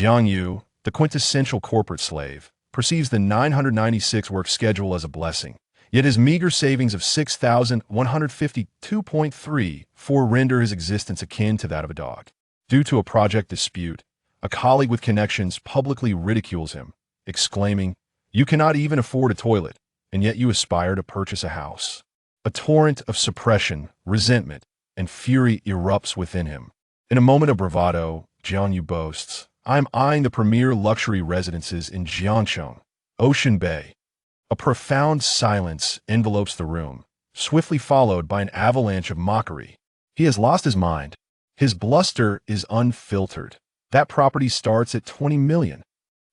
Jiang Yu, the quintessential corporate slave, perceives the 996-work schedule as a blessing, yet his meager savings of 6,152.34 render his existence akin to that of a dog. Due to a project dispute, a colleague with connections publicly ridicules him, exclaiming, "You cannot even afford a toilet, and yet you aspire to purchase a house." A torrent of suppression, resentment, and fury erupts within him. In a moment of bravado, Jiang Yu boasts, "I am eyeing the premier luxury residences in Jiangcheng, Ocean Bay." A profound silence envelopes the room, swiftly followed by an avalanche of mockery. He has lost his mind. His bluster is unfiltered. That property starts at 20 million.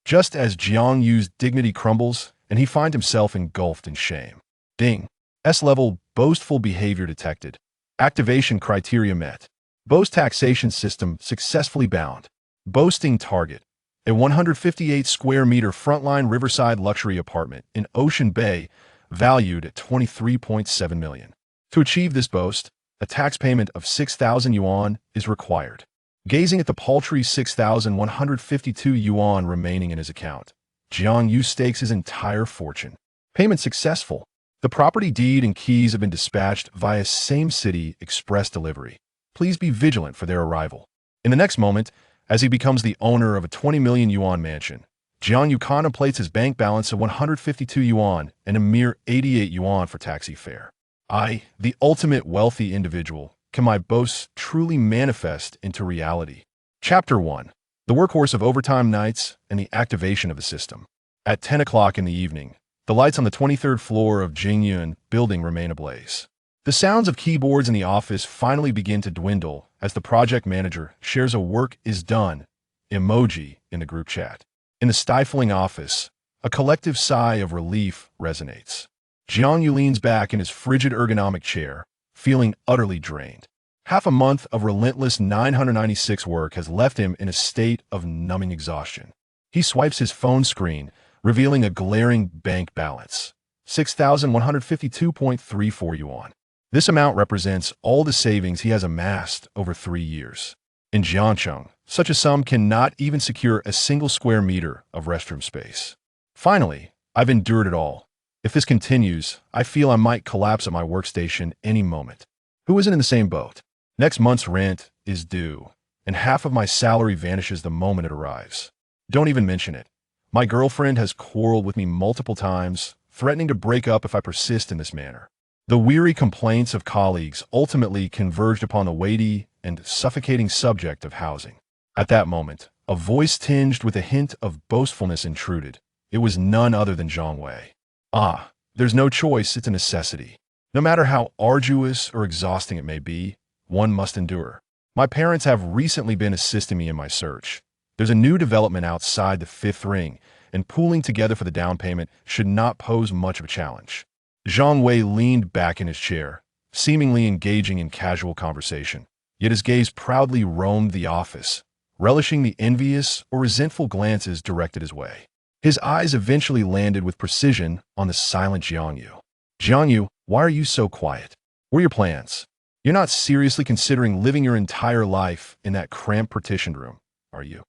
Just as Jiang Yu's dignity crumbles, and he finds himself engulfed in shame. Ding. S-level boastful behavior detected. Activation criteria met. Boast Tax System successfully bound. Boasting target. A 158-square-meter frontline riverside luxury apartment in Ocean Bay, valued at 23.7 million. To achieve this boast, a tax payment of 6,000 yuan is required. Gazing at the paltry 6,152 yuan remaining in his account, Jiang Yu stakes his entire fortune. Payment successful. The property deed and keys have been dispatched via same-city express delivery. Please be vigilant for their arrival. In the next moment, as he becomes the owner of a 20 million yuan mansion, Jiang Yu contemplates his bank balance of 152 yuan and a mere 88 yuan for taxi fare. I, the ultimate wealthy individual, can my boasts truly manifest into reality? Chapter 1. The workhorse of overtime nights and the activation of the system. At 10 o'clock in the evening, the lights on the 23rd floor of Jiang Yu building remain ablaze. The sounds of keyboards in the office finally begin to dwindle as the project manager shares a "work is done" emoji in the group chat. In the stifling office, a collective sigh of relief resonates. Jiang Yu leans back in his frigid ergonomic chair, feeling utterly drained. Half a month of relentless 996 work has left him in a state of numbing exhaustion. He swipes his phone screen, revealing a glaring bank balance, 6,152.34 yuan. This amount represents all the savings he has amassed over 3 years. In Jiangcheng, such a sum cannot even secure a single square meter of restroom space. Finally, I've endured it all. If this continues, I feel I might collapse at my workstation any moment. Who isn't in the same boat? Next month's rent is due, and half of my salary vanishes the moment it arrives. Don't even mention it. My girlfriend has quarreled with me multiple times, threatening to break up if I persist in this manner. The weary complaints of colleagues ultimately converged upon the weighty and suffocating subject of housing. At that moment, a voice tinged with a hint of boastfulness intruded. It was none other than Zhang Wei. "Ah, there's no choice, it's a necessity. No matter how arduous or exhausting it may be, one must endure. My parents have recently been assisting me in my search. There's a new development outside the 5th ring, and pooling together for the down payment should not pose much of a challenge." Zhang Wei leaned back in his chair, seemingly engaging in casual conversation, yet his gaze proudly roamed the office, relishing the envious or resentful glances directed his way. His eyes eventually landed with precision on the silent Jiang Yu. "Jiang Yu, why are you so quiet? What are your plans? You're not seriously considering living your entire life in that cramped partitioned room, are you?"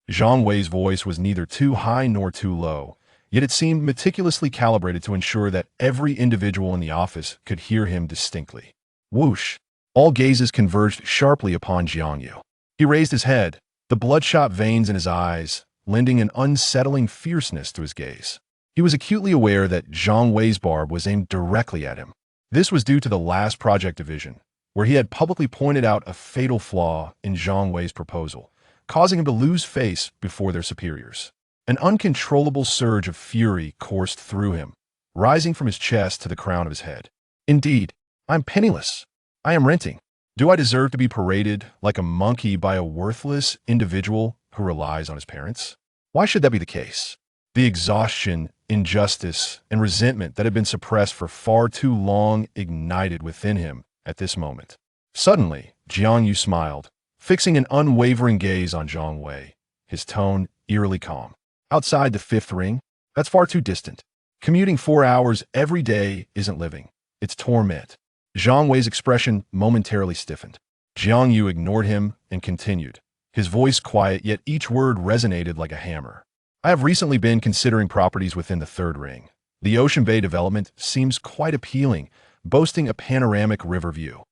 Zhang Wei's voice was neither too high nor too low, yet it seemed meticulously calibrated to ensure that every individual in the office could hear him distinctly. Whoosh! All gazes converged sharply upon Jiang Yu. He raised his head, the bloodshot veins in his eyes lending an unsettling fierceness to his gaze. He was acutely aware that Zhang Wei's barb was aimed directly at him. This was due to the last project division, where he had publicly pointed out a fatal flaw in Zhang Wei's proposal, causing him to lose face before their superiors. An uncontrollable surge of fury coursed through him, rising from his chest to the crown of his head. "Indeed, I'm penniless. I am renting. Do I deserve to be paraded like a monkey by a worthless individual who relies on his parents? Why should that be the case?" The exhaustion, injustice, and resentment that had been suppressed for far too long ignited within him at this moment. Suddenly, Jiang Yu smiled, fixing an unwavering gaze on Zhang Wei, his tone eerily calm. "Outside the 5th ring? That's far too distant. Commuting 4 hours every day isn't living. It's torment." Zhang Wei's expression momentarily stiffened. Jiang Yu ignored him and continued, his voice quiet, yet each word resonated like a hammer. I have recently been considering properties within the third ring. The Ocean Bay development seems quite appealing, boasting a panoramic river view.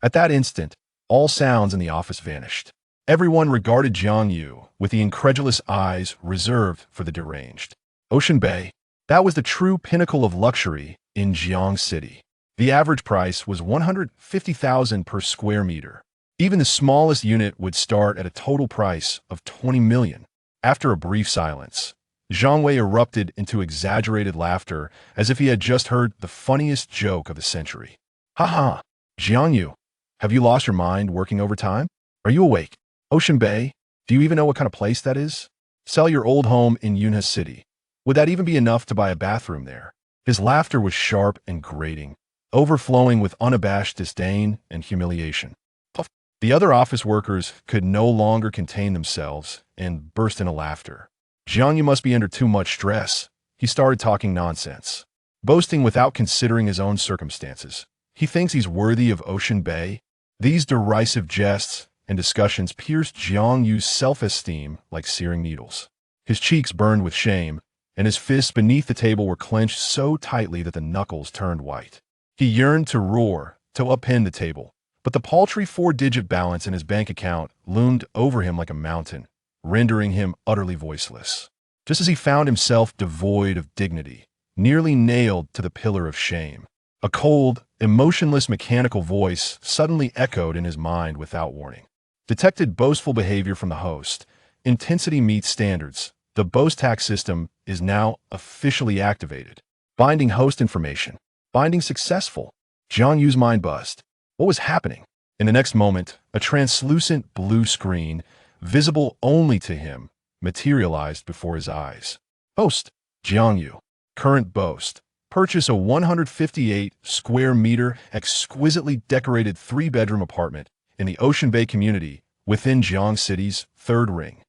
At that instant, all sounds in the office vanished. Everyone regarded Jiang Yu with the incredulous eyes reserved for the deranged. Ocean Bay, that was the true pinnacle of luxury in Jiang City. The average price was 150,000 per square meter. Even the smallest unit would start at a total price of 20 million. After a brief silence, Jiang Yu erupted into exaggerated laughter as if he had just heard the funniest joke of the century. Ha ha! Jiang Yu, have you lost your mind working overtime? Are you awake? Ocean Bay, do you even know what kind of place that is? Sell your old home in Yunhe City. Would that even be enough to buy a bathroom there? His laughter was sharp and grating, overflowing with unabashed disdain and humiliation. Puff. The other office workers could no longer contain themselves and burst into laughter. Jiang Yu must be under too much stress. He started talking nonsense, boasting without considering his own circumstances. He thinks he's worthy of Ocean Bay. These derisive jests and discussions pierced Jiang Yu's self-esteem like searing needles. His cheeks burned with shame, and his fists beneath the table were clenched so tightly that the knuckles turned white. He yearned to roar, to upend the table, but the paltry 4-digit balance in his bank account loomed over him like a mountain, rendering him utterly voiceless. Just as he found himself devoid of dignity, nearly nailed to the pillar of shame, a cold, emotionless mechanical voice suddenly echoed in his mind without warning. Detected boastful behavior from the host. Intensity meets standards. The Boast Tax System is now officially activated. Binding host information. Binding successful. Jiang Yu's mind buzzed. What was happening? In the next moment, a translucent blue screen, visible only to him, materialized before his eyes. Boast. Jiang Yu. Current boast. Purchase a 158 square meter, exquisitely decorated 3-bedroom apartment in the Ocean Bay community within Jiang City's third ring.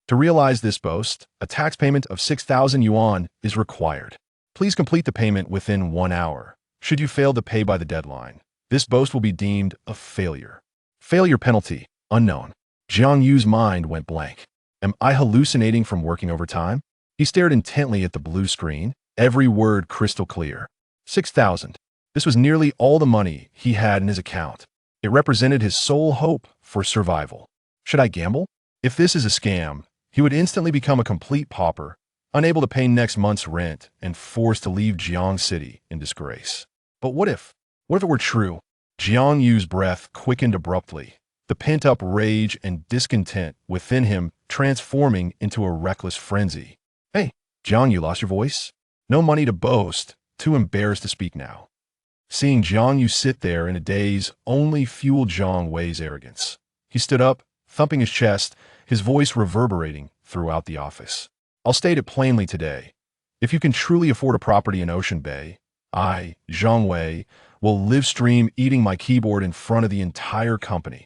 To realize this boast, a tax payment of 6,000 yuan is required. Please complete the payment within 1 hour. Should you fail to pay by the deadline, this boast will be deemed a failure. Failure penalty, unknown. Jiang Yu's mind went blank. Am I hallucinating from working overtime? He stared intently at the blue screen, every word crystal clear. 6,000. This was nearly all the money he had in his account. It represented his sole hope for survival. Should I gamble? If this is a scam, he would instantly become a complete pauper, unable to pay next month's rent and forced to leave Jiang City in disgrace. But what if it were true? Jiang Yu's breath quickened abruptly, the pent-up rage and discontent within him transforming into a reckless frenzy. Hey, Jiang Yu, lost your voice? No money to boast, too embarrassed to speak now. Seeing Jiang Yu sit there in a daze only fueled Jiang Wei's arrogance. He stood up, thumping his chest, his voice reverberating throughout the office. I'll state it plainly today. If you can truly afford a property in Ocean Bay, I, Jiang Wei, will live stream eating my keyboard in front of the entire company.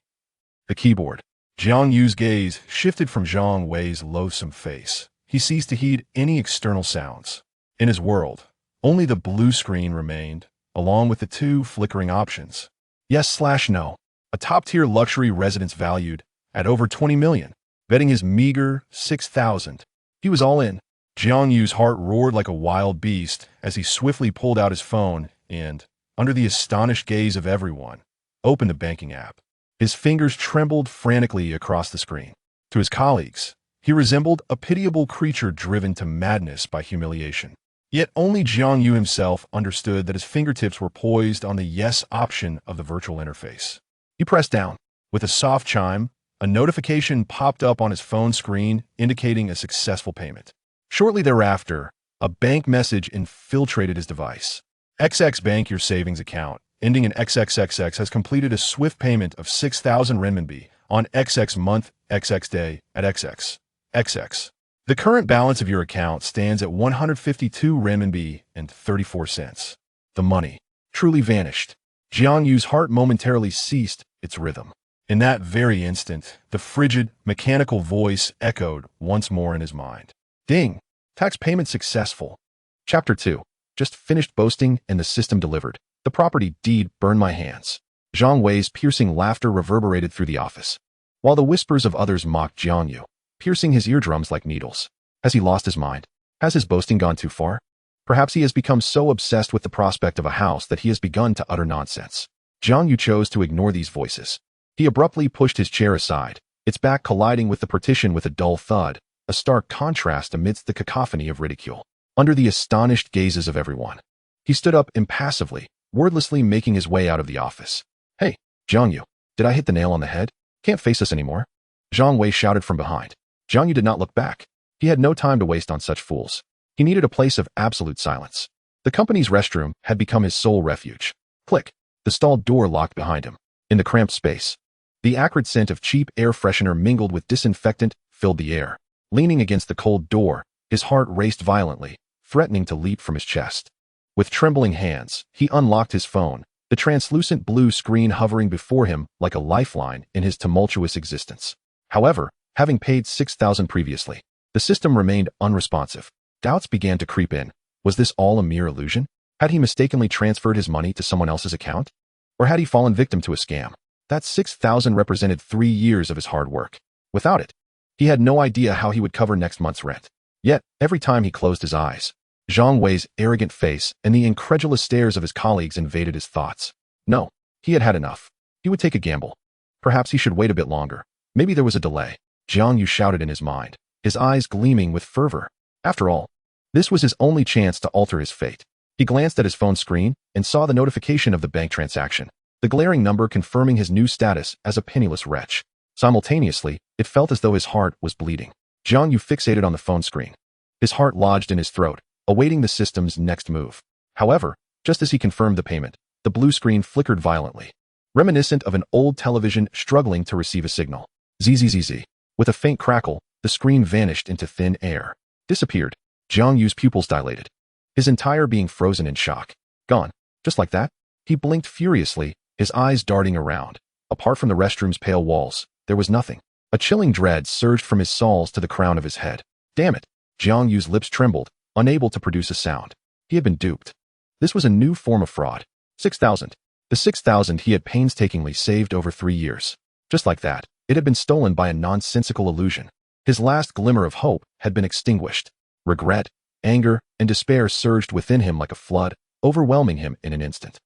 The keyboard. Jiang Yu's gaze shifted from Jiang Wei's loathsome face. He ceased to heed any external sounds. In his world, only the blue screen remained, along with the 2 flickering options. Yes/no. A top-tier luxury residence valued at over 20 million, betting his meager 6,000. He was all in. Jiang Yu's heart roared like a wild beast as he swiftly pulled out his phone and, under the astonished gaze of everyone, opened the banking app. His fingers trembled frantically across the screen. To his colleagues, he resembled a pitiable creature driven to madness by humiliation. Yet only Jiang Yu himself understood that his fingertips were poised on the yes option of the virtual interface. He pressed down. With a soft chime, a notification popped up on his phone screen indicating a successful payment. Shortly thereafter, a bank message infiltrated his device. XX Bank, your savings account, ending in XXXX, has completed a swift payment of 6,000 renminbi on XX month, XX day, at XX. XX. The current balance of your account stands at 152 renminbi and 34 cents. The money truly vanished. Jiang Yu's heart momentarily ceased its rhythm. In that very instant, the frigid, mechanical voice echoed once more in his mind. Ding! Tax payment successful. Chapter 2. Just finished boasting and the system delivered. The property deed burned my hands. Jiang Wei's piercing laughter reverberated through the office. while the whispers of others mocked Jiang Yu, piercing his eardrums like needles. Has he lost his mind? Has his boasting gone too far? Perhaps he has become so obsessed with the prospect of a house that he has begun to utter nonsense. Jiang Yu chose to ignore these voices. He abruptly pushed his chair aside, its back colliding with the partition with a dull thud, a stark contrast amidst the cacophony of ridicule. Under the astonished gazes of everyone, he stood up impassively, wordlessly making his way out of the office. Hey, Jiang Yu, did I hit the nail on the head? Can't face us anymore? Zhang Wei shouted from behind. Jiang Yu did not look back. He had no time to waste on such fools. He needed a place of absolute silence. The company's restroom had become his sole refuge. Click. The stall door locked behind him. In the cramped space, the acrid scent of cheap air freshener mingled with disinfectant filled the air. Leaning against the cold door, his heart raced violently, threatening to leap from his chest. With trembling hands, he unlocked his phone, the translucent blue screen hovering before him like a lifeline in his tumultuous existence. However, having paid 6,000 previously, the system remained unresponsive. Doubts began to creep in. Was this all a mere illusion? Had he mistakenly transferred his money to someone else's account? Or had he fallen victim to a scam? That 6,000 represented 3 years of his hard work. Without it, he had no idea how he would cover next month's rent. Yet, every time he closed his eyes, Zhang Wei's arrogant face and the incredulous stares of his colleagues invaded his thoughts. No, he had had enough. He would take a gamble. Perhaps he should wait a bit longer. Maybe there was a delay. Jiang Yu shouted in his mind, his eyes gleaming with fervor. After all, this was his only chance to alter his fate. He glanced at his phone screen and saw the notification of the bank transaction, the glaring number confirming his new status as a penniless wretch. Simultaneously, it felt as though his heart was bleeding. Jiang Yu fixated on the phone screen. His heart lodged in his throat, awaiting the system's next move. However, just as he confirmed the payment, the blue screen flickered violently, reminiscent of an old television struggling to receive a signal. Zzz. With a faint crackle, the screen vanished into thin air. Disappeared. Jiang Yu's pupils dilated, his entire being frozen in shock. Gone. Just like that? He blinked furiously, his eyes darting around. Apart from the restroom's pale walls, there was nothing. A chilling dread surged from his soles to the crown of his head. Damn it! Jiang Yu's lips trembled, unable to produce a sound. He had been duped. This was a new form of fraud. 6,000. The 6,000 he had painstakingly saved over 3 years. Just like that, it had been stolen by a nonsensical illusion. His last glimmer of hope had been extinguished. Regret, anger, and despair surged within him like a flood, overwhelming him in an instant.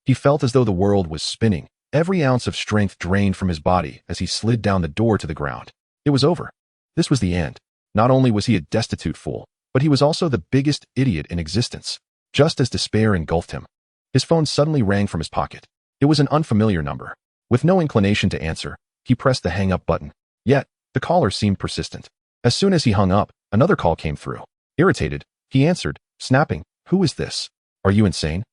He felt as though the world was spinning, every ounce of strength drained from his body as he slid down the door to the ground. It was over. This was the end. Not only was he a destitute fool, but he was also the biggest idiot in existence. Just as despair engulfed him, his phone suddenly rang from his pocket. It was an unfamiliar number. With no inclination to answer, he pressed the hang-up button. Yet, the caller seemed persistent. As soon as he hung up, another call came through. Irritated, he answered, snapping, "Who is this? Are you insane?"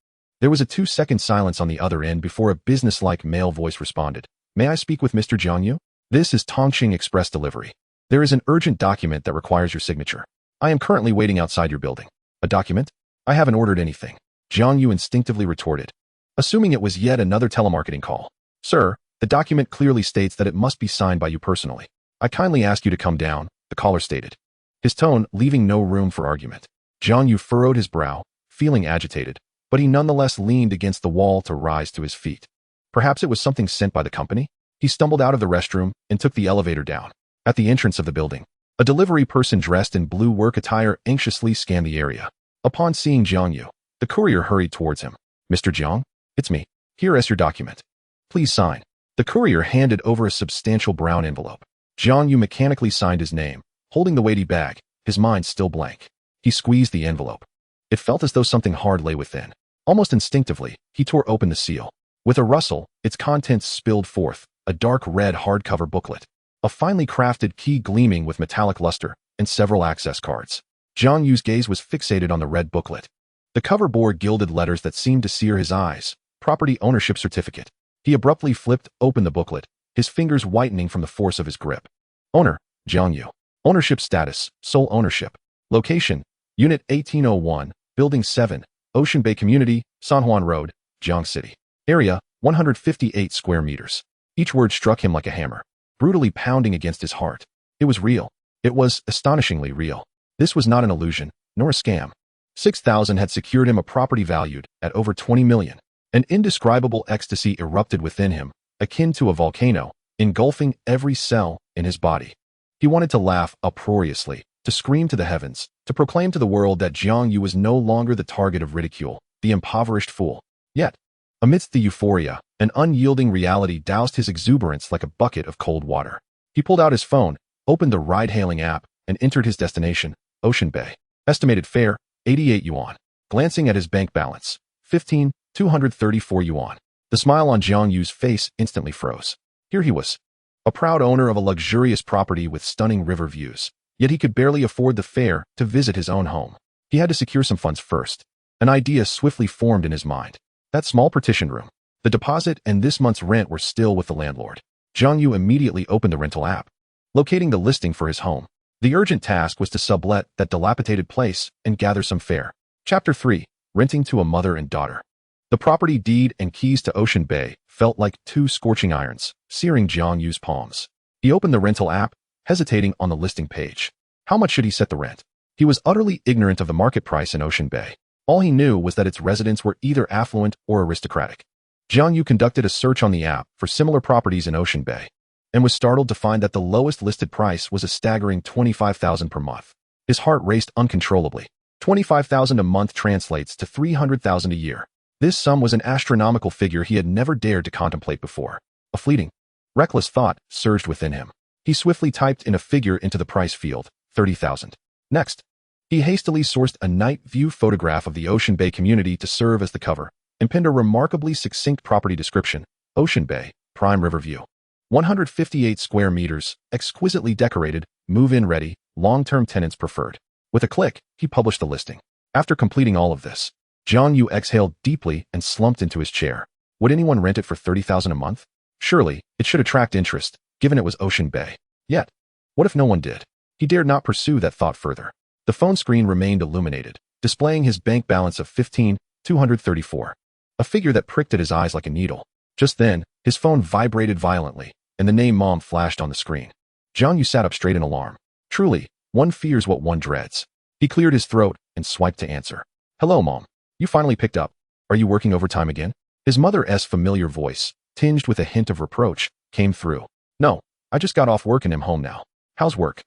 There was a 2-second silence on the other end before a businesslike male voice responded. "May I speak with Mr. Jiang Yu? This is Tongqing Express Delivery. There is an urgent document that requires your signature. I am currently waiting outside your building." "A document? I haven't ordered anything," Jiang Yu instinctively retorted, assuming it was yet another telemarketing call. "Sir, the document clearly states that it must be signed by you personally. I kindly ask you to come down," the caller stated, his tone leaving no room for argument. Jiang Yu furrowed his brow, feeling agitated, but he nonetheless leaned against the wall to rise to his feet. Perhaps it was something sent by the company? He stumbled out of the restroom and took the elevator down. At the entrance of the building, a delivery person dressed in blue work attire anxiously scanned the area. Upon seeing Jiang Yu, the courier hurried towards him. "Mr. Jiang? It's me. Here is your document. Please sign." The courier handed over a substantial brown envelope. Jiang Yu mechanically signed his name, holding the weighty bag, his mind still blank. He squeezed the envelope. It felt as though something hard lay within. Almost instinctively, he tore open the seal. With a rustle, its contents spilled forth, a dark red hardcover booklet, a finely crafted key gleaming with metallic luster, and several access cards. Jiang Yu's gaze was fixated on the red booklet. The cover bore gilded letters that seemed to sear his eyes. Property ownership certificate. He abruptly flipped open the booklet, his fingers whitening from the force of his grip. Owner, Jiang Yu. Ownership status, sole ownership. Location, Unit 1801, Building 7, Ocean Bay Community, San Juan Road, Jiang City. Area, 158 square meters. Each word struck him like a hammer, brutally pounding against his heart. It was real. It was astonishingly real. This was not an illusion, nor a scam. 6,000 had secured him a property valued at over 20 million. An indescribable ecstasy erupted within him, akin to a volcano, engulfing every cell in his body. He wanted to laugh uproariously, to scream to the heavens, to proclaim to the world that Jiang Yu was no longer the target of ridicule, the impoverished fool. Yet, amidst the euphoria, an unyielding reality doused his exuberance like a bucket of cold water. He pulled out his phone, opened the ride-hailing app, and entered his destination, Ocean Bay. Estimated fare, 88 yuan. Glancing at his bank balance, 15,234 yuan. The smile on Jiang Yu's face instantly froze. Here he was, a proud owner of a luxurious property with stunning river views, yet he could barely afford the fare to visit his own home. He had to secure some funds first. An idea swiftly formed in his mind. That small partition room. The deposit and this month's rent were still with the landlord. Jiang Yu immediately opened the rental app, locating the listing for his home. The urgent task was to sublet that dilapidated place and gather some fare. Chapter 3. Renting to a mother and daughter. The property deed and keys to Ocean Bay felt like two scorching irons, searing Jiang Yu's palms. He opened the rental app, hesitating on the listing page. How much should he set the rent? He was utterly ignorant of the market price in Ocean Bay. All he knew was that its residents were either affluent or aristocratic. Jiang Yu conducted a search on the app for similar properties in Ocean Bay, and was startled to find that the lowest listed price was a staggering 25,000 per month. His heart raced uncontrollably. 25,000 a month translates to 300,000 a year. This sum was an astronomical figure he had never dared to contemplate before. A fleeting, reckless thought surged within him. He swiftly typed in a figure into the price field, 30,000. Next, he hastily sourced a night view photograph of the Ocean Bay community to serve as the cover, and penned a remarkably succinct property description. Ocean Bay, prime river view. 158 square meters, exquisitely decorated, move-in ready, long-term tenants preferred. With a click, he published the listing. After completing all of this, Jiang Yu exhaled deeply and slumped into his chair. Would anyone rent it for 30,000 a month? Surely, it should attract interest, given it was Ocean Bay. Yet, what if no one did? He dared not pursue that thought further. The phone screen remained illuminated, displaying his bank balance of 15,234. A figure that pricked at his eyes like a needle. Just then, his phone vibrated violently, and the name Mom flashed on the screen. Jiang Yu sat up straight in alarm. Truly, one fears what one dreads. He cleared his throat and swiped to answer. Hello, Mom. You finally picked up. Are you working overtime again? His mother's familiar voice, tinged with a hint of reproach, came through. No, I just got off work and am home now. How's work?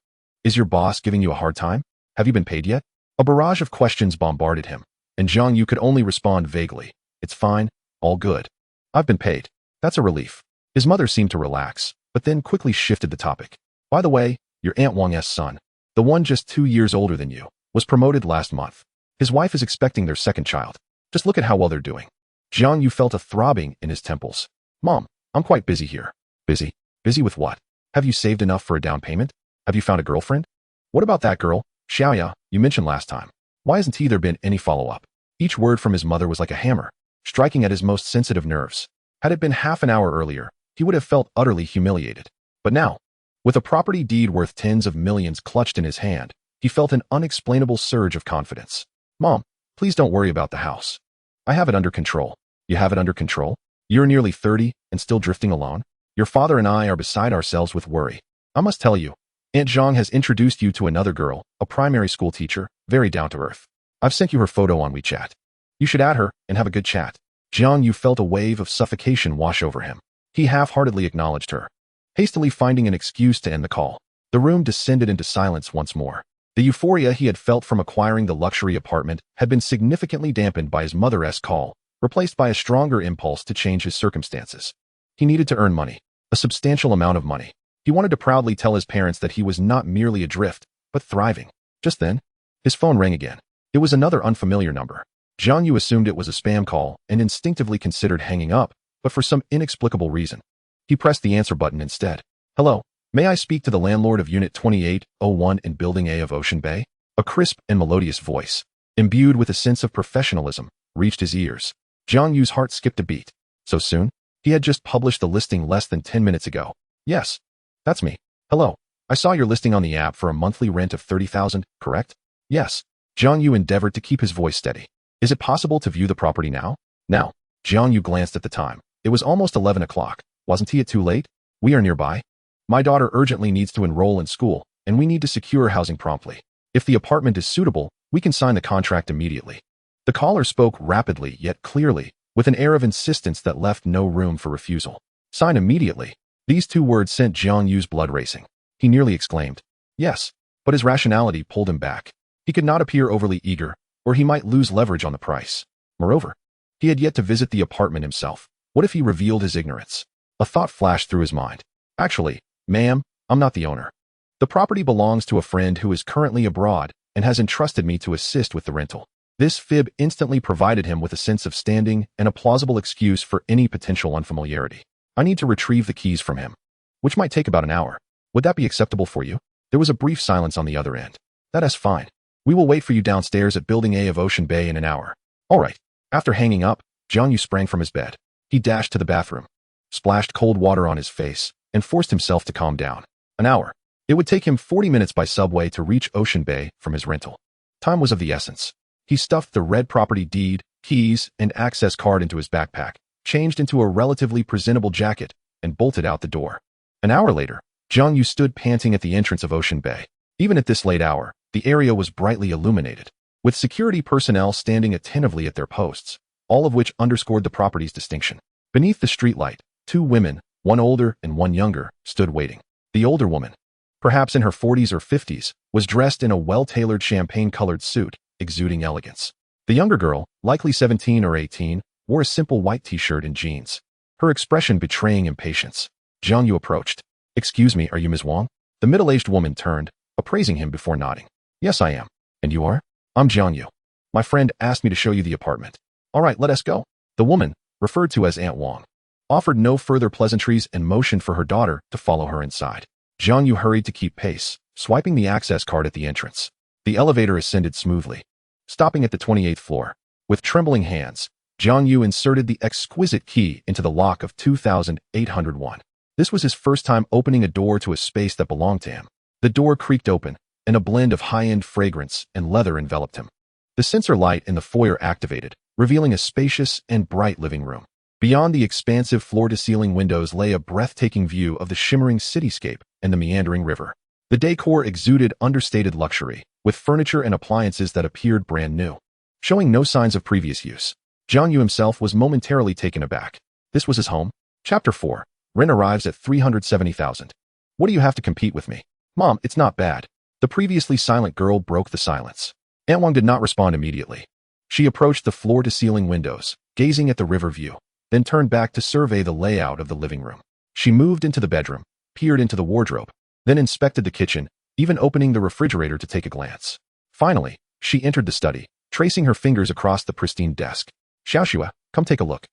Is your boss giving you a hard time? Have you been paid yet? A barrage of questions bombarded him, and Jiang Yu could only respond vaguely. It's fine, all good. I've been paid. That's a relief. His mother seemed to relax, but then quickly shifted the topic. By the way, your Aunt Wang's son, the one just 2 years older than you, was promoted last month. His wife is expecting their second child. Just look at how well they're doing. Jiang Yu felt a throbbing in his temples. Mom, I'm quite busy here. Busy? Busy with what? Have you saved enough for a down payment? Have you found a girlfriend? What about that girl, Xiaoya, you mentioned last time? Why hasn't there been any follow-up? Each word from his mother was like a hammer, striking at his most sensitive nerves. Had it been half an hour earlier, he would have felt utterly humiliated. But now, with a property deed worth tens of millions clutched in his hand, he felt an unexplainable surge of confidence. Mom, please don't worry about the house. I have it under control. You have it under control? You're nearly 30 and still drifting alone? Your father and I are beside ourselves with worry. I must tell you, Aunt Zhang has introduced you to another girl, a primary school teacher, very down-to-earth. I've sent you her photo on WeChat. You should add her and have a good chat. Jiang Yu felt a wave of suffocation wash over him. He half-heartedly acknowledged her, hastily finding an excuse to end the call. The room descended into silence once more. The euphoria he had felt from acquiring the luxury apartment had been significantly dampened by his mother's call, replaced by a stronger impulse to change his circumstances. He needed to earn money, a substantial amount of money. He wanted to proudly tell his parents that he was not merely adrift, but thriving. Just then, his phone rang again. It was another unfamiliar number. Jiang Yu assumed it was a spam call and instinctively considered hanging up, but for some inexplicable reason, he pressed the answer button instead. Hello, may I speak to the landlord of Unit 2801 in Building A of Ocean Bay? A crisp and melodious voice, imbued with a sense of professionalism, reached his ears. Jiang Yu's heart skipped a beat. So soon? He had just published the listing less than 10 minutes ago. Yes, that's me. Hello, I saw your listing on the app for a monthly rent of 30,000, correct? Yes. Jiang Yu endeavored to keep his voice steady. Is it possible to view the property now? Now. Jiang Yu glanced at the time. It was almost 11 o'clock. Wasn't it too late? We are nearby. My daughter urgently needs to enroll in school, and we need to secure housing promptly. If the apartment is suitable, we can sign the contract immediately. The caller spoke rapidly yet clearly, with an air of insistence that left no room for refusal. Sign immediately. These two words sent Jiang Yu's blood racing. He nearly exclaimed, "Yes," but his rationality pulled him back. He could not appear overly eager, or he might lose leverage on the price. Moreover, he had yet to visit the apartment himself. What if he revealed his ignorance? A thought flashed through his mind. "Actually, ma'am, I'm not the owner. The property belongs to a friend who is currently abroad and has entrusted me to assist with the rental." This fib instantly provided him with a sense of standing and a plausible excuse for any potential unfamiliarity. "I need to retrieve the keys from him, which might take about an hour. Would that be acceptable for you?" There was a brief silence on the other end. "That is fine. We will wait for you downstairs at Building A of Ocean Bay in an hour." "All right." After hanging up, Jiang Yu sprang from his bed. He dashed to the bathroom, splashed cold water on his face, and forced himself to calm down. An hour. It would take him 40 minutes by subway to reach Ocean Bay from his rental. Time was of the essence. He stuffed the red property deed, keys, and access card into his backpack, changed into a relatively presentable jacket, and bolted out the door. An hour later, Jiang Yu stood panting at the entrance of Ocean Bay. Even at this late hour, the area was brightly illuminated, with security personnel standing attentively at their posts, all of which underscored the property's distinction. Beneath the streetlight, two women, one older and one younger, stood waiting. The older woman, perhaps in her 40s or 50s, was dressed in a well-tailored champagne-colored suit, exuding elegance. The younger girl, likely 17 or 18, wore a simple white t-shirt and jeans, her expression betraying impatience. Jiang Yu approached. "Excuse me, are you Ms. Wang?" The middle-aged woman turned, appraising him before nodding. "Yes, I am. And you are?" "I'm Jiang Yu. My friend asked me to show you the apartment." "All right, let us go." The woman, referred to as Aunt Wang, offered no further pleasantries and motioned for her daughter to follow her inside. Jiang Yu hurried to keep pace, swiping the access card at the entrance. The elevator ascended smoothly, stopping at the 28th floor. With trembling hands, Jiang Yu inserted the exquisite key into the lock of 2801. This was his first time opening a door to a space that belonged to him. The door creaked open, and a blend of high-end fragrance and leather enveloped him. The sensor light in the foyer activated, revealing a spacious and bright living room. Beyond the expansive floor-to-ceiling windows lay a breathtaking view of the shimmering cityscape and the meandering river. The decor exuded understated luxury, with furniture and appliances that appeared brand new, showing no signs of previous use. Jiang Yu himself was momentarily taken aback. This was his home? Chapter 4. Rent arrives at 370,000. What do you have to compete with me? Mom, it's not bad. The previously silent girl broke the silence. Aunt Wang did not respond immediately. She approached the floor-to-ceiling windows, gazing at the river view, then turned back to survey the layout of the living room. She moved into the bedroom, peered into the wardrobe, then inspected the kitchen, even opening the refrigerator to take a glance. Finally, she entered the study, tracing her fingers across the pristine desk. "Xiaoxua, come take a look."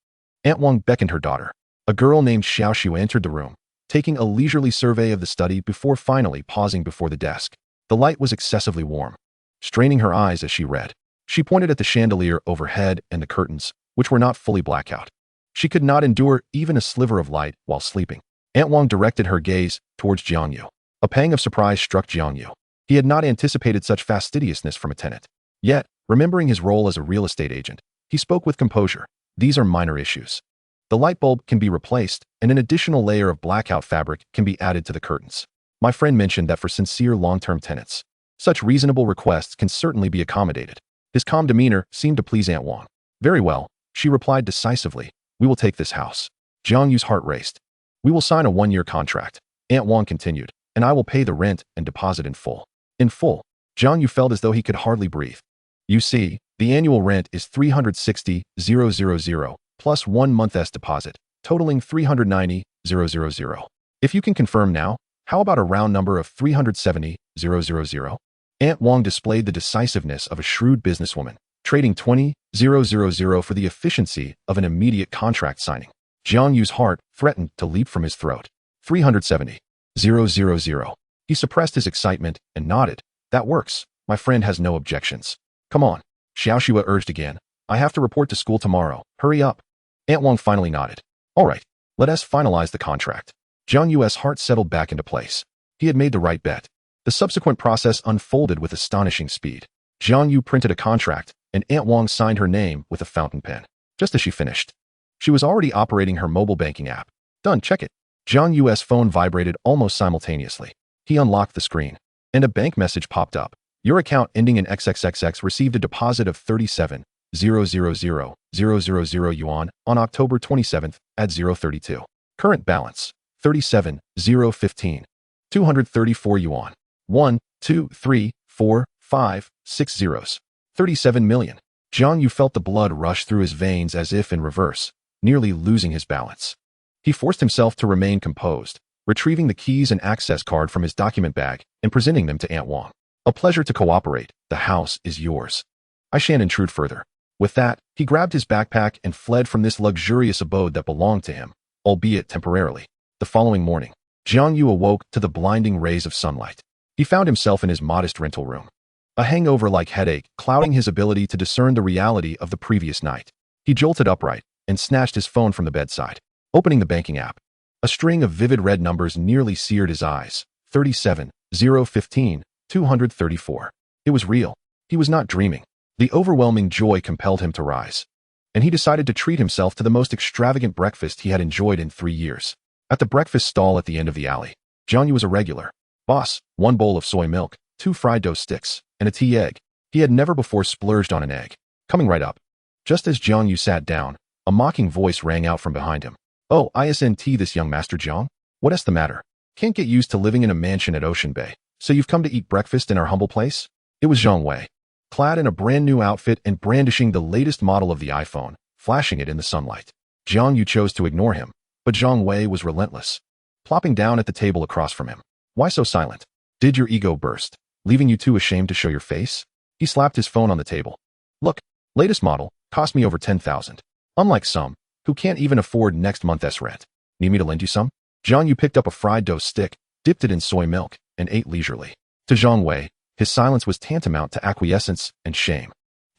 Aunt Wang beckoned her daughter. A girl named Xiaoxua entered the room, taking a leisurely survey of the study before finally pausing before the desk. The light was excessively warm. Straining her eyes as she read, she pointed at the chandelier overhead and the curtains, which were not fully blackout. She could not endure even a sliver of light while sleeping. Aunt Wang directed her gaze towards Jiang Yu. A pang of surprise struck Jiang Yu. He had not anticipated such fastidiousness from a tenant. Yet, remembering his role as a real estate agent, he spoke with composure. "These are minor issues. The light bulb can be replaced, and an additional layer of blackout fabric can be added to the curtains. My friend mentioned that for sincere long-term tenants, such reasonable requests can certainly be accommodated." His calm demeanor seemed to please Aunt Wang. "Very well," she replied decisively. "We will take this house." Jiang Yu's heart raced. "We will sign a 1-year contract," Aunt Wang continued, "and I will pay the rent and deposit in full." In full. Jiang Yu felt as though he could hardly breathe. "You see, the annual rent is 360,000 plus 1 month's deposit, totaling 390,000. If you can confirm now, how about a round number of 370,000? Aunt Wang displayed the decisiveness of a shrewd businesswoman, trading 20,000 for the efficiency of an immediate contract signing. Jiang Yu's heart threatened to leap from his throat. 370,000. He suppressed his excitement and nodded. "That works. My friend has no objections." "Come on," Xiaoxua urged again. "I have to report to school tomorrow. Hurry up." Aunt Wang finally nodded. "All right, let us finalize the contract." Jiang Yu's heart settled back into place. He had made the right bet. The subsequent process unfolded with astonishing speed. Jiang Yu printed a contract, and Aunt Wang signed her name with a fountain pen. Just as she finished, she was already operating her mobile banking app. "Done, check it." Jiang Yu's phone vibrated almost simultaneously. He unlocked the screen, and a bank message popped up. "Your account ending in XXXX received a deposit of 37,000,000 yuan on October 27th at 032. Current balance, 37,015. 234 yuan. 1, 2, 3, 4, 5, 6 zeros. 37 million. Jiang Yu felt the blood rush through his veins as if in reverse, nearly losing his balance. He forced himself to remain composed, retrieving the keys and access card from his document bag and presenting them to Aunt Wang. A pleasure to cooperate. The house is yours. I shan't intrude further. With that, he grabbed his backpack and fled from this luxurious abode that belonged to him, albeit temporarily. The following morning, Jiang Yu awoke to the blinding rays of sunlight. He found himself in his modest rental room. A hangover-like headache clouding his ability to discern the reality of the previous night. He jolted upright and snatched his phone from the bedside, opening the banking app. A string of vivid red numbers nearly seared his eyes. 37,015, 234. It was real. He was not dreaming. The overwhelming joy compelled him to rise, and he decided to treat himself to the most extravagant breakfast he had enjoyed in 3 years. At the breakfast stall at the end of the alley, Jiang Yu was a regular. Boss, 1 bowl of soy milk, 2 fried dough sticks, and a tea egg. He had never before splurged on an egg. Coming right up. Just as Jiang Yu sat down, a mocking voice rang out from behind him. Oh, isn't this young Master Jiang? What's the matter? Can't get used to living in a mansion at Ocean Bay, so you've come to eat breakfast in our humble place? It was Zhang Wei, clad in a brand new outfit and brandishing the latest model of the iPhone, flashing it in the sunlight. Jiang Yu chose to ignore him, but Zhang Wei was relentless, plopping down at the table across from him. Why so silent? Did your ego burst, leaving you too ashamed to show your face? He slapped his phone on the table. Look, latest model, cost me over 10,000. Unlike some, who can't even afford next month's rent. Need me to lend you some? Jiang Yu picked up a fried dough stick, dipped it in soy milk, and ate leisurely. To Zhang Wei, his silence was tantamount to acquiescence and shame.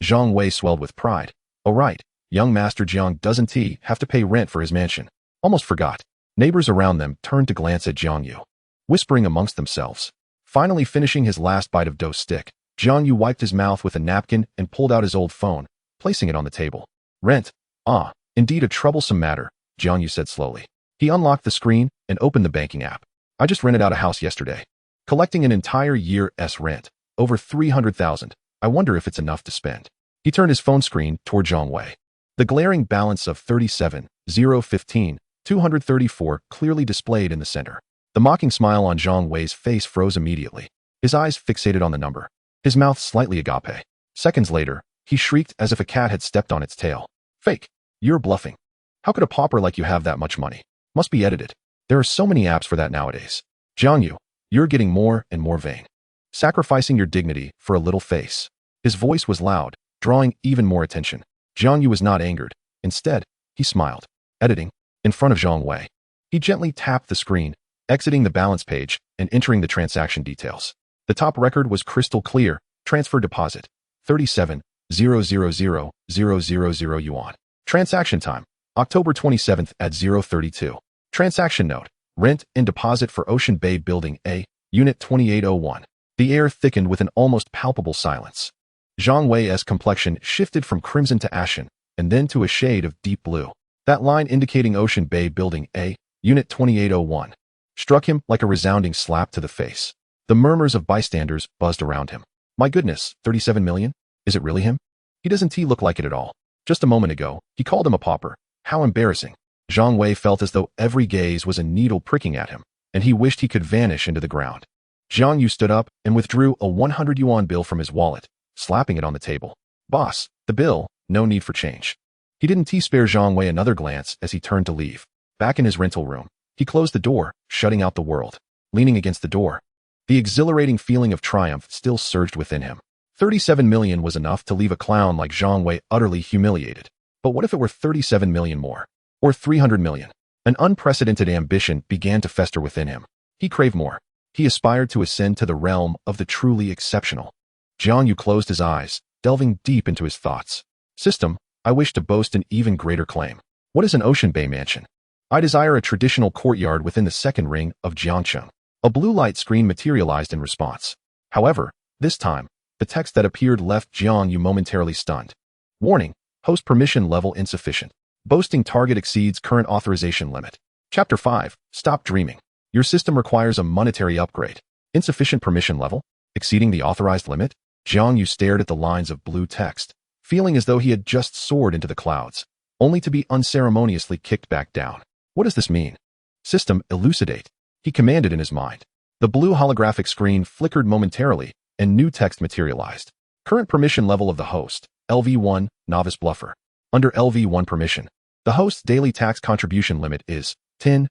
Zhang Wei swelled with pride. Oh right, young Master Jiang doesn't he have to pay rent for his mansion? Almost forgot. Neighbors around them turned to glance at Jiang Yu, whispering amongst themselves. Finally finishing his last bite of dough stick, Jiang Yu wiped his mouth with a napkin and pulled out his old phone, placing it on the table. Rent? Ah, indeed a troublesome matter, Jiang Yu said slowly. He unlocked the screen and opened the banking app. I just rented out a house yesterday, collecting an entire year's rent, over 300,000. I wonder if it's enough to spend. He turned his phone screen toward Zhang Wei. The glaring balance of 37,015, 234 clearly displayed in the center. The mocking smile on Zhang Wei's face froze immediately, his eyes fixated on the number, his mouth slightly agape. Seconds later, he shrieked as if a cat had stepped on its tail. Fake! You're bluffing. How could a pauper like you have that much money? Must be edited. There are so many apps for that nowadays. Jiang Yu, you're getting more and more vain. Sacrificing your dignity for a little face. His voice was loud, drawing even more attention. Jiang Yu was not angered. Instead, he smiled. Editing. In front of Zhang Wei. He gently tapped the screen, exiting the balance page and entering the transaction details. The top record was crystal clear. Transfer deposit. 37,000,000 yuan. Transaction time. October 27th at 0:32. Transaction note. Rent and deposit for Ocean Bay Building A, Unit 2801. The air thickened with an almost palpable silence. Zhang Wei's complexion shifted from crimson to ashen, and then to a shade of deep blue. That line indicating Ocean Bay Building A, Unit 2801, struck him like a resounding slap to the face. The murmurs of bystanders buzzed around him. My goodness, 37 million? Is it really him? He doesn't look like it at all. Just a moment ago, he called him a pauper. How embarrassing. Zhang Wei felt as though every gaze was a needle pricking at him, and he wished he could vanish into the ground. Jiang Yu stood up and withdrew a 100 yuan bill from his wallet, slapping it on the table. Boss, the bill, no need for change. He didn't spare Zhang Wei another glance as he turned to leave. Back in his rental room, he closed the door, shutting out the world. Leaning against the door, the exhilarating feeling of triumph still surged within him. 37 million was enough to leave a clown like Zhang Wei utterly humiliated. But what if it were 37 million more? Or 300 million? An unprecedented ambition began to fester within him. He craved more. He aspired to ascend to the realm of the truly exceptional. Jiang Yu closed his eyes, delving deep into his thoughts. System, I wish to boast an even greater claim. What is an Ocean Bay mansion? I desire a traditional courtyard within the second ring of Jiangcheng. A blue light screen materialized in response. However, this time, the text that appeared left Jiang Yu momentarily stunned. Warning, host permission level insufficient. Boasting target exceeds current authorization limit. Chapter 5, Stop Dreaming. Your system requires a monetary upgrade. Insufficient permission level? Exceeding the authorized limit? Jiang Yu stared at the lines of blue text, feeling as though he had just soared into the clouds, only to be unceremoniously kicked back down. What does this mean? System, elucidate. He commanded in his mind. The blue holographic screen flickered momentarily, and new text materialized. Current permission level of the host, LV1, Novice Bluffer. Under LV1 permission, the host's daily tax contribution limit is 10,000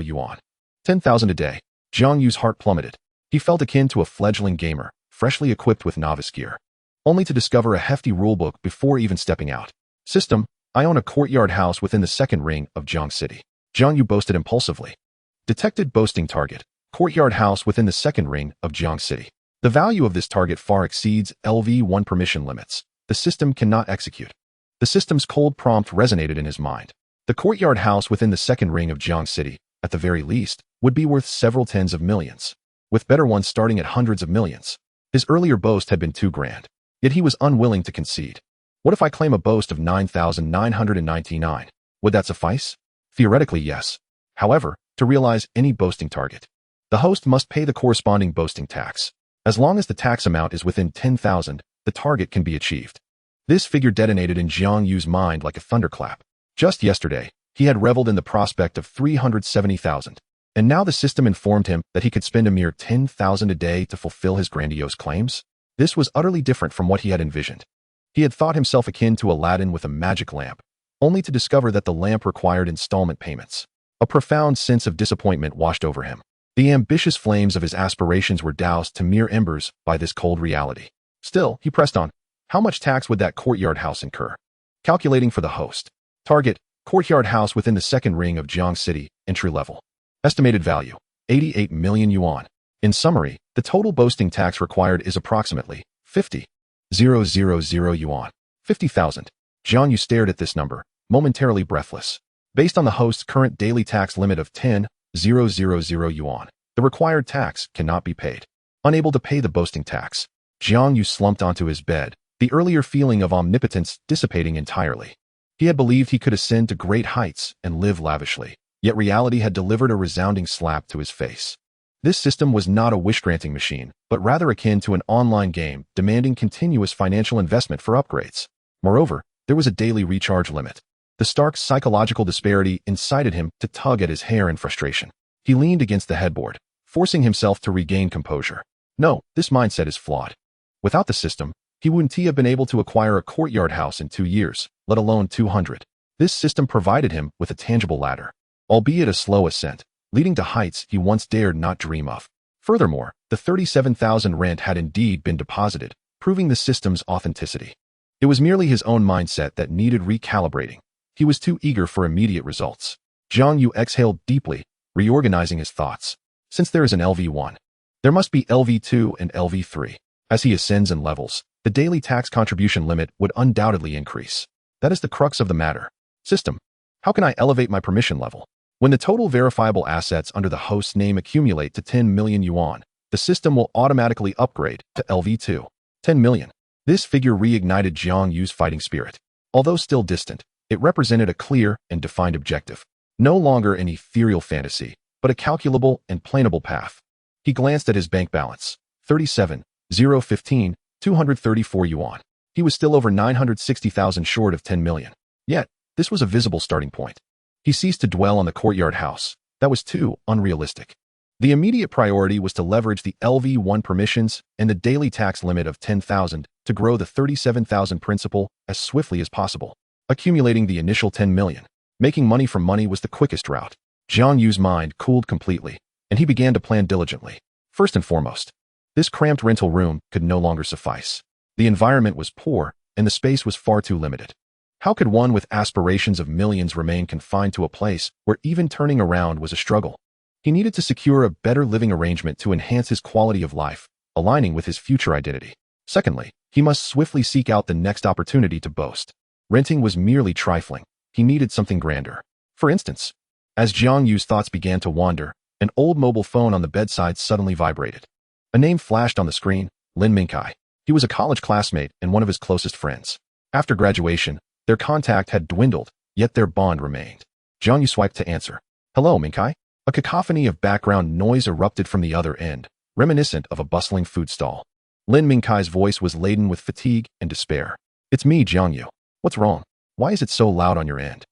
yuan. 10,000 a day. Jiang Yu's heart plummeted. He felt akin to a fledgling gamer, freshly equipped with novice gear, only to discover a hefty rulebook before even stepping out. System, I own a courtyard house within the second ring of Jiang City. Jiang Yu boasted impulsively. Detected boasting target. Courtyard house within the second ring of Jiang City. The value of this target far exceeds LV1 permission limits. The system cannot execute. The system's cold prompt resonated in his mind. The courtyard house within the second ring of Jiang City, at the very least, would be worth several tens of millions, with better ones starting at hundreds of millions. His earlier boast had been too grand, yet he was unwilling to concede. What if I claim a boast of 9,999? Would that suffice? Theoretically, yes. However, to realize any boasting target, the host must pay the corresponding boasting tax. As long as the tax amount is within 10,000, the target can be achieved. This figure detonated in Jiang Yu's mind like a thunderclap. Just yesterday, he had reveled in the prospect of 370,000, and now the system informed him that he could spend a mere 10,000 a day to fulfill his grandiose claims. This was utterly different from what he had envisioned. He had thought himself akin to Aladdin with a magic lamp, only to discover that the lamp required installment payments. A profound sense of disappointment washed over him. The ambitious flames of his aspirations were doused to mere embers by this cold reality. Still, he pressed on. How much tax would that courtyard house incur? Calculating for the host. Target, courtyard house within the second ring of Jiang City, entry level. Estimated value, 88 million yuan. In summary, the total boasting tax required is approximately 50,000 yuan. 50,000. Jiang Yu stared at this number, momentarily breathless. Based on the host's current daily tax limit of 10,000 yuan, the required tax cannot be paid. Unable to pay the boasting tax, Jiang Yu slumped onto his bed, the earlier feeling of omnipotence dissipating entirely. He had believed he could ascend to great heights and live lavishly, yet reality had delivered a resounding slap to his face. This system was not a wish-granting machine, but rather akin to an online game demanding continuous financial investment for upgrades. Moreover, there was a daily recharge limit. The stark psychological disparity incited him to tug at his hair in frustration. He leaned against the headboard, forcing himself to regain composure. No, this mindset is flawed. Without the system, he wouldn't have been able to acquire a courtyard house in 2 years, let alone 200. This system provided him with a tangible ladder, albeit a slow ascent, leading to heights he once dared not dream of. Furthermore, the 37,000 rent had indeed been deposited, proving the system's authenticity. It was merely his own mindset that needed recalibrating. He was too eager for immediate results. Jiang Yu exhaled deeply, reorganizing his thoughts. Since there is an LV1, there must be LV2 and LV3. As he ascends in levels, the daily tax contribution limit would undoubtedly increase. That is the crux of the matter. System, how can I elevate my permission level? When the total verifiable assets under the host's name accumulate to 10 million yuan, the system will automatically upgrade to LV2. 10 million. This figure reignited Jiang Yu's fighting spirit. Although still distant, it represented a clear and defined objective. No longer an ethereal fantasy, but a calculable and planable path. He glanced at his bank balance. 37,015, 234 yuan. He was still over 960,000 short of 10 million. Yet, this was a visible starting point. He ceased to dwell on the courtyard house. That was too unrealistic. The immediate priority was to leverage the LV1 permissions and the daily tax limit of 10,000 to grow the 37,000 principal as swiftly as possible, accumulating the initial 10 million. Making money from money was the quickest route. Jiang Yu's mind cooled completely, and he began to plan diligently. First and foremost, this cramped rental room could no longer suffice. The environment was poor, and the space was far too limited. How could one with aspirations of millions remain confined to a place where even turning around was a struggle? He needed to secure a better living arrangement to enhance his quality of life, aligning with his future identity. Secondly, he must swiftly seek out the next opportunity to boast. Renting was merely trifling. He needed something grander. For instance, as Jiang Yu's thoughts began to wander, an old mobile phone on the bedside suddenly vibrated. A name flashed on the screen, Lin Mingkai. He was a college classmate and one of his closest friends. After graduation, their contact had dwindled, yet their bond remained. Jiang Yu swiped to answer. Hello, Mingkai. A cacophony of background noise erupted from the other end, reminiscent of a bustling food stall. Lin Mingkai's voice was laden with fatigue and despair. It's me, Jiang Yu. What's wrong? Why is it so loud on your end?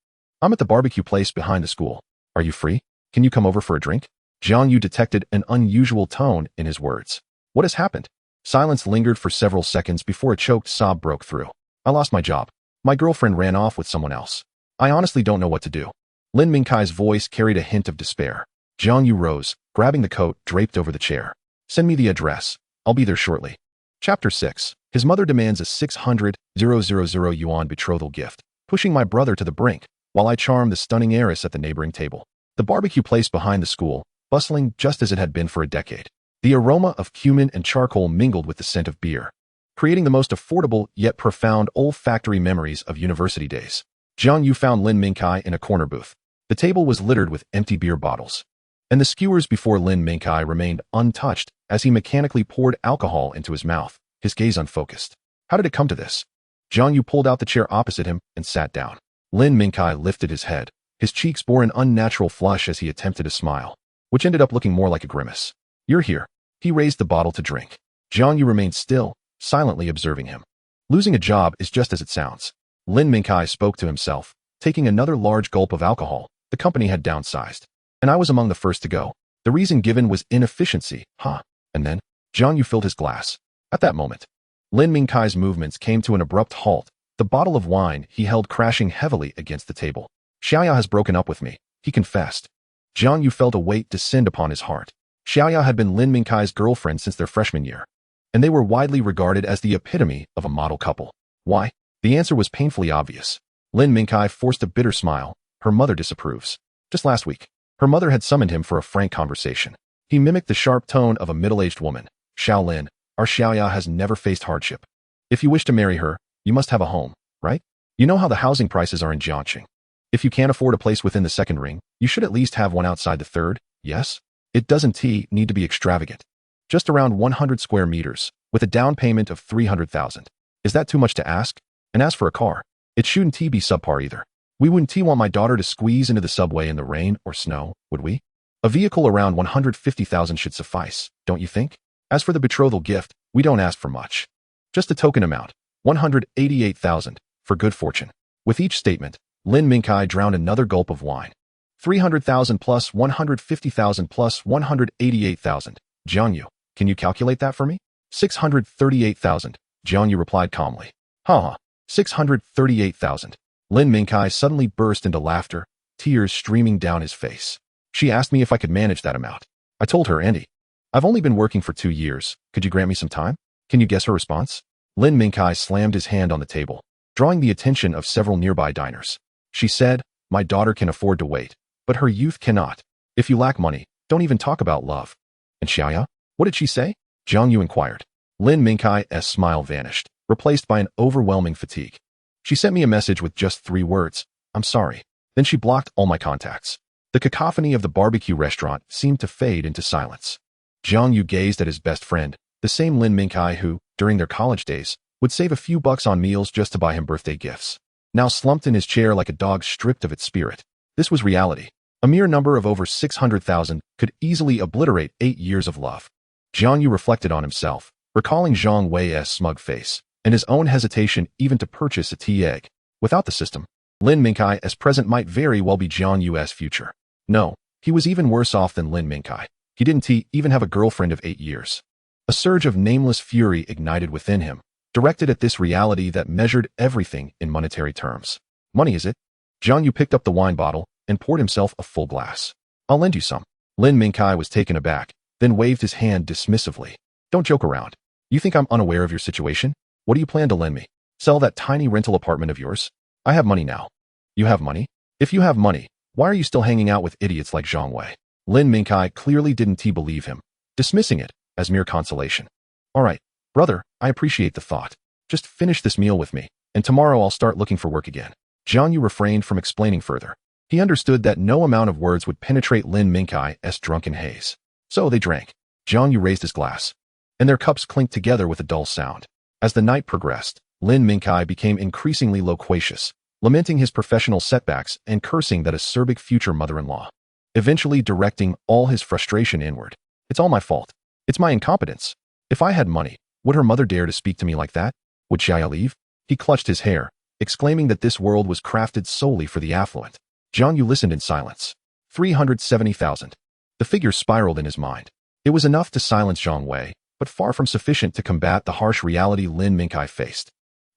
I'm at the barbecue place behind the school. Are you free? Can you come over for a drink? Jiang Yu detected an unusual tone in his words. What has happened? Silence lingered for several seconds before a choked sob broke through. I lost my job. My girlfriend ran off with someone else. I honestly don't know what to do. Lin Mingkai's voice carried a hint of despair. Jiang Yu rose, grabbing the coat draped over the chair. Send me the address. I'll be there shortly. Chapter 6. His mother demands a 600,000 yuan betrothal gift, pushing my brother to the brink, while I charm the stunning heiress at the neighboring table. The barbecue place behind the school, bustling just as it had been for a decade. The aroma of cumin and charcoal mingled with the scent of beer, creating the most affordable yet profound olfactory memories of university days. Jiang Yu found Lin Mingkai in a corner booth. The table was littered with empty beer bottles, and the skewers before Lin Mingkai remained untouched as he mechanically poured alcohol into his mouth, his gaze unfocused. How did it come to this? Jiang Yu pulled out the chair opposite him and sat down. Lin Mingkai lifted his head. His cheeks bore an unnatural flush as he attempted a smile, which ended up looking more like a grimace. You're here. He raised the bottle to drink. Jiang Yu remained still, silently observing him. Losing a job is just as it sounds. Lin Mingkai spoke to himself, taking another large gulp of alcohol. The company had downsized, and I was among the first to go. The reason given was inefficiency, huh? And then, Jiang Yu filled his glass. At that moment, Lin Mingkai's movements came to an abrupt halt, the bottle of wine he held crashing heavily against the table. Xiaoya has broken up with me, he confessed. Jiang Yu felt a weight descend upon his heart. Xiaoya had been Lin Mingkai's girlfriend since their freshman year, and they were widely regarded as the epitome of a model couple. Why? The answer was painfully obvious. Lin Mingkai forced a bitter smile. Her mother disapproves. Just last week, her mother had summoned him for a frank conversation. He mimicked the sharp tone of a middle-aged woman. Xiaolin, our Xiaoya has never faced hardship. If you wish to marry her, you must have a home, right? You know how the housing prices are in Jiangqing. If you can't afford a place within the second ring, you should at least have one outside the third, yes? It doesn't need to be extravagant. Just around 100 square meters, with a down payment of 300,000. Is that too much to ask? And as for a car, it shouldn't be subpar either. We wouldn't want my daughter to squeeze into the subway in the rain or snow, would we? A vehicle around 150,000 should suffice, don't you think? As for the betrothal gift, we don't ask for much. Just a token amount, 188,000, for good fortune. With each statement, Lin Mingkai drowned another gulp of wine. 300,000 plus 150,000 plus 188,000. Jiang Yu, can you calculate that for me? 638,000. Jiang Yu replied calmly. 638,000. Lin Mingkai suddenly burst into laughter, tears streaming down his face. She asked me if I could manage that amount. I told her, Andy, I've only been working for 2 years. Could you grant me some time? Can you guess her response? Lin Mingkai slammed his hand on the table, drawing the attention of several nearby diners. She said, my daughter can afford to wait, but her youth cannot. If you lack money, don't even talk about love. And Xiaoya? What did she say? Jiang Yu inquired. Lin Mingkai's smile vanished, replaced by an overwhelming fatigue. She sent me a message with just 3 words. I'm sorry. Then she blocked all my contacts. The cacophony of the barbecue restaurant seemed to fade into silence. Jiang Yu gazed at his best friend, the same Lin Mingkai who, during their college days, would save a few bucks on meals just to buy him birthday gifts. Now slumped in his chair like a dog stripped of its spirit. This was reality. A mere number of over 600,000 could easily obliterate 8 years of love. Jiang Yu reflected on himself, recalling Zhang Wei's smug face, and his own hesitation even to purchase a tea egg. Without the system, Lin Mingkai's present might very well be Jiang Yu's future. No, he was even worse off than Lin Mingkai. He didn't even have a girlfriend of 8 years. A surge of nameless fury ignited within him, directed at this reality that measured everything in monetary terms. Money, is it? Jiang Yu picked up the wine bottle and poured himself a full glass. I'll lend you some. Lin Mingkai was taken aback, then waved his hand dismissively. Don't joke around. You think I'm unaware of your situation? What do you plan to lend me? Sell that tiny rental apartment of yours? I have money now. You have money? If you have money, why are you still hanging out with idiots like Zhang Wei? Lin Mingkai clearly didn't believe him, dismissing it as mere consolation. All right, brother, I appreciate the thought. Just finish this meal with me, and tomorrow I'll start looking for work again. Jiang Yu refrained from explaining further. He understood that no amount of words would penetrate Lin Mingkai's drunken haze. So they drank. Jiang Yu raised his glass, and their cups clinked together with a dull sound. As the night progressed, Lin Mingkai became increasingly loquacious, lamenting his professional setbacks and cursing that acerbic future mother-in-law, eventually directing all his frustration inward. It's all my fault. It's my incompetence. If I had money, would her mother dare to speak to me like that? Would Xiaoya leave? He clutched his hair, exclaiming that this world was crafted solely for the affluent. Jiang Yu listened in silence, 370,000. The figure spiraled in his mind. It was enough to silence Zhang Wei, but far from sufficient to combat the harsh reality Lin Mingkai faced.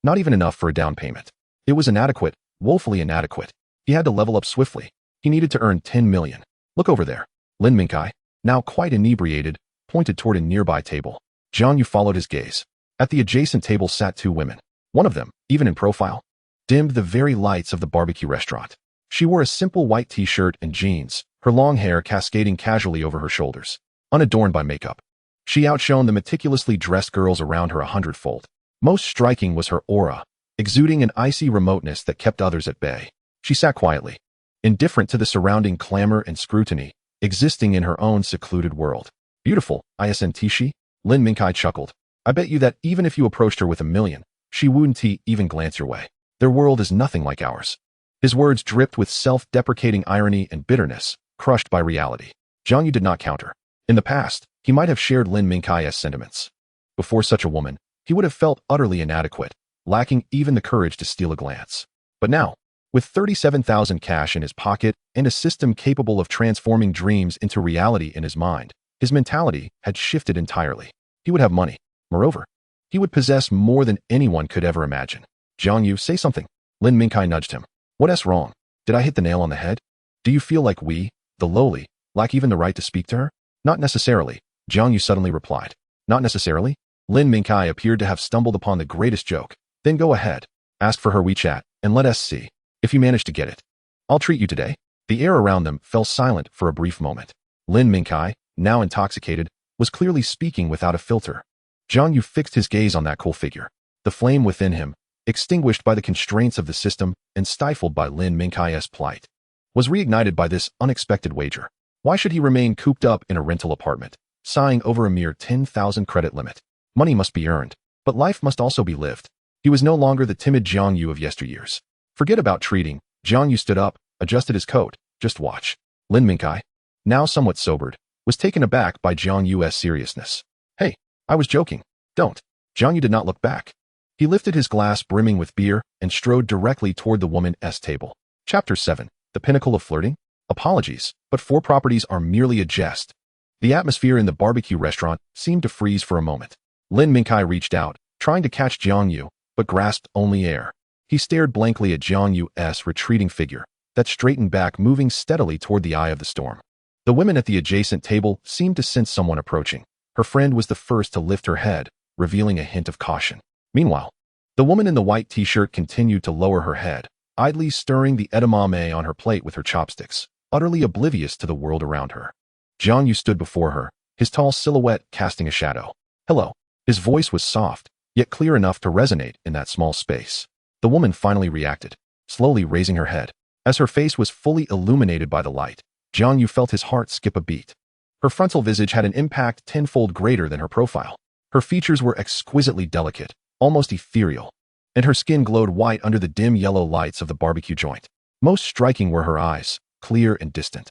Not even enough for a down payment. It was inadequate, woefully inadequate. He had to level up swiftly. He needed to earn 10 million. Look over there. Lin Mingkai, now quite inebriated, pointed toward a nearby table. Jiang Yu followed his gaze. At the adjacent table sat two women. One of them, even in profile, dimmed the very lights of the barbecue restaurant. She wore a simple white t-shirt and jeans, her long hair cascading casually over her shoulders, unadorned by makeup. She outshone the meticulously dressed girls around her 100-fold. Most striking was her aura, exuding an icy remoteness that kept others at bay. She sat quietly, indifferent to the surrounding clamor and scrutiny, existing in her own secluded world. Beautiful, isn't she? Lin Mingkai chuckled. I bet you that even if you approached her with 1 million, she wouldn't even glance your way. Their world is nothing like ours. His words dripped with self-deprecating irony and bitterness, crushed by reality. Jiang Yu did not counter. In the past, he might have shared Lin Mingkai's sentiments. Before such a woman, he would have felt utterly inadequate, lacking even the courage to steal a glance. But now, with 37,000 cash in his pocket and a system capable of transforming dreams into reality in his mind, his mentality had shifted entirely. He would have money. Moreover, he would possess more than anyone could ever imagine. Jiang Yu, say something. Lin Mingkai nudged him. What's wrong? Did I hit the nail on the head? Do you feel like we, the lowly, lack even the right to speak to her? Not necessarily, Jiang Yu suddenly replied. Not necessarily? Lin Mingkai appeared to have stumbled upon the greatest joke. Then go ahead. Ask for her WeChat, and let us see if you manage to get it. I'll treat you today. The air around them fell silent for a brief moment. Lin Mingkai, now intoxicated, was clearly speaking without a filter. Jiang Yu fixed his gaze on that cool figure. The flame within him, extinguished by the constraints of the system and stifled by Lin Mingkai's plight, was reignited by this unexpected wager. Why should he remain cooped up in a rental apartment, sighing over a mere 10,000 credit limit? Money must be earned, but life must also be lived. He was no longer the timid Jiang Yu of yesteryears. Forget about treating. Jiang Yu stood up, adjusted his coat. Just watch. Lin Mingkai, now somewhat sobered, was taken aback by Jiang Yu's seriousness. Hey, I was joking. Don't. Jiang Yu did not look back. He lifted his glass brimming with beer and strode directly toward the woman's table. Chapter 7. The Pinnacle of Flirting? Apologies, but 4 properties are merely a jest. The atmosphere in the barbecue restaurant seemed to freeze for a moment. Lin Mingkai reached out, trying to catch Jiang Yu, but grasped only air. He stared blankly at Jiang Yu's retreating figure, that straightened back, moving steadily toward the eye of the storm. The women at the adjacent table seemed to sense someone approaching. Her friend was the first to lift her head, revealing a hint of caution. Meanwhile, the woman in the white t-shirt continued to lower her head, idly stirring the edamame on her plate with her chopsticks, utterly oblivious to the world around her. Jiang Yu stood before her, his tall silhouette casting a shadow. Hello. His voice was soft, yet clear enough to resonate in that small space. The woman finally reacted, slowly raising her head. As her face was fully illuminated by the light, Jiang Yu felt his heart skip a beat. Her frontal visage had an impact 10-fold greater than her profile. Her features were exquisitely delicate, almost ethereal, and her skin glowed white under the dim yellow lights of the barbecue joint. Most striking were her eyes, clear and distant,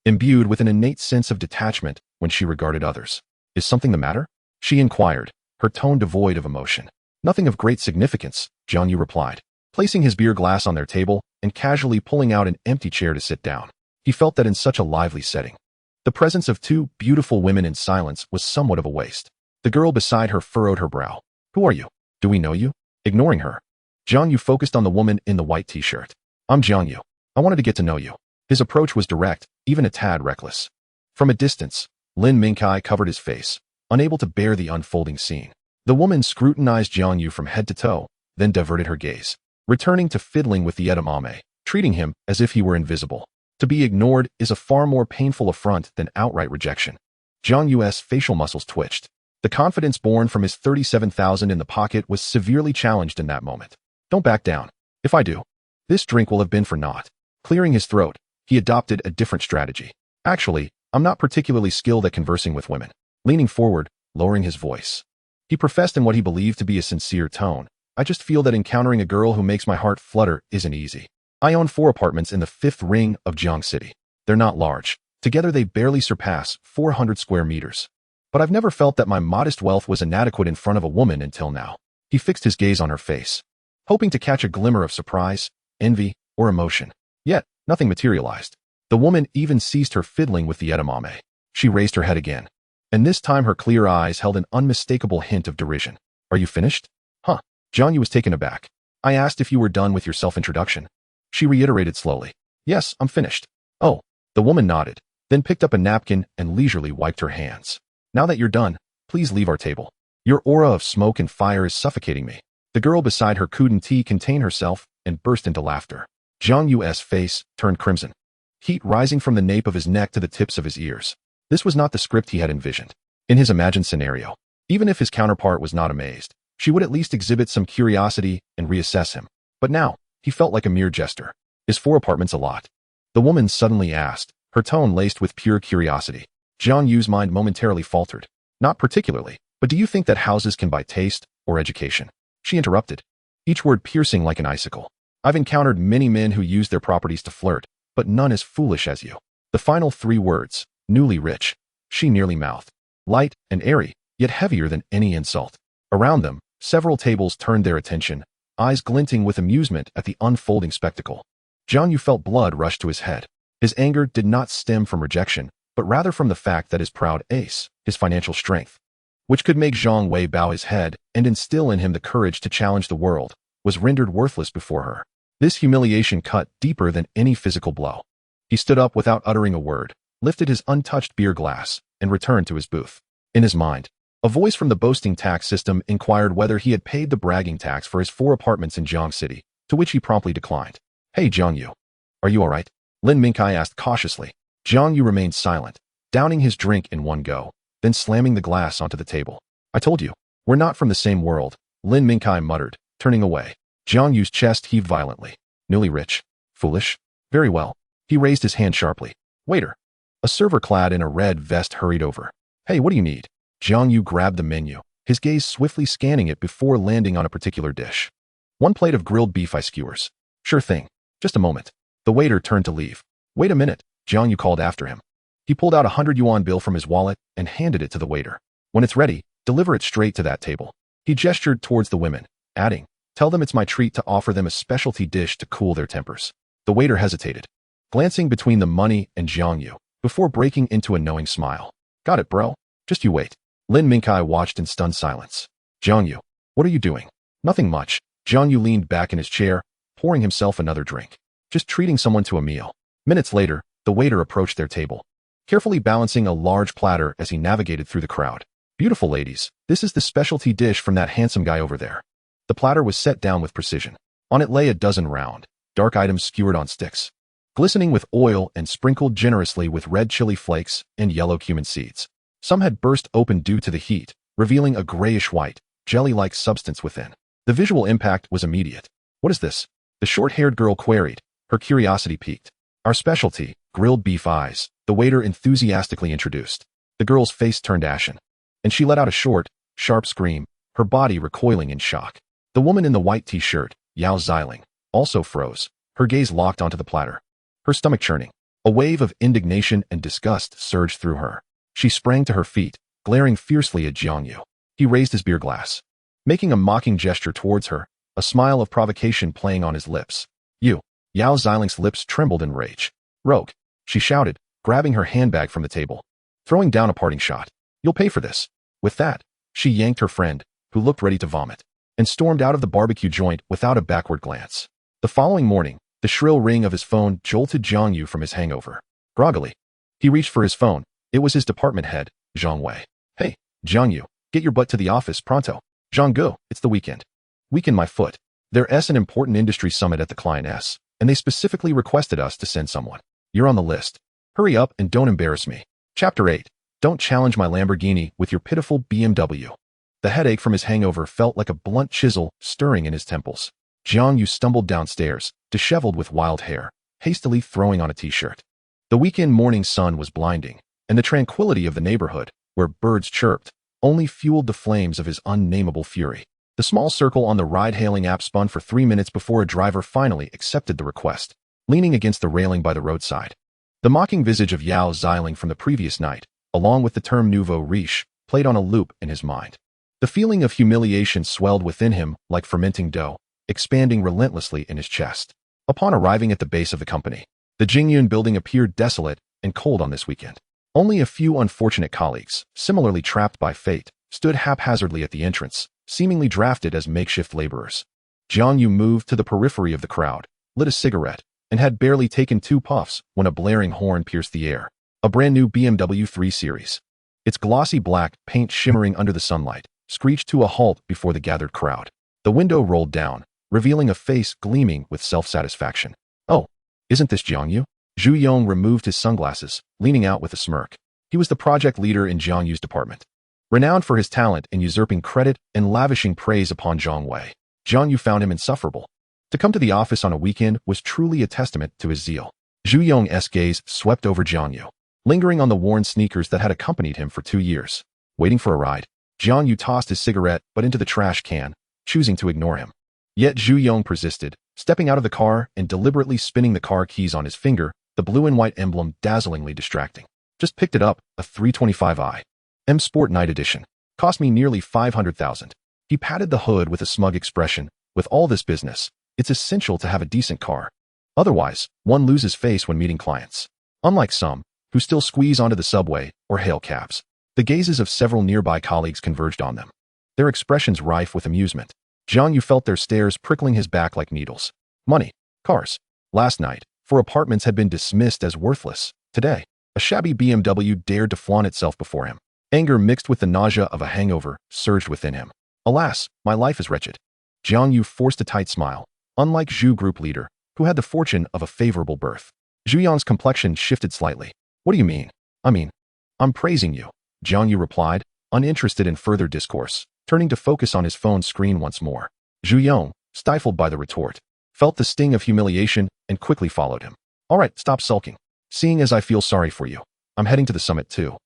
imbued with an innate sense of detachment when she regarded others. Is something the matter? She inquired, her tone devoid of emotion. Nothing of great significance, Jiang Yu replied, placing his beer glass on their table and casually pulling out an empty chair to sit down. He felt that in such a lively setting, the presence of 2 beautiful women in silence was somewhat of a waste. The girl beside her furrowed her brow. Who are you? Do we know you? Ignoring her, Jiang Yu focused on the woman in the white t-shirt. I'm Jiang Yu. I wanted to get to know you. His approach was direct, even a tad reckless. From a distance, Lin Mingkai covered his face, unable to bear the unfolding scene. The woman scrutinized Jiang Yu from head to toe, then diverted her gaze, returning to fiddling with the edamame, treating him as if he were invisible. To be ignored is a far more painful affront than outright rejection. Jiang Yu's facial muscles twitched. The confidence born from his 37,000 in the pocket was severely challenged in that moment. Don't back down. If I do, this drink will have been for naught. Clearing his throat, he adopted a different strategy. Actually, I'm not particularly skilled at conversing with women. Leaning forward, lowering his voice, he professed in what he believed to be a sincere tone. I just feel that encountering a girl who makes my heart flutter isn't easy. I own 4 apartments in the 5th ring of Jiang City. They're not large. Together they barely surpass 400 square meters. But I've never felt that my modest wealth was inadequate in front of a woman until now. He fixed his gaze on her face, hoping to catch a glimmer of surprise, envy, or emotion. Yet, nothing materialized. The woman even ceased her fiddling with the edamame. She raised her head again, and this time her clear eyes held an unmistakable hint of derision. Are you finished? Huh. Jiang Yu was taken aback. I asked if you were done with your self-introduction. She reiterated slowly. Yes, I'm finished. Oh. The woman nodded, then picked up a napkin and leisurely wiped her hands. Now that you're done, please leave our table. Your aura of smoke and fire is suffocating me. The girl beside her couldn't contain herself and burst into laughter. Jiang Yu's face turned crimson, heat rising from the nape of his neck to the tips of his ears. This was not the script he had envisioned. In his imagined scenario, even if his counterpart was not amazed, she would at least exhibit some curiosity and reassess him. But now, he felt like a mere jester. Is 4 apartments a lot? The woman suddenly asked, her tone laced with pure curiosity. Jiang Yu's mind momentarily faltered. Not particularly, but do you think that houses can buy taste or education? She interrupted, each word piercing like an icicle. I've encountered many men who use their properties to flirt, but none as foolish as you. The final 3 words, newly rich, she nearly mouthed. Light and airy, yet heavier than any insult. Around them, several tables turned their attention, eyes glinting with amusement at the unfolding spectacle. Jiang Yu felt blood rush to his head. His anger did not stem from rejection, but rather from the fact that his proud ace, his financial strength, which could make Zhang Wei bow his head and instill in him the courage to challenge the world, was rendered worthless before her. This humiliation cut deeper than any physical blow. He stood up without uttering a word, lifted his untouched beer glass, and returned to his booth. In his mind, a voice from the Boasting Tax System inquired whether he had paid the bragging tax for his 4 apartments in Jiang City, to which he promptly declined. Hey Jiang Yu, are you alright? Lin Mingkai asked cautiously. Jiang Yu remained silent, downing his drink in one go, then slamming the glass onto the table. I told you, we're not from the same world, Lin Mingkai muttered, turning away. Jiang Yu's chest heaved violently. Newly rich? Foolish? Very well. He raised his hand sharply. Waiter. A server clad in a red vest hurried over. Hey, what do you need? Jiang Yu grabbed the menu, his gaze swiftly scanning it before landing on a particular dish. 1 plate of grilled beef skewers. Sure thing. Just a moment. The waiter turned to leave. Wait a minute, Jiang Yu called after him. He pulled out a 100 yuan bill from his wallet and handed it to the waiter. When it's ready, deliver it straight to that table. He gestured towards the women, adding, tell them it's my treat to offer them a specialty dish to cool their tempers. The waiter hesitated, glancing between the money and Jiang Yu, before breaking into a knowing smile. Got it, bro. Just you wait. Lin Mingkai watched in stunned silence. Jiang Yu, what are you doing? Nothing much. Jiang Yu leaned back in his chair, pouring himself another drink. Just treating someone to a meal. Minutes later, the waiter approached their table, carefully balancing a large platter as he navigated through the crowd. Beautiful ladies, this is the specialty dish from that handsome guy over there. The platter was set down with precision. On it lay a dozen round, dark items skewered on sticks, glistening with oil and sprinkled generously with red chili flakes and yellow cumin seeds. Some had burst open due to the heat, revealing a grayish-white, jelly-like substance within. The visual impact was immediate. What is this? The short-haired girl queried, her curiosity piqued. Our specialty, grilled beef eyes, the waiter enthusiastically introduced. The girl's face turned ashen, and she let out a short, sharp scream, her body recoiling in shock. The woman in the white t-shirt, Yao Xiling, also froze, her gaze locked onto the platter, her stomach churning. A wave of indignation and disgust surged through her. She sprang to her feet, glaring fiercely at Jiang Yu. He raised his beer glass, making a mocking gesture towards her, a smile of provocation playing on his lips. You. Yao Xiling's lips trembled in rage. Rogue, she shouted, grabbing her handbag from the table, throwing down a parting shot. You'll pay for this. With that, she yanked her friend, who looked ready to vomit, and stormed out of the barbecue joint without a backward glance. The following morning, the shrill ring of his phone jolted Jiang Yu from his hangover. Groggily, he reached for his phone. It was his department head, Zhang Wei. Hey, Jiang Yu, get your butt to the office pronto. Zhang Gu, it's the weekend. Weaken my foot. There's an important industry summit at the client's, and they specifically requested us to send someone. You're on the list. Hurry up and don't embarrass me. Chapter 8. Don't challenge my Lamborghini with your pitiful BMW. The headache from his hangover felt like a blunt chisel stirring in his temples. Jiang Yu stumbled downstairs, disheveled with wild hair, hastily throwing on a t-shirt. The weekend morning sun was blinding, and the tranquility of the neighborhood, where birds chirped, only fueled the flames of his unnameable fury. The small circle on the ride-hailing app spun for 3 minutes before a driver finally accepted the request, leaning against the railing by the roadside. The mocking visage of Yao Xiling from the previous night, along with the term nouveau riche, played on a loop in his mind. The feeling of humiliation swelled within him like fermenting dough, expanding relentlessly in his chest. Upon arriving at the base of the company, The Jiang Yu building appeared desolate and cold on this weekend. Only a few unfortunate colleagues, similarly trapped by fate, stood haphazardly at the entrance, seemingly drafted as makeshift laborers. Jiang Yu moved to the periphery of the crowd, lit a cigarette, and had barely taken 2 puffs when a blaring horn pierced the air. A brand new BMW 3 Series. Its glossy black paint shimmering under the sunlight, screeched to a halt before the gathered crowd. The window rolled down, revealing a face gleaming with self-satisfaction. "Oh, isn't this Jiang Yu?" Zhu Yong removed his sunglasses, leaning out with a smirk. He was the project leader in Jiang Yu's department, renowned for his talent in usurping credit and lavishing praise upon Zhang Wei. Jiang Yu found him insufferable. To come to the office on a weekend was truly a testament to his zeal. Zhu Yong's gaze swept over Jiang Yu, lingering on the worn sneakers that had accompanied him for 2 years. Waiting for a ride, Jiang Yu tossed his cigarette but into the trash can, choosing to ignore him. Yet Zhu Yong persisted, stepping out of the car and deliberately spinning the car keys on his finger, the blue and white emblem dazzlingly distracting. "Just picked it up, a 325i. M Sport Night Edition. Cost me nearly 500,000. He patted the hood with a smug expression. "With all this business, it's essential to have a decent car. Otherwise, one loses face when meeting clients. Unlike some, who still squeeze onto the subway or hail cabs." The gazes of several nearby colleagues converged on them, their expressions rife with amusement. Jiang Yu felt their stares prickling his back like needles. Money, cars. Last night, 4 apartments had been dismissed as worthless. Today, a shabby BMW dared to flaunt itself before him. Anger mixed with the nausea of a hangover surged within him. "Alas, my life is wretched." Jiang Yu forced a tight smile. Unlike Zhu group leader, who had the fortune of a favorable birth, Zhu Yong's complexion shifted slightly. "What do you mean?" I'm praising you," Jiang Yu replied, uninterested in further discourse, turning to focus on his phone screen once more. Zhu Yong, stifled by the retort, felt the sting of humiliation and quickly followed him. "All right, stop sulking. Seeing as I feel sorry for you, I'm heading to the summit too.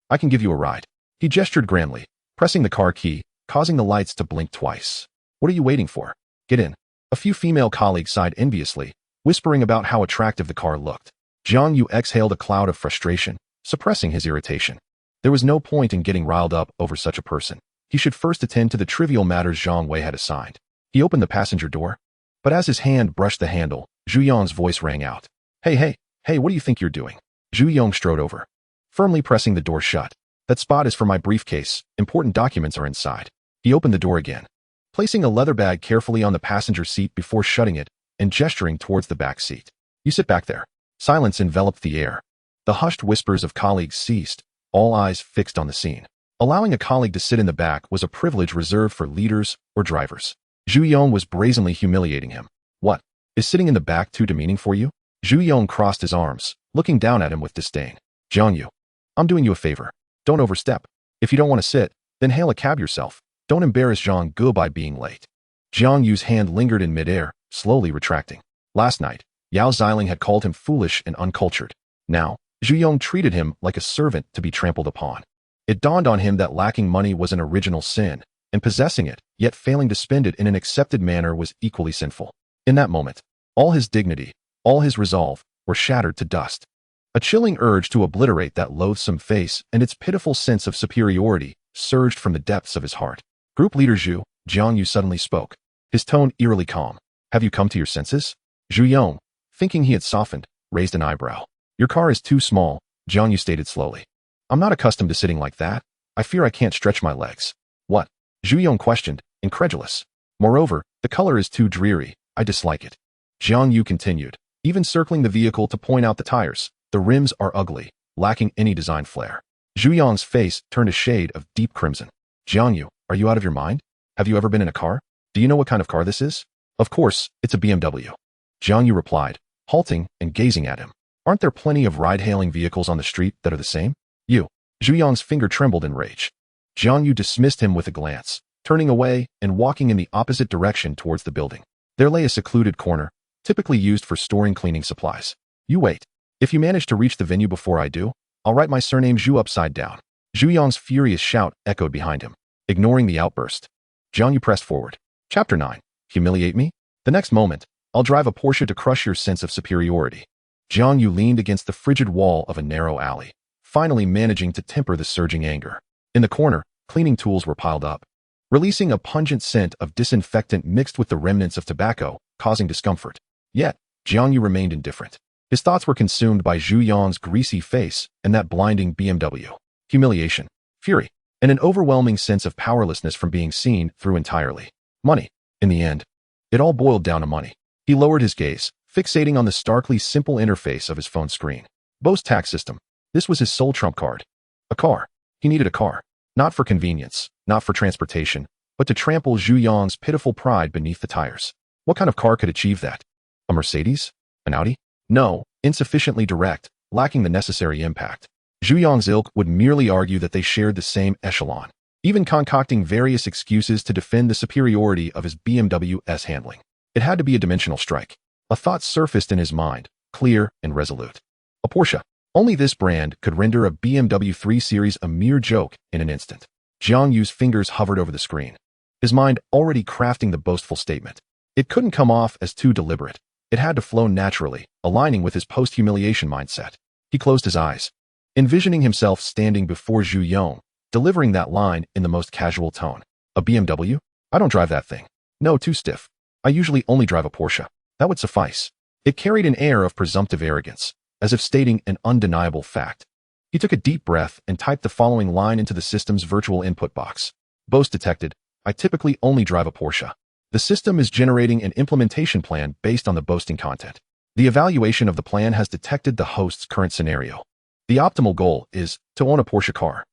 I can give you a ride." He gestured grandly, pressing the car key, causing the lights to blink twice. "What are you waiting for? Get in." A few female colleagues sighed enviously, whispering about how attractive the car looked. Jiang Yu exhaled a cloud of frustration, suppressing his irritation. There was no point in getting riled up over such a person. He should first attend to the trivial matters Zhang Wei had assigned. He opened the passenger door, but as his hand brushed the handle, Zhu Yong's voice rang out. Hey, what do you think you're doing?" Zhu Yong strode over, firmly pressing the door shut. "That spot is for my briefcase. Important documents are inside." He opened the door again, placing a leather bag carefully on the passenger seat before shutting it and gesturing towards the back seat. "You sit back there." Silence enveloped the air. The hushed whispers of colleagues ceased, all eyes fixed on the scene. Allowing a colleague to sit in the back was a privilege reserved for leaders or drivers. Zhu Yong was brazenly humiliating him. "What? Is sitting in the back too demeaning for you?" Zhu Yong crossed his arms, looking down at him with disdain. "Jiang Yu, I'm doing you a favor. Don't overstep. If you don't want to sit, then hail a cab yourself. Don't embarrass Zhang Gu by being late." Jiang Yu's hand lingered in midair, slowly retracting. Last night, Yao Xiling had called him foolish and uncultured. Now, Zhu Yong treated him like a servant to be trampled upon. It dawned on him that lacking money was an original sin, and possessing it, yet failing to spend it in an accepted manner was equally sinful. In that moment, all his dignity, all his resolve, were shattered to dust. A chilling urge to obliterate that loathsome face and its pitiful sense of superiority surged from the depths of his heart. "Group leader Zhu," Jiang Yu suddenly spoke, his tone eerily calm. "Have you come to your senses?" Zhu Yong, thinking he had softened, raised an eyebrow. "Your car is too small," Jiang Yu stated slowly. "I'm not accustomed to sitting like that. I fear I can't stretch my legs." "What?" Zhu Yong questioned, incredulous. "Moreover, the color is too dreary. I dislike it." Jiang Yu continued, even circling the vehicle to point out the tires. "The rims are ugly, lacking any design flair." Zhu Yong's face turned a shade of deep crimson. "Jiang Yu, are you out of your mind? Have you ever been in a car? Do you know what kind of car this is?" "Of course, it's a BMW." Jiang Yu replied, halting and gazing at him. "Aren't there plenty of ride-hailing vehicles on the street that are the same?" "You." Zhu Yong's finger trembled in rage. Jiang Yu dismissed him with a glance, turning away and walking in the opposite direction towards the building. There lay a secluded corner, typically used for storing cleaning supplies. "You wait. If you manage to reach the venue before I do, I'll write my surname Zhu upside down." Zhu Yong's furious shout echoed behind him. Ignoring the outburst, Jiang Yu pressed forward. Chapter 9. Humiliate me? The next moment, I'll drive a Porsche to crush your sense of superiority. Jiang Yu leaned against the frigid wall of a narrow alley, finally managing to temper the surging anger. In the corner, cleaning tools were piled up, releasing a pungent scent of disinfectant mixed with the remnants of tobacco, causing discomfort. Yet, Jiang Yu remained indifferent. His thoughts were consumed by Zhu Yang's greasy face and that blinding BMW. Humiliation, fury, and an overwhelming sense of powerlessness from being seen through entirely. Money. In the end, it all boiled down to money. He lowered his gaze, fixating on the starkly simple interface of his phone screen. Boast Tax System. This was his sole trump card. A car. He needed a car. Not for convenience, not for transportation, but to trample Zhu Yang's pitiful pride beneath the tires. What kind of car could achieve that? A Mercedes? An Audi? No, insufficiently direct, lacking the necessary impact. Zhu Yang's ilk would merely argue that they shared the same echelon, even concocting various excuses to defend the superiority of his BMW's handling. It had to be a dimensional strike. A thought surfaced in his mind, clear and resolute. A Porsche. Only this brand could render a BMW 3 Series a mere joke in an instant. Jiang Yu's fingers hovered over the screen, his mind already crafting the boastful statement. It couldn't come off as too deliberate. It had to flow naturally, aligning with his post-humiliation mindset. He closed his eyes, envisioning himself standing before Zhu Yang, delivering that line in the most casual tone. A BMW? I don't drive that thing. No, too stiff. I usually only drive a Porsche. That would suffice. It carried an air of presumptive arrogance, as if stating an undeniable fact. He took a deep breath and typed the following line into the system's virtual input box. Boast detected. I typically only drive a Porsche. The system is generating an implementation plan based on the boasting content. The evaluation of the plan has detected the host's current scenario. The optimal goal is to own a Porsche car.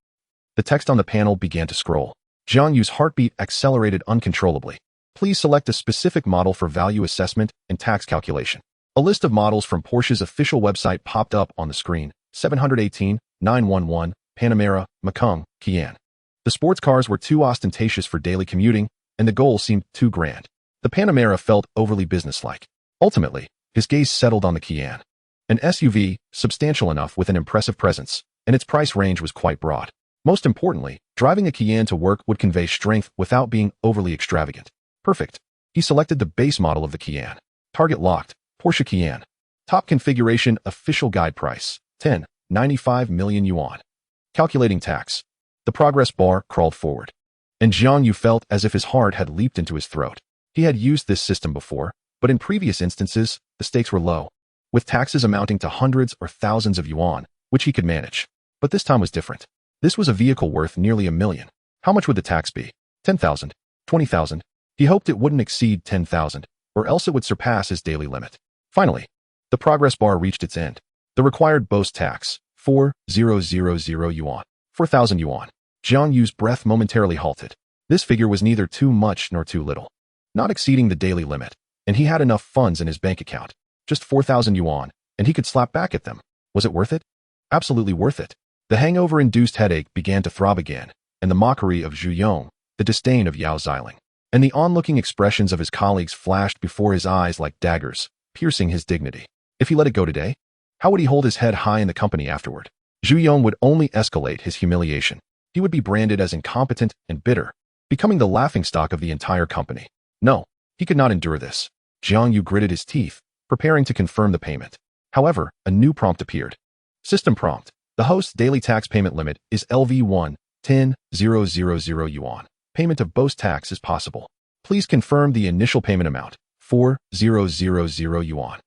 The text on the panel began to scroll. Jiang Yu's heartbeat accelerated uncontrollably. Please select a specific model for value assessment and tax calculation. A list of models from Porsche's official website popped up on the screen. 718, 911, Panamera, Macung, Cayenne. The sports cars were too ostentatious for daily commuting, and the goal seemed too grand. The Panamera felt overly businesslike. Ultimately, his gaze settled on the Cayenne. An SUV, substantial enough with an impressive presence, and its price range was quite broad. Most importantly, driving a Cayenne to work would convey strength without being overly extravagant. Perfect. He selected the base model of the Cayenne. Target locked. Porsche Cayenne. Top configuration official guide price. 95 million yuan. Calculating tax. The progress bar crawled forward, and Jiang Yu felt as if his heart had leaped into his throat. He had used this system before, but in previous instances, the stakes were low, with taxes amounting to hundreds or thousands of yuan, which he could manage. But this time was different. This was a vehicle worth nearly 1 million. How much would the tax be? 10,000? 20,000? He hoped it wouldn't exceed 10,000, or else it would surpass his daily limit. Finally, the progress bar reached its end. The required boast tax, 4,000 yuan. 4,000 yuan. Jiang Yu's breath momentarily halted. This figure was neither too much nor too little. Not exceeding the daily limit, and he had enough funds in his bank account. Just 4,000 yuan, and he could slap back at them. Was it worth it? Absolutely worth it. The hangover-induced headache began to throb again, and the mockery of Zhu Yang, the disdain of Yao Xiling, and the onlooking expressions of his colleagues flashed before his eyes like daggers, piercing his dignity. If he let it go today, how would he hold his head high in the company afterward? Zhu Yang would only escalate his humiliation. He would be branded as incompetent and bitter, becoming the laughingstock of the entire company. No, he could not endure this. Jiang Yu gritted his teeth, preparing to confirm the payment. However, a new prompt appeared. System prompt. The host's daily tax payment limit is LV1, 10,000 yuan. Payment of boast tax is possible. Please confirm the initial payment amount, 4,000 yuan.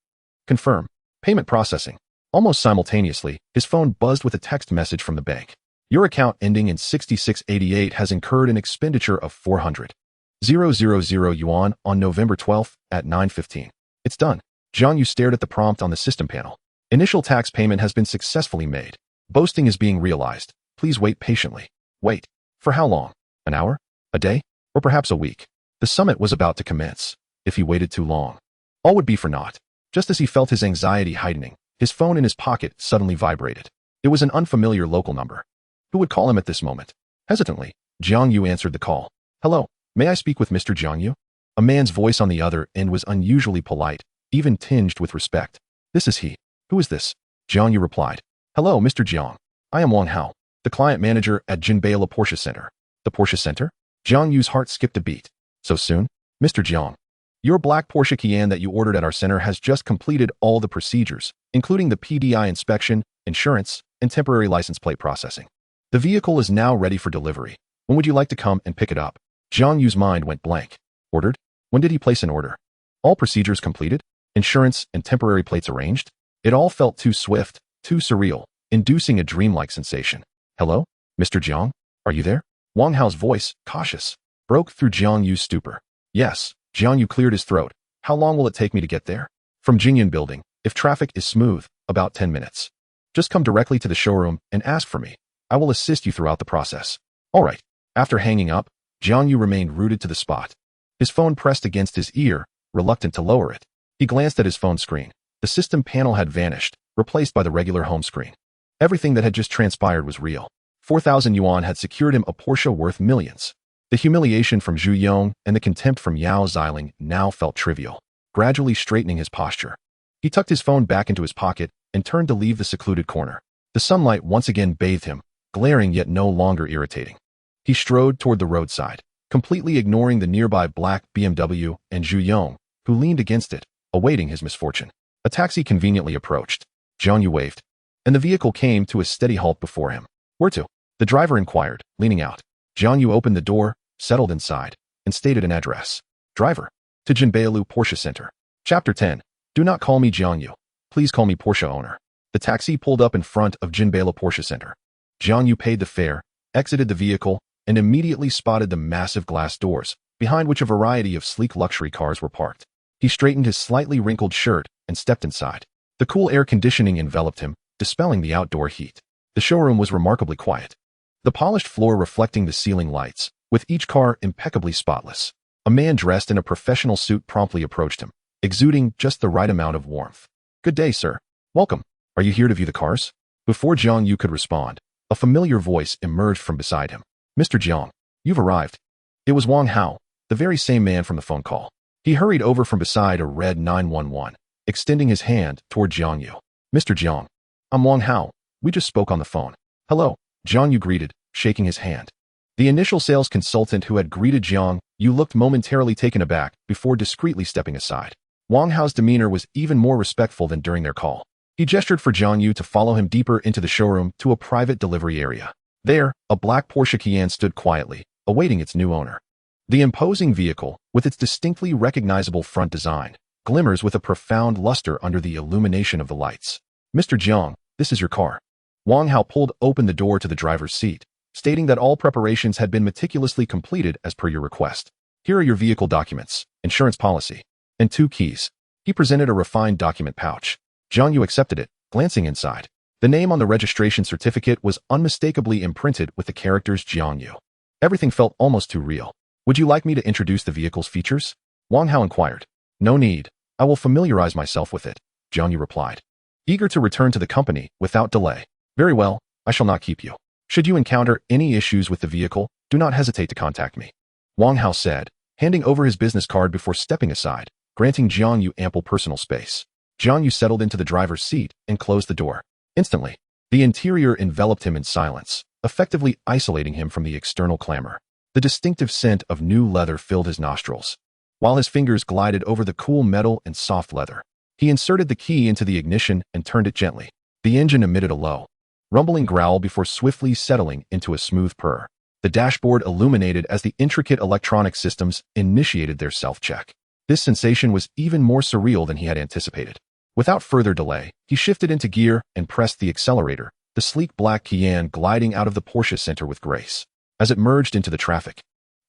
Confirm. Payment processing. Almost simultaneously, his phone buzzed with a text message from the bank. Your account ending in 6688 has incurred an expenditure of 400,000 yuan on November 12th at 9:15. It's done. Jiang Yu stared at the prompt on the system panel. Initial tax payment has been successfully made. Boasting is being realized. Please wait patiently. Wait. For how long? An hour? A day? Or perhaps a week? The summit was about to commence. If he waited too long, all would be for naught. Just as he felt his anxiety heightening, his phone in his pocket suddenly vibrated. It was an unfamiliar local number. Who would call him at this moment? Hesitantly, Jiang Yu answered the call. Hello, may I speak with Mr. Jiang Yu? A man's voice on the other end was unusually polite, even tinged with respect. This is he. Who is this? Jiang Yu replied. Hello, Mr. Jiang. I am Wang Hao, the client manager at Jinbei Porsche Center. The Porsche Center? Jiang Yu's heart skipped a beat. So soon? Mr. Jiang. Your black Porsche Cayenne that you ordered at our center has just completed all the procedures, including the PDI inspection, insurance, and temporary license plate processing. The vehicle is now ready for delivery. When would you like to come and pick it up? Jiang Yu's mind went blank. Ordered? When did he place an order? All procedures completed? Insurance and temporary plates arranged? It all felt too swift, too surreal, inducing a dreamlike sensation. "Hello? Mr. Jiang? Are you there?" Wang Hao's voice, cautious, broke through Jiang Yu's stupor. "Yes." Jiang Yu cleared his throat. "How long will it take me to get there?" "From Jingyan Building, if traffic is smooth, about 10 minutes. Just come directly to the showroom and ask for me. I will assist you throughout the process." "All right." After hanging up, Jiang Yu remained rooted to the spot. His phone pressed against his ear, reluctant to lower it. He glanced at his phone screen. The system panel had vanished, replaced by the regular home screen. Everything that had just transpired was real. 4,000 yuan had secured him a Porsche worth millions. The humiliation from Zhu Yong and the contempt from Yao Xiling now felt trivial, gradually straightening his posture. He tucked his phone back into his pocket and turned to leave the secluded corner. The sunlight once again bathed him, glaring yet no longer irritating. He strode toward the roadside, completely ignoring the nearby black BMW and Zhu Yong, who leaned against it, awaiting his misfortune. A taxi conveniently approached. Jiang Yu waved, and the vehicle came to a steady halt before him. "Where to?" the driver inquired, leaning out. Jiang Yu opened the door, settled inside, and stated an address. "Driver, to Jinbeilu Porsche Center." Chapter 10. Do not call me Jiang Yu. Please call me Porsche owner. The taxi pulled up in front of Jinbeilu Porsche Center. Jiang Yu paid the fare, exited the vehicle, and immediately spotted the massive glass doors, behind which a variety of sleek luxury cars were parked. He straightened his slightly wrinkled shirt and stepped inside. The cool air conditioning enveloped him, dispelling the outdoor heat. The showroom was remarkably quiet, the polished floor reflecting the ceiling lights, with each car impeccably spotless. A man dressed in a professional suit promptly approached him, exuding just the right amount of warmth. "Good day, sir. Welcome. Are you here to view the cars?" Before Jiang Yu could respond, a familiar voice emerged from beside him. "Mr. Jiang, you've arrived." It was Wang Hao, the very same man from the phone call. He hurried over from beside a red 911, extending his hand toward Jiang Yu. "Mr. Jiang, I'm Wang Hao. We just spoke on the phone." "Hello," Jiang Yu greeted, shaking his hand. The initial sales consultant who had greeted Jiang Yu looked momentarily taken aback before discreetly stepping aside. Wang Hao's demeanor was even more respectful than during their call. He gestured for Jiang Yu to follow him deeper into the showroom to a private delivery area. There, a black Porsche Cayenne stood quietly, awaiting its new owner. The imposing vehicle, with its distinctly recognizable front design, glimmers with a profound luster under the illumination of the lights. "Mr. Jiang, this is your car." Wang Hao pulled open the door to the driver's seat, stating that all preparations had been meticulously completed as per your request. "Here are your vehicle documents, insurance policy, and 2 keys." He presented a refined document pouch. Jiang Yu accepted it, glancing inside. The name on the registration certificate was unmistakably imprinted with the characters Jiang Yu. Everything felt almost too real. "Would you like me to introduce the vehicle's features?" Wang Hao inquired. "No need. I will familiarize myself with it," Jiang Yu replied, eager to return to the company without delay. "Very well, I shall not keep you. Should you encounter any issues with the vehicle, do not hesitate to contact me," Wang Hao said, handing over his business card before stepping aside, granting Jiang Yu ample personal space. Jiang Yu settled into the driver's seat and closed the door. Instantly, the interior enveloped him in silence, effectively isolating him from the external clamor. The distinctive scent of new leather filled his nostrils. While his fingers glided over the cool metal and soft leather, he inserted the key into the ignition and turned it gently. The engine emitted a low, rumbling growl before swiftly settling into a smooth purr. The dashboard illuminated as the intricate electronic systems initiated their self-check. This sensation was even more surreal than he had anticipated. Without further delay, he shifted into gear and pressed the accelerator, the sleek black Cayenne gliding out of the Porsche Center with grace. As it merged into the traffic,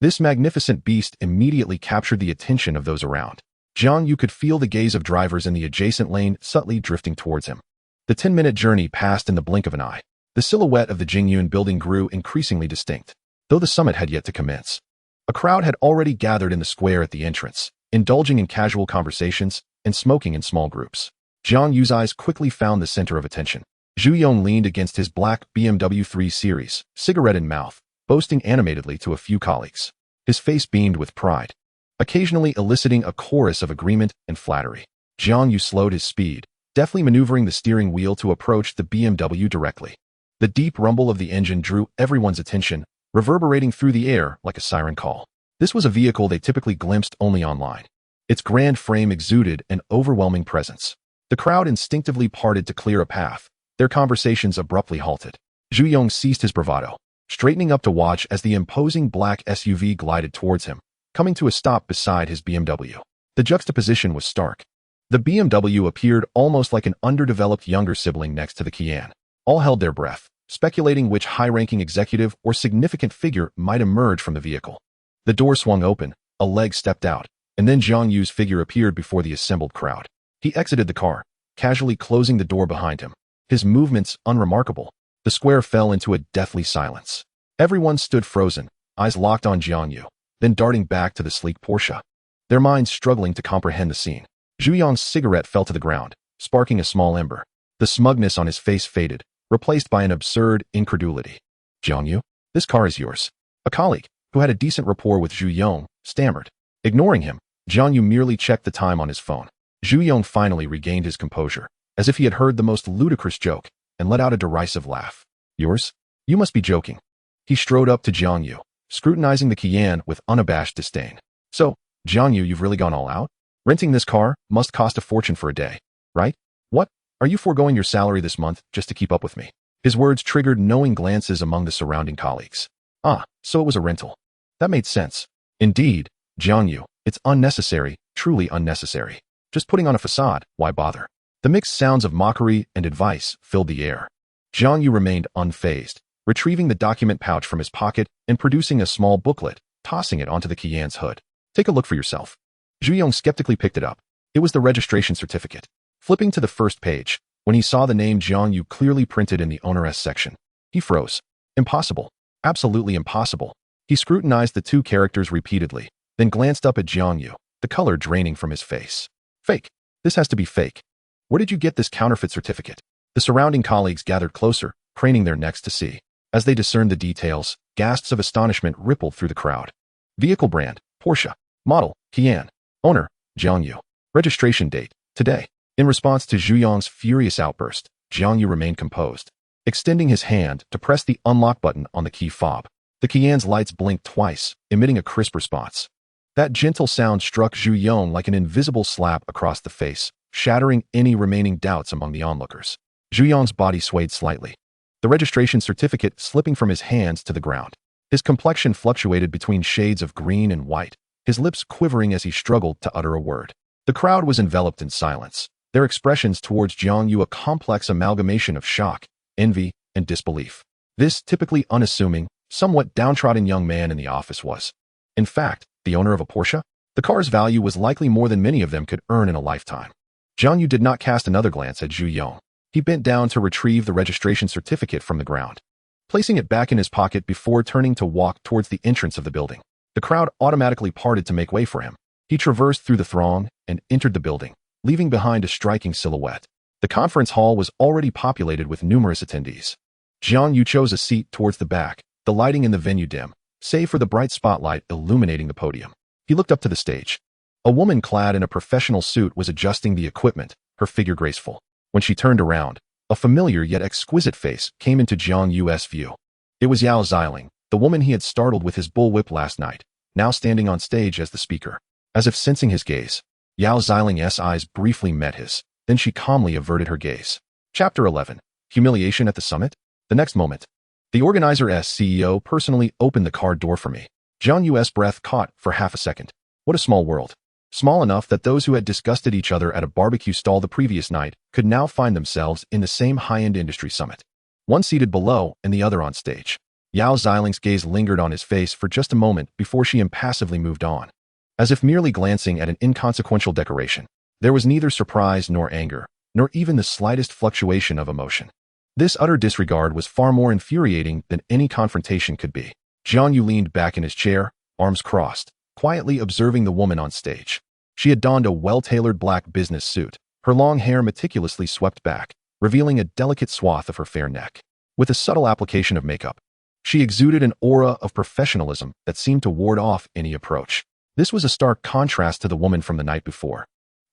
this magnificent beast immediately captured the attention of those around. Jiang Yu could feel the gaze of drivers in the adjacent lane subtly drifting towards him. The 10-minute journey passed in the blink of an eye. The silhouette of the Jiang Yu building grew increasingly distinct, though the summit had yet to commence. A crowd had already gathered in the square at the entrance, indulging in casual conversations and smoking in small groups. Jiang Yu's eyes quickly found the center of attention. Zhu Yong leaned against his black BMW 3 Series, cigarette in mouth, boasting animatedly to a few colleagues. His face beamed with pride, occasionally eliciting a chorus of agreement and flattery. Jiang Yu slowed his speed, deftly maneuvering the steering wheel to approach the BMW directly. The deep rumble of the engine drew everyone's attention, reverberating through the air like a siren call. This was a vehicle they typically glimpsed only online. Its grand frame exuded an overwhelming presence. The crowd instinctively parted to clear a path. Their conversations abruptly halted. Zhu Yong ceased his bravado, straightening up to watch as the imposing black SUV glided towards him, coming to a stop beside his BMW. The juxtaposition was stark. The BMW appeared almost like an underdeveloped younger sibling next to the Qian. All held their breath, speculating which high-ranking executive or significant figure might emerge from the vehicle. The door swung open, a leg stepped out, and then Jiang Yu's figure appeared before the assembled crowd. He exited the car, casually closing the door behind him. His movements unremarkable. The square fell into a deathly silence. Everyone stood frozen, eyes locked on Jiang Yu, then darting back to the sleek Porsche, their minds struggling to comprehend the scene. Zhu Yong's cigarette fell to the ground, sparking a small ember. The smugness on his face faded, replaced by an absurd incredulity. Jiang Yu, this car is yours. A colleague, who had a decent rapport with Zhu Yong, stammered. Ignoring him, Jiang Yu merely checked the time on his phone. Zhu Yong finally regained his composure, as if he had heard the most ludicrous joke, and let out a derisive laugh. Yours? You must be joking. He strode up to Jiang Yu, scrutinizing the Qian with unabashed disdain. So, Jiang Yu, you've really gone all out? Renting this car must cost a fortune for a day, right? What? Are you foregoing your salary this month just to keep up with me? His words triggered knowing glances among the surrounding colleagues. Ah, so it was a rental. That made sense. Indeed, Jiang Yu, it's unnecessary, truly unnecessary. Just putting on a facade, why bother? The mixed sounds of mockery and advice filled the air. Jiang Yu remained unfazed, retrieving the document pouch from his pocket and producing a small booklet, tossing it onto the Qian's hood. Take a look for yourself. Zhu Yong skeptically picked it up. It was the registration certificate. Flipping to the first page, when he saw the name Jiang Yu clearly printed in the owner's section, he froze. Impossible. Absolutely impossible. He scrutinized the two characters repeatedly, then glanced up at Jiang Yu, the color draining from his face. Fake. This has to be fake. Where did you get this counterfeit certificate? The surrounding colleagues gathered closer, craning their necks to see. As they discerned the details, gasps of astonishment rippled through the crowd. Vehicle brand, Porsche. Model, Qian. Owner, Jiang Yu. Registration date, today. In response to Zhu Yong's furious outburst, Jiang Yu remained composed, extending his hand to press the unlock button on the key fob. The Qian's lights blinked twice, emitting a crisp response. That gentle sound struck Zhu Yong like an invisible slap across the face, shattering any remaining doubts among the onlookers. Zhu Yong's body swayed slightly, the registration certificate slipping from his hands to the ground. His complexion fluctuated between shades of green and white, his lips quivering as he struggled to utter a word. The crowd was enveloped in silence, their expressions towards Jiang Yu a complex amalgamation of shock, envy, and disbelief. This typically unassuming, somewhat downtrodden young man in the office was, in fact, the owner of a Porsche. The car's value was likely more than many of them could earn in a lifetime. Jiang Yu did not cast another glance at Zhu Yong. He bent down to retrieve the registration certificate from the ground, placing it back in his pocket before turning to walk towards the entrance of the building. The crowd automatically parted to make way for him. He traversed through the throng and entered the building, leaving behind a striking silhouette. The conference hall was already populated with numerous attendees. Jiang Yu chose a seat towards the back, the lighting in the venue dim, save for the bright spotlight illuminating the podium. He looked up to the stage. A woman clad in a professional suit was adjusting the equipment, her figure graceful. When she turned around, a familiar yet exquisite face came into Jiang Yu's view. It was Yao Xiling, the woman he had startled with his bullwhip last night, now standing on stage as the speaker. As if sensing his gaze, Yao Xiling's eyes briefly met his, then she calmly averted her gaze. Chapter 11. Humiliation at the Summit? The next moment, the organizer's CEO personally opened the car door for me. Jiang Yu's breath caught for half a second. What a small world. Small enough that those who had disgusted each other at a barbecue stall the previous night could now find themselves in the same high-end industry summit. One seated below and the other on stage. Yao Xiling's gaze lingered on his face for just a moment before she impassively moved on, as if merely glancing at an inconsequential decoration. There was neither surprise nor anger, nor even the slightest fluctuation of emotion. This utter disregard was far more infuriating than any confrontation could be. Jiang Yu leaned back in his chair, arms crossed, quietly observing the woman on stage. She had donned a well-tailored black business suit, her long hair meticulously swept back, revealing a delicate swath of her fair neck. With a subtle application of makeup, she exuded an aura of professionalism that seemed to ward off any approach. This was a stark contrast to the woman from the night before,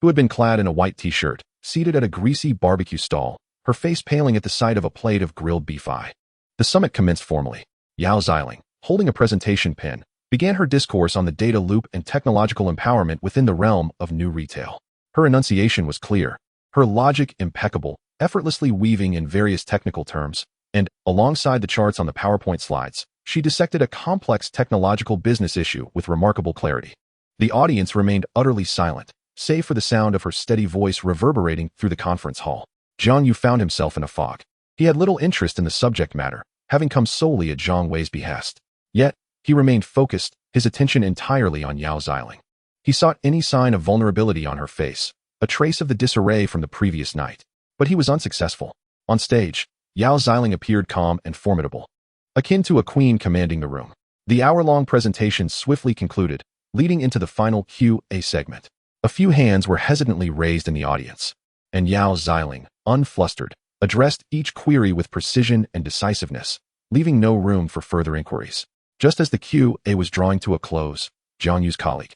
who had been clad in a white t-shirt, seated at a greasy barbecue stall, her face paling at the sight of a plate of grilled beef eye. The summit commenced formally. Yao Xiling, holding a presentation pen, began her discourse on the data loop and technological empowerment within the realm of new retail. Her enunciation was clear, her logic impeccable, effortlessly weaving in various technical terms, and, alongside the charts on the PowerPoint slides, she dissected a complex technological business issue with remarkable clarity. The audience remained utterly silent, save for the sound of her steady voice reverberating through the conference hall. Jiang Yu found himself in a fog. He had little interest in the subject matter, having come solely at Zhang Wei's behest. Yet, he remained focused, his attention entirely on Yao Xiling. He sought any sign of vulnerability on her face, a trace of the disarray from the previous night. But he was unsuccessful. On stage, Yao Xiling appeared calm and formidable, akin to a queen commanding the room. The hour-long presentation swiftly concluded, leading into the final Q&A segment. A few hands were hesitantly raised in the audience, and Yao Xiling, unflustered, addressed each query with precision and decisiveness, leaving no room for further inquiries. Just as the Q&A was drawing to a close, Jiang Yu's colleague,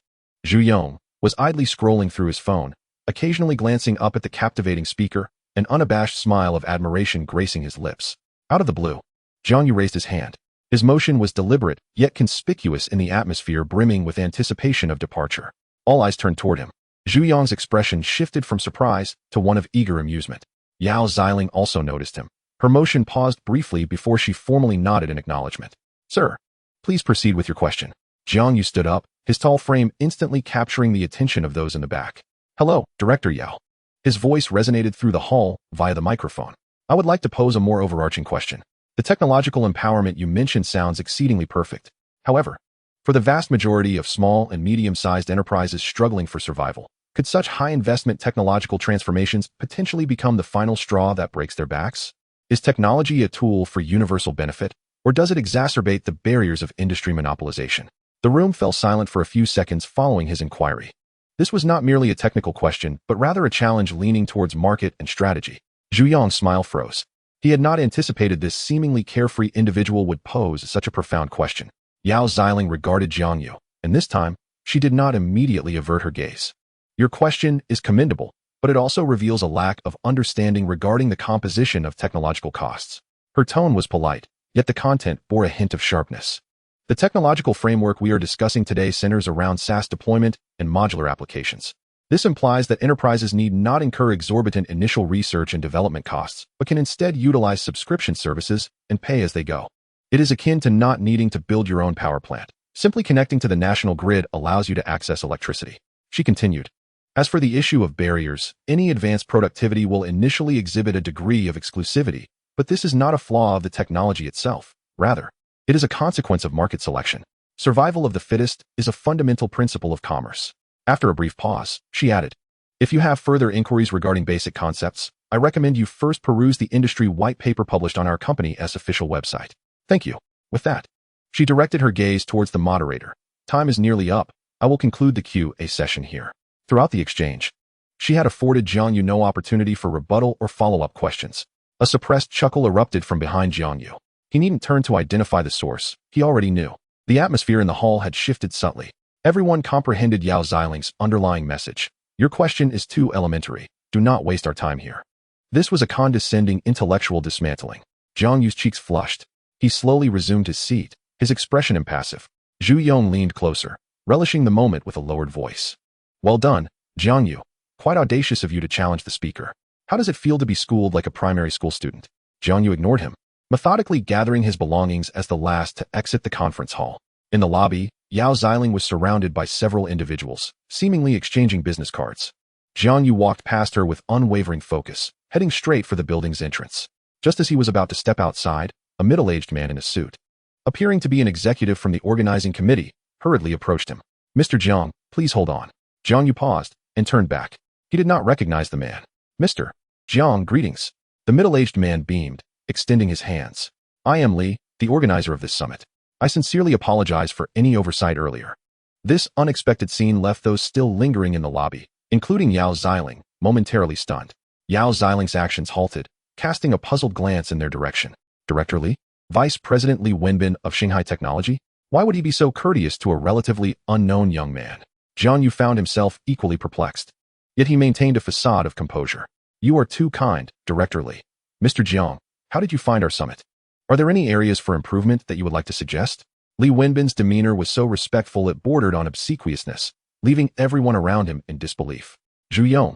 Zhu Yong, was idly scrolling through his phone, occasionally glancing up at the captivating speaker, an unabashed smile of admiration gracing his lips. Out of the blue, Jiang Yu raised his hand. His motion was deliberate, yet conspicuous in the atmosphere brimming with anticipation of departure. All eyes turned toward him. Zhu Yong's expression shifted from surprise to one of eager amusement. Yao Xiling also noticed him. Her motion paused briefly before she formally nodded in acknowledgement. Sir, please proceed with your question. Jiang Yu stood up, his tall frame instantly capturing the attention of those in the back. Hello, Director Yao. His voice resonated through the hall via the microphone. I would like to pose a more overarching question. The technological empowerment you mentioned sounds exceedingly perfect. However, for the vast majority of small and medium-sized enterprises struggling for survival, could such high-investment technological transformations potentially become the final straw that breaks their backs? Is technology a tool for universal benefit, or does it exacerbate the barriers of industry monopolization? The room fell silent for a few seconds following his inquiry. This was not merely a technical question, but rather a challenge leaning towards market and strategy. Zhu Yong's smile froze. He had not anticipated this seemingly carefree individual would pose such a profound question. Yao Xiling regarded Jiang Yu, and this time, she did not immediately avert her gaze. Your question is commendable, but it also reveals a lack of understanding regarding the composition of technological costs. Her tone was polite, yet the content bore a hint of sharpness. The technological framework we are discussing today centers around SaaS deployment and modular applications. This implies that enterprises need not incur exorbitant initial research and development costs, but can instead utilize subscription services and pay as they go. It is akin to not needing to build your own power plant. Simply connecting to the national grid allows you to access electricity. She continued. As for the issue of barriers, any advanced productivity will initially exhibit a degree of exclusivity, but this is not a flaw of the technology itself. Rather, it is a consequence of market selection. Survival of the fittest is a fundamental principle of commerce. After a brief pause, she added, if you have further inquiries regarding basic concepts, I recommend you first peruse the industry white paper published on our company's official website. Thank you. With that, she directed her gaze towards the moderator. Time is nearly up. I will conclude the Q&A session here. Throughout the exchange, she had afforded Jiang Yu no opportunity for rebuttal or follow-up questions. A suppressed chuckle erupted from behind Jiang Yu. He needn't turn to identify the source. He already knew. The atmosphere in the hall had shifted subtly. Everyone comprehended Yao Xiling's underlying message. Your question is too elementary. Do not waste our time here. This was a condescending intellectual dismantling. Jiang Yu's cheeks flushed. He slowly resumed his seat, his expression impassive. Zhu Yong leaned closer, relishing the moment with a lowered voice. Well done, Jiang Yu. Quite audacious of you to challenge the speaker. How does it feel to be schooled like a primary school student? Jiang Yu ignored him, methodically gathering his belongings as the last to exit the conference hall. In the lobby, Yao Xiling was surrounded by several individuals, seemingly exchanging business cards. Jiang Yu walked past her with unwavering focus, heading straight for the building's entrance. Just as he was about to step outside, a middle-aged man in a suit, appearing to be an executive from the organizing committee, hurriedly approached him. Mr. Jiang, please hold on. Jiang Yu paused and turned back. He did not recognize the man. Mr. Jiang, greetings. The middle-aged man beamed, extending his hands. I am Li, the organizer of this summit. I sincerely apologize for any oversight earlier. This unexpected scene left those still lingering in the lobby, including Yao Xiling, momentarily stunned. Yao Xiling's actions halted, casting a puzzled glance in their direction. Director Li? Vice President Li Wenbin of Shanghai Technology? Why would he be so courteous to a relatively unknown young man? Jiang Yu found himself equally perplexed. Yet he maintained a facade of composure. You are too kind, Director Li. Mr. Jiang, how did you find our summit? Are there any areas for improvement that you would like to suggest? Li Wenbin's demeanor was so respectful it bordered on obsequiousness, leaving everyone around him in disbelief. Zhu Yong,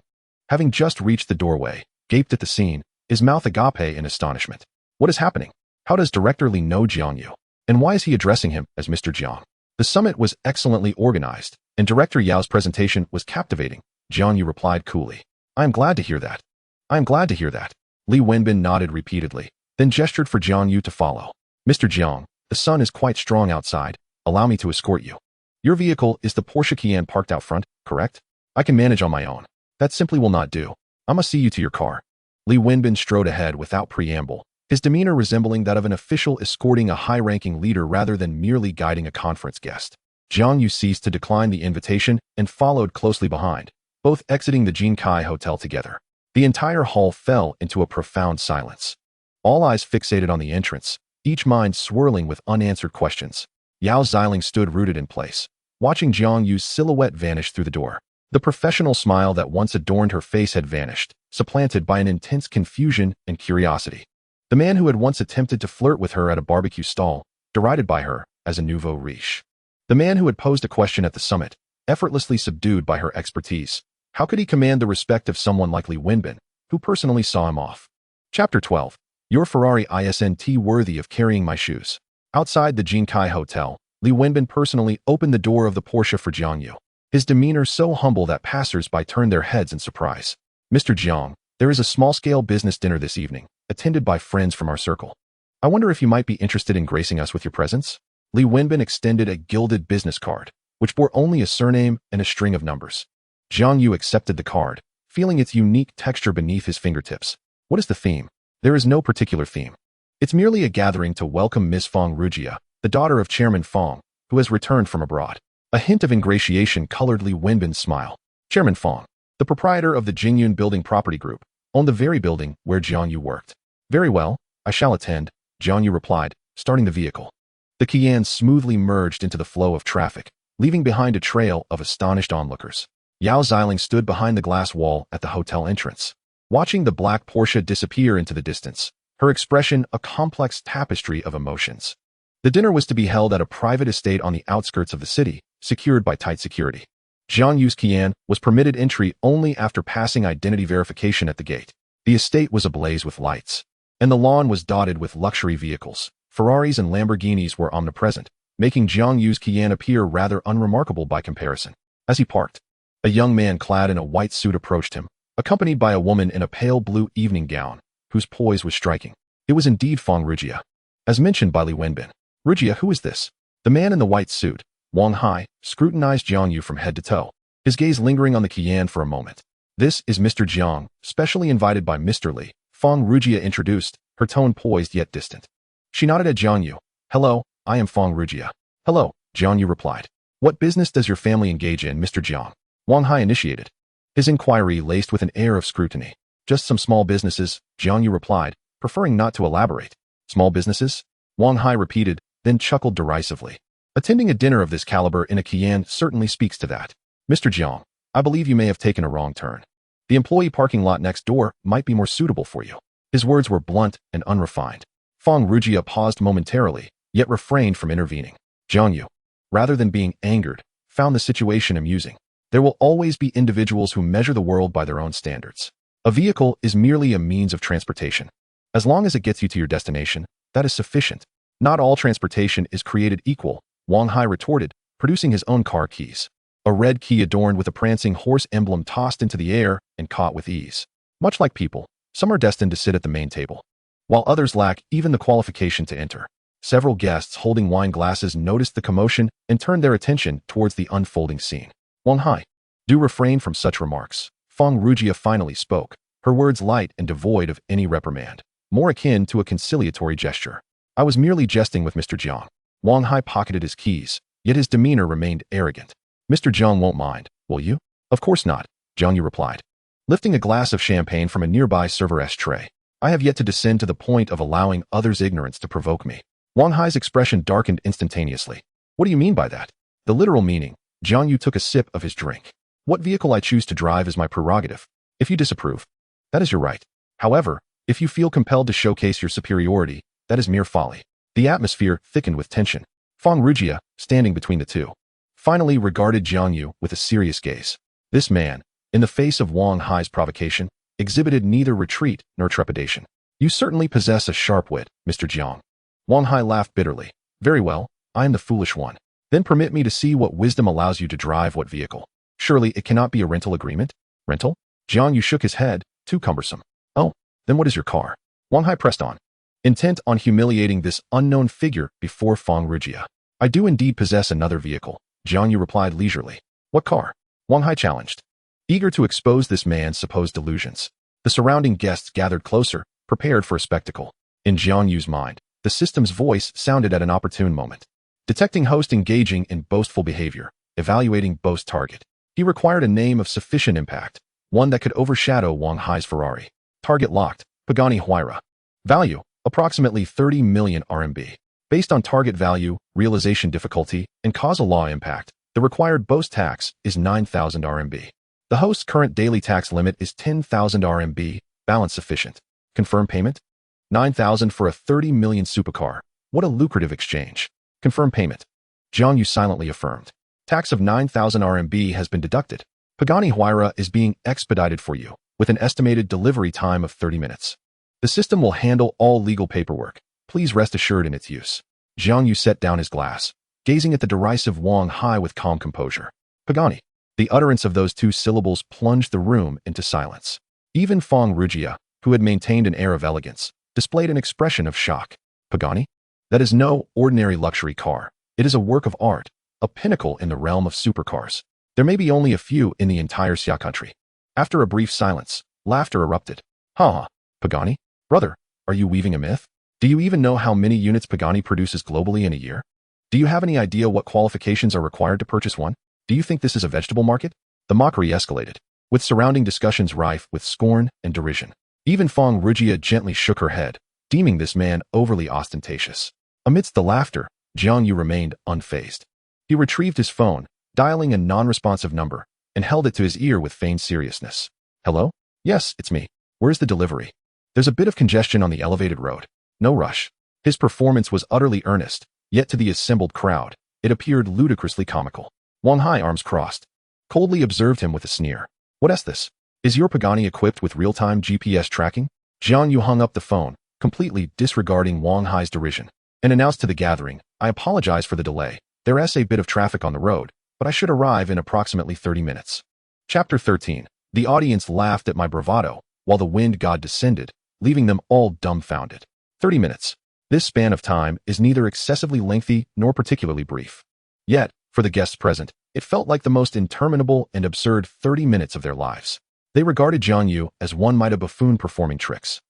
having just reached the doorway, gaped at the scene, his mouth agape in astonishment. What is happening? How does Director Li know Jiang Yu? And why is he addressing him as Mr. Jiang? The summit was excellently organized, and Director Yao's presentation was captivating, Jiang Yu replied coolly. I am glad to hear that. I am glad to hear that. Li Wenbin nodded repeatedly, then gestured for Jiang Yu to follow. Mr. Jiang, the sun is quite strong outside. Allow me to escort you. Your vehicle is the Porsche Cayenne parked out front, correct? I can manage on my own. That simply will not do. I must see you to your car. Li Wenbin strode ahead without preamble, his demeanor resembling that of an official escorting a high-ranking leader rather than merely guiding a conference guest. Jiang Yu ceased to decline the invitation and followed closely behind, both exiting the Jinkai Hotel together. The entire hall fell into a profound silence. All eyes fixated on the entrance, each mind swirling with unanswered questions. Yao Xiling stood rooted in place, watching Jiang Yu's silhouette vanish through the door. The professional smile that once adorned her face had vanished, supplanted by an intense confusion and curiosity. The man who had once attempted to flirt with her at a barbecue stall, derided by her as a nouveau riche. The man who had posed a question at the summit, effortlessly subdued by her expertise. How could he command the respect of someone like Li Wenbin, who personally saw him off? Chapter 12. Your Ferrari isn't worthy of carrying my shoes. Outside the Jinkai Hotel, Li Wenbin personally opened the door of the Porsche for Jiang Yu, his demeanor so humble that passers-by turned their heads in surprise. Mr. Jiang, there is a small-scale business dinner this evening, attended by friends from our circle. I wonder if you might be interested in gracing us with your presence? Li Wenbin extended a gilded business card, which bore only a surname and a string of numbers. Jiang Yu accepted the card, feeling its unique texture beneath his fingertips. What is the theme? There is no particular theme. It's merely a gathering to welcome Miss Fong Rujia, the daughter of Chairman Fong, who has returned from abroad. A hint of ingratiation colored Li Wenbin's smile. Chairman Fong, the proprietor of the Jingyun Building Property Group, owned the very building where Jiang Yu worked. Very well, I shall attend, Jiang Yu replied, starting the vehicle. The Cayenne smoothly merged into the flow of traffic, leaving behind a trail of astonished onlookers. Yao Xiling stood behind the glass wall at the hotel entrance, watching the black Porsche disappear into the distance, her expression a complex tapestry of emotions. The dinner was to be held at a private estate on the outskirts of the city, secured by tight security. Jiang Yu's Cayenne was permitted entry only after passing identity verification at the gate. The estate was ablaze with lights, and the lawn was dotted with luxury vehicles. Ferraris and Lamborghinis were omnipresent, making Jiang Yu's Cayenne appear rather unremarkable by comparison. As he parked, a young man clad in a white suit approached him, accompanied by a woman in a pale blue evening gown, whose poise was striking. It was indeed Fong Rujia. As mentioned by Li Wenbin. Rujia, who is this? The man in the white suit, Wang Hai, scrutinized Jiang Yu from head to toe, his gaze lingering on the Cayenne for a moment. This is Mr. Jiang, specially invited by Mr. Li, Fong Rujia introduced, her tone poised yet distant. She nodded at Jiang Yu. Hello, I am Fong Rujia. Hello, Jiang Yu replied. What business does your family engage in, Mr. Jiang? Wang Hai initiated, his inquiry laced with an air of scrutiny. Just some small businesses, Jiang Yu replied, preferring not to elaborate. Small businesses? Wang Hai repeated, then chuckled derisively. Attending a dinner of this caliber in a Cayenne certainly speaks to that. Mr. Jiang, I believe you may have taken a wrong turn. The employee parking lot next door might be more suitable for you. His words were blunt and unrefined. Fong Rujia paused momentarily, yet refrained from intervening. Jiang Yu, rather than being angered, found the situation amusing. There will always be individuals who measure the world by their own standards. A vehicle is merely a means of transportation. As long as it gets you to your destination, that is sufficient. Not all transportation is created equal, Wang Hai retorted, producing his own car keys. A red key adorned with a prancing horse emblem tossed into the air and caught with ease. Much like people, some are destined to sit at the main table, while others lack even the qualification to enter. Several guests holding wine glasses noticed the commotion and turned their attention towards the unfolding scene. Wang Hai, do refrain from such remarks. Fong Rujia finally spoke, her words light and devoid of any reprimand, more akin to a conciliatory gesture. I was merely jesting with Mr. Jiang. Wang Hai pocketed his keys, yet his demeanor remained arrogant. Mr. Jiang won't mind, will you? Of course not, Jiang Yu replied, lifting a glass of champagne from a nearby server's tray. I have yet to descend to the point of allowing others' ignorance to provoke me. Wang Hai's expression darkened instantaneously. What do you mean by that? The literal meaning. Jiang Yu took a sip of his drink. What vehicle I choose to drive is my prerogative. If you disapprove, that is your right. However, if you feel compelled to showcase your superiority, that is mere folly. The atmosphere thickened with tension. Fong Rujia, standing between the two, finally regarded Jiang Yu with a serious gaze. This man, in the face of Wang Hai's provocation, exhibited neither retreat nor trepidation. You certainly possess a sharp wit, Mr. Jiang. Wang Hai laughed bitterly. Very well, I am the foolish one. Then permit me to see what wisdom allows you to drive what vehicle. Surely it cannot be a rental agreement? Rental? Jiang Yu shook his head. Too cumbersome. Oh, then what is your car? Wang Hai pressed on, intent on humiliating this unknown figure before Feng Rujia. I do indeed possess another vehicle, Jiang Yu replied leisurely. What car? Wang Hai challenged, eager to expose this man's supposed delusions. The surrounding guests gathered closer, prepared for a spectacle. In Jiang Yu's mind, the system's voice sounded at an opportune moment. Detecting host engaging in boastful behavior, evaluating boast target. He required a name of sufficient impact, one that could overshadow Wang Hai's Ferrari. Target locked, Pagani Huayra. Value, approximately 30 million RMB. Based on target value, realization difficulty, and causal law impact, the required boast tax is 9,000 RMB. The host's current daily tax limit is 10,000 RMB, balance sufficient. Confirm payment? 9,000 for a 30 million supercar. What a lucrative exchange. Confirm payment. Jiang Yu silently affirmed. Tax of 9,000 RMB has been deducted. Pagani Huayra is being expedited for you, with an estimated delivery time of 30 minutes. The system will handle all legal paperwork. Please rest assured in its use. Jiang Yu set down his glass, gazing at the derisive Wang Hai with calm composure. Pagani. The utterance of those two syllables plunged the room into silence. Even Feng Rujia, who had maintained an air of elegance, displayed an expression of shock. Pagani? That is no ordinary luxury car. It is a work of art, a pinnacle in the realm of supercars. There may be only a few in the entire Xia country. After a brief silence, laughter erupted. Ha! Pagani? Brother, are you weaving a myth? Do you even know how many units Pagani produces globally in a year? Do you have any idea what qualifications are required to purchase one? Do you think this is a vegetable market? The mockery escalated, with surrounding discussions rife with scorn and derision. Even Feng Rujia gently shook her head, deeming this man overly ostentatious. Amidst the laughter, Jiang Yu remained unfazed. He retrieved his phone, dialing a non-responsive number, and held it to his ear with feigned seriousness. Hello? Yes, it's me. Where's the delivery? There's a bit of congestion on the elevated road. No rush. His performance was utterly earnest, yet to the assembled crowd, it appeared ludicrously comical. Wang Hai, arms crossed, coldly observed him with a sneer. What is this? Is your Pagani equipped with real-time GPS tracking? Jiang Yu hung up the phone, completely disregarding Wang Hai's derision, and announced to the gathering, I apologize for the delay. There is a bit of traffic on the road, but I should arrive in approximately 30 minutes. Chapter 13. The audience laughed at my bravado, while the wind god descended, leaving them all dumbfounded. 30 minutes. This span of time is neither excessively lengthy nor particularly brief. Yet, for the guests present, it felt like the most interminable and absurd 30 minutes of their lives. They regarded Jiang Yu as one might a buffoon performing tricks.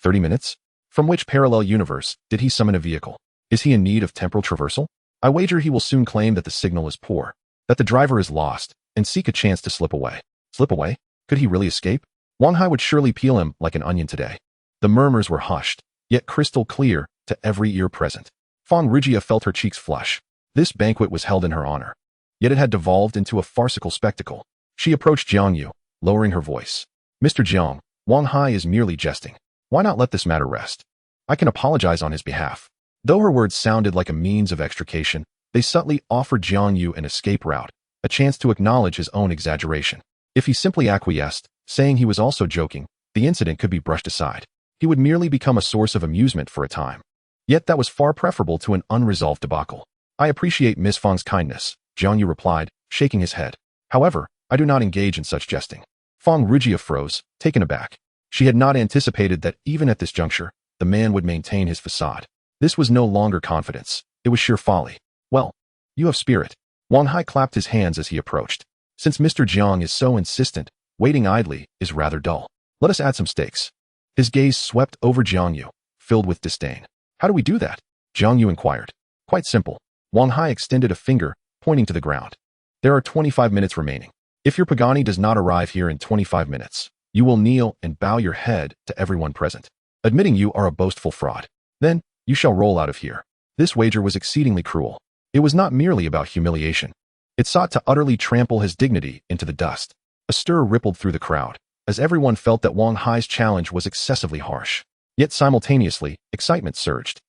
30 minutes? From which parallel universe did he summon a vehicle? Is he in need of temporal traversal? I wager he will soon claim that the signal is poor, that the driver is lost, and seek a chance to slip away. Slip away? Could he really escape? Wang Hai would surely peel him like an onion today. The murmurs were hushed, yet crystal clear to every ear present. Feng Rujia felt her cheeks flush. This banquet was held in her honor, yet it had devolved into a farcical spectacle. She approached Jiang Yu, lowering her voice. Mr. Jiang, Wang Hai is merely jesting. Why not let this matter rest? I can apologize on his behalf. Though her words sounded like a means of extrication, they subtly offered Jiang Yu an escape route, a chance to acknowledge his own exaggeration. If he simply acquiesced, saying he was also joking, the incident could be brushed aside. He would merely become a source of amusement for a time. Yet that was far preferable to an unresolved debacle. I appreciate Miss Feng's kindness, Jiang Yu replied, shaking his head. However, I do not engage in such jesting. Feng Rujia froze, taken aback. She had not anticipated that even at this juncture, the man would maintain his facade. This was no longer confidence. It was sheer folly. Well, you have spirit. Wang Hai clapped his hands as he approached. Since Mr. Jiang is so insistent, waiting idly is rather dull. Let us add some stakes. His gaze swept over Jiang Yu, filled with disdain. How do we do that? Jiang Yu inquired. Quite simple. Wang Hai extended a finger, pointing to the ground. There are 25 minutes remaining. If your Pagani does not arrive here in 25 minutes, you will kneel and bow your head to everyone present, admitting you are a boastful fraud. Then, you shall roll out of here. This wager was exceedingly cruel. It was not merely about humiliation. It sought to utterly trample his dignity into the dust. A stir rippled through the crowd, as everyone felt that Wang Hai's challenge was excessively harsh. Yet simultaneously, excitement surged.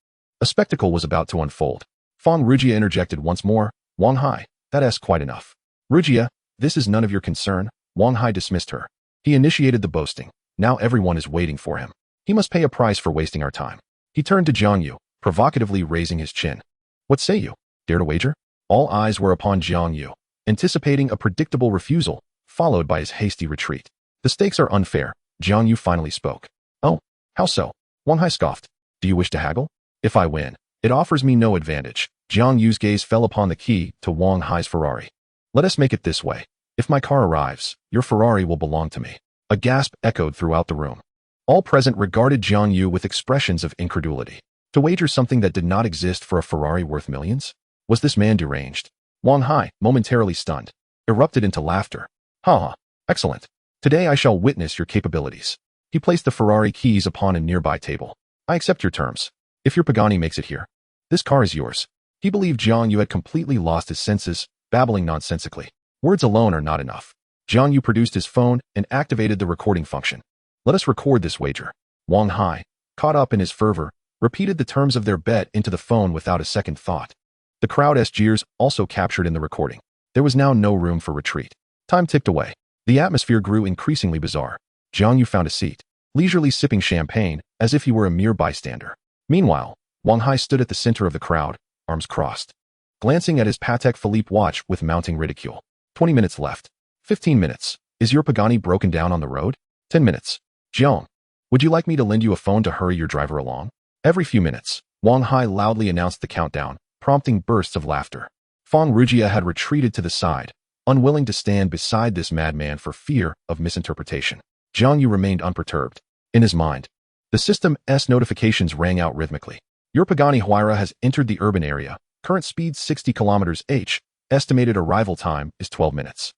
A spectacle was about to unfold. Feng Rujia interjected once more. Wang Hai, that is quite enough. Rujia, this is none of your concern. Wang Hai dismissed her. He initiated the boasting. Now everyone is waiting for him. He must pay a price for wasting our time. He turned to Jiang Yu, provocatively raising his chin. What say you? Dare to wager? All eyes were upon Jiang Yu. anticipating a predictable refusal, followed by his hasty retreat. The stakes are unfair, Jiang Yu finally spoke. Oh, how so? Wang Hai scoffed. Do you wish to haggle? If I win, it offers me no advantage. Jiang Yu's gaze fell upon the key to Wang Hai's Ferrari. Let us make it this way. If my car arrives, your Ferrari will belong to me. A gasp echoed throughout the room. All present regarded Jiang Yu with expressions of incredulity. To wager something that did not exist for a Ferrari worth millions? Was this man deranged? Wang Hai, momentarily stunned, erupted into laughter. Ha ha, excellent. Today I shall witness your capabilities. He placed the Ferrari keys upon a nearby table. I accept your terms. If your Pagani makes it here, this car is yours. He believed Jiang Yu had completely lost his senses, babbling nonsensically. Words alone are not enough. Jiang Yu produced his phone and activated the recording function. Let us record this wager. Wang Hai, caught up in his fervor, repeated the terms of their bet into the phone without a second thought. The crowd's jeers also captured in the recording. There was now no room for retreat. Time ticked away. The atmosphere grew increasingly bizarre. Jiang Yu found a seat, leisurely sipping champagne as if he were a mere bystander. Meanwhile, Wang Hai stood at the center of the crowd, arms crossed, glancing at his Patek Philippe watch with mounting ridicule. 20 minutes left. 15 minutes. Is your Pagani broken down on the road? 10 minutes. Jiang, would you like me to lend you a phone to hurry your driver along? Every few minutes, Wang Hai loudly announced the countdown, prompting bursts of laughter. Fang Rujia had retreated to the side, unwilling to stand beside this madman for fear of misinterpretation. Jiang Yu remained unperturbed. In his mind, the system's notifications rang out rhythmically. Your Pagani Huayra has entered the urban area. Current speed 60 km/h. Estimated arrival time is 12 minutes.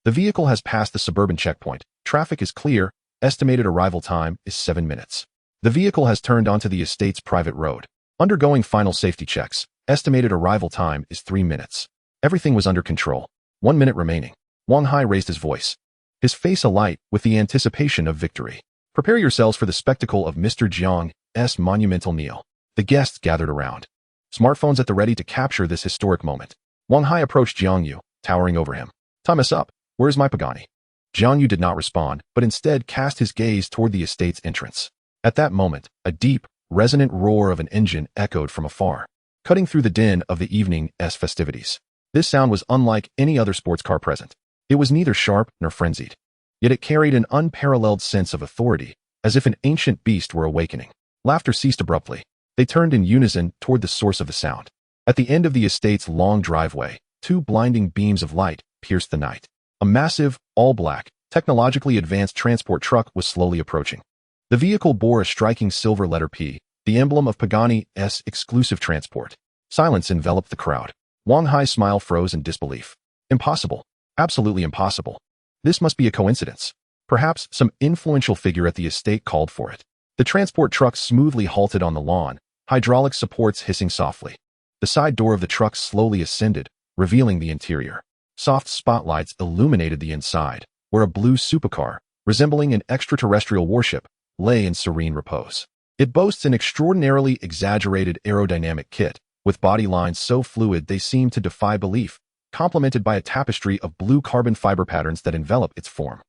The vehicle has passed the suburban checkpoint. Traffic is clear. Estimated arrival time is 7 minutes. The vehicle has turned onto the estate's private road. Undergoing final safety checks. Estimated arrival time is 3 minutes. Everything was under control. 1 minute remaining. Wang Hai raised his voice, his face alight with the anticipation of victory. Prepare yourselves for the spectacle of Mr. Jiang's monumental kneel. The guests gathered around, smartphones at the ready to capture this historic moment. Wang Hai approached Jiang Yu, towering over him. Time us up. Where's my Pagani? Jiang Yu did not respond, but instead cast his gaze toward the estate's entrance. At that moment, a deep, resonant roar of an engine echoed from afar, cutting through the din of the evening's festivities. This sound was unlike any other sports car present. It was neither sharp nor frenzied, yet it carried an unparalleled sense of authority, as if an ancient beast were awakening. Laughter ceased abruptly. They turned in unison toward the source of the sound. At the end of the estate's long driveway, two blinding beams of light pierced the night. A massive, all-black, technologically advanced transport truck was slowly approaching. The vehicle bore a striking silver letter P, the emblem of Pagani's exclusive transport. Silence enveloped the crowd. Wang Hai's smile froze in disbelief. Impossible. Absolutely impossible. This must be a coincidence. Perhaps some influential figure at the estate called for it. The transport truck smoothly halted on the lawn, hydraulic supports hissing softly. The side door of the truck slowly ascended, revealing the interior. Soft spotlights illuminated the inside, where a blue supercar, resembling an extraterrestrial warship, lay in serene repose. It boasts an extraordinarily exaggerated aerodynamic kit, with body lines so fluid they seem to defy belief, complemented by a tapestry of blue carbon fiber patterns that envelop its form.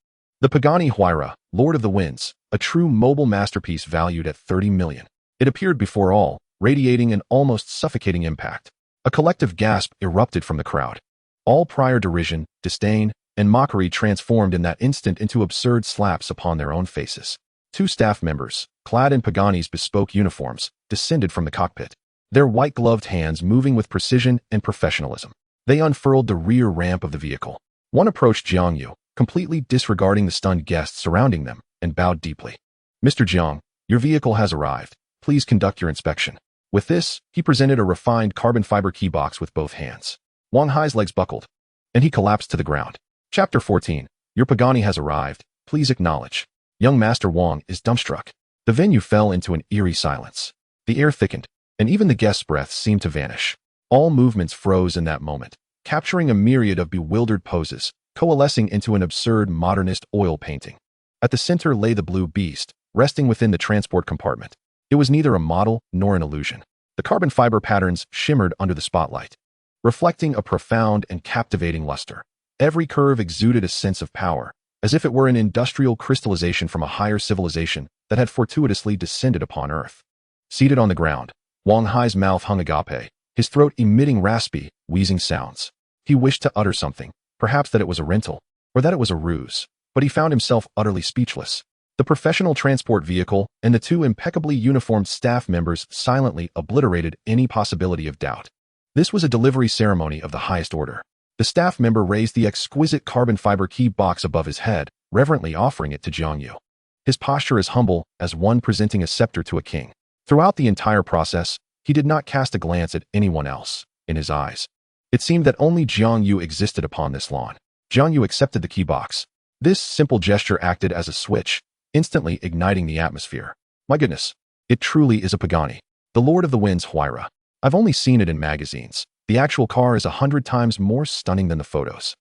The Pagani Huayra, Lord of the Winds, a true mobile masterpiece valued at 30 million. It appeared before all, radiating an almost suffocating impact. A collective gasp erupted from the crowd. All prior derision, disdain, and mockery transformed in that instant into absurd slaps upon their own faces. Two staff members, clad in Pagani's bespoke uniforms, descended from the cockpit, their white-gloved hands moving with precision and professionalism. They unfurled the rear ramp of the vehicle. One approached Jiang Yu, completely disregarding the stunned guests surrounding them, and bowed deeply. Mr. Jiang, your vehicle has arrived. Please conduct your inspection. With this, he presented a refined carbon fiber key box with both hands. Wang Hai's legs buckled, and he collapsed to the ground. Chapter 14. Your Pagani has arrived. Please acknowledge. Young Master Wang is dumbstruck. The venue fell into an eerie silence. The air thickened, and even the guests' breaths seemed to vanish. All movements froze in that moment, capturing a myriad of bewildered poses, coalescing into an absurd modernist oil painting. At the center lay the blue beast, resting within the transport compartment. It was neither a model nor an illusion. The carbon fiber patterns shimmered under the spotlight, reflecting a profound and captivating luster. Every curve exuded a sense of power, as if it were an industrial crystallization from a higher civilization that had fortuitously descended upon Earth. Seated on the ground, Wang Hai's mouth hung agape, his throat emitting raspy, wheezing sounds. He wished to utter something, perhaps that it was a rental, or that it was a ruse, but he found himself utterly speechless. The professional transport vehicle and the two impeccably uniformed staff members silently obliterated any possibility of doubt. This was a delivery ceremony of the highest order. The staff member raised the exquisite carbon fiber key box above his head, reverently offering it to Jiang Yu. His posture as humble as one presenting a scepter to a king. Throughout the entire process, he did not cast a glance at anyone else. In his eyes, it seemed that only Jiang Yu existed upon this lawn. Jiang Yu accepted the key box. This simple gesture acted as a switch, instantly igniting the atmosphere. My goodness, it truly is a Pagani. The Lord of the Winds Huayra. I've only seen it in magazines. The actual car is 100 times more stunning than the photos.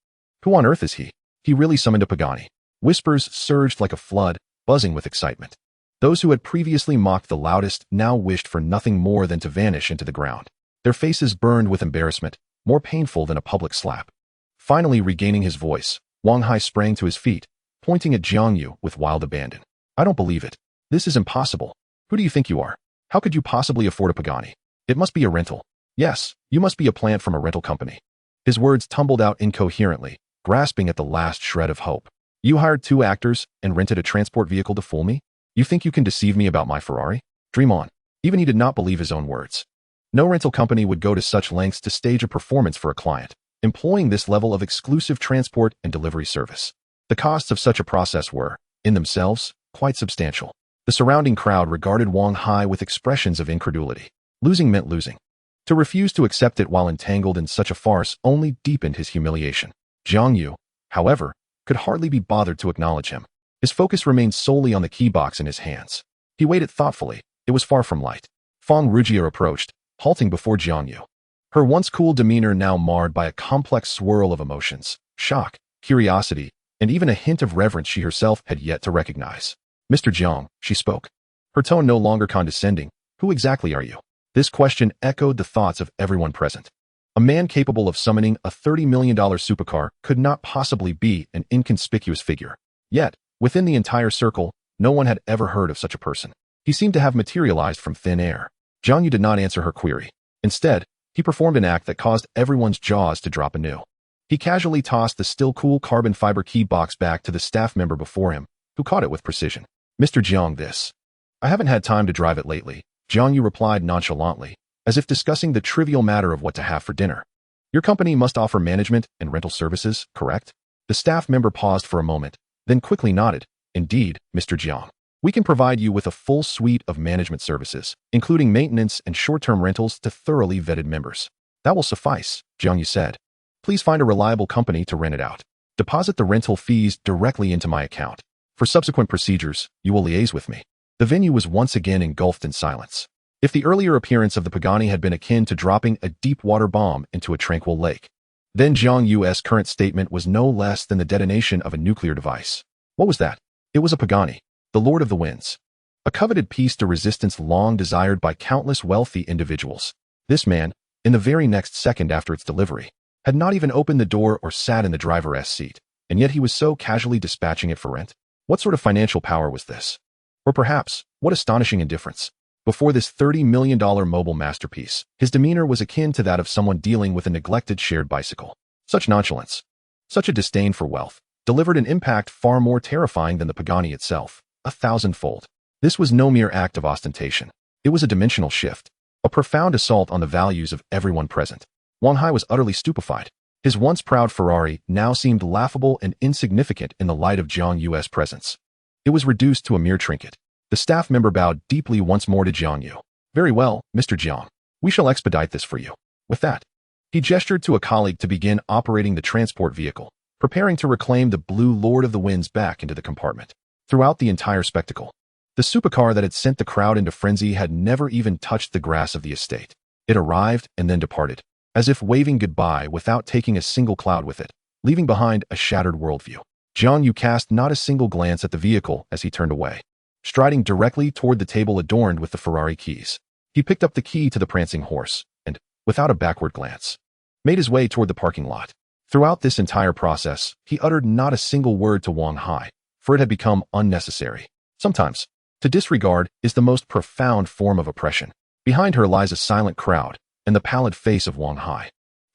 Who on earth is he? He really summoned a Pagani. Whispers surged like a flood, buzzing with excitement. Those who had previously mocked the loudest now wished for nothing more than to vanish into the ground. Their faces burned with embarrassment, more painful than a public slap. Finally regaining his voice, Wang Hai sprang to his feet, pointing at Jiang Yu with wild abandon. I don't believe it. This is impossible. Who do you think you are? How could you possibly afford a Pagani? It must be a rental. Yes, you must be a plant from a rental company. His words tumbled out incoherently, grasping at the last shred of hope. You hired 2 actors and rented a transport vehicle to fool me? You think you can deceive me about my Ferrari? Dream on. Even he did not believe his own words. No rental company would go to such lengths to stage a performance for a client, employing this level of exclusive transport and delivery service. The costs of such a process were, in themselves, quite substantial. The surrounding crowd regarded Wang Hai with expressions of incredulity. Losing meant losing. To refuse to accept it while entangled in such a farce only deepened his humiliation. Jiang Yu, however, could hardly be bothered to acknowledge him. His focus remained solely on the key box in his hands. He waited thoughtfully. It was far from light. Feng Rujia approached, halting before Jiang Yu. Her once cool demeanor now marred by a complex swirl of emotions, shock, curiosity, and even a hint of reverence she herself had yet to recognize. Mr. Jiang, she spoke. Her tone no longer condescending. Who exactly are you? This question echoed the thoughts of everyone present. A man capable of summoning a $30 million supercar could not possibly be an inconspicuous figure. Yet, within the entire circle, no one had ever heard of such a person. He seemed to have materialized from thin air. Jiang Yu did not answer her query. Instead, he performed an act that caused everyone's jaws to drop anew. He casually tossed the still cool carbon fiber key box back to the staff member before him, who caught it with precision. Mr. Jiang, this. I haven't had time to drive it lately, Jiang Yu replied nonchalantly, as if discussing the trivial matter of what to have for dinner. Your company must offer management and rental services, correct? The staff member paused for a moment, then quickly nodded. Indeed, Mr. Jiang. We can provide you with a full suite of management services, including maintenance and short-term rentals to thoroughly vetted members. That will suffice, Jiang Yu said. Please find a reliable company to rent it out. Deposit the rental fees directly into my account. For subsequent procedures, you will liaise with me. The venue was once again engulfed in silence. If the earlier appearance of the Pagani had been akin to dropping a deep-water bomb into a tranquil lake, then Jiang Yu's current statement was no less than the detonation of a nuclear device. What was that? It was a Pagani, the Lord of the Winds. A coveted piece de resistance long desired by countless wealthy individuals. This man, in the very next second after its delivery, had not even opened the door or sat in the driver's seat, and yet he was so casually dispatching it for rent. What sort of financial power was this? Or perhaps, what astonishing indifference. Before this $30 million mobile masterpiece, his demeanor was akin to that of someone dealing with a neglected shared bicycle. Such nonchalance, such a disdain for wealth, delivered an impact far more terrifying than the Pagani itself, 1,000-fold. This was no mere act of ostentation. It was a dimensional shift, a profound assault on the values of everyone present. Wang Hai was utterly stupefied. His once proud Ferrari now seemed laughable and insignificant in the light of Jiang Yu's presence. It was reduced to a mere trinket. The staff member bowed deeply once more to Jiang Yu. Very well, Mr. Jiang. We shall expedite this for you. With that, he gestured to a colleague to begin operating the transport vehicle, preparing to reclaim the blue Lord of the Winds back into the compartment. Throughout the entire spectacle, the supercar that had sent the crowd into frenzy had never even touched the grass of the estate. It arrived and then departed, as if waving goodbye without taking a single cloud with it, leaving behind a shattered worldview. Jiang Yu cast not a single glance at the vehicle as he turned away. Striding directly toward the table adorned with the Ferrari keys, he picked up the key to the prancing horse and, without a backward glance, made his way toward the parking lot. Throughout this entire process, he uttered not a single word to Wang Hai, for it had become unnecessary. Sometimes, to disregard is the most profound form of oppression. Behind her lies a silent crowd and the pallid face of Wang Hai.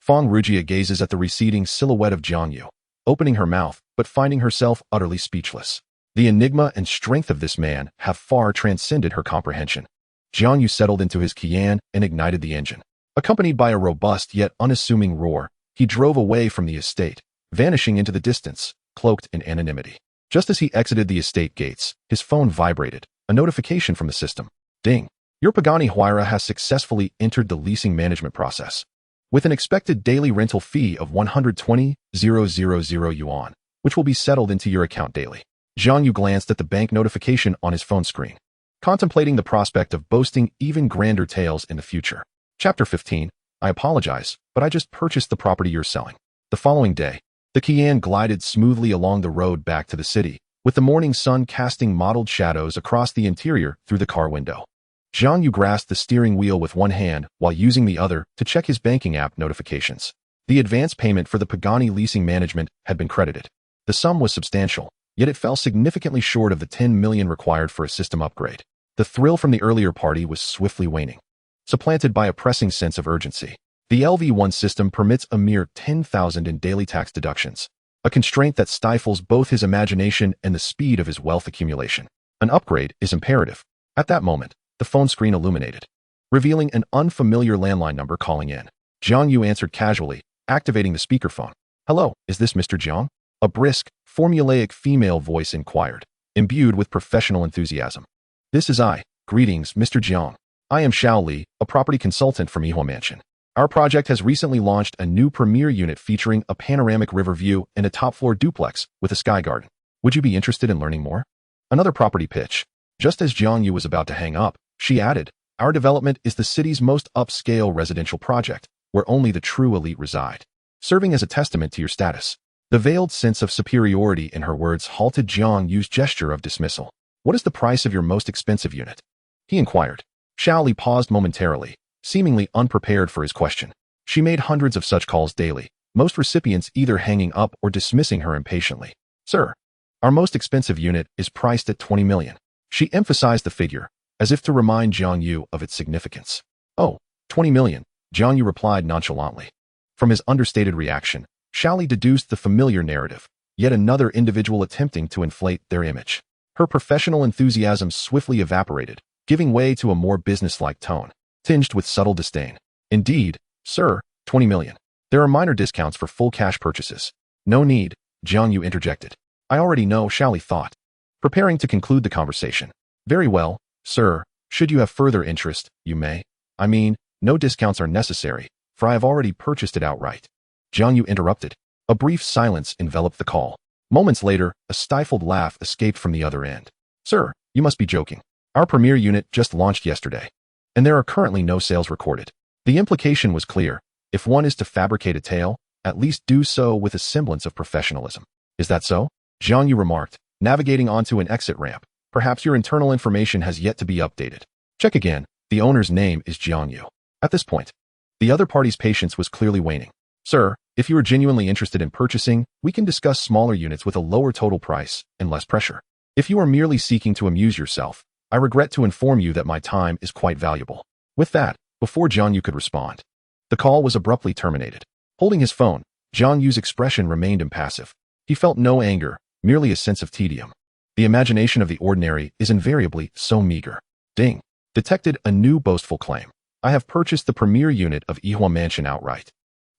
Fang Rujia gazes at the receding silhouette of Jiang Yu, opening her mouth, but finding herself utterly speechless. The enigma and strength of this man have far transcended her comprehension. Jiang Yu settled into his Qian and ignited the engine. Accompanied by a robust yet unassuming roar, he drove away from the estate, vanishing into the distance, cloaked in anonymity. Just as he exited the estate gates, his phone vibrated, a notification from the system. Ding! Your Pagani Huayra has successfully entered the leasing management process. With an expected daily rental fee of 120,000 yuan, which will be settled into your account daily. Jiang Yu glanced at the bank notification on his phone screen, contemplating the prospect of boasting even grander tales in the future. Chapter 15. I apologize, but I just purchased the property you're selling. The following day, the Qian glided smoothly along the road back to the city, with the morning sun casting mottled shadows across the interior through the car window. Jiang Yu grasped the steering wheel with one hand while using the other to check his banking app notifications. The advance payment for the Pagani leasing management had been credited. The sum was substantial, yet it fell significantly short of the 10 million required for a system upgrade. The thrill from the earlier party was swiftly waning, supplanted by a pressing sense of urgency. The LV1 system permits a mere 10,000 in daily tax deductions, a constraint that stifles both his imagination and the speed of his wealth accumulation. An upgrade is imperative. At that moment, the phone screen illuminated, revealing an unfamiliar landline number calling in. Jiang Yu answered casually, activating the speakerphone. Hello, is this Mr. Jiang? A brisk, formulaic female voice inquired, imbued with professional enthusiasm. This is I. Greetings, Mr. Jiang. I am Xiao Li, a property consultant from Yihua Mansion. Our project has recently launched a new premier unit featuring a panoramic river view and a top-floor duplex with a sky garden. Would you be interested in learning more? Another property pitch. Just as Jiang Yu was about to hang up, she added, our development is the city's most upscale residential project, where only the true elite reside, serving as a testament to your status. The veiled sense of superiority in her words halted Jiang Yu's gesture of dismissal. What is the price of your most expensive unit? He inquired. Xiao Li paused momentarily, seemingly unprepared for his question. She made hundreds of such calls daily, most recipients either hanging up or dismissing her impatiently. Sir, our most expensive unit is priced at 20 million. She emphasized the figure, as if to remind Jiang Yu of its significance. Oh, 20 million, Jiang Yu replied nonchalantly. From his understated reaction, Xiao Li deduced the familiar narrative, yet another individual attempting to inflate their image. Her professional enthusiasm swiftly evaporated, giving way to a more businesslike tone, tinged with subtle disdain. Indeed, sir, 20 million. There are minor discounts for full cash purchases. No need, Jiang Yu interjected. I already know, Xiao Li thought, preparing to conclude the conversation. Very well, sir, should you have further interest, you may. I mean, no discounts are necessary, for I have already purchased it outright. Jiang Yu interrupted. A brief silence enveloped the call. Moments later, a stifled laugh escaped from the other end. Sir, you must be joking. Our premier unit just launched yesterday, and there are currently no sales recorded. The implication was clear. If one is to fabricate a tale, at least do so with a semblance of professionalism. Is that so? Jiang Yu remarked, navigating onto an exit ramp. Perhaps your internal information has yet to be updated. Check again. The owner's name is Jiang Yu. At this point, the other party's patience was clearly waning. Sir, if you are genuinely interested in purchasing, we can discuss smaller units with a lower total price and less pressure. If you are merely seeking to amuse yourself, I regret to inform you that my time is quite valuable. With that, before Jiang Yu could respond, the call was abruptly terminated. Holding his phone, Jiang Yu's expression remained impassive. He felt no anger, merely a sense of tedium. The imagination of the ordinary is invariably so meager. Ding. Detected a new boastful claim. I have purchased the premier unit of Yihua Mansion outright.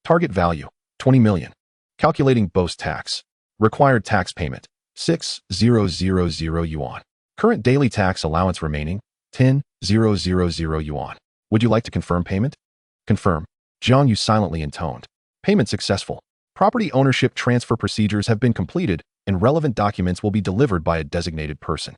Target value, 20 million. Calculating Boast tax. Required tax payment, 6,000 yuan. Current daily tax allowance remaining, 10,000 yuan. Would you like to confirm payment? Confirm. Jiang Yu silently intoned. Payment successful. Property ownership transfer procedures have been completed, and relevant documents will be delivered by a designated person.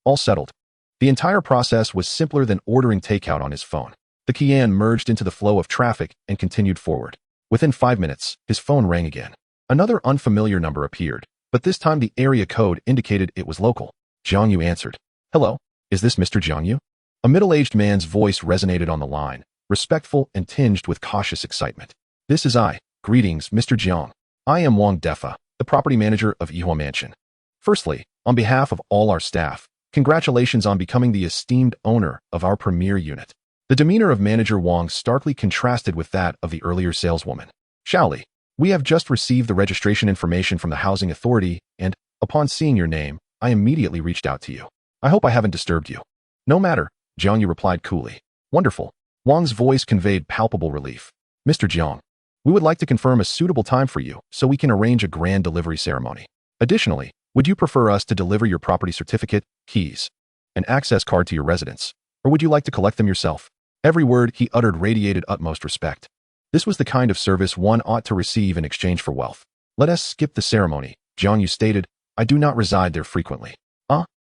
All settled. The entire process was simpler than ordering takeout on his phone. The Qian merged into the flow of traffic and continued forward. Within 5 minutes, his phone rang again. Another unfamiliar number appeared, but this time the area code indicated it was local. Jiang Yu answered. Hello, is this Mr. Jiang Yu? A middle-aged man's voice resonated on the line, respectful and tinged with cautious excitement. This is I. Greetings, Mr. Jiang. I am Wang Defa, the property manager of Yihua Mansion. Firstly, on behalf of all our staff, congratulations on becoming the esteemed owner of our premier unit. The demeanor of manager Wang starkly contrasted with that of the earlier saleswoman. Shaoli, we have just received the registration information from the housing authority and, upon seeing your name, I immediately reached out to you. I hope I haven't disturbed you. No matter, Jiang Yu replied coolly. Wonderful. Wang's voice conveyed palpable relief. Mr. Jiang, we would like to confirm a suitable time for you so we can arrange a grand delivery ceremony. Additionally, would you prefer us to deliver your property certificate, keys, and access card to your residence, or would you like to collect them yourself? Every word he uttered radiated utmost respect. This was the kind of service one ought to receive in exchange for wealth. Let us skip the ceremony, Jiang Yu stated. I do not reside there frequently.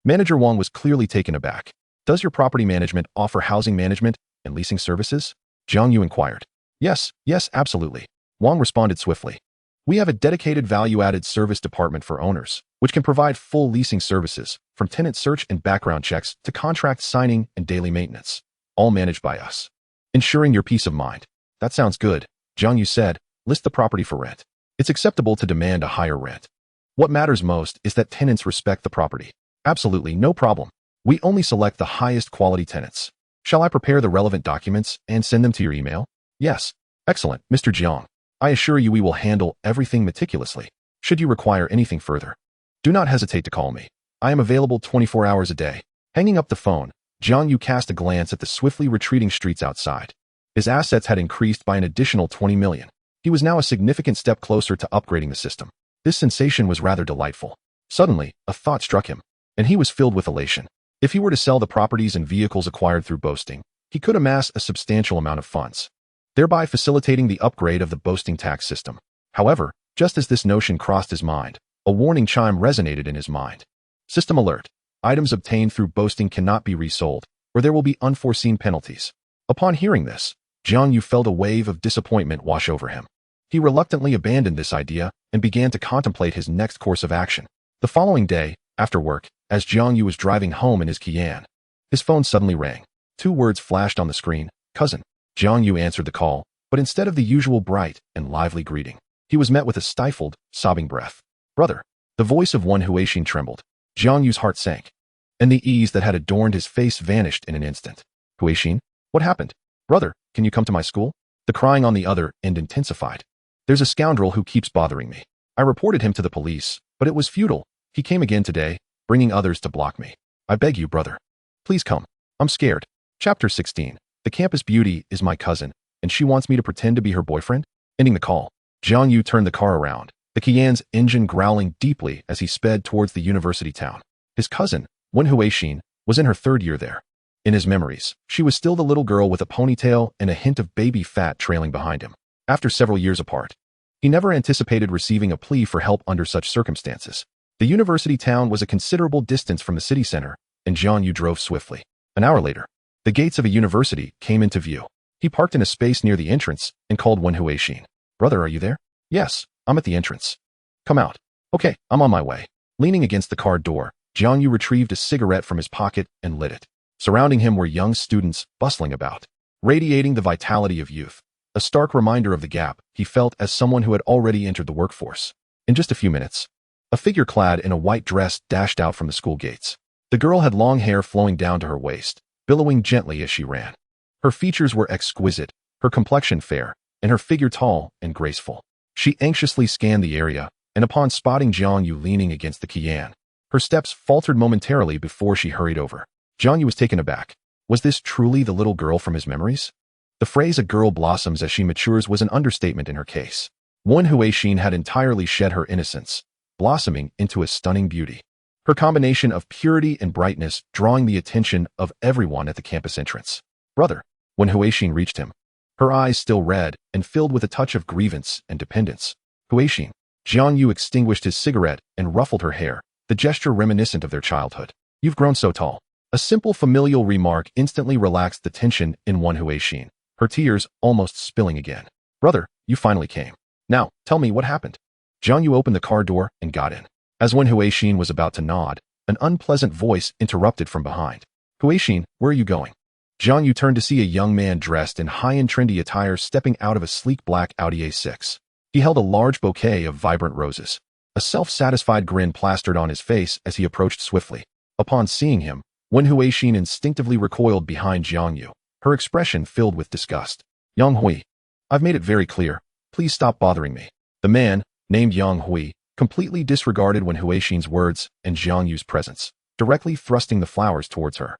Manager Wang was clearly taken aback. Does your property management offer housing management and leasing services? Jiang Yu inquired. Yes, absolutely. Wang responded swiftly. We have a dedicated value-added service department for owners, which can provide full leasing services, from tenant search and background checks to contract signing and daily maintenance, all managed by us, ensuring your peace of mind. That sounds good, Jiang Yu said. List the property for rent. It's acceptable to demand a higher rent. What matters most is that tenants respect the property. Absolutely, no problem. We only select the highest quality tenants. Shall I prepare the relevant documents and send them to your email? Yes. Excellent, Mr. Jiang. I assure you we will handle everything meticulously. Should you require anything further, do not hesitate to call me. I am available 24 hours a day. Hanging up the phone, Jiang Yu cast a glance at the swiftly retreating streets outside. His assets had increased by an additional 20 million. He was now a significant step closer to upgrading the system. This sensation was rather delightful. Suddenly, a thought struck him, and he was filled with elation. If he were to sell the properties and vehicles acquired through boasting, he could amass a substantial amount of funds, thereby facilitating the upgrade of the boasting tax system. However, just as this notion crossed his mind, a warning chime resonated in his mind. System alert. Items obtained through boasting cannot be resold, or there will be unforeseen penalties. Upon hearing this, Jiang Yu felt a wave of disappointment wash over him. He reluctantly abandoned this idea and began to contemplate his next course of action. The following day, after work, as Jiang Yu was driving home in his Qian, his phone suddenly rang. 2 words flashed on the screen. Cousin. Jiang Yu answered the call, but instead of the usual bright and lively greeting, he was met with a stifled, sobbing breath. Brother. The voice of one Huixin trembled. Jiang Yu's heart sank, and the ease that had adorned his face vanished in an instant. Huixin? What happened? Brother, can you come to my school? The crying on the other end intensified. There's a scoundrel who keeps bothering me. I reported him to the police, but it was futile. He came again today, bringing others to block me. I beg you, brother. Please come. I'm scared. Chapter 16. The campus beauty is my cousin, and she wants me to pretend to be her boyfriend? Ending the call, Jiang Yu turned the car around, the Qian's engine growling deeply as he sped towards the university town. His cousin, Wen Huixin, was in her 3rd year there. In his memories, she was still the little girl with a ponytail and a hint of baby fat trailing behind him. After several years apart, he never anticipated receiving a plea for help under such circumstances. The university town was a considerable distance from the city center, and Jiang Yu drove swiftly. An hour later, the gates of a university came into view. He parked in a space near the entrance and called Wen Huixin. Brother, are you there? Yes, I'm at the entrance. Come out. Okay, I'm on my way. Leaning against the car door, Jiang Yu retrieved a cigarette from his pocket and lit it. Surrounding him were young students bustling about, radiating the vitality of youth. A stark reminder of the gap he felt as someone who had already entered the workforce. In just a few minutes, a figure clad in a white dress dashed out from the school gates. The girl had long hair flowing down to her waist, billowing gently as she ran. Her features were exquisite, her complexion fair, and her figure tall and graceful. She anxiously scanned the area, and upon spotting Jiang Yu leaning against the Qian, her steps faltered momentarily before she hurried over. Jiang Yu was taken aback. Was this truly the little girl from his memories? The phrase "a girl blossoms as she matures" was an understatement in her case. Wen Huixin had entirely shed her innocence, blossoming into a stunning beauty. Her combination of purity and brightness drawing the attention of everyone at the campus entrance. Brother, when Huixin reached him, her eyes still red and filled with a touch of grievance and dependence. Huixin. Jiang Yu extinguished his cigarette and ruffled her hair, the gesture reminiscent of their childhood. You've grown so tall. A simple familial remark instantly relaxed the tension in Wen Huixin, her tears almost spilling again. Brother, you finally came. Now, tell me what happened. Jiang Yu opened the car door and got in. As Wen Huixin was about to nod, an unpleasant voice interrupted from behind. Huixin, where are you going? Jiang Yu turned to see a young man dressed in high-end trendy attire stepping out of a sleek black Audi A6. He held a large bouquet of vibrant roses. A self-satisfied grin plastered on his face as he approached swiftly. Upon seeing him, Wen Huixin instinctively recoiled behind Jiang Yu, her expression filled with disgust. Yang Hui, I've made it very clear. Please stop bothering me. The man, named Yang Hui, completely disregarded Wen Huixin's words and Jiang Yu's presence, directly thrusting the flowers towards her.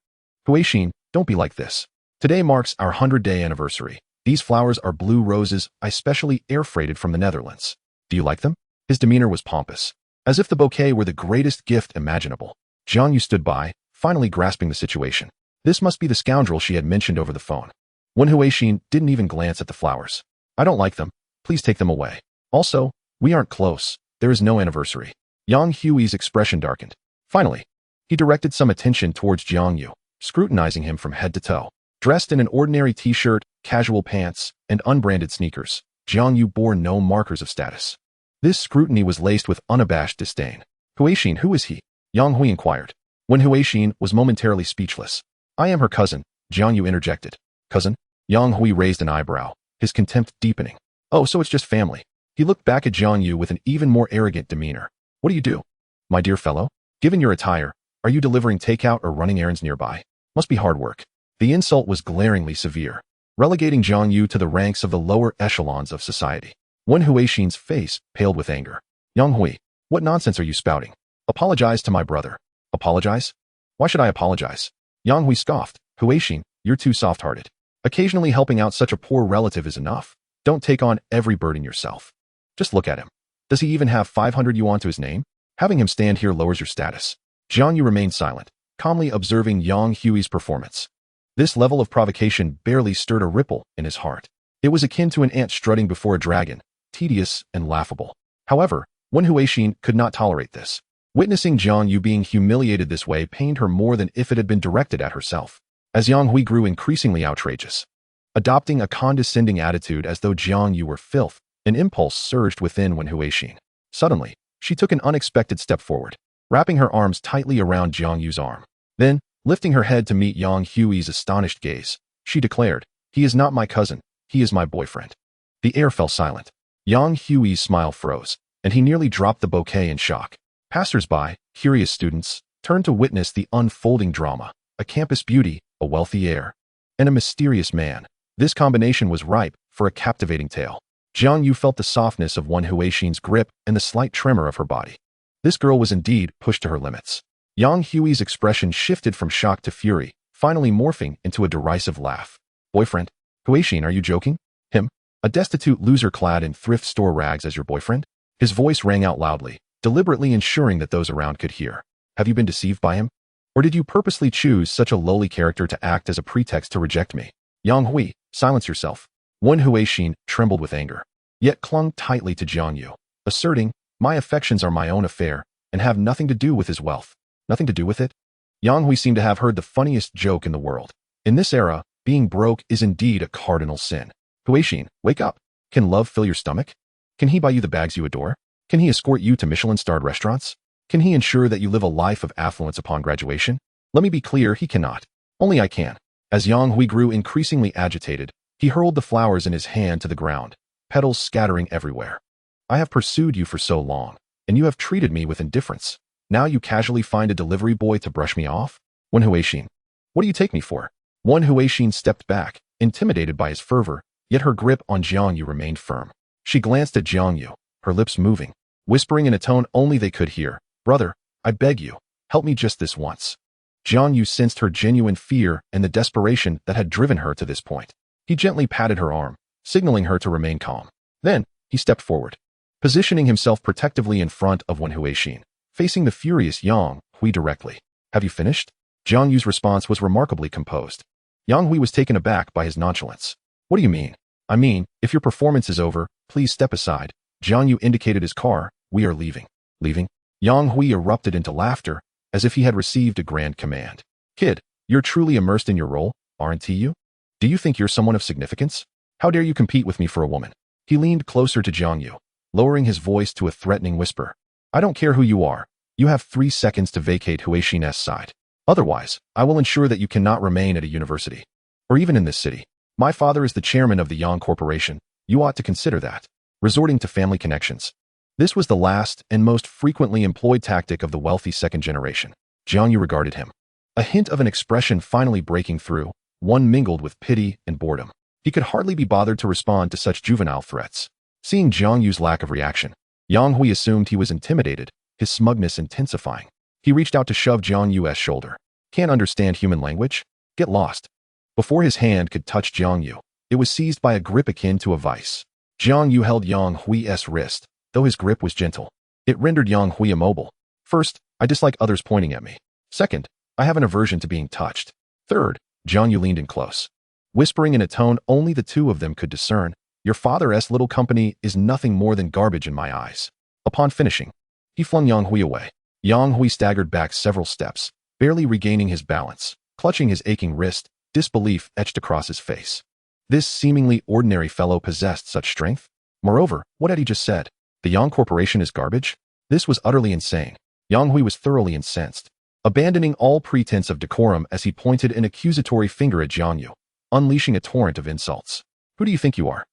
Huixin, don't be like this. Today marks our 100-day anniversary. These flowers are blue roses I specially air-freighted from the Netherlands. Do you like them? His demeanor was pompous, as if the bouquet were the greatest gift imaginable. Jiang Yu stood by, finally grasping the situation. This must be the scoundrel she had mentioned over the phone. Wen Huixin didn't even glance at the flowers. I don't like them. Please take them away. Also, we aren't close. There is no anniversary. Yang Hui's expression darkened. Finally, he directed some attention towards Jiang Yu, scrutinizing him from head to toe. Dressed in an ordinary t-shirt, casual pants, and unbranded sneakers, Jiang Yu bore no markers of status. This scrutiny was laced with unabashed disdain. Huixin, who is he? Yang Hui inquired. When Huixin was momentarily speechless. I am her cousin, Jiang Yu interjected. Cousin? Yang Hui raised an eyebrow, his contempt deepening. Oh, so it's just family. He looked back at Jiang Yu with an even more arrogant demeanor. What do you do? My dear fellow, given your attire, are you delivering takeout or running errands nearby? Must be hard work. The insult was glaringly severe, relegating Jiang Yu to the ranks of the lower echelons of society. Wen Huixin's face paled with anger. Yang Hui, what nonsense are you spouting? Apologize to my brother. Apologize? Why should I apologize? Yang Hui scoffed. Huixin, you're too soft-hearted. Occasionally helping out such a poor relative is enough. Don't take on every burden yourself. Just look at him. Does he even have 500 yuan to his name? Having him stand here lowers your status. Jiang Yu remained silent, calmly observing Yang Hui's performance. This level of provocation barely stirred a ripple in his heart. It was akin to an ant strutting before a dragon, tedious and laughable. However, Wen Huixin could not tolerate this. Witnessing Jiang Yu being humiliated this way pained her more than if it had been directed at herself. As Yang Hui grew increasingly outrageous, adopting a condescending attitude as though Jiang Yu were filth, an impulse surged within Wen Huixin. Suddenly, she took an unexpected step forward, wrapping her arms tightly around Jiang Yu's arm. Then, lifting her head to meet Yang Hui's astonished gaze, she declared, he is not my cousin, he is my boyfriend. The air fell silent. Yang Hui's smile froze, and he nearly dropped the bouquet in shock. Passers-by, curious students, turned to witness the unfolding drama. A campus beauty, a wealthy heir, and a mysterious man. This combination was ripe for a captivating tale. Jiang Yu felt the softness of Wen Huixin's grip and the slight tremor of her body. This girl was indeed pushed to her limits. Yang Hui's expression shifted from shock to fury, finally morphing into a derisive laugh. Boyfriend? Huixin, are you joking? Him? A destitute loser clad in thrift store rags as your boyfriend? His voice rang out loudly, deliberately ensuring that those around could hear. Have you been deceived by him? Or did you purposely choose such a lowly character to act as a pretext to reject me? Yang Hui, silence yourself. Wen Huixin trembled with anger, yet clung tightly to Jiang Yu, asserting, my affections are my own affair and have nothing to do with his wealth. Nothing to do with it? Yang Hui seemed to have heard the funniest joke in the world. In this era, being broke is indeed a cardinal sin. Huixin, wake up. Can love fill your stomach? Can he buy you the bags you adore? Can he escort you to Michelin-starred restaurants? Can he ensure that you live a life of affluence upon graduation? Let me be clear, he cannot. Only I can. As Yang Hui grew increasingly agitated, he hurled the flowers in his hand to the ground, petals scattering everywhere. I have pursued you for so long, and you have treated me with indifference. Now you casually find a delivery boy to brush me off? Wen Huixin, what do you take me for? Wen Huixin stepped back, intimidated by his fervor, yet her grip on Jiang Yu remained firm. She glanced at Jiang Yu, her lips moving, whispering in a tone only they could hear, brother, I beg you, help me just this once. Jiang Yu sensed her genuine fear and the desperation that had driven her to this point. He gently patted her arm, signaling her to remain calm. Then, he stepped forward, positioning himself protectively in front of Wen Huixin, facing the furious Yang Hui directly. Have you finished? Jiang Yu's response was remarkably composed. Yang Hui was taken aback by his nonchalance. What do you mean? I mean, if your performance is over, please step aside. Jiang Yu indicated his car. We are leaving. Leaving? Yang Hui erupted into laughter, as if he had received a grand command. Kid, you're truly immersed in your role, aren't you? Do you think you're someone of significance? How dare you compete with me for a woman? He leaned closer to Jiang Yu, lowering his voice to a threatening whisper. I don't care who you are. You have 3 seconds to vacate Huixin's side. Otherwise, I will ensure that you cannot remain at a university, or even in this city. My father is the chairman of the Yang Corporation. You ought to consider that. Resorting to family connections. This was the last and most frequently employed tactic of the wealthy second generation. Jiang Yu regarded him. A hint of an expression finally breaking through, one mingled with pity and boredom. He could hardly be bothered to respond to such juvenile threats. Seeing Jiang Yu's lack of reaction, Yang Hui assumed he was intimidated, his smugness intensifying. He reached out to shove Jiang Yu's shoulder. Can't understand human language? Get lost. Before his hand could touch Jiang Yu, it was seized by a grip akin to a vice. Jiang Yu held Yang Hui's wrist, though his grip was gentle. It rendered Yang Hui immobile. First, I dislike others pointing at me. Second, I have an aversion to being touched. Third, Jiang Yu leaned in close, whispering in a tone only the two of them could discern, your father's little company is nothing more than garbage in my eyes. Upon finishing, he flung Yang Hui away. Yang Hui staggered back several steps, barely regaining his balance, clutching his aching wrist, disbelief etched across his face. This seemingly ordinary fellow possessed such strength? Moreover, what had he just said? The Yang Corporation is garbage? This was utterly insane. Yang Hui was thoroughly incensed, abandoning all pretense of decorum as he pointed an accusatory finger at Jiang Yu, unleashing a torrent of insults. Who do you think you are?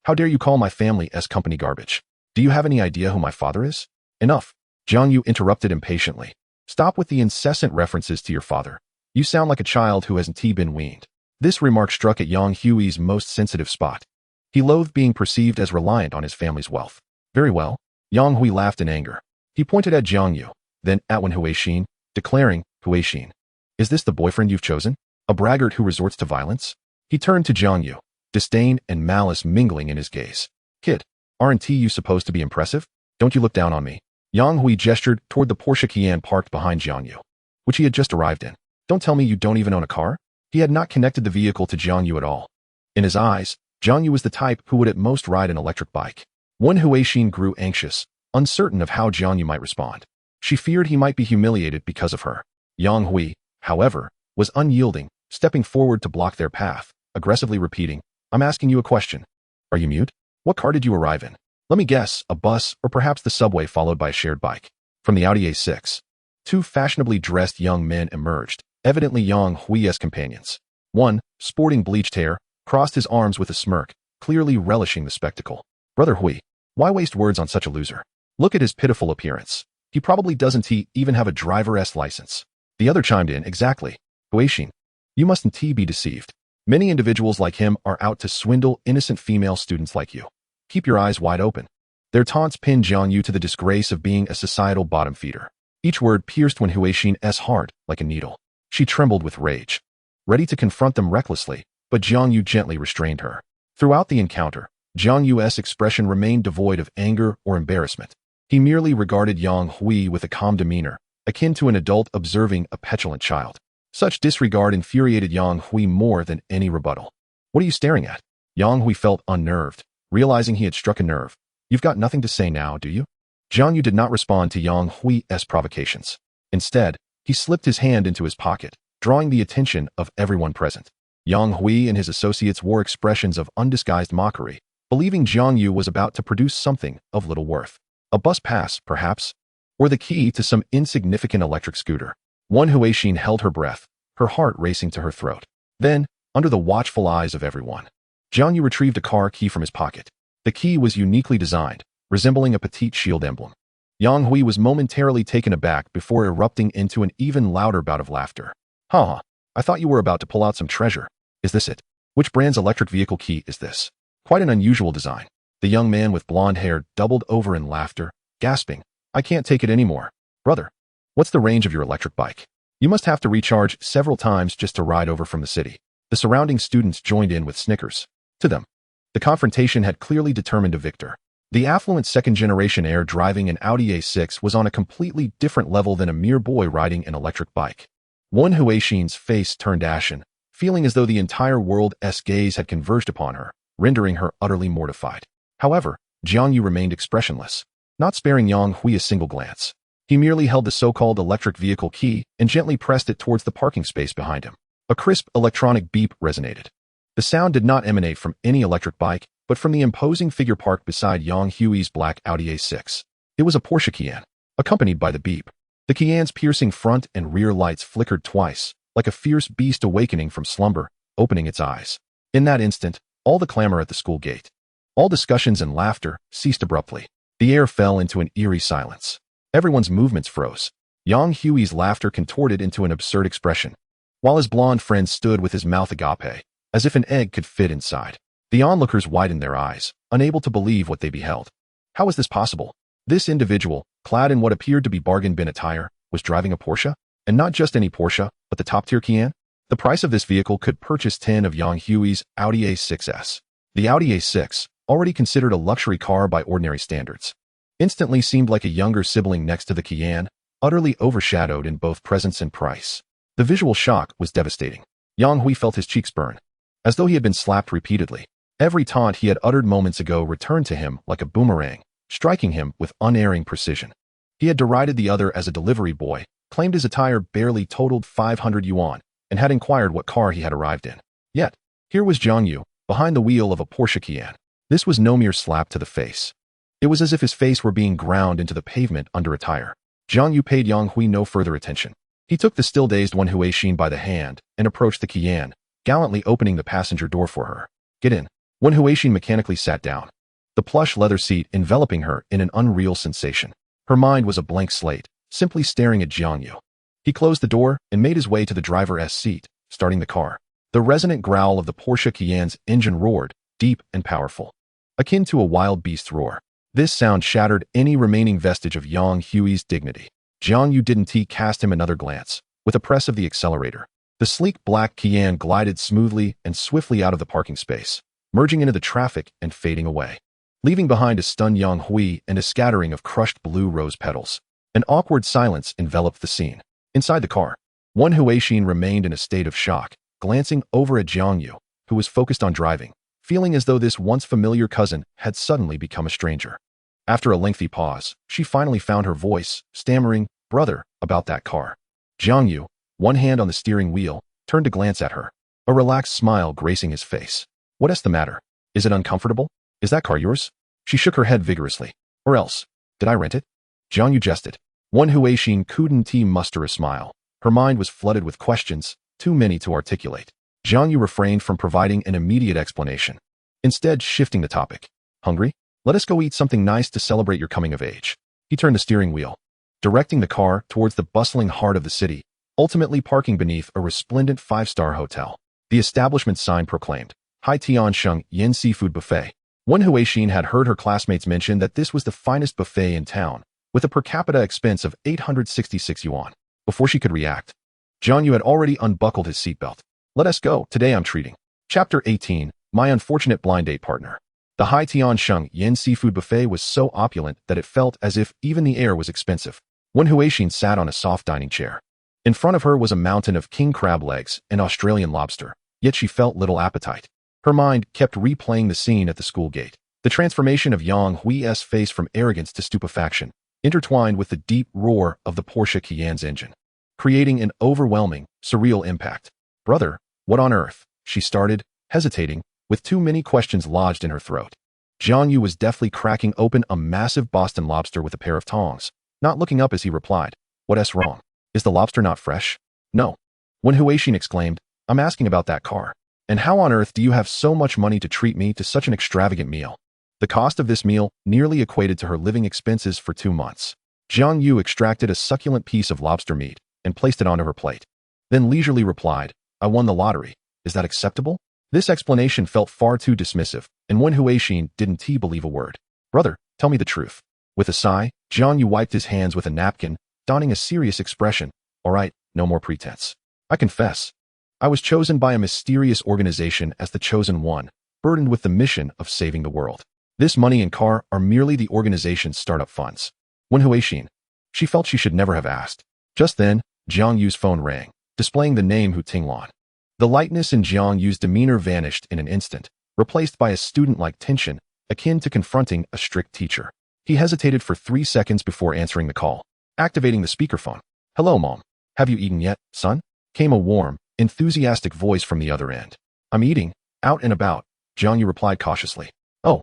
How dare you call my family's company garbage? Do you have any idea who my father is? Enough. Jiang Yu interrupted impatiently. Stop with the incessant references to your father. You sound like a child who hasn't been weaned. This remark struck at Yang Hui's most sensitive spot. He loathed being perceived as reliant on his family's wealth. Very well. Yang Hui laughed in anger. He pointed at Jiang Yu, then at Wen Huixin, declaring, Huixin, is this the boyfriend you've chosen? A braggart who resorts to violence? He turned to Jiang Yu, disdain and malice mingling in his gaze. Kid, aren't you supposed to be impressive? Don't you look down on me? Yang Hui gestured toward the Porsche Cayenne parked behind Jiang Yu, which he had just arrived in. Don't tell me you don't even own a car? He had not connected the vehicle to Jiang Yu at all. In his eyes, Jiang Yu was the type who would at most ride an electric bike. Wen Huixin grew anxious, uncertain of how Jiang Yu might respond. She feared he might be humiliated because of her. Yang Hui, however, was unyielding, stepping forward to block their path, aggressively repeating, I'm asking you a question. Are you mute? What car did you arrive in? Let me guess, a bus or perhaps the subway followed by a shared bike. From the Audi A6, two fashionably dressed young men emerged, evidently Yang Hui's companions. One, sporting bleached hair, crossed his arms with a smirk, clearly relishing the spectacle. Brother Hui, why waste words on such a loser? Look at his pitiful appearance. He probably doesn't even have a driver's license. The other chimed in, exactly. Huixin, you mustn't be deceived. Many individuals like him are out to swindle innocent female students like you. Keep your eyes wide open. Their taunts pinned Jiang Yu to the disgrace of being a societal bottom feeder. Each word pierced Wen Huixin's heart like a needle. She trembled with rage, ready to confront them recklessly, but Jiang Yu gently restrained her. Throughout the encounter, Jiang Yu's expression remained devoid of anger or embarrassment. He merely regarded Yang Hui with a calm demeanor, akin to an adult observing a petulant child. Such disregard infuriated Yang Hui more than any rebuttal. What are you staring at? Yang Hui felt unnerved, realizing he had struck a nerve. You've got nothing to say now, do you? Jiang Yu did not respond to Yang Hui's provocations. Instead, he slipped his hand into his pocket, drawing the attention of everyone present. Yang Hui and his associates wore expressions of undisguised mockery, believing Jiang Yu was about to produce something of little worth. A bus pass, perhaps? Or the key to some insignificant electric scooter? Wen Huixin held her breath, her heart racing to her throat. Then, under the watchful eyes of everyone, Jiang Yu retrieved a car key from his pocket. The key was uniquely designed, resembling a petite shield emblem. Yang Hui was momentarily taken aback before erupting into an even louder bout of laughter. Ha! I thought you were about to pull out some treasure. Is this it? Which brand's electric vehicle key is this? Quite an unusual design. The young man with blonde hair doubled over in laughter, gasping, I can't take it anymore. Brother, what's the range of your electric bike? You must have to recharge several times just to ride over from the city. The surrounding students joined in with snickers. To them, the confrontation had clearly determined a victor. The affluent second-generation heir driving an Audi A6 was on a completely different level than a mere boy riding an electric bike. Wen Huixin's face turned ashen, feeling as though the entire world's gaze had converged upon her, rendering her utterly mortified. However, Jiang Yu remained expressionless, not sparing Yang Hui a single glance. He merely held the so-called electric vehicle key and gently pressed it towards the parking space behind him. A crisp electronic beep resonated. The sound did not emanate from any electric bike, but from the imposing figure parked beside Yang Hui's black Audi A6. It was a Porsche Cayenne, accompanied by the beep. The Cayenne's piercing front and rear lights flickered twice, like a fierce beast awakening from slumber, opening its eyes. In that instant, all the clamor at the school gate, all discussions and laughter, ceased abruptly. The air fell into an eerie silence. Everyone's movements froze. Yang Hui's laughter contorted into an absurd expression, while his blonde friend stood with his mouth agape, as if an egg could fit inside. The onlookers widened their eyes, unable to believe what they beheld. How was this possible? This individual, clad in what appeared to be bargain bin attire, was driving a Porsche? And not just any Porsche, but the top-tier Cayenne? The price of this vehicle could purchase 10 of Jiang Yu's Audi A6s. The Audi A6, already considered a luxury car by ordinary standards, instantly seemed like a younger sibling next to the Cayenne, utterly overshadowed in both presence and price. The visual shock was devastating. Yang Hui felt his cheeks burn, as though he had been slapped repeatedly. Every taunt he had uttered moments ago returned to him like a boomerang, striking him with unerring precision. He had derided the other as a delivery boy, claimed his attire barely totaled 500 yuan, and had inquired what car he had arrived in. Yet, here was Jiang Yu, behind the wheel of a Porsche Cayenne. This was no mere slap to the face. It was as if his face were being ground into the pavement under a tire. Jiang Yu paid Yang Hui no further attention. He took the still-dazed Wen Huixin by the hand and approached the Cayenne, gallantly opening the passenger door for her. Get in. Wen Huixin mechanically sat down, the plush leather seat enveloping her in an unreal sensation. Her mind was a blank slate, simply staring at Jiang Yu. He closed the door and made his way to the driver's seat, starting the car. The resonant growl of the Porsche Cayenne's engine roared, deep and powerful, akin to a wild beast's roar. This sound shattered any remaining vestige of Yang Hui's dignity. Jiang Yu didn't cast him another glance. With a press of the accelerator, the sleek black Cayenne glided smoothly and swiftly out of the parking space, merging into the traffic and fading away, leaving behind a stunned Yang Hui and a scattering of crushed blue rose petals. An awkward silence enveloped the scene. Inside the car, Wen Huixin remained in a state of shock, glancing over at Jiang Yu, who was focused on driving, feeling as though this once familiar cousin had suddenly become a stranger. After a lengthy pause, she finally found her voice, stammering, "Brother, about that car." Jiang Yu, one hand on the steering wheel, turned to glance at her, a relaxed smile gracing his face. "What's the matter? Is it uncomfortable? Is that car yours?" She shook her head vigorously. "Or else, did I rent it?" Jiang Yu jested. Wen Huixin couldn't muster a smile. Her mind was flooded with questions, too many to articulate. Jiang Yu refrained from providing an immediate explanation, instead shifting the topic. "Hungry? Let us go eat something nice to celebrate your coming of age." He turned the steering wheel, directing the car towards the bustling heart of the city, ultimately parking beneath a resplendent five-star hotel. The establishment sign proclaimed, Hai Tiansheng Yin Seafood Buffet. Wen Huixin had heard her classmates mention that this was the finest buffet in town, with a per capita expense of 866 yuan. Before she could react, Jiang Yu had already unbuckled his seatbelt. "Let us go. Today I'm treating." Chapter 18, My Unfortunate Blind Date Partner. The Hai Tiansheng Yin Seafood Buffet was so opulent that it felt as if even the air was expensive. Wen Huixin sat on a soft dining chair. In front of her was a mountain of king crab legs and Australian lobster, yet she felt little appetite. Her mind kept replaying the scene at the school gate. The transformation of Yang Hui's face from arrogance to stupefaction, intertwined with the deep roar of the Porsche Cayenne's engine, creating an overwhelming, surreal impact. "Brother, what on earth?" she started, hesitating, with too many questions lodged in her throat. Jiang Yu was deftly cracking open a massive Boston lobster with a pair of tongs, not looking up as he replied, "What's wrong? Is the lobster not fresh?" "No." Wen Huixin exclaimed, "I'm asking about that car. And how on earth do you have so much money to treat me to such an extravagant meal?" The cost of this meal nearly equated to her living expenses for 2 months. Jiang Yu extracted a succulent piece of lobster meat and placed it onto her plate, then leisurely replied, "I won the lottery. Is that acceptable?" This explanation felt far too dismissive, and Wen Huixin didn't believe a word. "Brother, tell me the truth." With a sigh, Jiang Yu wiped his hands with a napkin, donning a serious expression. "All right, no more pretense. I confess. I was chosen by a mysterious organization as the chosen one, burdened with the mission of saving the world. This money and car are merely the organization's startup funds." Wen Huixin. She felt she should never have asked. Just then, Jiang Yu's phone rang, displaying the name Hu Tinglan. The lightness in Jiang Yu's demeanor vanished in an instant, replaced by a student-like tension, akin to confronting a strict teacher. He hesitated for 3 seconds before answering the call, activating the speakerphone. "Hello, Mom. Have you eaten yet, son?" Came a warm, enthusiastic voice from the other end. "I'm eating, out and about," Jiang Yu replied cautiously. "Oh,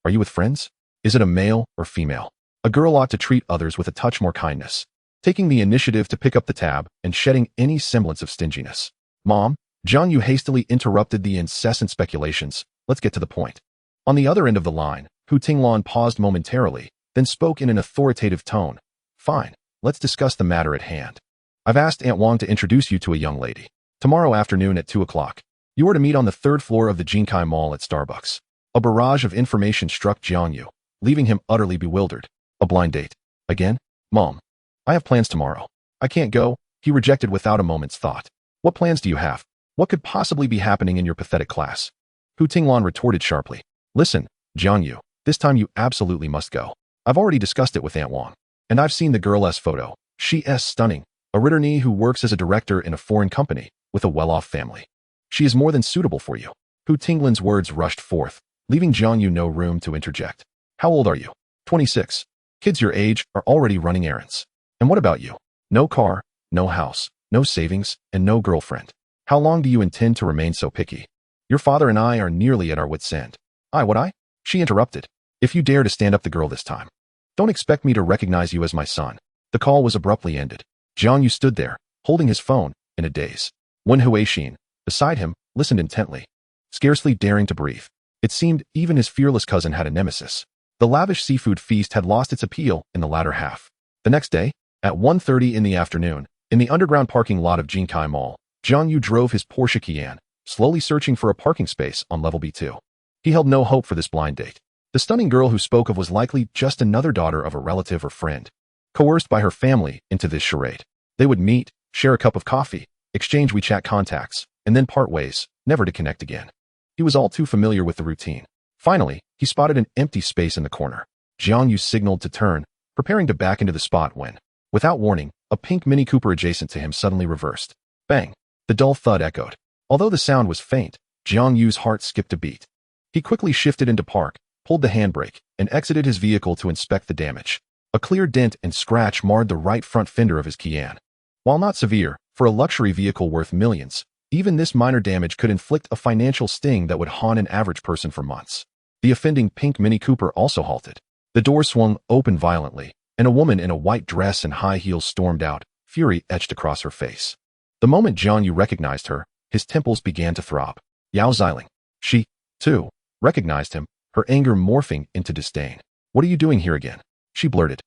are you with friends? Is it a male or female?" A girl ought to treat others with a touch more kindness, taking the initiative to pick up the tab and shedding any semblance of stinginess. "Mom," Jiang Yu hastily interrupted the incessant speculations. "Let's get to the point." On the other end of the line, Hu Tinglan paused momentarily, then spoke in an authoritative tone. "Fine, let's discuss the matter at hand. I've asked Aunt Wang to introduce you to a young lady. Tomorrow afternoon at 2 o'clock. You are to meet on the third floor of the Jinkai Mall at Starbucks. A barrage of information struck Jiang Yu, leaving him utterly bewildered. A blind date. Again? Mom. I have plans tomorrow. I can't go, he rejected without a moment's thought. What plans do you have? What could possibly be happening in your pathetic class? Hu Tinglan retorted sharply. Listen, Jiang Yu, this time you absolutely must go. I've already discussed it with Aunt Wang. And I've seen the girl's photo. She is stunning. A Ritterney who works as a director in a foreign company, with a well-off family. She is more than suitable for you. Hu Tinglan's words rushed forth, leaving Jiang Yu no room to interject. How old are you? 26. Kids your age are already running errands. And what about you? No car, no house, no savings, and no girlfriend. How long do you intend to remain so picky? Your father and I are nearly at our wits' end. I? She interrupted. If you dare to stand up the girl this time. Don't expect me to recognize you as my son. The call was abruptly ended. Jiang Yu stood there, holding his phone, in a daze. Wen Huixin, beside him, listened intently, scarcely daring to breathe. It seemed even his fearless cousin had a nemesis. The lavish seafood feast had lost its appeal in the latter half. The next day, at 1:30 in the afternoon, in the underground parking lot of Jinkai Mall, Jiang Yu drove his Porsche Cayenne, slowly searching for a parking space on level B2. He held no hope for this blind date. The stunning girl who spoke of was likely just another daughter of a relative or friend, coerced by her family into this charade. They would meet, share a cup of coffee, exchange WeChat contacts, and then part ways, never to connect again. He was all too familiar with the routine. Finally, he spotted an empty space in the corner. Jiang Yu signaled to turn, preparing to back into the spot when, without warning, a pink Mini Cooper adjacent to him suddenly reversed. Bang! The dull thud echoed. Although the sound was faint, Jiang Yu's heart skipped a beat. He quickly shifted into park, pulled the handbrake, and exited his vehicle to inspect the damage. A clear dent and scratch marred the right front fender of his Cayenne. While not severe, for a luxury vehicle worth millions, even this minor damage could inflict a financial sting that would haunt an average person for months. The offending pink Mini Cooper also halted. The door swung open violently, and a woman in a white dress and high heels stormed out, fury etched across her face. The moment Jiang Yu recognized her, his temples began to throb. Yao Xiling. She, too, recognized him, her anger morphing into disdain. What are you doing here again? She blurted,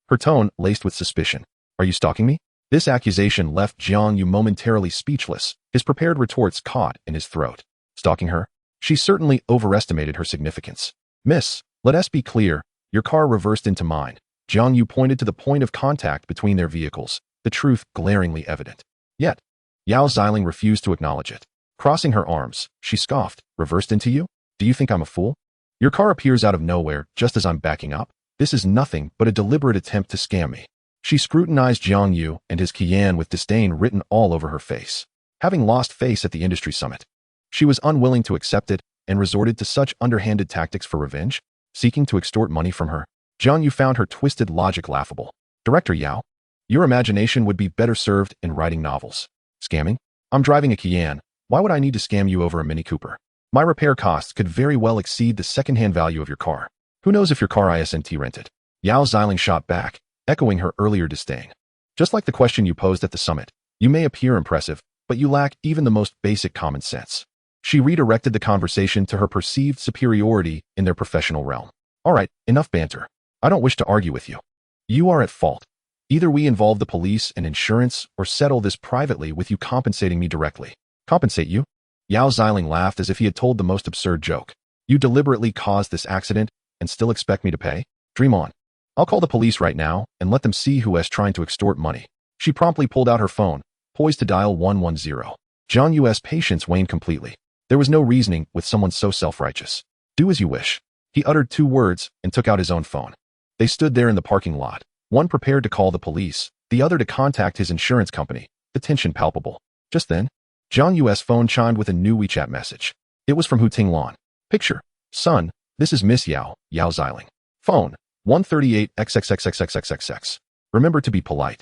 her tone laced with suspicion. Are you stalking me? This accusation left Jiang Yu momentarily speechless, his prepared retorts caught in his throat. Stalking her? She certainly overestimated her significance. Miss, let us be clear, your car reversed into mine. Jiang Yu pointed to the point of contact between their vehicles, the truth glaringly evident. Yet, Yao Xiling refused to acknowledge it. Crossing her arms, she scoffed. Reversed into you? Do you think I'm a fool? Your car appears out of nowhere just as I'm backing up. This is nothing but a deliberate attempt to scam me. She scrutinized Jiang Yu and his Cayenne with disdain written all over her face. Having lost face at the industry summit, she was unwilling to accept it and resorted to such underhanded tactics for revenge, seeking to extort money from her. Jiang Yu found her twisted logic laughable. Director Yao, your imagination would be better served in writing novels. Scamming? I'm driving a Cayenne. Why would I need to scam you over a Mini Cooper? My repair costs could very well exceed the second-hand value of your car. Who knows if your car isn't rented? Yao Xiling shot back, echoing her earlier disdain. Just like the question you posed at the summit, you may appear impressive, but you lack even the most basic common sense. She redirected the conversation to her perceived superiority in their professional realm. All right, enough banter. I don't wish to argue with you. You are at fault. Either we involve the police and insurance or settle this privately with you compensating me directly. Compensate you? Yao Xiling laughed as if he had told the most absurd joke. You deliberately caused this accident and still expect me to pay? Dream on. I'll call the police right now and let them see who is trying to extort money. She promptly pulled out her phone, poised to dial 110. Jiang Yu's patience waned completely. There was no reasoning with someone so self-righteous. Do as you wish. He uttered 2 words and took out his own phone. They stood there in the parking lot, one prepared to call the police, the other to contact his insurance company, the tension palpable. Just then, Jiang Yu's phone chimed with a new WeChat message. It was from Hu Tinglan. Picture. Son, this is Miss Yao, Yao Xiling. Phone, 138 XXXXXXXX. Remember to be polite.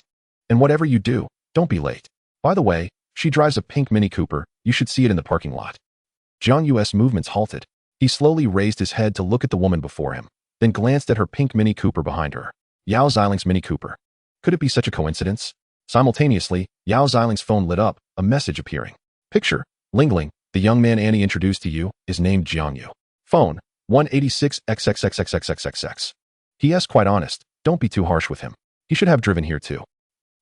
And whatever you do, don't be late. By the way, she drives a pink Mini Cooper, you should see it in the parking lot. Jiang Yu's movements halted. He slowly raised his head to look at the woman before him, then glanced at her pink Mini Cooper behind her. Yao Xiling's Mini Cooper. Could it be such a coincidence? Simultaneously, Yao Xiling's phone lit up, a message appearing. Picture. Lingling, the young man Annie introduced to you, is named Jiang Yu. Phone, 186 XXXXXXXX. He is quite honest, don't be too harsh with him. He should have driven here too.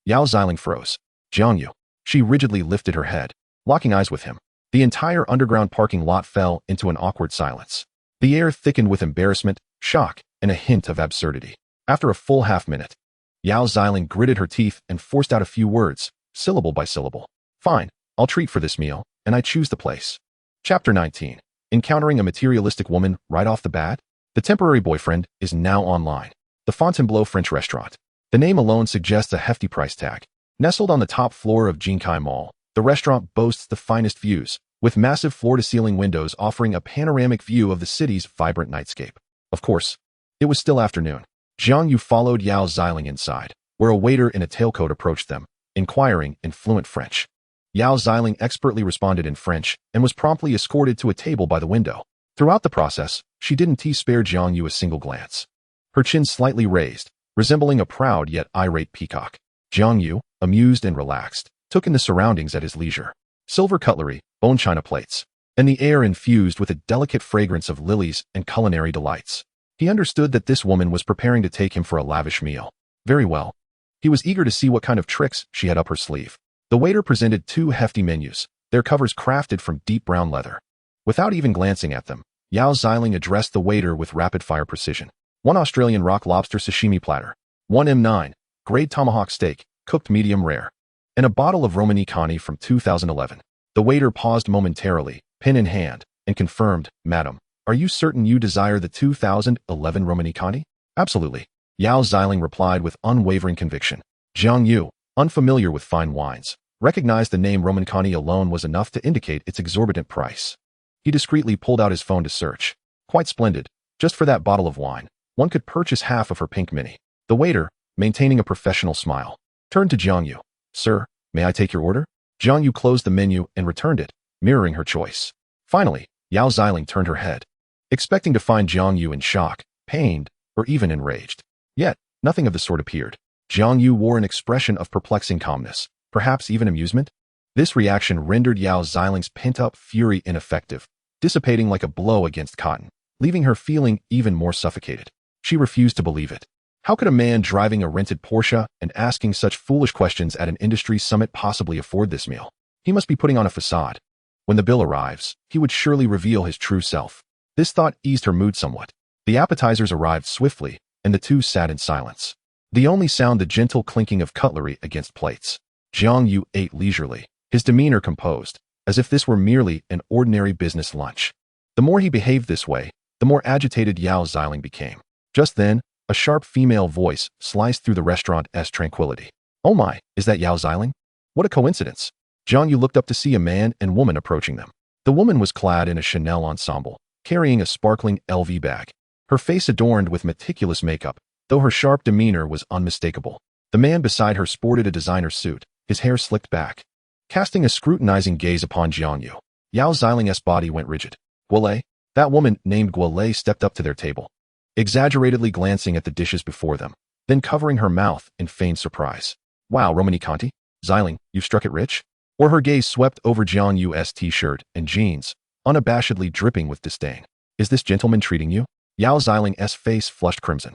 Yao Xiling froze. Jiang Yu. She rigidly lifted her head, locking eyes with him. The entire underground parking lot fell into an awkward silence. The air thickened with embarrassment, shock, and a hint of absurdity. After a full half-minute, Yao Xiling gritted her teeth and forced out a few words, syllable by syllable. Fine, I'll treat for this meal, and I choose the place. Chapter 19. Encountering a materialistic woman right off the bat? The temporary boyfriend is now online. The Fontainebleau French restaurant. The name alone suggests a hefty price tag. Nestled on the top floor of Jinkai Mall, the restaurant boasts the finest views, with massive floor-to-ceiling windows offering a panoramic view of the city's vibrant nightscape. Of course, it was still afternoon. Jiang Yu followed Yao Xiling inside, where a waiter in a tailcoat approached them, inquiring in fluent French. Yao Xiling expertly responded in French and was promptly escorted to a table by the window. Throughout the process, she didn't spare Jiang Yu a single glance. Her chin slightly raised, resembling a proud yet irate peacock. Jiang Yu, amused and relaxed, took in the surroundings at his leisure. Silver cutlery, bone china plates, and the air infused with a delicate fragrance of lilies and culinary delights. He understood that this woman was preparing to take him for a lavish meal. Very well. He was eager to see what kind of tricks she had up her sleeve. The waiter presented 2 hefty menus, their covers crafted from deep brown leather. Without even glancing at them, Yao Xiling addressed the waiter with rapid-fire precision. 1 Australian rock lobster sashimi platter, 1 M9, grade tomahawk steak, cooked medium rare, and a bottle of Romanicani from 2011. The waiter paused momentarily, pen in hand, and confirmed, "Madam, are you certain you desire the 2011 Romanicani?" "Absolutely," Yao Xiling replied with unwavering conviction. Jiang Yu, unfamiliar with fine wines, recognized the name Romanicani alone was enough to indicate its exorbitant price. He discreetly pulled out his phone to search. Quite splendid. Just for that bottle of wine, one could purchase half of her pink mini. The waiter, maintaining a professional smile, turned to Jiang Yu. "Sir, may I take your order?" Jiang Yu closed the menu and returned it, mirroring her choice. Finally, Yao Xiling turned her head, expecting to find Jiang Yu in shock, pained, or even enraged. Yet, nothing of the sort appeared. Jiang Yu wore an expression of perplexing calmness, perhaps even amusement. This reaction rendered Yao Xiling's pent-up fury ineffective, dissipating like a blow against cotton, leaving her feeling even more suffocated. She refused to believe it. How could a man driving a rented Porsche and asking such foolish questions at an industry summit possibly afford this meal? He must be putting on a facade. When the bill arrives, he would surely reveal his true self. This thought eased her mood somewhat. The appetizers arrived swiftly, and the two sat in silence. The only sound the gentle clinking of cutlery against plates. Jiang Yu ate leisurely, his demeanor composed, as if this were merely an ordinary business lunch. The more he behaved this way, the more agitated Yao Xiling became. Just then, a sharp female voice sliced through the restaurant's tranquility. "Oh my, is that Yao Xiling? What a coincidence." Jiang Yu looked up to see a man and woman approaching them. The woman was clad in a Chanel ensemble, carrying a sparkling LV bag. Her face adorned with meticulous makeup, though her sharp demeanor was unmistakable. The man beside her sported a designer suit, his hair slicked back. Casting a scrutinizing gaze upon Jiang Yu, Yao Xiling's body went rigid. "Guolei?" That woman named Guolei stepped up to their table, exaggeratedly glancing at the dishes before them, then covering her mouth in feigned surprise. "Wow, Romanicani? Xiling, you've struck it rich?" Or her gaze swept over Jiang Yu's t-shirt and jeans, unabashedly dripping with disdain. "Is this gentleman treating you?" Yao Xiling's face flushed crimson.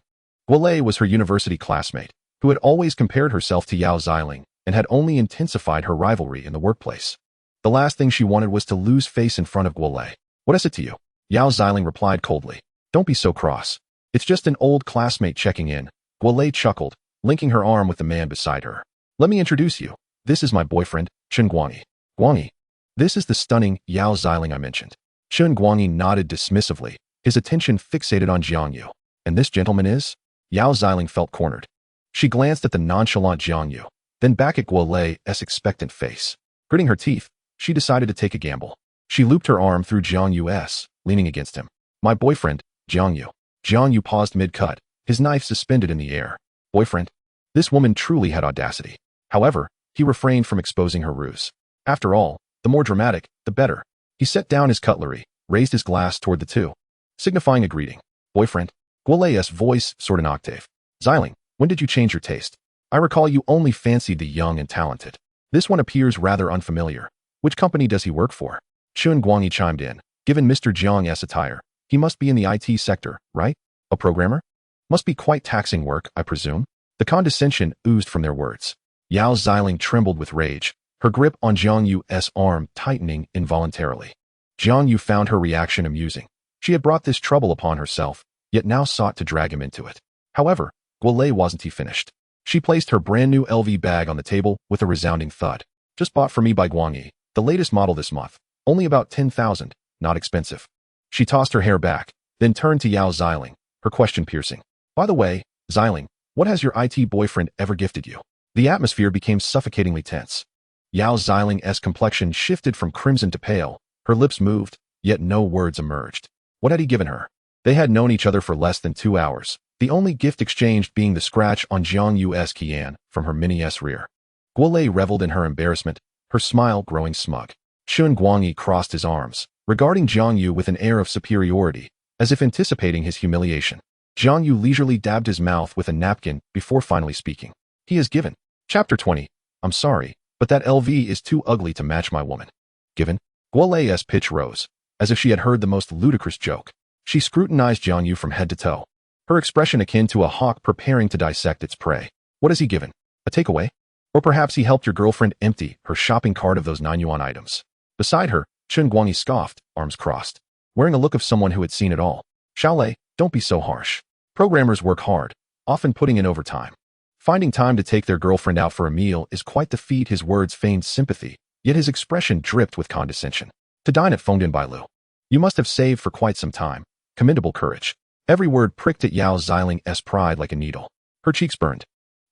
Guolei was her university classmate, who had always compared herself to Yao Xiling and had only intensified her rivalry in the workplace. The last thing she wanted was to lose face in front of Guolei. "What is it to you?" Yao Xiling replied coldly. "Don't be so cross. It's just an old classmate checking in." Guolei chuckled, linking her arm with the man beside her. "Let me introduce you. This is my boyfriend, Chen Guangyi." "Guangyi? This is the stunning Yao Xiling I mentioned." Chen Guangyi nodded dismissively, his attention fixated on Jiang Yu. "And this gentleman is?" Yao Xiling felt cornered. She glanced at the nonchalant Jiang Yu, then back at Guolei's expectant face. Gritting her teeth, she decided to take a gamble. She looped her arm through Jiang Yu's, leaning against him. "My boyfriend, Jiang Yu." Jiang Yu paused mid-cut, his knife suspended in the air. "Boyfriend?" This woman truly had audacity. However, he refrained from exposing her ruse. After all, the more dramatic, the better. He set down his cutlery, raised his glass toward the two, signifying a greeting. "Boyfriend?" Guolei's voice soared an octave. "Xiling, when did you change your taste? I recall you only fancied the young and talented. This one appears rather unfamiliar. Which company does he work for?" Chen Guangyi chimed in. "Given Mr. Jiang's attire, he must be in the IT sector, right? A programmer? Must be quite taxing work, I presume." The condescension oozed from their words. Yao Xiling trembled with rage, her grip on Jiang Yu's arm tightening involuntarily. Jiang Yu found her reaction amusing. She had brought this trouble upon herself, yet now sought to drag him into it. However, Guolei wasn't finished. She placed her brand new LV bag on the table with a resounding thud. Just bought for me by Guangyi, the latest model this month. Only about 10,000, not expensive. She tossed her hair back, then turned to Yao Xiling, her question piercing. By the way, Xiling, what has your IT boyfriend ever gifted you? The atmosphere became suffocatingly tense. Yao Xiling's complexion shifted from crimson to pale. Her lips moved, yet no words emerged. What had he given her? They had known each other for less than 2 hours, the only gift exchanged being the scratch on Jiang Yu's Qian from her mini-S rear. Guolei reveled in her embarrassment, her smile growing smug. Chun Guangyi crossed his arms, regarding Jiang Yu with an air of superiority, as if anticipating his humiliation. Jiang Yu leisurely dabbed his mouth with a napkin before finally speaking. He has given. Chapter 20. I'm sorry, but that LV is too ugly to match my woman. Given? Guolei's pitch rose, as if she had heard the most ludicrous joke. She scrutinized Jiang Yu from head to toe, her expression akin to a hawk preparing to dissect its prey. What has he given? A takeaway? Or perhaps he helped your girlfriend empty her shopping cart of those 9 yuan items. Beside her, Chun Guangyi scoffed, arms crossed, wearing a look of someone who had seen it all. Shaolei, don't be so harsh. Programmers work hard, often putting in overtime. Finding time to take their girlfriend out for a meal is quite the feat. His words feigned sympathy, yet his expression dripped with condescension. To dine at Fengdian Bailu. You must have saved for quite some time. Commendable courage. Every word pricked at Yao Xiling's pride like a needle. Her cheeks burned,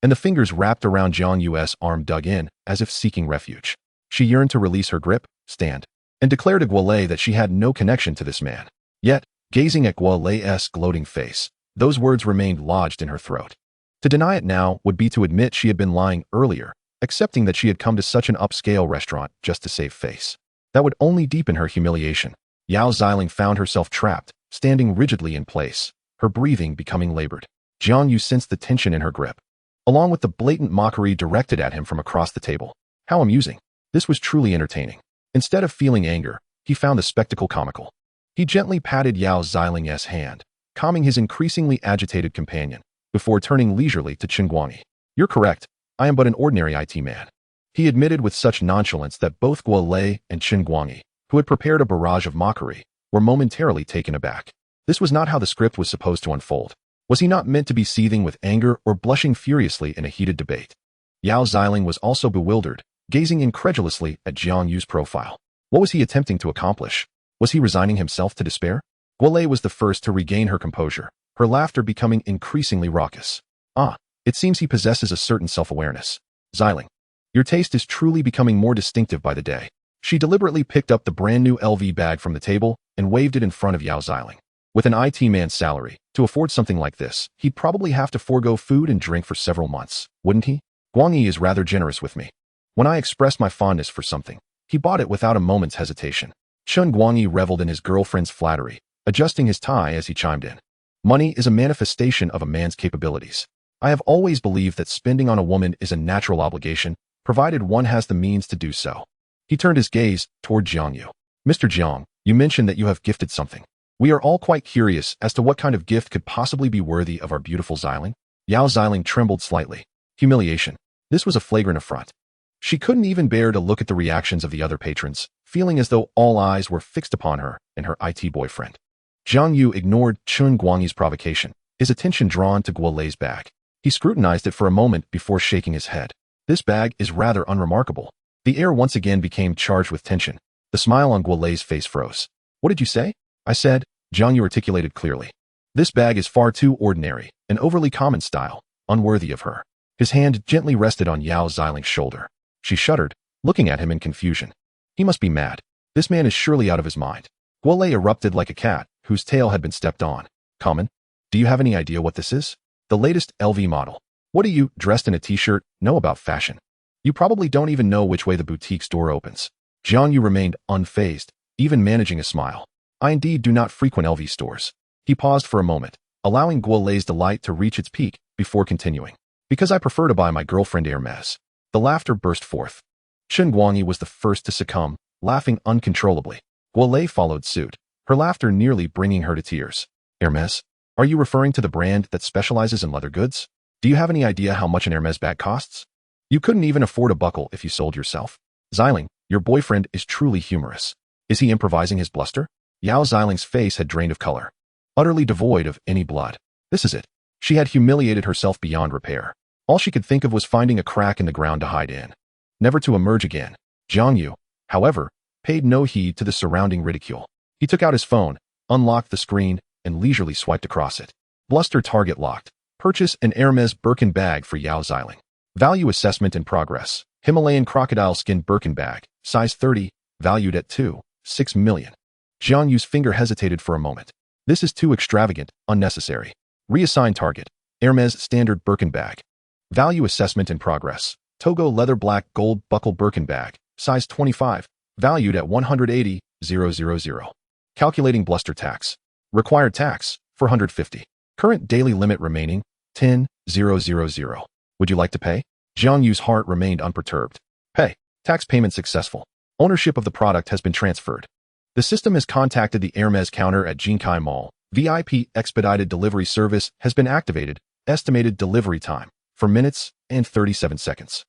and the fingers wrapped around Jiang Yu's arm dug in, as if seeking refuge. She yearned to release her grip, stand, and declare to Guolei that she had no connection to this man. Yet, gazing at Guolei's gloating face, those words remained lodged in her throat. To deny it now would be to admit she had been lying earlier, accepting that she had come to such an upscale restaurant just to save face. That would only deepen her humiliation. Yao Xiling found herself trapped, standing rigidly in place, her breathing becoming labored. Jiang Yu sensed the tension in her grip, along with the blatant mockery directed at him from across the table. How amusing. This was truly entertaining. Instead of feeling anger, he found the spectacle comical. He gently patted Yao Xiling's hand, calming his increasingly agitated companion, before turning leisurely to Chun Guangyi. You're correct, I am but an ordinary IT man. He admitted with such nonchalance that both Guolei and Chun Guangyi, who had prepared a barrage of mockery, were momentarily taken aback. This was not how the script was supposed to unfold. Was he not meant to be seething with anger or blushing furiously in a heated debate? Yao Xiling was also bewildered, gazing incredulously at Jiang Yu's profile. What was he attempting to accomplish? Was he resigning himself to despair? Guolei was the first to regain her composure, her laughter becoming increasingly raucous. Ah, it seems he possesses a certain self-awareness. Xiling, your taste is truly becoming more distinctive by the day. She deliberately picked up the brand new LV bag from the table and waved it in front of Yao Xiling. With an IT man's salary, to afford something like this, he'd probably have to forego food and drink for several months, wouldn't he? Guangyi is rather generous with me. When I expressed my fondness for something, he bought it without a moment's hesitation. Chun Guangyi reveled in his girlfriend's flattery, adjusting his tie as he chimed in. Money is a manifestation of a man's capabilities. I have always believed that spending on a woman is a natural obligation, provided one has the means to do so. He turned his gaze toward Jiang Yu. Mr. Jiang, you mentioned that you have gifted something. We are all quite curious as to what kind of gift could possibly be worthy of our beautiful Xiling. Yao Xiling trembled slightly. Humiliation. This was a flagrant affront. She couldn't even bear to look at the reactions of the other patrons, feeling as though all eyes were fixed upon her and her IT boyfriend. Jiang Yu ignored Chun Guangyi's provocation, his attention drawn to Guolei's bag. He scrutinized it for a moment before shaking his head. This bag is rather unremarkable. The air once again became charged with tension. The smile on Guolei's face froze. What did you say? I said, Jiang Yu articulated clearly. This bag is far too ordinary, an overly common style, unworthy of her. His hand gently rested on Yao Xiling's shoulder. She shuddered, looking at him in confusion. He must be mad. This man is surely out of his mind. Guolei erupted like a cat whose tail had been stepped on. Common? Do you have any idea what this is? The latest LV model. What do you, dressed in a t-shirt, know about fashion? You probably don't even know which way the boutique's door opens. Jiang Yu remained unfazed, even managing a smile. I indeed do not frequent LV stores. He paused for a moment, allowing Guolei's delight to reach its peak before continuing. Because I prefer to buy my girlfriend Hermes. The laughter burst forth. Chun Guangyi was the first to succumb, laughing uncontrollably. Guolei followed suit, her laughter nearly bringing her to tears. Hermes? Are you referring to the brand that specializes in leather goods? Do you have any idea how much an Hermes bag costs? You couldn't even afford a buckle if you sold yourself. Xiling, your boyfriend is truly humorous. Is he improvising his bluster? Yao Xiling's face had drained of color, utterly devoid of any blood. This is it. She had humiliated herself beyond repair. All she could think of was finding a crack in the ground to hide in, never to emerge again. Jiang Yu, however, paid no heed to the surrounding ridicule. He took out his phone, unlocked the screen, and leisurely swiped across it. Bluster target locked. Purchase an Hermes Birkin bag for Yao Xiling. Value assessment in progress. Himalayan crocodile skin Birkin bag, size 30, valued at 2.6 million. Jiang Yu's finger hesitated for a moment. This is too extravagant, unnecessary. Reassign target. Hermes standard Birkin bag. Value assessment in progress. Togo leather black gold buckle Birkin bag, size 25, valued at 180,000. Calculating bluster tax. Required tax, 450. Current daily limit remaining, 10,000. Would you like to pay? Jiang Yu's heart remained unperturbed. Pay. Tax payment successful. Ownership of the product has been transferred. The system has contacted the Hermes counter at Jinkai Mall. VIP expedited delivery service has been activated. Estimated delivery time, 4 minutes and 37 seconds.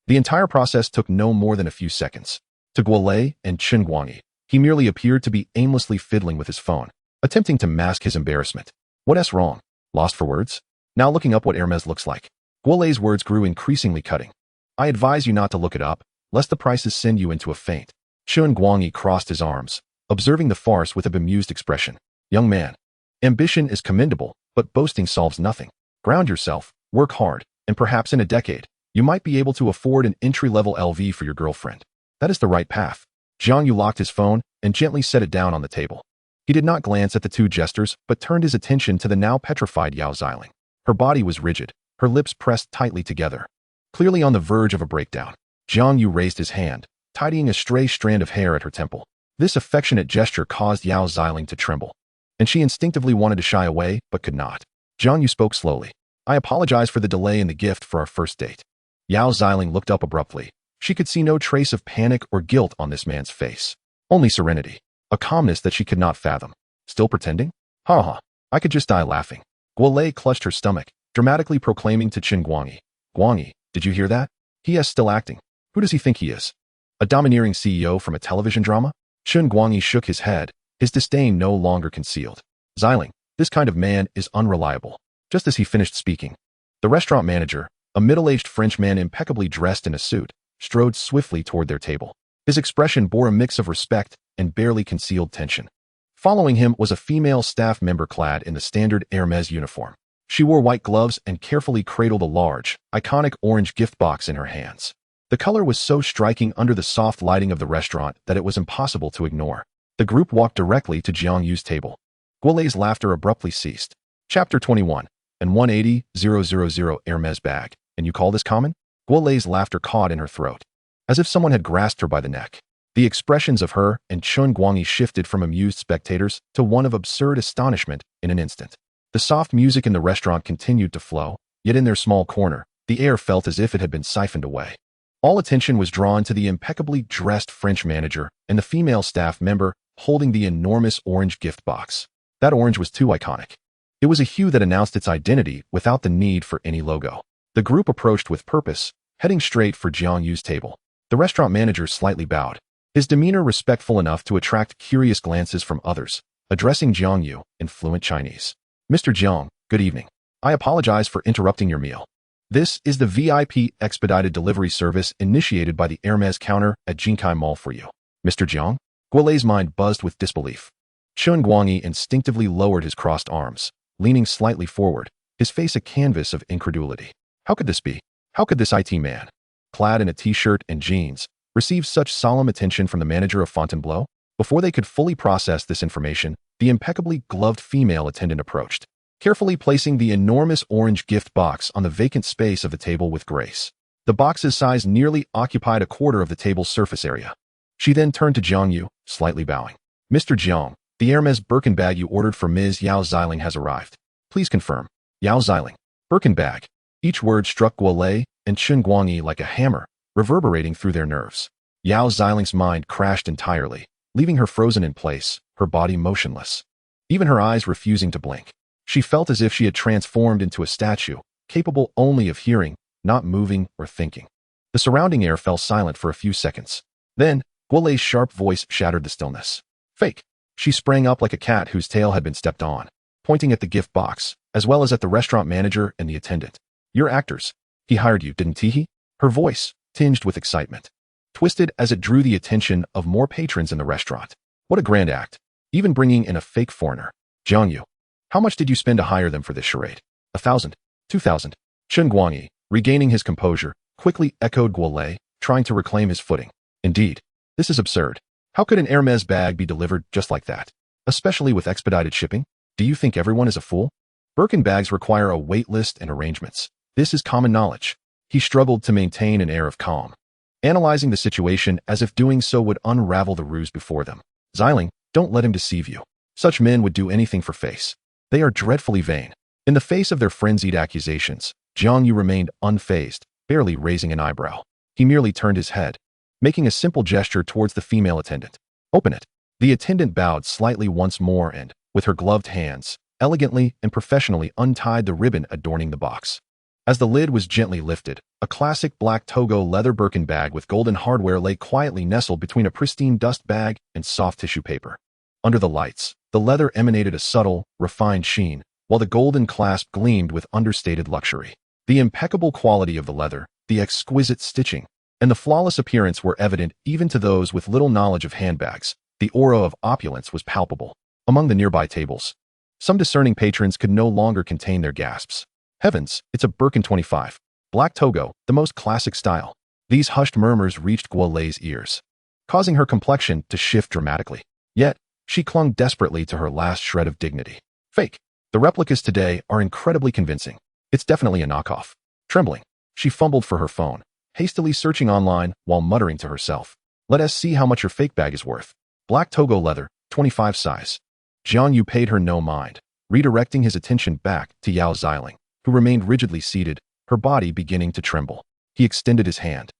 The entire process took no more than a few seconds. To Guolei and Chen Guangyi, he merely appeared to be aimlessly fiddling with his phone, attempting to mask his embarrassment. What's wrong? Lost for words? Now looking up what Hermes looks like. Guolei's words grew increasingly cutting. I advise you not to look it up, lest the prices send you into a faint. Chen Guangyi crossed his arms, observing the farce with a bemused expression. Young man, ambition is commendable, but boasting solves nothing. Ground yourself, work hard, and perhaps in a decade, you might be able to afford an entry-level LV for your girlfriend. That is the right path. Jiang Yu locked his phone and gently set it down on the table. He did not glance at the two jesters, but turned his attention to the now petrified Yao Xiling. Her body was rigid, her lips pressed tightly together, clearly on the verge of a breakdown. Jiang Yu raised his hand, tidying a stray strand of hair at her temple. This affectionate gesture caused Yao Xiling to tremble, and she instinctively wanted to shy away, but could not. Jiang Yu spoke slowly. I apologize for the delay in the gift for our first date. Yao Xiling looked up abruptly. She could see no trace of panic or guilt on this man's face. Only serenity. A calmness that she could not fathom. Still pretending? Ha ha. I could just die laughing. Guolei clutched her stomach, dramatically proclaiming to Chen Guangyi. Guangyi, did you hear that? He is still acting. Who does he think he is? A domineering CEO from a television drama? Chen Guangyi shook his head, his disdain no longer concealed. Xiling, this kind of man is unreliable. Just as he finished speaking, the restaurant manager, a middle-aged Frenchman impeccably dressed in a suit, strode swiftly toward their table. His expression bore a mix of respect and barely concealed tension. Following him was a female staff member clad in the standard Hermes uniform. She wore white gloves and carefully cradled a large, iconic orange gift box in her hands. The color was so striking under the soft lighting of the restaurant that it was impossible to ignore. The group walked directly to Jiang Yu's table. Guolei's laughter abruptly ceased. Chapter 21. And 180,000 Hermes bag. And you call this common? Guolei's laughter caught in her throat, as if someone had grasped her by the neck. The expressions of her and Chen Guangyi shifted from amused spectators to one of absurd astonishment in an instant. The soft music in the restaurant continued to flow, yet in their small corner, the air felt as if it had been siphoned away. All attention was drawn to the impeccably dressed French manager and the female staff member holding the enormous orange gift box. That orange was too iconic. It was a hue that announced its identity without the need for any logo. The group approached with purpose, heading straight for Jiang Yu's table. The restaurant manager slightly bowed, his demeanor respectful enough to attract curious glances from others, addressing Jiang Yu in fluent Chinese. Mr. Jiang, good evening. I apologize for interrupting your meal. This is the VIP expedited delivery service initiated by the Hermes counter at Jinkai Mall for you. Mr. Jiang? Guolei's mind buzzed with disbelief. Chen Guangyi instinctively lowered his crossed arms, leaning slightly forward, his face a canvas of incredulity. How could this be? How could this IT man, clad in a t-shirt and jeans, receive such solemn attention from the manager of Fontainebleau? Before they could fully process this information, the impeccably gloved female attendant approached, carefully placing the enormous orange gift box on the vacant space of the table with grace. The box's size nearly occupied a quarter of the table's surface area. She then turned to Jiang Yu, slightly bowing. Mr. Jiang, the Hermes Birkin bag you ordered for Ms. Yao Xiling has arrived. Please confirm. Yao Xiling. Birkin bag. Each word struck Guolei and Chen Guangyi like a hammer, reverberating through their nerves. Yao Xiling's mind crashed entirely, leaving her frozen in place, her body motionless, even her eyes refusing to blink. She felt as if she had transformed into a statue, capable only of hearing, not moving or thinking. The surrounding air fell silent for a few seconds. Then, Guolei's sharp voice shattered the stillness. Fake. She sprang up like a cat whose tail had been stepped on, pointing at the gift box, as well as at the restaurant manager and the attendant. You're actors. He hired you, didn't he? Her voice, tinged with excitement, twisted as it drew the attention of more patrons in the restaurant. What a grand act. Even bringing in a fake foreigner. Jiang Yu. How much did you spend to hire them for this charade? 1,000. 2,000. Chen Guangyi, regaining his composure, quickly echoed Guolei, trying to reclaim his footing. Indeed. This is absurd. How could an Hermes bag be delivered just like that? Especially with expedited shipping? Do you think everyone is a fool? Birkin bags require a wait list and arrangements. This is common knowledge. He struggled to maintain an air of calm, analyzing the situation as if doing so would unravel the ruse before them. Xiling, don't let him deceive you. Such men would do anything for face. They are dreadfully vain. In the face of their frenzied accusations, Jiang Yu remained unfazed, barely raising an eyebrow. He merely turned his head, making a simple gesture towards the female attendant. Open it. The attendant bowed slightly once more and, with her gloved hands, elegantly and professionally untied the ribbon adorning the box. As the lid was gently lifted, a classic black Togo leather Birkin bag with golden hardware lay quietly nestled between a pristine dust bag and soft tissue paper. Under the lights, the leather emanated a subtle, refined sheen, while the golden clasp gleamed with understated luxury. The impeccable quality of the leather, the exquisite stitching, and the flawless appearance were evident even to those with little knowledge of handbags. The aura of opulence was palpable. Among the nearby tables, some discerning patrons could no longer contain their gasps. Heavens, it's a Birkin 25. Black Togo, the most classic style. These hushed murmurs reached Guolei's ears, causing her complexion to shift dramatically. Yet, she clung desperately to her last shred of dignity. Fake. The replicas today are incredibly convincing. It's definitely a knockoff. Trembling, she fumbled for her phone, hastily searching online while muttering to herself. Let us see how much your fake bag is worth. Black Togo leather, 25 size. Jiang Yu paid her no mind, redirecting his attention back to Yao Xiling, who remained rigidly seated, her body beginning to tremble. He extended his hand,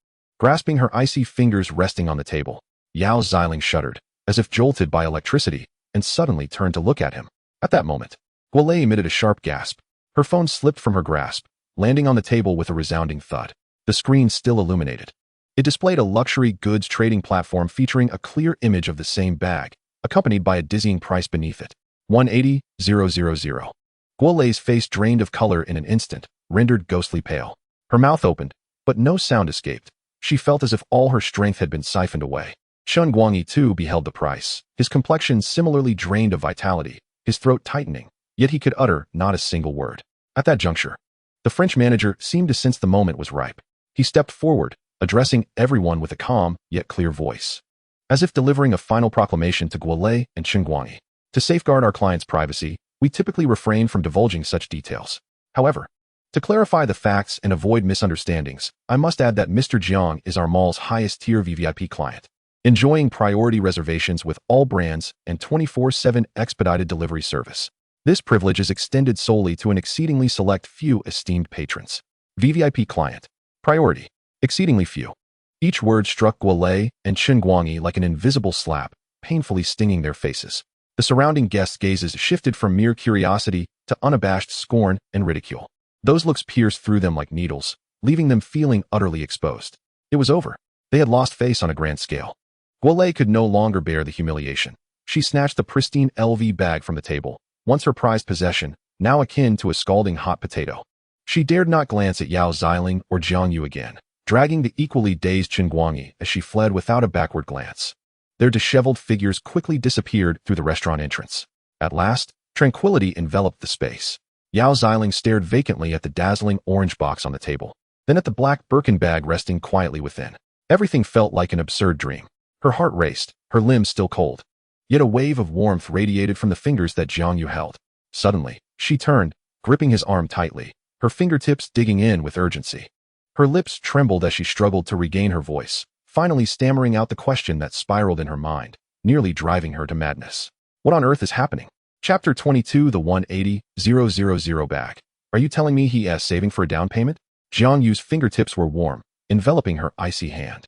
grasping her icy fingers resting on the table. Yao Xiling shuddered, as if jolted by electricity, and suddenly turned to look at him. At that moment, Guolei emitted a sharp gasp. Her phone slipped from her grasp, landing on the table with a resounding thud. The screen still illuminated. It displayed a luxury goods trading platform featuring a clear image of the same bag, accompanied by a dizzying price beneath it. 180,000. Guolei's face drained of color in an instant, rendered ghostly pale. Her mouth opened, but no sound escaped. She felt as if all her strength had been siphoned away. Chen Guangyi too beheld the price, his complexion similarly drained of vitality, his throat tightening, yet he could utter not a single word. At that juncture, the French manager seemed to sense the moment was ripe. He stepped forward, addressing everyone with a calm yet clear voice, as if delivering a final proclamation to Guolei and Chen Guangyi. To safeguard our client's privacy, we typically refrain from divulging such details. However, to clarify the facts and avoid misunderstandings, I must add that Mr. Jiang is our mall's highest-tier VVIP client, enjoying priority reservations with all brands and 24/7 expedited delivery service. This privilege is extended solely to an exceedingly select few esteemed patrons. VVIP client. Priority. Exceedingly few. Each word struck Guolei and Chen Guangyi like an invisible slap, painfully stinging their faces. The surrounding guests' gazes shifted from mere curiosity to unabashed scorn and ridicule. Those looks pierced through them like needles, leaving them feeling utterly exposed. It was over. They had lost face on a grand scale. Guolei could no longer bear the humiliation. She snatched the pristine LV bag from the table, once her prized possession, now akin to a scalding hot potato. She dared not glance at Yao Xiling or Jiang Yu again, dragging the equally dazed Chen Guangyi as she fled without a backward glance. Their disheveled figures quickly disappeared through the restaurant entrance. At last, tranquility enveloped the space. Yao Xiling stared vacantly at the dazzling orange box on the table, then at the black Birkin bag resting quietly within. Everything felt like an absurd dream. Her heart raced, her limbs still cold. Yet a wave of warmth radiated from the fingers that Jiang Yu held. Suddenly, she turned, gripping his arm tightly, her fingertips digging in with urgency. Her lips trembled as she struggled to regain her voice, finally stammering out the question that spiraled in her mind, nearly driving her to madness. What on earth is happening? Chapter 22. The 180,000 bag. Are you telling me he is saving for a down payment? Jiang Yu's fingertips were warm, enveloping her icy hand.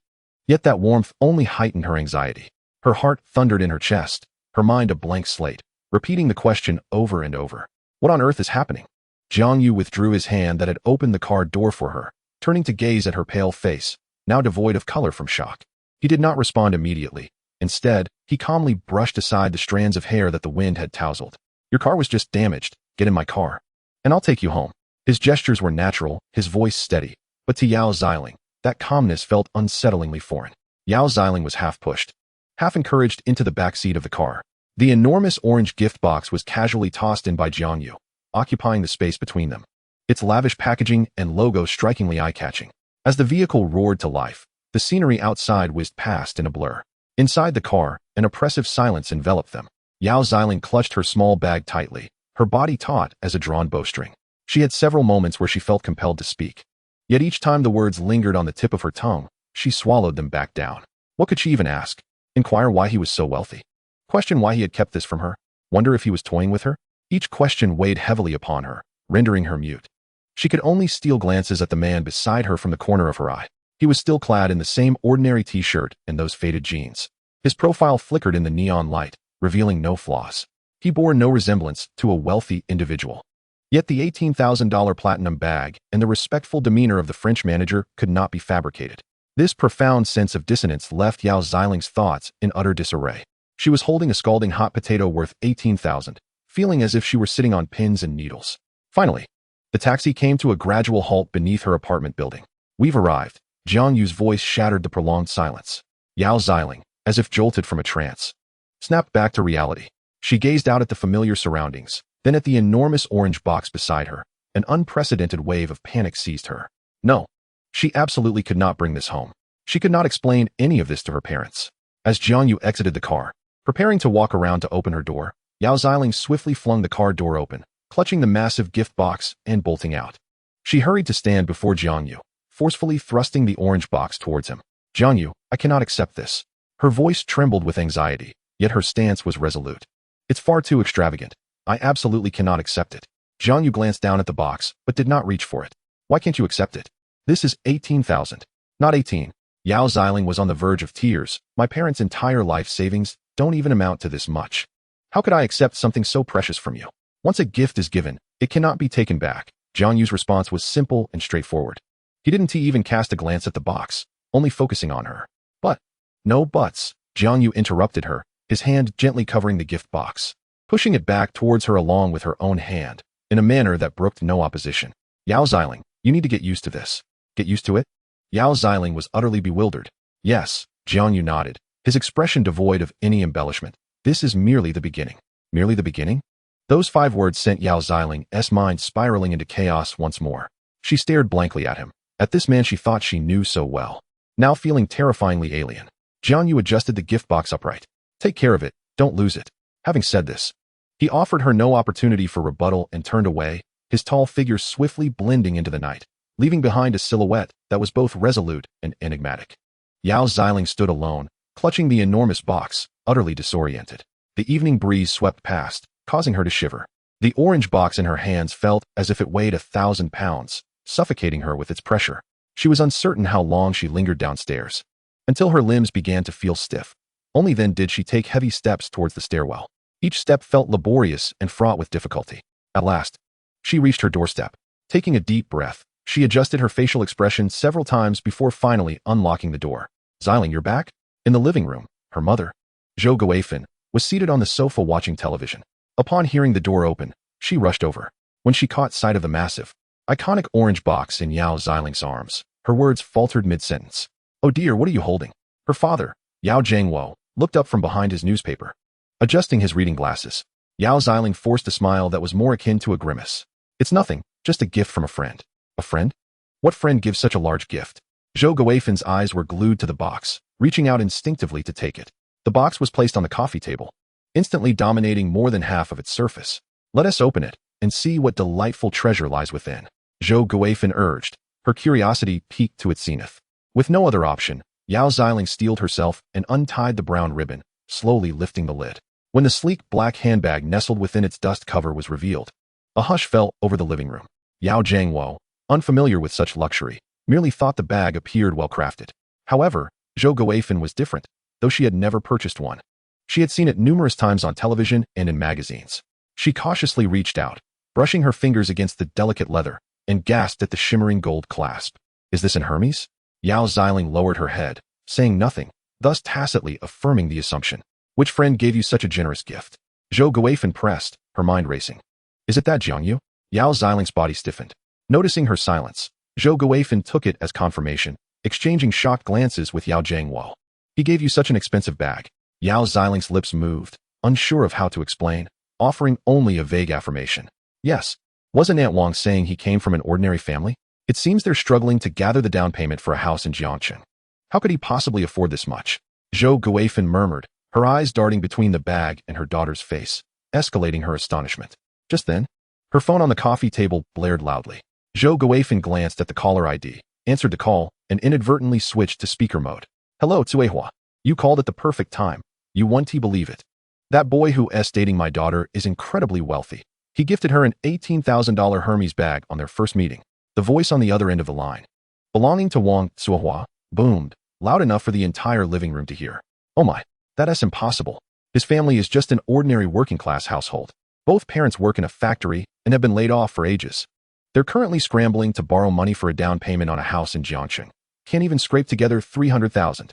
Yet that warmth only heightened her anxiety. Her heart thundered in her chest, her mind a blank slate, repeating the question over and over. What on earth is happening? Jiang Yu withdrew his hand that had opened the car door for her, turning to gaze at her pale face, now devoid of color from shock. He did not respond immediately. Instead, he calmly brushed aside the strands of hair that the wind had tousled. Your car was just damaged. Get in my car, and I'll take you home. His gestures were natural, his voice steady, but to Yao Xiling, that calmness felt unsettlingly foreign. Yao Xiling was half pushed, half encouraged into the back seat of the car. The enormous orange gift box was casually tossed in by Jiang Yu, occupying the space between them, its lavish packaging and logo strikingly eye-catching. As the vehicle roared to life, the scenery outside whizzed past in a blur. Inside the car, an oppressive silence enveloped them. Yao Xiling clutched her small bag tightly, her body taut as a drawn bowstring. She had several moments where she felt compelled to speak. Yet each time the words lingered on the tip of her tongue, she swallowed them back down. What could she even ask? Inquire why he was so wealthy? Question why he had kept this from her? Wonder if he was toying with her? Each question weighed heavily upon her, rendering her mute. She could only steal glances at the man beside her from the corner of her eye. He was still clad in the same ordinary t-shirt and those faded jeans. His profile flickered in the neon light, revealing no flaws. He bore no resemblance to a wealthy individual. Yet the $18,000 platinum bag and the respectful demeanor of the French manager could not be fabricated. This profound sense of dissonance left Yao Xiling's thoughts in utter disarray. She was holding a scalding hot potato worth $18,000, feeling as if she were sitting on pins and needles. Finally, the taxi came to a gradual halt beneath her apartment building. We've arrived. Jiang Yu's voice shattered the prolonged silence. Yao Xiling, as if jolted from a trance, snapped back to reality. She gazed out at the familiar surroundings, then at the enormous orange box beside her. An unprecedented wave of panic seized her. No, she absolutely could not bring this home. She could not explain any of this to her parents. As Jiang Yu exited the car, preparing to walk around to open her door, Yao Xiling swiftly flung the car door open, clutching the massive gift box and bolting out. She hurried to stand before Jiang Yu, forcefully thrusting the orange box towards him. Jiang Yu, I cannot accept this. Her voice trembled with anxiety, yet her stance was resolute. It's far too extravagant. I absolutely cannot accept it. Jiang Yu glanced down at the box, but did not reach for it. Why can't you accept it? This is 18,000. Not 18. Yao Xiling was on the verge of tears. My parents' entire life savings don't even amount to this much. How could I accept something so precious from you? Once a gift is given, it cannot be taken back. Jiang Yu's response was simple and straightforward. He didn't even cast a glance at the box, only focusing on her. But, no buts. Jiang Yu interrupted her, his hand gently covering the gift box, pushing it back towards her along with her own hand, in a manner that brooked no opposition. Yao Xiling, you need to get used to this. Get used to it? Yao Xiling was utterly bewildered. Yes, Jiang Yu nodded, his expression devoid of any embellishment. This is merely the beginning. Merely the beginning? Those 5 words sent Yao Xiling's mind spiraling into chaos once more. She stared blankly at him, at this man she thought she knew so well, now feeling terrifyingly alien. Jiang Yu adjusted the gift box upright. Take care of it, don't lose it. Having said this, he offered her no opportunity for rebuttal and turned away, his tall figure swiftly blending into the night, leaving behind a silhouette that was both resolute and enigmatic. Yao Xiling stood alone, clutching the enormous box, utterly disoriented. The evening breeze swept past, causing her to shiver. The orange box in her hands felt as if it weighed 1,000 pounds, suffocating her with its pressure. She was uncertain how long she lingered downstairs, until her limbs began to feel stiff. Only then did she take heavy steps towards the stairwell. Each step felt laborious and fraught with difficulty. At last, she reached her doorstep. Taking a deep breath, she adjusted her facial expression several times before finally unlocking the door. Xiling, you're back? In the living room, her mother, Zhou Guifan, was seated on the sofa watching television. Upon hearing the door open, she rushed over. When she caught sight of the massive, iconic orange box in Yao Xiling's arms, her words faltered mid-sentence. Oh dear, what are you holding? Her father, Yao Zhangwo, looked up from behind his newspaper. Adjusting his reading glasses, Yao Xiling forced a smile that was more akin to a grimace. It's nothing, just a gift from a friend. A friend? What friend gives such a large gift? Zhou Guifan's eyes were glued to the box, reaching out instinctively to take it. The box was placed on the coffee table, instantly dominating more than half of its surface. Let us open it and see what delightful treasure lies within, Zhou Guifan urged, her curiosity piqued to its zenith. With no other option, Yao Xiling steeled herself and untied the brown ribbon, slowly lifting the lid. When the sleek black handbag nestled within its dust cover was revealed, a hush fell over the living room. Yao Zhangwo, unfamiliar with such luxury, merely thought the bag appeared well crafted. However, Zhou Guifan was different, though she had never purchased one. She had seen it numerous times on television and in magazines. She cautiously reached out, brushing her fingers against the delicate leather, and gasped at the shimmering gold clasp. Is this an Hermes? Yao Xiling lowered her head, saying nothing, thus tacitly affirming the assumption. Which friend gave you such a generous gift? Zhou Guifan pressed, her mind racing. Is it that Jiang Yu? Yao Xiling's body stiffened. Noticing her silence, Zhou Guifan took it as confirmation, exchanging shocked glances with Yao Jiangwo. He gave you such an expensive bag. Yao Xiling's lips moved, unsure of how to explain, offering only a vague affirmation. Yes. Wasn't Aunt Wang saying he came from an ordinary family? It seems they're struggling to gather the down payment for a house in Jiangcheng. How could he possibly afford this much? Zhou Guifan murmured, her eyes darting between the bag and her daughter's face, escalating her astonishment. Just then, her phone on the coffee table blared loudly. Zhou Guifan glanced at the caller ID, answered the call, and inadvertently switched to speaker mode. Hello, Tsuehua. You called at the perfect time. You won't believe it. That boy who is dating my daughter is incredibly wealthy. He gifted her an $18,000 Hermes bag on their first meeting. The voice on the other end of the line, belonging to Wang Tsuehua, boomed, loud enough for the entire living room to hear. Oh my, that's impossible. His family is just an ordinary working-class household. Both parents work in a factory and have been laid off for ages. They're currently scrambling to borrow money for a down payment on a house in Jiangcheng. Can't even scrape together $300,000.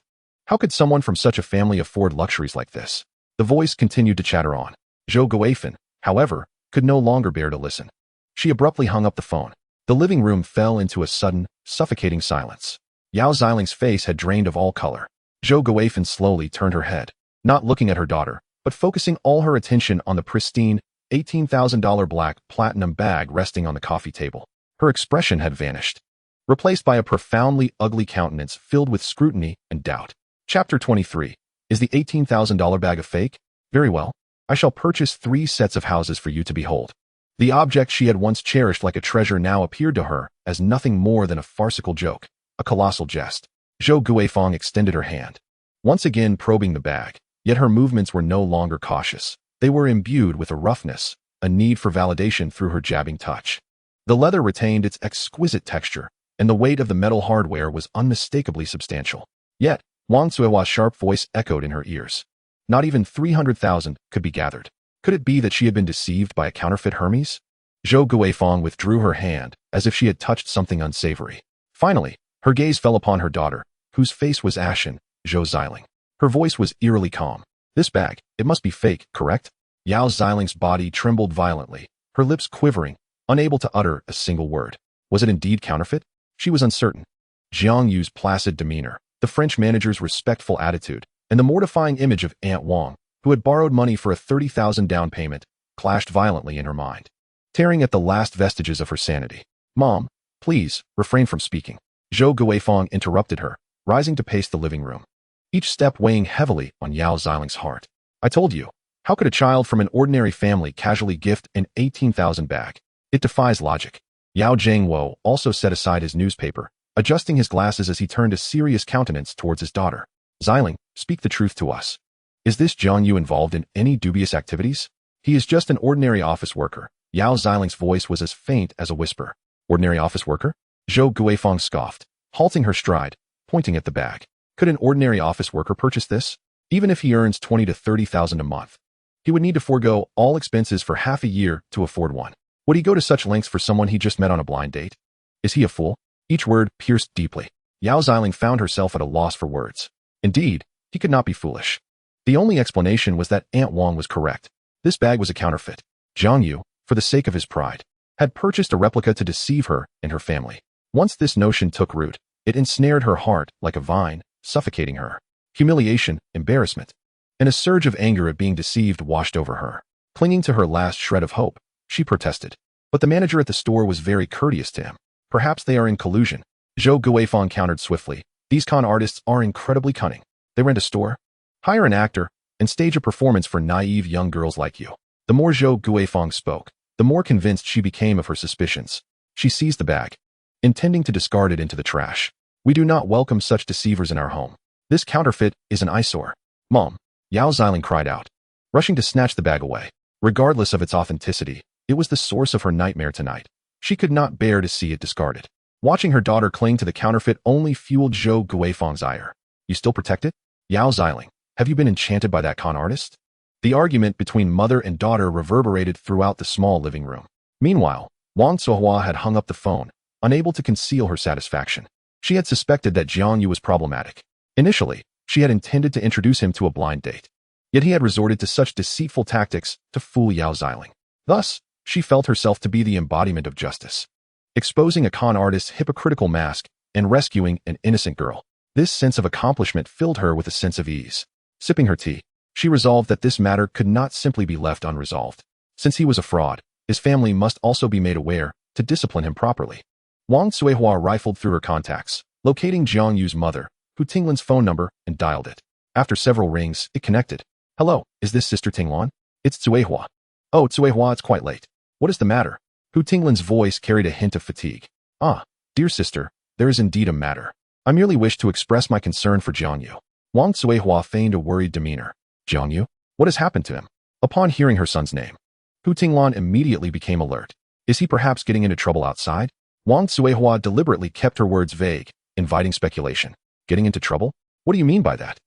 How could someone from such a family afford luxuries like this? The voice continued to chatter on. Zhou Guifan, however, could no longer bear to listen. She abruptly hung up the phone. The living room fell into a sudden, suffocating silence. Yao Xiling's face had drained of all color. Zhou Guifan slowly turned her head, not looking at her daughter, but focusing all her attention on the pristine, $18,000 black platinum bag resting on the coffee table. Her expression had vanished, replaced by a profoundly ugly countenance filled with scrutiny and doubt. Chapter 23. Is the $18,000 bag a fake? Very well. I shall purchase 3 sets of houses for you to behold. The object she had once cherished like a treasure now appeared to her as nothing more than a farcical joke, a colossal jest. Zhou Guifang extended her hand, once again probing the bag, yet her movements were no longer cautious. They were imbued with a roughness, a need for validation through her jabbing touch. The leather retained its exquisite texture, and the weight of the metal hardware was unmistakably substantial. Yet, Wang Tsuehua's sharp voice echoed in her ears. Not even 300,000 could be gathered. Could it be that she had been deceived by a counterfeit Hermes? Zhou Guifang withdrew her hand, as if she had touched something unsavory. Finally, her gaze fell upon her daughter, whose face was ashen, Zhou Xiling. Her voice was eerily calm. This bag, it must be fake, correct? Yao Xiling's body trembled violently, her lips quivering, unable to utter a single word. Was it indeed counterfeit? She was uncertain. Jiang Yu's placid demeanor, the French manager's respectful attitude, and the mortifying image of Aunt Wang, who had borrowed money for a $30,000 down payment, clashed violently in her mind, tearing at the last vestiges of her sanity. Mom, please, refrain from speaking. Zhou Guifang interrupted her, rising to pace the living room, each step weighing heavily on Yao Xiling's heart. I told you, how could a child from an ordinary family casually gift an $18,000 bag? It defies logic. Yao Jiangwo also set aside his newspaper, adjusting his glasses as he turned a serious countenance towards his daughter. Xiling, speak the truth to us. Is this Jiang Yu involved in any dubious activities? He is just an ordinary office worker. Yao Xiling's voice was as faint as a whisper. Ordinary office worker? Zhou Guifang scoffed, halting her stride, pointing at the bag. Could an ordinary office worker purchase this? Even if he earns $20,000 to $30,000 a month, he would need to forego all expenses for half a year to afford one. Would he go to such lengths for someone he just met on a blind date? Is he a fool? Each word pierced deeply. Yao Xiling found herself at a loss for words. Indeed, he could not be foolish. The only explanation was that Aunt Wang was correct. This bag was a counterfeit. Jiang Yu, for the sake of his pride, had purchased a replica to deceive her and her family. Once this notion took root, it ensnared her heart like a vine, suffocating her. Humiliation, embarrassment, and a surge of anger at being deceived washed over her. Clinging to her last shred of hope, she protested. But the manager at the store was very courteous to him. Perhaps they are in collusion. Zhou Guifang countered swiftly. These con artists are incredibly cunning. They rent a store, hire an actor, and stage a performance for naive young girls like you. The more Zhou Guifang spoke, the more convinced she became of her suspicions. She seized the bag, intending to discard it into the trash. We do not welcome such deceivers in our home. This counterfeit is an eyesore. Mom, Yao Xiling cried out, rushing to snatch the bag away. Regardless of its authenticity, it was the source of her nightmare tonight. She could not bear to see it discarded. Watching her daughter cling to the counterfeit only fueled Zhou Guifang's ire. You still protect it? Yao Xiling, have you been enchanted by that con artist? The argument between mother and daughter reverberated throughout the small living room. Meanwhile, Wang Tsuehua had hung up the phone, unable to conceal her satisfaction. She had suspected that Jiang Yu was problematic. Initially, She had intended to introduce him to a blind date. Yet he had resorted to such deceitful tactics to fool Yao Xiling. Thus, she felt herself to be the embodiment of justice, exposing a con artist's hypocritical mask and rescuing an innocent girl. This sense of accomplishment filled her with a sense of ease. Sipping her tea, she resolved that this matter could not simply be left unresolved. Since he was a fraud, his family must also be made aware to discipline him properly. Wang Cuihua rifled through her contacts, locating Jiang Yu's mother, Hu Tinglan's phone number, and dialed it. After several rings, it connected. Hello, is this Sister Tinglan? It's Cuihua. Oh, Cuihua, it's quite late. What is the matter? Hu Tinglan's voice carried a hint of fatigue. Ah, dear sister, there is indeed a matter. I merely wish to express my concern for Jiang Yu. Wang Cuihua feigned a worried demeanor. Jiang Yu? What has happened to him? Upon hearing her son's name, Hu Tinglan immediately became alert. Is he perhaps getting into trouble outside? Wang Cuihua deliberately kept her words vague, inviting speculation. Getting into trouble? What do you mean by that?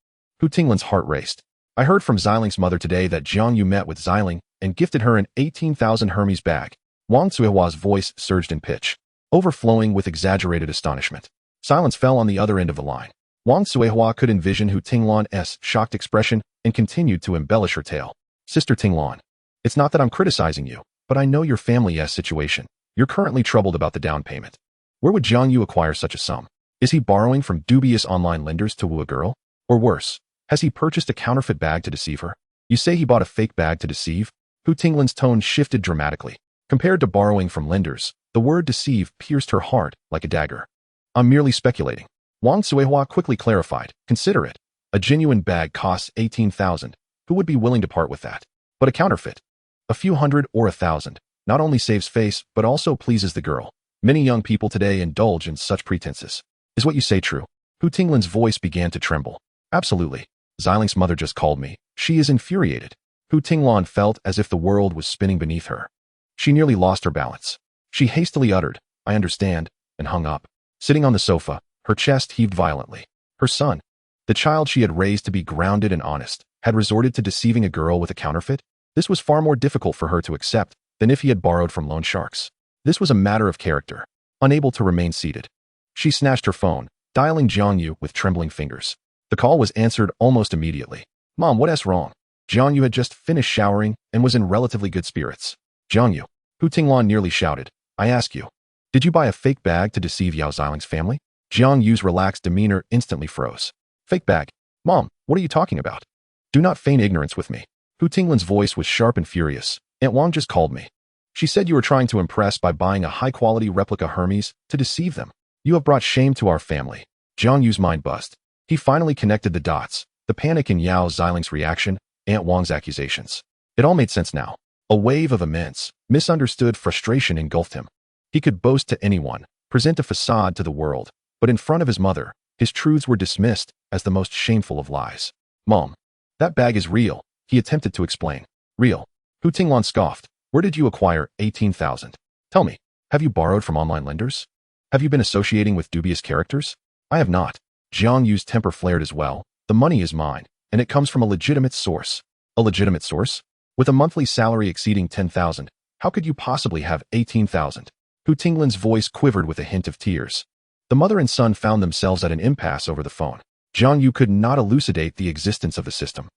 Hu Tinglan's heart raced. I heard from Xiling's mother today that Jiang Yu met with Xiling and gifted her an 18,000 Hermes bag. Wang Cuihua's voice surged in pitch, overflowing with exaggerated astonishment. Silence fell on the other end of the line. Wang Cuihua could envision Hu Tinglan's shocked expression and continued to embellish her tale. Sister Tinglan, it's not that I'm criticizing you, but I know your family's situation. You're currently troubled about the down payment. Where would Jiang Yu acquire such a sum? Is he borrowing from dubious online lenders to woo a girl? Or worse, has he purchased a counterfeit bag to deceive her? You say he bought a fake bag to deceive? Hu Tinglan's tone shifted dramatically. Compared to borrowing from lenders, the word deceive pierced her heart like a dagger. I'm merely speculating. Wang Cuihua quickly clarified. Consider it. A genuine bag costs 18,000. Who would be willing to part with that? But a counterfeit, a few hundred or 1,000, not only saves face, but also pleases the girl. Many young people today indulge in such pretenses. Is what you say true? Hu Tinglan's voice began to tremble. Absolutely. Xiling's mother just called me. She is infuriated. Hu Tinglan felt as if the world was spinning beneath her. She nearly lost her balance. She hastily uttered, I understand, and hung up. Sitting on the sofa, her chest heaved violently. Her son, the child she had raised to be grounded and honest, had resorted to deceiving a girl with a counterfeit? This was far more difficult for her to accept than if he had borrowed from loan sharks. This was a matter of character. Unable to remain seated, she snatched her phone, dialing Jiang Yu with trembling fingers. The call was answered almost immediately. Mom, what's wrong? Jiang Yu had just finished showering and was in relatively good spirits. Jiang Yu, Hu Tinglan nearly shouted. I ask you, did you buy a fake bag to deceive Yao Xiling's family? Jiang Yu's relaxed demeanor instantly froze. Fake bag? Mom, what are you talking about? Do not feign ignorance with me. Hu Tinglan's voice was sharp and furious. Aunt Wang just called me. She said you were trying to impress by buying a high-quality replica Hermes to deceive them. You have brought shame to our family. Jiang Yu's mind buzzed. He finally connected the dots, the panic in Yao Xiling's reaction, Aunt Wang's accusations. It all made sense now. A wave of immense, misunderstood frustration engulfed him. He could boast to anyone, present a facade to the world, but in front of his mother, his truths were dismissed as the most shameful of lies. Mom, that bag is real, he attempted to explain. Real? Hu Tinglan scoffed. Where did you acquire 18,000? Tell me, have you borrowed from online lenders? Have you been associating with dubious characters? I have not. Jiang Yu's temper flared as well. The money is mine, and it comes from a legitimate source. A legitimate source? With a monthly salary exceeding 10,000, how could you possibly have 18,000? Hu Tinglan's voice quivered with a hint of tears. The mother and son found themselves at an impasse over the phone. Jiang Yu could not elucidate the existence of the system,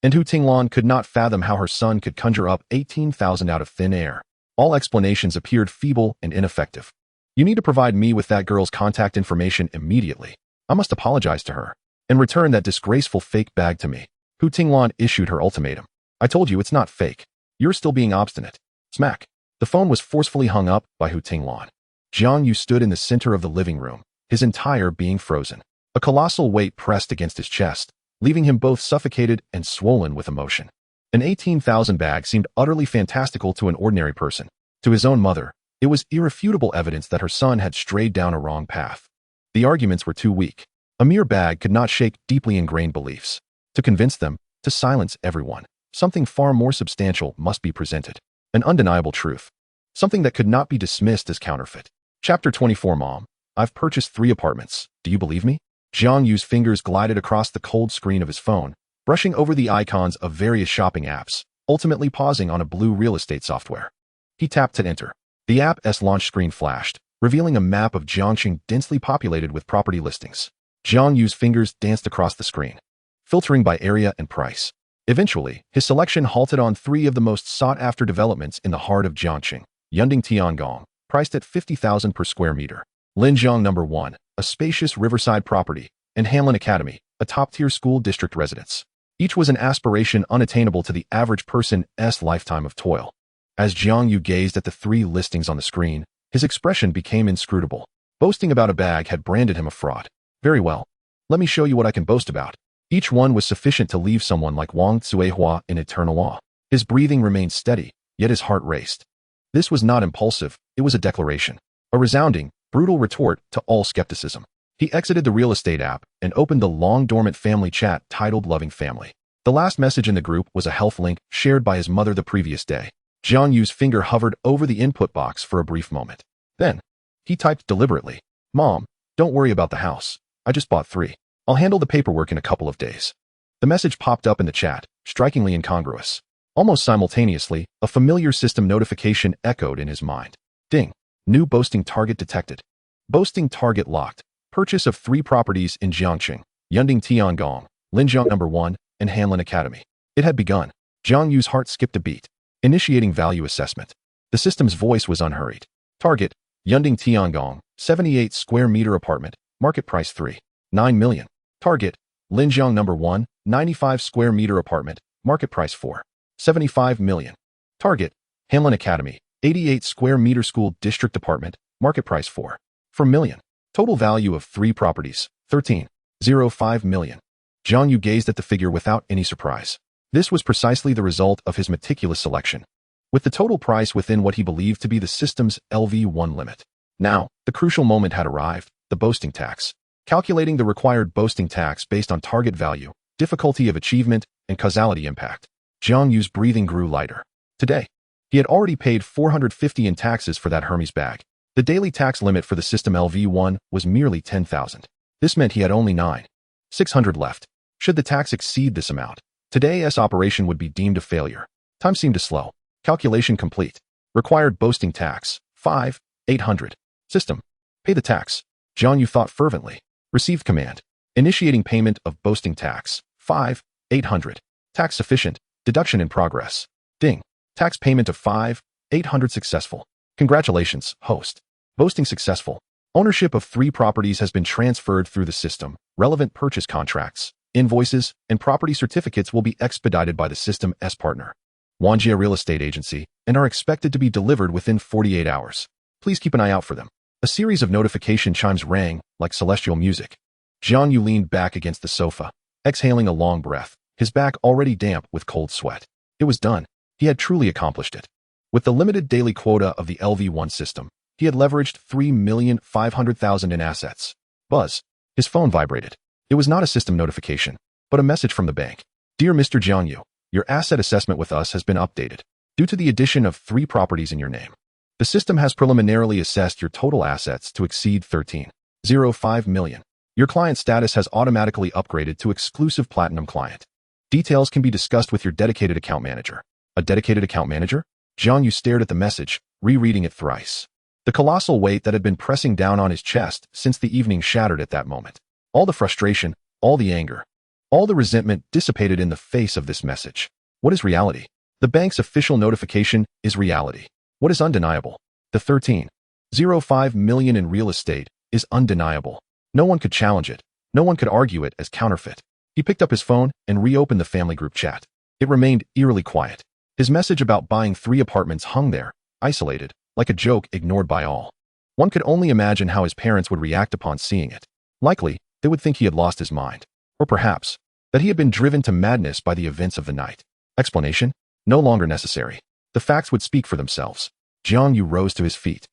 and Hu Tinglan could not fathom how her son could conjure up 18,000 out of thin air. All explanations appeared feeble and ineffective. You need to provide me with that girl's contact information immediately. I must apologize to her and return that disgraceful fake bag to me. Hu Tinglan issued her ultimatum. I told you it's not fake. You're still being obstinate. Smack. The phone was forcefully hung up by Hu Tinglan. Jiang Yu stood in the center of the living room, his entire being frozen. A colossal weight pressed against his chest, leaving him both suffocated and swollen with emotion. An 18,000 bag seemed utterly fantastical to an ordinary person. To his own mother, it was irrefutable evidence that her son had strayed down a wrong path. The arguments were too weak. A mere bag could not shake deeply ingrained beliefs. To convince them, to silence everyone, something far more substantial must be presented. An undeniable truth. Something that could not be dismissed as counterfeit. Chapter 24. Mom, I've purchased 3 apartments. Do you believe me? Jiang Yu's fingers glided across the cold screen of his phone, brushing over the icons of various shopping apps, ultimately pausing on a blue real estate software. He tapped to enter. The app's launch screen flashed, revealing a map of Jiangxing densely populated with property listings. Jiang Yu's fingers danced across the screen. filtering by area and price. Eventually, his selection halted on 3 of the most sought-after developments in the heart of Jiangqing: Yunding Tiangong, priced at 50,000 per square meter; Linjiang No. 1, a spacious riverside property; and Hanlin Academy, a top-tier school district residence. Each was an aspiration unattainable to the average person's lifetime of toil. As Jiang Yu gazed at the 3 listings on the screen, his expression became inscrutable. Boasting about a bag had branded him a fraud. Very well. Let me show you what I can boast about. Each one was sufficient to leave someone like Wang Tsuehua in eternal awe. His breathing remained steady, yet his heart raced. This was not impulsive, it was a declaration. A resounding, brutal retort to all skepticism. He exited the real estate app and opened the long-dormant family chat titled Loving Family. The last message in the group was a health link shared by his mother the previous day. Jiang Yu's finger hovered over the input box for a brief moment. Then, he typed deliberately, "Mom, don't worry about the house. I just bought 3. I'll handle the paperwork in a couple of days." The message popped up in the chat, strikingly incongruous. Almost simultaneously, a familiar system notification echoed in his mind. Ding. New boasting target detected. Boasting target locked. Purchase of 3 properties in Jiangqing: Yunding Tiangong, Linjiang No. 1, and Hanlin Academy. It had begun. Jiang Yu's heart skipped a beat. Initiating value assessment. The system's voice was unhurried. Target: Yunding Tiangong, 78 square meter apartment, market price 3.9 million. Target: Linjiang No. 1, 95 square meter apartment, market price 4.75 million. Target: Hanlin Academy, 88 square meter school district apartment, market price 4 million. Total value of 3 properties, 13.05 million. Jiang Yu gazed at the figure without any surprise. This was precisely the result of his meticulous selection, with the total price within what he believed to be the system's LV1 limit. Now, the crucial moment had arrived: the boasting tax. Calculating the required boasting tax based on target value, difficulty of achievement, and causality impact. Jiang Yu's breathing grew lighter. Today, he had already paid 450 in taxes for that Hermes bag. The daily tax limit for the system LV1 was merely 10,000. This meant he had only 9,600 left. Should the tax exceed this amount, today's operation would be deemed a failure. Time seemed to slow. Calculation complete. Required boasting tax, 5,800. System: pay the tax. Jiang Yu thought fervently. Received command. Initiating payment of boasting tax, 5,800. Tax sufficient. Deduction in progress. Ding. Tax payment of 5,800 successful. Congratulations, host. Boasting successful. Ownership of 3 properties has been transferred through the system. Relevant purchase contracts, invoices, and property certificates will be expedited by the system's partner, Wanjia Real Estate Agency, and are expected to be delivered within 48 hours. Please keep an eye out for them. A series of notification chimes rang like celestial music. Jiang Yu leaned back against the sofa, exhaling a long breath, his back already damp with cold sweat. It was done. He had truly accomplished it. With the limited daily quota of the LV1 system, he had leveraged 3,500,000 in assets. Buzz. His phone vibrated. It was not a system notification, but a message from the bank. Dear Mr. Jiang Yu, your asset assessment with us has been updated. Due to the addition of 3 properties in your name, the system has preliminarily assessed your total assets to exceed 13.05 million. Your client status has automatically upgraded to exclusive platinum client. Details can be discussed with your dedicated account manager. A dedicated account manager? Jiang Yu stared at the message, rereading it thrice. The colossal weight that had been pressing down on his chest since the evening shattered at that moment. All the frustration, all the anger, all the resentment dissipated in the face of this message. What is reality? The bank's official notification is reality. What is undeniable? The 13.05 million in real estate is undeniable. No one could challenge it. No one could argue it as counterfeit. He picked up his phone and reopened the family group chat. It remained eerily quiet. His message about buying 3 apartments hung there, isolated, like a joke ignored by all. One could only imagine how his parents would react upon seeing it. Likely, they would think he had lost his mind. Or perhaps, that he had been driven to madness by the events of the night. Explanation? No longer necessary. The facts would speak for themselves. Jiang Yu rose to his feet.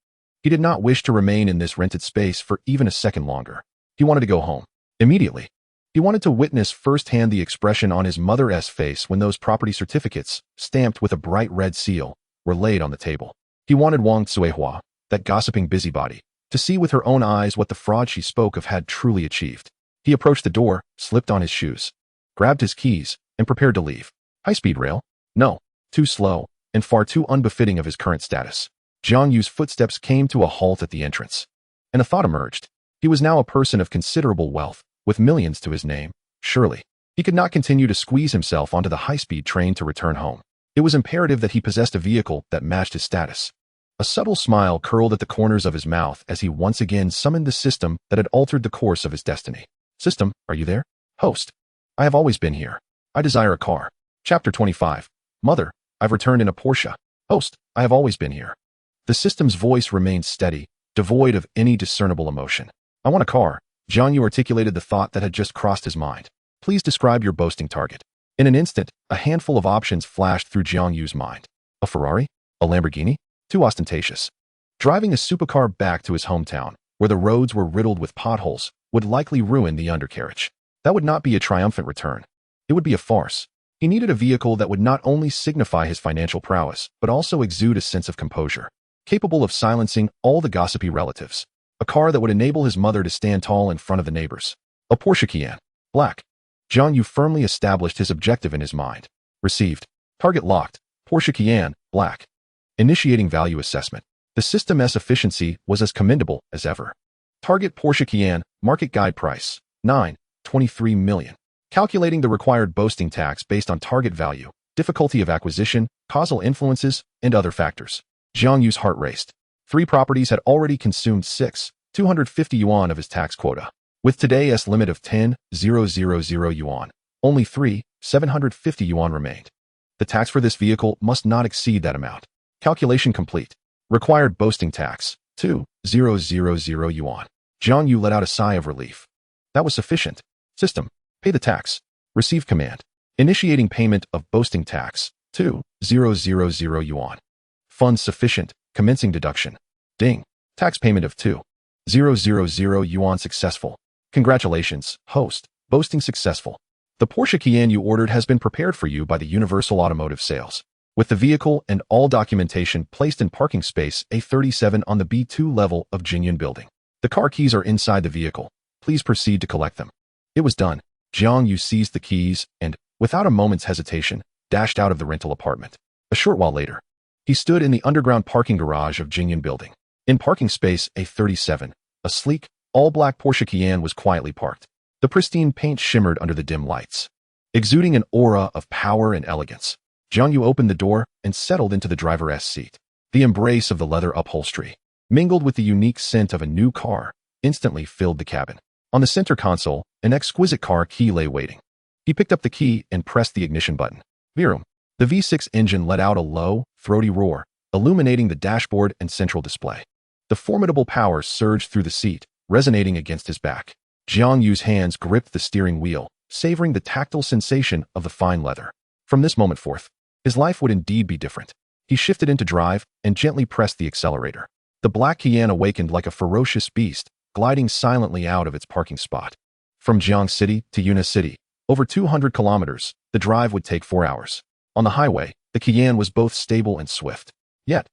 He did not wish to remain in this rented space for even a second longer. He wanted to go home. Immediately. He wanted to witness firsthand the expression on his mother's face when those property certificates, stamped with a bright red seal, were laid on the table. He wanted Wang Tsuehua, that gossiping busybody, to see with her own eyes what the fraud she spoke of had truly achieved. He approached the door, slipped on his shoes, grabbed his keys, and prepared to leave. High-speed rail? No. Too slow, and far too unbefitting of his current status. Jiang Yu's footsteps came to a halt at the entrance. And a thought emerged. He was now a person of considerable wealth, with millions to his name. Surely, He could not continue to squeeze himself onto the high-speed train to return home. It was imperative that he possessed a vehicle that matched his status. A subtle smile curled at the corners of his mouth as he once again summoned the system that had altered the course of his destiny. System, are you there? Host. I have always been here. I desire a car. Chapter 25. Mother, I've returned in a Porsche. Host, I have always been here. The system's voice remained steady, devoid of any discernible emotion. I want a car. Jiang Yu articulated the thought that had just crossed his mind. Please describe your boasting target. In an instant, a handful of options flashed through Jiang Yu's mind. A Ferrari? A Lamborghini? Too ostentatious. Driving a supercar back to his hometown, where the roads were riddled with potholes, would likely ruin the undercarriage. That would not be a triumphant return. It would be a farce. He needed a vehicle that would not only signify his financial prowess, but also exude a sense of composure, capable of silencing all the gossipy relatives. A car that would enable his mother to stand tall in front of the neighbors. A Porsche Cayenne. Black. Jiang Yu firmly established his objective in his mind. Received. Target locked. Porsche Cayenne. Black. Initiating value assessment. The system's efficiency was as commendable as ever. Target Porsche Cayenne, market guide price, 9.23 million. Calculating the required boasting tax based on target value, difficulty of acquisition, causal influences, and other factors. Jiang Yu's heart raced. 3 properties had already consumed 250 yuan of his tax quota. With today's limit of 10,000 yuan, only 750 yuan remained. The tax for this vehicle must not exceed that amount. Calculation complete. Required boasting tax, 2,000 yuan. Jiang Yu let out a sigh of relief. That was sufficient. System, pay the tax. Receive command. Initiating payment of boasting tax, 2,000 yuan. Funds sufficient. Commencing deduction. Ding. Tax payment of 2,000 yuan successful. Congratulations, host. Boasting successful. The Porsche Cayenne you ordered has been prepared for you by the Universal Automotive Sales, with the vehicle and all documentation placed in parking space A37 on the B2 level of Jiang Yu building. The car keys are inside the vehicle. Please proceed to collect them. It was done. Jiang Yu seized the keys and, without a moment's hesitation, dashed out of the rental apartment. A short while later, he stood in the underground parking garage of Jiang Yu building. In parking space A37, a sleek, all-black Porsche Cayenne was quietly parked. The pristine paint shimmered under the dim lights, exuding an aura of power and elegance. Jiang Yu opened the door and settled into the driver's seat. The embrace of the leather upholstery, mingled with the unique scent of a new car, instantly filled the cabin. On the center console, an exquisite car key lay waiting. He picked up the key and pressed the ignition button. Vroom. The V6 engine let out a low, throaty roar, illuminating the dashboard and central display. The formidable power surged through the seat, resonating against his back. Jiang Yu's hands gripped the steering wheel, savoring the tactile sensation of the fine leather. From this moment forth, his life would indeed be different. He shifted into drive and gently pressed the accelerator. The black Cayenne awakened like a ferocious beast, gliding silently out of its parking spot. From Jiang City to Yuna City, over 200 kilometers, the drive would take 4 hours. On the highway, the Cayenne was both stable and swift. Yet,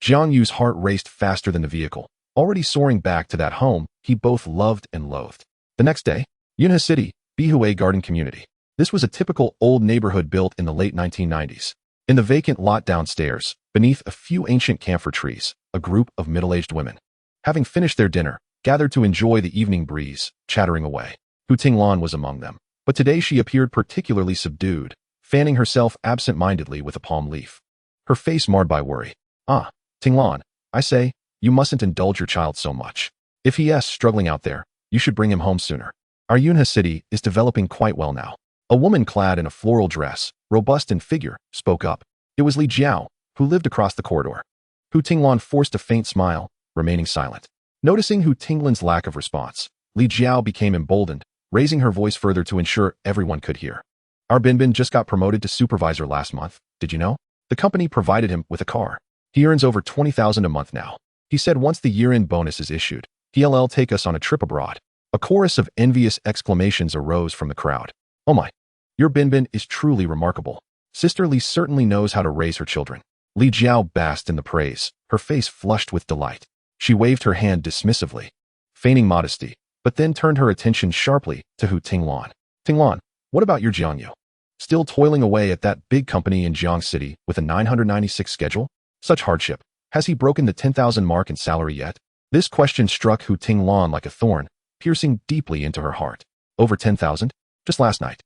Jiang Yu's heart raced faster than the vehicle, already soaring back to that home he both loved and loathed. The next day, Yuna City, Bihue Garden Community. This was a typical old neighborhood built in the late 1990s. In the vacant lot downstairs, beneath a few ancient camphor trees, a group of middle-aged women, having finished their dinner, gathered to enjoy the evening breeze, chattering away. Hu Tinglan was among them, but today she appeared particularly subdued, fanning herself absent-mindedly with a palm leaf. Her face marred by worry. Ah, Tinglan, I say, you mustn't indulge your child so much. If he's struggling out there, you should bring him home sooner. Our Yunhe city is developing quite well now. A woman clad in a floral dress, robust in figure, spoke up. It was Li Jiao, who lived across the corridor. Hu Tinglan forced a faint smile, remaining silent. Noticing Hu Tinglan's lack of response, Li Jiao became emboldened, raising her voice further to ensure everyone could hear. Our Binbin just got promoted to supervisor last month, did you know? The company provided him with a car. He earns over 20,000 a month now. He said once the year-end bonus is issued, he'll take us on a trip abroad. A chorus of envious exclamations arose from the crowd. Oh my, your Binbin is truly remarkable. Sister Li certainly knows how to raise her children. Li Jiao basked in the praise, her face flushed with delight. She waved her hand dismissively, feigning modesty, but then turned her attention sharply to Hu Tinglan. Tinglan, what about your Jiang Yu? Still toiling away at that big company in Jiang City with a 996 schedule? Such hardship. Has he broken the 10,000 mark in salary yet? This question struck Hu Tinglan like a thorn, piercing deeply into her heart. Over 10,000? Just last night.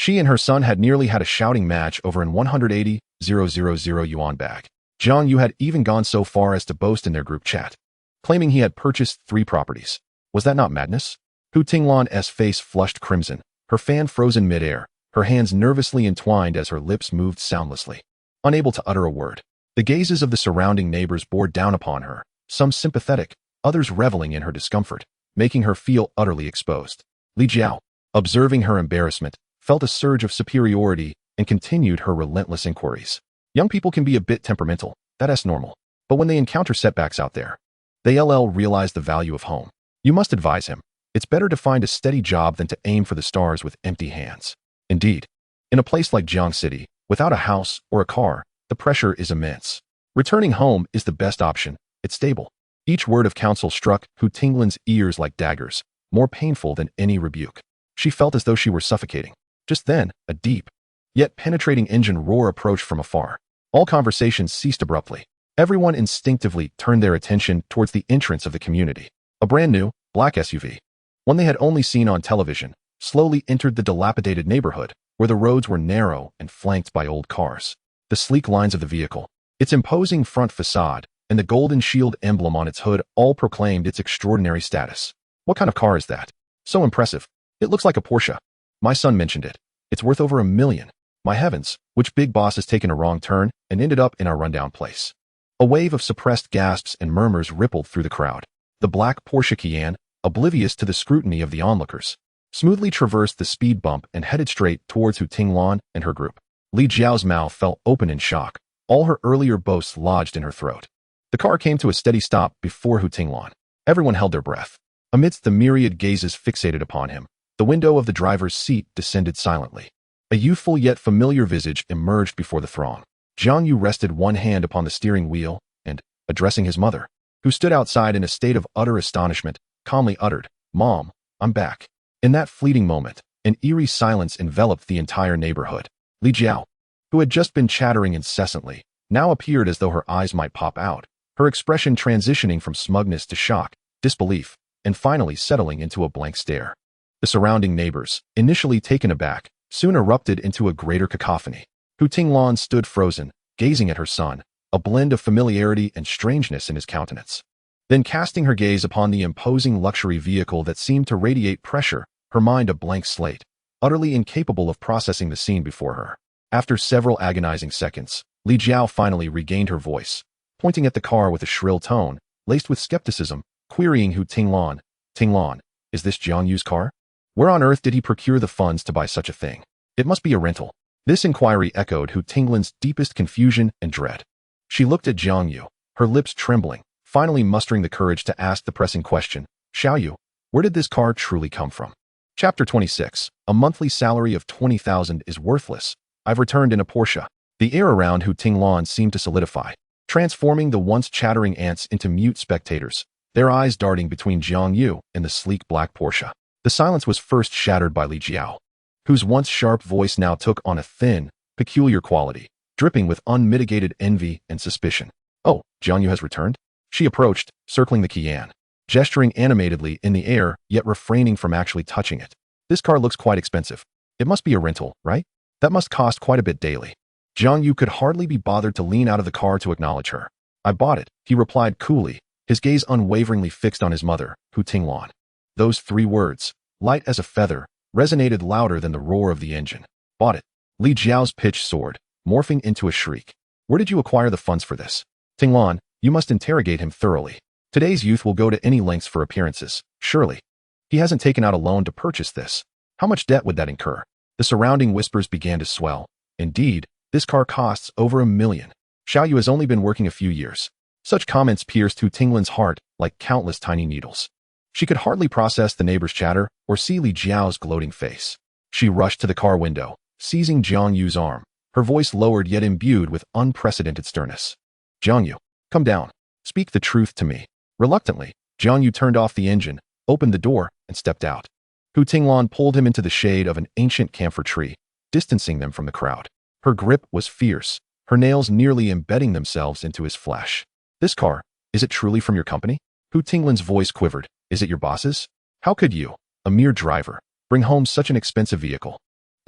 She and her son had nearly had a shouting match over an 180,000 yuan bag. Jiang Yu had even gone so far as to boast in their group chat, claiming he had purchased 3 properties. Was that not madness? Hu Tinglan's face flushed crimson, her fan frozen mid-air, her hands nervously entwined as her lips moved soundlessly. Unable to utter a word, the gazes of the surrounding neighbors bore down upon her, some sympathetic, others reveling in her discomfort, making her feel utterly exposed. Li Jiao, observing her embarrassment, felt a surge of superiority and continued her relentless inquiries. Young people can be a bit temperamental, that's normal. But when they encounter setbacks out there, they realize the value of home. You must advise him. It's better to find a steady job than to aim for the stars with empty hands. Indeed, in a place like Jiang City, without a house or a car, the pressure is immense. Returning home is the best option. It's stable. Each word of counsel struck Hu Tinglan's ears like daggers, more painful than any rebuke. She felt as though she were suffocating. Just then, a deep, yet penetrating engine roar approached from afar. All conversations ceased abruptly. Everyone instinctively turned their attention towards the entrance of the community. A brand new, black SUV, one they had only seen on television, slowly entered the dilapidated neighborhood, where the roads were narrow and flanked by old cars. The sleek lines of the vehicle, its imposing front facade, and the golden shield emblem on its hood all proclaimed its extraordinary status. What kind of car is that? So impressive. It looks like a Porsche. My son mentioned it. It's worth over $1 million. My heavens, which big boss has taken a wrong turn and ended up in our rundown place? A wave of suppressed gasps and murmurs rippled through the crowd. The black Porsche Cayenne, oblivious to the scrutiny of the onlookers, smoothly traversed the speed bump and headed straight towards Hu Tinglan and her group. Li Jiao's mouth fell open in shock, all her earlier boasts lodged in her throat. The car came to a steady stop before Hu Tinglan. Everyone held their breath. Amidst the myriad gazes fixated upon him, the window of the driver's seat descended silently. A youthful yet familiar visage emerged before the throng. Jiang Yu rested one hand upon the steering wheel and, addressing his mother, who stood outside in a state of utter astonishment, calmly uttered, "Mom, I'm back." In that fleeting moment, an eerie silence enveloped the entire neighborhood. Li Jiao, who had just been chattering incessantly, now appeared as though her eyes might pop out, her expression transitioning from smugness to shock, disbelief, and finally settling into a blank stare. The surrounding neighbors, initially taken aback, soon erupted into a greater cacophony. Hu Tinglan stood frozen, gazing at her son, a blend of familiarity and strangeness in his countenance. Then casting her gaze upon the imposing luxury vehicle that seemed to radiate pressure, her mind a blank slate, utterly incapable of processing the scene before her. After several agonizing seconds, Li Jiao finally regained her voice, pointing at the car with a shrill tone, laced with skepticism, querying Hu Tinglan. "Tinglan, is this Jiang Yu's car? Where on earth did he procure the funds to buy such a thing? It must be a rental." This inquiry echoed Hu Tinglan's deepest confusion and dread. She looked at Jiang Yu, her lips trembling, finally mustering the courage to ask the pressing question, "Xiaoyu, where did this car truly come from?" Chapter 26. A monthly salary of 20,000 is worthless. I've returned in a Porsche. The air around Hu Tinglan seemed to solidify, transforming the once chattering ants into mute spectators, their eyes darting between Jiang Yu and the sleek black Porsche. The silence was first shattered by Li Jiao, whose once sharp voice now took on a thin, peculiar quality, dripping with unmitigated envy and suspicion. "Oh, Jiang Yu has returned?" She approached, circling the Cayenne, gesturing animatedly in the air, yet refraining from actually touching it. "This car looks quite expensive. It must be a rental, right? That must cost quite a bit daily." Jiang Yu could hardly be bothered to lean out of the car to acknowledge her. "I bought it," he replied coolly, his gaze unwaveringly fixed on his mother, Hu Tinglan. Those 3 words, light as a feather, resonated louder than the roar of the engine. "Bought it." Li Jiao's pitch soared, morphing into a shriek. "Where did you acquire the funds for this? Tinglan, you must interrogate him thoroughly. Today's youth will go to any lengths for appearances, surely. He hasn't taken out a loan to purchase this. How much debt would that incur?" The surrounding whispers began to swell. "Indeed, this car costs over $1 million. Xiaoyu has only been working a few years." Such comments pierced Hu Tinglan's heart like countless tiny needles. She could hardly process the neighbor's chatter or see Li Jiao's gloating face. She rushed to the car window, seizing Jiang Yu's arm, her voice lowered yet imbued with unprecedented sternness. "Jiang Yu, come down. Speak the truth to me." Reluctantly, Jiang Yu turned off the engine, opened the door, and stepped out. Hu Tinglan pulled him into the shade of an ancient camphor tree, distancing them from the crowd. Her grip was fierce, her nails nearly embedding themselves into his flesh. "This car, is it truly from your company?" Hu Tinglan's voice quivered. "Is it your boss's? How could you, a mere driver, bring home such an expensive vehicle?"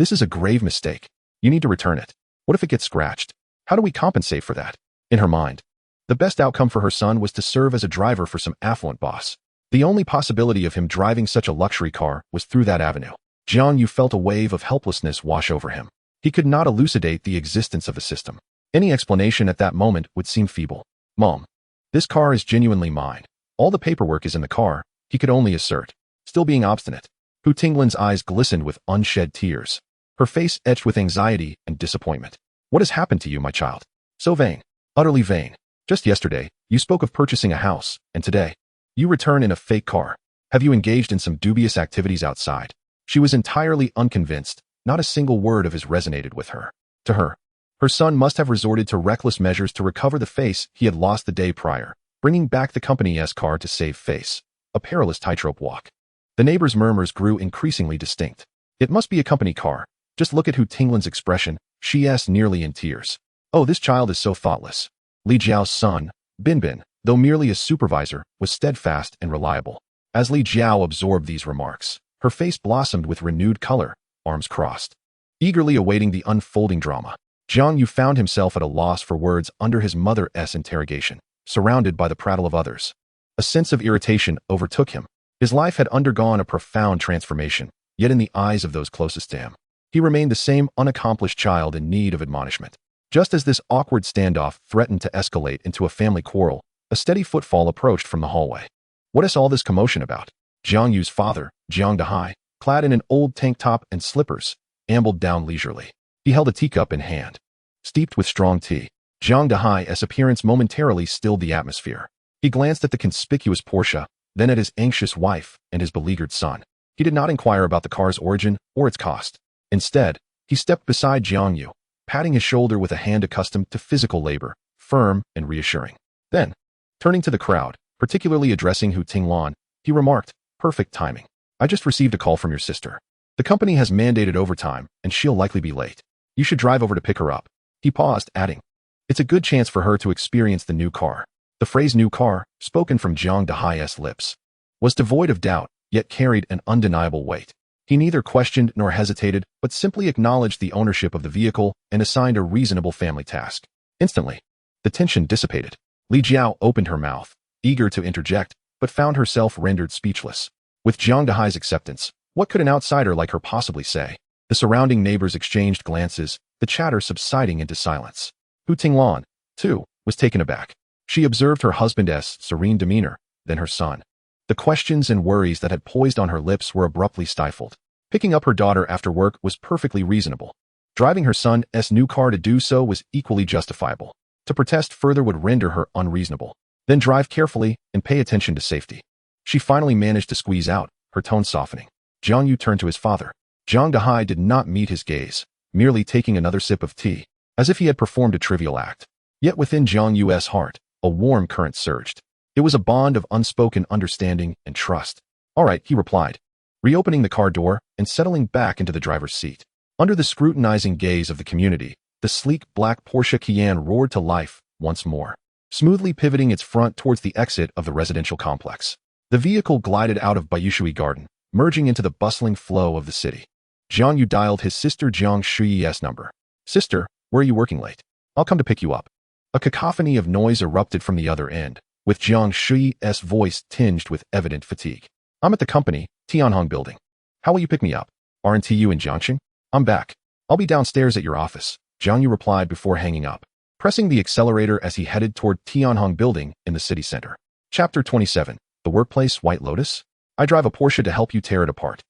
This is a grave mistake. You need to return it. What if it gets scratched? How do we compensate for that? In her mind, the best outcome for her son was to serve as a driver for some affluent boss. The only possibility of him driving such a luxury car was through that avenue. Jiang Yu felt a wave of helplessness wash over him. He could not elucidate the existence of the system. Any explanation at that moment would seem feeble. Mom, this car is genuinely mine. All the paperwork is in the car, he could only assert. Still being obstinate. Hu Tinglin's eyes glistened with unshed tears. Her face etched with anxiety and disappointment. What has happened to you, my child? So vain. Utterly vain. Just yesterday, you spoke of purchasing a house, and today, you return in a fake car. Have you engaged in some dubious activities outside? She was entirely unconvinced. Not a single word of his resonated with her. To her, her son must have resorted to reckless measures to recover the face he had lost the day prior, bringing back the company's car to save face. A perilous tightrope walk. The neighbors' murmurs grew increasingly distinct. It must be a company car. Just look at Hu Tinglin's expression, she asked, nearly in tears. Oh, this child is so thoughtless. Li Jiao's son, Bin, though merely a supervisor, was steadfast and reliable. As Li Jiao absorbed these remarks, her face blossomed with renewed color, arms crossed. Eagerly awaiting the unfolding drama, Jiang Yu found himself at a loss for words under his mother's interrogation, surrounded by the prattle of others. A sense of irritation overtook him. His life had undergone a profound transformation, yet in the eyes of those closest to him, he remained the same unaccomplished child in need of admonishment. Just as this awkward standoff threatened to escalate into a family quarrel, a steady footfall approached from the hallway. What is all this commotion about? Jiang Yu's father, Jiang Dahai, clad in an old tank top and slippers, ambled down leisurely. He held a teacup in hand, steeped with strong tea. Jiang Dahai's appearance momentarily stilled the atmosphere. He glanced at the conspicuous Porsche, then at his anxious wife and his beleaguered son. He did not inquire about the car's origin or its cost. Instead, he stepped beside Jiang Yu, patting his shoulder with a hand accustomed to physical labor, firm and reassuring. Then, turning to the crowd, particularly addressing Hu Tinglan, he remarked, perfect timing. I just received a call from your sister. The company has mandated overtime, and she'll likely be late. You should drive over to pick her up. He paused, adding, it's a good chance for her to experience the new car. The phrase new car, spoken from Jiang Dahai's lips, was devoid of doubt, yet carried an undeniable weight. He neither questioned nor hesitated, but simply acknowledged the ownership of the vehicle and assigned a reasonable family task. Instantly, the tension dissipated. Li Jiao opened her mouth, eager to interject, but found herself rendered speechless. With Jiang Dahai's acceptance, what could an outsider like her possibly say? The surrounding neighbors exchanged glances, the chatter subsiding into silence. Hu Tinglan, too, was taken aback. She observed her husband's serene demeanor, then her son. The questions and worries that had poised on her lips were abruptly stifled. Picking up her daughter after work was perfectly reasonable. Driving her son's new car to do so was equally justifiable. To protest further would render her unreasonable. Then drive carefully and pay attention to safety. She finally managed to squeeze out, her tone softening. Jiang Yu turned to his father. Jiang Dahai did not meet his gaze, merely taking another sip of tea, as if he had performed a trivial act. Yet within Jiang Yu's heart, a warm current surged. It was a bond of unspoken understanding and trust. All right, he replied, reopening the car door and settling back into the driver's seat. Under the scrutinizing gaze of the community, the sleek black Porsche Cayenne roared to life once more, smoothly pivoting its front towards the exit of the residential complex. The vehicle glided out of Bayushui Garden, merging into the bustling flow of the city. Jiang Yu dialed his sister Jiang Shuyi's number. Sister, where are you working late? I'll come to pick you up. A cacophony of noise erupted from the other end, with Jiang Shuyi's voice tinged with evident fatigue. I'm at the company, Tianhong building. How will you pick me up? Aren't you in Jiangxing? I'm back. I'll be downstairs at your office, Jiang Yu replied before hanging up, pressing the accelerator as he headed toward Tianhong building in the city center. Chapter 27. The Workplace White Lotus? I drive a Porsche to help you tear it apart.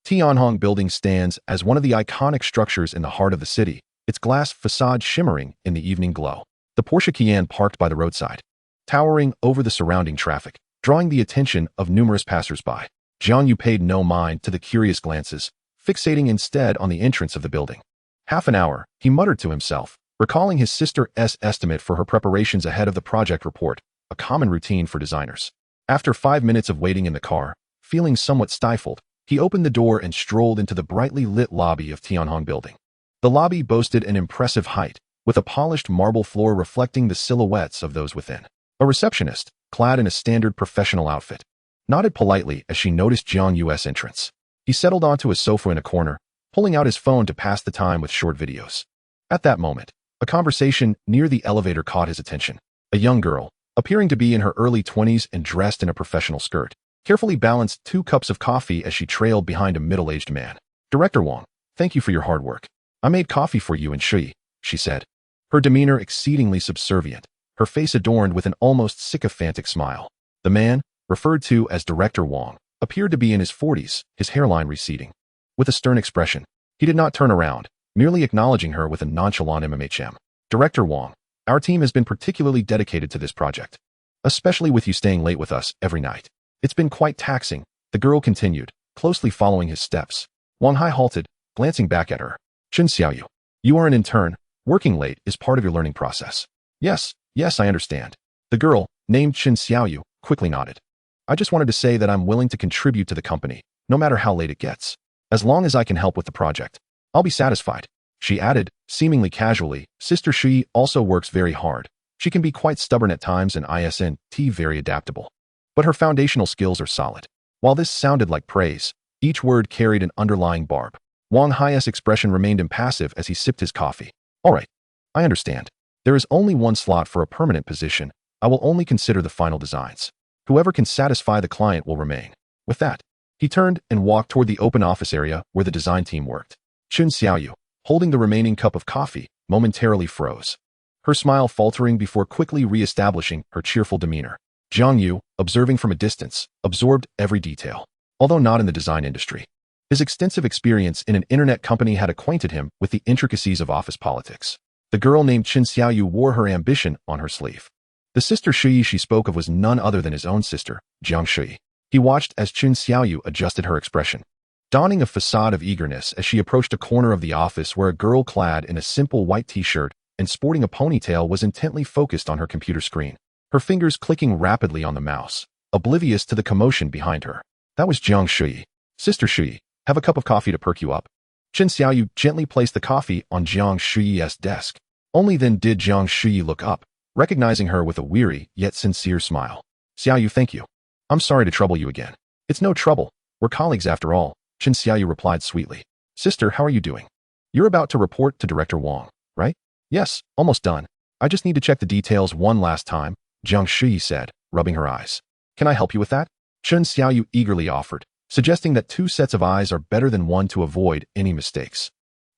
Tianhong building stands as one of the iconic structures in the heart of the city, its glass facade shimmering in the evening glow. The Porsche Cayenne parked by the roadside, towering over the surrounding traffic, drawing the attention of numerous passers-by. Jiang Yu paid no mind to the curious glances, fixating instead on the entrance of the building. Half an hour, he muttered to himself, recalling his sister's estimate for her preparations ahead of the project report, a common routine for designers. After 5 minutes of waiting in the car, feeling somewhat stifled, he opened the door and strolled into the brightly lit lobby of Tianhong building. The lobby boasted an impressive height, with a polished marble floor reflecting the silhouettes of those within. A receptionist, clad in a standard professional outfit, nodded politely as she noticed Jiang Yu's entrance. He settled onto a sofa in a corner, pulling out his phone to pass the time with short videos. At that moment, a conversation near the elevator caught his attention. A young girl, appearing to be in her early 20s and dressed in a professional skirt, carefully balanced 2 cups of coffee as she trailed behind a middle-aged man. "Director Wang, thank you for your hard work. I made coffee for you and Shui," she said, her demeanor exceedingly subservient, her face adorned with an almost sycophantic smile. The man, referred to as Director Wang, appeared to be in his 40s, his hairline receding. With a stern expression, he did not turn around, merely acknowledging her with a nonchalant MMHM. "Director Wang, our team has been particularly dedicated to this project, especially with you staying late with us every night. It's been quite taxing," the girl continued, closely following his steps. Wang Hai halted, glancing back at her. "Chen Xiaoyu, you are an intern. Working late is part of your learning process." Yes, I understand." The girl, named Chen Xiaoyu, quickly nodded. "I just wanted to say that I'm willing to contribute to the company, no matter how late it gets. As long as I can help with the project, I'll be satisfied." She added, seemingly casually, "Sister Shi also works very hard. She can be quite stubborn at times and isn't very adaptable. But her foundational skills are solid." While this sounded like praise, each word carried an underlying barb. Wang Hai's expression remained impassive as he sipped his coffee. "All right, I understand. There is only one slot for a permanent position. I will only consider the final designs. Whoever can satisfy the client will remain." With that, he turned and walked toward the open office area where the design team worked. Chen Xiaoyu, holding the remaining cup of coffee, momentarily froze, her smile faltering before quickly re-establishing her cheerful demeanor. Jiang Yu, observing from a distance, absorbed every detail. Although not in the design industry, his extensive experience in an internet company had acquainted him with the intricacies of office politics. The girl named Chen Xiaoyu wore her ambition on her sleeve. The sister Shui she spoke of was none other than his own sister, Jiang Shui. He watched as Chen Xiaoyu adjusted her expression, donning a facade of eagerness as she approached a corner of the office where a girl clad in a simple white t-shirt and sporting a ponytail was intently focused on her computer screen, her fingers clicking rapidly on the mouse, oblivious to the commotion behind her. That was Jiang Shui. "Sister Shui, have a cup of coffee to perk you up." Chen Xiaoyu gently placed the coffee on Jiang Shui's desk. Only then did Jiang Shui look up, recognizing her with a weary yet sincere smile. "Xiaoyu, thank you. I'm sorry to trouble you again." "It's no trouble. We're colleagues after all," Chen Xiaoyu replied sweetly. "Sister, how are you doing? You're about to report to Director Wang, right?" "Yes, almost done. I just need to check the details one last time," Jiang Shui said, rubbing her eyes. "Can I help you with that?" Chen Xiaoyu eagerly offered, suggesting that 2 sets of eyes are better than 1 to avoid any mistakes.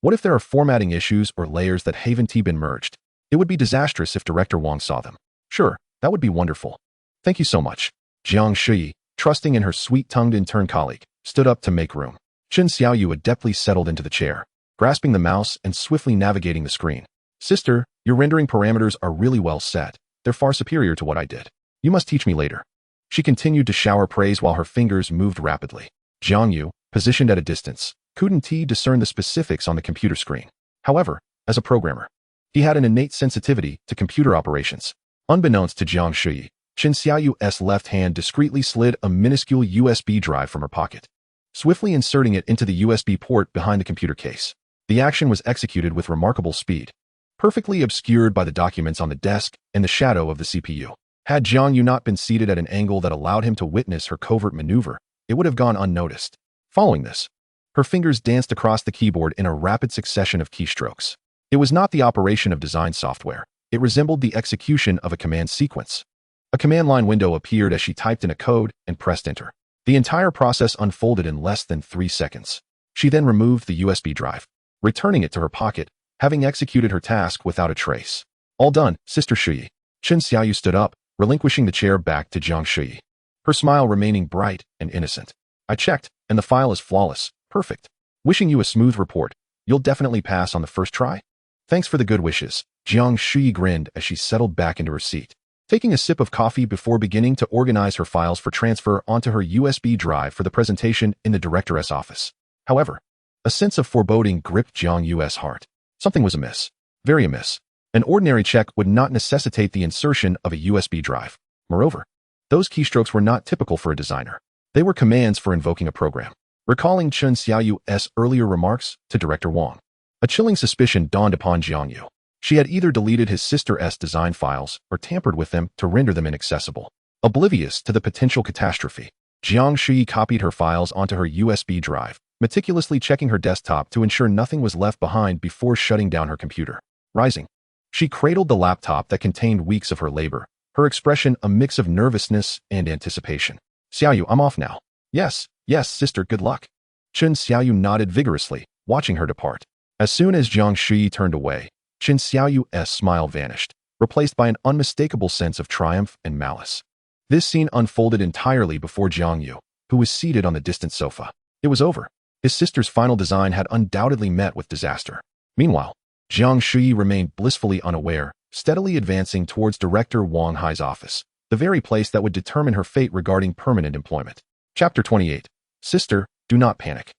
What if there are formatting issues or layers that haven't been merged? It would be disastrous if Director Wang saw them. "Sure, that would be wonderful. Thank you so much." Jiang Shui, trusting in her sweet-tongued intern colleague, stood up to make room. Chen Xiaoyu adeptly settled into the chair, grasping the mouse and swiftly navigating the screen. "Sister, your rendering parameters are really well set. They're far superior to what I did. You must teach me later." She continued to shower praise while her fingers moved rapidly. Jiang Yu, positioned at a distance, couldn't discern the specifics on the computer screen. However, as a programmer, he had an innate sensitivity to computer operations. Unbeknownst to Jiang Shui, Chen Xiaoyu's left hand discreetly slid a minuscule USB drive from her pocket, swiftly inserting it into the USB port behind the computer case. The action was executed with remarkable speed, perfectly obscured by the documents on the desk and the shadow of the CPU. Had Jiang Yu not been seated at an angle that allowed him to witness her covert maneuver, it would have gone unnoticed. Following this, her fingers danced across the keyboard in a rapid succession of keystrokes. It was not the operation of design software. It resembled the execution of a command sequence. A command line window appeared as she typed in a code and pressed enter. The entire process unfolded in less than 3 seconds. She then removed the USB drive, returning it to her pocket, having executed her task without a trace. "All done, Sister Shui." Chen Xiaoyu stood up, relinquishing the chair back to Jiang Shui, her smile remaining bright and innocent. "I checked, and the file is flawless. Perfect. Wishing you a smooth report. You'll definitely pass on the first try." "Thanks for the good wishes." Jiang Shui grinned as she settled back into her seat, taking a sip of coffee before beginning to organize her files for transfer onto her USB drive for the presentation in the director's office. However, a sense of foreboding gripped Jiang Yu's heart. Something was amiss. Very amiss. An ordinary check would not necessitate the insertion of a USB drive. Moreover, those keystrokes were not typical for a designer. They were commands for invoking a program. Recalling Chen Xiaoyu's earlier remarks to Director Wang, a chilling suspicion dawned upon Jiang Yu. She had either deleted his sister's design files or tampered with them to render them inaccessible. Oblivious to the potential catastrophe, Jiang Shui copied her files onto her USB drive, meticulously checking her desktop to ensure nothing was left behind before shutting down her computer. Rising, she cradled the laptop that contained weeks of her labor, her expression a mix of nervousness and anticipation. Xiaoyu, I'm off now. Yes, sister, good luck. Chen Xiaoyu nodded vigorously, watching her depart. As soon as Jiang Yu turned away, Chen Xiaoyu's smile vanished, replaced by an unmistakable sense of triumph and malice. This scene unfolded entirely before Jiang Yu, who was seated on the distant sofa. It was over. His sister's final design had undoubtedly met with disaster. Meanwhile, Jiang Yu remained blissfully unaware, steadily advancing towards Director Wang Hai's office, the very place that would determine her fate regarding permanent employment. Chapter 28. Sister, do not panic.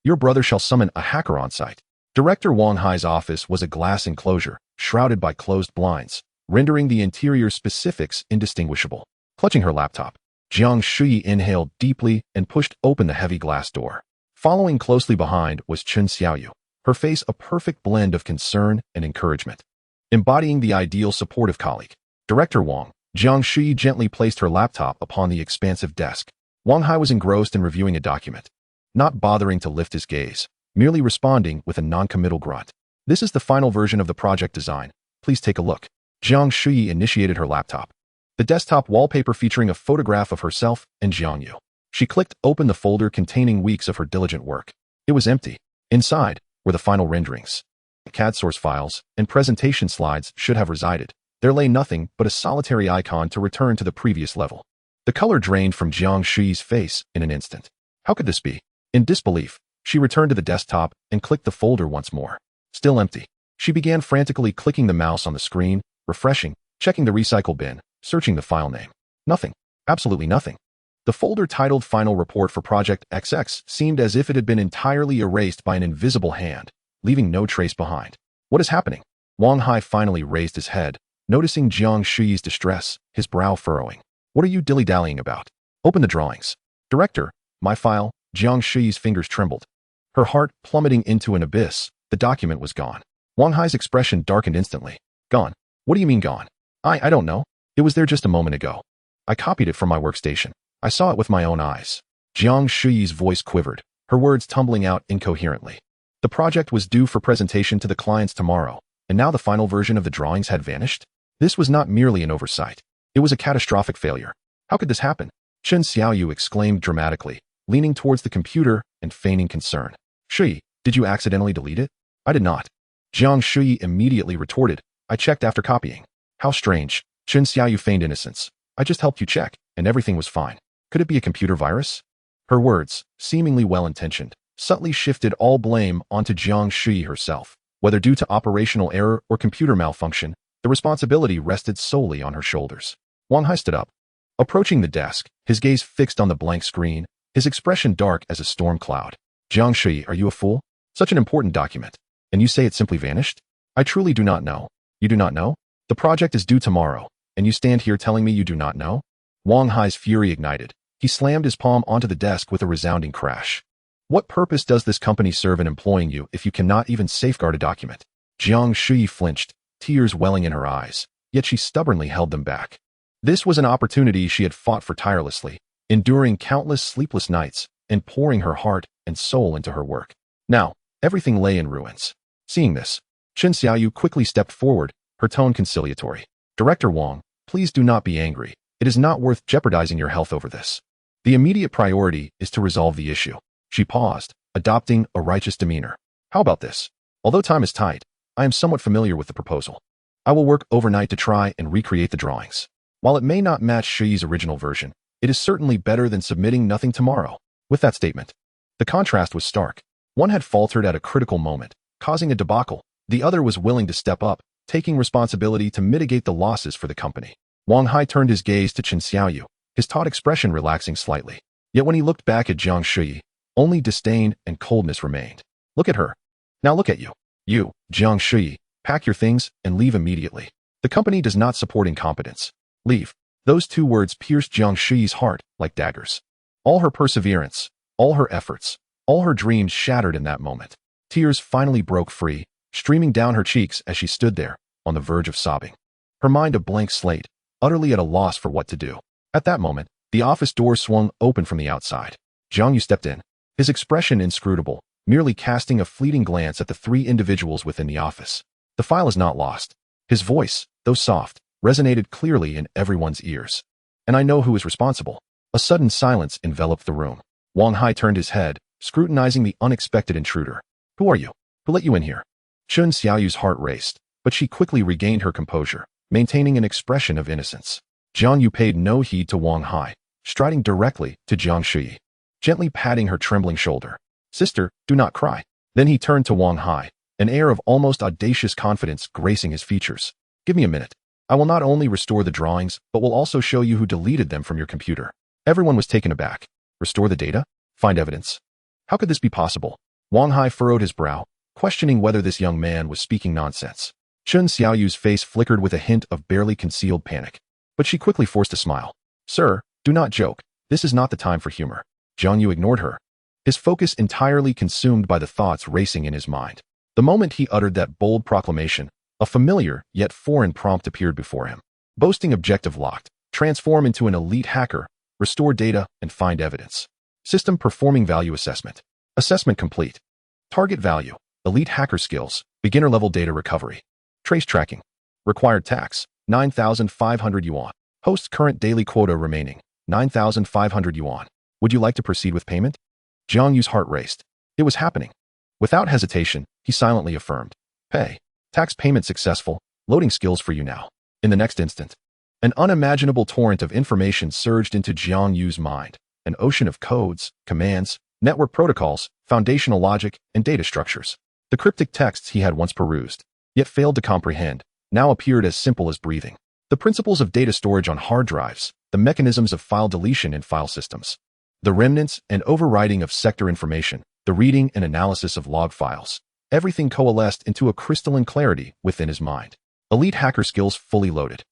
Your brother shall summon a hacker on site. Director Wang Hai's office was a glass enclosure, shrouded by closed blinds, rendering the interior specifics indistinguishable. Clutching her laptop, Jiang Yu inhaled deeply and pushed open the heavy glass door. Following closely behind was Chen Xiaoyu, her face a perfect blend of concern and encouragement. Embodying the ideal supportive colleague, Director Wang, Jiang Yu gently placed her laptop upon the expansive desk. Wang Hai was engrossed in reviewing a document, not bothering to lift his gaze, merely responding with a non-committal grunt. This is the final version of the project design. Please take a look. Jiang Yu initiated her laptop, the desktop wallpaper featuring a photograph of herself and Jiang Yu. She clicked open the folder containing weeks of her diligent work. It was empty. Inside were the final renderings. CAD source files and presentation slides should have resided. There lay nothing but a solitary icon to return to the previous level. The color drained from Jiang Yu's face in an instant. How could this be? In disbelief, she returned to the desktop and clicked the folder once more. Still empty. She began frantically clicking the mouse on the screen, refreshing, checking the recycle bin, searching the file name. Nothing. Absolutely nothing. The folder titled Final Report for Project XX seemed as if it had been entirely erased by an invisible hand, leaving no trace behind. What is happening? Wang Hai finally raised his head, noticing Jiang Yu's distress, his brow furrowing. What are you dilly-dallying about? Open the drawings. Director, my file. Jiang Yu's fingers trembled. Her heart plummeting into an abyss, the document was gone. Wang Hai's expression darkened instantly. Gone? What do you mean gone? I don't know. It was there just a moment ago. I copied it from my workstation. I saw it with my own eyes. Jiang Yu's voice quivered, her words tumbling out incoherently. The project was due for presentation to the clients tomorrow, and now the final version of the drawings had vanished? This was not merely an oversight. It was a catastrophic failure. How could this happen? Chen Xiaoyu exclaimed dramatically, leaning towards the computer and feigning concern. Shui, did you accidentally delete it? I did not. Jiang Yu immediately retorted. I checked after copying. How strange. Chen Xiaoyu feigned innocence. I just helped you check, and everything was fine. Could it be a computer virus? Her words, seemingly well-intentioned, subtly shifted all blame onto Jiang Yu herself. Whether due to operational error or computer malfunction, the responsibility rested solely on her shoulders. Wang Hai stood up. Approaching the desk, his gaze fixed on the blank screen, his expression dark as a storm cloud. Jiang Yu, are you a fool? Such an important document. And you say it simply vanished? I truly do not know. You do not know? The project is due tomorrow, and you stand here telling me you do not know? Wang Hai's fury ignited. He slammed his palm onto the desk with a resounding crash. What purpose does this company serve in employing you if you cannot even safeguard a document? Jiang Yu flinched, tears welling in her eyes, yet she stubbornly held them back. This was an opportunity she had fought for tirelessly, enduring countless sleepless nights and pouring her heart and soul into her work. Now, everything lay in ruins. Seeing this, Chen Xiaoyu quickly stepped forward, her tone conciliatory. Director Wang, please do not be angry. It is not worth jeopardizing your health over this. The immediate priority is to resolve the issue. She paused, adopting a righteous demeanor. How about this? Although time is tight, I am somewhat familiar with the proposal. I will work overnight to try and recreate the drawings. While it may not match Shi's original version, it is certainly better than submitting nothing tomorrow. With that statement, the contrast was stark. One had faltered at a critical moment, causing a debacle. The other was willing to step up, taking responsibility to mitigate the losses for the company. Wang Hai turned his gaze to Chen Xiaoyu, his taut expression relaxing slightly. Yet when he looked back at Jiang Yu, only disdain and coldness remained. Look at her. Now look at you. You, Jiang Yu, pack your things and leave immediately. The company does not support incompetence. Leave. Those two words pierced Jiang Yu's heart like daggers. All her perseverance, all her efforts, all her dreams shattered in that moment. Tears finally broke free, streaming down her cheeks as she stood there, on the verge of sobbing. Her mind a blank slate, utterly at a loss for what to do. At that moment, the office door swung open from the outside. Jiang Yu stepped in. his expression inscrutable, merely casting a fleeting glance at the three individuals within the office. The file is not lost. His voice, though soft, resonated clearly in everyone's ears. And I know who is responsible. A sudden silence enveloped the room. Wang Hai turned his head, scrutinizing the unexpected intruder. Who are you? Who let you in here? Chun Xiaoyu's heart raced, but she quickly regained her composure, maintaining an expression of innocence. Jiang Yu paid no heed to Wang Hai, striding directly to Jiang Shui, gently patting her trembling shoulder. Sister, do not cry. Then he turned to Wang Hai, an air of almost audacious confidence gracing his features. Give me a minute. I will not only restore the drawings, but will also show you who deleted them from your computer. Everyone was taken aback. Restore the data? Find evidence? How could this be possible? Wang Hai furrowed his brow, questioning whether this young man was speaking nonsense. Chun Xiaoyu's face flickered with a hint of barely concealed panic, but she quickly forced a smile. Sir, do not joke. This is not the time for humor. Jiang Yu ignored her, his focus entirely consumed by the thoughts racing in his mind. The moment he uttered that bold proclamation, a familiar yet foreign prompt appeared before him. Boasting objective locked. Transform into an elite hacker. Restore data and find evidence. System performing value assessment. Assessment complete. Target value. Elite hacker skills. Beginner level data recovery. Trace tracking. Required tax. 9,500 yuan. Host current daily quota remaining. 9,500 yuan. Would you like to proceed with payment? Jiang Yu's heart raced. It was happening. Without hesitation, he silently affirmed. Pay. Tax payment successful. Loading skills for you now. In the next instant, an unimaginable torrent of information surged into Jiang Yu's mind. An ocean of codes, commands, network protocols, foundational logic, and data structures. The cryptic texts he had once perused, yet failed to comprehend, now appeared as simple as breathing. The principles of data storage on hard drives, the mechanisms of file deletion in file systems, the remnants and overriding of sector information, the reading and analysis of log files. Everything coalesced into a crystalline clarity within his mind. Elite hacker skills fully loaded.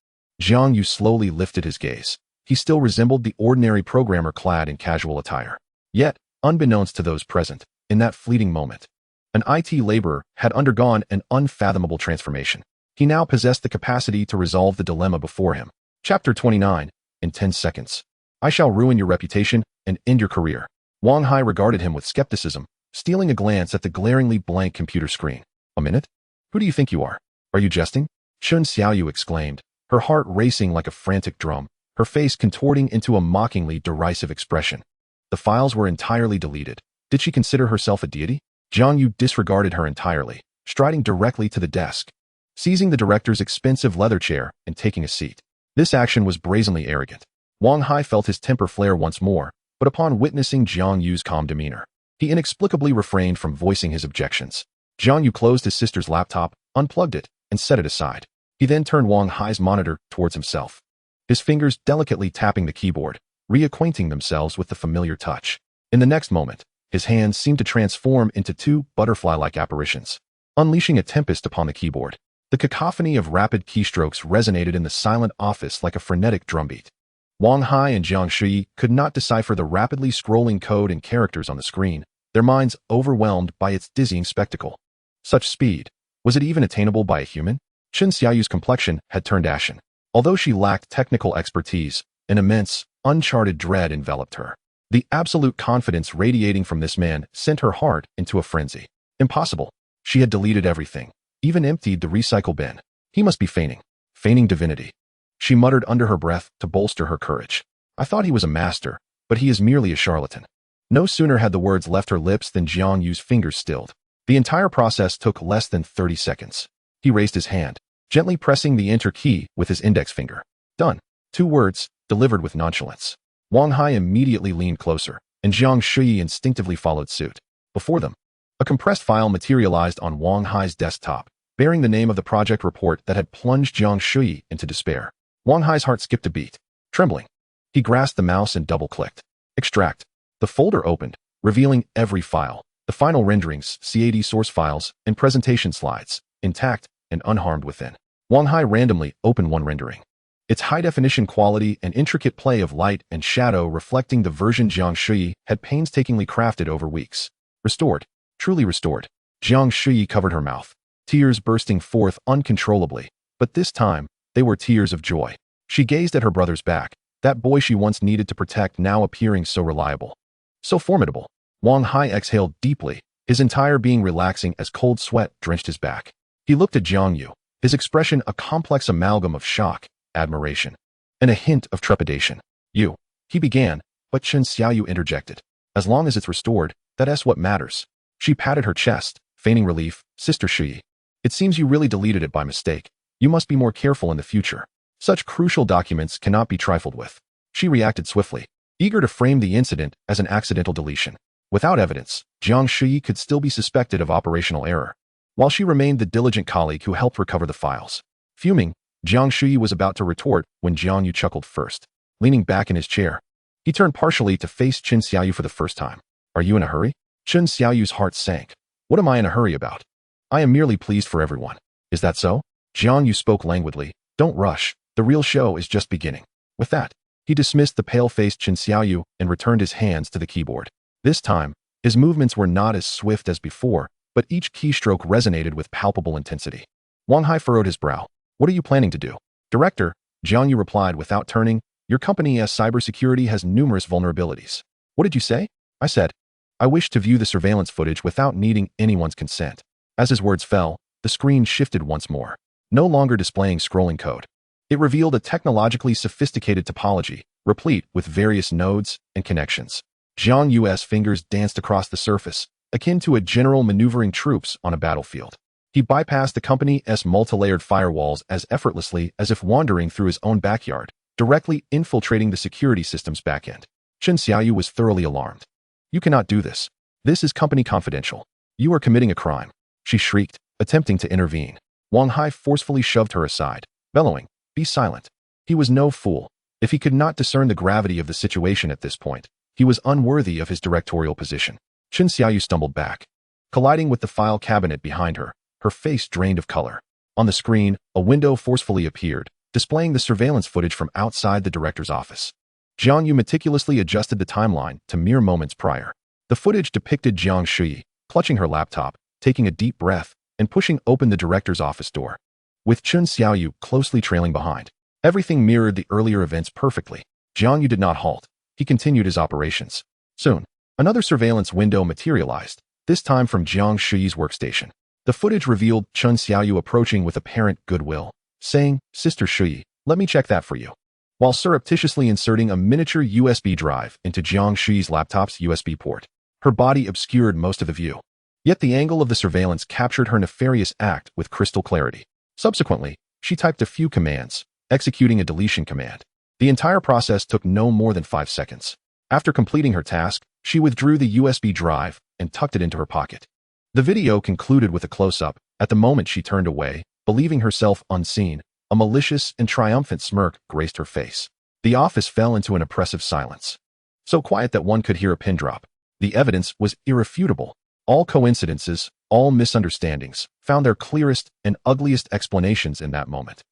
Jiang Yu slowly lifted his gaze. He still resembled the ordinary programmer clad in casual attire. Yet, unbeknownst to those present, in that fleeting moment, an IT laborer had undergone an unfathomable transformation. He now possessed the capacity to resolve the dilemma before him. Chapter 29. In 10 seconds. I shall ruin your reputation and end your career. Wang Hai regarded him with skepticism, stealing a glance at the glaringly blank computer screen. A minute? Who do you think you are? Are you jesting? Chun Xiaoyu exclaimed, her heart racing like a frantic drum, her face contorting into a mockingly derisive expression. The files were entirely deleted. Did she consider herself a deity? Jiang Yu disregarded her entirely, striding directly to the desk, seizing the director's expensive leather chair and taking a seat. This action was brazenly arrogant. Wang Hai felt his temper flare once more, but upon witnessing Jiang Yu's calm demeanor, he inexplicably refrained from voicing his objections. Jiang Yu closed his sister's laptop, unplugged it, and set it aside. He then turned Wang Hai's monitor towards himself, his fingers delicately tapping the keyboard, reacquainting themselves with the familiar touch. In the next moment, his hands seemed to transform into two butterfly-like apparitions, unleashing a tempest upon the keyboard. The cacophony of rapid keystrokes resonated in the silent office like a frenetic drumbeat. Wang Hai and Jiang Shui could not decipher the rapidly scrolling code and characters on the screen, their minds overwhelmed by its dizzying spectacle. Such speed. Was it even attainable by a human? Chun Xiaoyu's complexion had turned ashen. Although she lacked technical expertise, an immense, uncharted dread enveloped her. The absolute confidence radiating from this man sent her heart into a frenzy. Impossible. She had deleted everything, even emptied the recycle bin. He must be feigning divinity. She muttered under her breath to bolster her courage. I thought he was a master, but he is merely a charlatan. No sooner had the words left her lips than Jiang Yu's fingers stilled. The entire process took less than 30 seconds. He raised his hand, gently pressing the enter key with his index finger. Done. 2 words, delivered with nonchalance. Wang Hai immediately leaned closer, and Jiang Shui instinctively followed suit. Before them, a compressed file materialized on Wang Hai's desktop, bearing the name of the project report that had plunged Jiang Shui into despair. Wang Hai's heart skipped a beat. Trembling, he grasped the mouse and double-clicked. Extract. The folder opened, revealing every file, the final renderings, CAD source files, and presentation slides, intact and unharmed within. Wang Hai randomly opened one rendering, its high-definition quality and intricate play of light and shadow reflecting the version Jiang Shui had painstakingly crafted over weeks. Restored. Truly restored. Jiang Shui covered her mouth, tears bursting forth uncontrollably, but this time, they were tears of joy. She gazed at her brother's back, that boy she once needed to protect now appearing so reliable, so formidable. Wang Hai exhaled deeply, his entire being relaxing as cold sweat drenched his back. He looked at Jiang Yu, his expression a complex amalgam of shock, admiration, and a hint of trepidation. "You," he began, but Chen Xiaoyu interjected. "As long as it's restored, that's what matters." She patted her chest, feigning relief. "Sister Shi, it seems you really deleted it by mistake. You must be more careful in the future. Such crucial documents cannot be trifled with." She reacted swiftly, eager to frame the incident as an accidental deletion. Without evidence, Jiang Shi could still be suspected of operational error, while she remained the diligent colleague who helped recover the files. Fuming, Jiang Shi was about to retort when Jiang Yu chuckled first. Leaning back in his chair, he turned partially to face Chen Xiaoyu for the first time. "Are you in a hurry?" Chen Xiaoyu's heart sank. "What am I in a hurry about? I am merely pleased for everyone." "Is that so?" Jiang Yu spoke languidly. "Don't rush. The real show is just beginning." With that, he dismissed the pale-faced Chen Xiaoyu and returned his hands to the keyboard. This time, his movements were not as swift as before, but each keystroke resonated with palpable intensity. Wang Hai furrowed his brow. "What are you planning to do?" "Director," Jiang Yu replied without turning, "your company's cybersecurity has numerous vulnerabilities." "What did you say?" "I said, I wish to view the surveillance footage without needing anyone's consent." As his words fell, the screen shifted once more, no longer displaying scrolling code. It revealed a technologically sophisticated topology, replete with various nodes and connections. Jiang Yu's fingers danced across the surface, akin to a general maneuvering troops on a battlefield. He bypassed the company's multi-layered firewalls as effortlessly as if wandering through his own backyard, directly infiltrating the security system's backend. Chen Xiaoyu was thoroughly alarmed. "You cannot do this. This is company confidential. You are committing a crime," she shrieked, attempting to intervene. Wang Hai forcefully shoved her aside, bellowing, "Be silent." He was no fool. If he could not discern the gravity of the situation at this point, he was unworthy of his directorial position. Chen Xiaoyu stumbled back, colliding with the file cabinet behind her, her face drained of color. On the screen, a window forcefully appeared, displaying the surveillance footage from outside the director's office. Jiang Yu meticulously adjusted the timeline to mere moments prior. The footage depicted Jiang Shi, clutching her laptop, taking a deep breath, and pushing open the director's office door, with Chen Xiaoyu closely trailing behind. Everything mirrored the earlier events perfectly. Jiang Yu did not halt. He continued his operations. Soon, another surveillance window materialized, this time from Jiang Shi's workstation. The footage revealed Chen Xiaoyu approaching with apparent goodwill, saying, "Sister Shi, let me check that for you," while surreptitiously inserting a miniature USB drive into Jiang Shi's laptop's USB port. Her body obscured most of the view. Yet the angle of the surveillance captured her nefarious act with crystal clarity. Subsequently, she typed a few commands, executing a deletion command. The entire process took no more than 5 seconds. After completing her task, she withdrew the USB drive and tucked it into her pocket. The video concluded with a close-up. At the moment she turned away, believing herself unseen, a malicious and triumphant smirk graced her face. The office fell into an oppressive silence, so quiet that one could hear a pin drop. The evidence was irrefutable. All coincidences, all misunderstandings, found their clearest and ugliest explanations in that moment.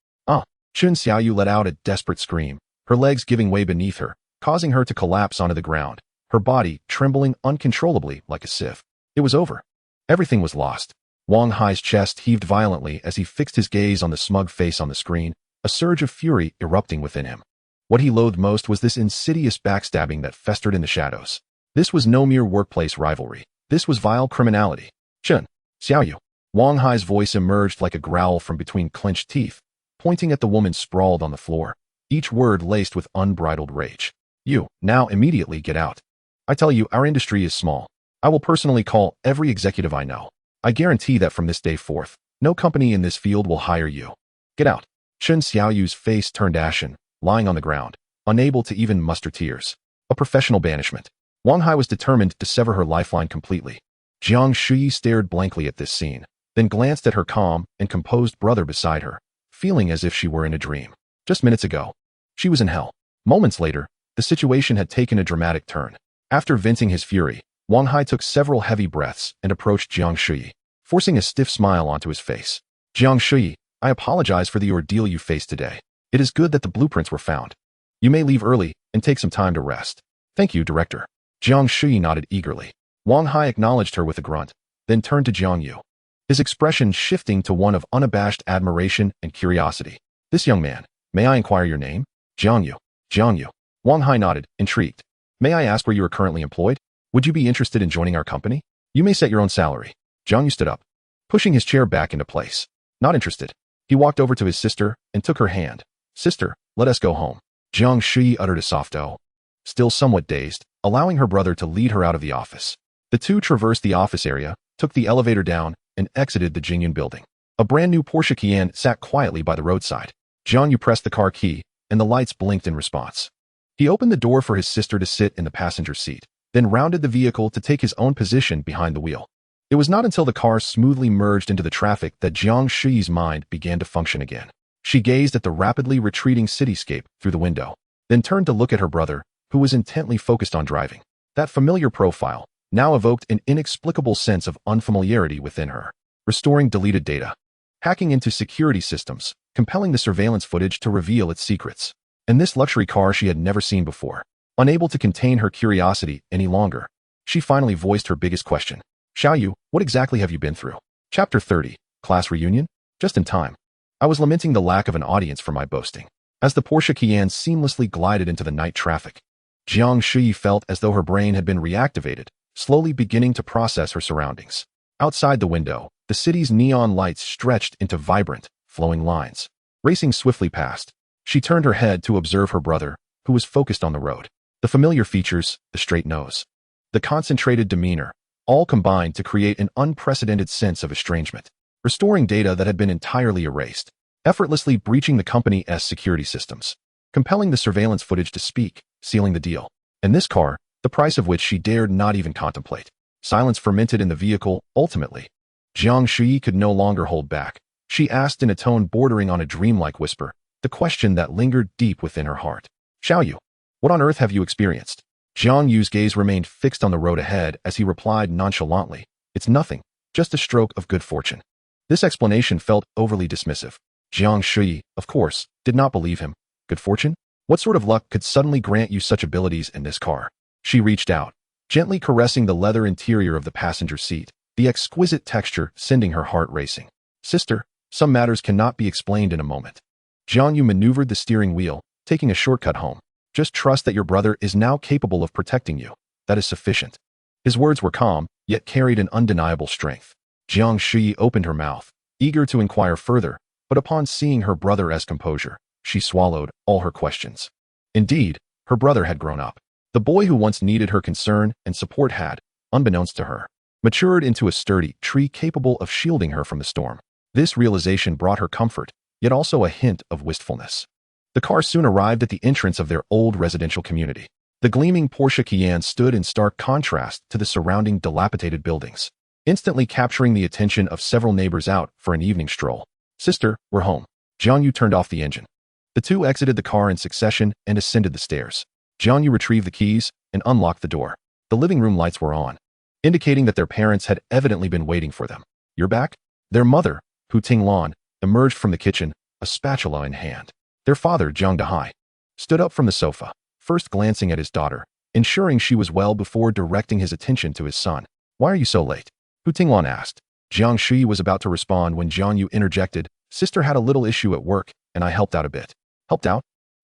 Chen Xiaoyu let out a desperate scream, her legs giving way beneath her, causing her to collapse onto the ground, her body trembling uncontrollably like a sieve. It was over. Everything was lost. Wang Hai's chest heaved violently as he fixed his gaze on the smug face on the screen, a surge of fury erupting within him. What he loathed most was this insidious backstabbing that festered in the shadows. This was no mere workplace rivalry. This was vile criminality. "Chen Xiaoyu." Wang Hai's voice emerged like a growl from between clenched teeth, pointing at the woman sprawled on the floor, each word laced with unbridled rage. "You, now immediately get out. I tell you, our industry is small. I will personally call every executive I know. I guarantee that from this day forth, no company in this field will hire you. Get out." Chen Xiaoyu's face turned ashen, lying on the ground, unable to even muster tears. A professional banishment. Wang Hai was determined to sever her lifeline completely. Jiang Shi stared blankly at this scene, then glanced at her calm and composed brother beside her, feeling as if she were in a dream. Just minutes ago, she was in hell. Moments later, the situation had taken a dramatic turn. After venting his fury, Wang Hai took several heavy breaths and approached Jiang Shi, forcing a stiff smile onto his face. "Jiang Shi, I apologize for the ordeal you faced today. It is good that the blueprints were found. You may leave early and take some time to rest." "Thank you, Director." Jiang Shi nodded eagerly. Wang Hai acknowledged her with a grunt, then turned to Jiang Yu, his expression shifting to one of unabashed admiration and curiosity. "This young man, may I inquire your name?" "Jiang Yu." "Jiang Yu." Wang Hai nodded, intrigued. "May I ask where you are currently employed?" Would you be interested in joining our company? You may set your own salary. Jiang Yu stood up, pushing his chair back into place. Not interested. He walked over to his sister and took her hand. Sister, let us go home. Jiang Shui uttered a soft "oh," still somewhat dazed, allowing her brother to lead her out of the office. The two traversed the office area, took the elevator down, and exited the Jiang Yu building. A brand new Porsche Cayenne sat quietly by the roadside. Jiang Yu pressed the car key, and the lights blinked in response. He opened the door for his sister to sit in the passenger seat, then rounded the vehicle to take his own position behind the wheel. It was not until the car smoothly merged into the traffic that Jiang Shui's mind began to function again. She gazed at the rapidly retreating cityscape through the window, then turned to look at her brother, who was intently focused on driving. That familiar profile now evoked an inexplicable sense of unfamiliarity within her. Restoring deleted data. Hacking into security systems, compelling the surveillance footage to reveal its secrets. And this luxury car she had never seen before. Unable to contain her curiosity any longer, she finally voiced her biggest question. Xiaoyu, what exactly have you been through? Chapter 30, Class Reunion? Just in time. I was lamenting the lack of an audience for my boasting. As the Porsche Cayenne seamlessly glided into the night traffic, Jiang Shui felt as though her brain had been reactivated, slowly beginning to process her surroundings. Outside the window, the city's neon lights stretched into vibrant, flowing lines. Racing swiftly past, she turned her head to observe her brother, who was focused on the road. The familiar features, the straight nose, the concentrated demeanor, all combined to create an unprecedented sense of estrangement. Restoring data that had been entirely erased, effortlessly breaching the company's security systems, compelling the surveillance footage to speak, sealing the deal. And this car, the price of which she dared not even contemplate. Silence fermented in the vehicle, ultimately. Jiang Shui could no longer hold back. She asked in a tone bordering on a dreamlike whisper, the question that lingered deep within her heart. Xiaoyu, what on earth have you experienced? Jiang Yu's gaze remained fixed on the road ahead as he replied nonchalantly, it's nothing, just a stroke of good fortune. This explanation felt overly dismissive. Jiang Shui, of course, did not believe him. Good fortune? What sort of luck could suddenly grant you such abilities in this car? She reached out, gently caressing the leather interior of the passenger seat, the exquisite texture sending her heart racing. Sister, some matters cannot be explained in a moment. Jiang Yu maneuvered the steering wheel, taking a shortcut home. Just trust that your brother is now capable of protecting you. That is sufficient. His words were calm, yet carried an undeniable strength. Jiang Shui opened her mouth, eager to inquire further, but upon seeing her brother's composure, she swallowed all her questions. Indeed, her brother had grown up. The boy who once needed her concern and support had, unbeknownst to her, matured into a sturdy tree capable of shielding her from the storm. This realization brought her comfort, yet also a hint of wistfulness. The car soon arrived at the entrance of their old residential community. The gleaming Porsche Cayenne stood in stark contrast to the surrounding dilapidated buildings, instantly capturing the attention of several neighbors out for an evening stroll. Sister, we're home. Jiang Yu turned off the engine. The two exited the car in succession and ascended the stairs. Jiang Yu retrieved the keys and unlocked the door. The living room lights were on, indicating that their parents had evidently been waiting for them. You're back? Their mother, Hu Tinglan, emerged from the kitchen, a spatula in hand. Their father, Jiang Dahai, stood up from the sofa, first glancing at his daughter, ensuring she was well before directing his attention to his son. Why are you so late? Hu Tinglan asked. Jiang Shui was about to respond when Jiang Yu interjected, Sister had a little issue at work, and I helped out a bit. Helped out?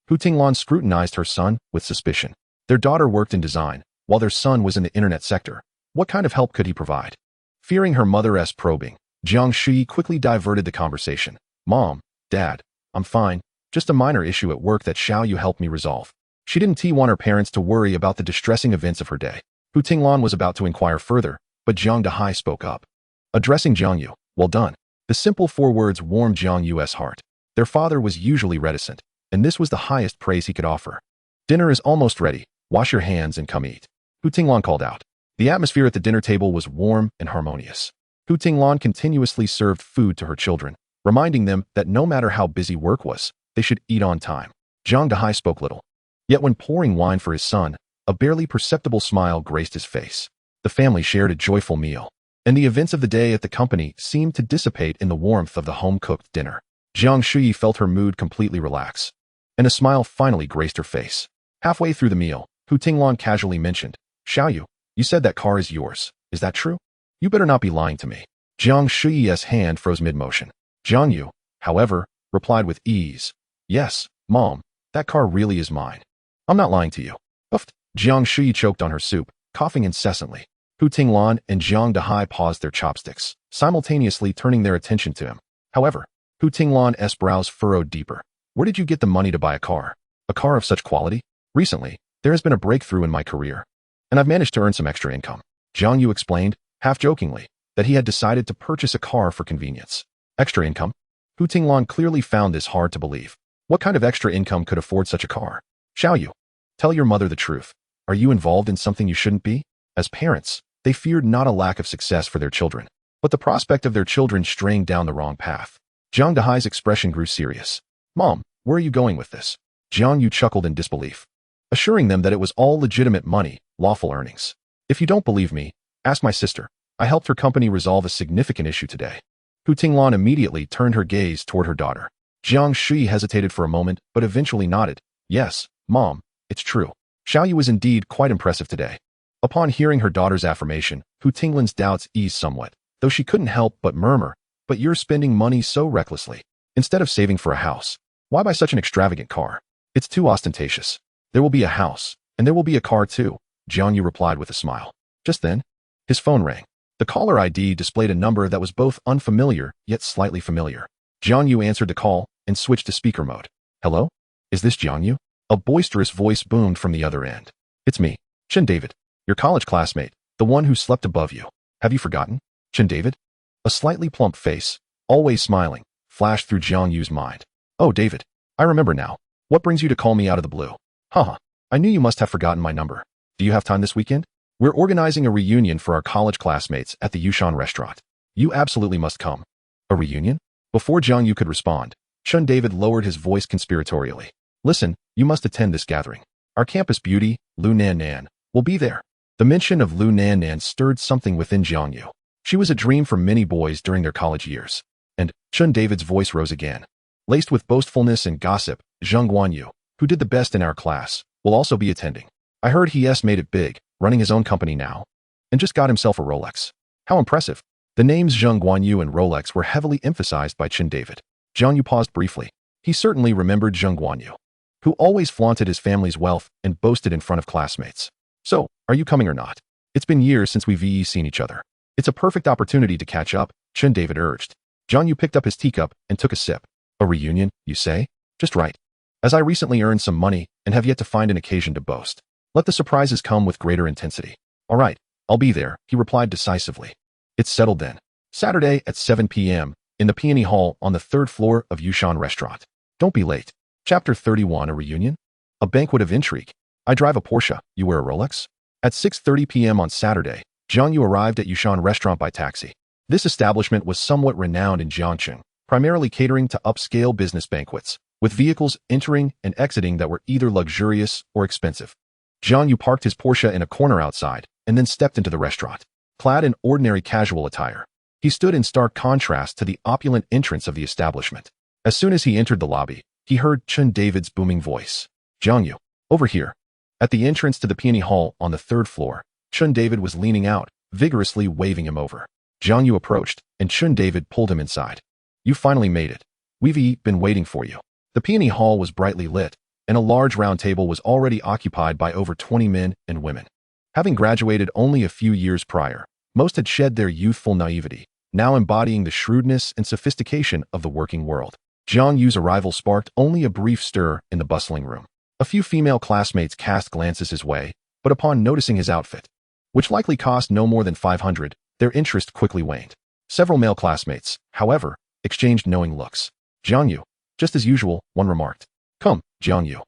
Hu Tinglan scrutinized her son with suspicion. Their daughter worked in design, while their son was in the internet sector. What kind of help could he provide? Fearing her mother's probing, Jiang Shui quickly diverted the conversation. Mom, Dad, I'm fine. Just a minor issue at work that Xiaoyu helped me resolve. She didn't want her parents to worry about the distressing events of her day. Hu Tinglan was about to inquire further, but Jiang Dahai spoke up. Addressing Jiang Yu, well done. The simple 4 words warmed Jiang Yu's heart. Their father was usually reticent, and this was the highest praise he could offer. Dinner is almost ready. Wash your hands and come eat. Hu Tinglan called out. The atmosphere at the dinner table was warm and harmonious. Hu Tinglan continuously served food to her children, reminding them that no matter how busy work was, they should eat on time. Jiang Dahai spoke little. Yet when pouring wine for his son, a barely perceptible smile graced his face. The family shared a joyful meal, and the events of the day at the company seemed to dissipate in the warmth of the home-cooked dinner. Jiang Shui felt her mood completely relax, and a smile finally graced her face. Halfway through the meal, Hu Tinglan casually mentioned, Xiaoyu, you said that car is yours. Is that true? You better not be lying to me. Jiang Shui's hand froze mid-motion. Jiang Yu, however, replied with ease, Yes, Mom, that car really is mine. I'm not lying to you. Uffed. Jiang Shui choked on her soup, coughing incessantly. Hu Tinglan and Jiang Dahai paused their chopsticks, simultaneously turning their attention to him. However, Hu Tinglan's brows furrowed deeper. Where did you get the money to buy a car? A car of such quality? Recently, there has been a breakthrough in my career, and I've managed to earn some extra income. Jiang Yu explained, half-jokingly, that he had decided to purchase a car for convenience. Extra income? Hu Tinglan clearly found this hard to believe. What kind of extra income could afford such a car? Xiao Yu, tell your mother the truth. Are you involved in something you shouldn't be? As parents, they feared not a lack of success for their children, but the prospect of their children straying down the wrong path. Jiang Dahai's expression grew serious. Mom, where are you going with this? Jiang Yu chuckled in disbelief, assuring them that it was all legitimate money, lawful earnings. If you don't believe me, ask my sister. I helped her company resolve a significant issue today. Hu Tinglan immediately turned her gaze toward her daughter. Jiang Shi hesitated for a moment, but eventually nodded. Yes, Mom, it's true. Xiao Yu was indeed quite impressive today. Upon hearing her daughter's affirmation, Hu Tinglan's doubts eased somewhat, though she couldn't help but murmur, but you're spending money so recklessly. Instead of saving for a house, why buy such an extravagant car? It's too ostentatious. There will be a house, and there will be a car too, Jiang Yu replied with a smile. Just then, his phone rang. The caller ID displayed a number that was both unfamiliar yet slightly familiar. Jiang Yu answered the call and switched to speaker mode. Hello? Is this Jiang Yu? A boisterous voice boomed from the other end. It's me, Chen David, your college classmate, the one who slept above you. Have you forgotten? Chen David? A slightly plump face, always smiling, flashed through Jiang Yu's mind. Oh, David, I remember now. What brings you to call me out of the blue? Haha, I knew you must have forgotten my number. Do you have time this weekend? We're organizing a reunion for our college classmates at the Yushan restaurant. You absolutely must come. A reunion? Before Jiang Yu could respond, Chen David lowered his voice conspiratorially. Listen, you must attend this gathering. Our campus beauty, Lu Nan, will be there. The mention of Lu Nan stirred something within Jiang Yu. She was a dream for many boys during their college years. And Chen David's voice rose again. Laced with boastfulness and gossip, Zheng Yu, who did the best in our class, will also be attending. I heard he's made it big, running his own company now, and just got himself a Rolex. How impressive. The names Zheng Yu and Rolex were heavily emphasized by Chen David. Jiang Yu paused briefly. He certainly remembered Zheng Yu, who always flaunted his family's wealth and boasted in front of classmates. So, are you coming or not? It's been years since we've seen each other. It's a perfect opportunity to catch up, Chen David urged. Jiang Yu picked up his teacup and took a sip. A reunion, you say? Just right. As I recently earned some money and have yet to find an occasion to boast. Let the surprises come with greater intensity. All right, I'll be there, he replied decisively. It's settled then. Saturday at 7 p.m. in the Peony Hall on the 3rd floor of Yushan Restaurant. Don't be late. Chapter 31, a reunion? A banquet of intrigue. I drive a Porsche, you wear a Rolex? At 6:30 p.m. on Saturday, Jiang Yu arrived at Yushan Restaurant by taxi. This establishment was somewhat renowned in Jiangcheng, primarily catering to upscale business banquets, with vehicles entering and exiting that were either luxurious or expensive. Jiang Yu parked his Porsche in a corner outside and then stepped into the restaurant. Clad in ordinary casual attire, he stood in stark contrast to the opulent entrance of the establishment. As soon as he entered the lobby, he heard Chen David's booming voice. Jiang Yu, over here. At the entrance to the Peony Hall on the 3rd floor, Chen David was leaning out, vigorously waving him over. Jiang Yu approached, and Chen David pulled him inside. You finally made it. We've been waiting for you. The Peony Hall was brightly lit, and a large round table was already occupied by over 20 men and women. Having graduated only a few years prior, most had shed their youthful naivety, now embodying the shrewdness and sophistication of the working world. Jiang Yu's arrival sparked only a brief stir in the bustling room. A few female classmates cast glances his way, but upon noticing his outfit, which likely cost no more than 500, their interest quickly waned. Several male classmates, however, exchanged knowing looks. Jiang Yu, just as usual, one remarked. Come, Jiang Yu.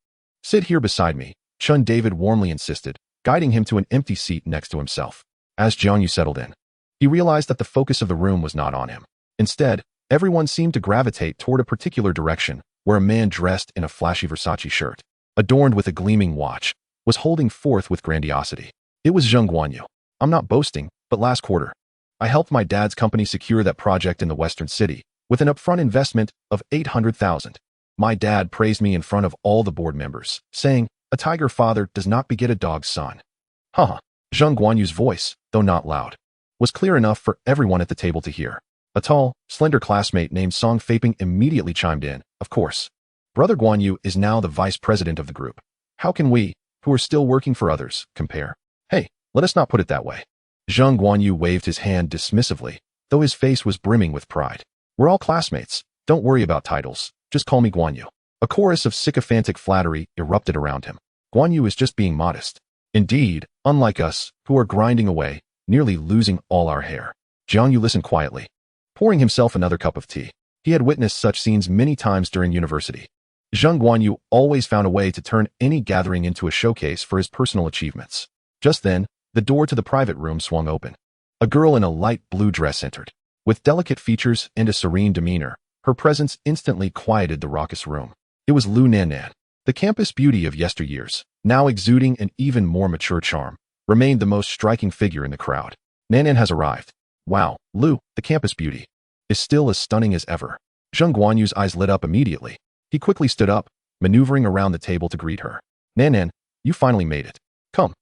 Sit here beside me, Chen David warmly insisted, guiding him to an empty seat next to himself. As Jiang Yu settled in, he realized that the focus of the room was not on him. Instead, everyone seemed to gravitate toward a particular direction, where a man dressed in a flashy Versace shirt, adorned with a gleaming watch, was holding forth with grandiosity. It was Zheng Yu. I'm not boasting, but last quarter, I helped my dad's company secure that project in the western city, with an upfront investment of 800,000. My dad praised me in front of all the board members, saying, a tiger father does not beget a dog's son. Haha. Zheng Yu's voice, though not loud, was clear enough for everyone at the table to hear. A tall, slender classmate named Song Faping immediately chimed in, of course. Brother Guan Yu is now the vice president of the group. How can we, who are still working for others, compare? Hey, Let us not put it that way. Jiang Yu waved his hand dismissively, though his face was brimming with pride. We're all classmates. Don't worry about titles. Just call me Guan Yu. A chorus of sycophantic flattery erupted around him. Guan Yu is just being modest. Indeed, unlike us, who are grinding away, nearly losing all our hair. Jiang Yu listened quietly, pouring himself another cup of tea. He had witnessed such scenes many times during university. Jiang Yu always found a way to turn any gathering into a showcase for his personal achievements. Just then, the door to the private room swung open. A girl in a light blue dress entered. With delicate features and a serene demeanor, her presence instantly quieted the raucous room. It was Lu Nannan, the campus beauty of yesteryears, now exuding an even more mature charm, remained the most striking figure in the crowd. Nannan has arrived. Wow, Lu, the campus beauty, is still as stunning as ever. Jiang Yu's eyes lit up immediately. He quickly stood up, maneuvering around the table to greet her. Nannan, you finally made it. Come.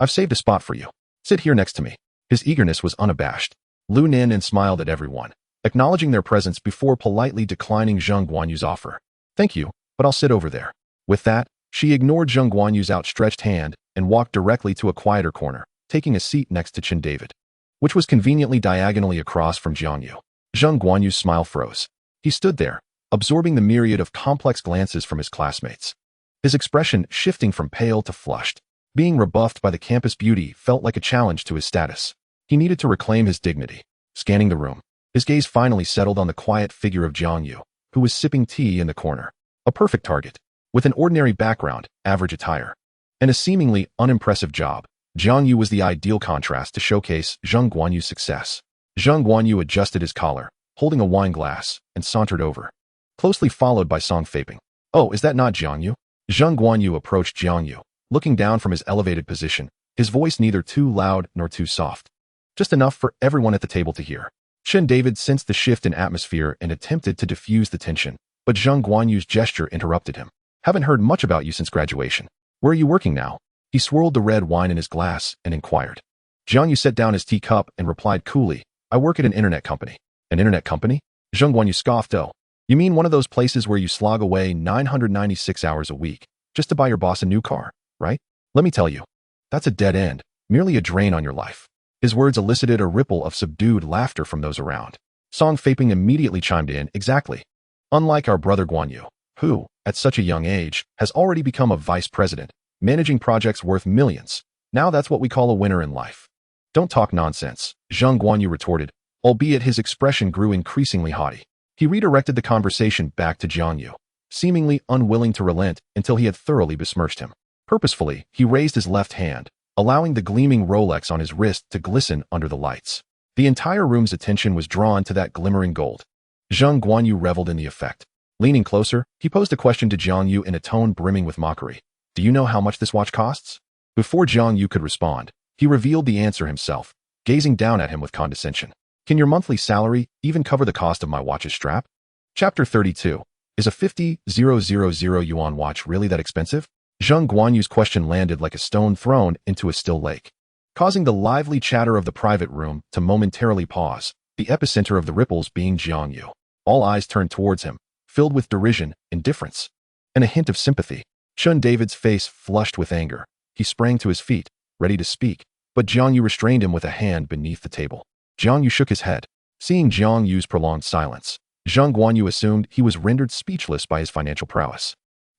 I've saved a spot for you. Sit here next to me. His eagerness was unabashed. Lu Nannan smiled at everyone, acknowledging their presence before politely declining Jiang Yu's offer. Thank you, but I'll sit over there. With that, she ignored Jiang Yu's outstretched hand and walked directly to a quieter corner, taking a seat next to Chin David, which was conveniently diagonally across from Jiang Yu. Jiang Yu's smile froze. He stood there, absorbing the myriad of complex glances from his classmates. His expression shifting from pale to flushed. Being rebuffed by the campus beauty felt like a challenge to his status. He needed to reclaim his dignity. Scanning the room, his gaze finally settled on the quiet figure of Jiang Yu, who was sipping tea in the corner. A perfect target. With an ordinary background, average attire, and a seemingly unimpressive job, Jiang Yu was the ideal contrast to showcase Jiang Yu's success. Jiang Yu adjusted his collar, holding a wine glass, and sauntered over, closely followed by Song Faping. Oh, is that not Jiang Yu? Jiang Yu approached Jiang Yu, looking down from his elevated position, his voice neither too loud nor too soft. Just enough for everyone at the table to hear. Chen David sensed the shift in atmosphere and attempted to diffuse the tension, but Jiang Yu's gesture interrupted him. Haven't heard much about you since graduation. Where are you working now? He swirled the red wine in his glass and inquired. Jiang Yu set down his teacup and replied coolly, I work at an internet company. An internet company? Jiang Yu scoffed. Oh, you mean one of those places where you slog away 996 hours a week just to buy your boss a new car, right? Let me tell you, that's a dead end, merely a drain on your life. His words elicited a ripple of subdued laughter from those around. Song Faping immediately chimed in, exactly. Unlike our brother Guan Yu, who, at such a young age, has already become a vice president, managing projects worth millions. Now that's what we call a winner in life. Don't talk nonsense, Jiang Yu retorted, albeit his expression grew increasingly haughty. He redirected the conversation back to Jiang Yu, seemingly unwilling to relent until he had thoroughly besmirched him. Purposefully, he raised his left hand, allowing the gleaming Rolex on his wrist to glisten under the lights. The entire room's attention was drawn to that glimmering gold. Jiang Yu reveled in the effect. Leaning closer, he posed a question to Jiang Yu in a tone brimming with mockery. Do you know how much this watch costs? Before Jiang Yu could respond, he revealed the answer himself, gazing down at him with condescension. Can your monthly salary even cover the cost of my watch's strap? Chapter 32. Is a 50,000 yuan watch really that expensive? Jiang Yu's question landed like a stone thrown into a still lake, causing the lively chatter of the private room to momentarily pause, the epicenter of the ripples being Jiang Yu. All eyes turned towards him, filled with derision, indifference, and a hint of sympathy. Chun David's face flushed with anger. He sprang to his feet, ready to speak, but Jiang Yu restrained him with a hand beneath the table. Jiang Yu shook his head. Seeing Jiang Yu's prolonged silence, Jiang Yu assumed he was rendered speechless by his financial prowess.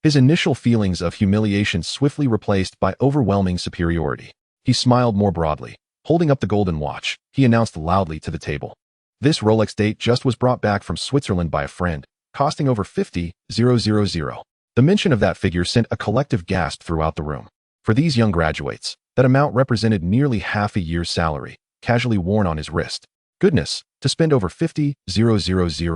His initial feelings of humiliation swiftly replaced by overwhelming superiority. He smiled more broadly. Holding up the golden watch, he announced loudly to the table. This Rolex date just was brought back from Switzerland by a friend, costing over 50,000. The mention of that figure sent a collective gasp throughout the room. For these young graduates, that amount represented nearly half a year's salary, casually worn on his wrist. Goodness, to spend over 50,000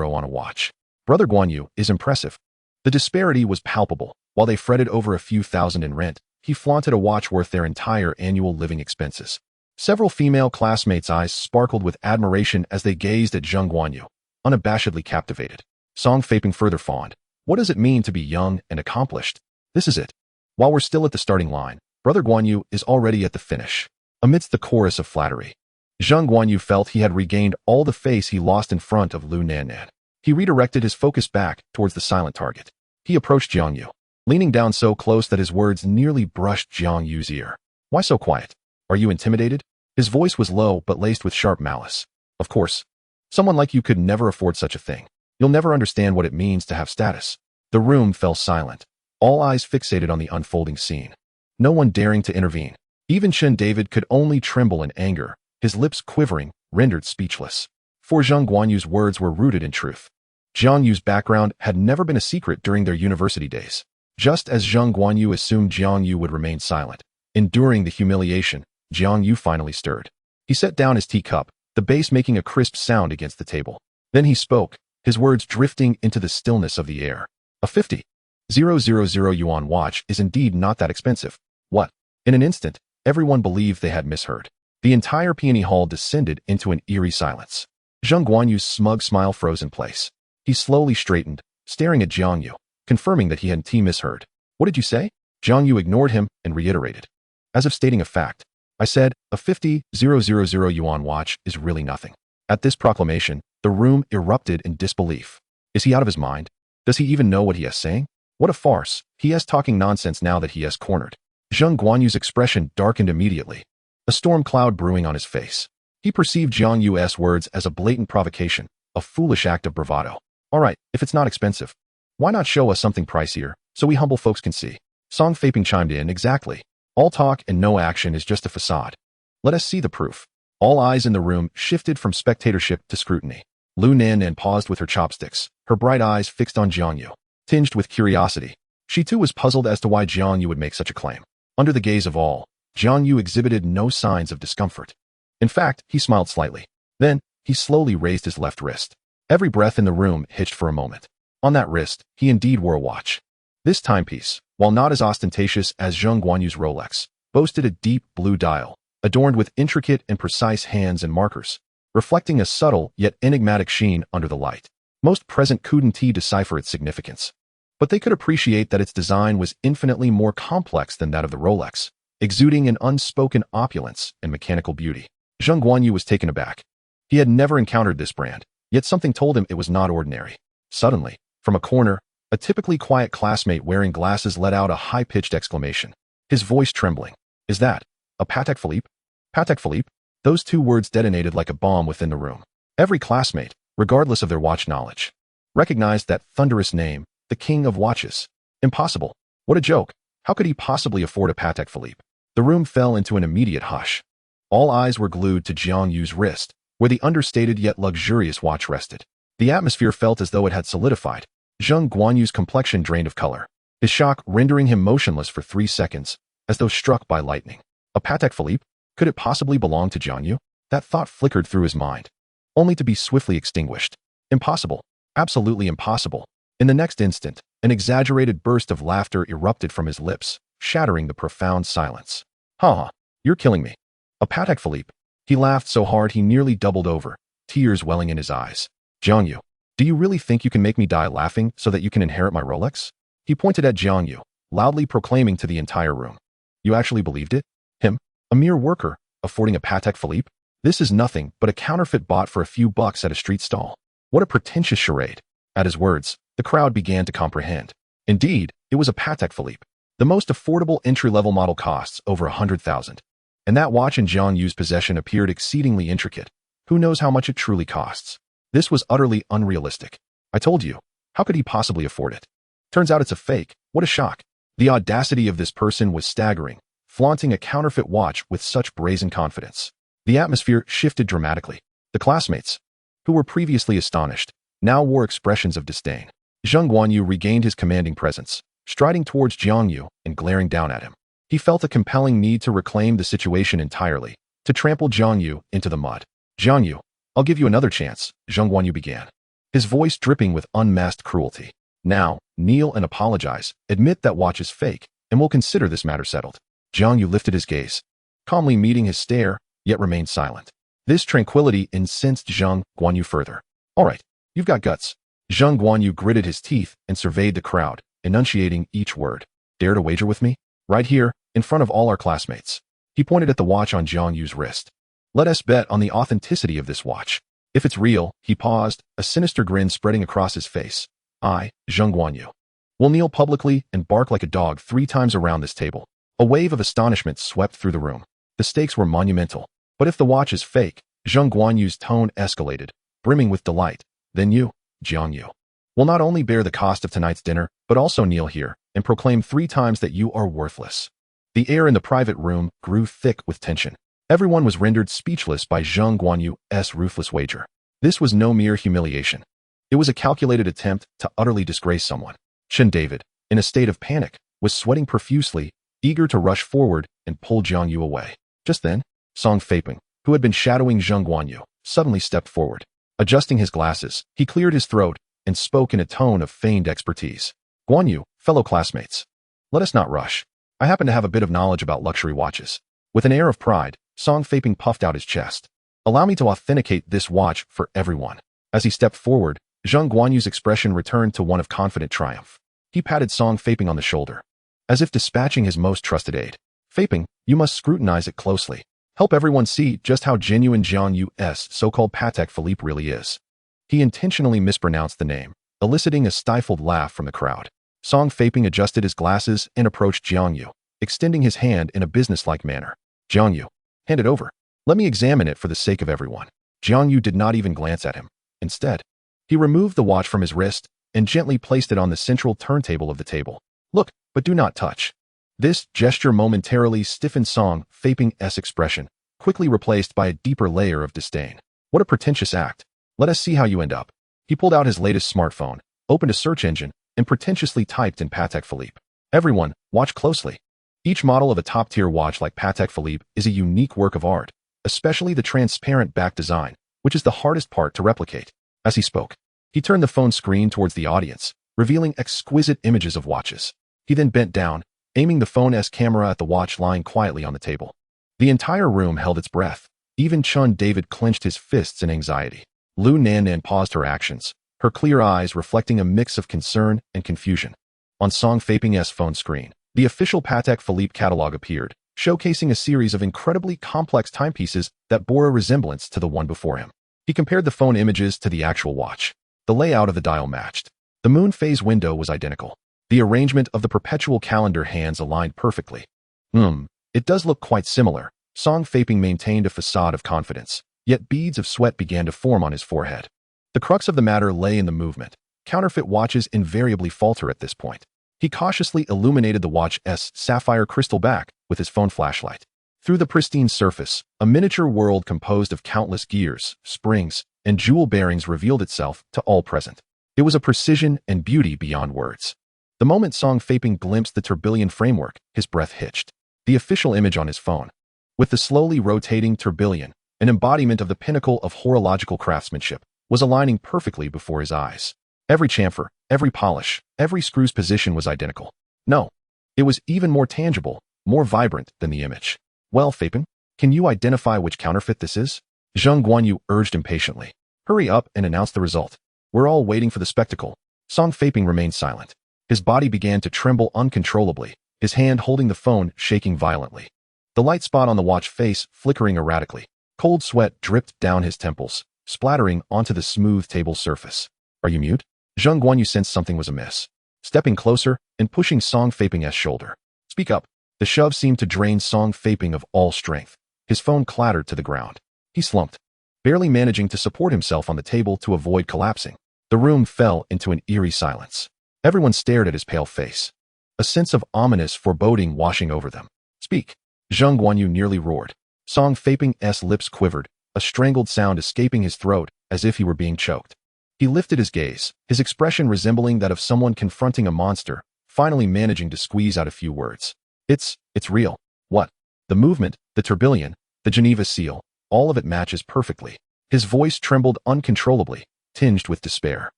on a watch. Brother Guan Yu is impressive. The disparity was palpable. While they fretted over a few thousand in rent, he flaunted a watch worth their entire annual living expenses. Several female classmates' eyes sparkled with admiration as they gazed at Jiang Yu, unabashedly captivated. Song Faping further fawned. What does it mean to be young and accomplished? This is it. While we're still at the starting line, Brother Guan Yu is already at the finish. Amidst the chorus of flattery, Jiang Yu felt he had regained all the face he lost in front of Lu Nannan. He redirected his focus back towards the silent target. He approached Jiang Yu, leaning down so close that his words nearly brushed Jiang Yu's ear. Why so quiet? Are you intimidated? His voice was low but laced with sharp malice. Of course. Someone like you could never afford such a thing. You'll never understand what it means to have status. The room fell silent, all eyes fixated on the unfolding scene. No one daring to intervene. Even Chen David could only tremble in anger, his lips quivering, rendered speechless. For Zhang Guanyu's words were rooted in truth. Jiang Yu's background had never been a secret during their university days. Just as Zhang Guanyu assumed Jiang Yu would remain silent, enduring the humiliation, Jiang Yu finally stirred. He set down his teacup, the base making a crisp sound against the table. Then he spoke, his words drifting into the stillness of the air. A 50,000 yuan watch is indeed not that expensive. What? In an instant, everyone believed they had misheard. The entire peony hall descended into an eerie silence. Zhang Guanyu's smug smile froze in place. He slowly straightened, staring at Jiang Yu, confirming that he hadn't misheard. What did you say? Jiang Yu ignored him and reiterated. As if stating a fact. I said, a 50,000 yuan watch is really nothing. At this proclamation, the room erupted in disbelief. Is he out of his mind? Does he even know what he is saying? What a farce. He is talking nonsense now that he is cornered. Zhang Guanyu's expression darkened immediately, a storm cloud brewing on his face. He perceived Jiang Yu's words as a blatant provocation, a foolish act of bravado. All right, if it's not expensive, why not show us something pricier, so we humble folks can see? Song Faping chimed in. Exactly. All talk and no action is just a facade. Let us see the proof. All eyes in the room shifted from spectatorship to scrutiny. Lu Nan paused with her chopsticks, her bright eyes fixed on Jiang Yu, tinged with curiosity. She too was puzzled as to why Jiang Yu would make such a claim. Under the gaze of all, Jiang Yu exhibited no signs of discomfort. In fact, he smiled slightly. Then, he slowly raised his left wrist. Every breath in the room hitched for a moment. On that wrist, he indeed wore a watch. This timepiece, while not as ostentatious as Zhang Guanyu's Rolex, boasted a deep blue dial, adorned with intricate and precise hands and markers, reflecting a subtle yet enigmatic sheen under the light. Most present couldn't decipher its significance, but they could appreciate that its design was infinitely more complex than that of the Rolex, exuding an unspoken opulence and mechanical beauty. Zhang Guanyu was taken aback. He had never encountered this brand, yet something told him it was not ordinary. Suddenly, from a corner, a typically quiet classmate wearing glasses let out a high-pitched exclamation, his voice trembling. Is that a Patek Philippe? Patek Philippe? Those two words detonated like a bomb within the room. Every classmate, regardless of their watch knowledge, recognized that thunderous name, the king of watches. Impossible. What a joke. How could he possibly afford a Patek Philippe? The room fell into an immediate hush. All eyes were glued to Jiang Yu's wrist, where the understated yet luxurious watch rested. The atmosphere felt as though it had solidified. Zhang Guanyu's complexion drained of color, his shock rendering him motionless for 3 seconds, as though struck by lightning. A Patek Philippe? Could it possibly belong to Jiang Yu? That thought flickered through his mind, only to be swiftly extinguished. Impossible. Absolutely impossible. In the next instant, an exaggerated burst of laughter erupted from his lips, shattering the profound silence. Ha! You're killing me. A Patek Philippe. He laughed so hard he nearly doubled over, tears welling in his eyes. Jiang Yu, do you really think you can make me die laughing so that you can inherit my Rolex? He pointed at Jiang Yu, loudly proclaiming to the entire room. You actually believed it? Him? A mere worker, affording a Patek Philippe? This is nothing but a counterfeit bought for a few bucks at a street stall. What a pretentious charade. At his words, the crowd began to comprehend. Indeed, it was a Patek Philippe. The most affordable entry-level model costs over 100,000. And that watch in Jiang Yu's possession appeared exceedingly intricate. Who knows how much it truly costs? This was utterly unrealistic. I told you. How could he possibly afford it? Turns out it's a fake. What a shock. The audacity of this person was staggering, flaunting a counterfeit watch with such brazen confidence. The atmosphere shifted dramatically. The classmates, who were previously astonished, now wore expressions of disdain. Zhang Guanyu regained his commanding presence, striding towards Jiang Yu and glaring down at him. He felt a compelling need to reclaim the situation entirely, to trample Jiang Yu into the mud. Jiang Yu, I'll give you another chance, Zhang Guanyu began, his voice dripping with unmasked cruelty. Now, kneel and apologize, admit that watch is fake, and we'll consider this matter settled. Jiang Yu lifted his gaze, calmly meeting his stare, yet remained silent. This tranquility incensed Zhang Guanyu further. All right, you've got guts. Zhang Guanyu gritted his teeth and surveyed the crowd, enunciating each word. Dare to wager with me? Right here, in front of all our classmates. He pointed at the watch on Jiang Yu's wrist. Let us bet on the authenticity of this watch. If it's real, he paused, a sinister grin spreading across his face. I, Zhang Guanyu, will kneel publicly and bark like a dog 3 times around this table. A wave of astonishment swept through the room. The stakes were monumental. But if the watch is fake, Zheng Guanyu's tone escalated, brimming with delight. Then you, Jiang Yu, will not only bear the cost of tonight's dinner, but also kneel here and proclaim 3 times that you are worthless. The air in the private room grew thick with tension. Everyone was rendered speechless by Zheng Guanyu's ruthless wager. This was no mere humiliation. It was a calculated attempt to utterly disgrace someone. Chen David, in a state of panic, was sweating profusely, eager to rush forward and pull Jiang Yu away. Just then, Song Feiping, who had been shadowing Zheng Guanyu, suddenly stepped forward. Adjusting his glasses, he cleared his throat and spoke in a tone of feigned expertise. Guanyu, fellow classmates, let us not rush. I happen to have a bit of knowledge about luxury watches. With an air of pride, Song Feiping puffed out his chest. Allow me to authenticate this watch for everyone. As he stepped forward, Zheng Guanyu's expression returned to one of confident triumph. He patted Song Feiping on the shoulder, as if dispatching his most trusted aide. Feiping, you must scrutinize it closely. Help everyone see just how genuine Jiang Yu's so-called Patek Philippe really is. He intentionally mispronounced the name, eliciting a stifled laugh from the crowd. Song Feiping adjusted his glasses and approached Jiang Yu, extending his hand in a businesslike manner. Jiang Yu, hand it over. Let me examine it for the sake of everyone. Jiang Yu did not even glance at him. Instead, he removed the watch from his wrist and gently placed it on the central turntable of the table. Look, but do not touch. This gesture momentarily stiffened Song Feiping's expression, quickly replaced by a deeper layer of disdain. What a pretentious act. Let us see how you end up. He pulled out his latest smartphone, opened a search engine, and pretentiously typed in Patek Philippe. Everyone, watch closely. Each model of a top-tier watch like Patek Philippe is a unique work of art, especially the transparent back design, which is the hardest part to replicate. As he spoke, he turned the phone screen towards the audience, revealing exquisite images of watches. He then bent down, aiming the phone's camera at the watch lying quietly on the table. The entire room held its breath. Even Chen David clenched his fists in anxiety. Lu Nannan paused her actions, her clear eyes reflecting a mix of concern and confusion. On Song Feiping's phone screen, the official Patek Philippe catalog appeared, showcasing a series of incredibly complex timepieces that bore a resemblance to the one before him. He compared the phone images to the actual watch. The layout of the dial matched. The moon phase window was identical. The arrangement of the perpetual calendar hands aligned perfectly. It does look quite similar. Song Feiping maintained a facade of confidence, yet beads of sweat began to form on his forehead. The crux of the matter lay in the movement. Counterfeit watches invariably falter at this point. He cautiously illuminated the watch's sapphire crystal back with his phone flashlight. Through the pristine surface, a miniature world composed of countless gears, springs, and jewel bearings revealed itself to all present. It was a precision and beauty beyond words. The moment Song Feiping glimpsed the tourbillon framework, his breath hitched. The official image on his phone, with the slowly rotating tourbillon, an embodiment of the pinnacle of horological craftsmanship, was aligning perfectly before his eyes. Every chamfer, every polish, every screw's position was identical. No, it was even more tangible, more vibrant than the image. Well, Feiping, can you identify which counterfeit this is? Zheng Guanyu urged impatiently. Hurry up and announce the result. We're all waiting for the spectacle. Song Feiping remained silent. His body began to tremble uncontrollably, his hand holding the phone shaking violently. The light spot on the watch face flickering erratically. Cold sweat dripped down his temples, splattering onto the smooth table surface. Are you mute? Zheng Guanyu sensed something was amiss. Stepping closer and pushing Song Feiping's shoulder. Speak up. The shove seemed to drain Song Feiping of all strength. His phone clattered to the ground. He slumped, barely managing to support himself on the table to avoid collapsing. The room fell into an eerie silence. Everyone stared at his pale face, a sense of ominous foreboding washing over them. Speak. Zheng Guanyu nearly roared. Song Feiping's lips quivered, a strangled sound escaping his throat as if he were being choked. He lifted his gaze, his expression resembling that of someone confronting a monster, finally managing to squeeze out a few words. It's real. What? The movement, the tourbillon, the Geneva seal, all of it matches perfectly. His voice trembled uncontrollably, tinged with despair.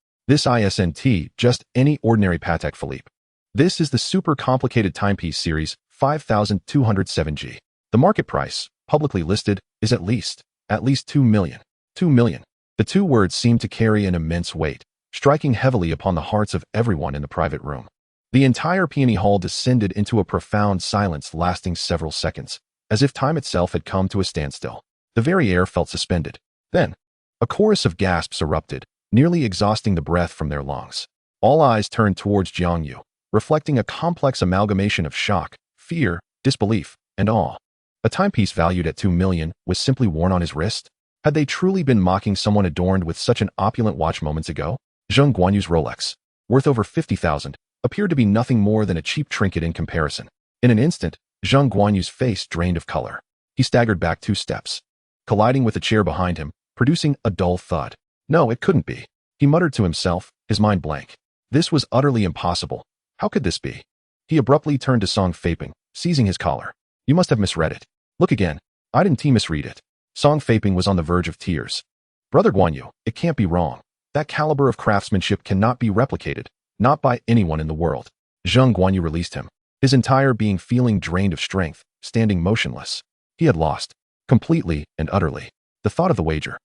This isn't just any ordinary Patek Philippe. This is the super complicated timepiece series 5207G. The market price, publicly listed, is at least 2 million. 2 million. The two words seemed to carry an immense weight, striking heavily upon the hearts of everyone in the private room. The entire peony hall descended into a profound silence lasting several seconds, as if time itself had come to a standstill. The very air felt suspended. Then, a chorus of gasps erupted, nearly exhausting the breath from their lungs. All eyes turned towards Jiang Yu, reflecting a complex amalgamation of shock, fear, disbelief, and awe. A timepiece valued at 2 million was simply worn on his wrist? Had they truly been mocking someone adorned with such an opulent watch moments ago? Zheng Guanyu's Rolex, worth over 50,000, appeared to be nothing more than a cheap trinket in comparison. In an instant, Zheng Guanyu's face drained of color. He staggered back 2 steps, colliding with a chair behind him, producing a dull thud. No, it couldn't be. He muttered to himself, his mind blank. This was utterly impossible. How could this be? He abruptly turned to Song Feiping, seizing his collar. You must have misread it. Look again. I didn't misread it. Song Feiping was on the verge of tears. Brother Guanyu, it can't be wrong. That caliber of craftsmanship cannot be replicated, not by anyone in the world. Zheng Guanyu released him, his entire being feeling drained of strength, standing motionless. He had lost, completely and utterly. The thought of the wager,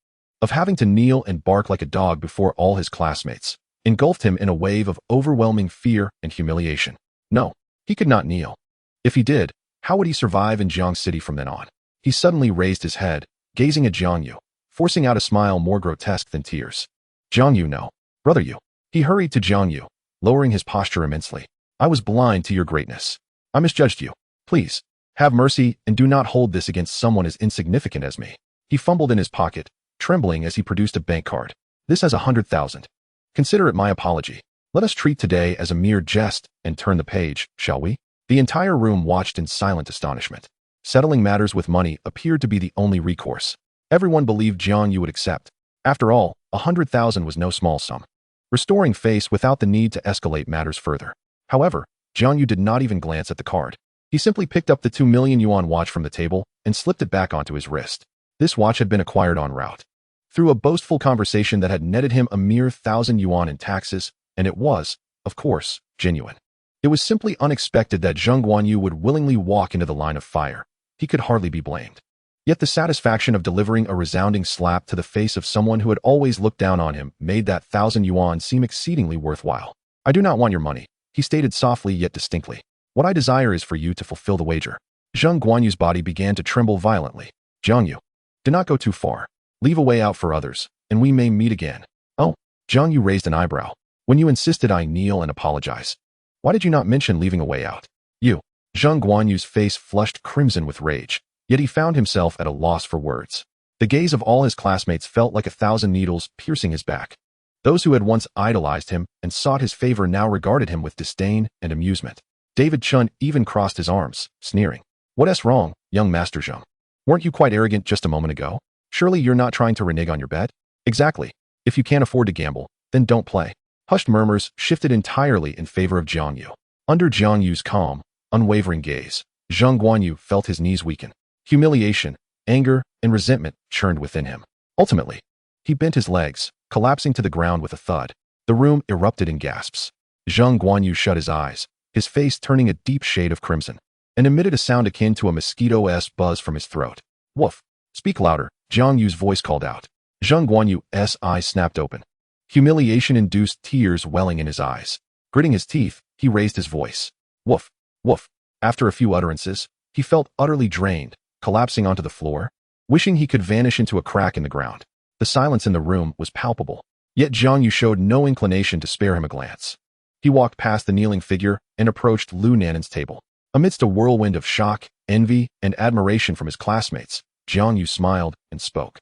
of having to kneel and bark like a dog before all his classmates, engulfed him in a wave of overwhelming fear and humiliation. No, he could not kneel. If he did, how would he survive in Jiang City from then on? He suddenly raised his head, gazing at Jiang Yu, forcing out a smile more grotesque than tears. Jiang Yu, no. Brother Yu. He hurried to Jiang Yu, lowering his posture immensely. I was blind to your greatness. I misjudged you. Please, have mercy and do not hold this against someone as insignificant as me. He fumbled in his pocket, trembling as he produced a bank card. This has 100,000. Consider it my apology. Let us treat today as a mere jest and turn the page, shall we? The entire room watched in silent astonishment. Settling matters with money appeared to be the only recourse. Everyone believed Jiang Yu would accept. After all, 100,000 was no small sum. Restoring face without the need to escalate matters further. However, Jiang Yu did not even glance at the card. He simply picked up the 2 million yuan watch from the table and slipped it back onto his wrist. This watch had been acquired en route, through a boastful conversation that had netted him a mere 1,000 yuan in taxes, and it was, of course, genuine. It was simply unexpected that Zheng Guanyu would willingly walk into the line of fire. He could hardly be blamed. Yet the satisfaction of delivering a resounding slap to the face of someone who had always looked down on him made that 1,000 yuan seem exceedingly worthwhile. I do not want your money, he stated softly yet distinctly. What I desire is for you to fulfill the wager. Zheng Guanyu's body began to tremble violently. Jiang Yu, do not go too far. Leave a way out for others, and we may meet again. Oh, Jiang Yu raised an eyebrow. When you insisted I kneel and apologize. Why did you not mention leaving a way out? You. Zheng Guanyu's face flushed crimson with rage, yet he found himself at a loss for words. The gaze of all his classmates felt like 1,000 needles piercing his back. Those who had once idolized him and sought his favor now regarded him with disdain and amusement. David Chun even crossed his arms, sneering. What's wrong, young Master Zheng? Weren't you quite arrogant just a moment ago? Surely you're not trying to renege on your bet? Exactly. If you can't afford to gamble, then don't play. Hushed murmurs shifted entirely in favor of Jiang Yu. Under Jiang Yu's calm, unwavering gaze, Zheng Guanyu felt his knees weaken. Humiliation, anger, and resentment churned within him. Ultimately, he bent his legs, collapsing to the ground with a thud. The room erupted in gasps. Zheng Guanyu shut his eyes, his face turning a deep shade of crimson, and emitted a sound akin to a mosquito-esque buzz from his throat. Woof! Speak louder, Jiang Yu's voice called out. Zheng Guanyu's eyes snapped open. Humiliation-induced tears welling in his eyes. Gritting his teeth, he raised his voice. Woof! Woof! After a few utterances, he felt utterly drained, collapsing onto the floor, wishing he could vanish into a crack in the ground. The silence in the room was palpable, yet Jiang Yu showed no inclination to spare him a glance. He walked past the kneeling figure and approached Lu Nanan's table. Amidst a whirlwind of shock, envy, and admiration from his classmates, Jiang Yu smiled and spoke.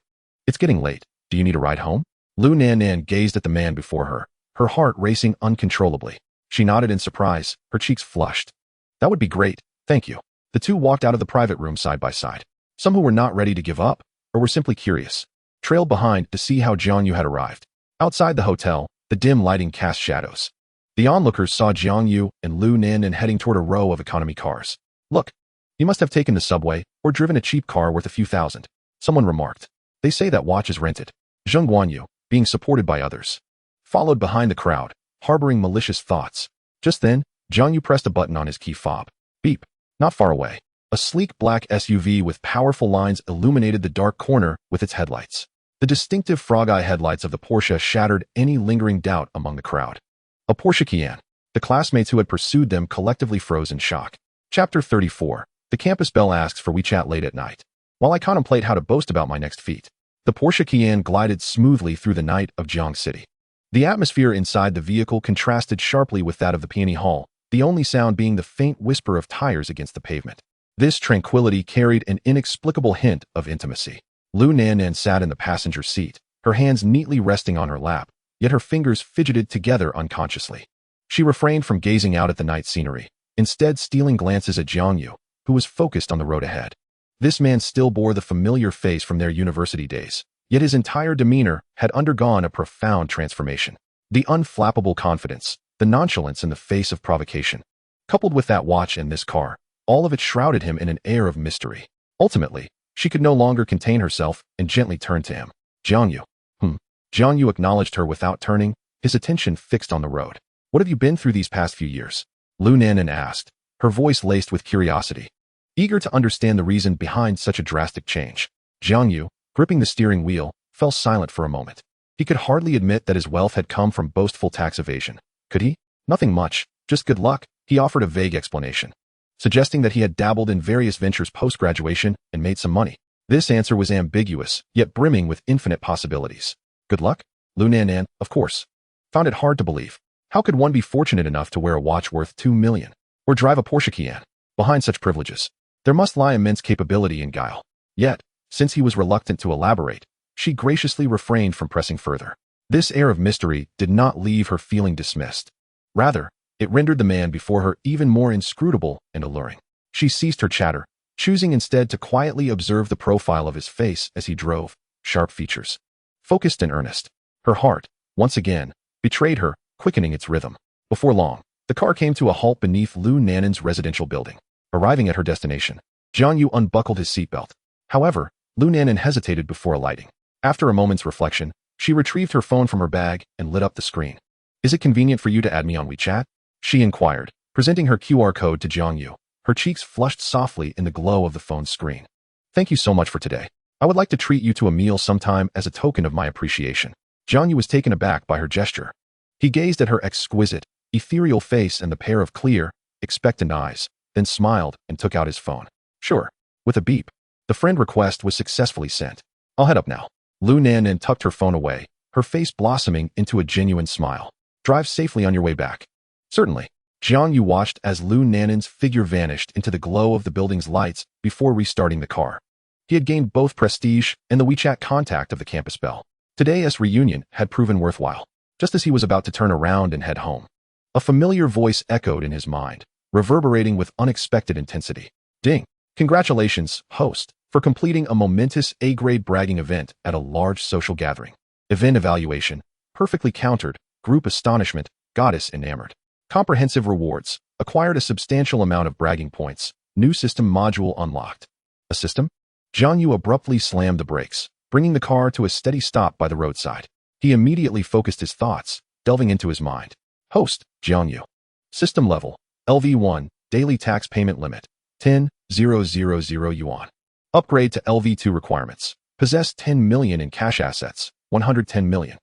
It's getting late. Do you need a ride home? Lu Nanan gazed at the man before her, her heart racing uncontrollably. She nodded in surprise, her cheeks flushed. That would be great, thank you. The two walked out of the private room side by side. Some who were not ready to give up, or were simply curious, trailed behind to see how Jiang Yu had arrived. Outside the hotel, the dim lighting cast shadows. The onlookers saw Jiang Yu and Lu Nanan heading toward a row of economy cars. Look, he must have taken the subway or driven a cheap car worth a few thousand, someone remarked. They say that watch is rented. Zheng Guanyu, being supported by others, followed behind the crowd, harboring malicious thoughts. Just then, Jiang Yu pressed a button on his key fob. Beep. Not far away, a sleek black SUV with powerful lines illuminated the dark corner with its headlights. The distinctive frog-eye headlights of the Porsche shattered any lingering doubt among the crowd. A Porsche Cayenne. The classmates who had pursued them collectively froze in shock. Chapter 34. The campus bell asks for we chat late at night. While I contemplate how to boast about my next feat, the Porsche Cayenne glided smoothly through the night of Jiang City. The atmosphere inside the vehicle contrasted sharply with that of the Peony Hall, the only sound being the faint whisper of tires against the pavement. This tranquility carried an inexplicable hint of intimacy. Lu Nannan sat in the passenger seat, her hands neatly resting on her lap, yet her fingers fidgeted together unconsciously. She refrained from gazing out at the night scenery, instead stealing glances at Jiang Yu, who was focused on the road ahead. This man still bore the familiar face from their university days, yet his entire demeanor had undergone a profound transformation. The unflappable confidence, the nonchalance in the face of provocation, coupled with that watch and this car, all of it shrouded him in an air of mystery. Ultimately, she could no longer contain herself and gently turned to him. Jiang Yu. Jiang Yu acknowledged her without turning, his attention fixed on the road. What have you been through these past few years? Lu Nannan asked, her voice laced with curiosity. Eager to understand the reason behind such a drastic change, Jiang Yu, gripping the steering wheel, fell silent for a moment. He could hardly admit that his wealth had come from boastful tax evasion. Could he? Nothing much, just good luck, he offered a vague explanation, suggesting that he had dabbled in various ventures post-graduation and made some money. This answer was ambiguous, yet brimming with infinite possibilities. Good luck? Lu Nannan, of course, found it hard to believe. How could one be fortunate enough to wear a watch worth 2 million, or drive a Porsche Cayenne? Behind such privileges, there must lie immense capability and guile. Yet, since he was reluctant to elaborate, she graciously refrained from pressing further. This air of mystery did not leave her feeling dismissed. Rather, it rendered the man before her even more inscrutable and alluring. She ceased her chatter, choosing instead to quietly observe the profile of his face as he drove, sharp features, focused and earnest. Her heart, once again, betrayed her, quickening its rhythm. Before long, the car came to a halt beneath Lu Nannan's residential building. Arriving at her destination, Jiang Yu unbuckled his seatbelt. However, Lu Nannan hesitated before alighting. After a moment's reflection, she retrieved her phone from her bag and lit up the screen. Is it convenient for you to add me on WeChat? She inquired, presenting her QR code to Jiang Yu. Her cheeks flushed softly in the glow of the phone's screen. Thank you so much for today. I would like to treat you to a meal sometime as a token of my appreciation. Jiang Yu was taken aback by her gesture. He gazed at her exquisite, ethereal face and the pair of clear, expectant eyes, then smiled and took out his phone. Sure. With a beep, the friend request was successfully sent. I'll head up now. Lu Nannan tucked her phone away, her face blossoming into a genuine smile. Drive safely on your way back. Certainly. Jiang Yu watched as Lu Nannan's figure vanished into the glow of the building's lights before restarting the car. He had gained both prestige and the WeChat contact of the campus belle. Today's reunion had proven worthwhile. Just as he was about to turn around and head home, a familiar voice echoed in his mind, reverberating with unexpected intensity. Ding! Congratulations, host, for completing a momentous A-grade bragging event at a large social gathering. Event evaluation, perfectly countered, group astonishment, goddess enamored. Comprehensive rewards, acquired a substantial amount of bragging points, new system module unlocked. A system? Jiang Yu abruptly slammed the brakes, bringing the car to a steady stop by the roadside. He immediately focused his thoughts, delving into his mind. Host, Jiang Yu. System level, LV1, daily tax payment limit, 10,000 yuan. Upgrade to LV2 requirements. Possess 10 million in cash assets, 110 million.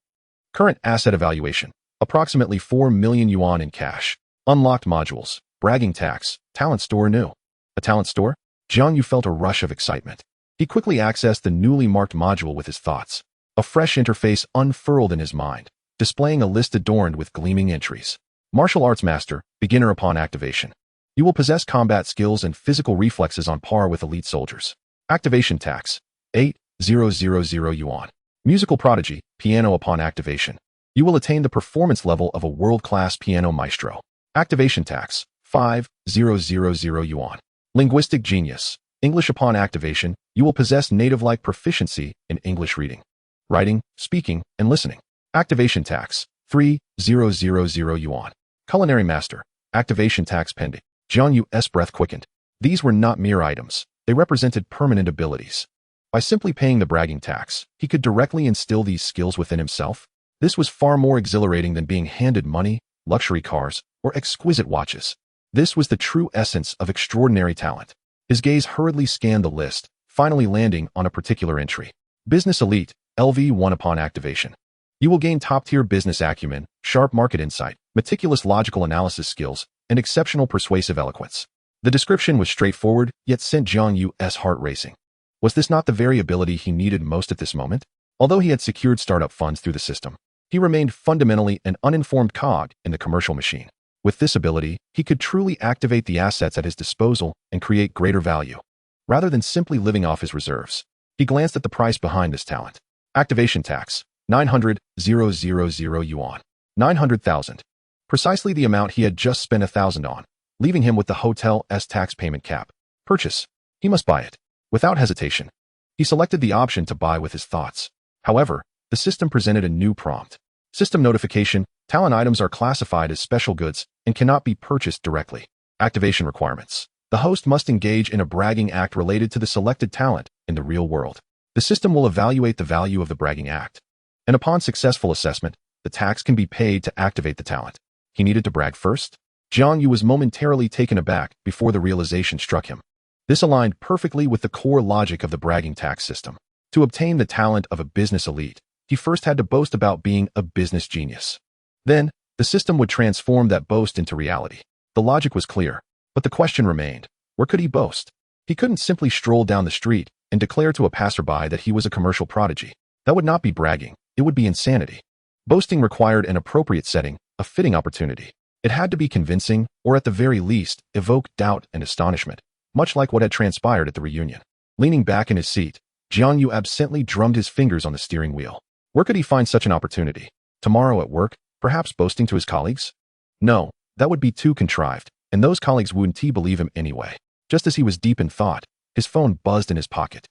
Current asset evaluation, approximately 4 million yuan in cash. Unlocked modules, bragging tax, talent store new. A talent store? Jiang Yu felt a rush of excitement. He quickly accessed the newly marked module with his thoughts. A fresh interface unfurled in his mind, displaying a list adorned with gleaming entries. Martial Arts Master, beginner upon activation. You will possess combat skills and physical reflexes on par with elite soldiers. Activation tax, 8,000 yuan. Musical prodigy, piano upon activation. You will attain the performance level of a world-class piano maestro. Activation tax, 5,000 yuan. Linguistic genius. English upon activation, you will possess native-like proficiency in English reading, writing, speaking, and listening. Activation tax, 3,000 yuan. Culinary master. Activation tax pending. Jiang Yu's breath quickened. These were not mere items. They represented permanent abilities. By simply paying the bragging tax, he could directly instill these skills within himself. This was far more exhilarating than being handed money, luxury cars, or exquisite watches. This was the true essence of extraordinary talent. His gaze hurriedly scanned the list, finally landing on a particular entry. Business Elite, LV1 upon activation. You will gain top-tier business acumen, sharp market insight, meticulous logical analysis skills, and exceptional persuasive eloquence. The description was straightforward, yet sent Jiang Yu's heart racing. Was this not the very ability he needed most at this moment? Although he had secured startup funds through the system, he remained fundamentally an uninformed cog in the commercial machine. With this ability, he could truly activate the assets at his disposal and create greater value, rather than simply living off his reserves. He glanced at the price behind this talent. Activation tax, 900,000 yuan. 900,000. Precisely the amount he had just spent 1,000 on, leaving him with the hotel's tax payment cap. Purchase. He must buy it. Without hesitation, he selected the option to buy with his thoughts. However, the system presented a new prompt. System notification: talent items are classified as special goods and cannot be purchased directly. Activation requirements. The host must engage in a bragging act related to the selected talent in the real world. The system will evaluate the value of the bragging act, and upon successful assessment, the tax can be paid to activate the talent. He needed to brag first? Jiang Yu was momentarily taken aback before the realization struck him. This aligned perfectly with the core logic of the bragging tax system. To obtain the talent of a business elite, he first had to boast about being a business genius. Then, the system would transform that boast into reality. The logic was clear, but the question remained: where could he boast? He couldn't simply stroll down the street and declare to a passerby that he was a commercial prodigy. That would not be bragging, it would be insanity. Boasting required an appropriate setting, a fitting opportunity. It had to be convincing, or at the very least, evoke doubt and astonishment, much like what had transpired at the reunion. Leaning back in his seat, Jiang Yu absently drummed his fingers on the steering wheel. Where could he find such an opportunity? Tomorrow at work, perhaps boasting to his colleagues? No, that would be too contrived, and those colleagues wouldn't believe him anyway. Just as he was deep in thought, his phone buzzed in his pocket.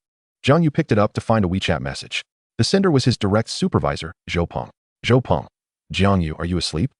Jiang Yu picked it up to find a WeChat message. The sender was his direct supervisor, Zhou Peng. Zhou Peng. Jiang Yu, are you asleep?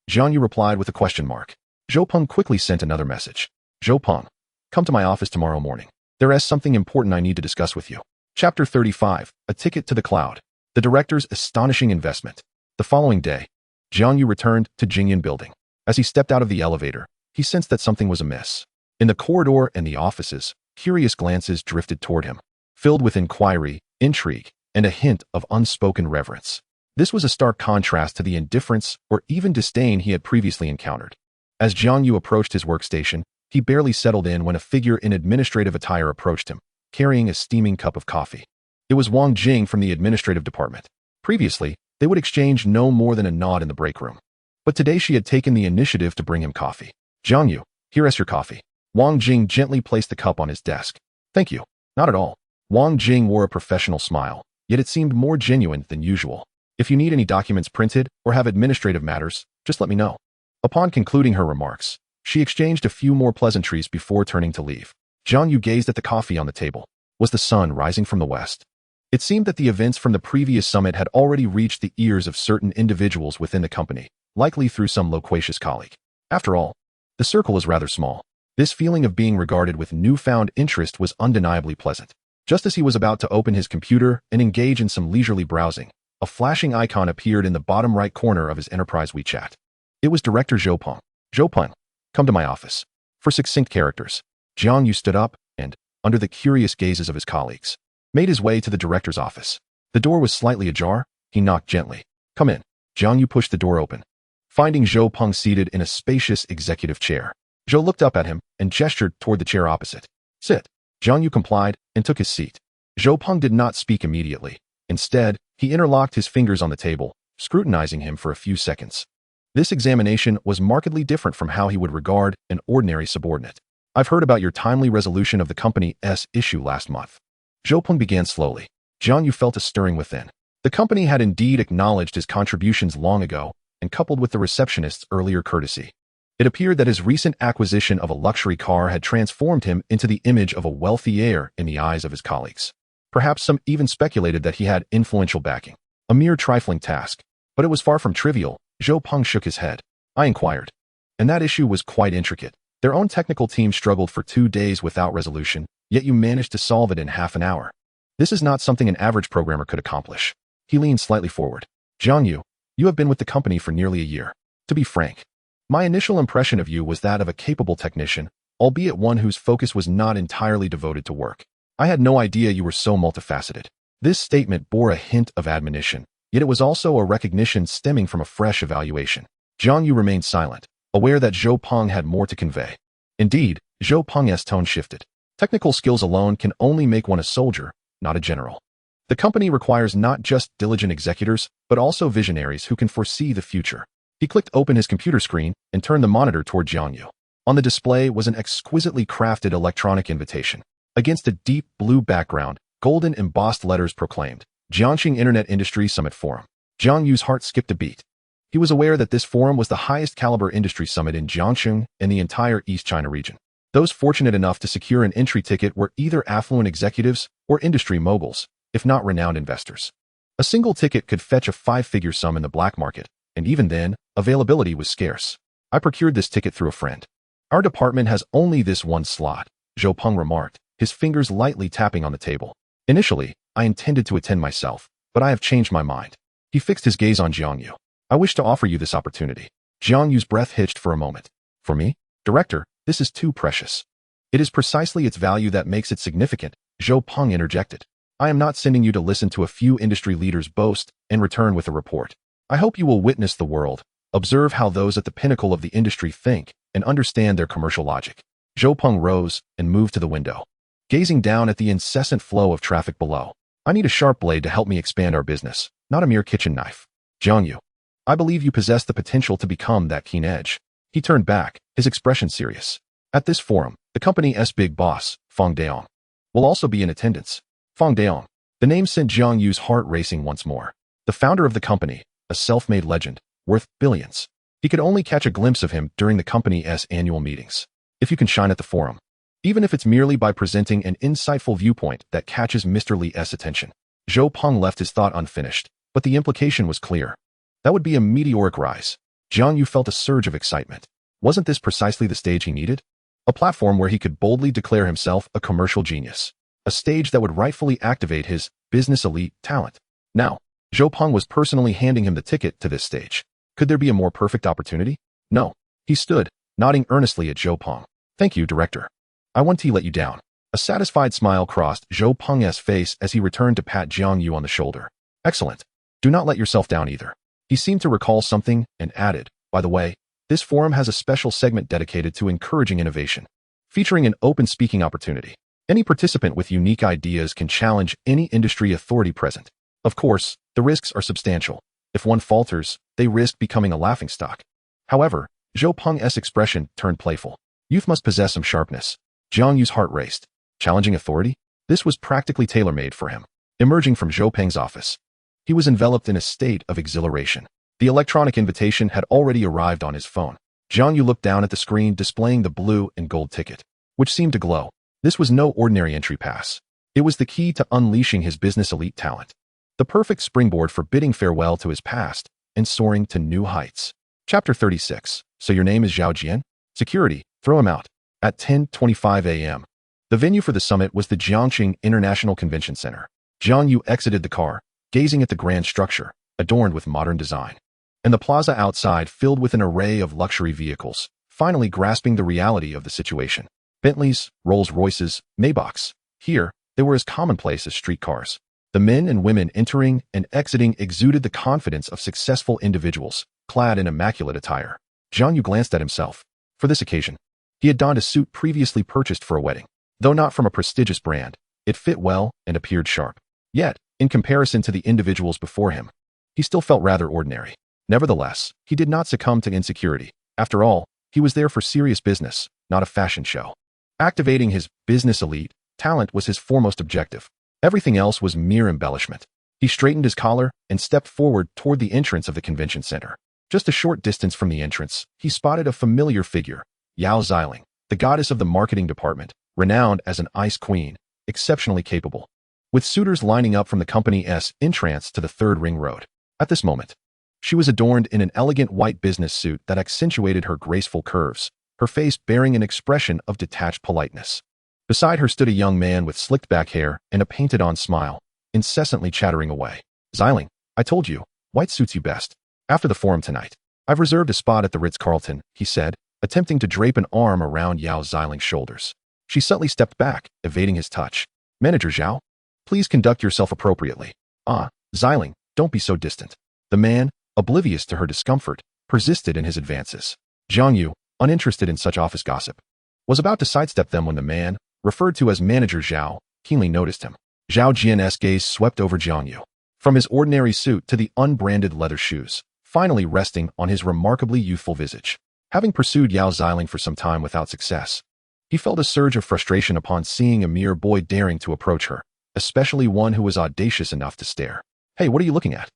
Jiang Yu replied with a question mark. Zhou Peng quickly sent another message. Zhou Peng, come to my office tomorrow morning. There is something important I need to discuss with you. Chapter 35, A Ticket to the Cloud. The director's astonishing investment. The following day, Jiang Yu returned to Jingyan Building. As he stepped out of the elevator, he sensed that something was amiss. In the corridor and the offices, curious glances drifted toward him, filled with inquiry, intrigue, and a hint of unspoken reverence. This was a stark contrast to the indifference or even disdain he had previously encountered. As Jiang Yu approached his workstation, he barely settled in when a figure in administrative attire approached him, carrying a steaming cup of coffee. It was Wang Jing from the administrative department. Previously, they would exchange no more than a nod in the break room. But today she had taken the initiative to bring him coffee. Jiang Yu, here is your coffee. Wang Jing gently placed the cup on his desk. Thank you. Not at all. Wang Jing wore a professional smile, yet it seemed more genuine than usual. If you need any documents printed or have administrative matters, just let me know. Upon concluding her remarks, she exchanged a few more pleasantries before turning to leave. Jiang Yu gazed at the coffee on the table. Was the sun rising from the west? It seemed that the events from the previous summit had already reached the ears of certain individuals within the company, likely through some loquacious colleague. After all, the circle is rather small. This feeling of being regarded with newfound interest was undeniably pleasant. Just as he was about to open his computer and engage in some leisurely browsing, a flashing icon appeared in the bottom right corner of his enterprise WeChat. It was Director Zhou Peng. Zhou Peng, come to my office. For succinct characters, Jiang Yu stood up and, under the curious gazes of his colleagues, made his way to the director's office. The door was slightly ajar. He knocked gently. Come in. Jiang Yu pushed the door open, finding Zhou Peng seated in a spacious executive chair. Zhou looked up at him and gestured toward the chair opposite. Sit. Jiang Yu complied and took his seat. Zhou Peng did not speak immediately. Instead, he interlocked his fingers on the table, scrutinizing him for a few seconds. This examination was markedly different from how he would regard an ordinary subordinate. I've heard about your timely resolution of the company's issue last month. Zhou Peng began slowly. Jiang Yu felt a stirring within. The company had indeed acknowledged his contributions long ago, and coupled with the receptionist's earlier courtesy, it appeared that his recent acquisition of a luxury car had transformed him into the image of a wealthy heir in the eyes of his colleagues. Perhaps some even speculated that he had influential backing. A mere trifling task, but it was far from trivial. Zhou Peng shook his head. I inquired. And that issue was quite intricate. Their own technical team struggled for 2 days without resolution, yet you managed to solve it in half an hour. This is not something an average programmer could accomplish. He leaned slightly forward. Jiang Yu, you have been with the company for nearly a year. To be frank, my initial impression of you was that of a capable technician, albeit one whose focus was not entirely devoted to work. I had no idea you were so multifaceted. This statement bore a hint of admonition, yet it was also a recognition stemming from a fresh evaluation. Jiang Yu remained silent, aware that Zhou Peng had more to convey. Indeed, Zhou Peng's tone shifted. Technical skills alone can only make one a soldier, not a general. The company requires not just diligent executors, but also visionaries who can foresee the future. He clicked open his computer screen and turned the monitor toward Jiang Yu. On the display was an exquisitely crafted electronic invitation. Against a deep blue background, golden embossed letters proclaimed, Jiangxing Internet Industry Summit Forum. Jiang Yu's heart skipped a beat. He was aware that this forum was the highest caliber industry summit in Jiangxing and the entire East China region. Those fortunate enough to secure an entry ticket were either affluent executives or industry moguls, if not renowned investors. A single ticket could fetch a five-figure sum in the black market, and even then, availability was scarce. I procured this ticket through a friend. Our department has only this one slot, Zhou Peng remarked, his fingers lightly tapping on the table. Initially, I intended to attend myself, but I have changed my mind. He fixed his gaze on Jiang Yu. I wish to offer you this opportunity. Jiang Yu's breath hitched for a moment. For me? Director, this is too precious. It is precisely its value that makes it significant, Zhou Peng interjected. I am not sending you to listen to a few industry leaders boast and return with a report. I hope you will witness the world, observe how those at the pinnacle of the industry think, and understand their commercial logic. Zhou Peng rose and moved to the window, gazing down at the incessant flow of traffic below. I need a sharp blade to help me expand our business, not a mere kitchen knife. Jiang Yu, I believe you possess the potential to become that keen edge. He turned back, his expression serious. At this forum, the company's big boss, Feng Daong, will also be in attendance. Feng Daong. The name sent Jiang Yu's heart racing once more. The founder of the company, a self-made legend, worth billions. He could only catch a glimpse of him during the company's annual meetings. If you can shine at the forum, even if it's merely by presenting an insightful viewpoint that catches Mr. Li's attention. Zhou Peng left his thought unfinished, but the implication was clear. That would be a meteoric rise. Jiang Yu felt a surge of excitement. Wasn't this precisely the stage he needed? A platform where he could boldly declare himself a commercial genius. A stage that would rightfully activate his business elite talent. Now, Zhou Peng was personally handing him the ticket to this stage. Could there be a more perfect opportunity? No. He stood, nodding earnestly at Zhou Peng. Thank you, Director. I won't let you down. A satisfied smile crossed Zhou Peng's face as he returned to pat Jiang Yu on the shoulder. Excellent. Do not let yourself down either. He seemed to recall something and added, by the way, this forum has a special segment dedicated to encouraging innovation, featuring an open speaking opportunity. Any participant with unique ideas can challenge any industry authority present. Of course, the risks are substantial. If one falters, they risk becoming a laughingstock. However, Zhou Peng's expression turned playful. Youth must possess some sharpness. Jiang Yu's heart raced. Challenging authority? This was practically tailor-made for him. Emerging from Zhou Peng's office, he was enveloped in a state of exhilaration. The electronic invitation had already arrived on his phone. Jiang Yu looked down at the screen displaying the blue and gold ticket, which seemed to glow. This was no ordinary entry pass. It was the key to unleashing his business elite talent. The perfect springboard for bidding farewell to his past and soaring to new heights. Chapter 36. So your name is Zhao Jian? Security, throw him out. At 10:25 a.m. The venue for the summit was the Jiangxing International Convention Center. Jiang Yu exited the car, gazing at the grand structure, adorned with modern design, and the plaza outside filled with an array of luxury vehicles, finally grasping the reality of the situation. Bentleys, Rolls-Royces, Maybachs. Here, they were as commonplace as streetcars. The men and women entering and exiting exuded the confidence of successful individuals, clad in immaculate attire. Jiang Yu glanced at himself. For this occasion, he had donned a suit previously purchased for a wedding. Though not from a prestigious brand, it fit well and appeared sharp. Yet, in comparison to the individuals before him, he still felt rather ordinary. Nevertheless, he did not succumb to insecurity. After all, he was there for serious business, not a fashion show. Activating his business elite talent was his foremost objective. Everything else was mere embellishment. He straightened his collar and stepped forward toward the entrance of the convention center. Just a short distance from the entrance, he spotted a familiar figure, Yao Xiling, the goddess of the marketing department, renowned as an ice queen, exceptionally capable. With suitors lining up from the company's entrance to the third ring road. At this moment, she was adorned in an elegant white business suit that accentuated her graceful curves, her face bearing an expression of detached politeness. Beside her stood a young man with slicked back hair and a painted-on smile, incessantly chattering away. Xiling, I told you, white suits you best. After the forum tonight, I've reserved a spot at the Ritz-Carlton, he said, attempting to drape an arm around Yao Xiling's shoulders. She subtly stepped back, evading his touch. Manager Zhao, please conduct yourself appropriately. Xiling, don't be so distant. The man, oblivious to her discomfort, persisted in his advances. Jiang Yu, uninterested in such office gossip, was about to sidestep them when the man, referred to as Manager Zhao, keenly noticed him. Zhao Jian's gaze swept over Jiang Yu. From his ordinary suit to the unbranded leather shoes, finally resting on his remarkably youthful visage. Having pursued Yao Xiling for some time without success, he felt a surge of frustration upon seeing a mere boy daring to approach her, especially one who was audacious enough to stare. "Hey, what are you looking at?"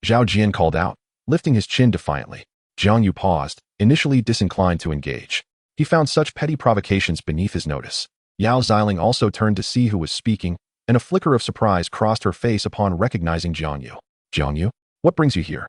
Zhao Jian called out, lifting his chin defiantly. Jiang Yu paused, initially disinclined to engage. He found such petty provocations beneath his notice. Yao Xiling also turned to see who was speaking, and a flicker of surprise crossed her face upon recognizing Jiang Yu. "Jiang Yu, what brings you here?"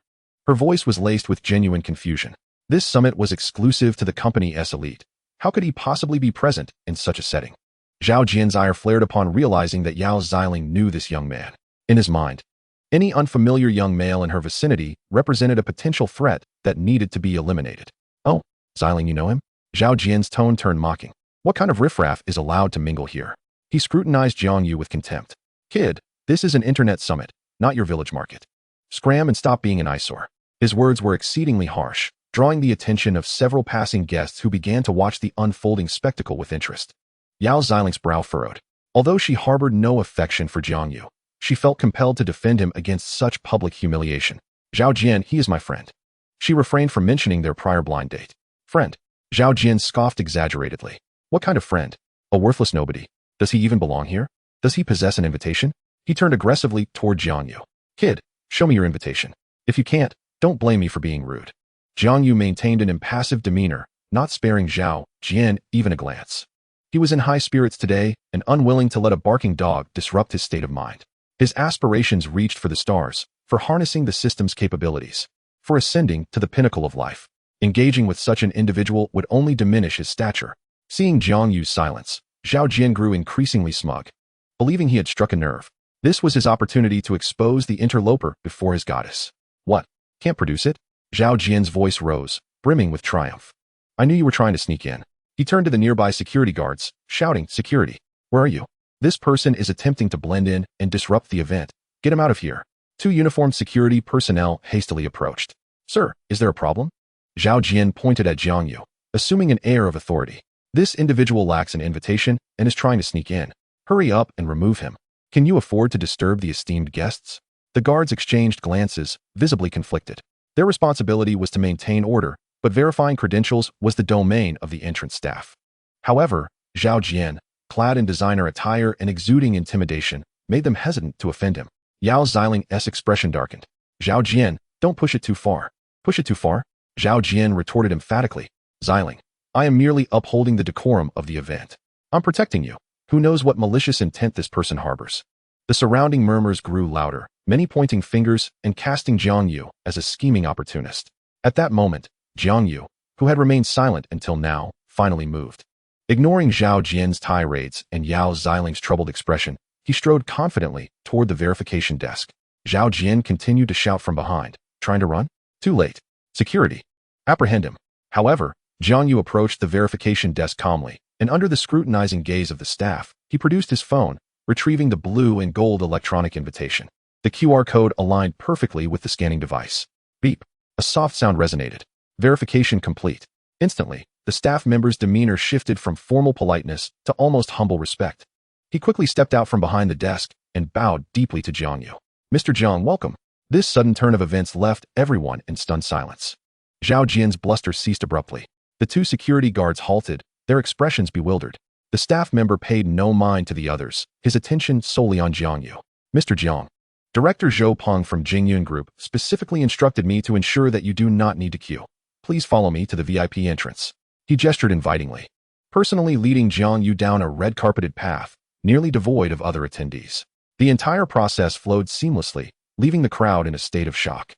Her voice was laced with genuine confusion. This summit was exclusive to the company's elite. How could he possibly be present in such a setting? Zhao Jian's ire flared upon realizing that Yao Xiling knew this young man. In his mind, any unfamiliar young male in her vicinity represented a potential threat that needed to be eliminated. "Oh, Xiling, you know him?" Zhao Jian's tone turned mocking. "What kind of riffraff is allowed to mingle here?" He scrutinized Jiang Yu with contempt. "Kid, this is an internet summit, not your village market. Scram and stop being an eyesore." His words were exceedingly harsh, drawing the attention of several passing guests who began to watch the unfolding spectacle with interest. Yao Xiling's brow furrowed. Although she harbored no affection for Jiang Yu, she felt compelled to defend him against such public humiliation. "Zhao Jian, he is my friend." She refrained from mentioning their prior blind date. "Friend?" Zhao Jian scoffed exaggeratedly. "What kind of friend? A worthless nobody. Does he even belong here? Does he possess an invitation?" He turned aggressively toward Jiang Yu. "Kid, show me your invitation. If you can't, don't blame me for being rude." Jiang Yu maintained an impassive demeanor, not sparing Zhao Jian even a glance. He was in high spirits today and unwilling to let a barking dog disrupt his state of mind. His aspirations reached for the stars, for harnessing the system's capabilities, for ascending to the pinnacle of life. Engaging with such an individual would only diminish his stature. Seeing Jiang Yu's silence, Zhao Jian grew increasingly smug. Believing he had struck a nerve, this was his opportunity to expose the interloper before his goddess. "What? Can't produce it?" Zhao Jian's voice rose, brimming with triumph. "I knew you were trying to sneak in." He turned to the nearby security guards, shouting, "Security, where are you? This person is attempting to blend in and disrupt the event. Get him out of here." Two uniformed security personnel hastily approached. "Sir, is there a problem?" Zhao Jian pointed at Jiang Yu, assuming an air of authority. "This individual lacks an invitation and is trying to sneak in. Hurry up and remove him. Can you afford to disturb the esteemed guests?" The guards exchanged glances, visibly conflicted. Their responsibility was to maintain order, but verifying credentials was the domain of the entrance staff. However, Zhao Jian, clad in designer attire and exuding intimidation, made them hesitant to offend him. Yao Xiling's expression darkened. "Zhao Jian, don't push it too far." "Push it too far?" Zhao Jian retorted emphatically. "Xiling, I am merely upholding the decorum of the event. I'm protecting you. Who knows what malicious intent this person harbors?" The surrounding murmurs grew louder, many pointing fingers and casting Jiang Yu as a scheming opportunist. At that moment, Jiang Yu, who had remained silent until now, finally moved. Ignoring Zhao Jian's tirades and Yao Xiling's troubled expression, he strode confidently toward the verification desk. Zhao Jian continued to shout from behind, "Trying to run? Too late. Security. Apprehend him." However, Jiang Yu approached the verification desk calmly, and under the scrutinizing gaze of the staff, he produced his phone, retrieving the blue and gold electronic invitation. The QR code aligned perfectly with the scanning device. Beep. A soft sound resonated. Verification complete. Instantly, the staff member's demeanor shifted from formal politeness to almost humble respect. He quickly stepped out from behind the desk and bowed deeply to Jiang Yu. "Mr. Jiang, welcome." This sudden turn of events left everyone in stunned silence. Zhao Jian's bluster ceased abruptly. The two security guards halted, their expressions bewildered. The staff member paid no mind to the others, his attention solely on Jiang Yu. "Mr. Jiang, Director Zhou Peng from Jingyun Group specifically instructed me to ensure that you do not need to queue. Please follow me to the VIP entrance." He gestured invitingly, personally leading Jiang Yu down a red-carpeted path, nearly devoid of other attendees. The entire process flowed seamlessly, leaving the crowd in a state of shock.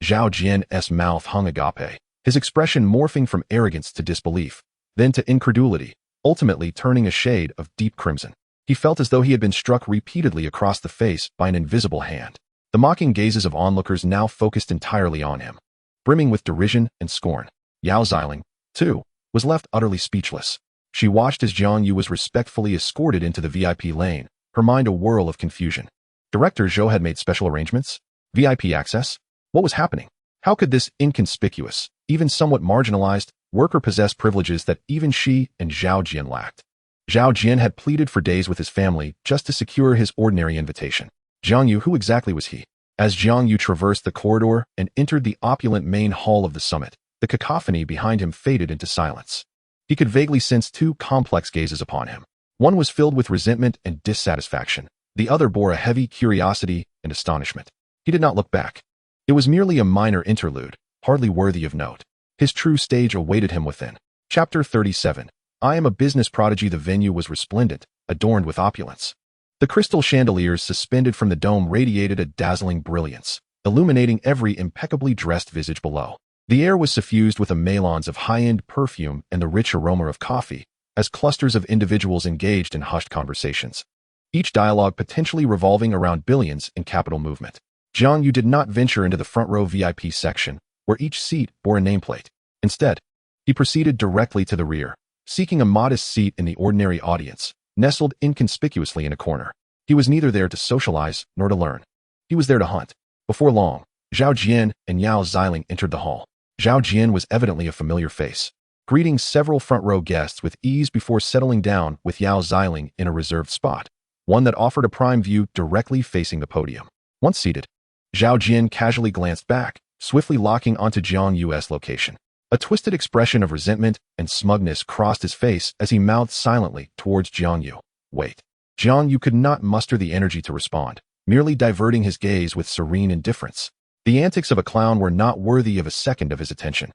Zhao Jian's mouth hung agape, his expression morphing from arrogance to disbelief, then to incredulity, ultimately turning a shade of deep crimson. He felt as though he had been struck repeatedly across the face by an invisible hand. The mocking gazes of onlookers now focused entirely on him, brimming with derision and scorn. Yao Xiling, too, was left utterly speechless. She watched as Jiang Yu was respectfully escorted into the VIP lane, her mind a whirl of confusion. Director Zhou had made special arrangements? VIP access? What was happening? How could this inconspicuous, even somewhat marginalized, worker possess privileges that even she and Zhao Jian lacked? Zhao Jian had pleaded for days with his family just to secure his ordinary invitation. Jiang Yu, who exactly was he? As Jiang Yu traversed the corridor and entered the opulent main hall of the summit, the cacophony behind him faded into silence. He could vaguely sense two complex gazes upon him. One was filled with resentment and dissatisfaction. The other bore a heavy curiosity and astonishment. He did not look back. It was merely a minor interlude, hardly worthy of note. His true stage awaited him within. Chapter 37. I am a business prodigy. The venue was resplendent, adorned with opulence. The crystal chandeliers suspended from the dome radiated a dazzling brilliance, illuminating every impeccably dressed visage below. The air was suffused with a melange of high-end perfume and the rich aroma of coffee, as clusters of individuals engaged in hushed conversations, each dialogue potentially revolving around billions in capital movement. Jiang Yu did not venture into the front row VIP section, where each seat bore a nameplate. Instead, he proceeded directly to the rear, seeking a modest seat in the ordinary audience, nestled inconspicuously in a corner. He was neither there to socialize nor to learn. He was there to hunt. Before long, Zhao Jian and Yao Xiling entered the hall. Zhao Jian was evidently a familiar face, greeting several front-row guests with ease before settling down with Yao Xiling in a reserved spot, one that offered a prime view directly facing the podium. Once seated, Zhao Jian casually glanced back, swiftly locking onto Jiang Yu's location. A twisted expression of resentment and smugness crossed his face as he mouthed silently towards Jiang Yu. Wait. Jiang Yu could not muster the energy to respond, merely diverting his gaze with serene indifference. The antics of a clown were not worthy of a second of his attention.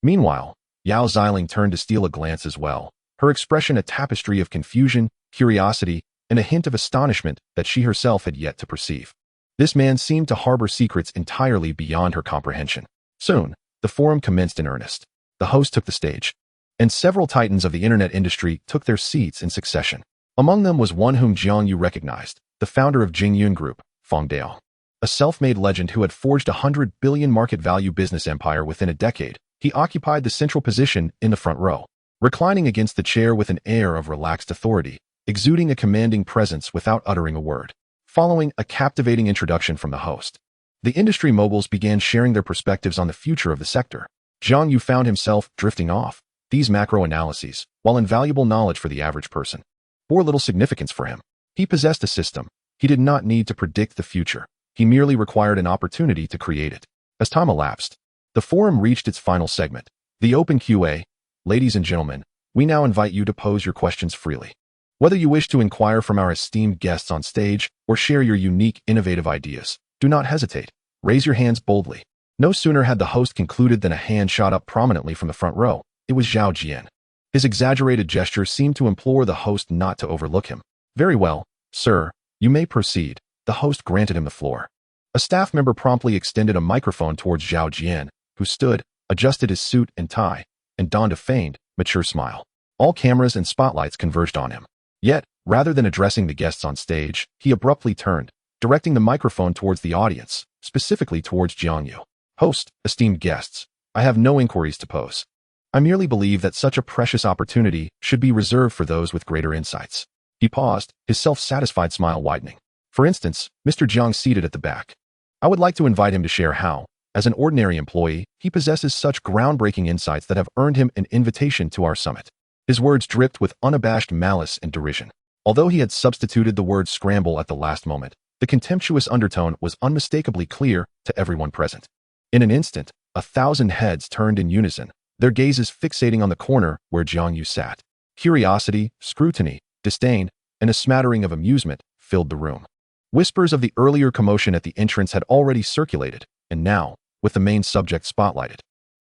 Meanwhile, Yao Xiling turned to steal a glance as well, her expression a tapestry of confusion, curiosity, and a hint of astonishment that she herself had yet to perceive. This man seemed to harbor secrets entirely beyond her comprehension. Soon, the forum commenced in earnest. The host took the stage, and several titans of the internet industry took their seats in succession. Among them was one whom Jiang Yu recognized, the founder of Jiang Yu Group, Feng Dao. A self-made legend who had forged a 100 billion market value business empire within a decade, he occupied the central position in the front row, reclining against the chair with an air of relaxed authority, exuding a commanding presence without uttering a word. Following a captivating introduction from the host, the industry moguls began sharing their perspectives on the future of the sector. Jiang Yu found himself drifting off. These macro analyses, while invaluable knowledge for the average person, bore little significance for him. He possessed a system. He did not need to predict the future. He merely required an opportunity to create it. As time elapsed, the forum reached its final segment, the open Q&A. Ladies and gentlemen, we now invite you to pose your questions freely. Whether you wish to inquire from our esteemed guests on stage or share your unique, innovative ideas, do not hesitate. Raise your hands boldly. No sooner had the host concluded than a hand shot up prominently from the front row. It was Zhao Jian. His exaggerated gesture seemed to implore the host not to overlook him. Very well, sir, you may proceed. The host granted him the floor. A staff member promptly extended a microphone towards Zhao Jian, who stood, adjusted his suit and tie, and donned a feigned, mature smile. All cameras and spotlights converged on him. Yet, rather than addressing the guests on stage, he abruptly turned, directing the microphone towards the audience, specifically towards Jiang Yu. Host, esteemed guests, I have no inquiries to pose. I merely believe that such a precious opportunity should be reserved for those with greater insights. He paused, his self-satisfied smile widening. For instance, Mr. Jiang seated at the back. I would like to invite him to share how, as an ordinary employee, he possesses such groundbreaking insights that have earned him an invitation to our summit. His words dripped with unabashed malice and derision. Although he had substituted the word scramble at the last moment, the contemptuous undertone was unmistakably clear to everyone present. In an instant, 1,000 heads turned in unison, their gazes fixating on the corner where Jiang Yu sat. Curiosity, scrutiny, disdain, and a smattering of amusement filled the room. Whispers of the earlier commotion at the entrance had already circulated, and now, with the main subject spotlighted,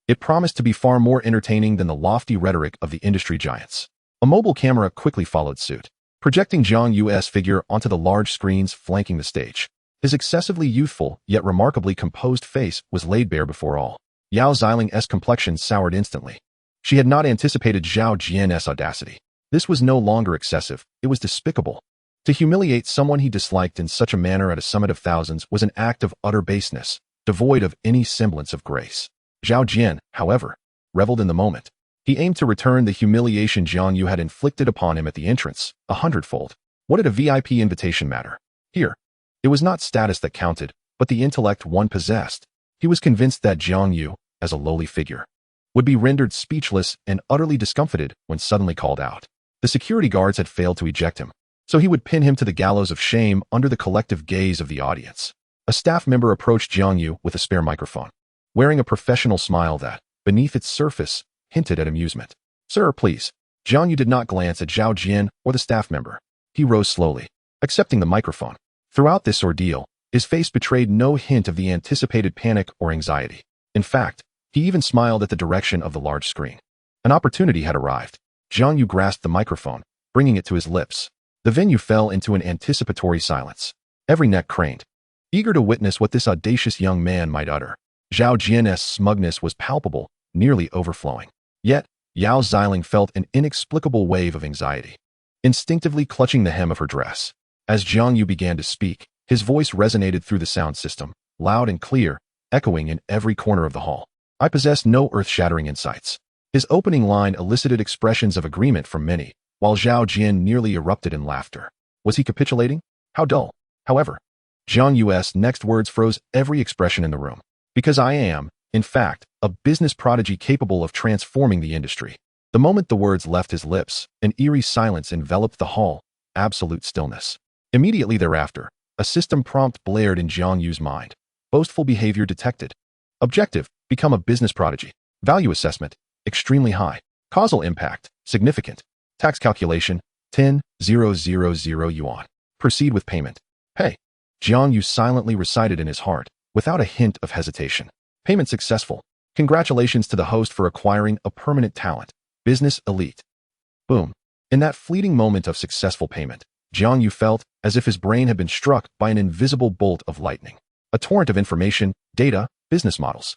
it promised to be far more entertaining than the lofty rhetoric of the industry giants. A mobile camera quickly followed suit, projecting Jiang Yu's figure onto the large screens flanking the stage. His excessively youthful, yet remarkably composed face was laid bare before all. Yao Xiling's complexion soured instantly. She had not anticipated Zhao Jian's audacity. This was no longer excessive, it was despicable. To humiliate someone he disliked in such a manner at a summit of thousands was an act of utter baseness, devoid of any semblance of grace. Zhao Jian, however, reveled in the moment. He aimed to return the humiliation Jiang Yu had inflicted upon him at the entrance, 100-fold. What did a VIP invitation matter? Here, it was not status that counted, but the intellect one possessed. He was convinced that Jiang Yu, as a lowly figure, would be rendered speechless and utterly discomfited when suddenly called out. The security guards had failed to eject him, so he would pin him to the gallows of shame under the collective gaze of the audience. A staff member approached Jiang Yu with a spare microphone, wearing a professional smile that, beneath its surface, hinted at amusement. Sir, please. Jiang Yu did not glance at Zhao Jian or the staff member. He rose slowly, accepting the microphone. Throughout this ordeal, his face betrayed no hint of the anticipated panic or anxiety. In fact, he even smiled at the direction of the large screen. An opportunity had arrived. Jiang Yu grasped the microphone, bringing it to his lips. The venue fell into an anticipatory silence. Every neck craned, eager to witness what this audacious young man might utter. Zhao Jian's smugness was palpable, nearly overflowing. Yet, Yao Xiling felt an inexplicable wave of anxiety, instinctively clutching the hem of her dress. As Jiang Yu began to speak, his voice resonated through the sound system, loud and clear, echoing in every corner of the hall. I possess no earth-shattering insights. His opening line elicited expressions of agreement from many, while Zhao Jian nearly erupted in laughter. Was he capitulating? How dull. However, Jiang Yu's next words froze every expression in the room. Because I am, in fact, a business prodigy capable of transforming the industry. The moment the words left his lips, an eerie silence enveloped the hall, absolute stillness. Immediately thereafter, a system prompt blared in Jiang Yu's mind. Boastful behavior detected. Objective, become a business prodigy. Value assessment, extremely high. Causal impact, significant. Tax calculation, 10,000 yuan. Proceed with payment. Pay. Jiang Yu silently recited in his heart, without a hint of hesitation. Payment successful. Congratulations to the host for acquiring a permanent talent. Business elite. Boom. In that fleeting moment of successful payment, Jiang Yu felt as if his brain had been struck by an invisible bolt of lightning. A torrent of information, data, business models,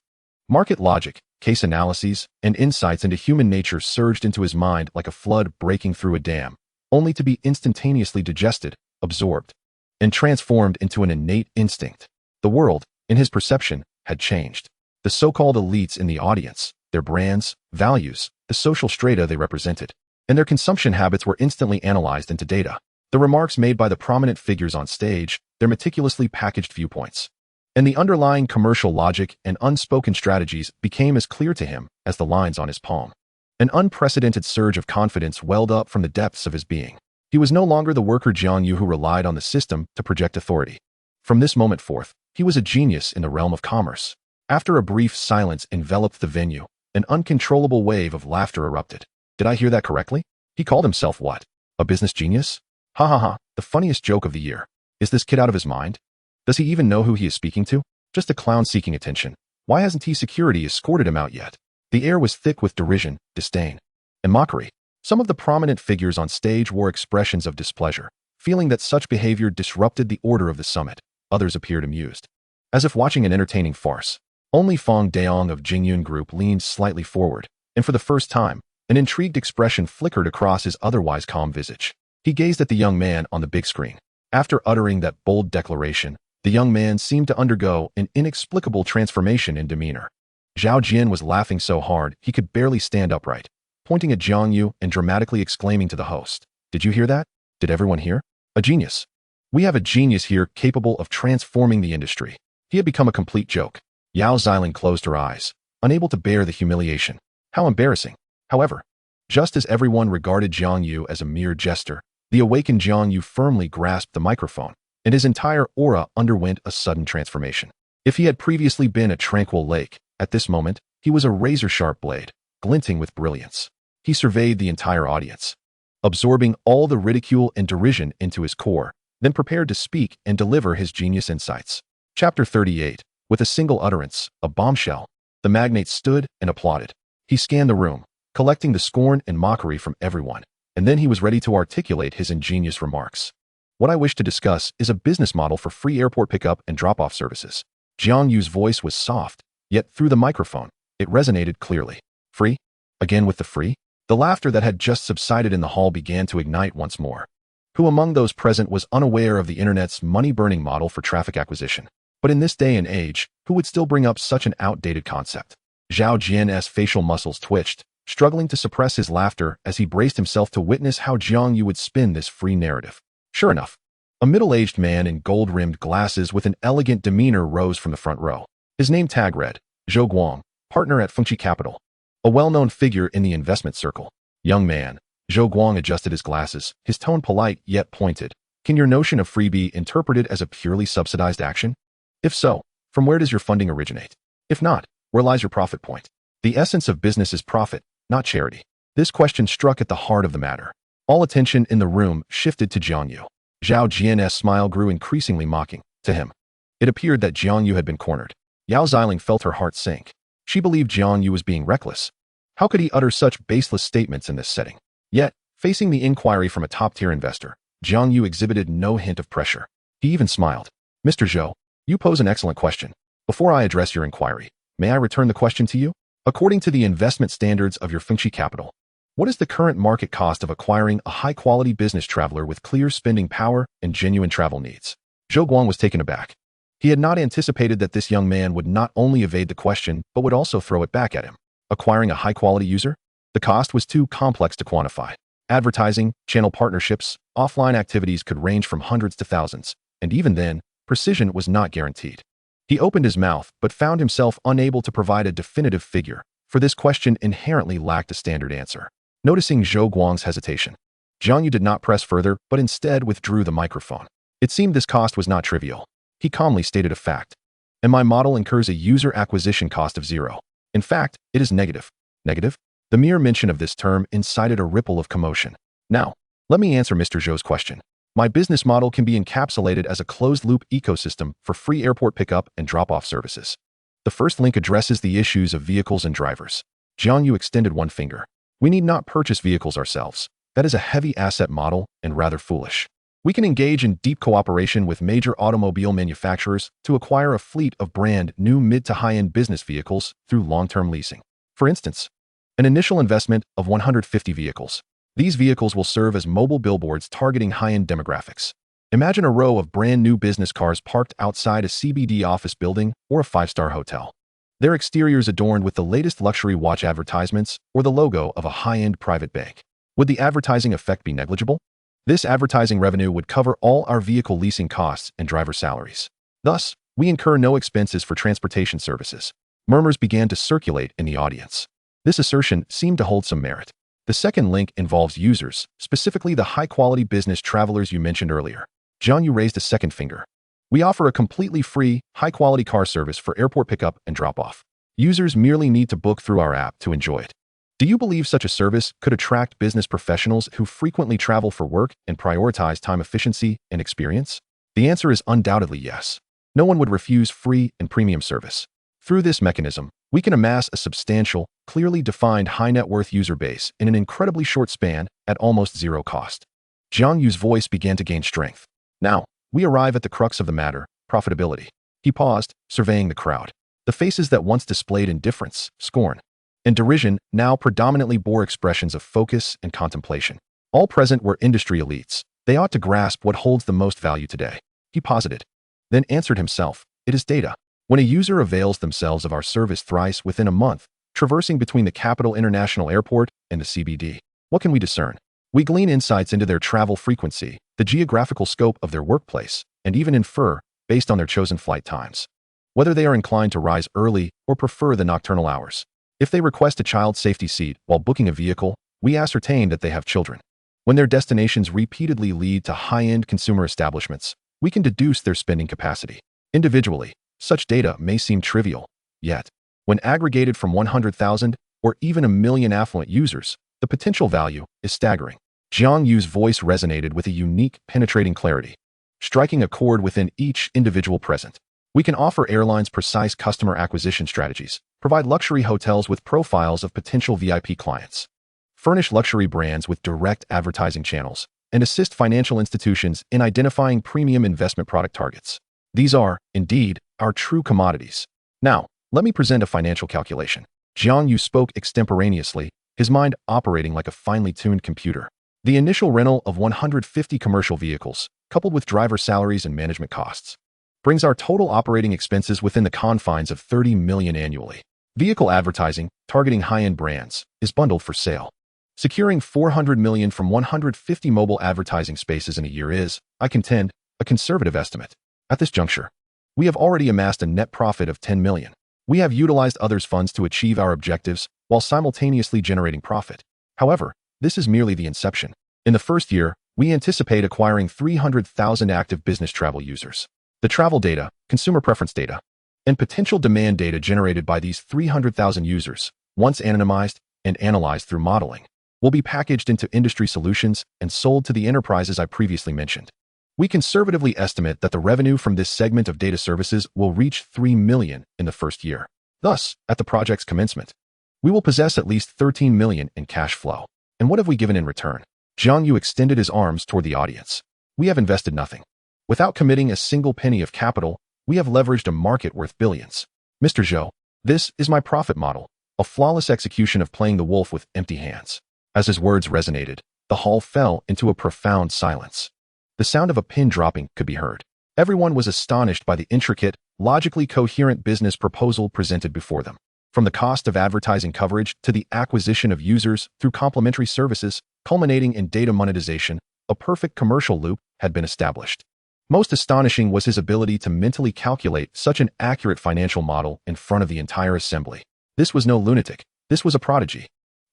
market logic, case analyses, and insights into human nature surged into his mind like a flood breaking through a dam, only to be instantaneously digested, absorbed, and transformed into an innate instinct. The world, in his perception, had changed. The so-called elites in the audience, their brands, values, the social strata they represented, and their consumption habits were instantly analyzed into data. The remarks made by the prominent figures on stage, their meticulously packaged viewpoints, and the underlying commercial logic and unspoken strategies became as clear to him as the lines on his palm. An unprecedented surge of confidence welled up from the depths of his being. He was no longer the worker Jiang Yu who relied on the system to project authority. From this moment forth, he was a genius in the realm of commerce. After a brief silence enveloped the venue, an uncontrollable wave of laughter erupted. Did I hear that correctly? He called himself what? A business genius? Ha ha ha, the funniest joke of the year. Is this kid out of his mind? Does he even know who he is speaking to? Just a clown seeking attention. Why hasn't he security escorted him out yet? The air was thick with derision, disdain, and mockery. Some of the prominent figures on stage wore expressions of displeasure, feeling that such behavior disrupted the order of the summit. Others appeared amused, as if watching an entertaining farce. Only Feng Daong of Jiang Yu Group leaned slightly forward, and for the first time, an intrigued expression flickered across his otherwise calm visage. He gazed at the young man on the big screen. After uttering that bold declaration, the young man seemed to undergo an inexplicable transformation in demeanor. Zhao Jian was laughing so hard he could barely stand upright, pointing at Jiang Yu and dramatically exclaiming to the host, "Did you hear that? Did everyone hear? A genius. We have a genius here capable of transforming the industry." He had become a complete joke. Yao Xiling closed her eyes, unable to bear the humiliation. How embarrassing. However, just as everyone regarded Jiang Yu as a mere jester, the awakened Jiang Yu firmly grasped the microphone, and his entire aura underwent a sudden transformation. If he had previously been a tranquil lake, at this moment, he was a razor-sharp blade, glinting with brilliance. He surveyed the entire audience, absorbing all the ridicule and derision into his core, then prepared to speak and deliver his genius insights. Chapter 38. With a single utterance, a bombshell, the magnate stood and applauded. He scanned the room, collecting the scorn and mockery from everyone, and then he was ready to articulate his ingenious remarks. What I wish to discuss is a business model for free airport pickup and drop-off services. Jiang Yu's voice was soft, yet through the microphone, it resonated clearly. Free? Again with the free? The laughter that had just subsided in the hall began to ignite once more. Who among those present was unaware of the internet's money-burning model for traffic acquisition? But in this day and age, who would still bring up such an outdated concept? Zhao Jian's facial muscles twitched, struggling to suppress his laughter as he braced himself to witness how Jiang Yu would spin this free narrative. Sure enough, a middle-aged man in gold-rimmed glasses with an elegant demeanor rose from the front row. His name tag read, Zhou Guang, partner at Fengqi Capital, a well-known figure in the investment circle. Young man, Zhou Guang adjusted his glasses, his tone polite yet pointed. Can your notion of free be interpreted as a purely subsidized action? If so, from where does your funding originate? If not, where lies your profit point? The essence of business is profit, not charity. This question struck at the heart of the matter. All attention in the room shifted to Jiang Yu. Zhao Jian's smile grew increasingly mocking to him. It appeared that Jiang Yu had been cornered. Yao Xiling felt her heart sink. She believed Jiang Yu was being reckless. How could he utter such baseless statements in this setting? Yet, facing the inquiry from a top-tier investor, Jiang Yu exhibited no hint of pressure. He even smiled. Mr. Zhou, you pose an excellent question. Before I address your inquiry, may I return the question to you? According to the investment standards of your Fengqi capital, what is the current market cost of acquiring a high-quality business traveler with clear spending power and genuine travel needs? Zhou Guang was taken aback. He had not anticipated that this young man would not only evade the question, but would also throw it back at him. Acquiring a high-quality user? The cost was too complex to quantify. Advertising, channel partnerships, offline activities could range from hundreds to thousands, and even then, precision was not guaranteed. He opened his mouth, but found himself unable to provide a definitive figure, for this question inherently lacked a standard answer. Noticing Zhou Guang's hesitation, Jiang Yu did not press further, but instead withdrew the microphone. It seemed this cost was not trivial. He calmly stated a fact. And my model incurs a user acquisition cost of 0. In fact, it is negative. Negative? The mere mention of this term incited a ripple of commotion. Now, let me answer Mr. Zhou's question. My business model can be encapsulated as a closed-loop ecosystem for free airport pickup and drop-off services. The first link addresses the issues of vehicles and drivers. Jiang Yu extended one finger. We need not purchase vehicles ourselves. That is a heavy asset model and rather foolish. We can engage in deep cooperation with major automobile manufacturers to acquire a fleet of brand new mid to high-end business vehicles through long-term leasing. For instance, an initial investment of 150 vehicles. These vehicles will serve as mobile billboards targeting high-end demographics. Imagine a row of brand new business cars parked outside a CBD office building or a five-star hotel. Their exteriors adorned with the latest luxury watch advertisements or the logo of a high-end private bank. Would the advertising effect be negligible? This advertising revenue would cover all our vehicle leasing costs and driver salaries. Thus, we incur no expenses for transportation services. Murmurs began to circulate in the audience. This assertion seemed to hold some merit. The second link involves users, specifically the high-quality business travelers you mentioned earlier. Jiang Yu raised a second finger. We offer a completely free, high-quality car service for airport pickup and drop-off. Users merely need to book through our app to enjoy it. Do you believe such a service could attract business professionals who frequently travel for work and prioritize time efficiency and experience? The answer is undoubtedly yes. No one would refuse free and premium service. Through this mechanism, we can amass a substantial, clearly defined high-net-worth user base in an incredibly short span at almost zero cost. Jiang Yu's voice began to gain strength. Now, we arrive at the crux of the matter, profitability. He paused, surveying the crowd. The faces that once displayed indifference, scorn, and derision now predominantly bore expressions of focus and contemplation. All present were industry elites. They ought to grasp what holds the most value today. He posited, then answered himself. It is data. When a user avails themselves of our service thrice within a month, traversing between the Capital International Airport and the CBD, what can we discern? We glean insights into their travel frequency, the geographical scope of their workplace, and even infer, based on their chosen flight times, whether they are inclined to rise early or prefer the nocturnal hours. If they request a child safety seat while booking a vehicle, we ascertain that they have children. When their destinations repeatedly lead to high-end consumer establishments, we can deduce their spending capacity. Individually, such data may seem trivial, yet, when aggregated from 100,000 or even 1 million affluent users, the potential value is staggering. Jiang Yu's voice resonated with a unique, penetrating clarity, striking a chord within each individual present. We can offer airlines precise customer acquisition strategies, provide luxury hotels with profiles of potential VIP clients, furnish luxury brands with direct advertising channels, and assist financial institutions in identifying premium investment product targets. These are, indeed, our true commodities. Now, let me present a financial calculation. Jiang Yu spoke extemporaneously, his mind operating like a finely tuned computer. The initial rental of 150 commercial vehicles, coupled with driver salaries and management costs, brings our total operating expenses within the confines of 30 million annually. Vehicle advertising, targeting high-end brands, is bundled for sale. Securing 400 million from 150 mobile advertising spaces in a year is, I contend, a conservative estimate. At this juncture, we have already amassed a net profit of 10 million. We have utilized others' funds to achieve our objectives while simultaneously generating profit. However, this is merely the inception. In the first year, we anticipate acquiring 300,000 active business travel users. The travel data, consumer preference data, and potential demand data generated by these 300,000 users, once anonymized and analyzed through modeling, will be packaged into industry solutions and sold to the enterprises I previously mentioned. We conservatively estimate that the revenue from this segment of data services will reach 3 million in the first year. Thus, at the project's commencement, we will possess at least 13 million in cash flow. And what have we given in return? Jiang Yu extended his arms toward the audience. We have invested nothing. Without committing a single penny of capital, we have leveraged a market worth billions. Mr. Zhou, this is my profit model, a flawless execution of playing the wolf with empty hands. As his words resonated, the hall fell into a profound silence. The sound of a pin dropping could be heard. Everyone was astonished by the intricate, logically coherent business proposal presented before them. From the cost of advertising coverage to the acquisition of users through complementary services, culminating in data monetization, a perfect commercial loop had been established. Most astonishing was his ability to mentally calculate such an accurate financial model in front of the entire assembly. This was no lunatic. This was a prodigy.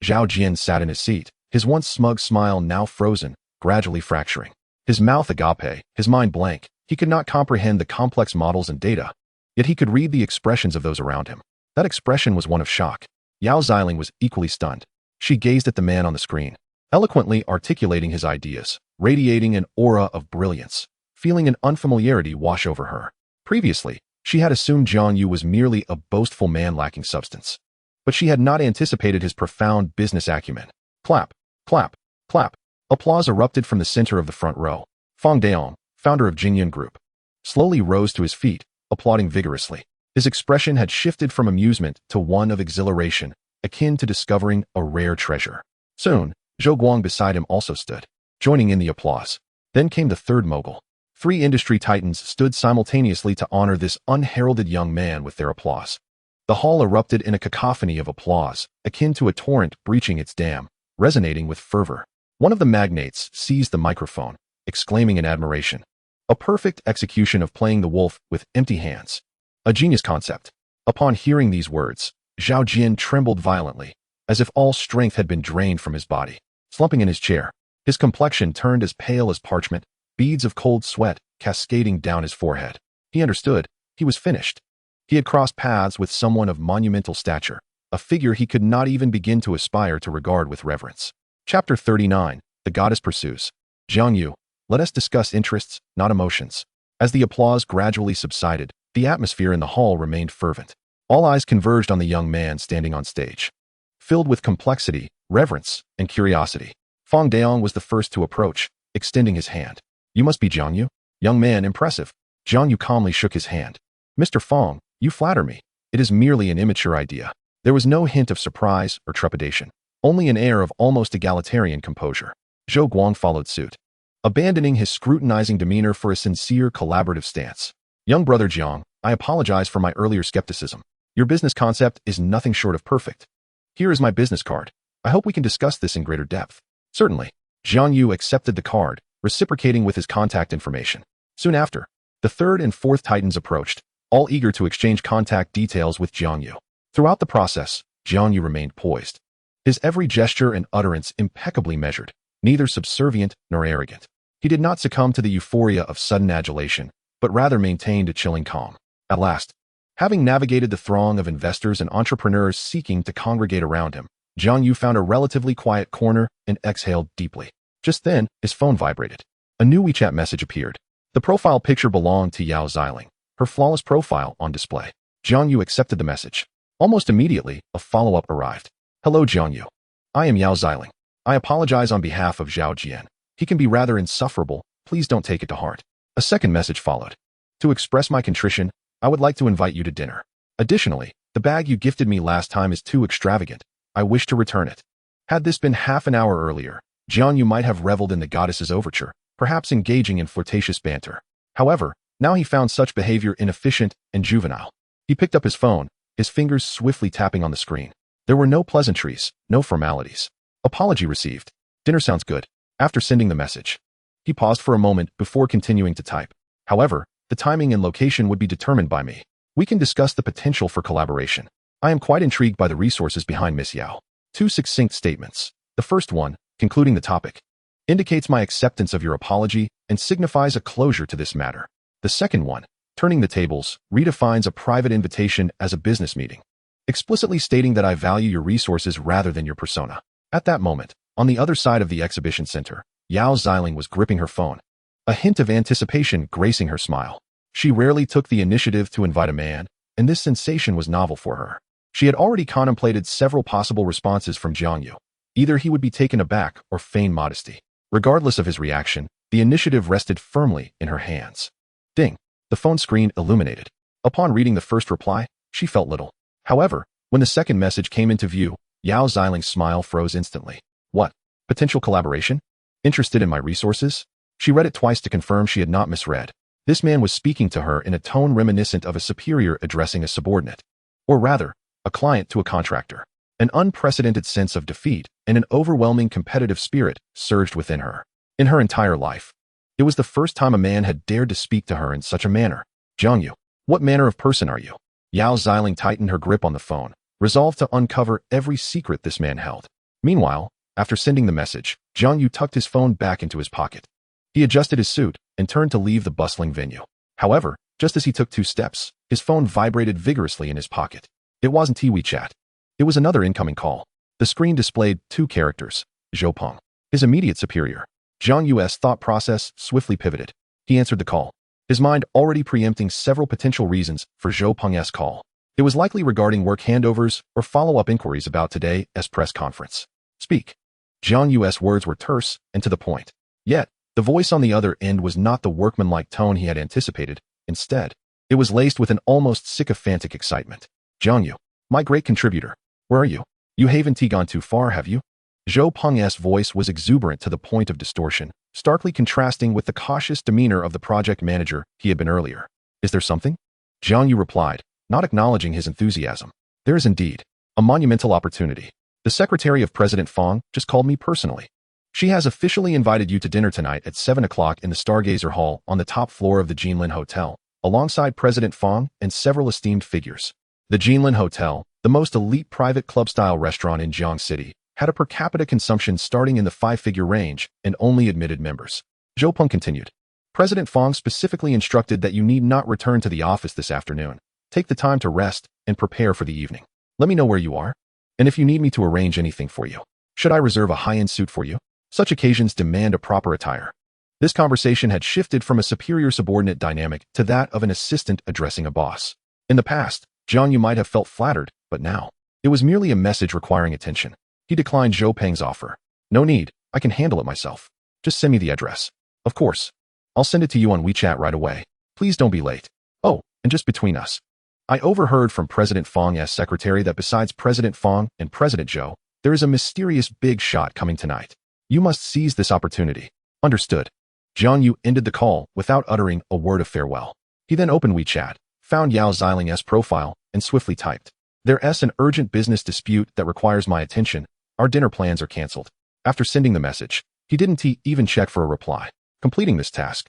Zhao Jian sat in his seat, his once smug smile now frozen, gradually fracturing. His mouth agape, his mind blank. He could not comprehend the complex models and data, yet he could read the expressions of those around him. That expression was one of shock. Yao Xiling was equally stunned. She gazed at the man on the screen, eloquently articulating his ideas, radiating an aura of brilliance, feeling an unfamiliarity wash over her. Previously, she had assumed Jiang Yu was merely a boastful man lacking substance. But she had not anticipated his profound business acumen. Clap, clap, clap. Applause erupted from the center of the front row. Fang Daong, founder of Jingyun Group, slowly rose to his feet, applauding vigorously. His expression had shifted from amusement to one of exhilaration, akin to discovering a rare treasure. Soon, Zhou Guang beside him also stood, joining in the applause. Then came the third mogul. 3 industry titans stood simultaneously to honor this unheralded young man with their applause. The hall erupted in a cacophony of applause, akin to a torrent breaching its dam, resonating with fervor. One of the magnates seized the microphone, exclaiming in admiration, "A perfect execution of playing the wolf with empty hands. A genius concept." Upon hearing these words, Zhao Jian trembled violently, as if all strength had been drained from his body. Slumping in his chair, his complexion turned as pale as parchment, beads of cold sweat cascading down his forehead. He understood. He was finished. He had crossed paths with someone of monumental stature, a figure he could not even begin to aspire to regard with reverence. Chapter 39, The Goddess Pursues. Jiang Yu, let us discuss interests, not emotions. As the applause gradually subsided, the atmosphere in the hall remained fervent. All eyes converged on the young man standing on stage, filled with complexity, reverence, and curiosity. Fang Daong was the first to approach, extending his hand. "You must be Jiang Yu? Young man, impressive." Jiang Yu calmly shook his hand. "Mr. Fang, you flatter me. It is merely an immature idea." There was no hint of surprise or trepidation, only an air of almost egalitarian composure. Zhou Guang followed suit, abandoning his scrutinizing demeanor for a sincere collaborative stance. "Young brother Jiang, I apologize for my earlier skepticism. Your business concept is nothing short of perfect. Here is my business card. I hope we can discuss this in greater depth." "Certainly." Jiang Yu accepted the card, reciprocating with his contact information. Soon after, the third and fourth titans approached, all eager to exchange contact details with Jiang Yu. Throughout the process, Jiang Yu remained poised, his every gesture and utterance impeccably measured, neither subservient nor arrogant. He did not succumb to the euphoria of sudden adulation, but rather maintained a chilling calm. At last, having navigated the throng of investors and entrepreneurs seeking to congregate around him, Jiang Yu found a relatively quiet corner and exhaled deeply. Just then, his phone vibrated. A new WeChat message appeared. The profile picture belonged to Yao Xiling, her flawless profile on display. Jiang Yu accepted the message. Almost immediately, a follow-up arrived. "Hello, Jiang Yu. I am Yao Xiling. I apologize on behalf of Zhao Jian. He can be rather insufferable. Please don't take it to heart." A second message followed. "To express my contrition, I would like to invite you to dinner. Additionally, the bag you gifted me last time is too extravagant. I wish to return it." Had this been half an hour earlier, Jiang Yu might have reveled in the goddess's overture, perhaps engaging in flirtatious banter. However, now he found such behavior inefficient and juvenile. He picked up his phone, his fingers swiftly tapping on the screen. There were no pleasantries, no formalities. "Apology received. Dinner sounds good." After sending the message, he paused for a moment before continuing to type. "However, the timing and location would be determined by me. We can discuss the potential for collaboration. I am quite intrigued by the resources behind Miss Yao." 2 succinct statements. The first one, concluding the topic, indicates my acceptance of your apology and signifies a closure to this matter. The second one, Turning the tables, redefines a private invitation as a business meeting, explicitly stating that I value your resources rather than your persona. At that moment, on the other side of the exhibition center, Yao Xiling was gripping her phone, a hint of anticipation gracing her smile. She rarely took the initiative to invite a man, and this sensation was novel for her. She had already contemplated several possible responses from Jiang Yu. Either he would be taken aback or feign modesty. Regardless of his reaction, the initiative rested firmly in her hands. Ding! The phone screen illuminated. Upon reading the first reply, she felt little. However, when the second message came into view, Yao Xiling's smile froze instantly. What? Potential collaboration? Interested in my resources? She read it twice to confirm she had not misread. This man was speaking to her in a tone reminiscent of a superior addressing a subordinate. Or rather, a client to a contractor. An unprecedented sense of defeat and an overwhelming competitive spirit surged within her. In her entire life, it was the first time a man had dared to speak to her in such a manner. Jiang Yu, what manner of person are you? Yao Xiling tightened her grip on the phone, resolved to uncover every secret this man held. Meanwhile, after sending the message, Jiang Yu tucked his phone back into his pocket. He adjusted his suit and turned to leave the bustling venue. However, just as he took 2 steps, his phone vibrated vigorously in his pocket. It wasn't WeChat. It was another incoming call. The screen displayed 2 characters, Zhou Peng, his immediate superior. Jiang Yu's thought process swiftly pivoted. He answered the call, his mind already preempting several potential reasons for Zhou Peng's call. It was likely regarding work handovers or follow-up inquiries about today's press conference. Speak. Jiang Yu's words were terse and to the point. Yet, the voice on the other end was not the workmanlike tone he had anticipated. Instead, it was laced with an almost sycophantic excitement. Jiang Yu, my great contributor, where are you? You haven't gone too far, have you? Zhou Peng's voice was exuberant to the point of distortion, starkly contrasting with the cautious demeanor of the project manager he had been earlier. Is there something? Jiang Yu replied, not acknowledging his enthusiasm. There is indeed a monumental opportunity. The secretary of President Fong just called me personally. She has officially invited you to dinner tonight at 7 o'clock in the Stargazer Hall on the top floor of the Jinlin Hotel, alongside President Fong and several esteemed figures. The Jinlin Hotel, the most elite private club-style restaurant in Jiang City, had a per capita consumption starting in the 5-figure range and only admitted members. Zhou Peng continued. President Fong specifically instructed that you need not return to the office this afternoon. Take the time to rest and prepare for the evening. Let me know where you are, and if you need me to arrange anything for you. Should I reserve a high-end suit for you? Such occasions demand a proper attire. This conversation had shifted from a superior-subordinate dynamic to that of an assistant addressing a boss. In the past, Jiang Yu might have felt flattered, but now, it was merely a message requiring attention. He declined Zhou Peng's offer. No need, I can handle it myself. Just send me the address. Of course. I'll send it to you on WeChat right away. Please don't be late. Oh, and just between us. I overheard from President Fong's secretary that besides President Fong and President Zhou, there is a mysterious big shot coming tonight. You must seize this opportunity. Understood. Jiang Yu ended the call without uttering a word of farewell. He then opened WeChat, found Yao Xiling's profile, and swiftly typed. There's an urgent business dispute that requires my attention. Our dinner plans are cancelled. After sending the message, he didn't even check for a reply. Completing this task,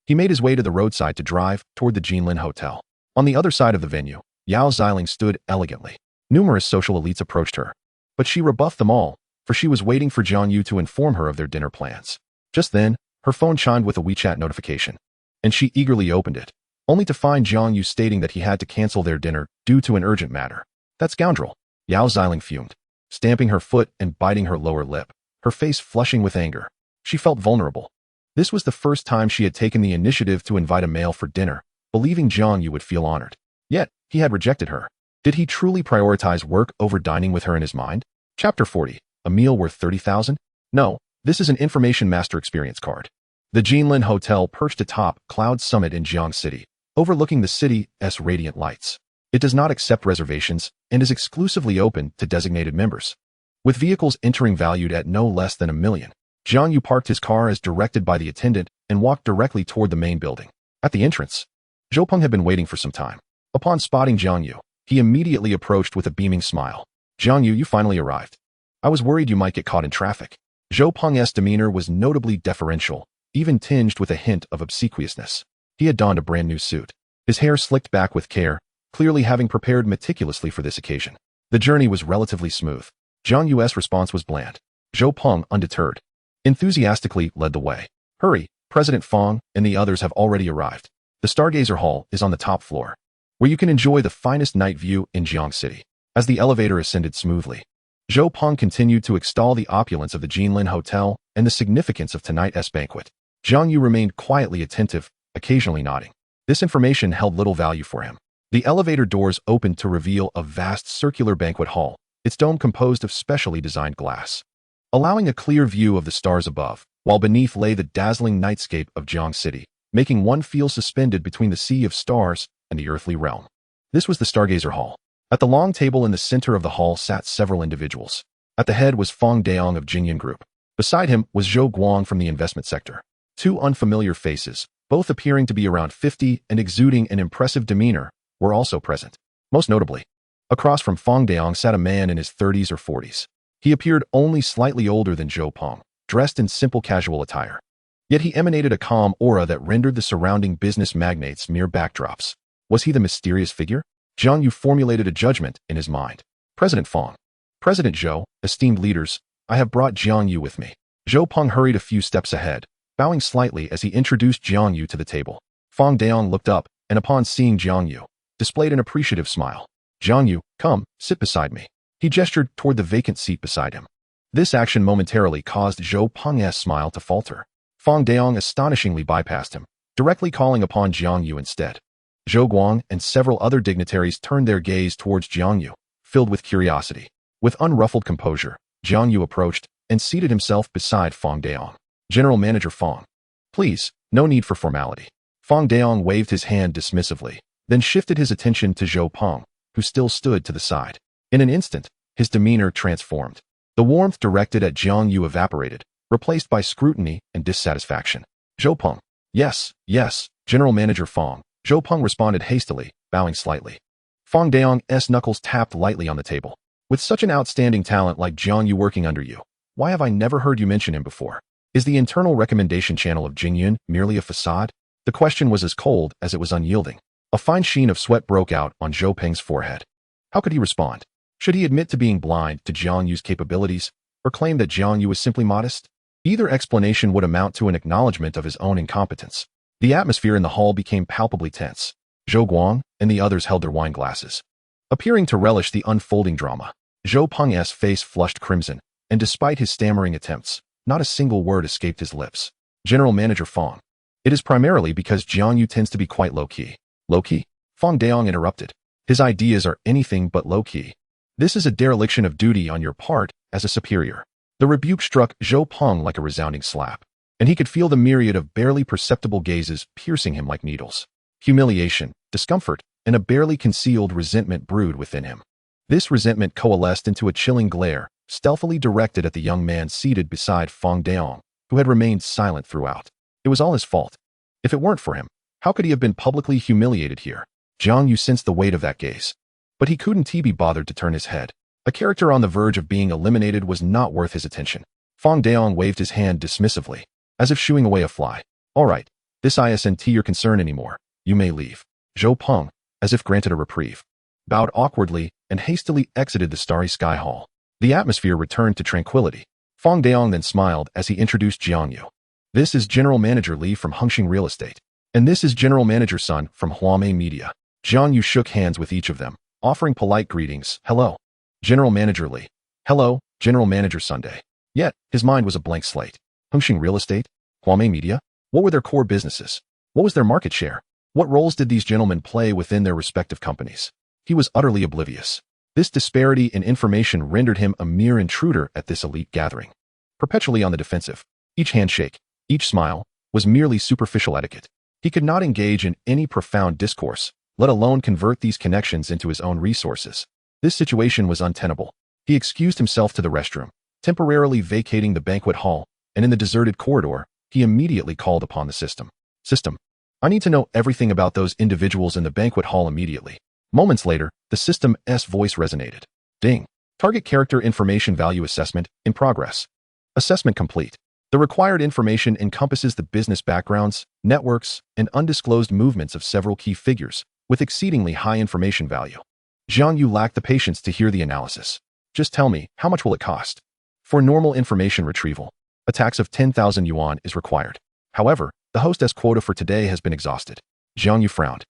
he made his way to the roadside to drive toward the Jinlin Hotel. On the other side of the venue, Yao Xiling stood elegantly. Numerous social elites approached her, but she rebuffed them all, for she was waiting for Jiang Yu to inform her of their dinner plans. Just then, her phone chimed with a WeChat notification, and she eagerly opened it, only to find Jiang Yu stating that he had to cancel their dinner due to an urgent matter. That scoundrel! Yao Xiling fumed, stamping her foot and biting her lower lip, her face flushing with anger. She felt vulnerable. This was the first time she had taken the initiative to invite a male for dinner, believing Jiang Yu would feel honored. Yet, he had rejected her. Did he truly prioritize work over dining with her in his mind? Chapter 40. A meal worth 30,000? No, this is an Information Master experience card. The Jinlin Hotel perched atop Cloud Summit in Jiang City, overlooking the city's radiant lights. It does not accept reservations and is exclusively open to designated members. With vehicles entering valued at no less than $1 million, Jiang Yu parked his car as directed by the attendant and walked directly toward the main building. At the entrance, Zhou Peng had been waiting for some time. Upon spotting Jiang Yu, he immediately approached with a beaming smile. Jiang Yu, you finally arrived. I was worried you might get caught in traffic. Zhou Peng's demeanor was notably deferential, even tinged with a hint of obsequiousness. He had donned a brand new suit, his hair slicked back with care, clearly having prepared meticulously for this occasion. The journey was relatively smooth. Jiang Yu's response was bland. Zhou Peng, undeterred, enthusiastically led the way. Hurry, President Fong and the others have already arrived. The Stargazer Hall is on the top floor, where you can enjoy the finest night view in Jiang City. As the elevator ascended smoothly, Zhou Peng continued to extol the opulence of the Jinlin Hotel and the significance of tonight's banquet. Jiang Yu remained quietly attentive, occasionally nodding. This information held little value for him. The elevator doors opened to reveal a vast circular banquet hall, its dome composed of specially designed glass, allowing a clear view of the stars above, while beneath lay the dazzling nightscape of Jiang City, making one feel suspended between the sea of stars and the earthly realm. This was the Stargazer Hall. At the long table in the center of the hall sat several individuals. At the head was Fang Daong of Jingyan Group. Beside him was Zhou Guang from the investment sector. Two unfamiliar faces, both appearing to be around 50 and exuding an impressive demeanor, were also present. Most notably, across from Fang Daong sat a man in his 30s or 40s. He appeared only slightly older than Zhou Peng, dressed in simple casual attire. Yet he emanated a calm aura that rendered the surrounding business magnates mere backdrops. Was he the mysterious figure? Jiang Yu formulated a judgment in his mind. President Fang. President Zhou, esteemed leaders, I have brought Jiang Yu with me. Zhou Peng hurried a few steps ahead, bowing slightly as he introduced Jiang Yu to the table. Fang Daong looked up, and upon seeing Jiang Yu, displayed an appreciative smile. Jiang Yu, come, sit beside me. He gestured toward the vacant seat beside him. This action momentarily caused Zhou Peng's smile to falter. Fang Daong astonishingly bypassed him, directly calling upon Jiang Yu instead. Zhou Guang and several other dignitaries turned their gaze towards Jiang Yu, filled with curiosity. With unruffled composure, Jiang Yu approached and seated himself beside Fang Daong. General Manager Fang. Please, no need for formality. Fang Daong waved his hand dismissively, then shifted his attention to Zhou Peng, who still stood to the side. In an instant, his demeanor transformed. The warmth directed at Jiang Yu evaporated, replaced by scrutiny and dissatisfaction. Zhou Peng. Yes, General Manager Fang. Zhou Peng responded hastily, bowing slightly. Fang Daong's knuckles tapped lightly on the table. With such an outstanding talent like Jiang Yu working under you, why have I never heard you mention him before? Is the internal recommendation channel of Jingyun merely a facade? The question was as cold as it was unyielding. A fine sheen of sweat broke out on Zhou Peng's forehead. How could he respond? Should he admit to being blind to Jiang Yu's capabilities, or claim that Jiang Yu was simply modest? Either explanation would amount to an acknowledgement of his own incompetence. The atmosphere in the hall became palpably tense. Zhou Guang and the others held their wine glasses, appearing to relish the unfolding drama. Zhou Peng's face flushed crimson, and despite his stammering attempts, not a single word escaped his lips. General Manager Fang. It is primarily because Jiang Yu tends to be quite low-key. Low-key? Fang Daong interrupted. His ideas are anything but low-key. This is a dereliction of duty on your part as a superior. The rebuke struck Zhou Peng like a resounding slap, and he could feel the myriad of barely perceptible gazes piercing him like needles. Humiliation, discomfort, and a barely concealed resentment brewed within him. This resentment coalesced into a chilling glare, stealthily directed at the young man seated beside Fang Daong, who had remained silent throughout. It was all his fault. If it weren't for him, how could he have been publicly humiliated here? Jiang Yu sensed the weight of that gaze. But he couldn't be bothered to turn his head. A character on the verge of being eliminated was not worth his attention. Fang Daong waved his hand dismissively, as if shooing away a fly. All right, this isn't your concern anymore. You may leave. Zhou Peng, as if granted a reprieve, bowed awkwardly and hastily exited the starry sky hall. The atmosphere returned to tranquility. Fang Daong then smiled as he introduced Jiang Yu. This is General Manager Li from Hengxing Real Estate. And this is General Manager Sun from Huamei Media. Jiang Yu shook hands with each of them, offering polite greetings. Hello, General Manager Li. Hello, General Manager Sunday. Yet, his mind was a blank slate. Hengxing Real Estate? Huamei Media? What were their core businesses? What was their market share? What roles did these gentlemen play within their respective companies? He was utterly oblivious. This disparity in information rendered him a mere intruder at this elite gathering. Perpetually on the defensive, each handshake, each smile, was merely superficial etiquette. He could not engage in any profound discourse, let alone convert these connections into his own resources. This situation was untenable. He excused himself to the restroom, temporarily vacating the banquet hall, and in the deserted corridor, he immediately called upon the system. System. I need to know everything about those individuals in the banquet hall immediately. Moments later, the system's voice resonated. Ding. Target character information value assessment in progress. Assessment complete. The required information encompasses the business backgrounds, networks, and undisclosed movements of several key figures, with exceedingly high information value. Jiang Yu lacked the patience to hear the analysis. Just tell me, how much will it cost? For normal information retrieval, a tax of 10,000 yuan is required. However, the hostess quota for today has been exhausted. Jiang Yu frowned.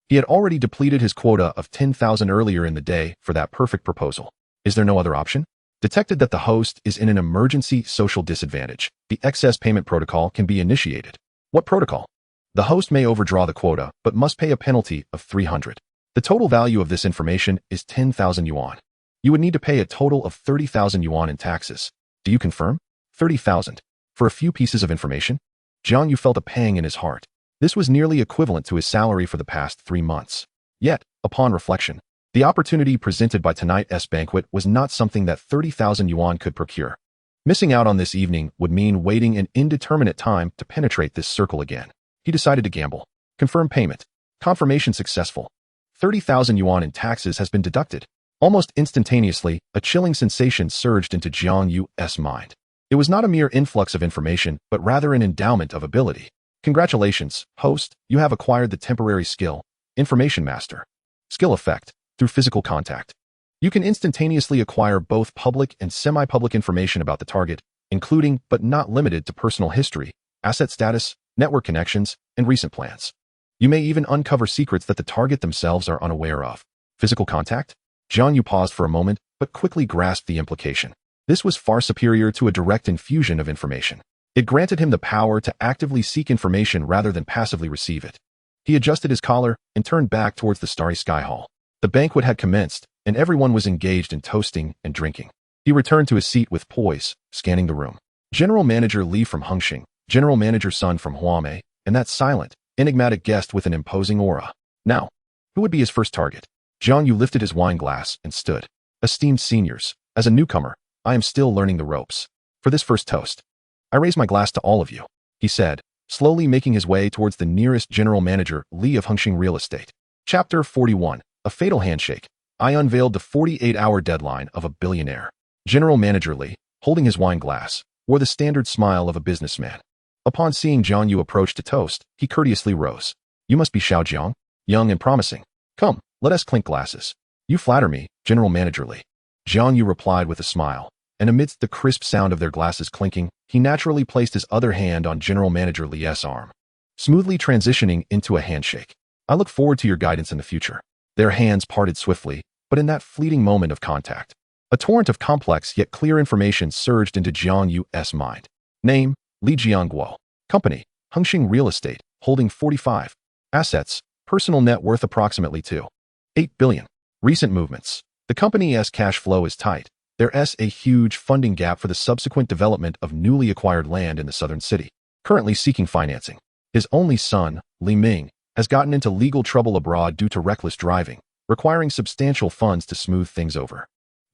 He had already depleted his quota of 10,000 earlier in the day for that perfect proposal. Is there no other option? Detected that the host is in an emergency social disadvantage. The excess payment protocol can be initiated. What protocol? The host may overdraw the quota, but must pay a penalty of 300. The total value of this information is 10,000 yuan. You would need to pay a total of 30,000 yuan in taxes. Do you confirm? 30,000. For a few pieces of information? Jiang Yu felt a pang in his heart. This was nearly equivalent to his salary for the past 3 months. Yet, upon reflection, the opportunity presented by tonight's banquet was not something that 30,000 yuan could procure. Missing out on this evening would mean waiting an indeterminate time to penetrate this circle again. He decided to gamble. Confirm payment. Confirmation successful. 30,000 yuan in taxes has been deducted. Almost instantaneously, a chilling sensation surged into Jiang Yu's mind. It was not a mere influx of information, but rather an endowment of ability. Congratulations, host, you have acquired the temporary skill, Information Master. Skill effect, through physical contact. You can instantaneously acquire both public and semi-public information about the target, including but not limited to personal history, asset status, network connections, and recent plans. You may even uncover secrets that the target themselves are unaware of. Physical contact? Jiang Yu paused for a moment, but quickly grasped the implication. This was far superior to a direct infusion of information. It granted him the power to actively seek information rather than passively receive it. He adjusted his collar and turned back towards the starry sky hall. The banquet had commenced, and everyone was engaged in toasting and drinking. He returned to his seat with poise, scanning the room. General Manager Li from Hengxing, General Manager Sun from Huamei, and that silent, enigmatic guest with an imposing aura. Now, who would be his first target? Jiang Yu lifted his wine glass and stood. Esteemed seniors, as a newcomer, I am still learning the ropes. For this first toast, I raise my glass to all of you, he said, slowly making his way towards the nearest General Manager Li of Hengxing Real Estate. Chapter 41. A Fatal Handshake. I unveiled the 48-hour deadline of a billionaire. General Manager Li, holding his wine glass, wore the standard smile of a businessman. Upon seeing Jiang Yu approach to toast, he courteously rose. You must be Xiao Jiang, young and promising. Come, let us clink glasses. You flatter me, General Manager Li. Jiang Yu replied with a smile, and amidst the crisp sound of their glasses clinking, he naturally placed his other hand on General Manager Li's arm, smoothly transitioning into a handshake. I look forward to your guidance in the future. Their hands parted swiftly, but in that fleeting moment of contact, a torrent of complex yet clear information surged into Jiang Yu's mind. Name, Li Jiangguo. Company, Hengxing Real Estate, holding 45. Assets, personal net worth approximately 2.8 billion. Recent movements. The company's cash flow is tight. There's a huge funding gap for the subsequent development of newly acquired land in the southern city. Currently seeking financing. His only son, Li Ming, has gotten into legal trouble abroad due to reckless driving, requiring substantial funds to smooth things over.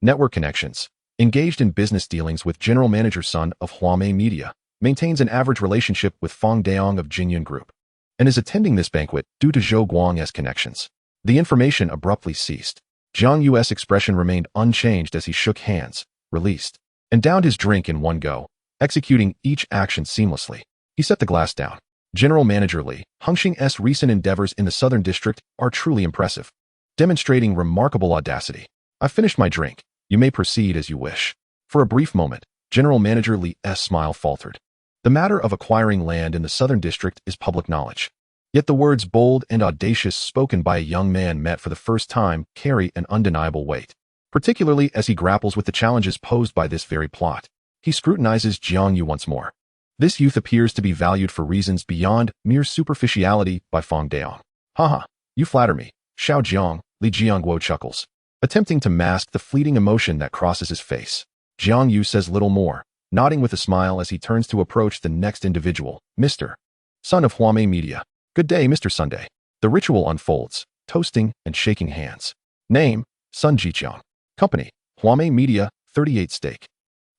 Network connections. Engaged in business dealings with General Manager Sun of Huamei Media, maintains an average relationship with Feng Daong of Jingyun Group, and is attending this banquet due to Zhou Guang's connections. The information abruptly ceased. Jiang Yu's expression remained unchanged as he shook hands, released, and downed his drink in one go, executing each action seamlessly. He set the glass down. General Manager Li, Hengxing's recent endeavors in the Southern District are truly impressive, demonstrating remarkable audacity. I've finished my drink. You may proceed as you wish. For a brief moment, General Manager Li's smile faltered. The matter of acquiring land in the Southern District is public knowledge. Yet the words bold and audacious spoken by a young man met for the first time carry an undeniable weight, particularly as he grapples with the challenges posed by this very plot. He scrutinizes Jiang Yu once more. This youth appears to be valued for reasons beyond mere superficiality by Feng Daong. Haha, you flatter me, Xiao Jiang, Li Jiangguo chuckles, attempting to mask the fleeting emotion that crosses his face. Jiang Yu says little more, nodding with a smile as he turns to approach the next individual, Mr. Sun of Huamei Media. Good day, Mr. Sunday. The ritual unfolds, toasting and shaking hands. Name, Sun Jiqiang. Company, Huamei Media, 38 stake.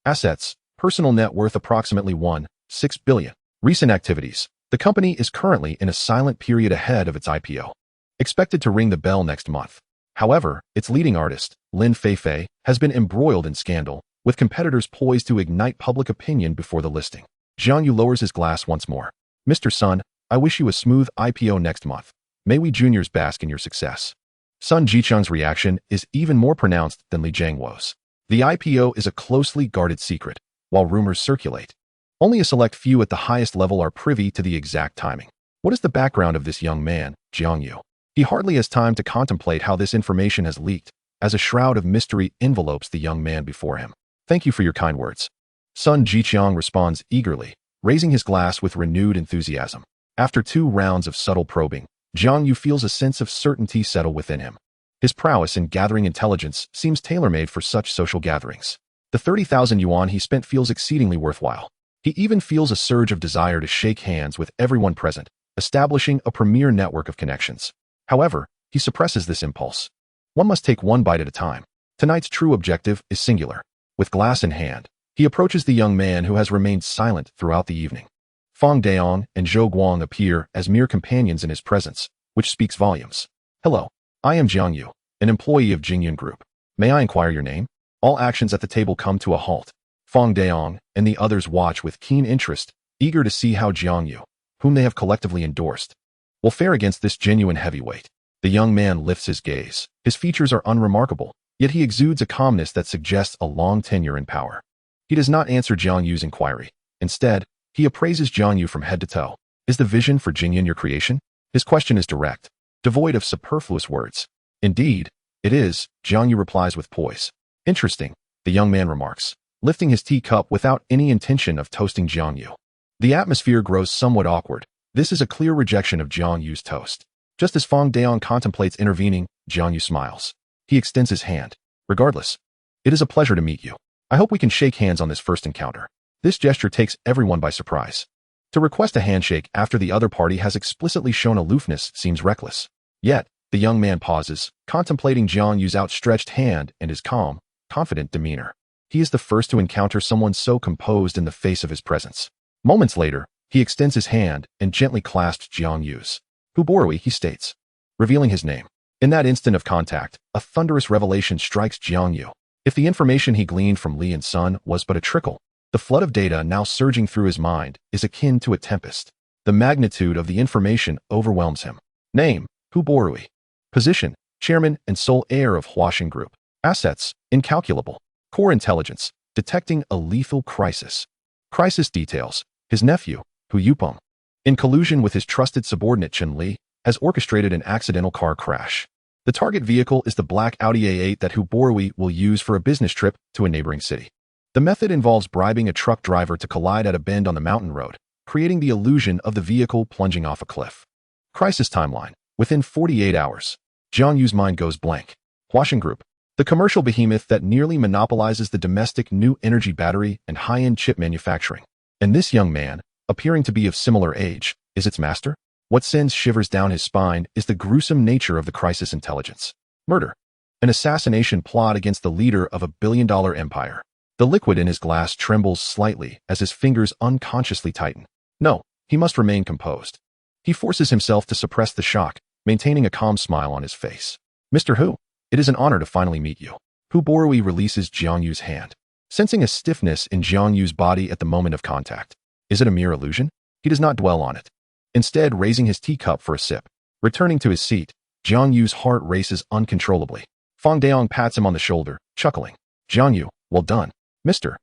Assets, personal net worth approximately 1.6 billion. Recent activities. The company is currently in a silent period ahead of its IPO. Expected to ring the bell next month. However, its leading artist, Lin Feifei, has been embroiled in scandal, with competitors poised to ignite public opinion before the listing. Jiang Yu lowers his glass once more. Mr. Sun, I wish you a smooth IPO next month. May we juniors bask in your success. Sun Jiqiang's reaction is even more pronounced than Li Jiangguo's. The IPO is a closely guarded secret, while rumors circulate. Only a select few at the highest level are privy to the exact timing. What is the background of this young man, Jiang Yu? He hardly has time to contemplate how this information has leaked, as a shroud of mystery envelopes the young man before him. Thank you for your kind words. Sun Jiqiang responds eagerly, raising his glass with renewed enthusiasm. After 2 rounds of subtle probing, Jiang Yu feels a sense of certainty settle within him. His prowess in gathering intelligence seems tailor-made for such social gatherings. The 30,000 yuan he spent feels exceedingly worthwhile. He even feels a surge of desire to shake hands with everyone present, establishing a premier network of connections. However, he suppresses this impulse. One must take one bite at a time. Tonight's true objective is singular. With glass in hand, he approaches the young man who has remained silent throughout the evening. Fang Daong and Zhou Guang appear as mere companions in his presence, which speaks volumes. Hello, I am Jiang Yu, an employee of Jingyun Group. May I inquire your name? All actions at the table come to a halt. Fang Daong and the others watch with keen interest, eager to see how Jiang Yu, whom they have collectively endorsed, will fare against this genuine heavyweight. The young man lifts his gaze. His features are unremarkable, yet he exudes a calmness that suggests a long tenure in power. He does not answer Jiang Yu's inquiry. Instead, he appraises Jiang Yu from head to toe. Is the vision for Jingyun your creation? His question is direct, devoid of superfluous words. Indeed, it is, Jiang Yu replies with poise. Interesting, the young man remarks, lifting his teacup without any intention of toasting Jiang Yu. The atmosphere grows somewhat awkward. This is a clear rejection of Jiang Yu's toast. Just as Fang Daong contemplates intervening, Jiang Yu smiles. He extends his hand. Regardless, it is a pleasure to meet you. I hope we can shake hands on this first encounter. This gesture takes everyone by surprise. To request a handshake after the other party has explicitly shown aloofness seems reckless. Yet, the young man pauses, contemplating Jiang Yu's outstretched hand and his calm, confident demeanor. He is the first to encounter someone so composed in the face of his presence. Moments later, he extends his hand and gently clasps Jiang Yu's. Huborui, he states, revealing his name. In that instant of contact, a thunderous revelation strikes Jiang Yu. If the information he gleaned from Li and Sun was but a trickle, the flood of data now surging through his mind is akin to a tempest. The magnitude of the information overwhelms him. Name, Huborui. Position, chairman and sole heir of Huaxin Group. Assets, incalculable. Core intelligence, detecting a lethal crisis. Crisis details, his nephew, Hu Yupeng, in collusion with his trusted subordinate Chen Li, has orchestrated an accidental car crash. The target vehicle is the black Audi A8 that Huborui will use for a business trip to a neighboring city. The method involves bribing a truck driver to collide at a bend on the mountain road, creating the illusion of the vehicle plunging off a cliff. Crisis timeline, within 48 hours. Jiang Yu's mind goes blank. Huaxin Group, the commercial behemoth that nearly monopolizes the domestic new energy battery and high-end chip manufacturing. And this young man, appearing to be of similar age, is its master? What sends shivers down his spine is the gruesome nature of the crisis intelligence. Murder. An assassination plot against the leader of a billion-dollar empire. The liquid in his glass trembles slightly as his fingers unconsciously tighten. No, he must remain composed. He forces himself to suppress the shock, maintaining a calm smile on his face. Mr. Hu, it is an honor to finally meet you. Huborui releases Jiang Yu's hand, sensing a stiffness in Jiang Yu's body at the moment of contact. Is it a mere illusion? He does not dwell on it. Instead, raising his teacup for a sip. Returning to his seat, Jiang Yu's heart races uncontrollably. Fang Daong pats him on the shoulder, chuckling. Jiang Yu, well done, Mr.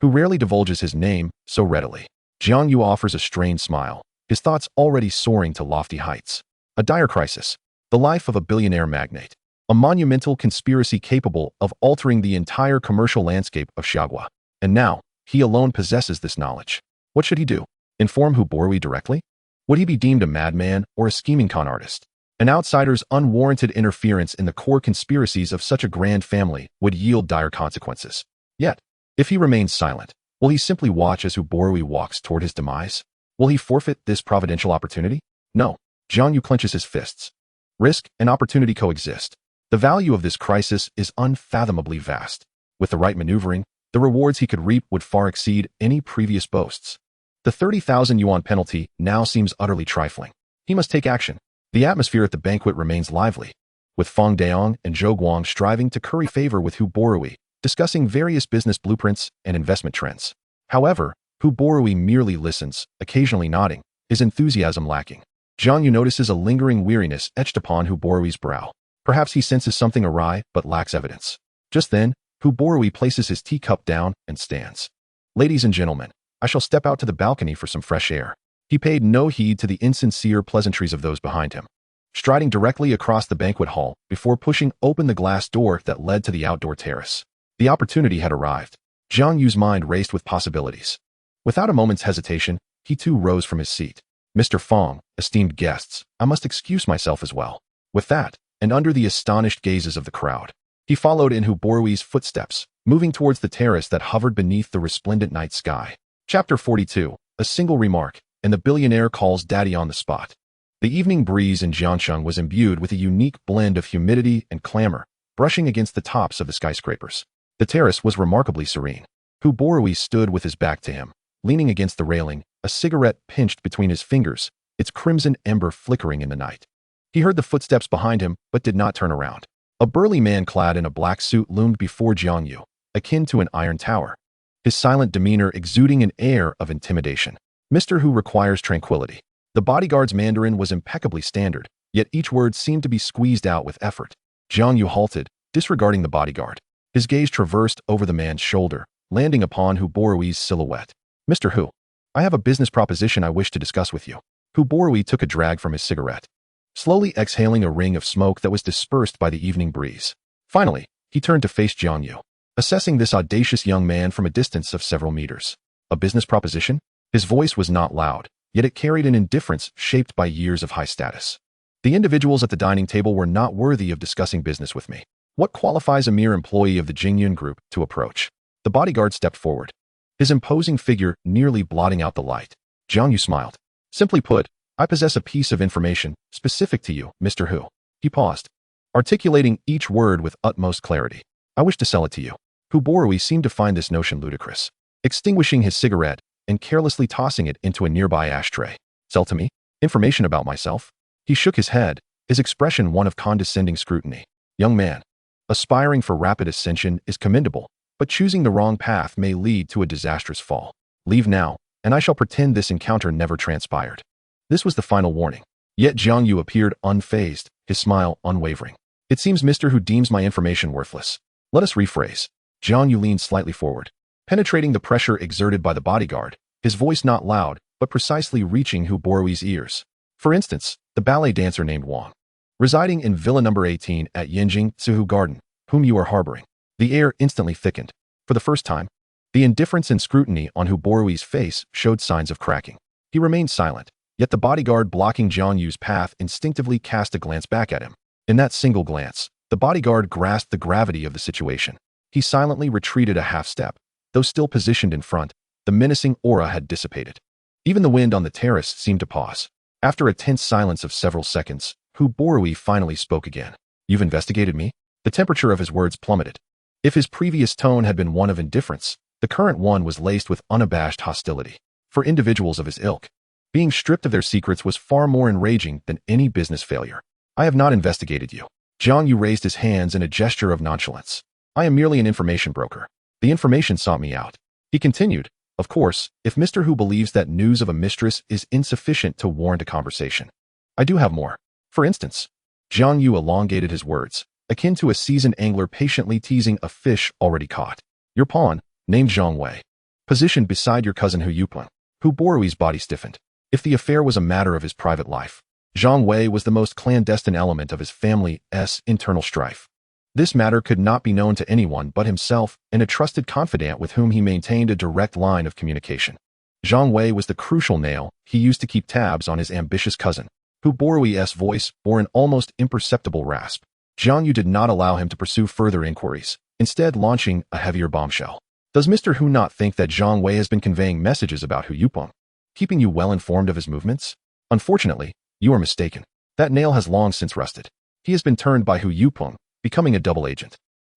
Who rarely divulges his name so readily. Jiang Yu offers a strained smile, his thoughts already soaring to lofty heights. A dire crisis. The life of a billionaire magnate. A monumental conspiracy capable of altering the entire commercial landscape of Xiagua. And now, he alone possesses this knowledge. What should he do? Inform Huborui directly? Would he be deemed a madman or a scheming con artist? An outsider's unwarranted interference in the core conspiracies of such a grand family would yield dire consequences. Yet, if he remains silent, will he simply watch as Huborui walks toward his demise? Will he forfeit this providential opportunity? No. Jiang Yu clenches his fists. Risk and opportunity coexist. The value of this crisis is unfathomably vast. With the right maneuvering, the rewards he could reap would far exceed any previous boasts. The 30,000 yuan penalty now seems utterly trifling. He must take action. The atmosphere at the banquet remains lively, with Fang Daong and Zhou Guang striving to curry favor with Huborui, discussing various business blueprints and investment trends. However, Huborui merely listens, occasionally nodding, his enthusiasm lacking. Jiang Yu notices a lingering weariness etched upon Huborui's brow. Perhaps he senses something awry but lacks evidence. Just then, Huborui places his teacup down and stands. Ladies and gentlemen, I shall step out to the balcony for some fresh air. He paid no heed to the insincere pleasantries of those behind him, striding directly across the banquet hall before pushing open the glass door that led to the outdoor terrace. The opportunity had arrived. Jiang Yu's mind raced with possibilities. Without a moment's hesitation, he too rose from his seat. Mr. Fong, esteemed guests, I must excuse myself as well. With that, and under the astonished gazes of the crowd, he followed in Hu Borui's footsteps, moving towards the terrace that hovered beneath the resplendent night sky. Chapter 42, a single remark, and the billionaire calls daddy on the spot. The evening breeze in Jiangcheng was imbued with a unique blend of humidity and clamor, brushing against the tops of the skyscrapers. The terrace was remarkably serene. Hu Borui stood with his back to him, leaning against the railing, a cigarette pinched between his fingers, its crimson ember flickering in the night. He heard the footsteps behind him, but did not turn around. A burly man clad in a black suit loomed before Jiang Yu, akin to an iron tower, his silent demeanor exuding an air of intimidation. Mr. Hu requires tranquility. The bodyguard's Mandarin was impeccably standard, yet each word seemed to be squeezed out with effort. Jiang Yu halted, disregarding the bodyguard. His gaze traversed over the man's shoulder, landing upon Hu Borui's silhouette. Mr. Hu, I have a business proposition I wish to discuss with you. Hu Borui took a drag from his cigarette, slowly exhaling a ring of smoke that was dispersed by the evening breeze. Finally, he turned to face Jiang Yu, assessing this audacious young man from a distance of several meters. A business proposition? His voice was not loud, yet it carried an indifference shaped by years of high status. The individuals at the dining table were not worthy of discussing business with me. What qualifies a mere employee of the Jingyun Group to approach? The bodyguard stepped forward, his imposing figure nearly blotting out the light. Jiang Yu smiled. Simply put, I possess a piece of information specific to you, Mr. Hu. He paused, articulating each word with utmost clarity. I wish to sell it to you. Hu Borui seemed to find this notion ludicrous, extinguishing his cigarette and carelessly tossing it into a nearby ashtray. Sell to me? Information about myself? He shook his head, his expression one of condescending scrutiny. Young man, aspiring for rapid ascension is commendable, but choosing the wrong path may lead to a disastrous fall. Leave now, and I shall pretend this encounter never transpired. This was the final warning. Yet Jiang Yu appeared unfazed, his smile unwavering. It seems Mr. Hu deems my information worthless. Let us rephrase. Jiang Yu leaned slightly forward, penetrating the pressure exerted by the bodyguard, his voice not loud, but precisely reaching Hu Borui's ears. For instance, the ballet dancer named Wang, residing in Villa number 18 at Yanjing Tsuhu Garden, whom you are harboring. The air instantly thickened. For the first time, the indifference and scrutiny on Hu Borui's face showed signs of cracking. He remained silent, yet the bodyguard blocking Jiang Yu's path instinctively cast a glance back at him. In that single glance, the bodyguard grasped the gravity of the situation. He silently retreated a half step. Though still positioned in front, the menacing aura had dissipated. Even the wind on the terrace seemed to pause. After a tense silence of several seconds, Hu Borui finally spoke again. You've investigated me? The temperature of his words plummeted. If his previous tone had been one of indifference, the current one was laced with unabashed hostility. For individuals of his ilk, being stripped of their secrets was far more enraging than any business failure. I have not investigated you. Jiang Yu raised his hands in a gesture of nonchalance. I am merely an information broker. The information sought me out. He continued, of course, if Mr. Hu believes that news of a mistress is insufficient to warrant a conversation. I do have more. For instance, Jiang Yu elongated his words, akin to a seasoned angler patiently teasing a fish already caught. Your pawn, named Zhang Wei, positioned beside your cousin Hu Yupeng. Hu Borui's body stiffened. If the affair was a matter of his private life, Zhang Wei was the most clandestine element of his family's internal strife. This matter could not be known to anyone but himself and a trusted confidant with whom he maintained a direct line of communication. Zhang Wei was the crucial nail he used to keep tabs on his ambitious cousin. Hu Borui's voice bore an almost imperceptible rasp. Jiang Yu did not allow him to pursue further inquiries, instead launching a heavier bombshell. Does Mr. Hu not think that Zhang Wei has been conveying messages about Hu Yupeng, keeping you well informed of his movements? Unfortunately, you are mistaken. That nail has long since rusted. He has been turned by Hu Yupeng, becoming a double agent.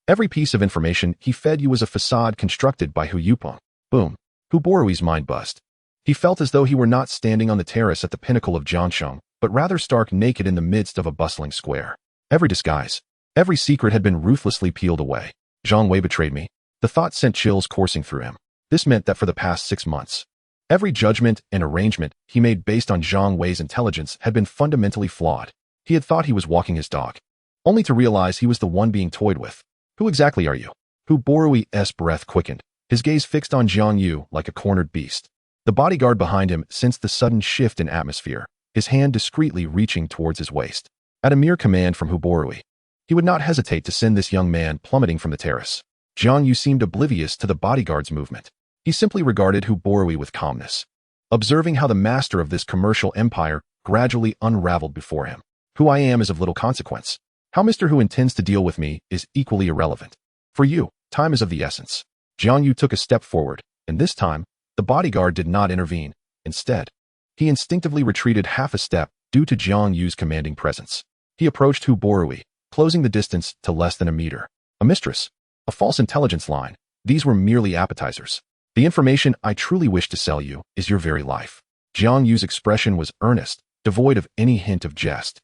Every piece of information he fed you was a facade constructed by Hu Yupeng. Boom. Hu Borui's mind buzzed. He felt as though he were not standing on the terrace at the pinnacle of Jiangcheng, but rather stark naked in the midst of a bustling square. Every disguise, every secret had been ruthlessly peeled away. Zhang Wei betrayed me. The thought sent chills coursing through him. This meant that for the past 6 months, every judgment and arrangement he made based on Zhang Wei's intelligence had been fundamentally flawed. He had thought he was walking his dog, only to realize he was the one being toyed with. Who exactly are you? Hu Borui's breath quickened, his gaze fixed on Jiang Yu like a cornered beast. The bodyguard behind him sensed the sudden shift in atmosphere, his hand discreetly reaching towards his waist. At a mere command from Huborui, he would not hesitate to send this young man plummeting from the terrace. Jiang Yu seemed oblivious to the bodyguard's movement. He simply regarded Huborui with calmness, observing how the master of this commercial empire gradually unraveled before him. Who I am is of little consequence. How Mr. Hu intends to deal with me is equally irrelevant. For you, time is of the essence. Jiang Yu took a step forward, and this time, the bodyguard did not intervene. Instead, he instinctively retreated half a step due to Jiang Yu's commanding presence. He approached Huborui, closing the distance to less than a meter. A mistress, a false intelligence line. These were merely appetizers. The information I truly wish to sell you is your very life. Jiang Yu's expression was earnest, devoid of any hint of jest.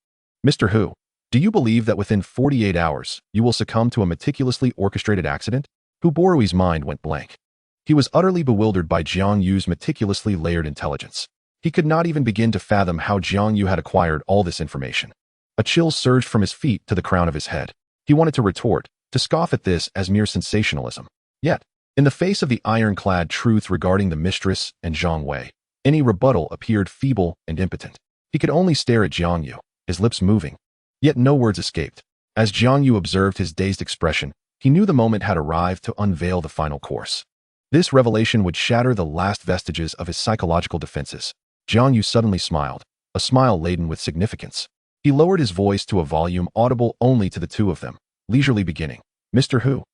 Mr. Hu, do you believe that within 48 hours you will succumb to a meticulously orchestrated accident? Huborui's mind went blank. He was utterly bewildered by Jiang Yu's meticulously layered intelligence. He could not even begin to fathom how Jiang Yu had acquired all this information. A chill surged from his feet to the crown of his head. He wanted to retort, to scoff at this as mere sensationalism. Yet, in the face of the ironclad truth regarding the mistress and Zhang Wei, any rebuttal appeared feeble and impotent. He could only stare at Jiang Yu, his lips moving. Yet no words escaped. As Jiang Yu observed his dazed expression, he knew the moment had arrived to unveil the final course. This revelation would shatter the last vestiges of his psychological defenses. Jiang Yu suddenly smiled, a smile laden with significance. He lowered his voice to a volume audible only to the two of them, leisurely beginning. Mr. Hu,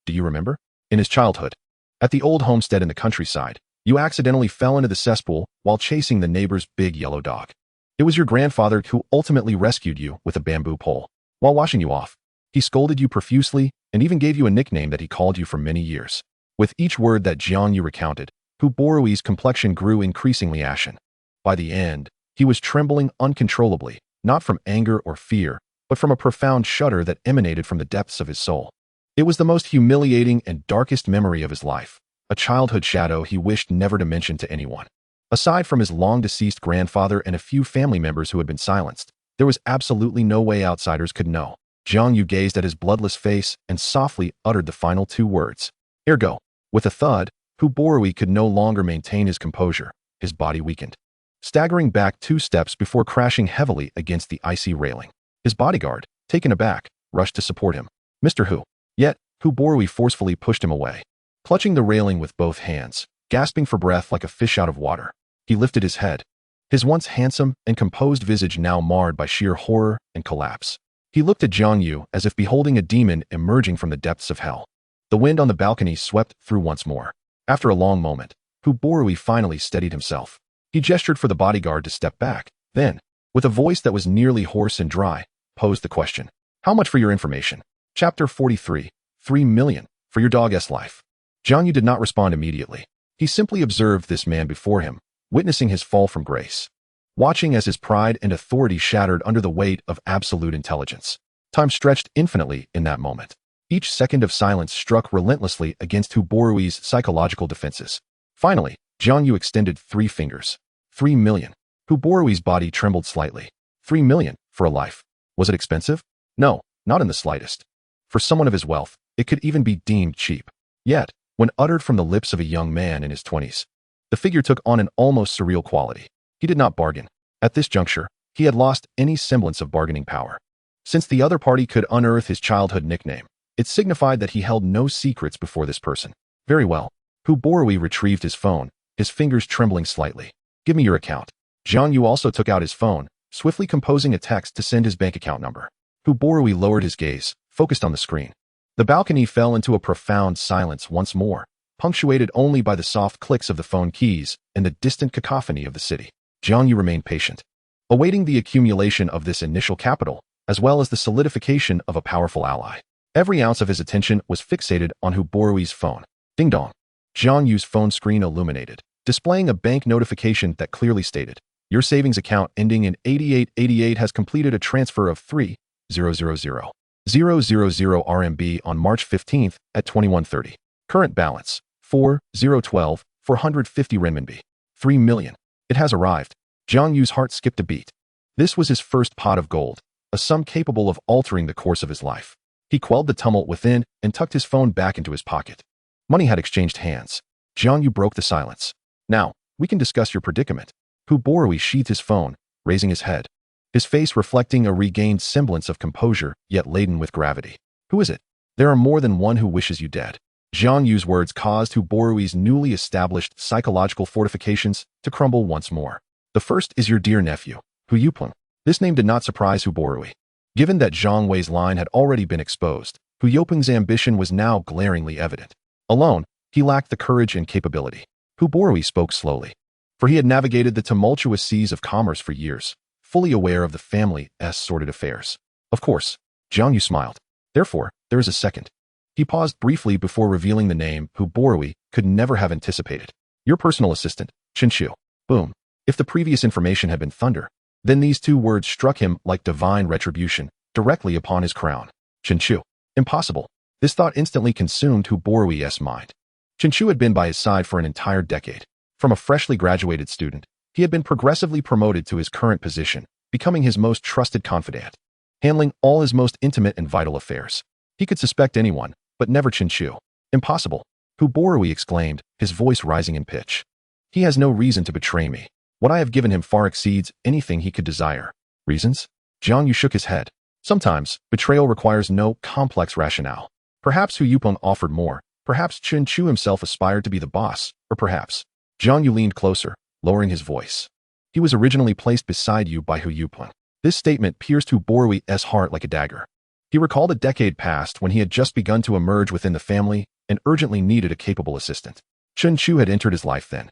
do you remember? In his childhood, at the old homestead in the countryside, you accidentally fell into the cesspool while chasing the neighbor's big yellow dog. It was your grandfather who ultimately rescued you with a bamboo pole. While washing you off, he scolded you profusely and even gave you a nickname that he called you for many years. With each word that Jiang Yu recounted, Huborui's complexion grew increasingly ashen. By the end, he was trembling uncontrollably, not from anger or fear, but from a profound shudder that emanated from the depths of his soul. It was the most humiliating and darkest memory of his life, a childhood shadow he wished never to mention to anyone. Aside from his long-deceased grandfather and a few family members who had been silenced, there was absolutely no way outsiders could know. Jiang Yu gazed at his bloodless face and softly uttered the final two words. Ergo. With a thud, Huborui could no longer maintain his composure. His body weakened, staggering back 2 steps before crashing heavily against the icy railing. His bodyguard, taken aback, rushed to support him. Mr. Hu. Yet, Huborui forcefully pushed him away. Clutching the railing with both hands, gasping for breath like a fish out of water, he lifted his head, his once handsome and composed visage now marred by sheer horror and collapse. He looked at Jiang Yu as if beholding a demon emerging from the depths of hell. The wind on the balcony swept through once more. After a long moment, Huborui finally steadied himself. He gestured for the bodyguard to step back, then, with a voice that was nearly hoarse and dry, posed the question. How much for your information? Chapter 43, 3 million, for your dog's life. Jiang Yu did not respond immediately. He simply observed this man before him, witnessing his fall from grace, watching as his pride and authority shattered under the weight of absolute intelligence. Time stretched infinitely in that moment. Each second of silence struck relentlessly against Huborui's psychological defenses. Finally, Jiang Yu extended 3 fingers. 3 million. Huborui's body trembled slightly. 3 million, for a life. Was it expensive? No, not in the slightest. For someone of his wealth, it could even be deemed cheap. Yet, when uttered from the lips of a young man in his 20s, the figure took on an almost surreal quality. He did not bargain. At this juncture, he had lost any semblance of bargaining power. Since the other party could unearth his childhood nickname, it signified that he held no secrets before this person. Very well. Huborui retrieved his phone, his fingers trembling slightly. Give me your account. Jiang Yu also took out his phone, swiftly composing a text to send his bank account number. Huborui lowered his gaze, focused on the screen. The balcony fell into a profound silence once more, punctuated only by the soft clicks of the phone keys and the distant cacophony of the city. Jiang Yu remained patient, awaiting the accumulation of this initial capital, as well as the solidification of a powerful ally. Every ounce of his attention was fixated on Huborui's phone. Ding dong. Jiang Yu's phone screen illuminated, displaying a bank notification that clearly stated, your savings account ending in 8888 has completed a transfer of 3,000,000 RMB on March 15th at 21:30. Current balance, 4,012, 450 renminbi. 3 million. It has arrived. Jiang Yu's heart skipped a beat. This was his first pot of gold, a sum capable of altering the course of his life. He quelled the tumult within and tucked his phone back into his pocket. Money had exchanged hands. Jiang Yu broke the silence. Now, We can discuss your predicament. Hu Borui sheathed his phone, raising his head, his face reflecting a regained semblance of composure, yet laden with gravity. Who is it? There are more than one who wishes you dead. Jiang Yu's words caused Hu Borui's newly established psychological fortifications to crumble once more. The first is your dear nephew, Hu Yuplong. This name did not surprise Hu Borui. Given that Zhang Wei's line had already been exposed, Hu Yuplong's ambition was now glaringly evident. Alone, he lacked the courage and capability. Hu Borui spoke slowly, for he had navigated the tumultuous seas of commerce for years, fully aware of the family's sordid affairs. Of course, Jiang Yu smiled. Therefore, there is a second. He paused briefly before revealing the name Hu Borui could never have anticipated. Your personal assistant, Chen Chu. Boom. If the previous information had been thunder, then these two words struck him like divine retribution, directly upon his crown. Chen Chu. Impossible. This thought instantly consumed Hu Borui's mind. Chen Chu had been by his side for an entire decade. From a freshly graduated student, he had been progressively promoted to his current position, becoming his most trusted confidant, handling all his most intimate and vital affairs. He could suspect anyone, but never Chen Chu. Impossible. Hu Borui exclaimed, his voice rising in pitch. He has no reason to betray me. What I have given him far exceeds anything he could desire. Reasons? Jiang Yu shook his head. Sometimes, betrayal requires no complex rationale. Perhaps Hu Yuplong offered more. Perhaps Chen Chu himself aspired to be the boss. Or perhaps. Jiang Yu leaned closer, lowering his voice. He was originally placed beside you by Hu Yuplong. This statement pierced Hu Borui's heart like a dagger. He recalled a decade past when he had just begun to emerge within the family and urgently needed a capable assistant. Chen Chu had entered his life then,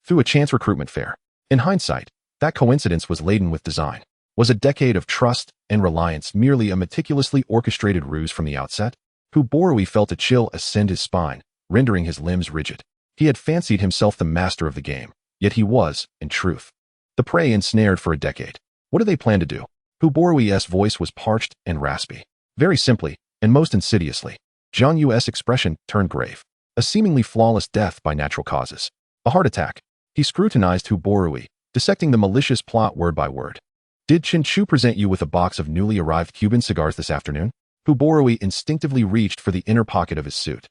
through a chance recruitment fair. In hindsight, that coincidence was laden with design. Was a decade of trust and reliance merely a meticulously orchestrated ruse from the outset? Hu Borui felt a chill ascend his spine, rendering his limbs rigid. He had fancied himself the master of the game, yet he was, in truth, the prey ensnared for a decade. What do they plan to do? Hu Borui's voice was parched and raspy. Very simply, and most insidiously, Jiang Yu's expression turned grave. A seemingly flawless death by natural causes. A heart attack. He scrutinized Hu Borui, dissecting the malicious plot word by word. Did Chen Chu present you with a box of newly arrived Cuban cigars this afternoon? Hu Borui instinctively reached for the inner pocket of his suit.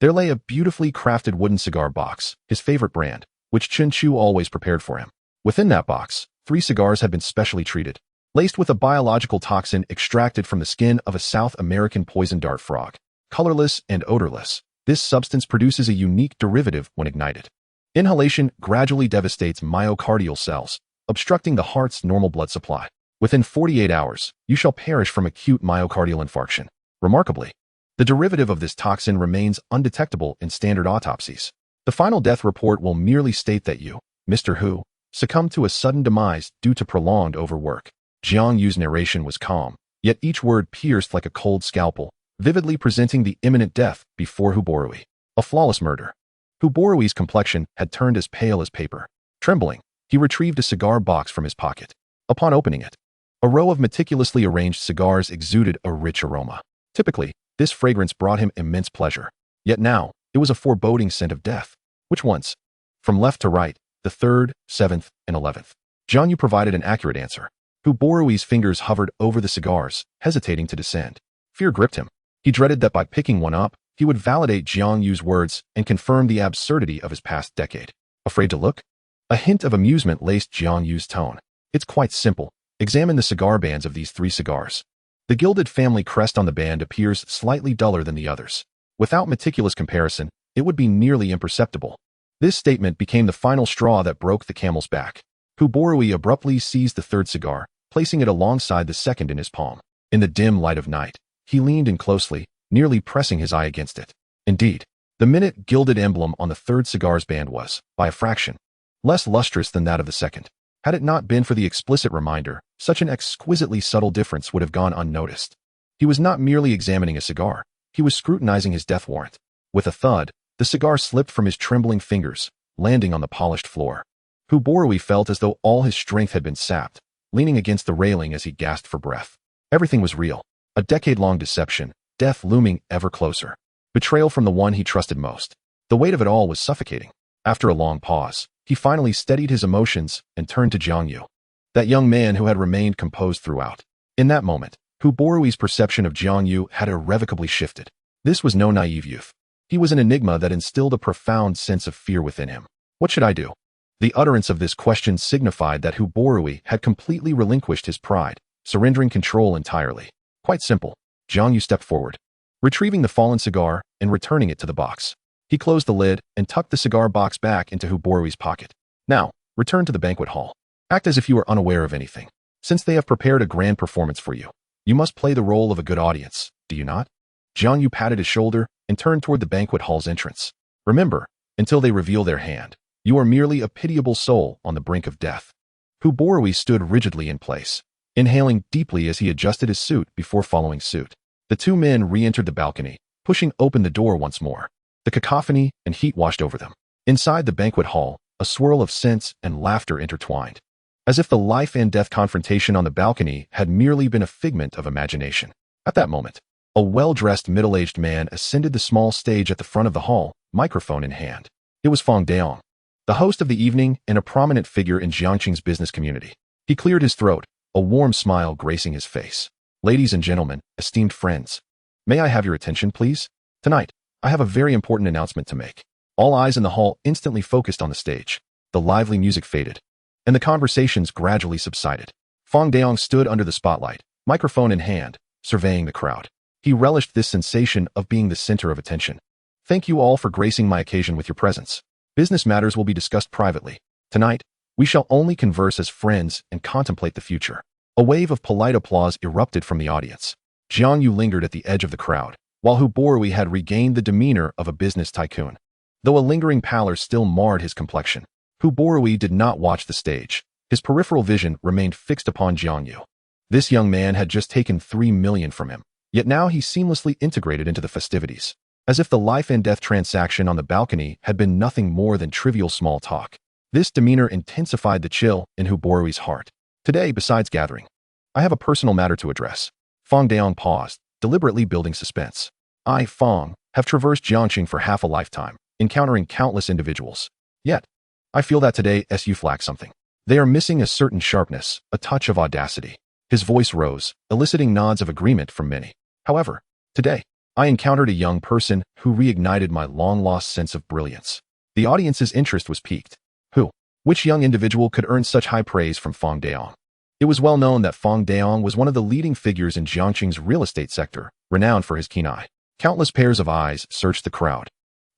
There lay a beautifully crafted wooden cigar box, his favorite brand, which Chen Chu always prepared for him. Within that box, 3 cigars had been specially treated, laced with a biological toxin extracted from the skin of a South American poison dart frog. Colorless and odorless, this substance produces a unique derivative when ignited. Inhalation gradually devastates myocardial cells, obstructing the heart's normal blood supply. Within 48 hours, you shall perish from acute myocardial infarction. Remarkably, the derivative of this toxin remains undetectable in standard autopsies. The final death report will merely state that you, Mr. Hu, succumbed to a sudden demise due to prolonged overwork. Jiang Yu's narration was calm, yet each word pierced like a cold scalpel, vividly presenting the imminent death before Hu Borui. A flawless murder. Hu Borui's complexion had turned as pale as paper. Trembling, he retrieved a cigar box from his pocket. Upon opening it, a row of meticulously arranged cigars exuded a rich aroma. Typically, this fragrance brought him immense pleasure. Yet now, it was a foreboding scent of death. Which ones? From left to right, the 3rd, 7th, and 11th. Jiang Yu provided an accurate answer. Hu Borui's fingers hovered over the cigars, hesitating to descend. Fear gripped him. He dreaded that by picking one up, he would validate Jiang Yu's words and confirm the absurdity of his past decade. Afraid to look? A hint of amusement laced Jiang Yu's tone. It's quite simple. Examine the cigar bands of these 3 cigars. The gilded family crest on the band appears slightly duller than the others. Without meticulous comparison, it would be nearly imperceptible. This statement became the final straw that broke the camel's back. Hu Borui abruptly seized the 3rd cigar, placing it alongside the 2nd in his palm. In the dim light of night, he leaned in closely, nearly pressing his eye against it. Indeed, the minute gilded emblem on the 3rd cigar's band was, by a fraction, less lustrous than that of the 2nd. Had it not been for the explicit reminder, such an exquisitely subtle difference would have gone unnoticed. He was not merely examining a cigar, he was scrutinizing his death warrant. With a thud, the cigar slipped from his trembling fingers, landing on the polished floor. Hu Borui felt as though all his strength had been sapped, leaning against the railing as he gasped for breath. Everything was real. A decade-long deception, death looming ever closer. Betrayal from the one he trusted most. The weight of it all was suffocating. After a long pause, he finally steadied his emotions and turned to Jiang Yu, that young man who had remained composed throughout. In that moment, Hu Borui's perception of Jiang Yu had irrevocably shifted. This was no naive youth. He was an enigma that instilled a profound sense of fear within him. What should I do? The utterance of this question signified that Hu Borui had completely relinquished his pride, surrendering control entirely. Quite simple. Jiang Yu stepped forward, retrieving the fallen cigar and returning it to the box. He closed the lid and tucked the cigar box back into Hu Borui's pocket. Now, return to the banquet hall. Act as if you are unaware of anything. Since they have prepared a grand performance for you, you must play the role of a good audience, do you not? Jiang Yu patted his shoulder and turned toward the banquet hall's entrance. Remember, until they reveal their hand, you are merely a pitiable soul on the brink of death. Hu Borui stood rigidly in place, inhaling deeply as he adjusted his suit before following suit. The two men re-entered the balcony, pushing open the door once more. The cacophony and heat washed over them. Inside the banquet hall, a swirl of scents and laughter intertwined, as if the life and death confrontation on the balcony had merely been a figment of imagination. At that moment, a well-dressed middle-aged man ascended the small stage at the front of the hall, microphone in hand. It was Fang Daong, the host of the evening and a prominent figure in Jiangqing's business community. He cleared his throat, a warm smile gracing his face. Ladies and gentlemen, esteemed friends, may I have your attention, please? Tonight, I have a very important announcement to make. All eyes in the hall instantly focused on the stage. The lively music faded, and the conversations gradually subsided. Fang Daong stood under the spotlight, microphone in hand, surveying the crowd. He relished this sensation of being the center of attention. Thank you all for gracing my occasion with your presence. Business matters will be discussed privately. Tonight, we shall only converse as friends and contemplate the future. A wave of polite applause erupted from the audience. Jiang Yu lingered at the edge of the crowd, while Hu Borui had regained the demeanor of a business tycoon. Though a lingering pallor still marred his complexion, Hu Borui did not watch the stage. His peripheral vision remained fixed upon Jiang Yu. This young man had just taken 3 million from him, yet now he seamlessly integrated into the festivities, as if the life and death transaction on the balcony had been nothing more than trivial small talk. This demeanor intensified the chill in Hu Borui's heart. Today, besides gathering, I have a personal matter to address. Fang Daong paused, deliberately building suspense. I, Fang, have traversed Jiangqing for half a lifetime, encountering countless individuals. Yet, I feel that today SU lack something. They are missing a certain sharpness, a touch of audacity. His voice rose, eliciting nods of agreement from many. However, today, I encountered a young person who reignited my long-lost sense of brilliance. The audience's interest was piqued. Who? Which young individual could earn such high praise from Fang Daong? It was well known that Fang Daong was one of the leading figures in Jiangqing's real estate sector, renowned for his keen eye. Countless pairs of eyes searched the crowd,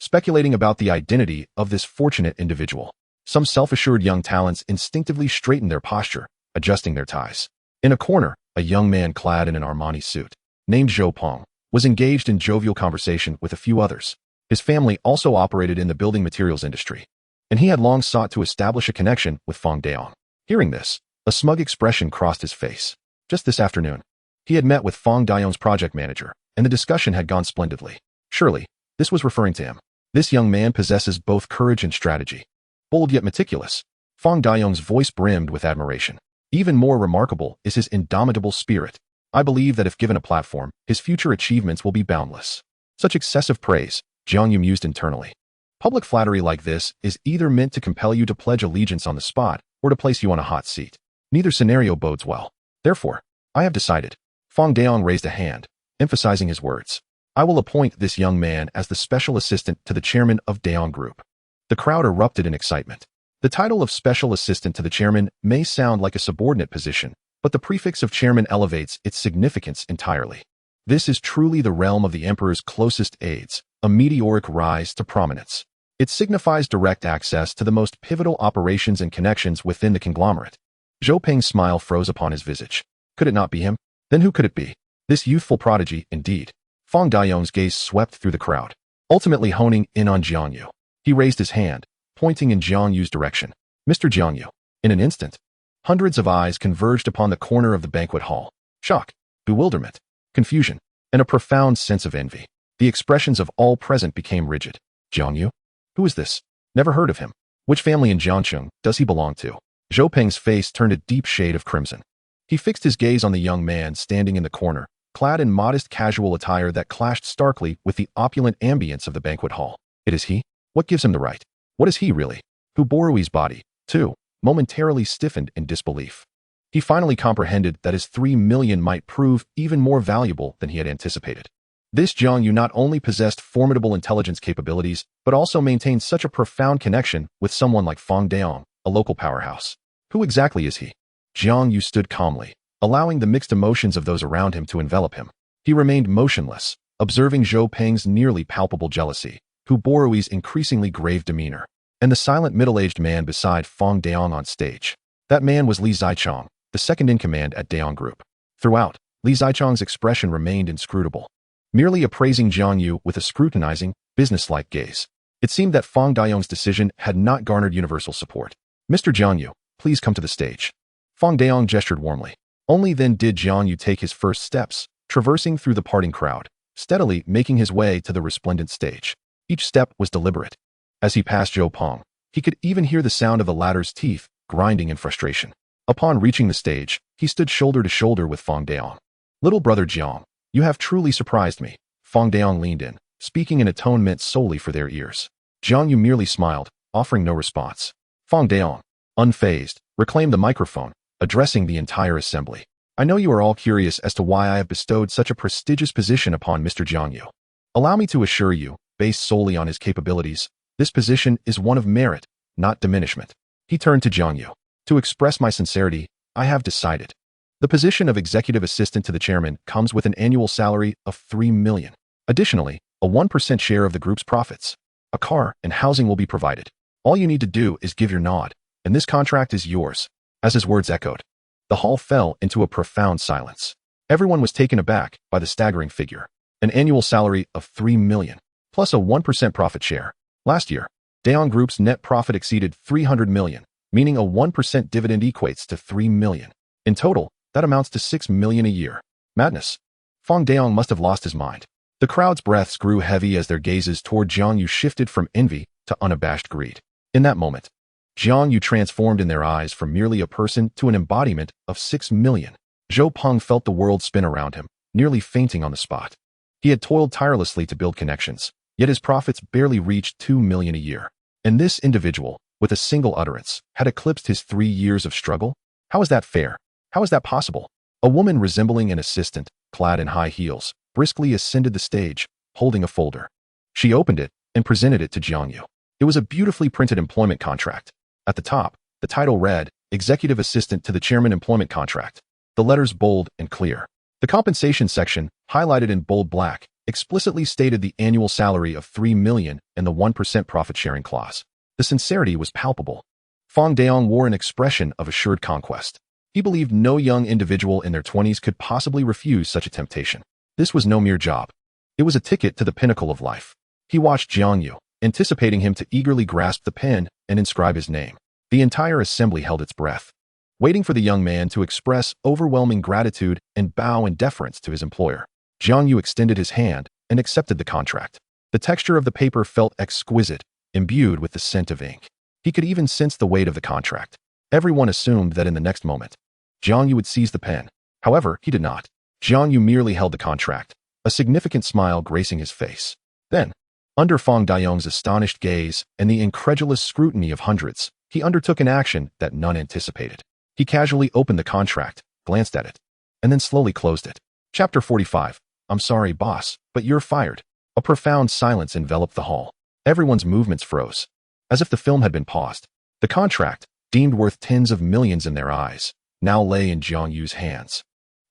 speculating about the identity of this fortunate individual. Some self-assured young talents instinctively straightened their posture, adjusting their ties. In a corner, a young man clad in an Armani suit, named Zhou Peng, was engaged in jovial conversation with a few others. His family also operated in the building materials industry, and he had long sought to establish a connection with Fang Daong. Hearing this, a smug expression crossed his face. Just this afternoon, he had met with Fang Daong's project manager, and the discussion had gone splendidly. Surely, this was referring to him. This young man possesses both courage and strategy. Bold yet meticulous, Fang Daong's voice brimmed with admiration. Even more remarkable is his indomitable spirit. I believe that if given a platform, his future achievements will be boundless. Such excessive praise, Jiang Yu mused internally. Public flattery like this is either meant to compel you to pledge allegiance on the spot or to place you on a hot seat. Neither scenario bodes well. Therefore, I have decided. Fang Daong raised a hand, emphasizing his words. I will appoint this young man as the special assistant to the chairman of Daong Group. The crowd erupted in excitement. The title of special assistant to the chairman may sound like a subordinate position, but the prefix of chairman elevates its significance entirely. This is truly the realm of the emperor's closest aides, a meteoric rise to prominence. It signifies direct access to the most pivotal operations and connections within the conglomerate. Zhou Peng's smile froze upon his visage. Could it not be him? Then who could it be? This youthful prodigy, indeed. Fang Daong's gaze swept through the crowd, ultimately honing in on Jiang Yu. He raised his hand, pointing in Jiang Yu's direction. Mr. Jiang Yu. In an instant, hundreds of eyes converged upon the corner of the banquet hall. Shock, bewilderment, confusion, and a profound sense of envy. The expressions of all present became rigid. Jiang Yu? Who is this? Never heard of him. Which family in Jiangqing does he belong to? Zhou Peng's face turned a deep shade of crimson. He fixed his gaze on the young man standing in the corner, clad in modest casual attire that clashed starkly with the opulent ambience of the banquet hall. It is he? What gives him the right? What is he really? Hu Borui's body, too, momentarily stiffened in disbelief. He finally comprehended that his 3 million might prove even more valuable than he had anticipated. This Jiang Yu not only possessed formidable intelligence capabilities, but also maintained such a profound connection with someone like Fang Daong, a local powerhouse. Who exactly is he? Jiang Yu stood calmly, allowing the mixed emotions of those around him to envelop him. He remained motionless, observing Zhou Peng's nearly palpable jealousy, Hu Borui's increasingly grave demeanor, and the silent middle-aged man beside Fang Daong on stage. That man was Li Zichong, the second-in-command at Daong Group. Throughout, Li Zichong's expression remained inscrutable, merely appraising Jiang Yu with a scrutinizing, businesslike gaze. It seemed that Fang Daong's decision had not garnered universal support. "Mr. Jiang Yu, please come to the stage." Fang Daong gestured warmly. Only then did Jiang Yu take his first steps, traversing through the parting crowd, steadily making his way to the resplendent stage. Each step was deliberate. As he passed Zhou Peng, he could even hear the sound of the latter's teeth grinding in frustration. Upon reaching the stage, he stood shoulder to shoulder with Fang Daong. "Little brother Jiang, you have truly surprised me." Fang Daong leaned in, speaking in a tone meant solely for their ears. Jiang Yu merely smiled, offering no response. Fang Daong, unfazed, reclaimed the microphone, addressing the entire assembly. "I know you are all curious as to why I have bestowed such a prestigious position upon Mr. Jiang Yu. Allow me to assure you, based solely on his capabilities, this position is one of merit, not diminishment." He turned to Jiang Yu. "To express my sincerity, I have decided. The position of executive assistant to the chairman comes with an annual salary of 3 million. Additionally, a 1% share of the group's profits. A car and housing will be provided. All you need to do is give your nod, and this contract is yours." As his words echoed, the hall fell into a profound silence. Everyone was taken aback by the staggering figure. An annual salary of 3 million, plus a 1% profit share. Last year, Daong Group's net profit exceeded 300 million, meaning a 1% dividend equates to 3 million. In total, that amounts to 6 million a year. Madness. Fang Daong must have lost his mind. The crowd's breaths grew heavy as their gazes toward Jiang Yu shifted from envy to unabashed greed. In that moment, Jiang Yu transformed in their eyes from merely a person to an embodiment of 6 million. Zhou Peng felt the world spin around him, nearly fainting on the spot. He had toiled tirelessly to build connections, yet his profits barely reached 2 million a year. And this individual, with a single utterance, had eclipsed his 3 years of struggle? How is that fair? How is that possible? A woman resembling an assistant, clad in high heels, briskly ascended the stage, holding a folder. She opened it and presented it to Jiang Yu. It was a beautifully printed employment contract. At the top, the title read, Executive Assistant to the Chairman Employment Contract. The letters bold and clear. The compensation section, highlighted in bold black, explicitly stated the annual salary of 3 million and the 1% profit-sharing clause. The sincerity was palpable. Fang Daong wore an expression of assured conquest. He believed no young individual in their 20s could possibly refuse such a temptation. This was no mere job. It was a ticket to the pinnacle of life. He watched Jiang Yu, anticipating him to eagerly grasp the pen and inscribe his name. The entire assembly held its breath, waiting for the young man to express overwhelming gratitude and bow in deference to his employer. Jiang Yu extended his hand and accepted the contract. The texture of the paper felt exquisite, imbued with the scent of ink. He could even sense the weight of the contract. Everyone assumed that in the next moment, Jiang Yu would seize the pen. However, he did not. Jiang Yu merely held the contract, a significant smile gracing his face. Then, under Fang Daong's astonished gaze and the incredulous scrutiny of hundreds, he undertook an action that none anticipated. He casually opened the contract, glanced at it, and then slowly closed it. Chapter 45. "I'm sorry, boss, but you're fired." A profound silence enveloped the hall. Everyone's movements froze, as if the film had been paused. The contract, deemed worth tens of millions in their eyes, now lay in Jiang Yu's hands,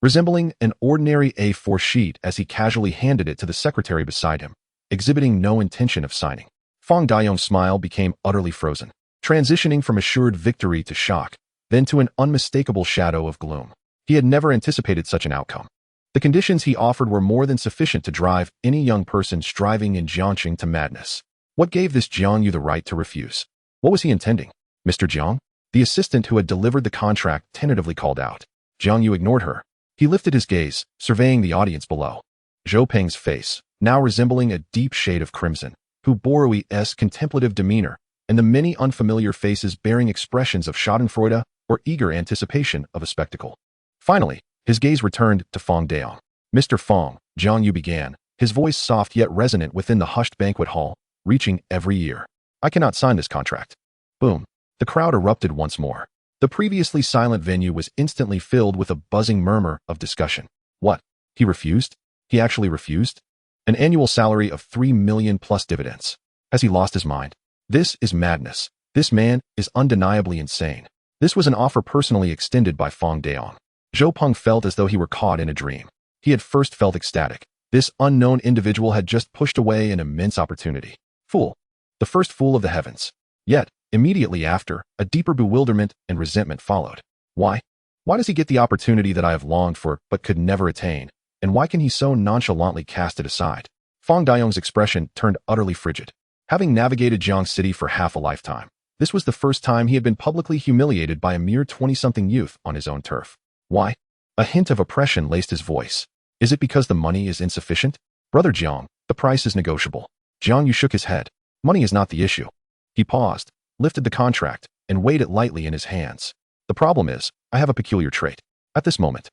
resembling an ordinary A4 sheet as he casually handed it to the secretary beside him, exhibiting no intention of signing. Fang Daong's smile became utterly frozen, transitioning from assured victory to shock, then to an unmistakable shadow of gloom. He had never anticipated such an outcome. The conditions he offered were more than sufficient to drive any young person striving in Jiangqing to madness. What gave this Jiang Yu the right to refuse? What was he intending? "Mr. Jiang?" The assistant who had delivered the contract tentatively called out. Jiang Yu ignored her. He lifted his gaze, surveying the audience below. Zhou Peng's face, now resembling a deep shade of crimson, Hu Borui's contemplative demeanor, and the many unfamiliar faces bearing expressions of schadenfreude or eager anticipation of a spectacle. Finally, his gaze returned to Fang Daong. "Mr. Fang," Jiang Yu began, his voice soft yet resonant within the hushed banquet hall, reaching every ear. "I cannot sign this contract." Boom. The crowd erupted once more. The previously silent venue was instantly filled with a buzzing murmur of discussion. What? He refused? He actually refused? An annual salary of 3 million plus dividends. Has he lost his mind? This is madness. This man is undeniably insane. This was an offer personally extended by Fong Daong. Zhou Peng felt as though he were caught in a dream. He had first felt ecstatic. This unknown individual had just pushed away an immense opportunity. Fool. The first fool of the heavens. Yet, immediately after, a deeper bewilderment and resentment followed. Why? Why does he get the opportunity that I have longed for but could never attain? And why can he so nonchalantly cast it aside? Fong Daong's expression turned utterly frigid. Having navigated Jiang City for half a lifetime, this was the first time he had been publicly humiliated by a mere 20-something youth on his own turf. Why? A hint of oppression laced his voice. Is it because the money is insufficient? Brother Jiang, the price is negotiable. Jiang Yu shook his head. Money is not the issue. He paused, lifted the contract, and weighed it lightly in his hands. The problem is, I have a peculiar trait. At this moment,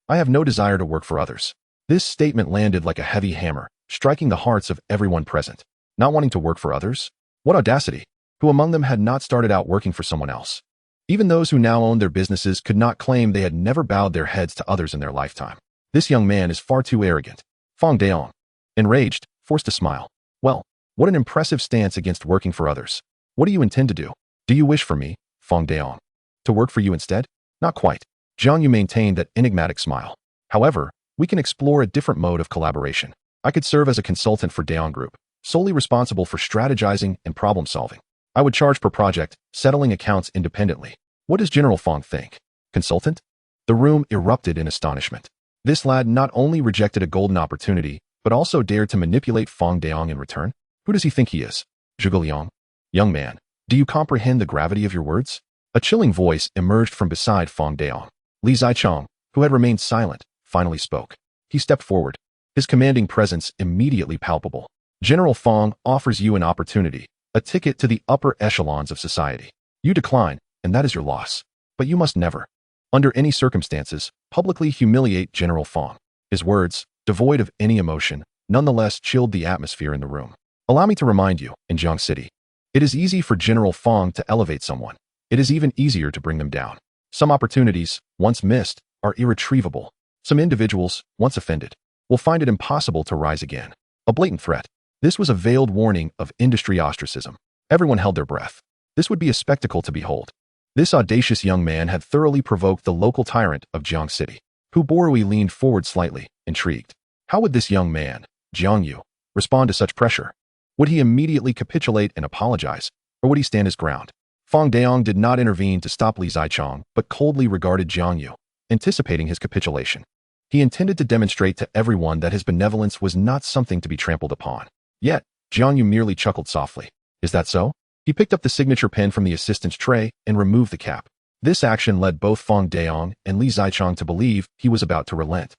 I have no desire to work for others. This statement landed like a heavy hammer, striking the hearts of everyone present. Not wanting to work for others? What audacity! Who among them had not started out working for someone else? Even those who now owned their businesses could not claim they had never bowed their heads to others in their lifetime. This young man is far too arrogant. Fong Daong, enraged, forced a smile. Well, what an impressive stance against working for others. What do you intend to do? Do you wish for me, Fong Daong, to work for you instead? Not quite. Jiang Yu maintained that enigmatic smile. However, we can explore a different mode of collaboration. I could serve as a consultant for Daong Group, solely responsible for strategizing and problem solving. I would charge per project, settling accounts independently. What does General Fong think? Consultant? The room erupted in astonishment. This lad not only rejected a golden opportunity, but also dared to manipulate Fong Daong in return? Who does he think he is? Zhuge Liang? Young man, do you comprehend the gravity of your words? A chilling voice emerged from beside Fong Daong. Li Zichong, who had remained silent, finally spoke. He stepped forward, his commanding presence immediately palpable. General Fong offers you an opportunity, a ticket to the upper echelons of society. You decline, and that is your loss. But you must never, under any circumstances, publicly humiliate General Fong. His words, devoid of any emotion, nonetheless chilled the atmosphere in the room. Allow me to remind you, in Jiang City, it is easy for General Fong to elevate someone. It is even easier to bring them down. Some opportunities, once missed, are irretrievable. Some individuals, once offended, will find it impossible to rise again. A blatant threat. This was a veiled warning of industry ostracism. Everyone held their breath. This would be a spectacle to behold. This audacious young man had thoroughly provoked the local tyrant of Jiang City. Hu Borui leaned forward slightly, intrigued. How would this young man, Jiang Yu, respond to such pressure? Would he immediately capitulate and apologize, or would he stand his ground? Fong Daong did not intervene to stop Li Zichong, but coldly regarded Jiang Yu, anticipating his capitulation. He intended to demonstrate to everyone that his benevolence was not something to be trampled upon. Yet, Jiang Yu merely chuckled softly. Is that so? He picked up the signature pen from the assistant's tray and removed the cap. This action led both Fong Daong and Li Zichong to believe he was about to relent,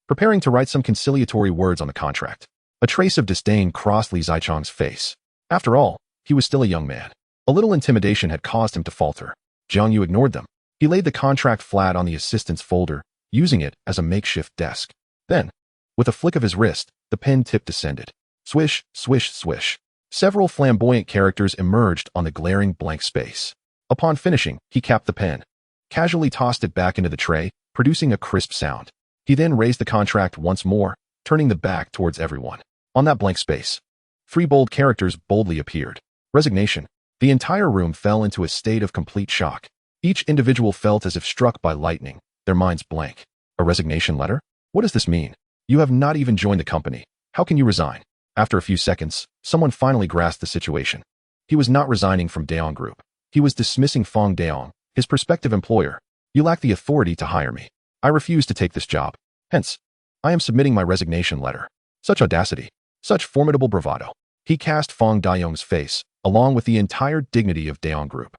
preparing to write some conciliatory words on the contract. A trace of disdain crossed Li Zichong's face. After all, he was still a young man. A little intimidation had caused him to falter. Jiang Yu ignored them. He laid the contract flat on the assistant's folder, using it as a makeshift desk. Then, with a flick of his wrist, the pen tip descended. Swish, swish, swish. Several flamboyant characters emerged on the glaring blank space. Upon finishing, he capped the pen, casually tossed it back into the tray, producing a crisp sound. He then raised the contract once more, turning the back towards everyone. On that blank space, 3 bold characters boldly appeared. Resignation. The entire room fell into a state of complete shock. Each individual felt as if struck by lightning, their minds blank. A resignation letter? What does this mean? You have not even joined the company. How can you resign? After a few seconds, someone finally grasped the situation. He was not resigning from Daong Group. He was dismissing Fong Daong, his prospective employer. You lack the authority to hire me. I refuse to take this job. Hence, I am submitting my resignation letter. Such audacity. Such formidable bravado. He cast Fong Daong's face, along with the entire dignity of Daong Group,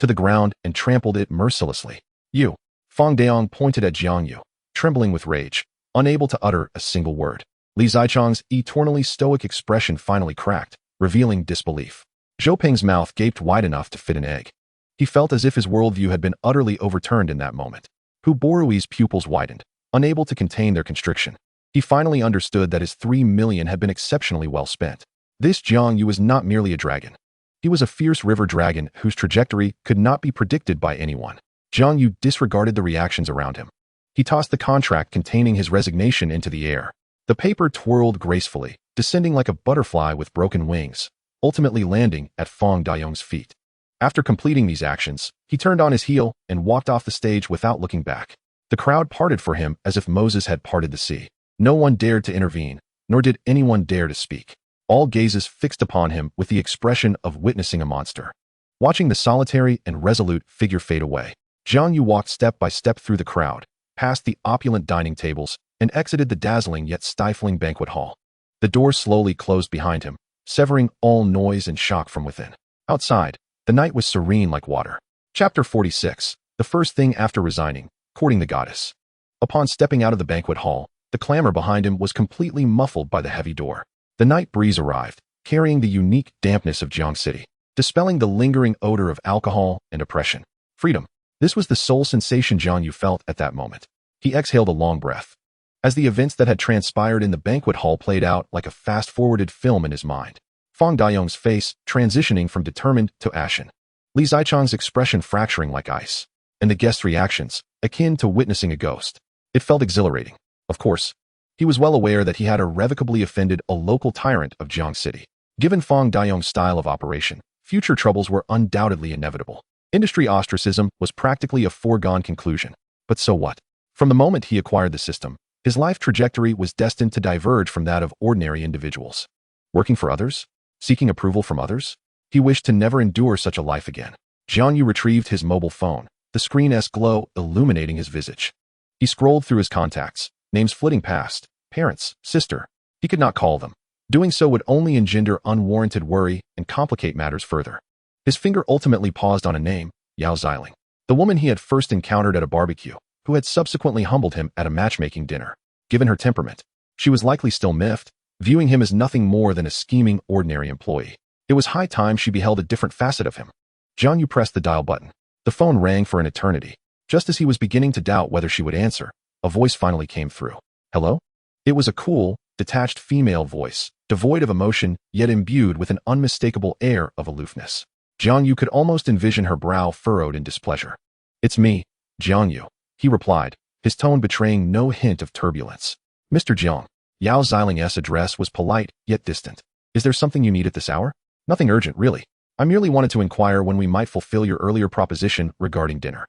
to the ground and trampled it mercilessly. You. Fong Daong pointed at Jiang Yu, trembling with rage, unable to utter a single word. Li Zichong's eternally stoic expression finally cracked, revealing disbelief. Zhou Peng's mouth gaped wide enough to fit an egg. He felt as if his worldview had been utterly overturned in that moment. Hu Borui's pupils widened, unable to contain their constriction. He finally understood that his 3 million had been exceptionally well spent. This Jiang Yu was not merely a dragon. He was a fierce river dragon whose trajectory could not be predicted by anyone. Jiang Yu disregarded the reactions around him. He tossed the contract containing his resignation into the air. The paper twirled gracefully, descending like a butterfly with broken wings, ultimately landing at Fong Daong's feet. After completing these actions, he turned on his heel and walked off the stage without looking back. The crowd parted for him as if Moses had parted the sea. No one dared to intervene, nor did anyone dare to speak. All gazes fixed upon him with the expression of witnessing a monster. Watching the solitary and resolute figure fade away, Jiang Yu walked step by step through the crowd, past the opulent dining tables, and exited the dazzling yet stifling banquet hall. The door slowly closed behind him, severing all noise and shock from within. Outside, the night was serene like water. Chapter 46. The first thing after resigning, courting the goddess. Upon stepping out of the banquet hall, the clamor behind him was completely muffled by the heavy door. The night breeze arrived, carrying the unique dampness of Jiang City, dispelling the lingering odor of alcohol and oppression. Freedom. This was the sole sensation Jiang Yu felt at that moment. He exhaled a long breath, as the events that had transpired in the banquet hall played out like a fast-forwarded film in his mind. Fang Dayong's face transitioning from determined to ashen, Li Zichang's expression fracturing like ice, and the guests' reactions, akin to witnessing a ghost. It felt exhilarating. Of course, he was well aware that he had irrevocably offended a local tyrant of Jiang City. Given Fang Dayong's style of operation, future troubles were undoubtedly inevitable. Industry ostracism was practically a foregone conclusion. But so what? From the moment he acquired the system, his life trajectory was destined to diverge from that of ordinary individuals. Working for others? Seeking approval from others? He wished to never endure such a life again. Jiang Yu retrieved his mobile phone, the screen's glow illuminating his visage. He scrolled through his contacts, names flitting past, parents, sister. He could not call them. Doing so would only engender unwarranted worry and complicate matters further. His finger ultimately paused on a name, Yao Xiling, the woman he had first encountered at a barbecue, who had subsequently humbled him at a matchmaking dinner. Given her temperament, she was likely still miffed, viewing him as nothing more than a scheming, ordinary employee. It was high time she beheld a different facet of him. Jiang Yu pressed the dial button. The phone rang for an eternity. Just as he was beginning to doubt whether she would answer, a voice finally came through. Hello? It was a cool, detached female voice, devoid of emotion, yet imbued with an unmistakable air of aloofness. Jiang Yu could almost envision her brow furrowed in displeasure. It's me, Jiang Yu, he replied, his tone betraying no hint of turbulence. Mr. Jiang. Yao Xiling's address was polite, yet distant. Is there something you need at this hour? Nothing urgent, really. I merely wanted to inquire when we might fulfill your earlier proposition regarding dinner.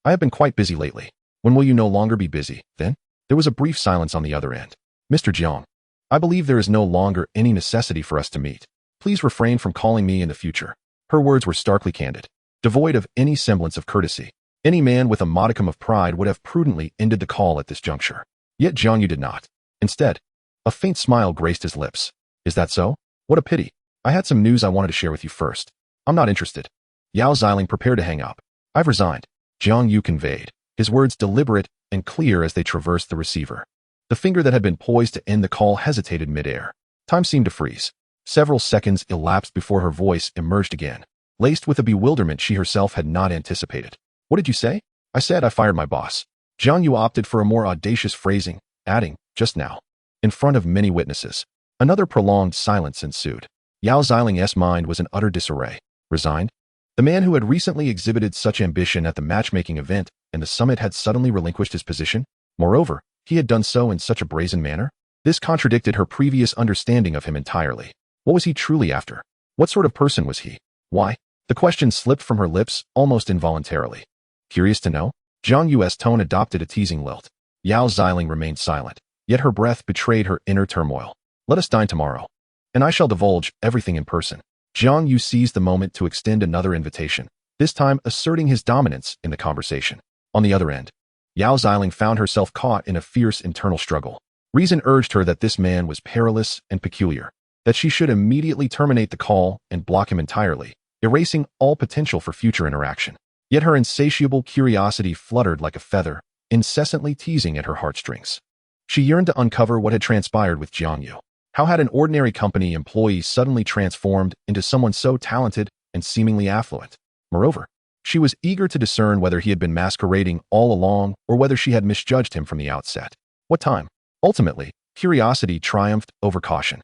I have been quite busy lately. When will you no longer be busy, then? There was a brief silence on the other end. Mr. Jiang, I believe there is no longer any necessity for us to meet. Please refrain from calling me in the future. Her words were starkly candid, devoid of any semblance of courtesy. Any man with a modicum of pride would have prudently ended the call at this juncture. Yet Jiang Yu did not. Instead, a faint smile graced his lips. Is that so? What a pity. I had some news I wanted to share with you first. I'm not interested. Yao Xiling prepared to hang up. I've resigned, Jiang Yu conveyed, his words deliberate and clear as they traversed the receiver. The finger that had been poised to end the call hesitated midair. Time seemed to freeze. Several seconds elapsed before her voice emerged again, laced with a bewilderment she herself had not anticipated. What did you say? I said I fired my boss. Jiang Yu opted for a more audacious phrasing, adding, just now. In front of many witnesses. Another prolonged silence ensued. Yao Xiling's mind was in utter disarray. Resigned? The man who had recently exhibited such ambition at the matchmaking event and the summit had suddenly relinquished his position? Moreover, he had done so in such a brazen manner? This contradicted her previous understanding of him entirely. What was he truly after? What sort of person was he? Why? The question slipped from her lips almost involuntarily. Curious to know? Jiang Yu's tone adopted a teasing lilt. Yao Xiling remained silent, yet her breath betrayed her inner turmoil. Let us dine tomorrow, and I shall divulge everything in person. Jiang Yu seized the moment to extend another invitation, this time asserting his dominance in the conversation. On the other end, Yao Xiling found herself caught in a fierce internal struggle. Reason urged her that this man was perilous and peculiar, that she should immediately terminate the call and block him entirely, erasing all potential for future interaction. Yet her insatiable curiosity fluttered like a feather, incessantly teasing at her heartstrings. She yearned to uncover what had transpired with Jiang Yu. How had an ordinary company employee suddenly transformed into someone so talented and seemingly affluent? Moreover, she was eager to discern whether he had been masquerading all along or whether she had misjudged him from the outset. What time? Ultimately, curiosity triumphed over caution.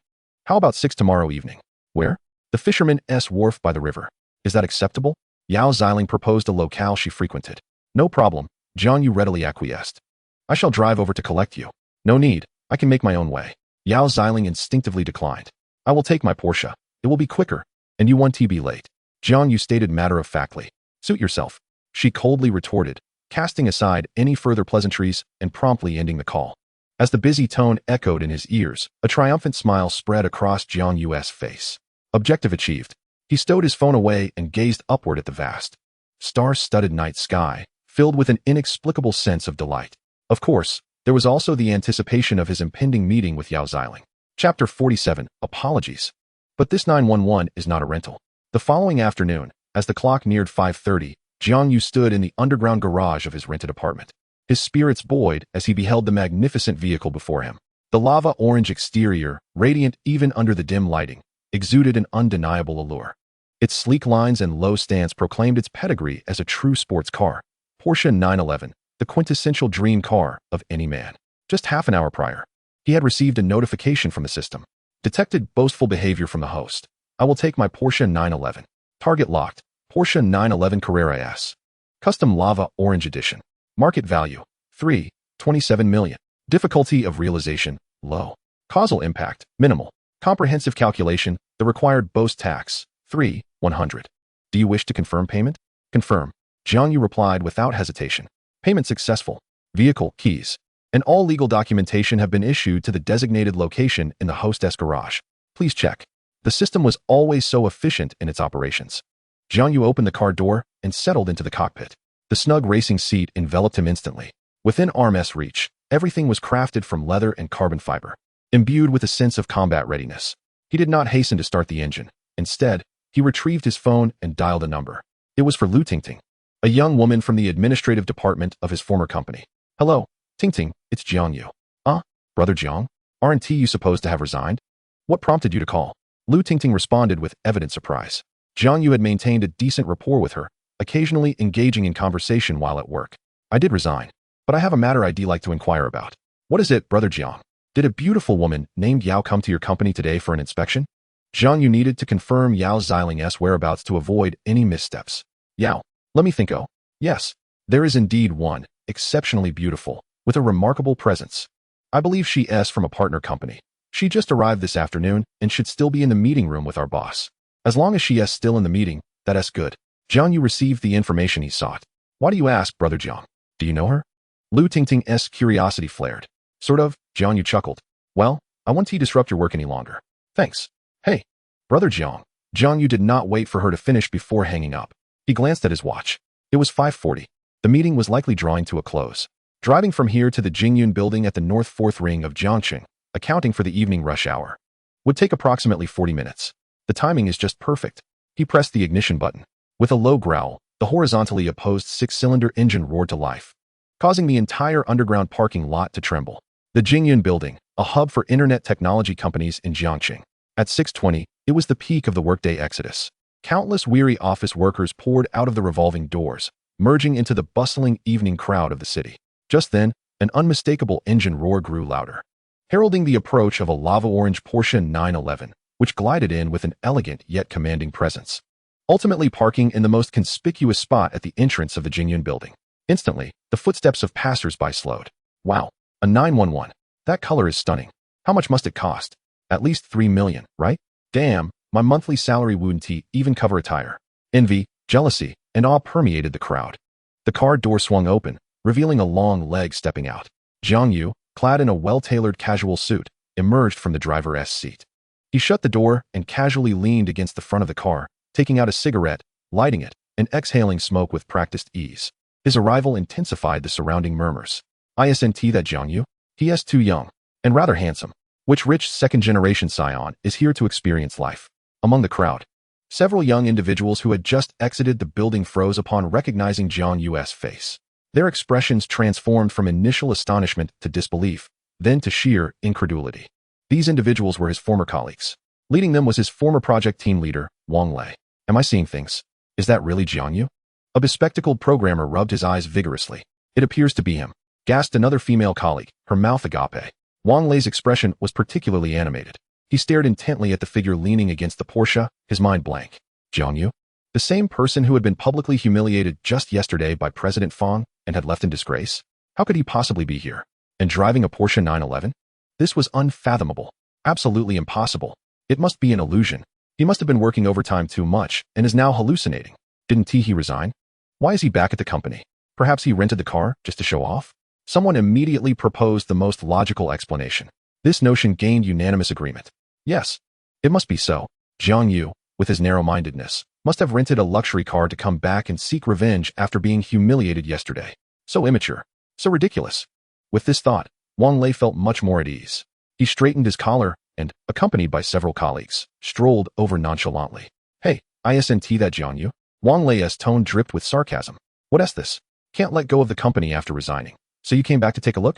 How about 6 tomorrow evening? Where? The Fisherman's Wharf by the river. Is that acceptable? Yao Xiling proposed a locale she frequented. No problem, Jiang Yu readily acquiesced. I shall drive over to collect you. No need, I can make my own way. Yao Xiling instinctively declined. I will take my Porsche. It will be quicker, and you won't be late. Jiang Yu stated matter-of-factly. Suit yourself. She coldly retorted, casting aside any further pleasantries and promptly ending the call. As the busy tone echoed in his ears, a triumphant smile spread across Jiang Yu's face. Objective achieved. He stowed his phone away and gazed upward at the vast, star-studded night sky, filled with an inexplicable sense of delight. Of course, there was also the anticipation of his impending meeting with Yao Xiling. Chapter 47, Apologies. But this 911 is not a rental. The following afternoon, as the clock neared 5:30, Jiang Yu stood in the underground garage of his rented apartment. His spirits buoyed as he beheld the magnificent vehicle before him. The lava-orange exterior, radiant even under the dim lighting, exuded an undeniable allure. Its sleek lines and low stance proclaimed its pedigree as a true sports car. Porsche 911, the quintessential dream car of any man. Just half an hour prior, he had received a notification from the system. Detected boastful behavior from the host. I will take my Porsche 911. Target locked. Porsche 911 Carrera S. Custom Lava Orange Edition. Market value, 3.27 million. Difficulty of realization, low. Causal impact, minimal. Comprehensive calculation, the required Boast Tax, 3.100. Do you wish to confirm payment? Confirm. Jiang Yu replied without hesitation. Payment successful. Vehicle, keys, and all legal documentation have been issued to the designated location in the hostess garage. Please check. The system was always so efficient in its operations. Jiang Yu opened the car door and settled into the cockpit. The snug racing seat enveloped him instantly. Within arm's reach, everything was crafted from leather and carbon fiber, imbued with a sense of combat readiness. He did not hasten to start the engine. Instead, he retrieved his phone and dialed a number. It was for Lu Tingting, a young woman from the administrative department of his former company. Hello, Tingting, it's Jiang Yu. Brother Jiang? Aren't you supposed to have resigned? What prompted you to call? Lu Tingting responded with evident surprise. Jiang Yu had maintained a decent rapport with her, occasionally engaging in conversation while at work. I did resign, but I have a matter I'd like to inquire about. What is it, Brother Jiang? Did a beautiful woman named Yao come to your company today for an inspection? Jiang Yu needed to confirm Yao Xiling's whereabouts to avoid any missteps. Yao, let me think. Oh, yes, there is indeed one, exceptionally beautiful, with a remarkable presence. I believe she is from a partner company. She just arrived this afternoon and should still be in the meeting room with our boss. As long as she is still in the meeting, that is good. Jiang Yu received the information he sought. Why do you ask, Brother Jiang? Do you know her? Lu Tingting's curiosity flared. Sort of, Jiang Yu chuckled. Well, I won't disrupt your work any longer. Thanks. Hey, Brother Jiang. Jiang Yu did not wait for her to finish before hanging up. He glanced at his watch. It was 5:40. The meeting was likely drawing to a close. Driving from here to the Jingyun building at the North 4th Ring of Jiangqing, accounting for the evening rush hour, would take approximately 40 minutes. The timing is just perfect. He pressed the ignition button. With a low growl, the horizontally opposed six-cylinder engine roared to life, causing the entire underground parking lot to tremble. The Jingyun building, a hub for internet technology companies in Jiangqing. At 6:20, it was the peak of the workday exodus. Countless weary office workers poured out of the revolving doors, merging into the bustling evening crowd of the city. Just then, an unmistakable engine roar grew louder, heralding the approach of a lava-orange Porsche 911, which glided in with an elegant yet commanding presence, ultimately parking in the most conspicuous spot at the entrance of the Jingyun building. Instantly, the footsteps of passers-by slowed. Wow, a 911. That color is stunning. How much must it cost? At least 3 million, right? Damn, my monthly salary wouldn't even cover a tire. Envy, jealousy, and awe permeated the crowd. The car door swung open, revealing a long leg stepping out. Jiang Yu, clad in a well-tailored casual suit, emerged from the driver's seat. He shut the door and casually leaned against the front of the car, taking out a cigarette, lighting it, and exhaling smoke with practiced ease. His arrival intensified the surrounding murmurs. Isn't that Jiang Yu? He is too young, and rather handsome. Which rich second-generation scion is here to experience life? Among the crowd, several young individuals who had just exited the building froze upon recognizing Jiang Yu's face. Their expressions transformed from initial astonishment to disbelief, then to sheer incredulity. These individuals were his former colleagues. Leading them was his former project team leader, Wang Lei. Am I seeing things? Is that really Jiang Yu? A bespectacled programmer rubbed his eyes vigorously. It appears to be him, gasped another female colleague, her mouth agape. Wang Lei's expression was particularly animated. He stared intently at the figure leaning against the Porsche, his mind blank. Jiang Yu? The same person who had been publicly humiliated just yesterday by President Fang and had left in disgrace? How could he possibly be here? And driving a Porsche 911? This was unfathomable. Absolutely impossible. It must be an illusion. He must have been working overtime too much and is now hallucinating. Didn't he resign? Why is he back at the company? Perhaps he rented the car just to show off? Someone immediately proposed the most logical explanation. This notion gained unanimous agreement. Yes, it must be so. Jiang Yu, with his narrow-mindedness, must have rented a luxury car to come back and seek revenge after being humiliated yesterday. So immature. So ridiculous. With this thought, Wang Lei felt much more at ease. He straightened his collar and, accompanied by several colleagues, strolled over nonchalantly. Hey, isn't that Jiang Yu? Wang Lei's tone dripped with sarcasm. What's this? Can't let go of the company after resigning. So you came back to take a look?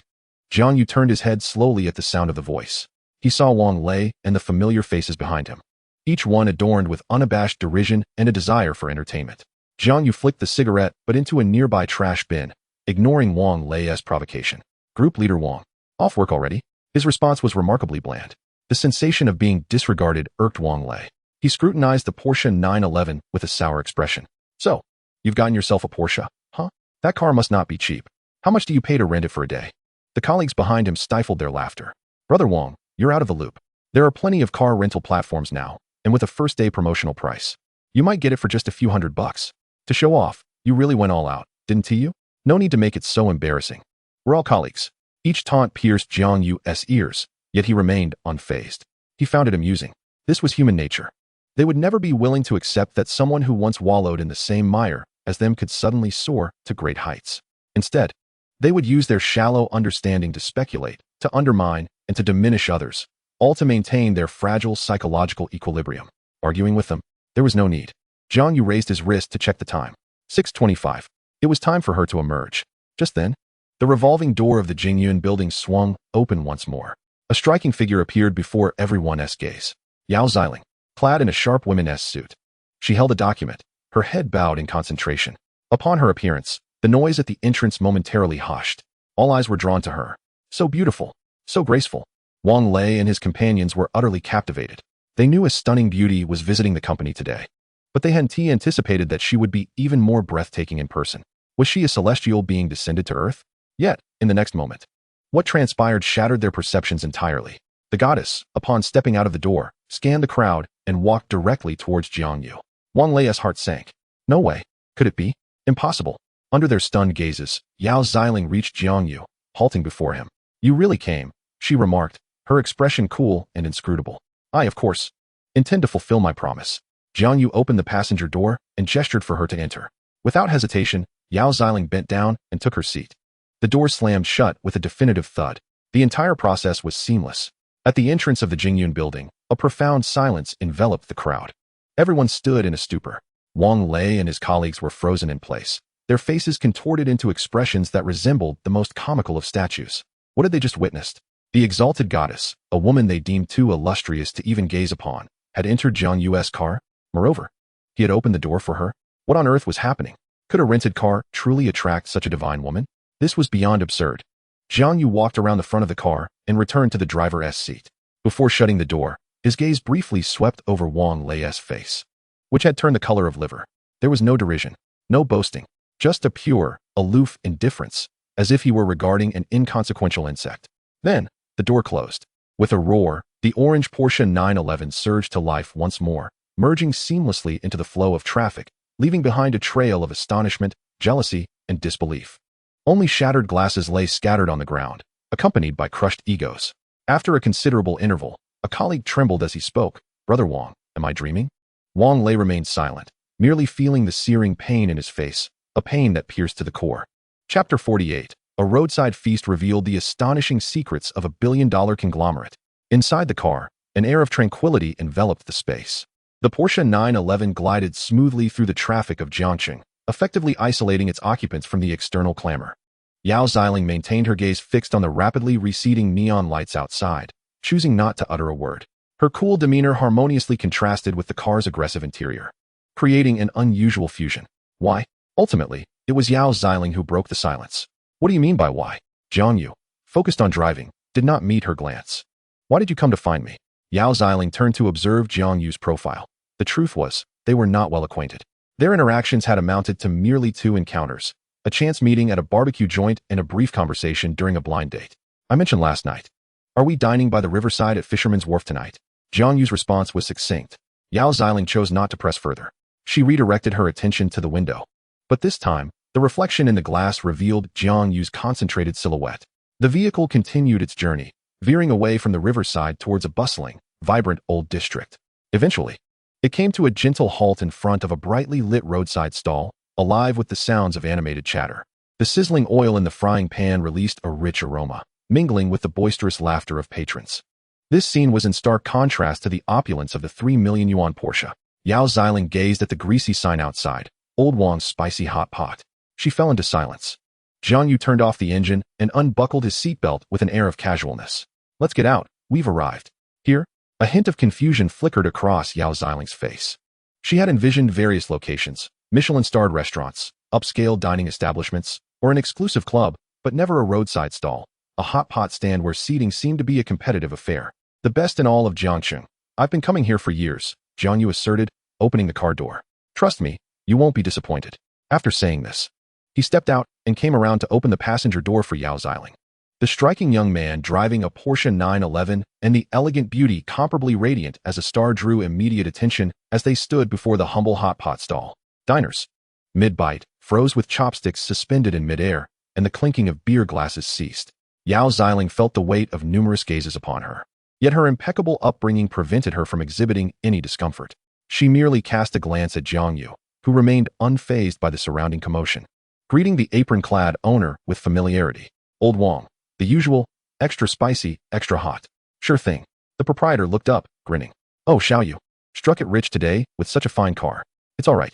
Jiang Yu turned his head slowly at the sound of the voice. He saw Wang Lei and the familiar faces behind him, each one adorned with unabashed derision and a desire for entertainment. Jiang Yu flicked the cigarette but into a nearby trash bin, ignoring Wang Lei's provocation. Group leader Wang, off work already? His response was remarkably bland. The sensation of being disregarded irked Wang Lei. He scrutinized the Porsche 911 with a sour expression. So, you've gotten yourself a Porsche, huh? That car must not be cheap. How much do you pay to rent it for a day? The colleagues behind him stifled their laughter. Brother Wang, you're out of the loop. There are plenty of car rental platforms now, and with a first-day promotional price. You might get it for just a few $100. To show off, you really went all out, didn't you? No need to make it so embarrassing. We're all colleagues. Each taunt pierced Jiang Yu's ears, yet he remained unfazed. He found it amusing. This was human nature. They would never be willing to accept that someone who once wallowed in the same mire as them could suddenly soar to great heights. Instead, they would use their shallow understanding to speculate, to undermine, and to diminish others, all to maintain their fragile psychological equilibrium. Arguing with them, there was no need. Jiang Yu raised his wrist to check the time. 6:25. It was time for her to emerge. Just then, the revolving door of the Jiang Yu building swung open once more. A striking figure appeared before everyone's gaze. Yao Xiling, clad in a sharp woman's suit. She held a document, her head bowed in concentration. Upon her appearance, the noise at the entrance momentarily hushed. All eyes were drawn to her. So beautiful, so graceful. Wang Lei and his companions were utterly captivated. They knew a stunning beauty was visiting the company today, but they hadn't anticipated that she would be even more breathtaking in person. Was she a celestial being descended to Earth? Yet, in the next moment, what transpired shattered their perceptions entirely. The goddess, upon stepping out of the door, scanned the crowd and walked directly towards Jiang Yu. Wang Lei's heart sank. No way. Could it be? Impossible. Under their stunned gazes, Yao Xiling reached Jiang Yu, halting before him. You really came, she remarked, her expression cool and inscrutable. I, of course, intend to fulfill my promise. Jiang Yu opened the passenger door and gestured for her to enter. Without hesitation, Yao Xiling bent down and took her seat. The door slammed shut with a definitive thud. The entire process was seamless. At the entrance of the Jiang Yu building, a profound silence enveloped the crowd. Everyone stood in a stupor. Wang Lei and his colleagues were frozen in place, their faces contorted into expressions that resembled the most comical of statues. What had they just witnessed? The exalted goddess, a woman they deemed too illustrious to even gaze upon, had entered Jiang Yu's car. Moreover, he had opened the door for her. What on earth was happening? Could a rented car truly attract such a divine woman? This was beyond absurd. Jiang Yu walked around the front of the car and returned to the driver's seat. Before shutting the door, his gaze briefly swept over Wang Lei's face, which had turned the color of liver. There was no derision, no boasting, just a pure, aloof indifference, as if he were regarding an inconsequential insect. Then, the door closed. With a roar, the orange Porsche 911 surged to life once more, merging seamlessly into the flow of traffic, leaving behind a trail of astonishment, jealousy, and disbelief. Only shattered glasses lay scattered on the ground, accompanied by crushed egos. After a considerable interval, a colleague trembled as he spoke. Brother Wang, am I dreaming? Wang Lei remained silent, merely feeling the searing pain in his face, a pain that pierced to the core. Chapter 48. A roadside feast revealed the astonishing secrets of a billion-dollar conglomerate. Inside the car, an air of tranquility enveloped the space. The Porsche 911 glided smoothly through the traffic of Jiangcheng, effectively isolating its occupants from the external clamor. Yao Xiling maintained her gaze fixed on the rapidly receding neon lights outside, choosing not to utter a word. Her cool demeanor harmoniously contrasted with the car's aggressive interior, creating an unusual fusion. Why? Ultimately, it was Yao Xiling who broke the silence. What do you mean by why? Jiang Yu, focused on driving, did not meet her glance. Why did you come to find me? Yao Xiling turned to observe Jiang Yu's profile. The truth was, they were not well acquainted. Their interactions had amounted to merely 2 encounters, a chance meeting at a barbecue joint and a brief conversation during a blind date. I mentioned last night. Are we dining by the riverside at Fisherman's Wharf tonight? Jiang Yu's response was succinct. Yao Xiling chose not to press further. She redirected her attention to the window. But this time, the reflection in the glass revealed Jiang Yu's concentrated silhouette. The vehicle continued its journey, veering away from the riverside towards a bustling, vibrant old district. Eventually, it came to a gentle halt in front of a brightly lit roadside stall, alive with the sounds of animated chatter. The sizzling oil in the frying pan released a rich aroma, mingling with the boisterous laughter of patrons. This scene was in stark contrast to the opulence of the 3 million yuan Porsche. Yao Xiling gazed at the greasy sign outside, Old Wang's spicy hot pot. She fell into silence. Jiang Yu turned off the engine and unbuckled his seatbelt with an air of casualness. Let's get out, we've arrived. Here, a hint of confusion flickered across Yao Xiling's face. She had envisioned various locations, Michelin-starred restaurants, upscale dining establishments, or an exclusive club, but never a roadside stall, a hot pot stand where seating seemed to be a competitive affair. The best in all of Jiangcheng. I've been coming here for years, Jiang Yu asserted, opening the car door. Trust me, you won't be disappointed. After saying this, he stepped out and came around to open the passenger door for Yao Xiling. The striking young man driving a Porsche 911 and the elegant beauty comparably radiant as a star drew immediate attention as they stood before the humble hot pot stall. Diners. Mid-bite, froze with chopsticks suspended in midair, and the clinking of beer glasses ceased. Yao Xiling felt the weight of numerous gazes upon her. Yet her impeccable upbringing prevented her from exhibiting any discomfort. She merely cast a glance at Jiang Yu, who remained unfazed by the surrounding commotion, greeting the apron-clad owner with familiarity. Old Wang. The usual, extra spicy, extra hot. Sure thing. The proprietor looked up, grinning. Oh, Xiao Yu. Struck it rich today with such a fine car. It's all right.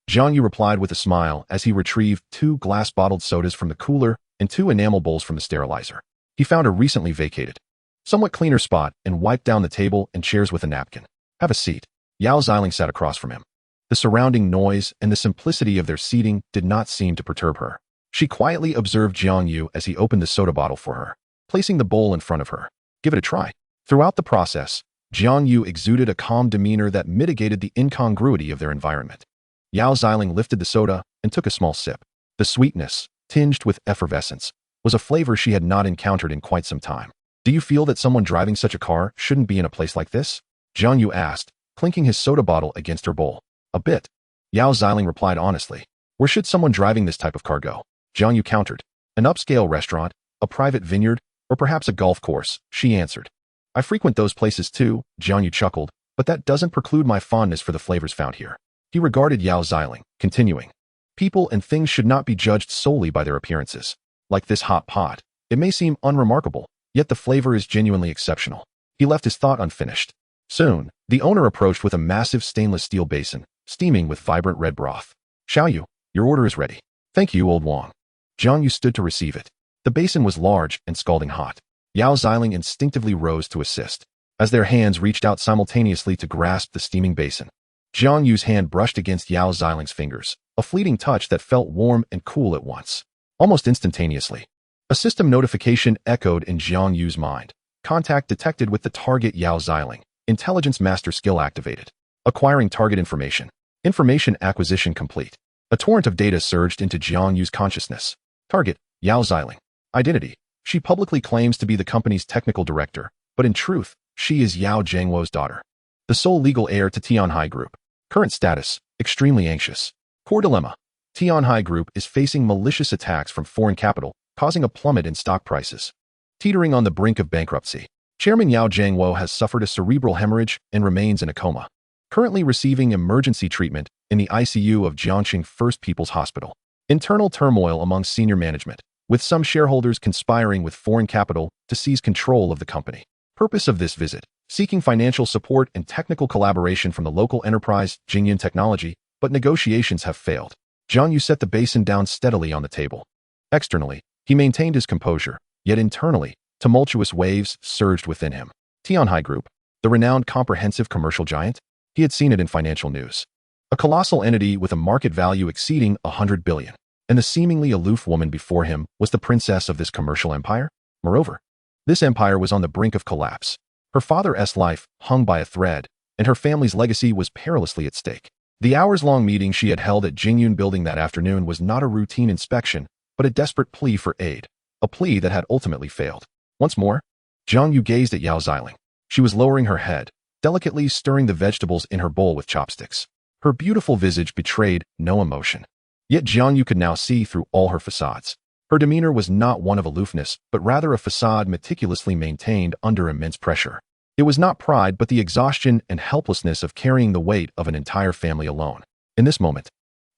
Jiang Yu replied with a smile as he retrieved 2 glass-bottled sodas from the cooler and 2 enamel bowls from the sterilizer. He found a recently vacated, somewhat cleaner spot and wiped down the table and chairs with a napkin. Have a seat. Yao Xiling sat across from him. The surrounding noise and the simplicity of their seating did not seem to perturb her. She quietly observed Jiang Yu as he opened the soda bottle for her, placing the bowl in front of her. Give it a try. Throughout the process, Jiang Yu exuded a calm demeanor that mitigated the incongruity of their environment. Yao Xiling lifted the soda and took a small sip. The sweetness, tinged with effervescence, was a flavor she had not encountered in quite some time. Do you feel that someone driving such a car shouldn't be in a place like this? Jiang Yu asked, clinking his soda bottle against her bowl. A bit. Yao Xiling replied honestly. Where should someone driving this type of car go? Jiang Yu countered. An upscale restaurant, a private vineyard, or perhaps a golf course, she answered. I frequent those places too, Jiang Yu chuckled, but that doesn't preclude my fondness for the flavors found here. He regarded Yao Xiling, continuing. People and things should not be judged solely by their appearances. Like this hot pot, it may seem unremarkable, yet the flavor is genuinely exceptional. He left his thought unfinished. Soon, the owner approached with a massive stainless steel basin, steaming with vibrant red broth. Xiao Yu, your order is ready. Thank you, Old Wang. Jiang Yu stood to receive it. The basin was large and scalding hot. Yao Xiling instinctively rose to assist. As their hands reached out simultaneously to grasp the steaming basin, Jiang Yu's hand brushed against Yao Xiling's fingers, a fleeting touch that felt warm and cool at once. Almost instantaneously, a system notification echoed in Jiang Yu's mind. Contact detected with the target Yao Xiling. Intelligence master skill activated. Acquiring target information. Information acquisition complete. A torrent of data surged into Jiang Yu's consciousness. Target, Yao Xiling. Identity. She publicly claims to be the company's technical director, but in truth, she is Yao Zhengwo's daughter, the sole legal heir to Tianhai Group. Current status, extremely anxious. Core dilemma. Tianhai Group is facing malicious attacks from foreign capital, causing a plummet in stock prices. Teetering on the brink of bankruptcy. Chairman Yao Zhengwo has suffered a cerebral hemorrhage and remains in a coma. Currently receiving emergency treatment in the ICU of Jiangxing First People's Hospital. Internal turmoil among senior management, with some shareholders conspiring with foreign capital to seize control of the company. Purpose of this visit, seeking financial support and technical collaboration from the local enterprise, Jingyun Technology, but negotiations have failed. Jiang Yu set the basin down steadily on the table. Externally, he maintained his composure, yet internally, tumultuous waves surged within him. Tianhai Group, the renowned comprehensive commercial giant? He had seen it in financial news. A colossal entity with a market value exceeding 100 billion. And the seemingly aloof woman before him was the princess of this commercial empire? Moreover, this empire was on the brink of collapse. Her father's life hung by a thread, and her family's legacy was perilously at stake. The hours-long meeting she had held at Jingyun Building that afternoon was not a routine inspection, but a desperate plea for aid. A plea that had ultimately failed. Once more, Jiang Yu gazed at Yao Xiling. She was lowering her head, delicately stirring the vegetables in her bowl with chopsticks. Her beautiful visage betrayed no emotion. Yet Jiang Yu could now see through all her facades. Her demeanor was not one of aloofness, but rather a facade meticulously maintained under immense pressure. It was not pride, but the exhaustion and helplessness of carrying the weight of an entire family alone. In this moment,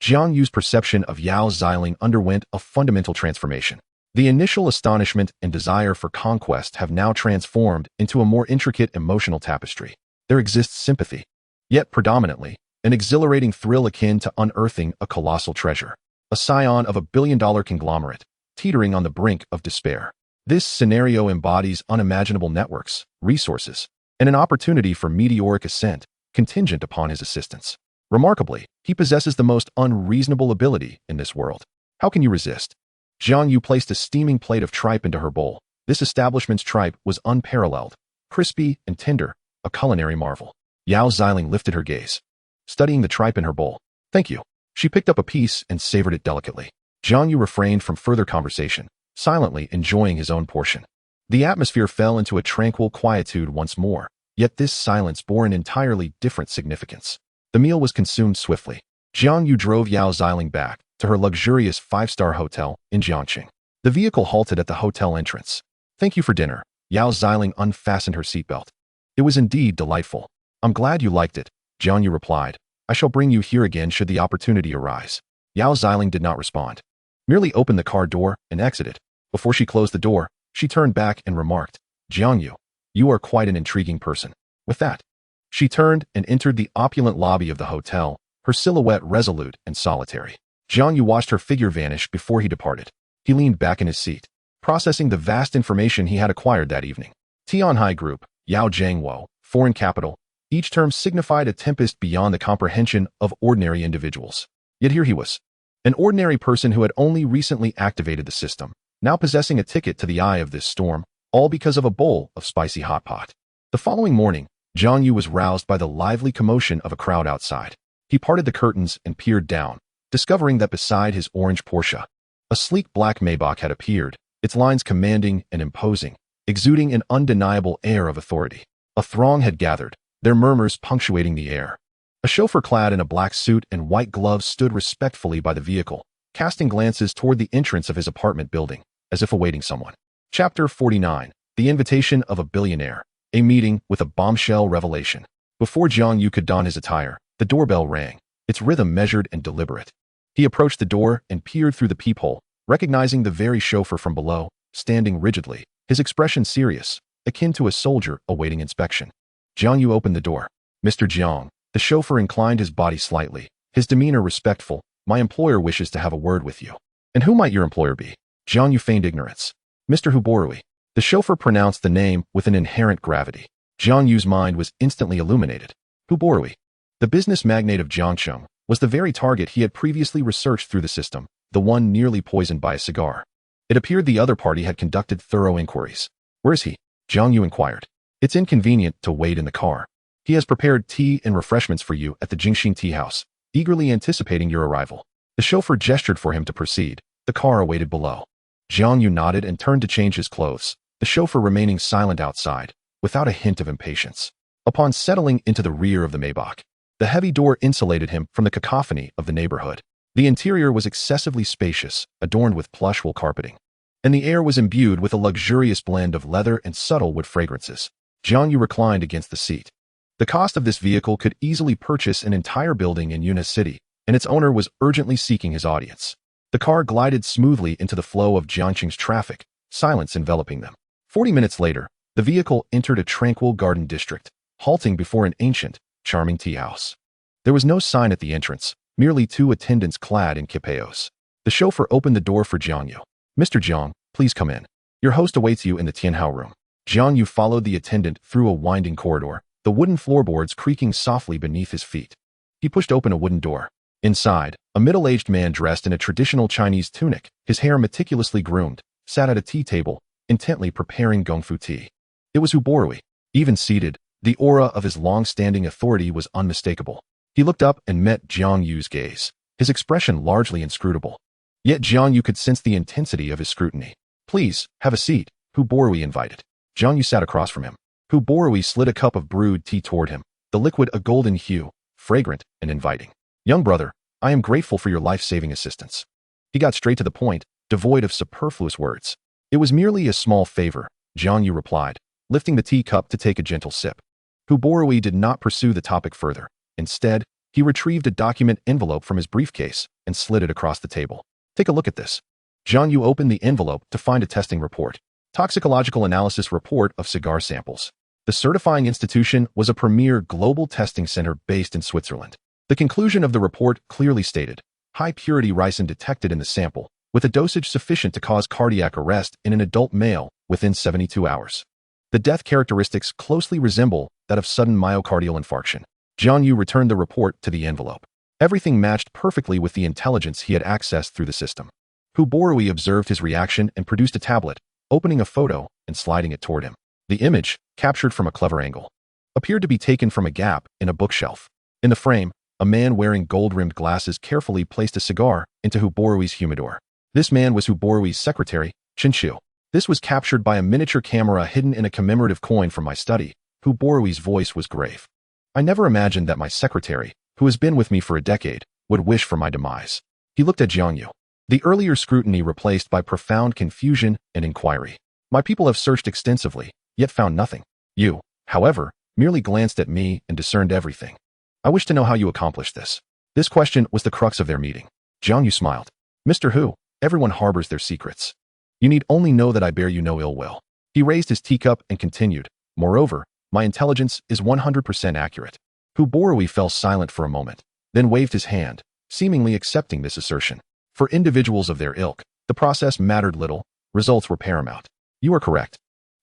Jiang Yu's perception of Yao Xiling underwent a fundamental transformation. The initial astonishment and desire for conquest have now transformed into a more intricate emotional tapestry. There exists sympathy, yet predominantly, an exhilarating thrill akin to unearthing a colossal treasure, a scion of a billion-dollar conglomerate, teetering on the brink of despair. This scenario embodies unimaginable networks, resources, and an opportunity for meteoric ascent, contingent upon his assistance. Remarkably, he possesses the most unreasonable ability in this world. How can you resist? Jiang Yu placed a steaming plate of tripe into her bowl. This establishment's tripe was unparalleled, crispy and tender, a culinary marvel. Yao Xiling lifted her gaze, studying the tripe in her bowl. Thank you. She picked up a piece and savored it delicately. Jiang Yu refrained from further conversation, silently enjoying his own portion. The atmosphere fell into a tranquil quietude once more, yet this silence bore an entirely different significance. The meal was consumed swiftly. Jiang Yu drove Yao Xiling back to her luxurious 5-star hotel in Jiangqing. The vehicle halted at the hotel entrance. Thank you for dinner. Yao Xiling unfastened her seatbelt. It was indeed delightful. I'm glad you liked it, Jiang Yu replied. I shall bring you here again should the opportunity arise. Yao Xiling did not respond, merely opened the car door and exited. Before she closed the door, she turned back and remarked, Jiang Yu, you are quite an intriguing person. With that, she turned and entered the opulent lobby of the hotel, her silhouette resolute and solitary. Jiang Yu watched her figure vanish before he departed. He leaned back in his seat, processing the vast information he had acquired that evening. Tianhai Group, Yao Jiangwo, foreign capital, each term signified a tempest beyond the comprehension of ordinary individuals. Yet here he was, an ordinary person who had only recently activated the system, now possessing a ticket to the eye of this storm, all because of a bowl of spicy hot pot. The following morning, Jiang Yu was roused by the lively commotion of a crowd outside. He parted the curtains and peered down, discovering that beside his orange Porsche, a sleek black Maybach had appeared, its lines commanding and imposing, exuding an undeniable air of authority. A throng had gathered, their murmurs punctuating the air. A chauffeur clad in a black suit and white gloves stood respectfully by the vehicle, casting glances toward the entrance of his apartment building, as if awaiting someone. Chapter 49. The Invitation of a Billionaire. A Meeting with a Bombshell Revelation. Before Jiang Yu could don his attire, the doorbell rang, its rhythm measured and deliberate. He approached the door and peered through the peephole, recognizing the very chauffeur from below, standing rigidly, his expression serious, akin to a soldier awaiting inspection. Jiang Yu opened the door. Mr. Jiang. The chauffeur inclined his body slightly, his demeanor respectful. My employer wishes to have a word with you. And who might your employer be? Jiang Yu feigned ignorance. Mr. Huborui. The chauffeur pronounced the name with an inherent gravity. Jiang Yu's mind was instantly illuminated. Huborui, the business magnate of Jiangcheng, was the very target he had previously researched through the system, the one nearly poisoned by a cigar. It appeared the other party had conducted thorough inquiries. Where is he? Jiang Yu inquired. It's inconvenient to wait in the car. He has prepared tea and refreshments for you at the Jingxing Tea House, eagerly anticipating your arrival. The chauffeur gestured for him to proceed. The car awaited below. Jiang Yu nodded and turned to change his clothes, the chauffeur remaining silent outside, without a hint of impatience. Upon settling into the rear of the Maybach, the heavy door insulated him from the cacophony of the neighborhood. The interior was excessively spacious, adorned with plush wool carpeting, and the air was imbued with a luxurious blend of leather and subtle wood fragrances. Jiang Yu reclined against the seat. The cost of this vehicle could easily purchase an entire building in Yunnan City, and its owner was urgently seeking his audience. The car glided smoothly into the flow of Jiangqing's traffic, silence enveloping them. 40 minutes later, the vehicle entered a tranquil garden district, halting before an ancient, charming tea house. There was no sign at the entrance, merely two attendants clad in kipeos. The chauffeur opened the door for Jiang Yu. Mr. Jiang, please come in. Your host awaits you in the Tianhao room. Jiang Yu followed the attendant through a winding corridor, the wooden floorboards creaking softly beneath his feet. He pushed open a wooden door. Inside, a middle-aged man dressed in a traditional Chinese tunic, his hair meticulously groomed, sat at a tea table, intently preparing gongfu tea. It was Huborui. Even seated, the aura of his long-standing authority was unmistakable. He looked up and met Jiang Yu's gaze, his expression largely inscrutable. Yet Jiang Yu could sense the intensity of his scrutiny. Please, have a seat, Huborui invited. Jiang Yu sat across from him. Hu Borui slid a cup of brewed tea toward him, the liquid a golden hue, fragrant and inviting. Young brother, I am grateful for your life-saving assistance. He got straight to the point, devoid of superfluous words. It was merely a small favor, Jiang Yu replied, lifting the teacup to take a gentle sip. Hu Borui did not pursue the topic further. Instead, he retrieved a document envelope from his briefcase and slid it across the table. Take a look at this. Jiang Yu opened the envelope to find a testing report. Toxicological analysis report of cigar samples. The certifying institution was a premier global testing center based in Switzerland. The conclusion of the report clearly stated, high-purity ricin detected in the sample, with a dosage sufficient to cause cardiac arrest in an adult male within 72 hours. The death characteristics closely resemble that of sudden myocardial infarction. Jiang Yu returned the report to the envelope. Everything matched perfectly with the intelligence he had accessed through the system. Hu Borui observed his reaction and produced a tablet, opening a photo and sliding it toward him. The image, captured from a clever angle, appeared to be taken from a gap in a bookshelf. In the frame, a man wearing gold-rimmed glasses carefully placed a cigar into Hu Borui's humidor. This man was Hu Borui's secretary, Chen Qiu. This was captured by a miniature camera hidden in a commemorative coin from my study. Hu Borui's voice was grave. I never imagined that my secretary, who has been with me for a decade, would wish for my demise. He looked at Jiang Yu. The earlier scrutiny replaced by profound confusion and inquiry. My people have searched extensively, yet found nothing. You, however, merely glanced at me and discerned everything. I wish to know how you accomplished this. This question was the crux of their meeting. Jiang Yu smiled. Mr. Hu, everyone harbors their secrets. You need only know that I bear you no ill will. He raised his teacup and continued. Moreover, my intelligence is 100% accurate. Hu Borui fell silent for a moment, then waved his hand, seemingly accepting this assertion. For individuals of their ilk, the process mattered little, results were paramount. You are correct.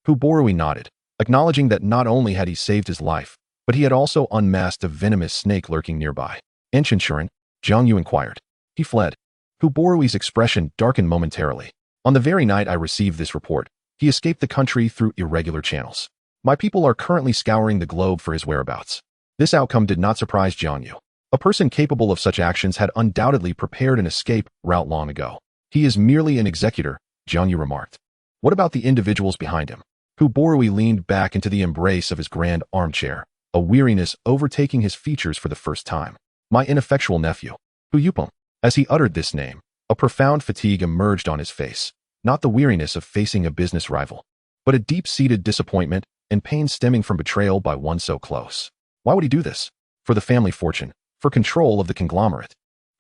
Hu Borui nodded, acknowledging that not only had he saved his life, but he had also unmasked a venomous snake lurking nearby. Enshinchuran, Jiang Yu inquired. He fled. Hu Borui's expression darkened momentarily. On the very night I received this report, he escaped the country through irregular channels. My people are currently scouring the globe for his whereabouts. This outcome did not surprise Jiang Yu. A person capable of such actions had undoubtedly prepared an escape route long ago. He is merely an executor, Jiang Yu remarked. What about the individuals behind him? Hu Borui leaned back into the embrace of his grand armchair, a weariness overtaking his features for the first time. My ineffectual nephew, Hu Yupeng. As he uttered this name, a profound fatigue emerged on his face, not the weariness of facing a business rival, but a deep-seated disappointment and pain stemming from betrayal by one so close. Why would he do this? For the family fortune, for control of the conglomerate.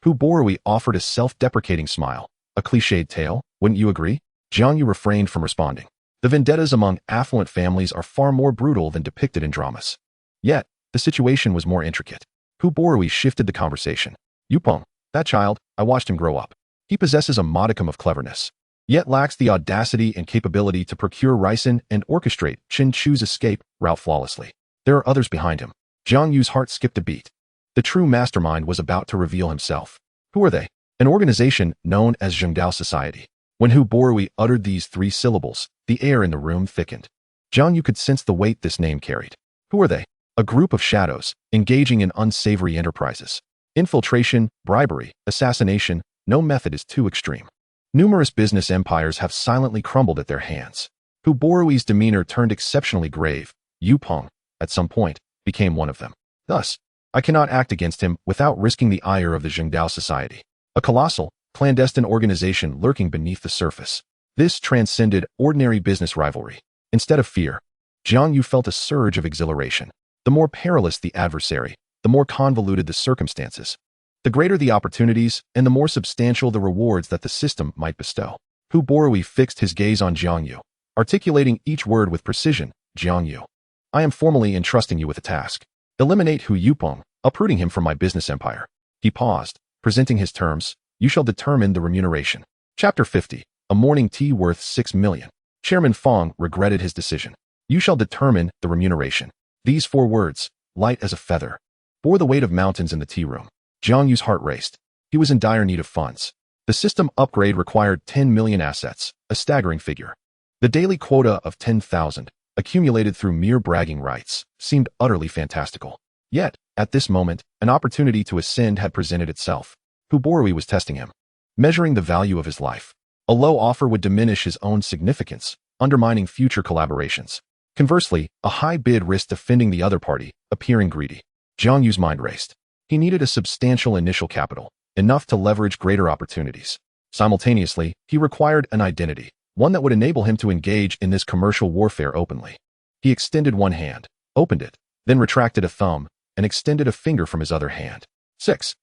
Hu Borui offered a self-deprecating smile. A cliched tale, wouldn't you agree? Jiang Yu refrained from responding. The vendettas among affluent families are far more brutal than depicted in dramas. Yet, the situation was more intricate. Hu Borui shifted the conversation. Yupeng, that child, I watched him grow up. He possesses a modicum of cleverness, yet lacks the audacity and capability to procure ricin and orchestrate Chen Qiu's escape route flawlessly. There are others behind him. Jiang Yu's heart skipped a beat. The true mastermind was about to reveal himself. Who are they? An organization known as Zhengdao Society. When Hu Borui uttered these 3 syllables, the air in the room thickened. Jiang Yu could sense the weight this name carried. Who are they? A group of shadows, engaging in unsavory enterprises. Infiltration, bribery, assassination, no method is too extreme. Numerous business empires have silently crumbled at their hands. Hu Borui's demeanor turned exceptionally grave. Yupeng, at some point, became one of them. Thus, I cannot act against him without risking the ire of the Zhengdao Society, a colossal, clandestine organization lurking beneath the surface. This transcended ordinary business rivalry. Instead of fear, Jiang Yu felt a surge of exhilaration. The more perilous the adversary, the more convoluted the circumstances, the greater the opportunities and the more substantial the rewards that the system might bestow. Hu Borui fixed his gaze on Jiang Yu, articulating each word with precision. Jiang Yu, I am formally entrusting you with a task. Eliminate Hu Yupeng, uprooting him from my business empire. He paused, presenting his terms. You shall determine the remuneration. Chapter 50. A morning tea worth 6 million. Chairman Fong regretted his decision. You shall determine the remuneration. These 4 words, light as a feather, bore the weight of mountains in the tea room. Jiang Yu's heart raced. He was in dire need of funds. The system upgrade required 10 million assets, a staggering figure. The daily quota of 10,000, accumulated through mere bragging rights, seemed utterly fantastical. Yet, at this moment, an opportunity to ascend had presented itself. Hu Borui was testing him, measuring the value of his life. A low offer would diminish his own significance, undermining future collaborations. Conversely, a high bid risked offending the other party, appearing greedy. Jiang Yu's mind raced. He needed a substantial initial capital, enough to leverage greater opportunities. Simultaneously, he required an identity, one that would enable him to engage in this commercial warfare openly. He extended one hand, opened it, then retracted a thumb, and extended a finger from his other hand. 6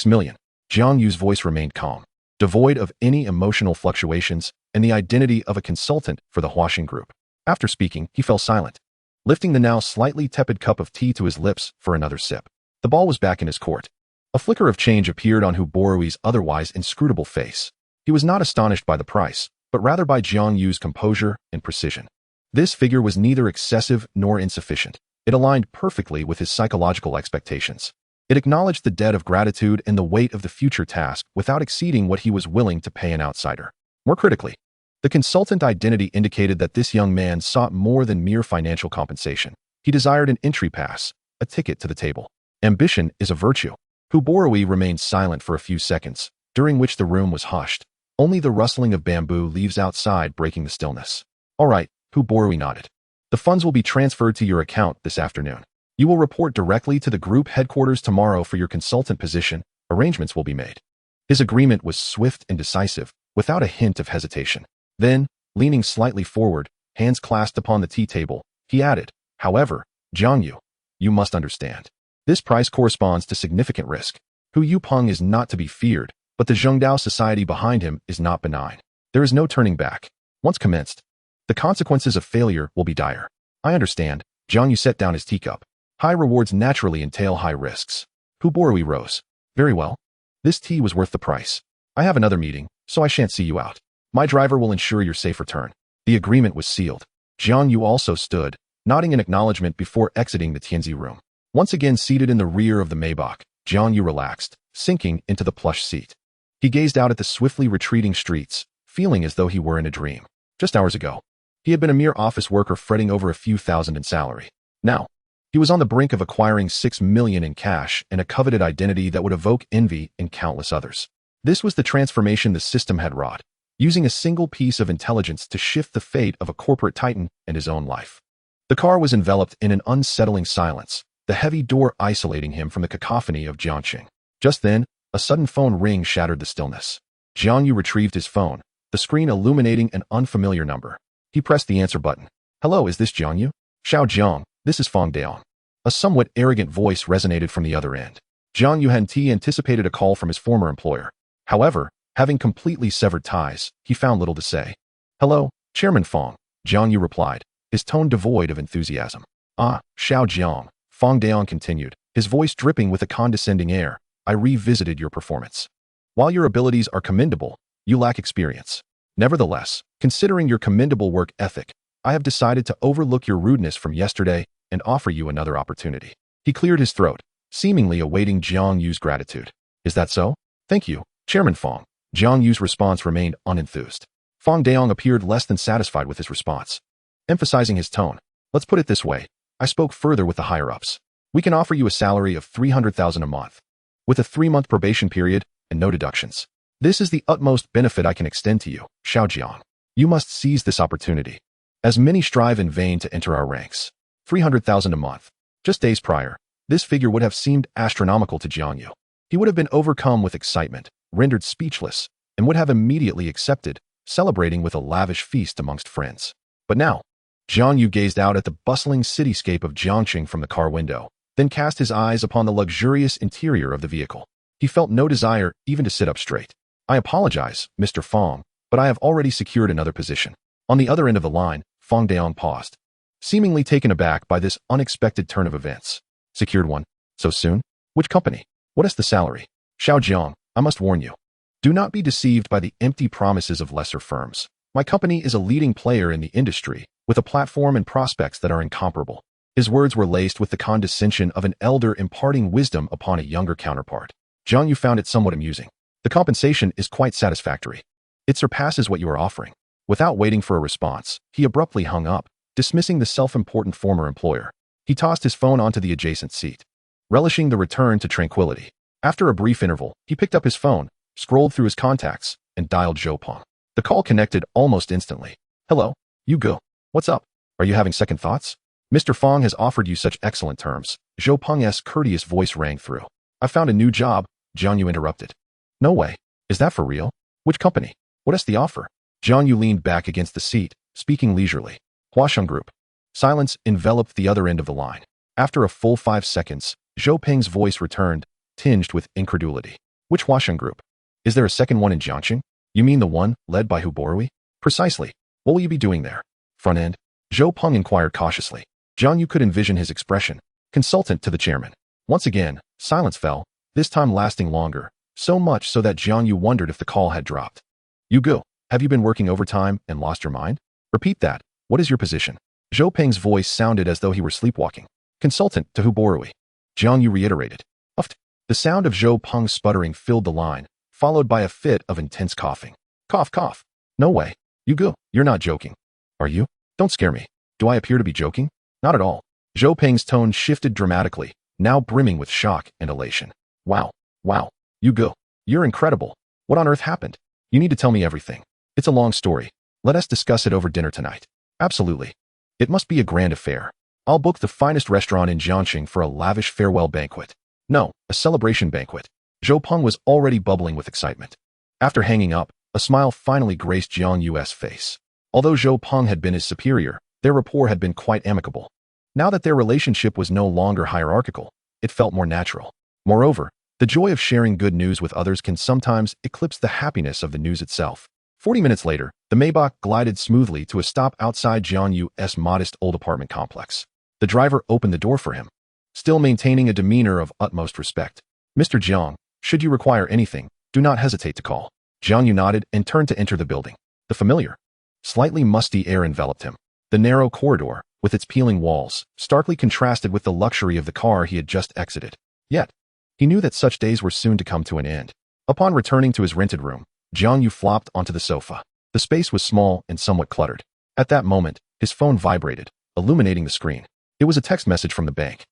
million. Jiang Yu's voice remained calm, devoid of any emotional fluctuations, and the identity of a consultant for the Huaxing Group. After speaking, he fell silent, lifting the now slightly tepid cup of tea to his lips for another sip. The ball was back in his court. A flicker of change appeared on Hu Borui's otherwise inscrutable face. He was not astonished by the price, but rather by Jiang Yu's composure and precision. This figure was neither excessive nor insufficient. It aligned perfectly with his psychological expectations. It acknowledged the debt of gratitude and the weight of the future task without exceeding what he was willing to pay an outsider. More critically, the consultant identity indicated that this young man sought more than mere financial compensation. He desired an entry pass, a ticket to the table. Ambition is a virtue. Hu Borui remained silent for a few seconds, during which the room was hushed, only the rustling of bamboo leaves outside breaking the stillness. All right, Hu Borui nodded. The funds will be transferred to your account this afternoon. You will report directly to the group headquarters tomorrow for your consultant position. Arrangements will be made. His agreement was swift and decisive, without a hint of hesitation. Then, leaning slightly forward, hands clasped upon the tea table, he added, however, Jiang Yu, you must understand. This price corresponds to significant risk. Hu Yupeng is not to be feared, but the Zhengdao society behind him is not benign. There is no turning back. Once commenced, the consequences of failure will be dire. I understand. Jiang Yu set down his teacup. High rewards naturally entail high risks. Hu Borui rose. Very well. This tea was worth the price. I have another meeting, so I shan't see you out. My driver will ensure your safe return. The agreement was sealed. Jiang Yu also stood, nodding in acknowledgement before exiting the Tianzi room. Once again seated in the rear of the Maybach, Jiang Yu relaxed, sinking into the plush seat. He gazed out at the swiftly retreating streets, feeling as though he were in a dream. Just hours ago, he had been a mere office worker fretting over a few thousand in salary. Now, he was on the brink of acquiring 6 million in cash and a coveted identity that would evoke envy in countless others. This was the transformation the system had wrought, using a single piece of intelligence to shift the fate of a corporate titan and his own life. The car was enveloped in an unsettling silence, the heavy door isolating him from the cacophony of Jiangqing. Just then, a sudden phone ring shattered the stillness. Jiang Yu retrieved his phone, the screen illuminating an unfamiliar number. He pressed the answer button. Hello, is this Jiang Yu? Xiao Jiang, this is Fang Daong. A somewhat arrogant voice resonated from the other end. Jiang Yu had anticipated a call from his former employer. However, having completely severed ties, he found little to say. Hello, Chairman Fang, Jiang Yu replied, his tone devoid of enthusiasm. Ah, Xiao Jiang, Fang Daong continued, his voice dripping with a condescending air. I revisited your performance. While your abilities are commendable, you lack experience. Nevertheless, considering your commendable work ethic, I have decided to overlook your rudeness from yesterday and offer you another opportunity. He cleared his throat, seemingly awaiting Jiang Yu's gratitude. Is that so? Thank you, Chairman Fang. Jiang Yu's response remained unenthused. Fang Daong appeared less than satisfied with his response. Emphasizing his tone, let's put it this way. I spoke further with the higher-ups. We can offer you a salary of 300,000 a month, with a 3-month probation period and no deductions. This is the utmost benefit I can extend to you, Xiao Jiang. You must seize this opportunity, as many strive in vain to enter our ranks. 300,000 a month. Just days prior, this figure would have seemed astronomical to Jiang Yu. He would have been overcome with excitement, rendered speechless, and would have immediately accepted, celebrating with a lavish feast amongst friends. But now, Jiang Yu gazed out at the bustling cityscape of Jiangqing from the car window, then cast his eyes upon the luxurious interior of the vehicle. He felt no desire even to sit up straight. I apologize, Mr. Fang, but I have already secured another position. On the other end of the line, Fang Daong paused, seemingly taken aback by this unexpected turn of events. Secured one? So soon? Which company? What is the salary? Xiao Jiang, I must warn you. Do not be deceived by the empty promises of lesser firms. My company is a leading player in the industry, with a platform and prospects that are incomparable. His words were laced with the condescension of an elder imparting wisdom upon a younger counterpart. Jiang Yu found it somewhat amusing. The compensation is quite satisfactory. It surpasses what you are offering. Without waiting for a response, he abruptly hung up, dismissing the self-important former employer. He tossed his phone onto the adjacent seat, relishing the return to tranquility. After a brief interval, he picked up his phone, scrolled through his contacts, and dialed Zhou Peng. The call connected almost instantly. Hello, you go. What's up? Are you having second thoughts? Mr. Fong has offered you such excellent terms. Zhou Peng's courteous voice rang through. I found a new job, Jiang Yu interrupted. No way. Is that for real? Which company? What is the offer? Jiang Yu leaned back against the seat, speaking leisurely. Huasheng Group. Silence enveloped the other end of the line. After a full 5 seconds, Zhou Peng's voice returned, tinged with incredulity. Which Huasheng Group? Is there a second one in Jiangxing? You mean the one led by Hu Borui? Precisely. What will you be doing there? Front end? Zhou Peng inquired cautiously. Jiang Yu could envision his expression. Consultant to the chairman. Once again, silence fell, this time lasting longer, so much so that Jiang Yu wondered if the call had dropped. You go. Have you been working overtime and lost your mind? Repeat that. What is your position? Zhou Peng's voice sounded as though he were sleepwalking. Consultant to Hu Borui. Jiang Yu reiterated. Uft. The sound of Zhou Peng's sputtering filled the line, followed by a fit of intense coughing. Cough, cough. No way. You go. You're not joking. Are you? Don't scare me. Do I appear to be joking? Not at all. Zhou Peng's tone shifted dramatically, now brimming with shock and elation. Wow. Wow. You go. You're incredible. What on earth happened? You need to tell me everything. It's a long story. Let us discuss it over dinner tonight. Absolutely. It must be a grand affair. I'll book the finest restaurant in Jiangxing for a lavish farewell banquet. No, a celebration banquet. Zhou Peng was already bubbling with excitement. After hanging up, a smile finally graced Jiang Yu's face. Although Zhou Peng had been his superior, their rapport had been quite amicable. Now that their relationship was no longer hierarchical, it felt more natural. Moreover, the joy of sharing good news with others can sometimes eclipse the happiness of the news itself. 40 minutes later, the Maybach glided smoothly to a stop outside Jiang Yu's modest old apartment complex. The driver opened the door for him, still maintaining a demeanor of utmost respect. Mr. Jiang, should you require anything, do not hesitate to call. Jiang Yu nodded and turned to enter the building. The familiar, slightly musty air enveloped him. The narrow corridor, with its peeling walls, starkly contrasted with the luxury of the car he had just exited. Yet, he knew that such days were soon to come to an end. Upon returning to his rented room, Jiang Yu flopped onto the sofa. The space was small and somewhat cluttered. At that moment, his phone vibrated, illuminating the screen. It was a text message from the bank.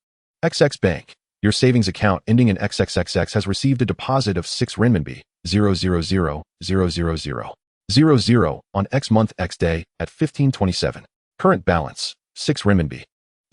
XX Bank, your savings account ending in XXXX has received a deposit of 6 renminbi, 000,000 on X month X day at 1527. Current balance, 6 renminbi,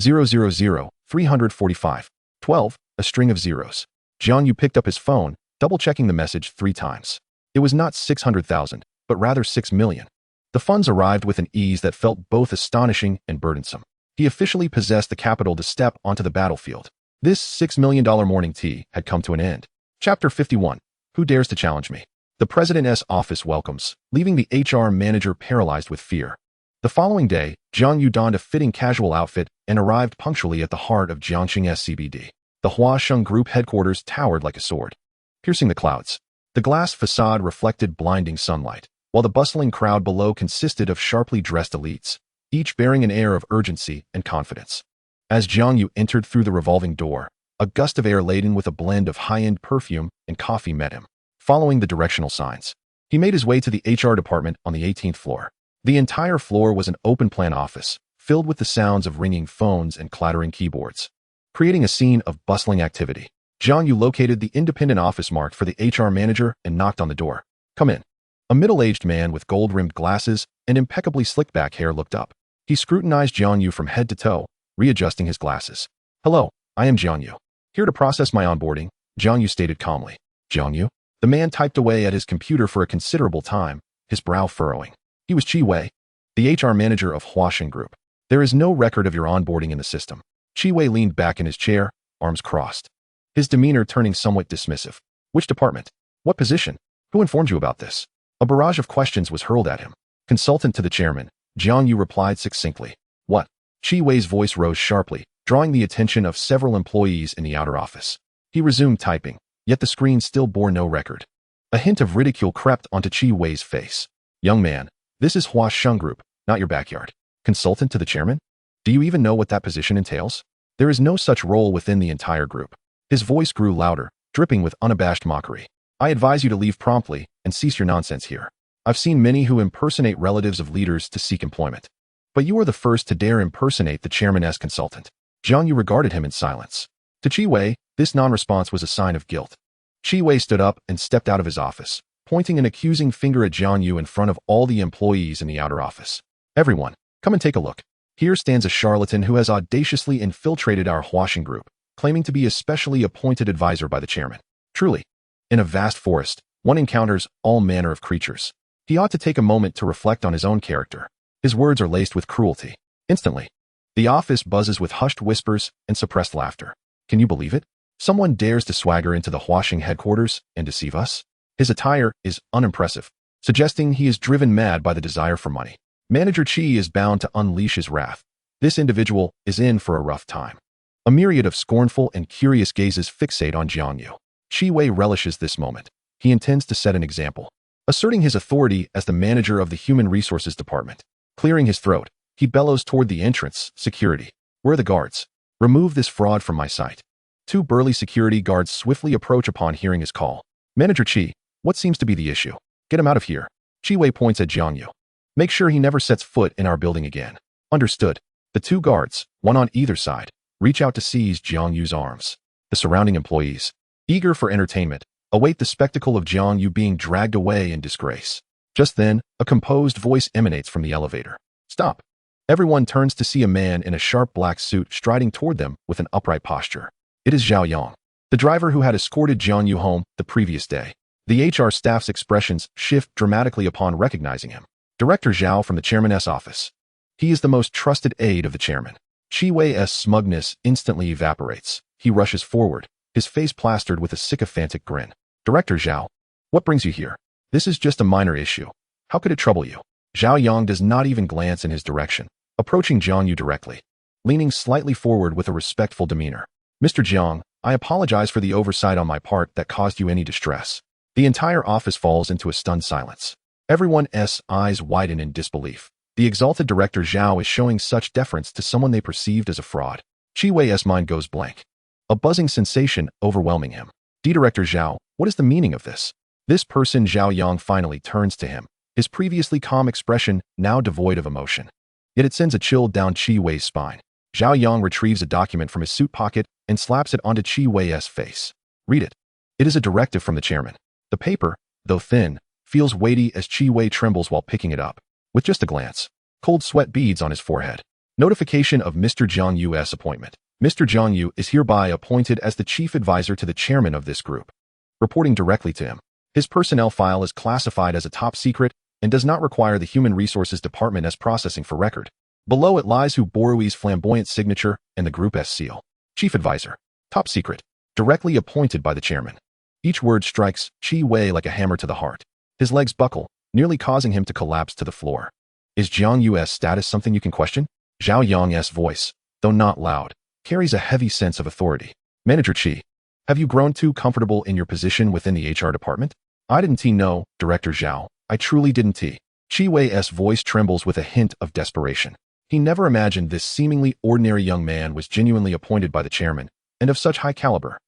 000,345. 12, a string of zeros. Jiang Yu picked up his phone, double-checking the message 3 times. It was not 600,000, but rather 6 million. The funds arrived with an ease that felt both astonishing and burdensome. He officially possessed the capital to step onto the battlefield. This $6 million morning tea had come to an end. Chapter 51. Who dares to challenge me? The president's office welcomes, leaving the HR manager paralyzed with fear. The following day, Jiang Yu donned a fitting casual outfit and arrived punctually at the heart of Jiangxing's CBD. The Huasheng Group headquarters towered like a sword, piercing the clouds. The glass facade reflected blinding sunlight, while the bustling crowd below consisted of sharply dressed elites, each bearing an air of urgency and confidence. As Jiang Yu entered through the revolving door, a gust of air laden with a blend of high-end perfume and coffee met him. Following the directional signs, he made his way to the HR department on the 18th floor. The entire floor was an open-plan office, filled with the sounds of ringing phones and clattering keyboards, creating a scene of bustling activity. Jiang Yu located the independent office marked for the HR manager and knocked on the door. Come in. A middle-aged man with gold-rimmed glasses and impeccably slicked-back hair looked up. He scrutinized Jiang Yu from head to toe, readjusting his glasses. Hello, I am Jiang Yu. Here to process my onboarding, Jiang Yu stated calmly. Jiang Yu? The man typed away at his computer for a considerable time, his brow furrowing. He was Chi Wei, the HR manager of Huasheng Group. There is no record of your onboarding in the system. Chi Wei leaned back in his chair, arms crossed, his demeanor turning somewhat dismissive. Which department? What position? Who informed you about this? A barrage of questions was hurled at him. Consultant to the chairman, Jiang Yu replied succinctly. What? Chi Wei's voice rose sharply, drawing the attention of several employees in the outer office. He resumed typing, yet the screen still bore no record. A hint of ridicule crept onto Chi Wei's face. Young man, this is Huasheng Group, not your backyard. Consultant to the chairman? Do you even know what that position entails? There is no such role within the entire group. His voice grew louder, dripping with unabashed mockery. I advise you to leave promptly and cease your nonsense here. I've seen many who impersonate relatives of leaders to seek employment. But you are the first to dare impersonate the chairman's consultant. Jiang Yu regarded him in silence. To Chi Wei, this non-response was a sign of guilt. Chi Wei stood up and stepped out of his office, pointing an accusing finger at Jiang Yu in front of all the employees in the outer office. Everyone, come and take a look. Here stands a charlatan who has audaciously infiltrated our Huashing group, claiming to be a specially appointed advisor by the chairman. Truly, in a vast forest, one encounters all manner of creatures. He ought to take a moment to reflect on his own character. His words are laced with cruelty. Instantly, the office buzzes with hushed whispers and suppressed laughter. Can you believe it? Someone dares to swagger into the Huashing headquarters and deceive us? His attire is unimpressive, suggesting he is driven mad by the desire for money. Manager Qi is bound to unleash his wrath. This individual is in for a rough time. A myriad of scornful and curious gazes fixate on Jiang Yu. Qi Wei relishes this moment. He intends to set an example, asserting his authority as the manager of the Human Resources Department. Clearing his throat, he bellows toward the entrance. Security. Where are the guards? Remove this fraud from my sight. Two burly security guards swiftly approach upon hearing his call. Manager Qi, what seems to be the issue? Get him out of here. Qi Wei points at Jiang Yu. Make sure he never sets foot in our building again. Understood. The two guards, one on either side, reach out to seize Jiang Yu's arms. The surrounding employees, eager for entertainment, await the spectacle of Jiang Yu being dragged away in disgrace. Just then, a composed voice emanates from the elevator. Stop. Everyone turns to see a man in a sharp black suit striding toward them with an upright posture. It is Zhao Yang, the driver who had escorted Jiang Yu home the previous day. The HR staff's expressions shift dramatically upon recognizing him. Director Zhao from the chairman's office. He is the most trusted aide of the chairman. Qi Wei's smugness instantly evaporates. He rushes forward, his face plastered with a sycophantic grin. Director Zhao, what brings you here? This is just a minor issue. How could it trouble you? Zhao Yang does not even glance in his direction, approaching Jiang Yu directly, leaning slightly forward with a respectful demeanor. Mr. Jiang, I apologize for the oversight on my part that caused you any distress. The entire office falls into a stunned silence. Everyone's eyes widen in disbelief. The exalted Director Zhao is showing such deference to someone they perceived as a fraud. Qi Wei's mind goes blank. A buzzing sensation overwhelming him. Director Zhao, what is the meaning of this? This person Zhao Yang finally turns to him, his previously calm expression now devoid of emotion. Yet it sends a chill down Qi Wei's spine. Zhao Yang retrieves a document from his suit pocket and slaps it onto Qi Wei's face. Read it. It is a directive from the chairman. The paper, though thin, feels weighty as Qi Wei trembles while picking it up. With just a glance, cold sweat beads on his forehead. Notification of Mr. Jiang Yu's appointment. Mr. Jiang Yu is hereby appointed as the chief advisor to the chairman of this group. Reporting directly to him. His personnel file is classified as a top secret and does not require the Human Resources Department as processing for record. Below it lies Hu Borui's flamboyant signature and the group's seal. Chief advisor. Top secret. Directly appointed by the chairman. Each word strikes Qi Wei like a hammer to the heart. His legs buckle, nearly causing him to collapse to the floor. Is Jiang Yu's status something you can question? Zhao Yang's voice, though not loud, carries a heavy sense of authority. Manager Qi, have you grown too comfortable in your position within the HR department? I didn't know, Director Zhao. I truly didn't. Qi Wei's voice trembles with a hint of desperation. He never imagined this seemingly ordinary young man was genuinely appointed by the chairman, and of such high caliber.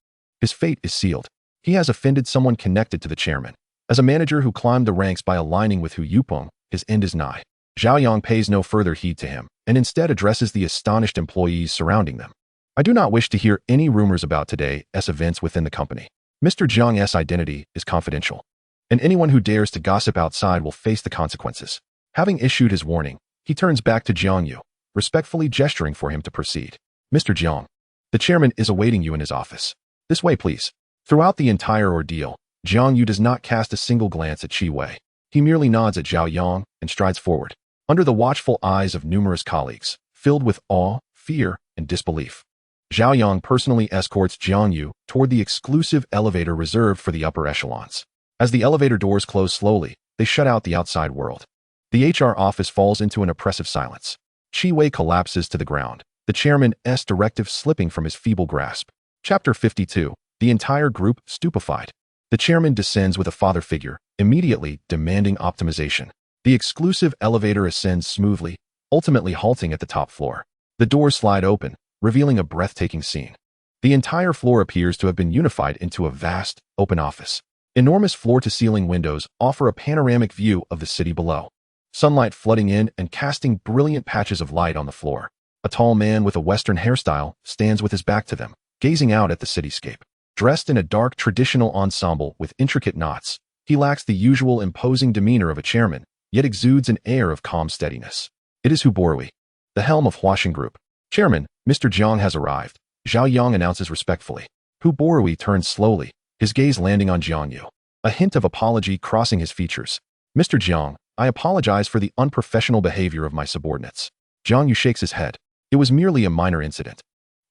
His fate is sealed. He has offended someone connected to the chairman. As a manager who climbed the ranks by aligning with Hu Yupeng, his end is nigh. Zhao Yang pays no further heed to him, and instead addresses the astonished employees surrounding them. I do not wish to hear any rumors about today's events within the company. Mr. Jiang's identity is confidential, and anyone who dares to gossip outside will face the consequences. Having issued his warning, he turns back to Jiang Yu, respectfully gesturing for him to proceed. Mr. Jiang, the chairman is awaiting you in his office. This way, please. Throughout the entire ordeal, Jiang Yu does not cast a single glance at Qi Wei. He merely nods at Zhao Yang and strides forward, under the watchful eyes of numerous colleagues, filled with awe, fear, and disbelief. Zhao Yang personally escorts Jiang Yu toward the exclusive elevator reserved for the upper echelons. As the elevator doors close slowly, they shut out the outside world. The HR office falls into an oppressive silence. Qi Wei collapses to the ground, the chairman's directive slipping from his feeble grasp. Chapter 52. The entire group stupefied. The chairman descends with a father figure, immediately demanding optimization. The exclusive elevator ascends smoothly, ultimately halting at the top floor. The doors slide open, revealing a breathtaking scene. The entire floor appears to have been unified into a vast, open office. Enormous floor-to-ceiling windows offer a panoramic view of the city below. Sunlight flooding in and casting brilliant patches of light on the floor. A tall man with a Western hairstyle stands with his back to them, gazing out at the cityscape. Dressed in a dark traditional ensemble with intricate knots, he lacks the usual imposing demeanor of a chairman, yet exudes an air of calm steadiness. It is Hu Borui, The helm of Huaxing Group. Chairman, Mr. Jiang has arrived, Zhao Yang announces respectfully. Hu Borui turns slowly, his gaze landing on Jiang Yu. A hint of apology crossing his features. Mr. Jiang, I apologize for the unprofessional behavior of my subordinates. Jiang Yu shakes his head. It was merely a minor incident.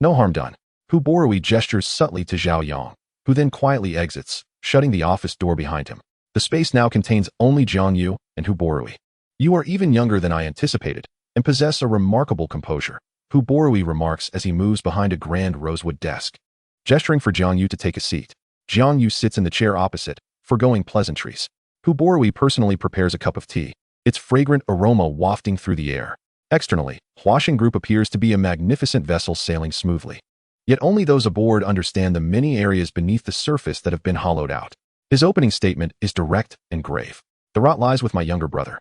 No harm done. Hu Borui gestures subtly to Zhao Yang, who then quietly exits, shutting the office door behind him. The space now contains only Jiang Yu and Hu Borui. You are even younger than I anticipated, and possess a remarkable composure, Hu Borui remarks as he moves behind a grand rosewood desk. Gesturing for Jiang Yu to take a seat, Jiang Yu sits in the chair opposite, foregoing pleasantries. Hu Borui personally prepares a cup of tea, its fragrant aroma wafting through the air. Externally, Huaxing Group appears to be a magnificent vessel sailing smoothly. Yet only those aboard understand the many areas beneath the surface that have been hollowed out. His opening statement is direct and grave. The rot lies with my younger brother,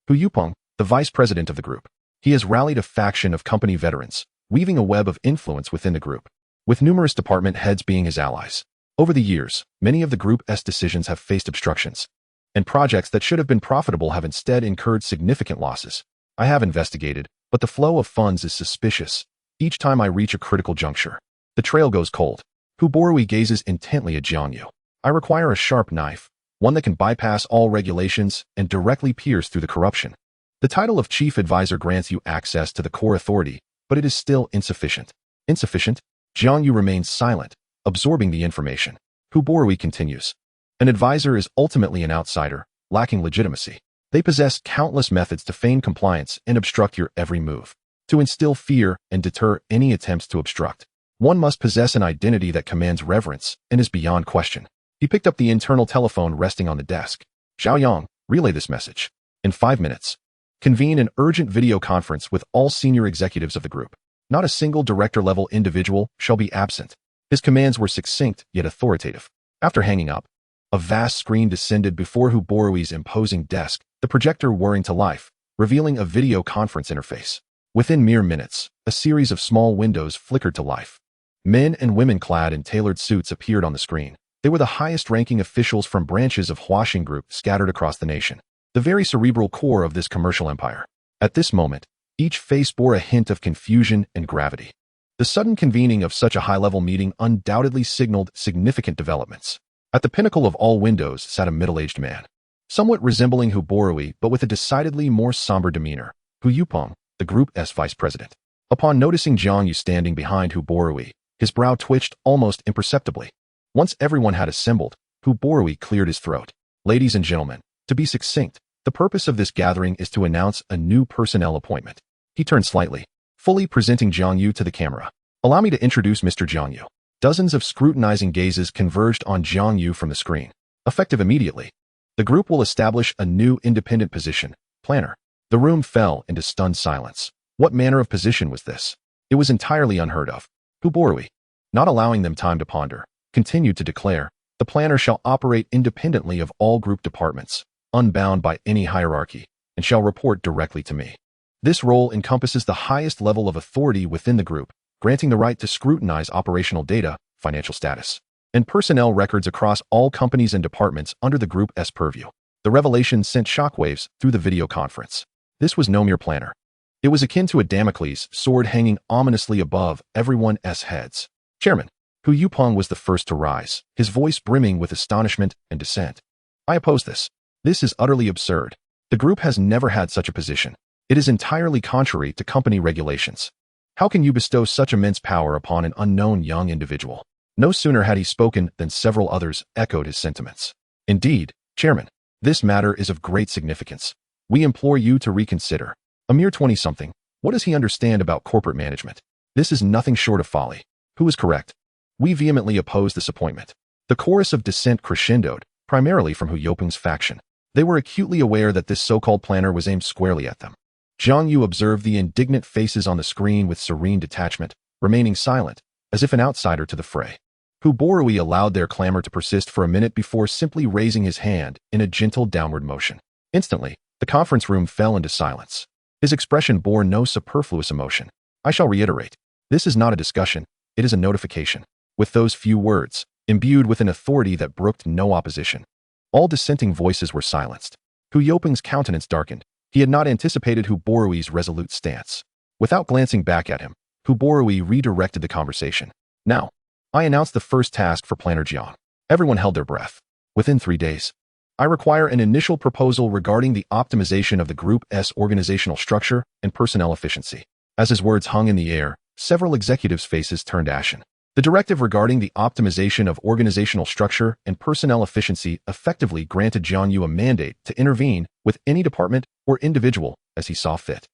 Hu Yupeng, the vice president of the group. He has rallied a faction of company veterans, weaving a web of influence within the group, with numerous department heads being his allies. Over the years, many of the group's decisions have faced obstructions, and projects that should have been profitable have instead incurred significant losses. I have investigated, but the flow of funds is suspicious. Each time I reach a critical juncture, the trail goes cold. Hu Borui gazes intently at Jiang Yu. I require a sharp knife, one that can bypass all regulations and directly pierce through the corruption. The title of chief advisor grants you access to the core authority, but it is still insufficient. Insufficient? Jiang Yu remains silent, absorbing the information. Hu Borui continues. An advisor is ultimately an outsider, lacking legitimacy. They possess countless methods to feign compliance and obstruct your every move. To instill fear and deter any attempts to obstruct, one must possess an identity that commands reverence and is beyond question. He picked up the internal telephone resting on the desk. Zhao Yang, relay this message. In 5 minutes. Convene an urgent video conference with all senior executives of the group. Not a single director-level individual shall be absent. His commands were succinct yet authoritative. After hanging up, a vast screen descended before Hu Borui's imposing desk, the projector whirring to life, revealing a video conference interface. Within mere minutes, a series of small windows flickered to life. Men and women clad in tailored suits appeared on the screen. They were the highest-ranking officials from branches of Huaxing Group scattered across the nation, the very cerebral core of this commercial empire. At this moment, each face bore a hint of confusion and gravity. The sudden convening of such a high-level meeting undoubtedly signaled significant developments. At the pinnacle of all windows sat a middle-aged man, somewhat resembling Hu Borui but with a decidedly more somber demeanor, Hu Yupeng, the group's vice president. Upon noticing Jiang Yu standing behind Hu Borui, his brow twitched almost imperceptibly. Once everyone had assembled, Hu Borui cleared his throat. Ladies and gentlemen, to be succinct, the purpose of this gathering is to announce a new personnel appointment. He turned slightly, fully presenting Jiang Yu to the camera. Allow me to introduce Mr. Jiang Yu. Dozens of scrutinizing gazes converged on Jiang Yu from the screen. Effective immediately, the group will establish a new independent position, planner. The room fell into stunned silence. What manner of position was this? It was entirely unheard of. Hu Borui, not allowing them time to ponder, continued to declare, the planner shall operate independently of all group departments, unbound by any hierarchy, and shall report directly to me. This role encompasses the highest level of authority within the group, granting the right to scrutinize operational data, financial status, and personnel records across all companies and departments under the group's purview. The revelation sent shockwaves through the video conference. This was no mere planner. It was akin to a Damocles sword hanging ominously above everyone's heads. Chairman, Hu Yupeng was the first to rise, his voice brimming with astonishment and dissent. I oppose this. This is utterly absurd. The group has never had such a position. It is entirely contrary to company regulations. How can you bestow such immense power upon an unknown young individual? No sooner had he spoken than several others echoed his sentiments. Indeed, Chairman, this matter is of great significance. We implore you to reconsider. A mere 20-something, what does he understand about corporate management? This is nothing short of folly. Who is correct? We vehemently oppose this appointment. The chorus of dissent crescendoed, primarily from Hu Yopeng's faction. They were acutely aware that this so-called planner was aimed squarely at them. Jiang Yu observed the indignant faces on the screen with serene detachment, remaining silent, as if an outsider to the fray. Hu Borui allowed their clamor to persist for a minute before simply raising his hand in a gentle downward motion. Instantly, the conference room fell into silence. His expression bore no superfluous emotion. I shall reiterate. This is not a discussion, it is a notification. With those few words, imbued with an authority that brooked no opposition, all dissenting voices were silenced. Hu Yopeng's countenance darkened. He had not anticipated Hu Borui's resolute stance. Without glancing back at him, Hu Borui redirected the conversation. Now, I announced the first task for Planner Jiang. Everyone held their breath. Within 3 days, I require an initial proposal regarding the optimization of the Group's organizational structure and personnel efficiency. As his words hung in the air, several executives' faces turned ashen. The directive regarding the optimization of organizational structure and personnel efficiency effectively granted Jiang Yu a mandate to intervene with any department or individual as he saw fit.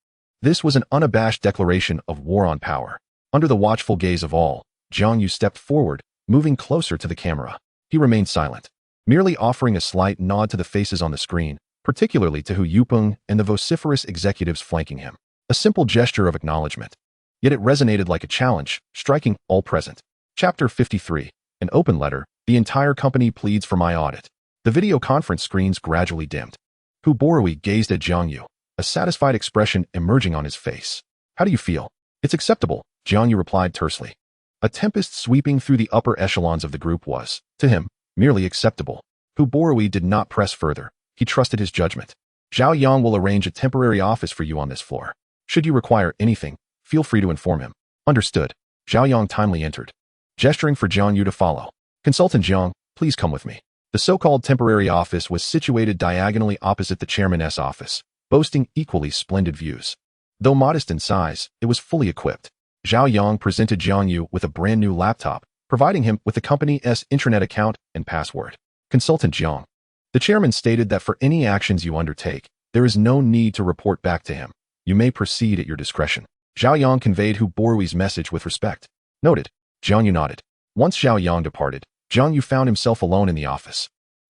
This was an unabashed declaration of war on power. Under the watchful gaze of all, Jiang Yu stepped forward, moving closer to the camera. He remained silent, merely offering a slight nod to the faces on the screen, particularly to Hu Yupeng and the vociferous executives flanking him. A simple gesture of acknowledgement. Yet it resonated like a challenge, striking all present. Chapter 53. An open letter. The entire company pleads for my audit. The video conference screens gradually dimmed. Hu Borui gazed at Jiang Yu, a satisfied expression emerging on his face. How do you feel? It's acceptable, Jiang Yu replied tersely. A tempest sweeping through the upper echelons of the group was, to him, merely acceptable. Hu Borui did not press further. He trusted his judgment. Zhao Yang will arrange a temporary office for you on this floor. Should you require anything, feel free to inform him. Understood. Zhao Yang timely entered, gesturing for Jiang Yu to follow. Consultant Jiang, please come with me. The so-called temporary office was situated diagonally opposite the chairman's office, boasting equally splendid views. Though modest in size, it was fully equipped. Zhao Yang presented Jiang Yu with a brand new laptop, providing him with the company's intranet account and password. Consultant Jiang. The chairman stated that for any actions you undertake, there is no need to report back to him. You may proceed at your discretion. Zhao Yang conveyed Hu Borui's message with respect. Noted. Jiang Yu nodded. Once Zhao Yang departed, Jiang Yu found himself alone in the office.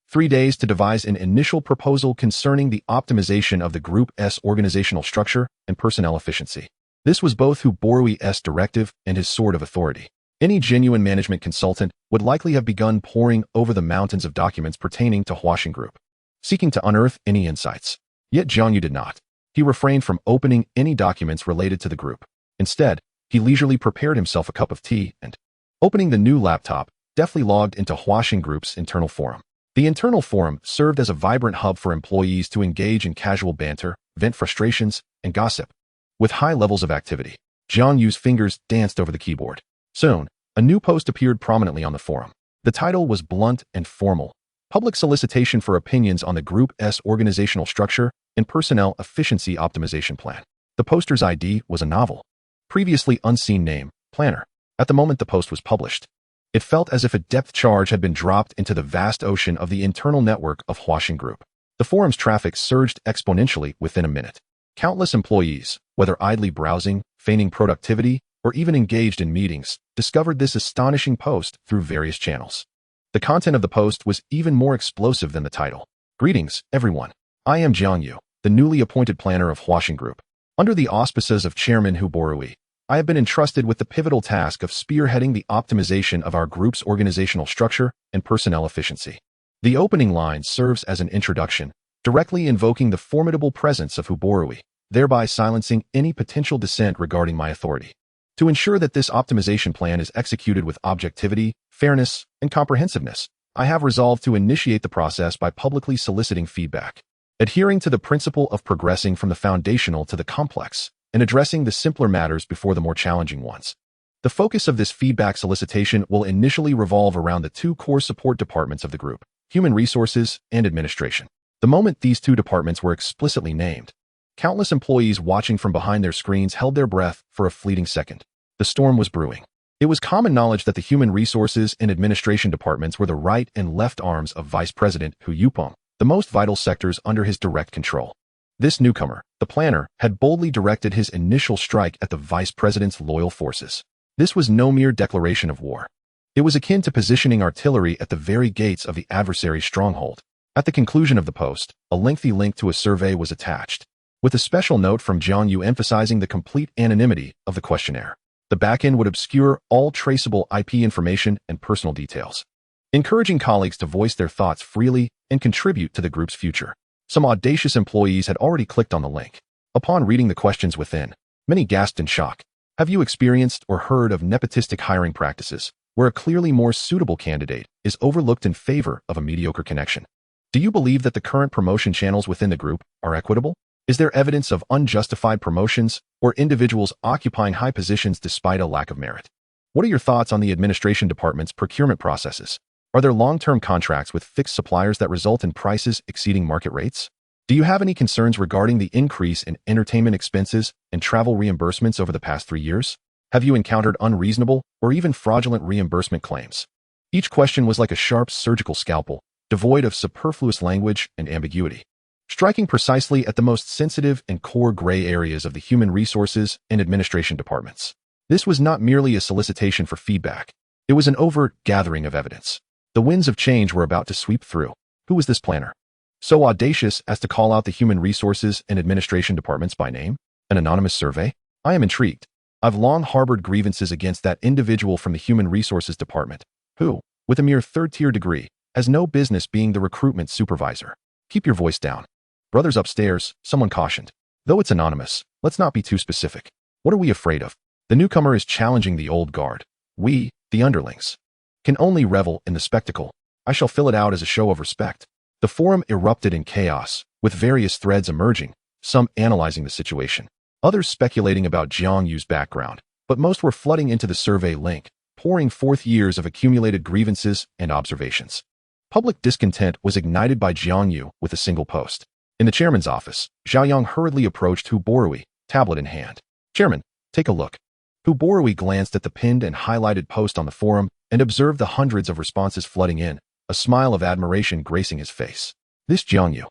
3 days to devise an initial proposal concerning the optimization of the group's organizational structure and personnel efficiency. This was both Hu Borui's directive and his sword of authority. Any genuine management consultant would likely have begun poring over the mountains of documents pertaining to Huaxing Group, seeking to unearth any insights. Yet Jiang Yu did not. He refrained from opening any documents related to the group. Instead, he leisurely prepared himself a cup of tea and, opening the new laptop, deftly logged into Huaxing Group's internal forum. The internal forum served as a vibrant hub for employees to engage in casual banter, vent frustrations, and gossip. With high levels of activity, Jiang Yu's fingers danced over the keyboard. Soon, a new post appeared prominently on the forum. The title was blunt and formal: Public Solicitation for Opinions on the Group's Organizational Structure and Personnel Efficiency Optimization Plan. The poster's ID was a novel, previously unseen name, Planner. At the moment the post was published, it felt as if a depth charge had been dropped into the vast ocean of the internal network of Huaxing Group. The forum's traffic surged exponentially within a minute. Countless employees, whether idly browsing, feigning productivity, or even engaged in meetings, discovered this astonishing post through various channels. The content of the post was even more explosive than the title. Greetings, everyone. I am Jiang Yu, the newly appointed planner of Huaxing Group. Under the auspices of Chairman Hu Borui, I have been entrusted with the pivotal task of spearheading the optimization of our group's organizational structure and personnel efficiency. The opening line serves as an introduction, directly invoking the formidable presence of Hu Borui, thereby silencing any potential dissent regarding my authority. To ensure that this optimization plan is executed with objectivity, fairness, and comprehensiveness, I have resolved to initiate the process by publicly soliciting feedback. Adhering to the principle of progressing from the foundational to the complex, and addressing the simpler matters before the more challenging ones. The focus of this feedback solicitation will initially revolve around the 2 core support departments of the group: human resources and administration. The moment these 2 departments were explicitly named, countless employees watching from behind their screens held their breath for a fleeting second. The storm was brewing. It was common knowledge that the human resources and administration departments were the right and left arms of Vice President Hu Yupeng, the most vital sectors under his direct control. This newcomer, the planner, had boldly directed his initial strike at the vice president's loyal forces. This was no mere declaration of war. It was akin to positioning artillery at the very gates of the adversary's stronghold. At the conclusion of the post, a lengthy link to a survey was attached, with a special note from Jiang Yu emphasizing the complete anonymity of the questionnaire. The backend would obscure all traceable IP information and personal details, encouraging colleagues to voice their thoughts freely and contribute to the group's future. Some audacious employees had already clicked on the link. Upon reading the questions within, many gasped in shock. Have you experienced or heard of nepotistic hiring practices, where a clearly more suitable candidate is overlooked in favor of a mediocre connection? Do you believe that the current promotion channels within the group are equitable? Is there evidence of unjustified promotions or individuals occupying high positions despite a lack of merit? What are your thoughts on the administration department's procurement processes? Are there long-term contracts with fixed suppliers that result in prices exceeding market rates? Do you have any concerns regarding the increase in entertainment expenses and travel reimbursements over the past 3 years? Have you encountered unreasonable or even fraudulent reimbursement claims? Each question was like a sharp surgical scalpel, devoid of superfluous language and ambiguity, striking precisely at the most sensitive and core gray areas of the human resources and administration departments. This was not merely a solicitation for feedback. It was an overt gathering of evidence. The winds of change were about to sweep through. Who was this planner? So audacious as to call out the human resources and administration departments by name? An anonymous survey? I am intrigued. I've long harbored grievances against that individual from the human resources department, who, with a mere third-tier degree, has no business being the recruitment supervisor. Keep your voice down. Brothers upstairs, someone cautioned. Though it's anonymous, let's not be too specific. What are we afraid of? The newcomer is challenging the old guard. We, the underlings, can only revel in the spectacle. I shall fill it out as a show of respect. The forum erupted in chaos, with various threads emerging, some analyzing the situation, others speculating about Jiang Yu's background, but most were flooding into the survey link, pouring forth years of accumulated grievances and observations. Public discontent was ignited by Jiang Yu with a single post. In the chairman's office, Zhao Yang hurriedly approached Hu Borui, tablet in hand. Chairman, take a look. Hu Borui glanced at the pinned and highlighted post on the forum and observed the hundreds of responses flooding in, a smile of admiration gracing his face. This Jiang Yu.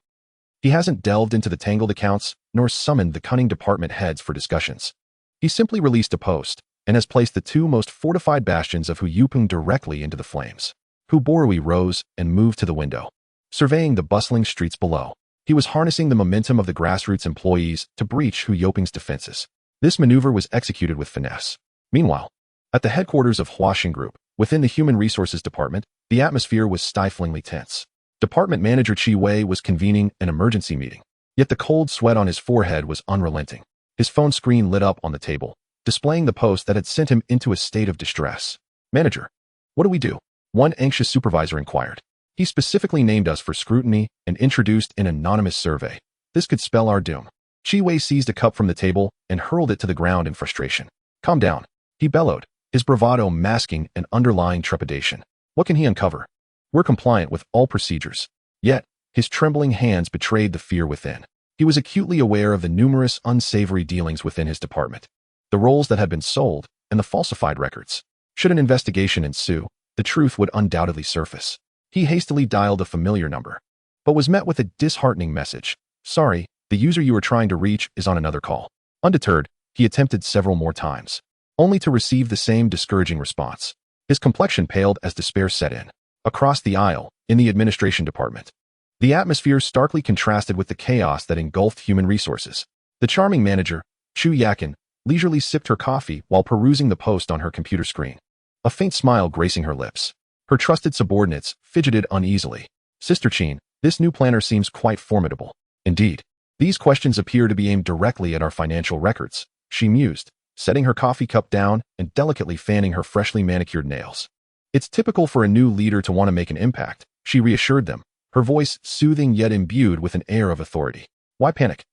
He hasn't delved into the tangled accounts, nor summoned the cunning department heads for discussions. He simply released a post, and has placed the two most fortified bastions of Hu Yupeng directly into the flames. Hu Borui rose and moved to the window, surveying the bustling streets below. He was harnessing the momentum of the grassroots employees to breach Hu Yupeng's defenses. This maneuver was executed with finesse. Meanwhile, at the headquarters of Huaxing Group, within the Human Resources Department, the atmosphere was stiflingly tense. Department Manager Qi Wei was convening an emergency meeting, yet the cold sweat on his forehead was unrelenting. His phone screen lit up on the table, displaying the post that had sent him into a state of distress. Manager, what do we do? One anxious supervisor inquired. He specifically named us for scrutiny and introduced an anonymous survey. This could spell our doom. Qi Wei seized a cup from the table and hurled it to the ground in frustration. Calm down, he bellowed, his bravado masking an underlying trepidation. What can he uncover? We're compliant with all procedures. Yet, his trembling hands betrayed the fear within. He was acutely aware of the numerous unsavory dealings within his department, the roles that had been sold, and the falsified records. Should an investigation ensue, the truth would undoubtedly surface. He hastily dialed a familiar number, but was met with a disheartening message. Sorry, the user you are trying to reach is on another call. Undeterred, he attempted several more times, only to receive the same discouraging response. His complexion paled as despair set in. Across the aisle, in the administration department, the atmosphere starkly contrasted with the chaos that engulfed human resources. The charming manager, Chu Yakin, leisurely sipped her coffee while perusing the post on her computer screen, a faint smile gracing her lips. Her trusted subordinates fidgeted uneasily. Sister Qin, this new planner seems quite formidable. Indeed, these questions appear to be aimed directly at our financial records, she mused, setting her coffee cup down and delicately fanning her freshly manicured nails. It's typical for a new leader to want to make an impact, she reassured them, her voice soothing yet imbued with an air of authority. Why panic?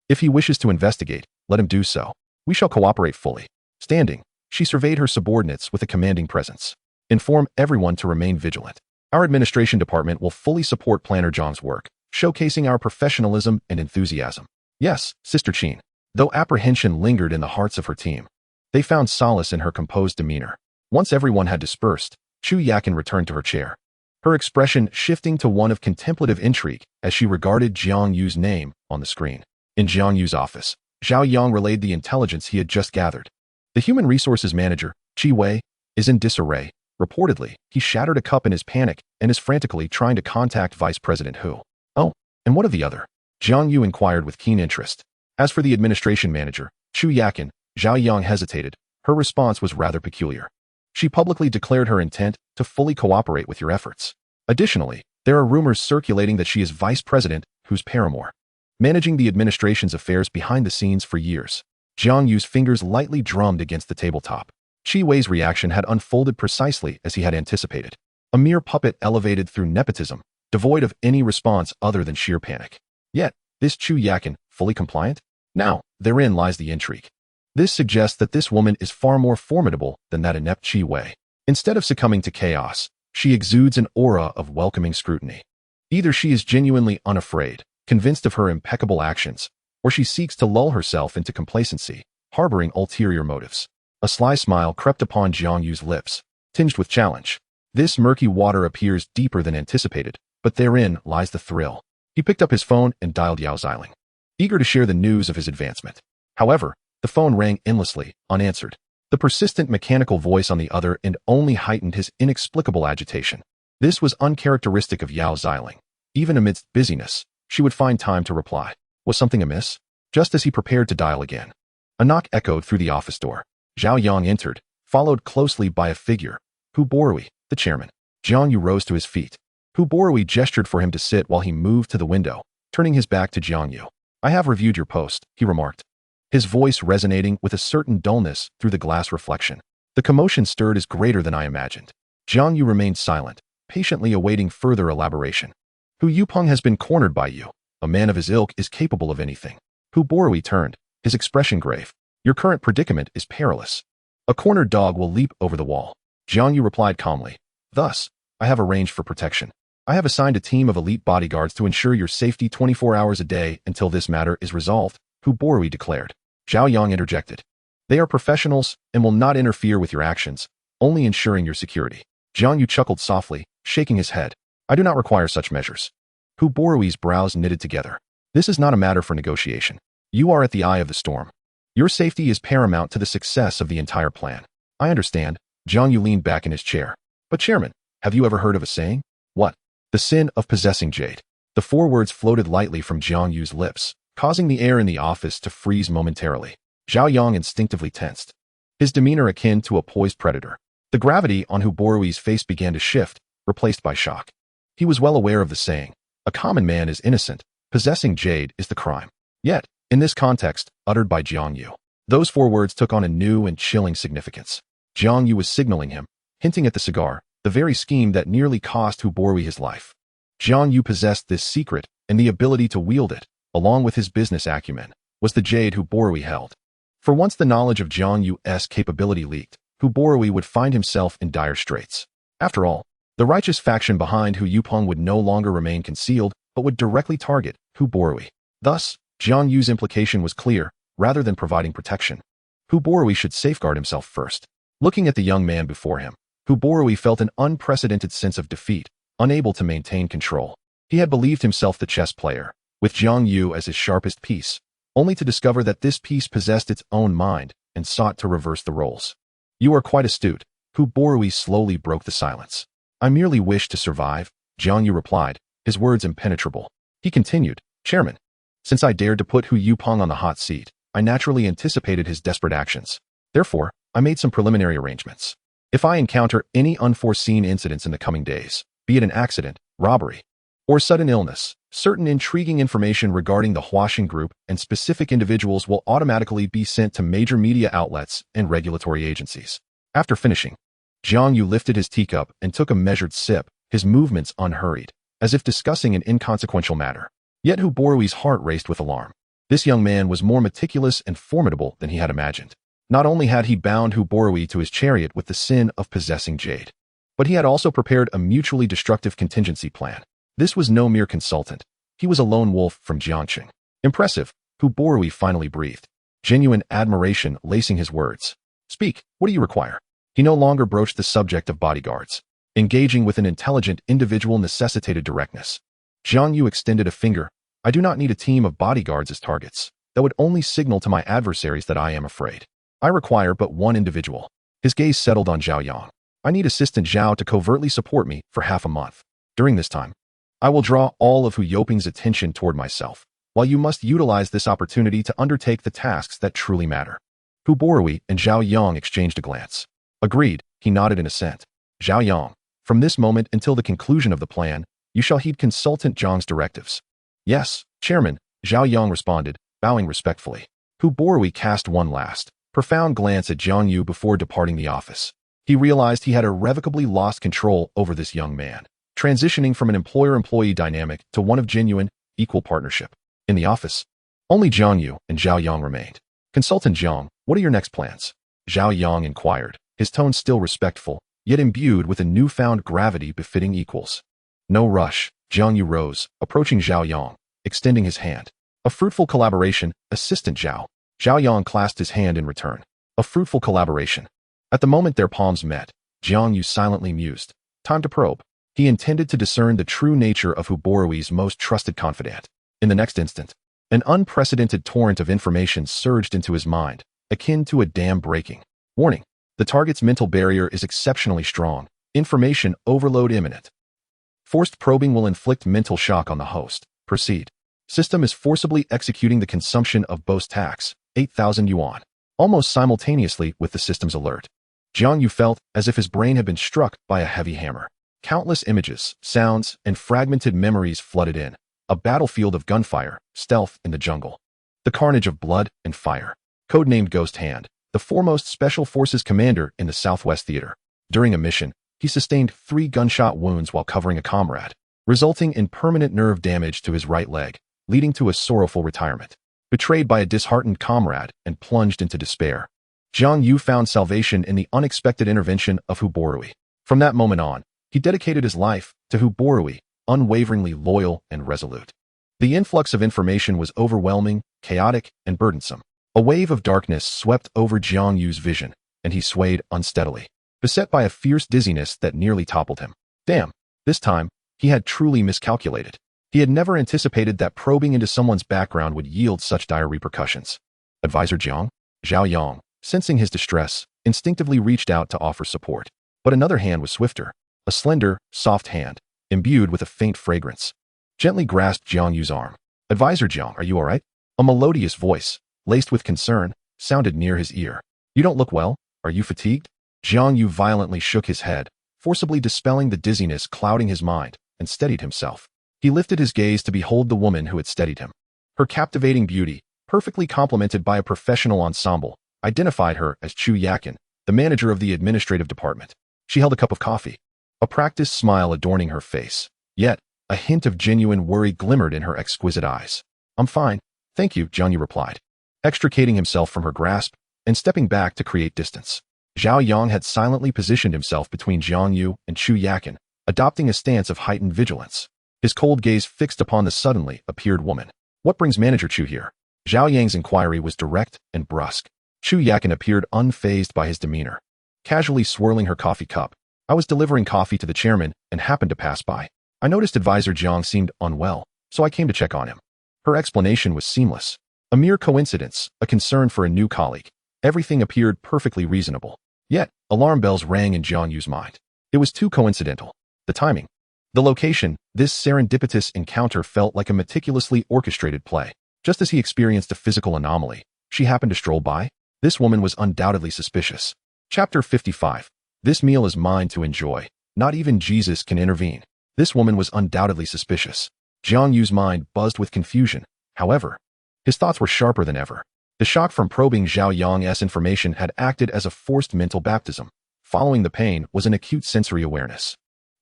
If he wishes to investigate, let him do so. We shall cooperate fully. Standing, she surveyed her subordinates with a commanding presence. Inform everyone to remain vigilant. Our administration department will fully support Planner Zhang's work, showcasing our professionalism and enthusiasm. Yes, Sister Qin. Though apprehension lingered in the hearts of her team, they found solace in her composed demeanor. Once everyone had dispersed, Chu Yakin returned to her chair, her expression shifting to one of contemplative intrigue as she regarded Jiang Yu's name on the screen. In Jiang Yu's office, Zhao Yang relayed the intelligence he had just gathered. The human resources manager, Qi Wei, is in disarray. Reportedly, he shattered a cup in his panic and is frantically trying to contact Vice President Hu. Oh, and what of the other? Jiang Yu inquired with keen interest. As for the administration manager, Chu Yakin, Zhao Yang hesitated. Her response was rather peculiar. She publicly declared her intent to fully cooperate with your efforts. Additionally, there are rumors circulating that she is Vice President Hu's paramour, managing the administration's affairs behind the scenes for years. Jiang Yu's fingers lightly drummed against the tabletop. Qi Wei's reaction had unfolded precisely as he had anticipated. A mere puppet elevated through nepotism, devoid of any response other than sheer panic. Yet, this Chu Yakin, fully compliant? Now, therein lies the intrigue. This suggests that this woman is far more formidable than that inept Qi Wei. Instead of succumbing to chaos, she exudes an aura of welcoming scrutiny. Either she is genuinely unafraid, convinced of her impeccable actions, or she seeks to lull herself into complacency, harboring ulterior motives. A sly smile crept upon Jiang Yu's lips, tinged with challenge. This murky water appears deeper than anticipated, but therein lies the thrill. He picked up his phone and dialed Yao Xiling, eager to share the news of his advancement. However, the phone rang endlessly, unanswered. The persistent mechanical voice on the other end only heightened his inexplicable agitation. This was uncharacteristic of Yao Xiling. Even amidst busyness, she would find time to reply. Was something amiss? Just as he prepared to dial again, a knock echoed through the office door. Zhao Yang entered, followed closely by a figure. Hu Borui, the chairman. Jiang Yu rose to his feet. Hu Borui gestured for him to sit while he moved to the window, turning his back to Jiang Yu. I have reviewed your post, he remarked, his voice resonating with a certain dullness through the glass reflection. The commotion stirred is greater than I imagined. Jiang Yu remained silent, patiently awaiting further elaboration. Hu Yupeng has been cornered by you. A man of his ilk is capable of anything. Hu Borui turned, his expression grave. Your current predicament is perilous. A cornered dog will leap over the wall. Jiang Yu replied calmly. Thus, I have arranged for protection. I have assigned a team of elite bodyguards to ensure your safety 24 hours a day until this matter is resolved, Hu Borui declared. Zhao Yang interjected. They are professionals and will not interfere with your actions, only ensuring your security. Jiang Yu chuckled softly, shaking his head. I do not require such measures. Hu Borui's brows knitted together. This is not a matter for negotiation. You are at the eye of the storm. Your safety is paramount to the success of the entire plan. I understand. Jiang Yu leaned back in his chair. But Chairman, have you ever heard of a saying? What? The sin of possessing jade. The four words floated lightly from Jiang Yu's lips, causing the air in the office to freeze momentarily. Zhao Yang instinctively tensed, his demeanor akin to a poised predator. The gravity on Hu Borui's face began to shift, replaced by shock. He was well aware of the saying, a common man is innocent, possessing jade is the crime. Yet, in this context, uttered by Jiang Yu, those four words took on a new and chilling significance. Jiang Yu was signaling him, hinting at the cigar, the very scheme that nearly cost Hu Borui his life. Jiang Yu possessed this secret, and the ability to wield it, along with his business acumen, was the jade Hu Borui held. For once the knowledge of Jiang Yu's capability leaked, Hu Borui would find himself in dire straits. After all, the righteous faction behind Hu Yupeng would no longer remain concealed, but would directly target Hu Borui. Thus, Jiang Yu's implication was clear. Rather than providing protection, Hu Borui should safeguard himself first. Looking at the young man before him, Hu Borui felt an unprecedented sense of defeat, unable to maintain control. He had believed himself the chess player, with Jiang Yu as his sharpest piece, only to discover that this piece possessed its own mind and sought to reverse the roles. You are quite astute. Hu Borui slowly broke the silence. I merely wish to survive, Jiang Yu replied, his words impenetrable. He continued, Chairman, since I dared to put Hu Yupeng on the hot seat, I naturally anticipated his desperate actions. Therefore, I made some preliminary arrangements. If I encounter any unforeseen incidents in the coming days, be it an accident, robbery, or sudden illness, certain intriguing information regarding the Huaxing Group and specific individuals will automatically be sent to major media outlets and regulatory agencies. After finishing, Jiang Yu lifted his teacup and took a measured sip, his movements unhurried, as if discussing an inconsequential matter. Yet Hu Borui's heart raced with alarm. This young man was more meticulous and formidable than he had imagined. Not only had he bound Hu Borui to his chariot with the sin of possessing jade, but he had also prepared a mutually destructive contingency plan. This was no mere consultant. He was a lone wolf from Jiangxing. Impressive, Hu Borui finally breathed, genuine admiration lacing his words. Speak, what do you require? He no longer broached the subject of bodyguards. Engaging with an intelligent individual necessitated directness. Jiang Yu extended a finger. I do not need a team of bodyguards as targets. That would only signal to my adversaries that I am afraid. I require but one individual. His gaze settled on Zhao Yang. I need Assistant Zhao to covertly support me for half a month. During this time, I will draw all of Hu Yoping's attention toward myself, while you must utilize this opportunity to undertake the tasks that truly matter. Hu Borui and Zhao Yang exchanged a glance. Agreed, he nodded in assent. Zhao Yang, from this moment until the conclusion of the plan, you shall heed Consultant Zhang's directives. Yes, Chairman, Zhao Yang responded, bowing respectfully. Hu Borui cast one last, profound glance at Jiang Yu before departing the office. He realized he had irrevocably lost control over this young man, transitioning from an employer-employee dynamic to one of genuine, equal partnership. In the office, Only Jiang Yu and Zhao Yang remained. Consultant Jiang, what are your next plans? Zhao Yang inquired, his tone still respectful, yet imbued with a newfound gravity befitting equals. No rush, Jiang Yu rose, approaching Zhao Yang, extending his hand. A fruitful collaboration, Assistant Zhao. Zhao Yang clasped his hand in return. A fruitful collaboration. At the moment their palms met, Jiang Yu silently mused. Time to probe. He intended to discern the true nature of Hu Borui's most trusted confidant. In the next instant, an unprecedented torrent of information surged into his mind, akin to a dam breaking. Warning. The target's mental barrier is exceptionally strong. Information overload imminent. Forced probing will inflict mental shock on the host. Proceed. System is forcibly executing the consumption of Boast Tax, 8,000 yuan. Almost simultaneously with the system's alert, Jiang Yu felt as if his brain had been struck by a heavy hammer. Countless images, sounds, and fragmented memories flooded in. A battlefield of gunfire, stealth in the jungle. The carnage of blood and fire. Codenamed Ghost Hand, the foremost Special Forces commander in the Southwest Theater. During a mission, he sustained 3 gunshot wounds while covering a comrade, resulting in permanent nerve damage to his right leg, leading to a sorrowful retirement. Betrayed by a disheartened comrade and plunged into despair, Jiang Yu found salvation in the unexpected intervention of Hu Borui. From that moment on, he dedicated his life to Hu Borui, unwaveringly loyal and resolute. The influx of information was overwhelming, chaotic, and burdensome. A wave of darkness swept over Jiang Yu's vision, and he swayed unsteadily, beset by a fierce dizziness that nearly toppled him. Damn, this time, he had truly miscalculated. He had never anticipated that probing into someone's background would yield such dire repercussions. Advisor Jiang, Zhao Yang, sensing his distress, instinctively reached out to offer support. But another hand was swifter, a slender, soft hand, imbued with a faint fragrance. Gently grasped Jiang Yu's arm. Advisor Jiang, are you all right? A melodious voice, laced with concern, sounded near his ear. You don't look well. Are you fatigued? Jiang Yu violently shook his head, forcibly dispelling the dizziness clouding his mind, and steadied himself. He lifted his gaze to behold the woman who had steadied him. Her captivating beauty, perfectly complemented by a professional ensemble, identified her as Chu Yakin, the manager of the administrative department. She held a cup of coffee, a practiced smile adorning her face. Yet, a hint of genuine worry glimmered in her exquisite eyes. I'm fine, thank you, Jiang Yu replied, extricating himself from her grasp and stepping back to create distance. Zhao Yang had silently positioned himself between Jiang Yu and Chu Yakin, adopting a stance of heightened vigilance. His cold gaze fixed upon the suddenly appeared woman. What brings Manager Chu here? Zhao Yang's inquiry was direct and brusque. Chu Yakin appeared unfazed by his demeanor, casually swirling her coffee cup. I was delivering coffee to the chairman and happened to pass by. I noticed Advisor Jiang seemed unwell, so I came to check on him. Her explanation was seamless. A mere coincidence, a concern for a new colleague. Everything appeared perfectly reasonable. Yet, alarm bells rang in Jiang Yu's mind. It was too coincidental. The timing. The location, this serendipitous encounter felt like a meticulously orchestrated play. Just as he experienced a physical anomaly, she happened to stroll by. This woman was undoubtedly suspicious. Chapter 55. This meal is mine to enjoy. Not even Jesus can intervene. This woman was undoubtedly suspicious. Jiang Yu's mind buzzed with confusion. However, his thoughts were sharper than ever. The shock from probing Zhao Yang's information had acted as a forced mental baptism. Following the pain was an acute sensory awareness.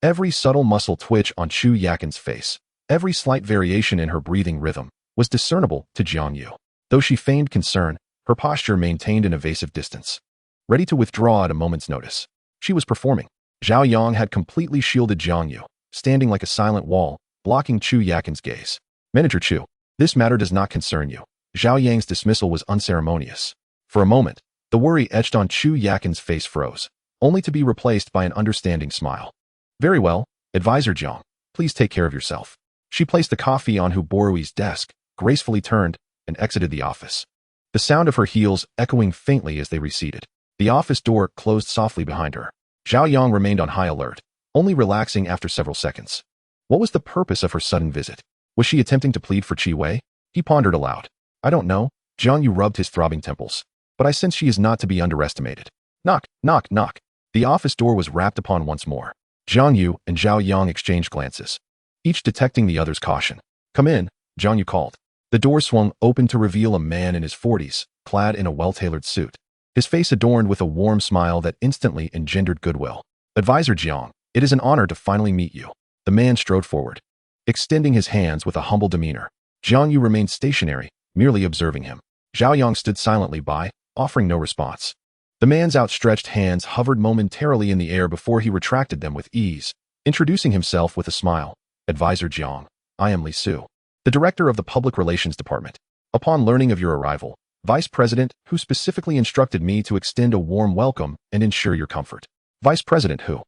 Every subtle muscle twitch on Chu Yakin's face, every slight variation in her breathing rhythm, was discernible to Jiang Yu. Though she feigned concern, her posture maintained an evasive distance, ready to withdraw at a moment's notice. She was performing. Zhao Yang had completely shielded Jiang Yu, standing like a silent wall, blocking Chu Yakin's gaze. Manager Chu, this matter does not concern you. Zhao Yang's dismissal was unceremonious. For a moment, the worry etched on Chu Yakin's face froze, only to be replaced by an understanding smile. Very well, Advisor Jiang, please take care of yourself. She placed the coffee on Hu Borui's desk, gracefully turned, and exited the office. The sound of her heels echoing faintly as they receded. The office door closed softly behind her. Zhao Yang remained on high alert, only relaxing after several seconds. What was the purpose of her sudden visit? Was she attempting to plead for Qi Wei? He pondered aloud. I don't know. Jiang Yu rubbed his throbbing temples. But I sense she is not to be underestimated. Knock, knock, knock. The office door was rapped upon once more. Jiang Yu and Zhao Yang exchanged glances, each detecting the other's caution. Come in, Jiang Yu called. The door swung open to reveal a man in his 40s, clad in a well-tailored suit, his face adorned with a warm smile that instantly engendered goodwill. Advisor Jiang, it is an honor to finally meet you. The man strode forward, extending his hands with a humble demeanor. Jiang Yu remained stationary, merely observing him. Zhao Yang stood silently by, offering no response. The man's outstretched hands hovered momentarily in the air before he retracted them with ease, introducing himself with a smile. Advisor Jiang, I am Li Su, the director of the Public Relations Department. Upon learning of your arrival, Vice President Hu specifically instructed me to extend a warm welcome and ensure your comfort. Vice President Hu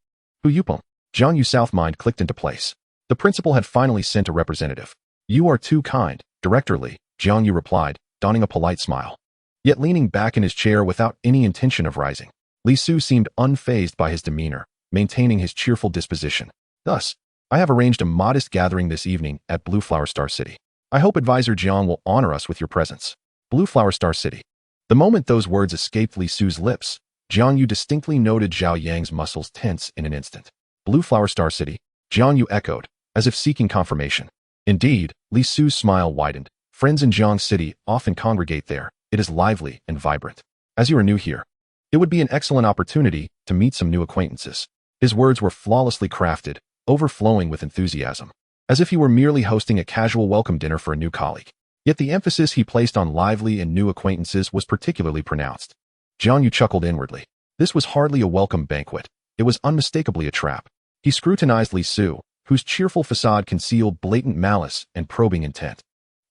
Yupeng. Jiang Yu's south mind clicked into place. The principal had finally sent a representative. You are too kind, Director Li, Jiang Yu replied, donning a polite smile. Yet leaning back in his chair without any intention of rising, Li Su seemed unfazed by his demeanor, maintaining his cheerful disposition. Thus, I have arranged a modest gathering this evening at Blue Flower Star City. I hope Advisor Jiang will honor us with your presence. Blue Flower Star City. The moment those words escaped Li Su's lips, Jiang Yu distinctly noted Zhao Yang's muscles tense in an instant. Blue Flower Star City, Jiang Yu echoed, as if seeking confirmation. Indeed, Li Su's smile widened. Friends in Jiang City often congregate there. It is lively and vibrant. As you are new here, it would be an excellent opportunity to meet some new acquaintances. His words were flawlessly crafted, overflowing with enthusiasm, as if he were merely hosting a casual welcome dinner for a new colleague. Yet the emphasis he placed on lively and new acquaintances was particularly pronounced. Jiang Yu chuckled inwardly. This was hardly a welcome banquet. It was unmistakably a trap. He scrutinized Li Su, whose cheerful facade concealed blatant malice and probing intent.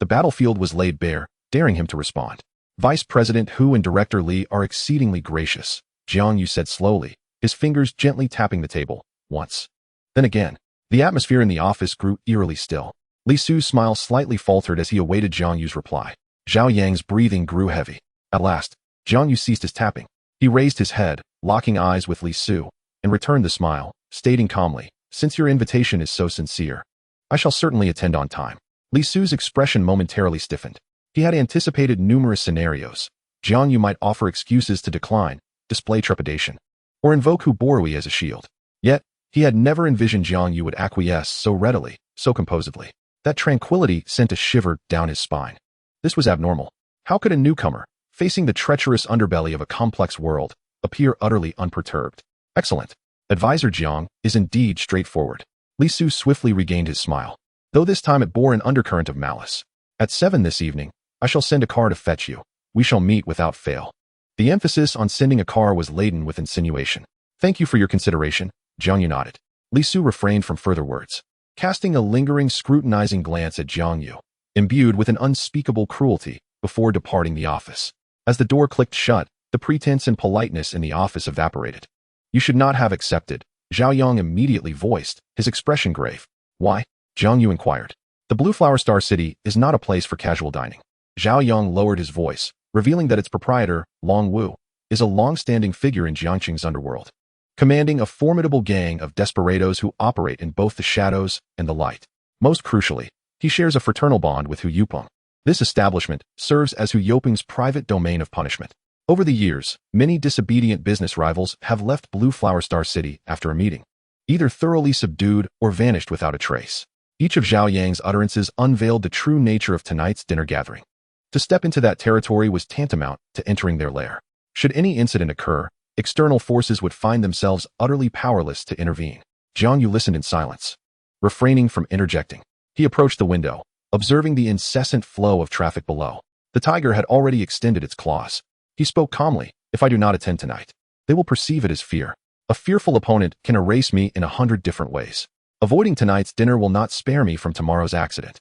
The battlefield was laid bare, daring him to respond. Vice President Hu and Director Li are exceedingly gracious, Jiang Yu said slowly, his fingers gently tapping the table, once. Then again, the atmosphere in the office grew eerily still. Li Su's smile slightly faltered as he awaited Jiang Yu's reply. Zhao Yang's breathing grew heavy. At last, Jiang Yu ceased his tapping. He raised his head, locking eyes with Li Su, and returned the smile, stating calmly, since your invitation is so sincere, I shall certainly attend on time. Li Su's expression momentarily stiffened. He had anticipated numerous scenarios. Jiang Yu might offer excuses to decline, display trepidation, or invoke Hu Borui as a shield. Yet, he had never envisioned Jiang Yu would acquiesce so readily, so composedly. That tranquility sent a shiver down his spine. This was abnormal. How could a newcomer, facing the treacherous underbelly of a complex world, appear utterly unperturbed? Excellent. Advisor Jiang is indeed straightforward. Li Su swiftly regained his smile, though this time it bore an undercurrent of malice. At 7 this evening, I shall send a car to fetch you. We shall meet without fail. The emphasis on sending a car was laden with insinuation. Thank you for your consideration, Jiang Yu nodded. Li Su refrained from further words, casting a lingering, scrutinizing glance at Jiang Yu, imbued with an unspeakable cruelty, before departing the office. As the door clicked shut, the pretense and politeness in the office evaporated. You should not have accepted, Zhao Yang immediately voiced, his expression grave. Why? Jiang Yu inquired. The Blue Flower Star City is not a place for casual dining. Zhao Yang lowered his voice, revealing that its proprietor, Long Wu, is a long-standing figure in Jiangqing's underworld, commanding a formidable gang of desperados who operate in both the shadows and the light. Most crucially, he shares a fraternal bond with Hu Yupeng. This establishment serves as Hu Yupeng's private domain of punishment. Over the years, many disobedient business rivals have left Blue Flower Star City after a meeting, either thoroughly subdued or vanished without a trace. Each of Zhao Yang's utterances unveiled the true nature of tonight's dinner gathering. To step into that territory was tantamount to entering their lair. Should any incident occur, external forces would find themselves utterly powerless to intervene. Jiang Yu listened in silence, refraining from interjecting. He approached the window, observing the incessant flow of traffic below. The tiger had already extended its claws. He spoke calmly, if I do not attend tonight, they will perceive it as fear. A fearful opponent can erase me in 100 different ways. Avoiding tonight's dinner will not spare me from tomorrow's accident.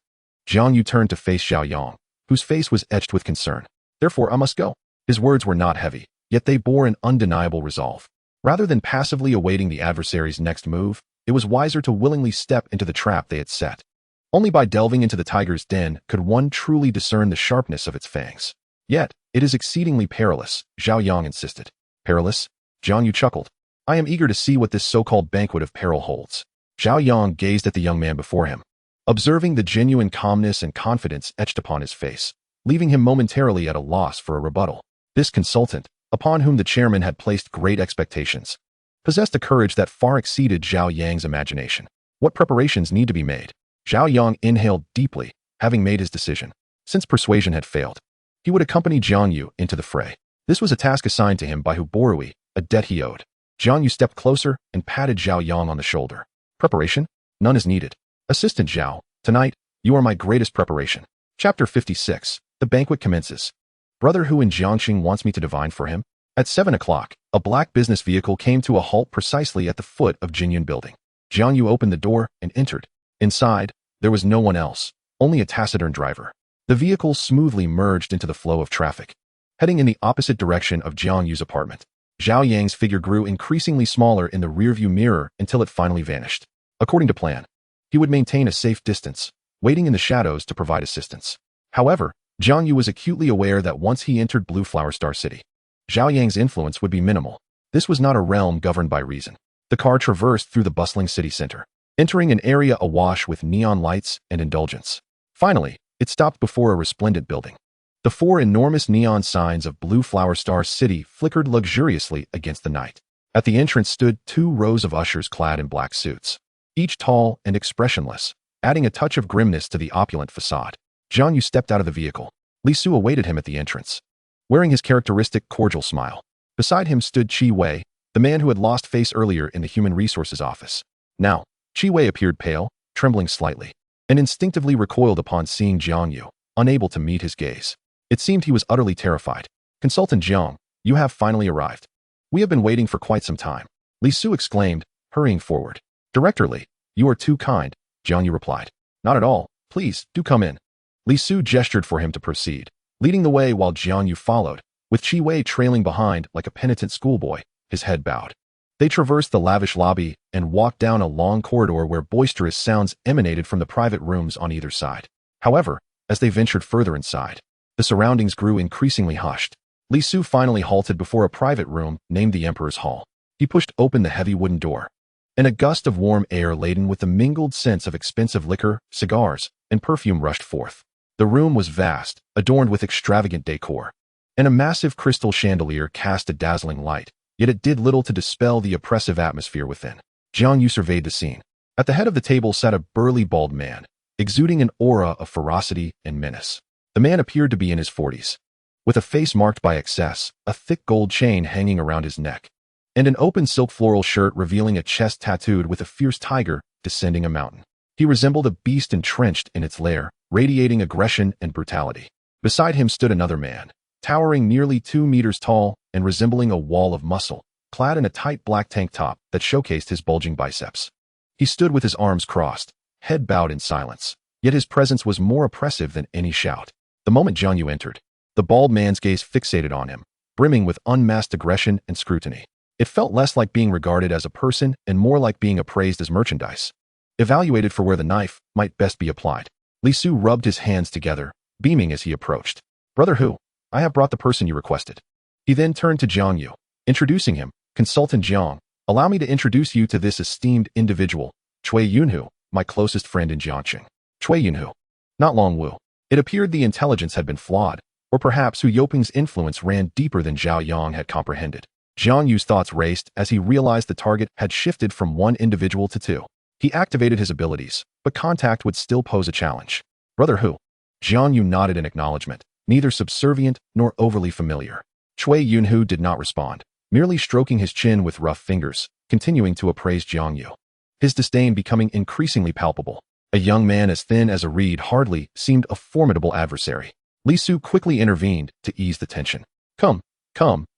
Jiang Yu turned to face Zhao Yang, whose face was etched with concern. Therefore, I must go. His words were not heavy, yet they bore an undeniable resolve. Rather than passively awaiting the adversary's next move, it was wiser to willingly step into the trap they had set. Only by delving into the tiger's den could one truly discern the sharpness of its fangs. Yet, it is exceedingly perilous, Zhao Yang insisted. Perilous? Jiang Yu chuckled. I am eager to see what this so-called banquet of peril holds. Zhao Yang gazed at the young man before him, observing the genuine calmness and confidence etched upon his face, leaving him momentarily at a loss for a rebuttal. This consultant, upon whom the chairman had placed great expectations, possessed a courage that far exceeded Zhao Yang's imagination. What preparations need to be made? Zhao Yang inhaled deeply, having made his decision. Since persuasion had failed, he would accompany Jiang Yu into the fray. This was a task assigned to him by Hu Borui, a debt he owed. Jiang Yu stepped closer and patted Zhao Yang on the shoulder. Preparation? None is needed. Assistant Zhao, tonight, you are my greatest preparation. Chapter 56. The banquet commences. Brother Hu in Jiangxing wants me to divine for him. At 7 o'clock, a black business vehicle came to a halt precisely at the foot of Jinyun building. Jiang Yu opened the door and entered. Inside, there was no one else, only a taciturn driver. The vehicle smoothly merged into the flow of traffic, heading in the opposite direction of Jiang Yu's apartment. Zhao Yang's figure grew increasingly smaller in the rearview mirror until it finally vanished. According to plan, he would maintain a safe distance, waiting in the shadows to provide assistance. However, Jiang Yu was acutely aware that once he entered Blue Flower Star City, Zhao Yang's influence would be minimal. This was not a realm governed by reason. The car traversed through the bustling city center, entering an area awash with neon lights and indulgence. Finally, it stopped before a resplendent building. The 4 enormous neon signs of Blue Flower Star City flickered luxuriously against the night. At the entrance stood 2 rows of ushers clad in black suits, each tall and expressionless, adding a touch of grimness to the opulent facade. Jiang Yu stepped out of the vehicle. Li Su awaited him at the entrance, wearing his characteristic cordial smile. Beside him stood Qi Wei, the man who had lost face earlier in the Human Resources office. Now, Qi Wei appeared pale, trembling slightly, and instinctively recoiled upon seeing Jiang Yu, unable to meet his gaze. It seemed he was utterly terrified. Consultant Jiang, you have finally arrived. We have been waiting for quite some time. Li Su exclaimed, hurrying forward. Director Li, you are too kind, Jiang Yu replied. Not at all. Please, do come in. Li Su gestured for him to proceed, leading the way while Jiang Yu followed, with Qi Wei trailing behind like a penitent schoolboy, his head bowed. They traversed the lavish lobby and walked down a long corridor where boisterous sounds emanated from the private rooms on either side. However, as they ventured further inside, the surroundings grew increasingly hushed. Li Su finally halted before a private room named the Emperor's Hall. He pushed open the heavy wooden door, and a gust of warm air laden with the mingled scents of expensive liquor, cigars, and perfume rushed forth. The room was vast, adorned with extravagant decor, and a massive crystal chandelier cast a dazzling light, yet it did little to dispel the oppressive atmosphere within. Jiang Yu surveyed the scene. At the head of the table sat a burly bald man, exuding an aura of ferocity and menace. The man appeared to be in his 40s, with a face marked by excess, a thick gold chain hanging around his neck, and an open silk floral shirt revealing a chest tattooed with a fierce tiger descending a mountain. He resembled a beast entrenched in its lair, radiating aggression and brutality. Beside him stood another man, towering nearly 2 meters tall and resembling a wall of muscle, clad in a tight black tank top that showcased his bulging biceps. He stood with his arms crossed, head bowed in silence, yet his presence was more oppressive than any shout. The moment Jiang Yu entered, the bald man's gaze fixated on him, brimming with unmasked aggression and scrutiny. It felt less like being regarded as a person and more like being appraised as merchandise, evaluated for where the knife might best be applied. Li Su rubbed his hands together, beaming as he approached. Brother Hu, I have brought the person you requested. He then turned to Jiang Yu, introducing him. Consultant Jiang, allow me to introduce you to this esteemed individual, Cui Yunhu, my closest friend in Jiangxing. Cui Yunhu. Not Long Wu. It appeared the intelligence had been flawed, or perhaps Hu Yoping's influence ran deeper than Zhao Yang had comprehended. Jiang Yu's thoughts raced as he realized the target had shifted from one individual to 2. He activated his abilities, but contact would still pose a challenge. Brother Hu. Jiang Yu nodded in acknowledgement, neither subservient nor overly familiar. Cui Yunhu did not respond, merely stroking his chin with rough fingers, continuing to appraise Jiang Yu. His disdain becoming increasingly palpable. A young man as thin as a reed hardly seemed a formidable adversary. Li Su quickly intervened to ease the tension. Come,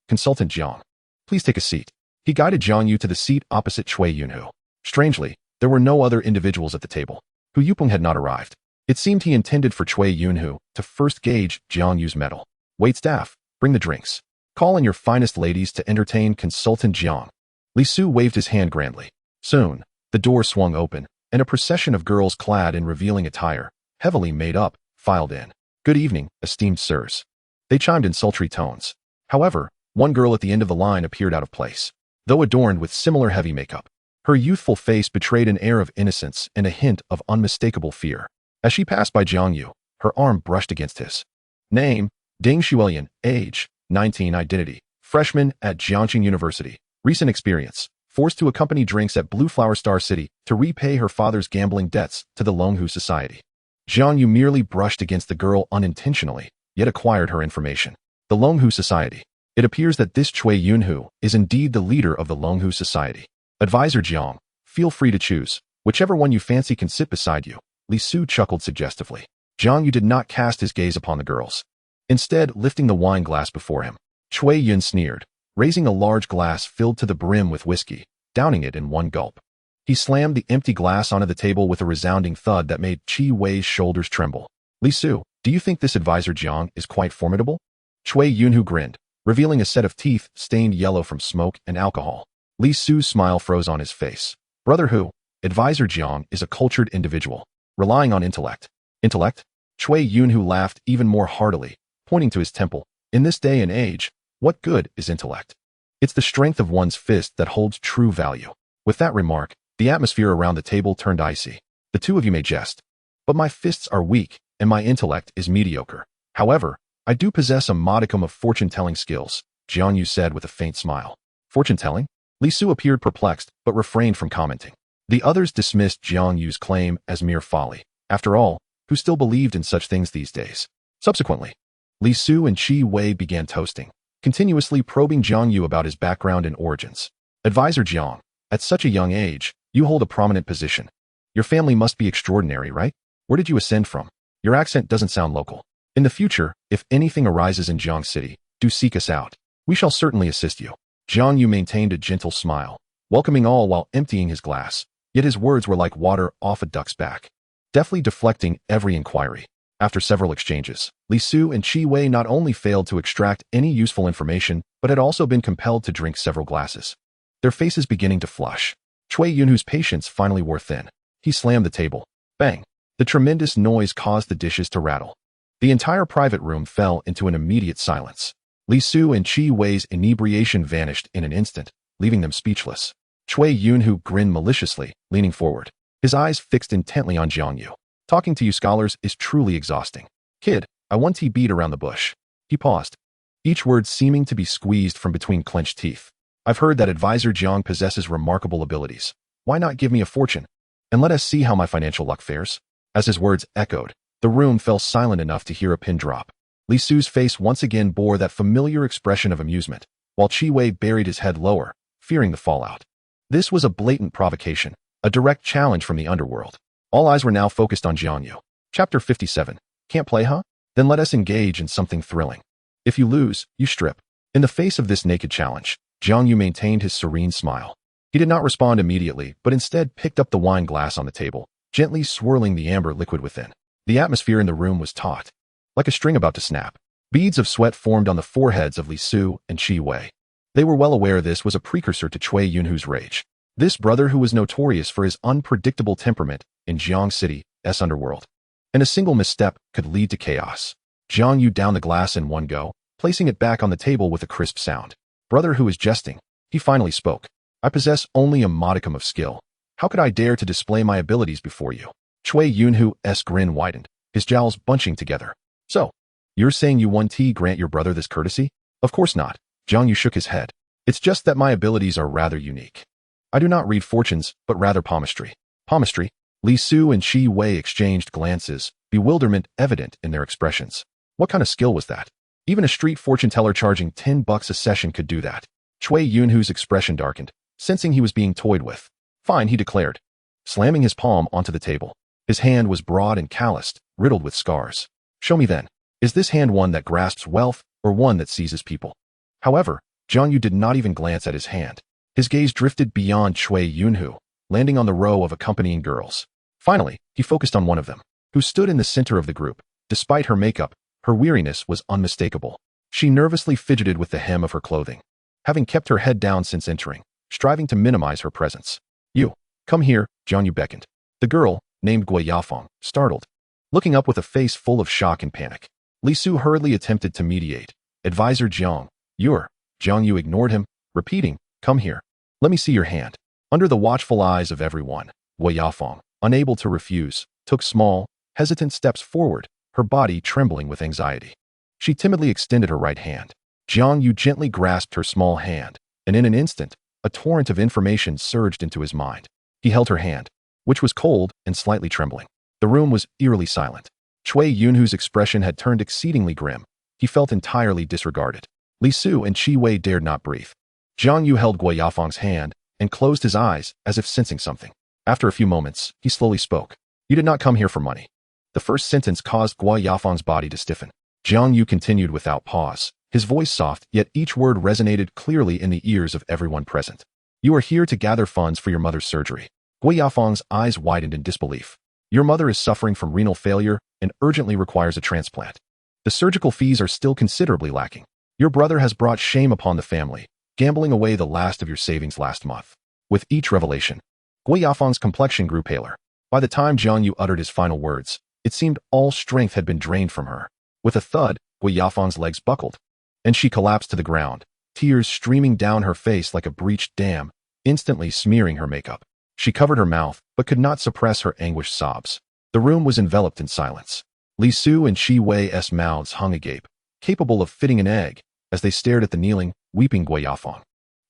Consultant Jiang. Please take a seat. He guided Jiang Yu to the seat opposite Cui Yunhu. Strangely, there were no other individuals at the table. Hu Yupeng had not arrived. It seemed he intended for Cui Yunhu to first gauge Jiang Yu's mettle. Wait staff, bring the drinks. Call in your finest ladies to entertain Consultant Jiang. Li Su waved his hand grandly. Soon, the door swung open, and a procession of girls clad in revealing attire, heavily made up, filed in. Good evening, esteemed sirs. They chimed in sultry tones. However, one girl at the end of the line appeared out of place, though adorned with similar heavy makeup. Her youthful face betrayed an air of innocence and a hint of unmistakable fear. As she passed by Jiang Yu, her arm brushed against his. Name, Ding Xuelian. Age, 19. Identity, freshman at Jiangxing University. Recent experience, forced to accompany drinks at Blue Flower Star City to repay her father's gambling debts to the Longhu Society. Jiang Yu merely brushed against the girl unintentionally, yet acquired her information. The Longhu Society. It appears that this Cui Yunhu is indeed the leader of the Longhu Society. Advisor Jiang, feel free to choose. Whichever one you fancy can sit beside you. Li Su chuckled suggestively. Jiang Yu did not cast his gaze upon the girls. instead lifting the wine glass before him. Cui Yun sneered, raising a large glass filled to the brim with whiskey, downing it in one gulp. He slammed the empty glass onto the table with a resounding thud that made Qi Wei's shoulders tremble. Li Su, do you think this advisor Jiang is quite formidable? Cui Yunhu grinned, revealing a set of teeth stained yellow from smoke and alcohol. Li Su's smile froze on his face. Brother Hu, advisor Jiang is a cultured individual, relying on intellect. Intellect? Cui Yunhu laughed even more heartily, pointing to his temple. In this day and age, what good is intellect? It's the strength of one's fist that holds true value. With that remark, the atmosphere around the table turned icy. The two of you may jest, but my fists are weak and my intellect is mediocre. However, I do possess a modicum of fortune-telling skills, Jiang Yu said with a faint smile. Fortune-telling? Li Su appeared perplexed but refrained from commenting. The others dismissed Jiang Yu's claim as mere folly. After all, who still believed in such things these days? Subsequently, Li Su and Qi Wei began toasting, continuously probing Jiang Yu about his background and origins. Advisor Jiang, at such a young age, you hold a prominent position. Your family must be extraordinary, right? Where did you ascend from? Your accent doesn't sound local. In the future, if anything arises in Jiang City, do seek us out. We shall certainly assist you. Jiang Yu maintained a gentle smile, welcoming all while emptying his glass, yet his words were like water off a duck's back, deftly deflecting every inquiry. After several exchanges, Li Su and Qi Wei not only failed to extract any useful information, but had also been compelled to drink several glasses. Their faces beginning to flush. Cui Yunhu's patience finally wore thin. He slammed the table. Bang! The tremendous noise caused the dishes to rattle. The entire private room fell into an immediate silence. Li Su and Qi Wei's inebriation vanished in an instant, leaving them speechless. Cui Yunhu grinned maliciously, leaning forward, his eyes fixed intently on Jiang Yu. Talking to you scholars is truly exhausting. Kid, I want to beat around the bush. He paused, each word seeming to be squeezed from between clenched teeth. I've heard that advisor Jiang possesses remarkable abilities. Why not give me a fortune? And let us see how my financial luck fares? As his words echoed, the room fell silent enough to hear a pin drop. Li Su's face once again bore that familiar expression of amusement, while Qi Wei buried his head lower, fearing the fallout. This was a blatant provocation, a direct challenge from the underworld. All eyes were now focused on Jiang Yu. Chapter 57. Can't play, huh? Then let us engage in something thrilling. If you lose, you strip. In the face of this naked challenge, Jiang Yu maintained his serene smile. He did not respond immediately, but instead picked up the wine glass on the table, gently swirling the amber liquid within. The atmosphere in the room was taut, like a string about to snap. Beads of sweat formed on the foreheads of Li Su and Qi Wei. They were well aware this was a precursor to Cui Yunhu's rage. This brother who was notorious for his unpredictable temperament in Jiang City's underworld. And a single misstep could lead to chaos. Jiang Yu downed the glass in one go, placing it back on the table with a crisp sound. Brother who is jesting, he finally spoke. I possess only a modicum of skill. How could I dare to display my abilities before you? Cui Yunhu's grin widened, his jowls bunching together. So, you're saying you won't grant your brother this courtesy? Of course not. Jiang Yu shook his head. It's just that my abilities are rather unique. I do not read fortunes, but rather palmistry. Palmistry? Li Su and Qi Wei exchanged glances, bewilderment evident in their expressions. What kind of skill was that? Even a street fortune teller charging $10 a session could do that. Cui Yunhu's expression darkened, sensing he was being toyed with. Fine, he declared, slamming his palm onto the table. His hand was broad and calloused, riddled with scars. Show me then. Is this hand one that grasps wealth, or one that seizes people? However, Jiang Yu did not even glance at his hand. His gaze drifted beyond Cui Yunhu, landing on the row of accompanying girls. Finally, he focused on one of them, who stood in the center of the group. Despite her makeup, her weariness was unmistakable. She nervously fidgeted with the hem of her clothing, having kept her head down since entering, striving to minimize her presence. You, come here, Jiang Yu beckoned. The girl, named Gui Yafeng, startled, looking up with a face full of shock and panic. Li Su hurriedly attempted to mediate. Advisor Jiang, Jiang Yu ignored him, repeating, come here. Let me see your hand. Under the watchful eyes of everyone, Gui Yafeng, unable to refuse, took small, hesitant steps forward, her body trembling with anxiety. She timidly extended her right hand. Jiang Yu gently grasped her small hand, and in an instant, a torrent of information surged into his mind. He held her hand, which was cold and slightly trembling. The room was eerily silent. Cui Yunhu's expression had turned exceedingly grim. He felt entirely disregarded. Li Su and Qi Wei dared not breathe. Jiang Yu held Gui Yafeng's hand and closed his eyes as if sensing something. After a few moments, he slowly spoke. You did not come here for money. The first sentence caused Gui Yafeng's body to stiffen. Jiang Yu continued without pause, his voice soft, yet each word resonated clearly in the ears of everyone present. You are here to gather funds for your mother's surgery. Gui Yafeng's eyes widened in disbelief. Your mother is suffering from renal failure and urgently requires a transplant. The surgical fees are still considerably lacking. Your brother has brought shame upon the family, gambling away the last of your savings last month. With each revelation, Gui Yafeng's complexion grew paler. By the time Jiang Yu uttered his final words, it seemed all strength had been drained from her. With a thud, Gui Yafeng's legs buckled, and she collapsed to the ground, tears streaming down her face like a breached dam, instantly smearing her makeup. She covered her mouth, but could not suppress her anguished sobs. The room was enveloped in silence. Li Su and Shi Wei's mouths hung agape, capable of fitting an egg, as they stared at the kneeling, weeping Gui Yafeng.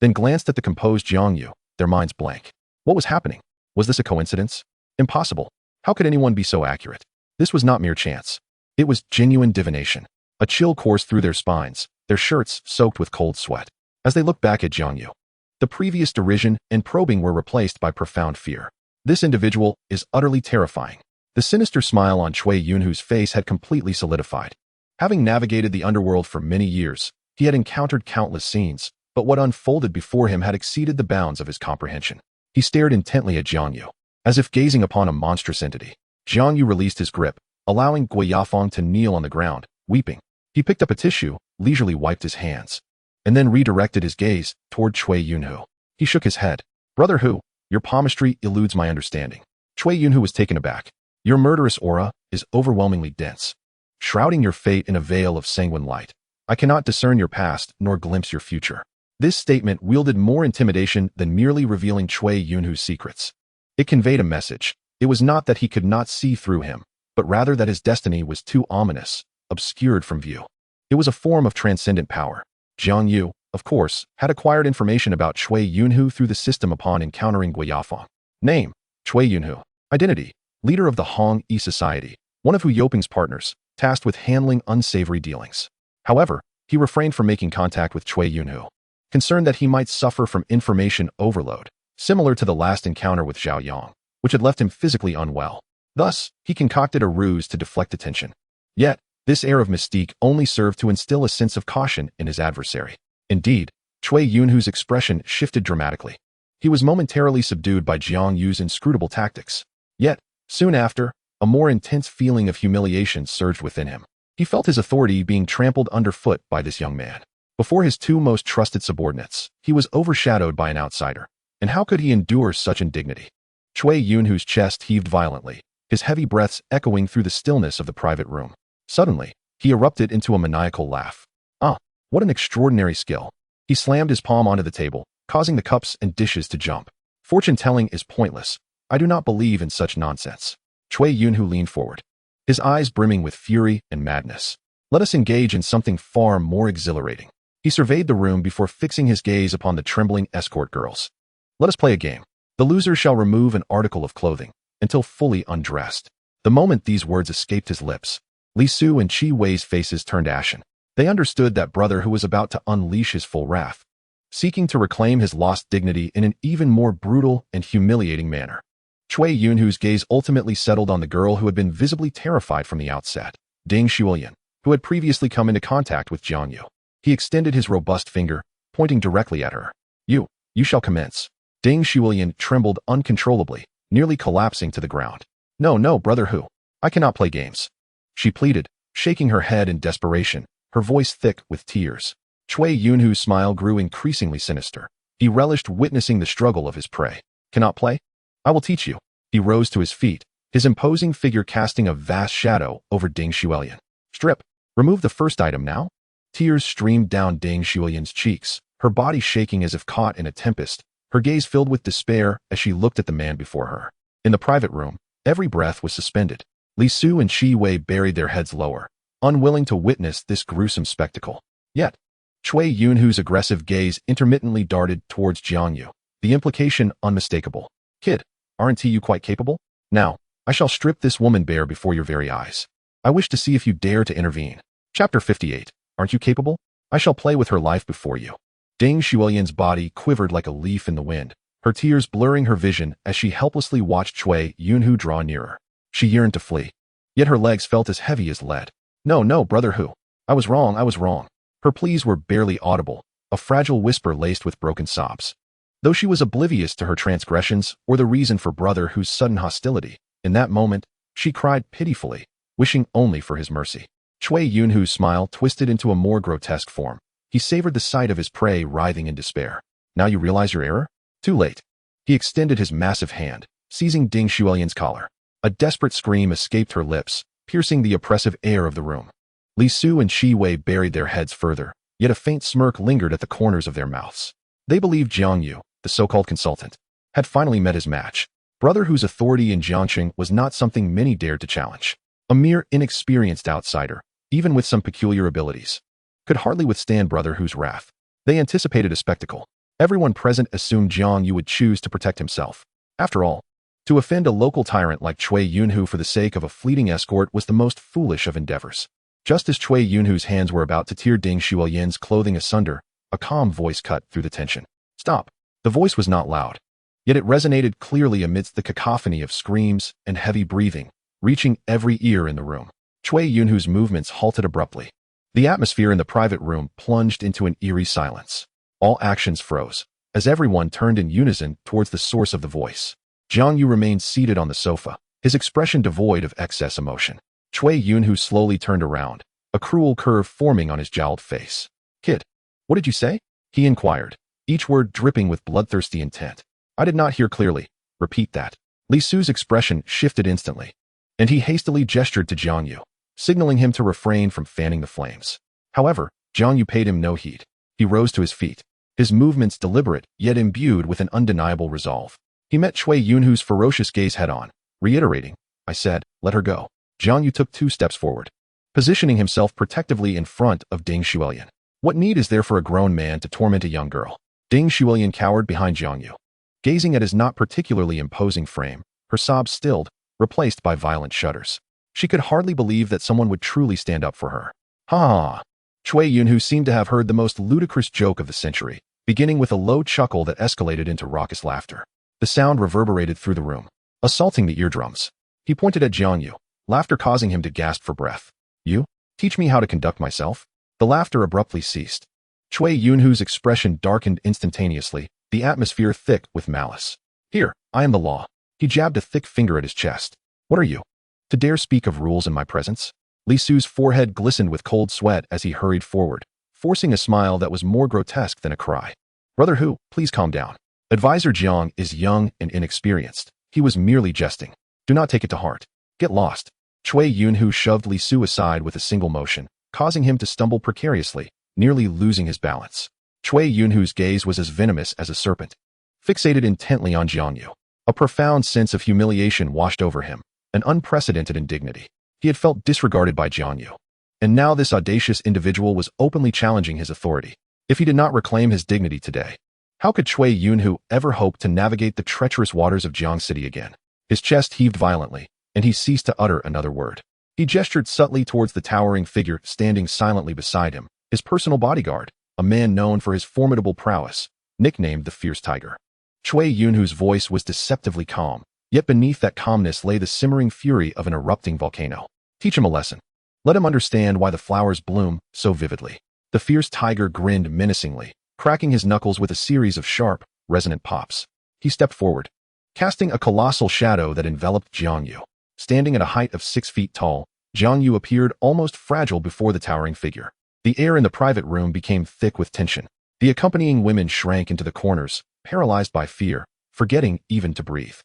Then glanced at the composed Jiang Yu, their minds blank. What was happening? Was this a coincidence? Impossible. How could anyone be so accurate? This was not mere chance. It was genuine divination. A chill coursed through their spines, their shirts soaked with cold sweat. As they looked back at Jiang Yu, the previous derision and probing were replaced by profound fear. This individual is utterly terrifying. The sinister smile on Cui Yunhu's face had completely solidified. Having navigated the underworld for many years, he had encountered countless scenes, but what unfolded before him had exceeded the bounds of his comprehension. He stared intently at Jiang Yu, as if gazing upon a monstrous entity. Jiang Yu released his grip, allowing Gui Yafeng to kneel on the ground, weeping. He picked up a tissue, leisurely wiped his hands, and then redirected his gaze toward Cui Yunhu. He shook his head. Brother Hu, your palmistry eludes my understanding. Cui Yunhu was taken aback. Your murderous aura is overwhelmingly dense, shrouding your fate in a veil of sanguine light. I cannot discern your past nor glimpse your future. This statement wielded more intimidation than merely revealing Cui Yunhu's secrets. It conveyed a message. It was not that he could not see through him, but rather that his destiny was too ominous, obscured from view. It was a form of transcendent power. Jiang Yu, of course, had acquired information about Cui Yunhu through the system upon encountering Gui Yafeng. Name: Cui Yunhu. Identity: leader of the Hong Yi Society, one of Hu Yoping's partners, tasked with handling unsavory dealings. However, he refrained from making contact with Cui Yunhu, concerned that he might suffer from information overload, similar to the last encounter with Zhao Yang, which had left him physically unwell. Thus, he concocted a ruse to deflect attention. Yet, this air of mystique only served to instill a sense of caution in his adversary. Indeed, Cui Yunhu's expression shifted dramatically. He was momentarily subdued by Jiang Yu's inscrutable tactics. Yet, soon after, a more intense feeling of humiliation surged within him. He felt his authority being trampled underfoot by this young man. Before his two most trusted subordinates, he was overshadowed by an outsider. And how could he endure such indignity? Cui Yunhu's chest heaved violently, his heavy breaths echoing through the stillness of the private room. Suddenly, he erupted into a maniacal laugh. Ah, what an extraordinary skill. He slammed his palm onto the table, causing the cups and dishes to jump. Fortune-telling is pointless. I do not believe in such nonsense. Cui Yunhu leaned forward, his eyes brimming with fury and madness. Let us engage in something far more exhilarating. He surveyed the room before fixing his gaze upon the trembling escort girls. Let us play a game. The loser shall remove an article of clothing until fully undressed. The moment these words escaped his lips, Li Su and Shi Wei's faces turned ashen. They understood that brother who was about to unleash his full wrath, seeking to reclaim his lost dignity in an even more brutal and humiliating manner. Cui Yunhu's gaze ultimately settled on the girl who had been visibly terrified from the outset, Ding Xuelian, who had previously come into contact with Jiang Yu. He extended his robust finger, pointing directly at her. You shall commence. Ding Xuelian trembled uncontrollably, nearly collapsing to the ground. No, brother Hu. I cannot play games. She pleaded, shaking her head in desperation, her voice thick with tears. Cui Yunhu's smile grew increasingly sinister. He relished witnessing the struggle of his prey. Cannot play? I will teach you. He rose to his feet, his imposing figure casting a vast shadow over Ding Xuelian. Strip. Remove the first item now. Tears streamed down Ding Xuelian's cheeks, her body shaking as if caught in a tempest, her gaze filled with despair as she looked at the man before her. In the private room, every breath was suspended. Li Su and Shi Wei buried their heads lower, unwilling to witness this gruesome spectacle. Yet, Cui Yunhu's aggressive gaze intermittently darted towards Jiang Yu, the implication unmistakable. Kid, aren't you quite capable? Now, I shall strip this woman bare before your very eyes. I wish to see if you dare to intervene. Chapter 58. Aren't you capable? I shall play with her life before you. Ding Xuelian's body quivered like a leaf in the wind, her tears blurring her vision as she helplessly watched Cui Yunhu draw nearer. She yearned to flee, yet her legs felt as heavy as lead. No, brother Hu. I was wrong, I was wrong. Her pleas were barely audible, a fragile whisper laced with broken sobs. Though she was oblivious to her transgressions or the reason for Brother Hu's sudden hostility, in that moment, she cried pitifully, wishing only for his mercy. Cui Yunhu's smile twisted into a more grotesque form. He savored the sight of his prey writhing in despair. Now you realize your error? Too late. He extended his massive hand, seizing Ding Xuelian's collar. A desperate scream escaped her lips, piercing the oppressive air of the room. Li Su and Shi Wei buried their heads further, yet a faint smirk lingered at the corners of their mouths. They believed Jiang Yu, the so-called consultant, had finally met his match. Brother Hu's authority in Jiangqing was not something many dared to challenge. A mere inexperienced outsider, even with some peculiar abilities, could hardly withstand Brother Hu's wrath. They anticipated a spectacle. Everyone present assumed Jiang Yu would choose to protect himself. After all, to offend a local tyrant like Cui Yunhu for the sake of a fleeting escort was the most foolish of endeavors. Just as Cui Yunhu's hands were about to tear Ding Xuelian's clothing asunder, a calm voice cut through the tension. Stop. The voice was not loud, yet it resonated clearly amidst the cacophony of screams and heavy breathing, reaching every ear in the room. Cui Yunhu's movements halted abruptly. The atmosphere in the private room plunged into an eerie silence. All actions froze, as everyone turned in unison towards the source of the voice. Jiang Yu remained seated on the sofa, his expression devoid of excess emotion. Cui Yunhu slowly turned around, a cruel curve forming on his jowled face. Kid, what did you say? He inquired, each word dripping with bloodthirsty intent. I did not hear clearly. Repeat that. Li Su's expression shifted instantly, and he hastily gestured to Jiang Yu, signaling him to refrain from fanning the flames. However, Jiang Yu paid him no heed. He rose to his feet, his movements deliberate yet imbued with an undeniable resolve. He met Cui Yunhu's ferocious gaze head-on, reiterating, I said, let her go. Jiang Yu took 2 steps forward, positioning himself protectively in front of Ding Xuelian. What need is there for a grown man to torment a young girl? Ding Xuelian cowered behind Jiang Yu, gazing at his not particularly imposing frame, her sobs stilled, replaced by violent shudders. She could hardly believe that someone would truly stand up for her. Ha ha! Cui Yunhu seemed to have heard the most ludicrous joke of the century, beginning with a low chuckle that escalated into raucous laughter. The sound reverberated through the room, assaulting the eardrums. He pointed at Jiang Yu, laughter causing him to gasp for breath. You? Teach me how to conduct myself? The laughter abruptly ceased. Cui Yunhu's expression darkened instantaneously, the atmosphere thick with malice. Here, I am the law. He jabbed a thick finger at his chest. What are you? To dare speak of rules in my presence? Li Su's forehead glistened with cold sweat as he hurried forward, forcing a smile that was more grotesque than a cry. Brother Hu, please calm down. Advisor Jiang is young and inexperienced. He was merely jesting. Do not take it to heart. Get lost. Cui Yunhu shoved Li Su aside with a single motion, causing him to stumble precariously, nearly losing his balance. Cui Yunhu's gaze was as venomous as a serpent, fixated intently on Jiang Yu. A profound sense of humiliation washed over him, an unprecedented indignity. He had felt disregarded by Jiang Yu, and now this audacious individual was openly challenging his authority. If he did not reclaim his dignity today, how could Cui Yunhu ever hope to navigate the treacherous waters of Jiang City again? His chest heaved violently, and he ceased to utter another word. He gestured subtly towards the towering figure standing silently beside him, his personal bodyguard, a man known for his formidable prowess, nicknamed the Fierce Tiger. Cui Yunhu's voice was deceptively calm, yet beneath that calmness lay the simmering fury of an erupting volcano. Teach him a lesson. Let him understand why the flowers bloom so vividly. The Fierce Tiger grinned menacingly, cracking his knuckles with a series of sharp, resonant pops. He stepped forward, casting a colossal shadow that enveloped Jiang Yu. Standing at a height of 6 feet tall, Jiang Yu appeared almost fragile before the towering figure. The air in the private room became thick with tension. The accompanying women shrank into the corners, paralyzed by fear, forgetting even to breathe.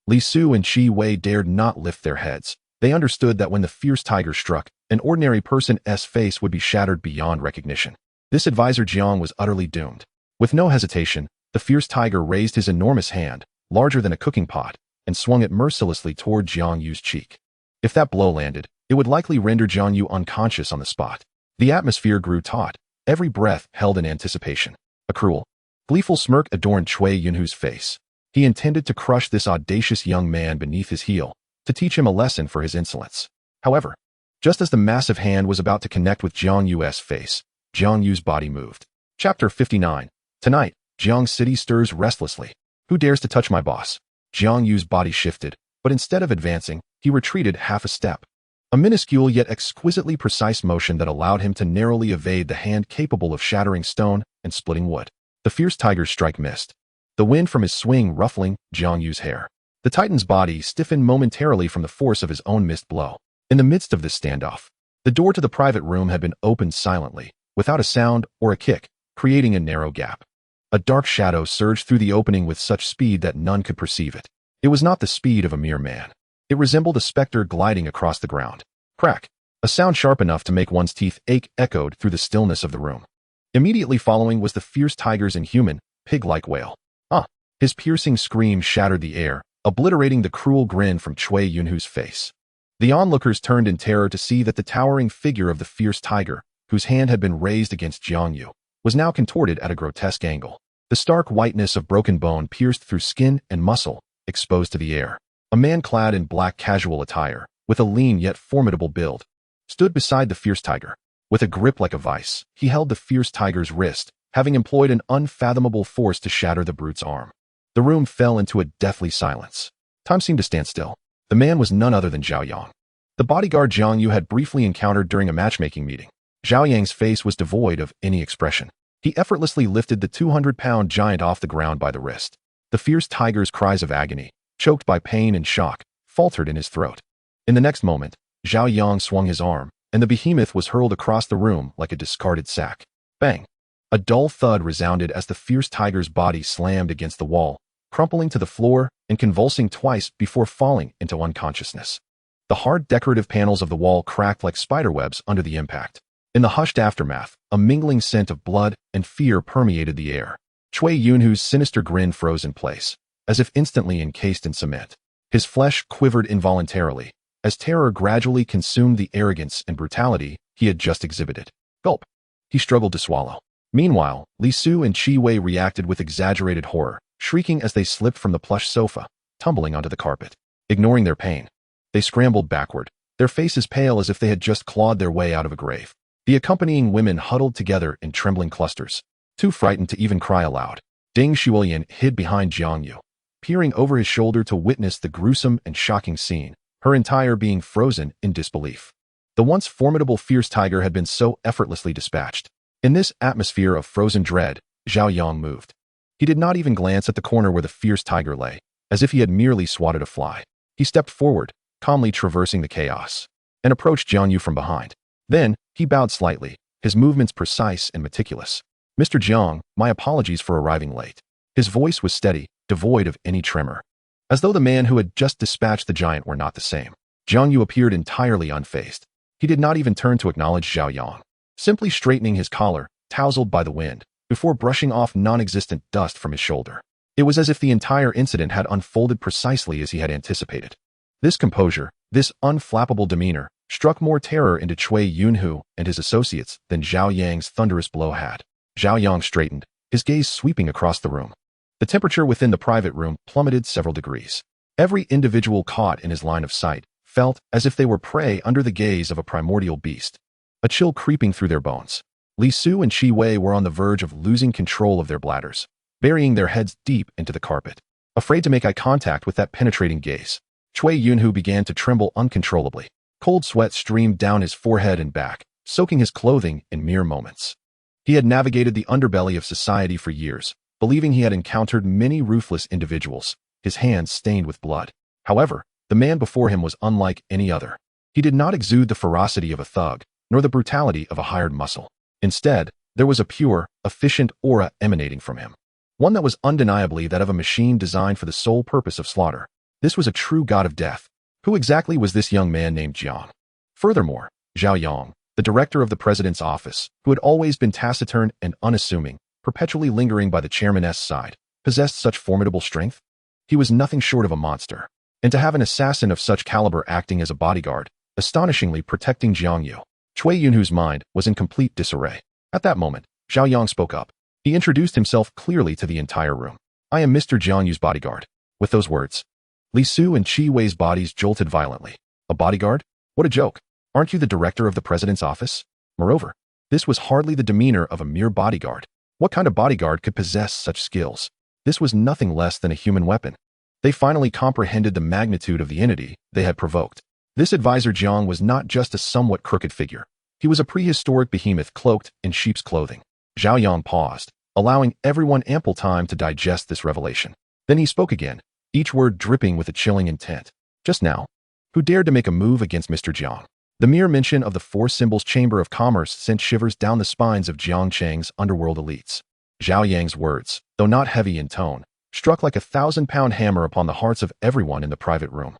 Li Su and Shi Wei dared not lift their heads. They understood that when the Fierce Tiger struck, an ordinary person's face would be shattered beyond recognition. This advisor Jiang was utterly doomed. With no hesitation, the Fierce Tiger raised his enormous hand, larger than a cooking pot, and swung it mercilessly toward Jiang Yu's cheek. If that blow landed, it would likely render Jiang Yu unconscious on the spot. The atmosphere grew taut, every breath held in anticipation. A cruel, gleeful smirk adorned Cui Yunhu's face. He intended to crush this audacious young man beneath his heel, to teach him a lesson for his insolence. However, just as the massive hand was about to connect with Jiang Yu's face, Jiang Yu's body moved. Chapter 59. Tonight, Jiang City stirs restlessly. Who dares to touch my boss? Jiang Yu's body shifted, but instead of advancing, he retreated half a step. a minuscule yet exquisitely precise motion that allowed him to narrowly evade the hand capable of shattering stone and splitting wood. The fierce tiger's strike missed, the wind from his swing ruffling Jiang Yu's hair. The titan's body stiffened momentarily from the force of his own missed blow. In the midst of this standoff, the door to the private room had been opened silently, without a sound or a kick, creating a narrow gap. A dark shadow surged through the opening with such speed that none could perceive it. It was not the speed of a mere man. It resembled a specter gliding across the ground. Crack! A sound sharp enough to make one's teeth ache echoed through the stillness of the room. Immediately following was the fierce tiger's inhuman, pig-like wail. His piercing scream shattered the air, obliterating the cruel grin from Cui Yunhu's face. The onlookers turned in terror to see that the towering figure of the fierce tiger, whose hand had been raised against Jiang Yu, was now contorted at a grotesque angle. The stark whiteness of broken bone pierced through skin and muscle, exposed to the air. A man clad in black casual attire, with a lean yet formidable build, stood beside the fierce tiger. With a grip like a vice, he held the fierce tiger's wrist, having employed an unfathomable force to shatter the brute's arm. The room fell into a deathly silence. Time seemed to stand still. The man was none other than Zhao Yang, the bodyguard Jiang Yu had briefly encountered during a matchmaking meeting. Zhao Yang's face was devoid of any expression. He effortlessly lifted the 200-pound giant off the ground by the wrist. The fierce tiger's cries of agony, choked by pain and shock, faltered in his throat. In the next moment, Zhao Yang swung his arm, and the behemoth was hurled across the room like a discarded sack. Bang! A dull thud resounded as the fierce tiger's body slammed against the wall, crumpling to the floor and convulsing twice before falling into unconsciousness. The hard decorative panels of the wall cracked like spiderwebs under the impact. In the hushed aftermath, a mingling scent of blood and fear permeated the air. Cui Yunhu's sinister grin froze in place, as if instantly encased in cement. His flesh quivered involuntarily, as terror gradually consumed the arrogance and brutality he had just exhibited. Gulp! He struggled to swallow. Meanwhile, Li Su and Qi Wei reacted with exaggerated horror, shrieking as they slipped from the plush sofa, tumbling onto the carpet. Ignoring their pain, they scrambled backward, their faces pale as if they had just clawed their way out of a grave. The accompanying women huddled together in trembling clusters, too frightened to even cry aloud. Ding Shuoyan hid behind Jiang Yu, peering over his shoulder to witness the gruesome and shocking scene, her entire being frozen in disbelief. The once formidable fierce tiger had been so effortlessly dispatched. In this atmosphere of frozen dread, Zhao Yang moved. He did not even glance at the corner where the fierce tiger lay, as if he had merely swatted a fly. He stepped forward, calmly traversing the chaos, and approached Jiang Yu from behind. Then, he bowed slightly, his movements precise and meticulous. "Mr. Jiang, my apologies for arriving late." His voice was steady, devoid of any tremor, as though the man who had just dispatched the giant were not the same. Jiang Yu appeared entirely unfazed. He did not even turn to acknowledge Zhao Yang, simply straightening his collar, tousled by the wind, before brushing off non-existent dust from his shoulder. It was as if the entire incident had unfolded precisely as he had anticipated. This composure, this unflappable demeanor, struck more terror into Cui Yunhu and his associates than Zhao Yang's thunderous blow had. Zhao Yang straightened, his gaze sweeping across the room. The temperature within the private room plummeted several degrees. Every individual caught in his line of sight felt as if they were prey under the gaze of a primordial beast, a chill creeping through their bones. Li Su and Qi Wei were on the verge of losing control of their bladders, burying their heads deep into the carpet, afraid to make eye contact with that penetrating gaze. Cui Yunhu began to tremble uncontrollably. Cold sweat streamed down his forehead and back, soaking his clothing in mere moments. He had navigated the underbelly of society for years, believing he had encountered many ruthless individuals, his hands stained with blood. However, the man before him was unlike any other. He did not exude the ferocity of a thug, nor the brutality of a hired muscle. Instead, there was a pure, efficient aura emanating from him, one that was undeniably that of a machine designed for the sole purpose of slaughter. This was a true god of death. Who exactly was this young man named Jiang? Furthermore, Zhao Yang, the director of the president's office, who had always been taciturn and unassuming, perpetually lingering by the chairman's side, possessed such formidable strength? He was nothing short of a monster. And to have an assassin of such caliber acting as a bodyguard, astonishingly protecting Jiang Yu. Cui Yunhu's mind was in complete disarray. At that moment, Zhao Yang spoke up. He introduced himself clearly to the entire room. "I am Mr. Jiang Yu's bodyguard." With those words, Li Su and Qi Wei's bodies jolted violently. A bodyguard? What a joke. Aren't you the director of the president's office? Moreover, this was hardly the demeanor of a mere bodyguard. What kind of bodyguard could possess such skills? This was nothing less than a human weapon. They finally comprehended the magnitude of the entity they had provoked. This advisor Jiang was not just a somewhat crooked figure. He was a prehistoric behemoth cloaked in sheep's clothing. Zhao Yang paused, allowing everyone ample time to digest this revelation. Then he spoke again, each word dripping with a chilling intent. Just now, who dared to make a move against Mr. Jiang? The mere mention of the Four Symbols Chamber of Commerce sent shivers down the spines of Jiang Cheng's underworld elites. Zhao Yang's words, though not heavy in tone, struck like a 1,000-pound hammer upon the hearts of everyone in the private room.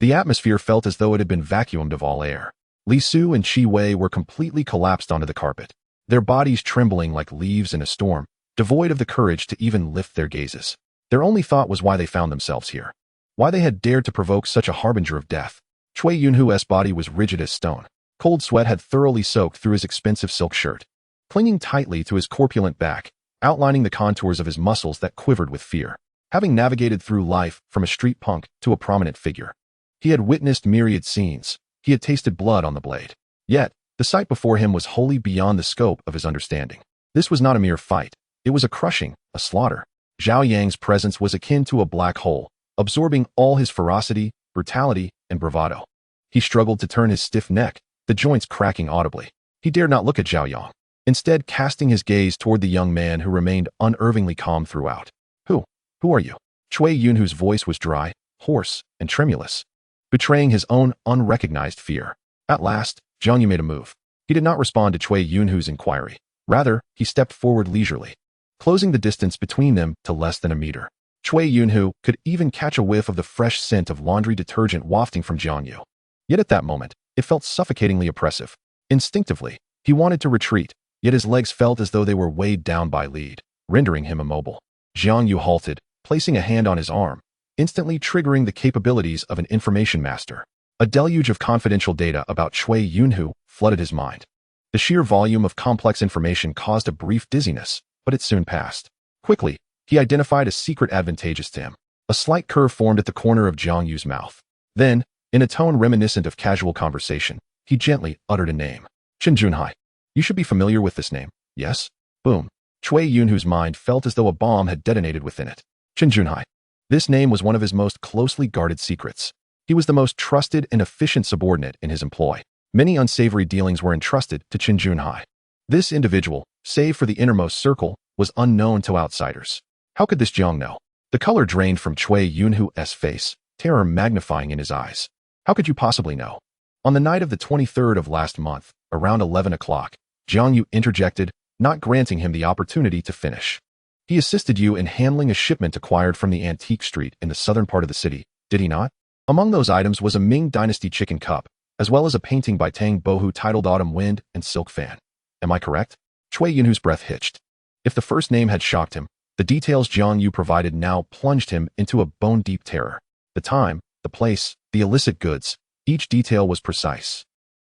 The atmosphere felt as though it had been vacuumed of all air. Li Su and Qi Wei were completely collapsed onto the carpet, their bodies trembling like leaves in a storm, devoid of the courage to even lift their gazes. Their only thought was why they found themselves here. Why they had dared to provoke such a harbinger of death. Cui Yunhu's body was rigid as stone. Cold sweat had thoroughly soaked through his expensive silk shirt, clinging tightly to his corpulent back, outlining the contours of his muscles that quivered with fear. Having navigated through life from a street punk to a prominent figure, he had witnessed myriad scenes. He had tasted blood on the blade. Yet, the sight before him was wholly beyond the scope of his understanding. This was not a mere fight. It was a crushing, a slaughter. Zhao Yang's presence was akin to a black hole, absorbing all his ferocity, brutality, and bravado. He struggled to turn his stiff neck, the joints cracking audibly. He dared not look at Zhao Yang, instead casting his gaze toward the young man who remained unervingly calm throughout. Who are you? Cui Yunhu's voice was dry, hoarse, and tremulous, betraying his own unrecognized fear. At last, Jiang Yu made a move. He did not respond to Cui Yunhu's inquiry. Rather, he stepped forward leisurely, closing the distance between them to less than a meter. Cui Yunhu could even catch a whiff of the fresh scent of laundry detergent wafting from Jiang Yu. Yet at that moment, it felt suffocatingly oppressive. Instinctively, he wanted to retreat, yet his legs felt as though they were weighed down by lead, rendering him immobile. Jiang Yu halted, placing a hand on his arm, instantly triggering the capabilities of an information master. A deluge of confidential data about Cui Yunhu flooded his mind. The sheer volume of complex information caused a brief dizziness, but it soon passed. Quickly, he identified a secret advantageous to him. A slight curve formed at the corner of Jiang Yu's mouth. Then, in a tone reminiscent of casual conversation, he gently uttered a name. Chen Junhai. You should be familiar with this name, yes? Boom. Cui Yunhu's mind felt as though a bomb had detonated within it. Chen Junhai. This name was one of his most closely guarded secrets. He was the most trusted and efficient subordinate in his employ. Many unsavory dealings were entrusted to Chen Junhai. This individual, save for the innermost circle, was unknown to outsiders. How could this Jiang know? The color drained from Cui Yunhu's face, terror magnifying in his eyes. How could you possibly know? On the night of the 23rd of last month, around 11 o'clock, Jiang Yu interjected, not granting him the opportunity to finish. He assisted you in handling a shipment acquired from the antique street in the southern part of the city, did he not? Among those items was a Ming Dynasty chicken cup, as well as a painting by Tang Bohu titled Autumn Wind and Silk Fan. Am I correct? Cui Yunhu's breath hitched. If the first name had shocked him, the details Jiang Yu provided now plunged him into a bone-deep terror. The time, the place, the illicit goods, each detail was precise.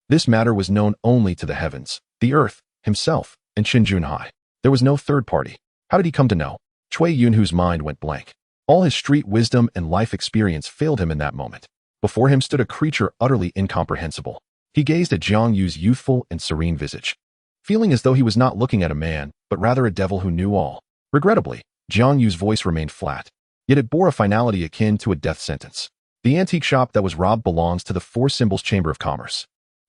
This matter was known only to the heavens, the earth, himself, and Chen Junhai. There was no third party. How did he come to know? Cui Yunhu's mind went blank. All his street wisdom and life experience failed him in that moment. Before him stood a creature utterly incomprehensible. He gazed at Jiang Yu's youthful and serene visage, feeling as though he was not looking at a man, but rather a devil who knew all. Regrettably, Jiang Yu's voice remained flat, yet it bore a finality akin to a death sentence. The antique shop that was robbed belongs to the Four Symbols Chamber of Commerce.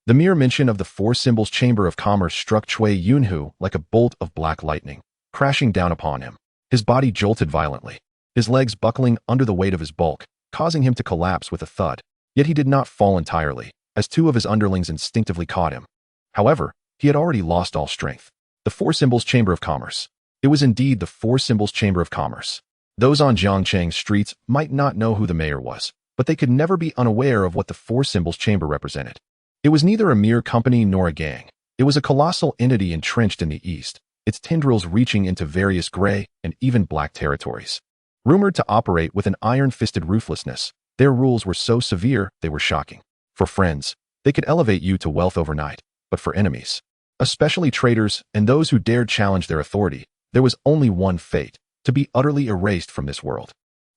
The mere mention of the Four Symbols Chamber of Commerce struck Cui Yunhu like a bolt of black lightning, crashing down upon him. His body jolted violently, his legs buckling under the weight of his bulk, causing him to collapse with a thud. Yet he did not fall entirely, as two of his underlings instinctively caught him. However, he had already lost all strength. The Four Symbols Chamber of Commerce. It was indeed the Four Symbols Chamber of Commerce. Those on Jiangcheng's streets might not know who the mayor was, but they could never be unaware of what the Four Symbols Chamber represented. It was neither a mere company nor a gang. It was a colossal entity entrenched in the east, its tendrils reaching into various gray and even black territories. Rumored to operate with an iron-fisted ruthlessness, their rules were so severe they were shocking. For friends, they could elevate you to wealth overnight, but for enemies, especially traitors and those who dared challenge their authority, there was only one fate: to be utterly erased from this world.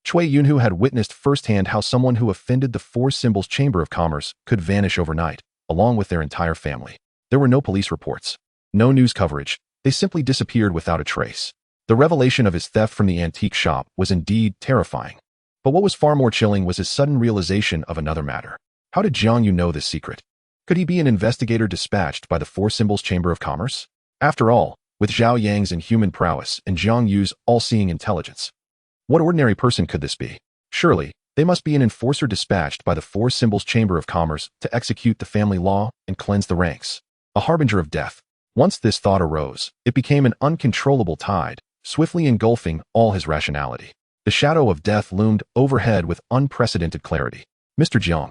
Cui Yunhu had witnessed firsthand how someone who offended the Four Symbols Chamber of Commerce could vanish overnight, along with their entire family. There were no police reports, no news coverage. They simply disappeared without a trace. The revelation of his theft from the antique shop was indeed terrifying. But what was far more chilling was his sudden realization of another matter. How did Jiang Yu know this secret? Could he be an investigator dispatched by the Four Symbols Chamber of Commerce? After all, with Zhao Yang's inhuman prowess and Jiang Yu's all-seeing intelligence, what ordinary person could this be? Surely, they must be an enforcer dispatched by the Four Symbols Chamber of Commerce to execute the family law and cleanse the ranks. A harbinger of death. Once this thought arose, it became an uncontrollable tide, swiftly engulfing all his rationality. The shadow of death loomed overhead with unprecedented clarity. Mr. Jiang.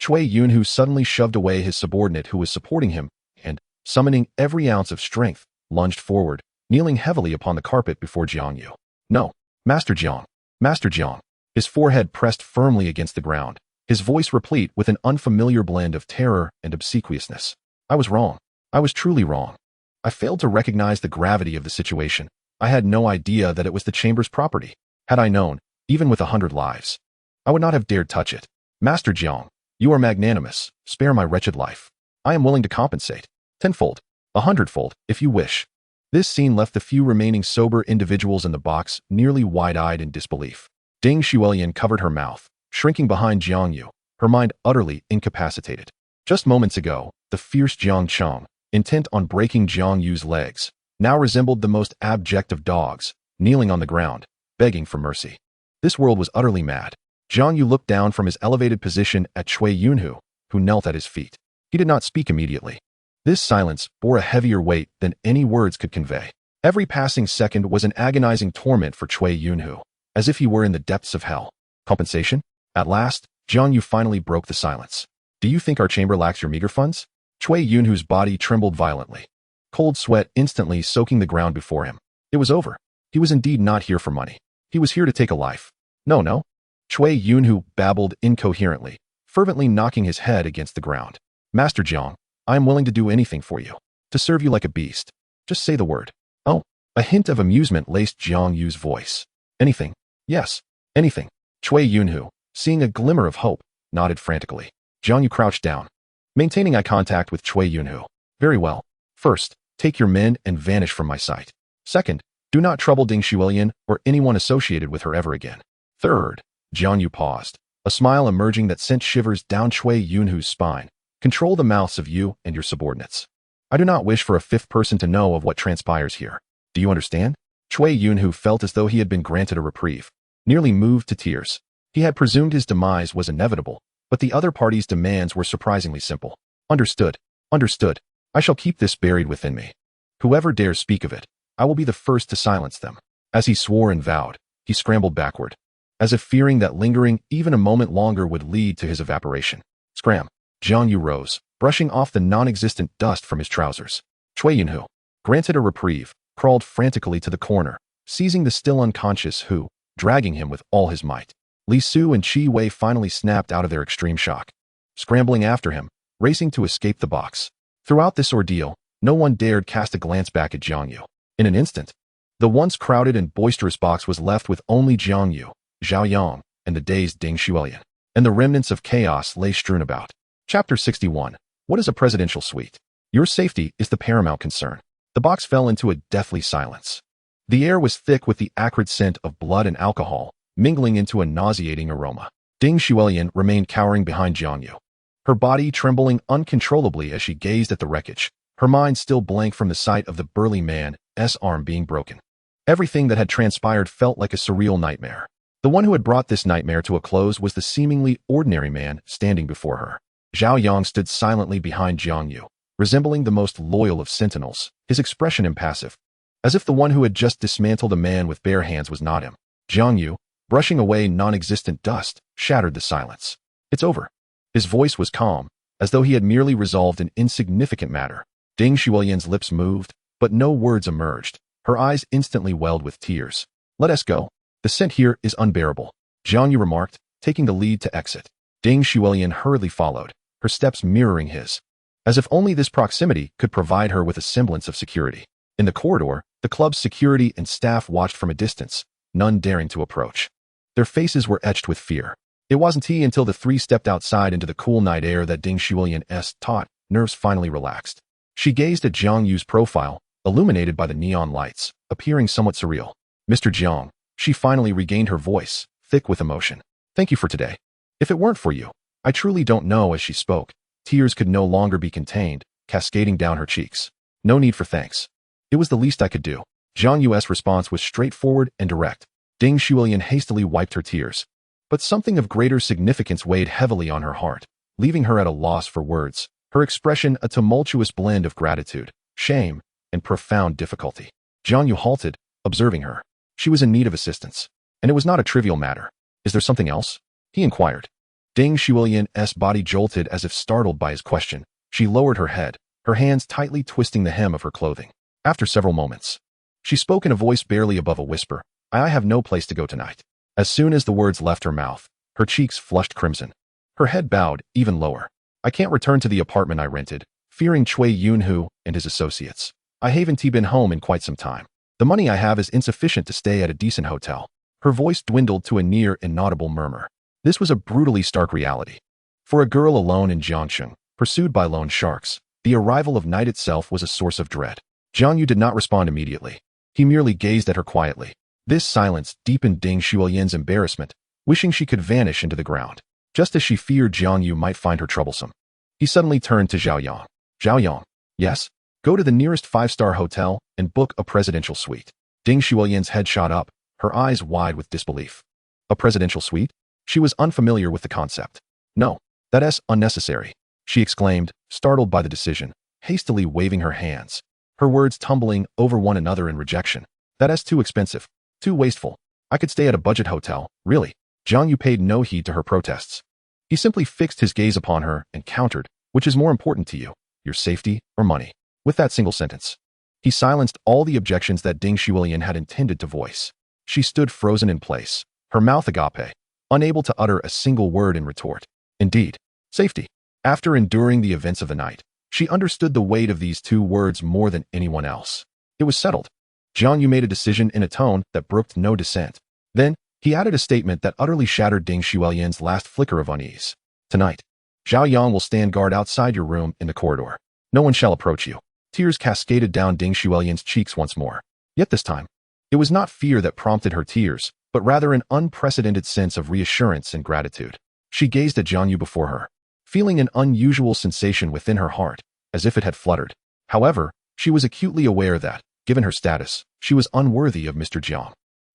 Cui Yunhu suddenly shoved away his subordinate who was supporting him and, summoning every ounce of strength, lunged forward, kneeling heavily upon the carpet before Jiang Yu. No, Master Jiang. Master Jiang. His forehead pressed firmly against the ground, his voice replete with an unfamiliar blend of terror and obsequiousness. I was wrong. I was truly wrong. I failed to recognize the gravity of the situation. I had no idea that it was the chamber's property. Had I known, even with 100 lives, I would not have dared touch it. Master Jiang, you are magnanimous. Spare my wretched life. I am willing to compensate. 10-fold, 100-fold, if you wish. This scene left the few remaining sober individuals in the box nearly wide-eyed in disbelief. Ding Xuelian covered her mouth, shrinking behind Jiang Yu, her mind utterly incapacitated. Just moments ago, the fierce Jiang Cheng, intent on breaking Jiang Yu's legs, now resembled the most abject of dogs, kneeling on the ground, begging for mercy. This world was utterly mad. Jiang Yu looked down from his elevated position at Cui Yunhu, who knelt at his feet. He did not speak immediately. This silence bore a heavier weight than any words could convey. Every passing second was an agonizing torment for Cui Yunhu, as if he were in the depths of hell. Compensation? At last, Jiang Yu finally broke the silence. Do you think our chamber lacks your meager funds? Cui Yunhu's body trembled violently, cold sweat instantly soaking the ground before him. It was over. He was indeed not here for money. He was here to take a life. No. Cui Yunhu babbled incoherently, fervently knocking his head against the ground. Master Jiang, I am willing to do anything for you. To serve you like a beast. Just say the word. Oh, a hint of amusement laced Jiang Yu's voice. Anything. Yes, anything. Cui Yunhu, seeing a glimmer of hope, nodded frantically. Jiang Yu crouched down, maintaining eye contact with Cui Yunhu. Very well. First, take your men and vanish from my sight. Second, do not trouble Ding Xuelian or anyone associated with her ever again. Third, Jiang Yu paused, a smile emerging that sent shivers down Cui Yunhu's spine. Control the mouths of you and your subordinates. I do not wish for a fifth person to know of what transpires here. Do you understand? Cui Yunhu felt as though he had been granted a reprieve, nearly moved to tears. He had presumed his demise was inevitable, but the other party's demands were surprisingly simple. Understood. Understood. I shall keep this buried within me. Whoever dares speak of it, I will be the first to silence them. As he swore and vowed, he scrambled backward, as if fearing that lingering even a moment longer would lead to his evaporation. Scram. Jiang Yu rose, brushing off the non-existent dust from his trousers. Cui Yunhu, granted a reprieve, crawled frantically to the corner, seizing the still unconscious Hu, dragging him with all his might. Li Su and Qi Wei finally snapped out of their extreme shock, scrambling after him, racing to escape the box. Throughout this ordeal, no one dared cast a glance back at Jiang Yu. In an instant, the once crowded and boisterous box was left with only Jiang Yu, Zhao Yang, and the dazed Ding Xuelian, and the remnants of chaos lay strewn about. Chapter 61. What is a presidential suite? Your safety is the paramount concern. The box fell into a deathly silence. The air was thick with the acrid scent of blood and alcohol, mingling into a nauseating aroma. Ding Xuelian remained cowering behind Jiang Yu, her body trembling uncontrollably as she gazed at the wreckage, her mind still blank from the sight of the burly man's arm being broken. Everything that had transpired felt like a surreal nightmare. The one who had brought this nightmare to a close was the seemingly ordinary man standing before her. Zhao Yang stood silently behind Jiang Yu, resembling the most loyal of sentinels, his expression impassive, as if the one who had just dismantled a man with bare hands was not him. Jiang Yu, brushing away non-existent dust, shattered the silence. It's over. His voice was calm, as though he had merely resolved an insignificant matter. Ding Xuelian's lips moved, but no words emerged. Her eyes instantly welled with tears. Let us go. The scent here is unbearable, Jiang Yu remarked, taking the lead to exit. Ding Xuelian hurriedly followed, her steps mirroring his, as if only this proximity could provide her with a semblance of security. In the corridor, the club's security and staff watched from a distance, none daring to approach. Their faces were etched with fear. It wasn't until the three stepped outside into the cool night air that Ding Xuelian's taut nerves finally relaxed. She gazed at Jiang Yu's profile, illuminated by the neon lights, appearing somewhat surreal. Mr. Jiang, she finally regained her voice, thick with emotion. Thank you for today. If it weren't for you, I truly don't know. As she spoke, tears could no longer be contained, cascading down her cheeks. No need for thanks. It was the least I could do. Jiang Yu's response was straightforward and direct. Ding Xuelian hastily wiped her tears. But something of greater significance weighed heavily on her heart, leaving her at a loss for words, her expression a tumultuous blend of gratitude, shame, and profound difficulty. Jiang Yu halted, observing her. She was in need of assistance, and it was not a trivial matter. Is there something else? He inquired. Ding Xuelian's body jolted as if startled by his question. She lowered her head, her hands tightly twisting the hem of her clothing. After several moments, she spoke in a voice barely above a whisper. I have no place to go tonight. As soon as the words left her mouth, her cheeks flushed crimson. Her head bowed even lower. I can't return to the apartment I rented, fearing Cui Yunhu and his associates. I haven't been home in quite some time. The money I have is insufficient to stay at a decent hotel. Her voice dwindled to a near inaudible murmur. This was a brutally stark reality. For a girl alone in Jiangcheng, pursued by lone sharks, the arrival of night itself was a source of dread. Jiang Yu did not respond immediately. He merely gazed at her quietly. This silence deepened Ding Xuelian's embarrassment, wishing she could vanish into the ground, just as she feared Jiang Yu might find her troublesome. He suddenly turned to Zhao Yang. Zhao Yang, yes? Go to the nearest five-star hotel and book a presidential suite. Ding Xuelian's head shot up, her eyes wide with disbelief. A presidential suite? She was unfamiliar with the concept. No, that's unnecessary, she exclaimed, startled by the decision, hastily waving her hands, her words tumbling over one another in rejection. That's too expensive, too wasteful. I could stay at a budget hotel, really. Jiang Yu paid no heed to her protests. He simply fixed his gaze upon her and countered, which is more important to you, your safety or money? With that single sentence, he silenced all the objections that Ding Xuelian had intended to voice. She stood frozen in place, her mouth agape, unable to utter a single word in retort. Indeed, safety. After enduring the events of the night, she understood the weight of these two words more than anyone else. It was settled. Jiang Yu made a decision in a tone that brooked no dissent. Then, he added a statement that utterly shattered Ding Xuelian's last flicker of unease. Tonight, Zhao Yang will stand guard outside your room in the corridor. No one shall approach you. Tears cascaded down Ding Xuelian's cheeks once more. Yet this time, it was not fear that prompted her tears, but rather an unprecedented sense of reassurance and gratitude. She gazed at Jiang Yu before her, feeling an unusual sensation within her heart, as if it had fluttered. However, she was acutely aware that, given her status, she was unworthy of Mr. Jiang.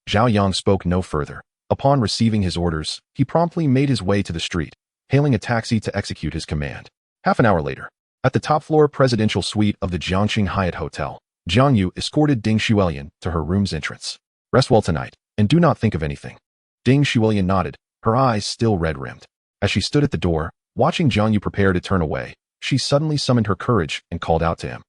Zhao Yang spoke no further. Upon receiving his orders, he promptly made his way to the street, hailing a taxi to execute his command. Half an hour later, at the top-floor presidential suite of the Jiangxing Hyatt Hotel, Jiang Yu escorted Ding Xuelian to her room's entrance. Rest well tonight, and do not think of anything. Ding Xuelian nodded, her eyes still red-rimmed. As she stood at the door, watching Jiang Yu prepare to turn away, she suddenly summoned her courage and called out to him.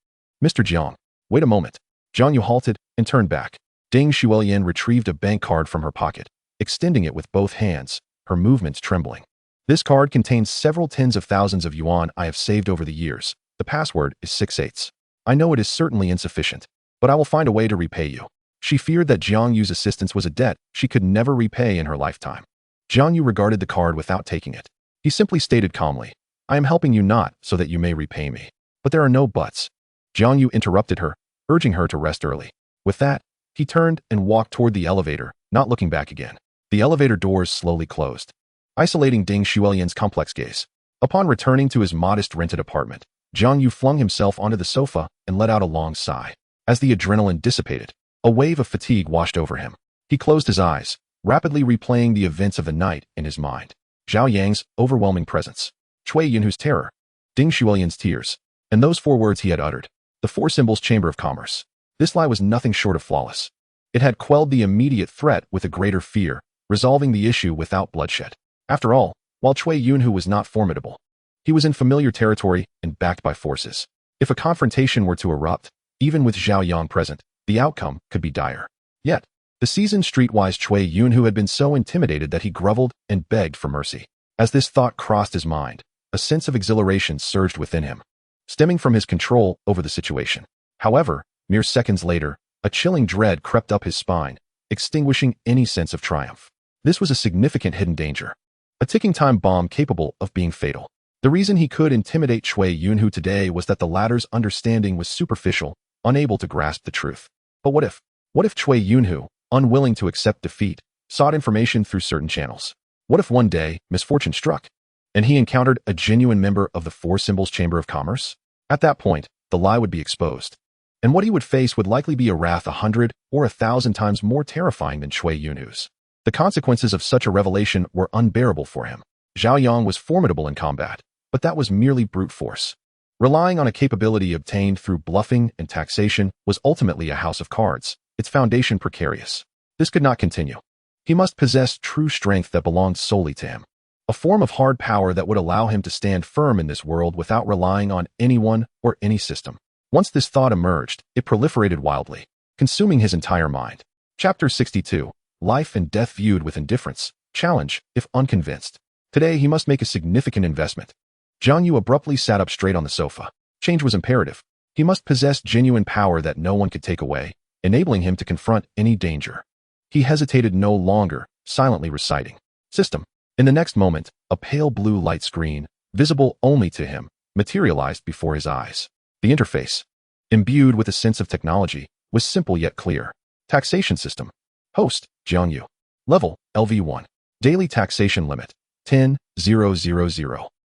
Mr. Jiang, wait a moment. Jiang Yu halted and turned back. Ding Xuelian retrieved a bank card from her pocket, extending it with both hands, her movements trembling. This card contains several tens of thousands of yuan I have saved over the years. The password is 6/8. I know it is certainly insufficient, but I will find a way to repay you. She feared that Jiang Yu's assistance was a debt she could never repay in her lifetime. Jiang Yu regarded the card without taking it. He simply stated calmly, I am helping you not so that you may repay me. But there are no buts. Jiang Yu interrupted her, urging her to rest early. With that, he turned and walked toward the elevator, not looking back again. The elevator doors slowly closed, isolating Ding Xuelian's complex gaze. Upon returning to his modest rented apartment, Jiang Yu flung himself onto the sofa and let out a long sigh. As the adrenaline dissipated, a wave of fatigue washed over him. He closed his eyes, rapidly replaying the events of the night in his mind. Zhao Yang's overwhelming presence, Cui Yunhu's terror, Ding Xuelian's tears, and those four words he had uttered, the four symbols Chamber of Commerce. This lie was nothing short of flawless. It had quelled the immediate threat with a greater fear, resolving the issue without bloodshed. After all, while Cui Yunhu was not formidable, he was in familiar territory and backed by forces. If a confrontation were to erupt, even with Zhao Yang present, the outcome could be dire. Yet, the seasoned streetwise Cui Yunhu had been so intimidated that he groveled and begged for mercy. As this thought crossed his mind, a sense of exhilaration surged within him, stemming from his control over the situation. However, mere seconds later, a chilling dread crept up his spine, extinguishing any sense of triumph. This was a significant hidden danger, a ticking time bomb capable of being fatal. The reason he could intimidate Cui Yunhu today was that the latter's understanding was superficial, unable to grasp the truth. But what if? What if Cui Yunhu, unwilling to accept defeat, sought information through certain channels? What if one day, misfortune struck? and he encountered a genuine member of the Four Symbols Chamber of Commerce? At that point, the lie would be exposed, and what he would face would likely be a wrath 100 or 1,000 times more terrifying than Cui Yunu's. The consequences of such a revelation were unbearable for him. Zhao Yang was formidable in combat, but that was merely brute force. Relying on a capability obtained through bluffing and taxation was ultimately a house of cards, its foundation precarious. This could not continue. He must possess true strength that belonged solely to him, a form of hard power that would allow him to stand firm in this world without relying on anyone or any system. Once this thought emerged, it proliferated wildly, consuming his entire mind. Chapter 62. Life and Death Viewed with Indifference. Challenge, if unconvinced. Today he must make a significant investment. Jiang Yu abruptly sat up straight on the sofa. Change was imperative. He must possess genuine power that no one could take away, enabling him to confront any danger. He hesitated no longer, silently reciting. System. In the next moment, a pale blue light screen, visible only to him, materialized before his eyes. The interface, imbued with a sense of technology, was simple yet clear. Taxation system. Host, Jiang Yu. Level, LV1. Daily taxation limit, 10,000.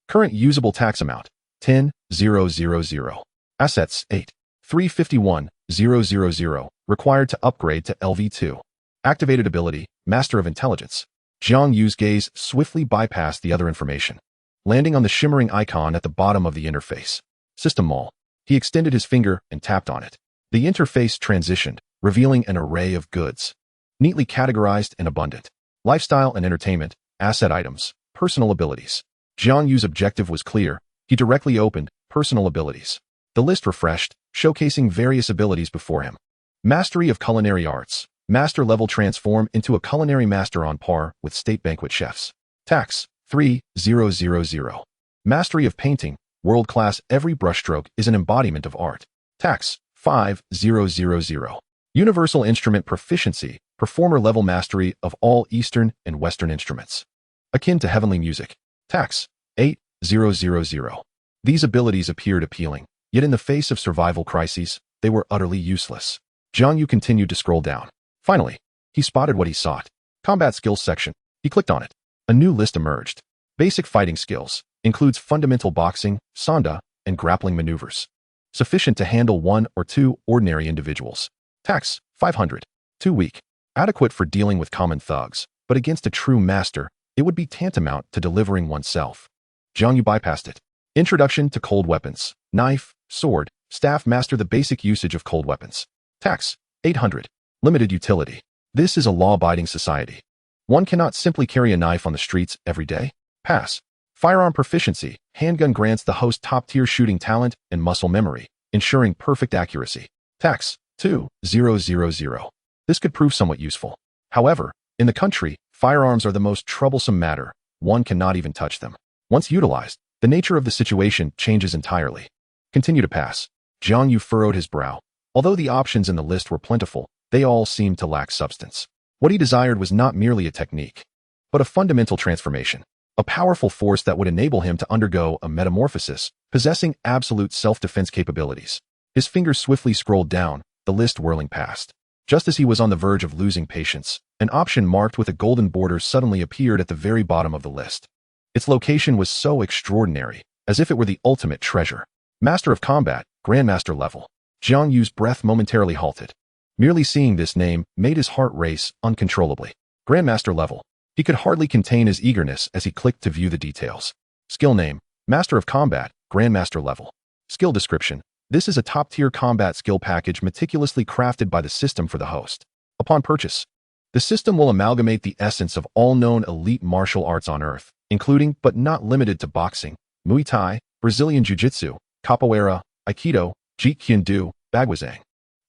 Current usable tax amount, 10,000. Assets, 8,351,000. Required to upgrade to LV2. Activated ability, Master of Intelligence. Jiang Yu's gaze swiftly bypassed the other information, landing on the shimmering icon at the bottom of the interface. System Mall. He extended his finger and tapped on it. The interface transitioned, revealing an array of goods, neatly categorized and abundant. Lifestyle and entertainment, asset items, personal abilities. Jiang Yu's objective was clear. He directly opened personal abilities. The list refreshed, showcasing various abilities before him. Mastery of culinary arts. Master level transform into a culinary master on par with state banquet chefs. Tax, 3,000. Mastery of painting. World-class, every brushstroke is an embodiment of art. Tax, 5,000. Universal instrument proficiency. Performer level mastery of all Eastern and Western instruments, akin to heavenly music. Tax, 8,000. These abilities appeared appealing, yet in the face of survival crises, they were utterly useless. Jiang Yu continued to scroll down. Finally, he spotted what he sought. Combat skills section. He clicked on it. A new list emerged. Basic fighting skills. Includes fundamental boxing, sanda, and grappling maneuvers. Sufficient to handle 1 or 2 ordinary individuals. Tax, 500. Too weak. Adequate for dealing with common thugs, but against a true master, it would be tantamount to delivering oneself. Jiang Yu bypassed it. Introduction to cold weapons. Knife, sword, staff. Master the basic usage of cold weapons. Tax, 800. Limited utility. This is a law-abiding society. One cannot simply carry a knife on the streets every day. Pass. Firearm proficiency. Handgun grants the host top-tier shooting talent and muscle memory, ensuring perfect accuracy. Tax, 2,000. This could prove somewhat useful. However, in the country, firearms are the most troublesome matter. One cannot even touch them. Once utilized, the nature of the situation changes entirely. Continue to pass. Jiang Yu furrowed his brow. Although the options in the list were plentiful, they all seemed to lack substance. What he desired was not merely a technique, but a fundamental transformation. A powerful force that would enable him to undergo a metamorphosis, possessing absolute self-defense capabilities. His fingers swiftly scrolled down, the list whirling past. Just as he was on the verge of losing patience, an option marked with a golden border suddenly appeared at the very bottom of the list. Its location was so extraordinary, as if it were the ultimate treasure. Master of Combat, Grandmaster level. Jiang Yu's breath momentarily halted. Merely seeing this name made his heart race uncontrollably. Grandmaster level. He could hardly contain his eagerness as he clicked to view the details. Skill name, Master of Combat, Grandmaster level. Skill description. This is a top-tier combat skill package meticulously crafted by the system for the host. Upon purchase, the system will amalgamate the essence of all known elite martial arts on Earth, including but not limited to boxing, Muay Thai, Brazilian Jiu-Jitsu, Capoeira, Aikido, Jeet Kune Do, Bagwazang,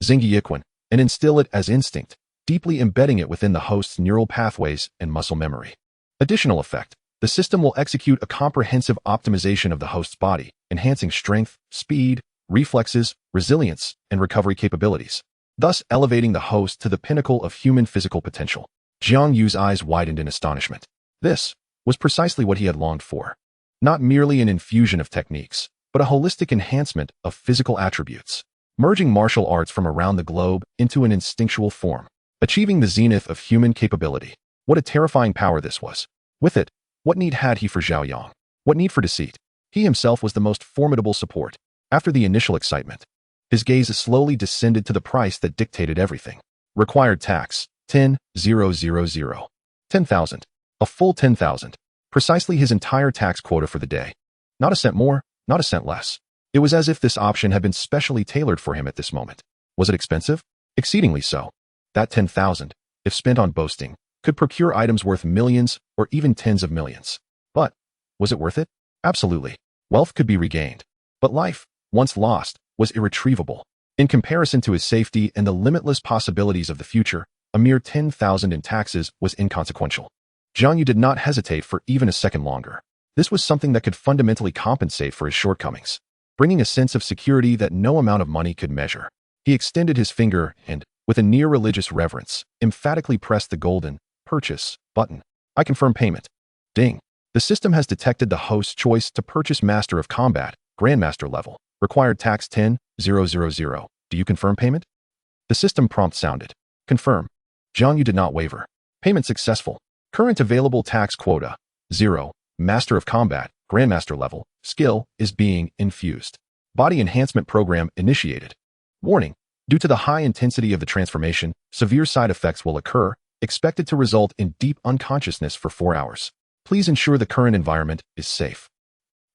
Xingyi Yiquan, and instill it as instinct, deeply embedding it within the host's neural pathways and muscle memory. Additional effect. The system will execute a comprehensive optimization of the host's body, enhancing strength, speed, reflexes, resilience, and recovery capabilities, thus elevating the host to the pinnacle of human physical potential. Jiang Yu's eyes widened in astonishment. This was precisely what he had longed for. Not merely an infusion of techniques, but a holistic enhancement of physical attributes, merging martial arts from around the globe into an instinctual form, achieving the zenith of human capability. What a terrifying power this was. With it, what need had he for Zhao Yang? What need for deceit? He himself was the most formidable support. After the initial excitement, his gaze slowly descended to the price that dictated everything. Required tax, 10,000. 10,000. A full 10,000. Precisely his entire tax quota for the day. Not a cent more, not a cent less. It was as if this option had been specially tailored for him at this moment. Was it expensive? Exceedingly so. That 10,000, if spent on boasting, could procure items worth millions or even tens of millions. But was it worth it? Absolutely. Wealth could be regained. But life, once lost, was irretrievable. In comparison to his safety and the limitless possibilities of the future, a mere 10,000 in taxes was inconsequential. Jiang Yu did not hesitate for even a second longer. This was something that could fundamentally compensate for his shortcomings, bringing a sense of security that no amount of money could measure. He extended his finger and, with a near-religious reverence, emphatically pressed the golden purchase button. I confirm payment. Ding. The system has detected the host's choice to purchase Master of Combat, Grandmaster level. Required tax 10,000. Do you confirm payment? The system prompt sounded. Confirm. Jiang Yu did not waver. Payment successful. Current available tax quota, 0. Master of Combat, Grandmaster level, skill is being infused. Body enhancement program initiated. Warning. Due to the high intensity of the transformation, severe side effects will occur, expected to result in deep unconsciousness for 4 hours. Please ensure the current environment is safe.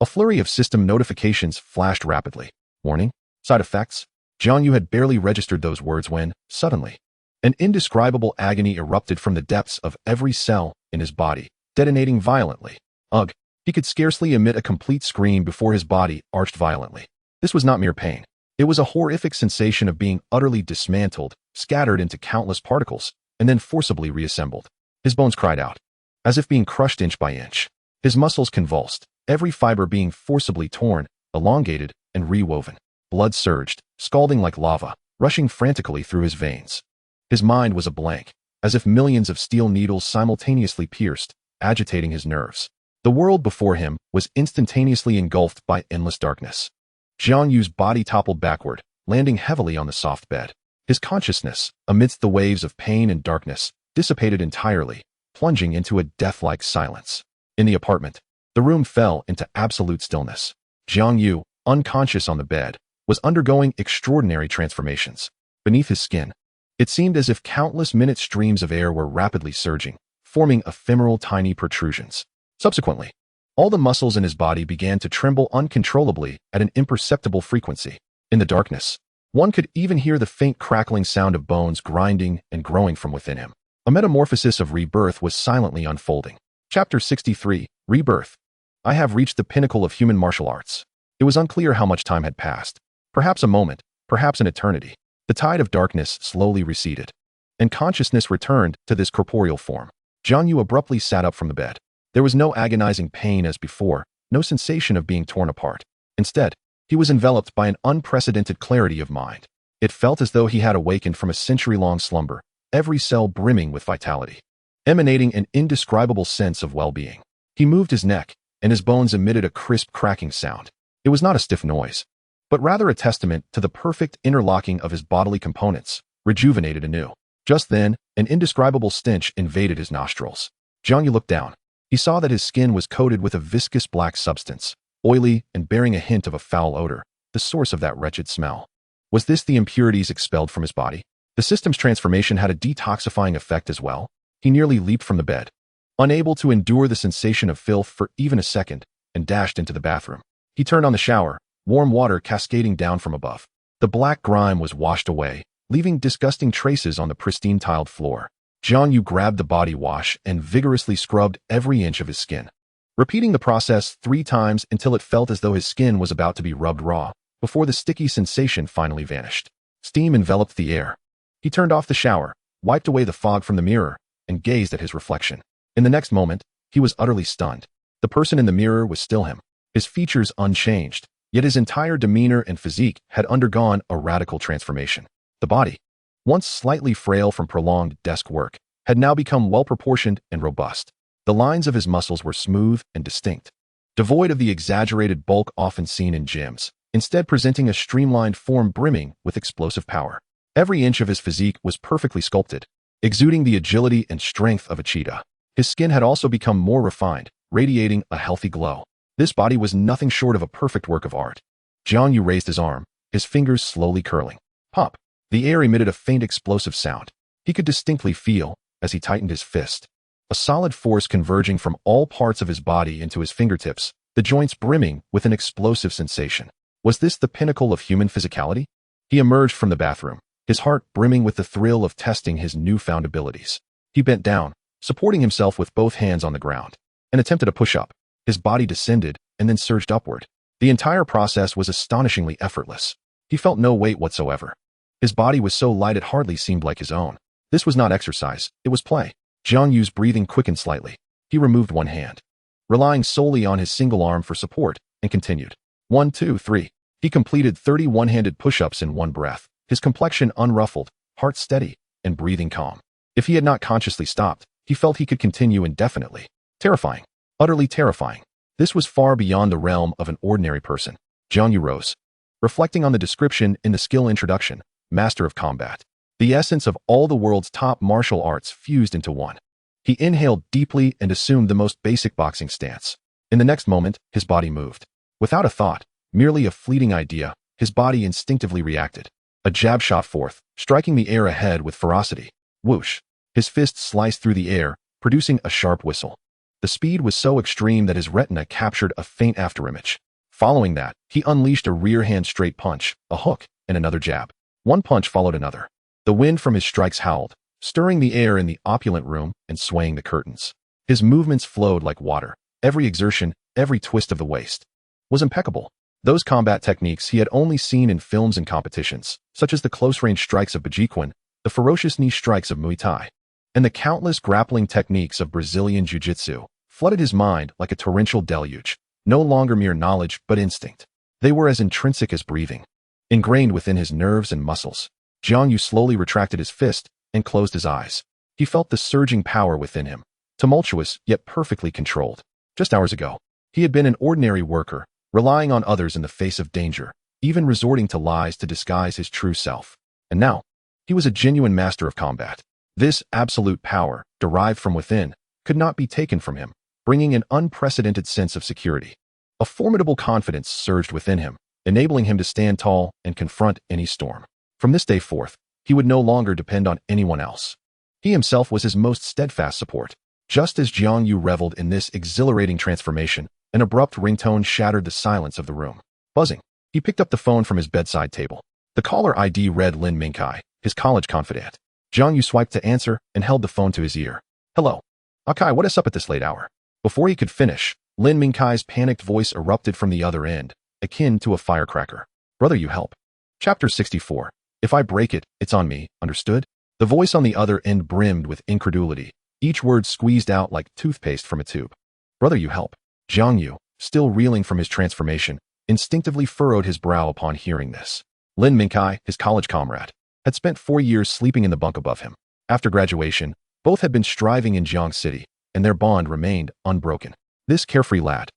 A flurry of system notifications flashed rapidly. Warning. Side effects. Jiang Yu had barely registered those words when, suddenly, an indescribable agony erupted from the depths of every cell in his body, detonating violently. Ugh! He could scarcely emit a complete scream before his body arched violently. This was not mere pain. It was a horrific sensation of being utterly dismantled, scattered into countless particles, and then forcibly reassembled. His bones cried out, as if being crushed inch by inch. His muscles convulsed, every fiber being forcibly torn, elongated, and rewoven. Blood surged, scalding like lava, rushing frantically through his veins. His mind was a blank, as if millions of steel needles simultaneously pierced, agitating his nerves. The world before him was instantaneously engulfed by endless darkness. Jiang Yu's body toppled backward, landing heavily on the soft bed. His consciousness, amidst the waves of pain and darkness, dissipated entirely, plunging into a death-like silence. In the apartment, the room fell into absolute stillness. Jiang Yu, unconscious on the bed, was undergoing extraordinary transformations. Beneath his skin, it seemed as if countless minute streams of air were rapidly surging, forming ephemeral tiny protrusions. Subsequently, all the muscles in his body began to tremble uncontrollably at an imperceptible frequency. In the darkness, one could even hear the faint crackling sound of bones grinding and growing from within him. A metamorphosis of rebirth was silently unfolding. Chapter 63, Rebirth. I have reached the pinnacle of human martial arts. It was unclear how much time had passed. Perhaps a moment, perhaps an eternity. The tide of darkness slowly receded, and consciousness returned to this corporeal form. Jiang Yu abruptly sat up from the bed. There was no agonizing pain as before, no sensation of being torn apart. Instead, he was enveloped by an unprecedented clarity of mind. It felt as though he had awakened from a century-long slumber, every cell brimming with vitality, emanating an indescribable sense of well-being. He moved his neck, and his bones emitted a crisp cracking sound. It was not a stiff noise, but rather a testament to the perfect interlocking of his bodily components, rejuvenated anew. Just then, an indescribable stench invaded his nostrils. Jiang Yu looked down. He saw that his skin was coated with a viscous black substance, oily and bearing a hint of a foul odor, the source of that wretched smell. Was this the impurities expelled from his body? The system's transformation had a detoxifying effect as well. He nearly leaped from the bed, unable to endure the sensation of filth for even a second, and dashed into the bathroom. He turned on the shower, warm water cascading down from above. The black grime was washed away, leaving disgusting traces on the pristine tiled floor. Jiang Yu grabbed the body wash and vigorously scrubbed every inch of his skin, repeating the process 3 times until it felt as though his skin was about to be rubbed raw, before the sticky sensation finally vanished. Steam enveloped the air. He turned off the shower, wiped away the fog from the mirror, and gazed at his reflection. In the next moment, he was utterly stunned. The person in the mirror was still him, his features unchanged, yet his entire demeanor and physique had undergone a radical transformation. The body, once slightly frail from prolonged desk work, had now become well-proportioned and robust. The lines of his muscles were smooth and distinct, devoid of the exaggerated bulk often seen in gyms, instead presenting a streamlined form brimming with explosive power. Every inch of his physique was perfectly sculpted, exuding the agility and strength of a cheetah. His skin had also become more refined, radiating a healthy glow. This body was nothing short of a perfect work of art. Jiang Yu raised his arm, his fingers slowly curling. Pop! The air emitted a faint explosive sound. He could distinctly feel, as he tightened his fist, a solid force converging from all parts of his body into his fingertips, the joints brimming with an explosive sensation. Was this the pinnacle of human physicality? He emerged from the bathroom, his heart brimming with the thrill of testing his newfound abilities. He bent down, supporting himself with both hands on the ground, and attempted a push-up. His body descended and then surged upward. The entire process was astonishingly effortless. He felt no weight whatsoever. His body was so light it hardly seemed like his own. This was not exercise, it was play. Jiang Yu's breathing quickened slightly. He removed one hand, relying solely on his single arm for support, and continued. 1, 2, 3. He completed 30 one-handed push-ups in one breath, his complexion unruffled, heart steady, and breathing calm. If he had not consciously stopped, he felt he could continue indefinitely. Terrifying. Utterly terrifying. This was far beyond the realm of an ordinary person. Jiang Yu rose, reflecting on the description in the skill introduction, Master of Combat. The essence of all the world's top martial arts fused into one. He inhaled deeply and assumed the most basic boxing stance. In the next moment, his body moved. Without a thought, merely a fleeting idea, his body instinctively reacted. A jab shot forth, striking the air ahead with ferocity. Whoosh! His fist sliced through the air, producing a sharp whistle. The speed was so extreme that his retina captured a faint afterimage. Following that, he unleashed a rear hand straight punch, a hook, and another jab. One punch followed another. The wind from his strikes howled, stirring the air in the opulent room and swaying the curtains. His movements flowed like water. Every exertion, every twist of the waist was impeccable. Those combat techniques he had only seen in films and competitions, such as the close-range strikes of Bajikwan, the ferocious knee strikes of Muay Thai, and the countless grappling techniques of Brazilian Jiu-Jitsu, flooded his mind like a torrential deluge, no longer mere knowledge but instinct. They were as intrinsic as breathing, ingrained within his nerves and muscles. Jiang Yu slowly retracted his fist and closed his eyes. He felt the surging power within him, tumultuous yet perfectly controlled. Just hours ago, he had been an ordinary worker, relying on others in the face of danger, even resorting to lies to disguise his true self. And now, he was a genuine master of combat. This absolute power, derived from within, could not be taken from him, bringing an unprecedented sense of security. A formidable confidence surged within him, enabling him to stand tall and confront any storm. From this day forth, he would no longer depend on anyone else. He himself was his most steadfast support. Just as Jiang Yu reveled in this exhilarating transformation, an abrupt ringtone shattered the silence of the room. Buzzing, he picked up the phone from his bedside table. The caller ID read Lin Mingkai, his college confidant. Jiang Yu swiped to answer and held the phone to his ear. Hello. Akai, what is up at this late hour? Before he could finish, Lin Mingkai's panicked voice erupted from the other end, akin to a firecracker. Brother, you help. Chapter 64. If I break it, it's on me, understood? The voice on the other end brimmed with incredulity, each word squeezed out like toothpaste from a tube. Brother, you help. Jiang Yu, still reeling from his transformation, instinctively furrowed his brow upon hearing this. Lin Mingkai, his college comrade, had spent 4 years sleeping in the bunk above him. After graduation, both had been striving in Jiang City, and their bond remained unbroken. This carefree lad,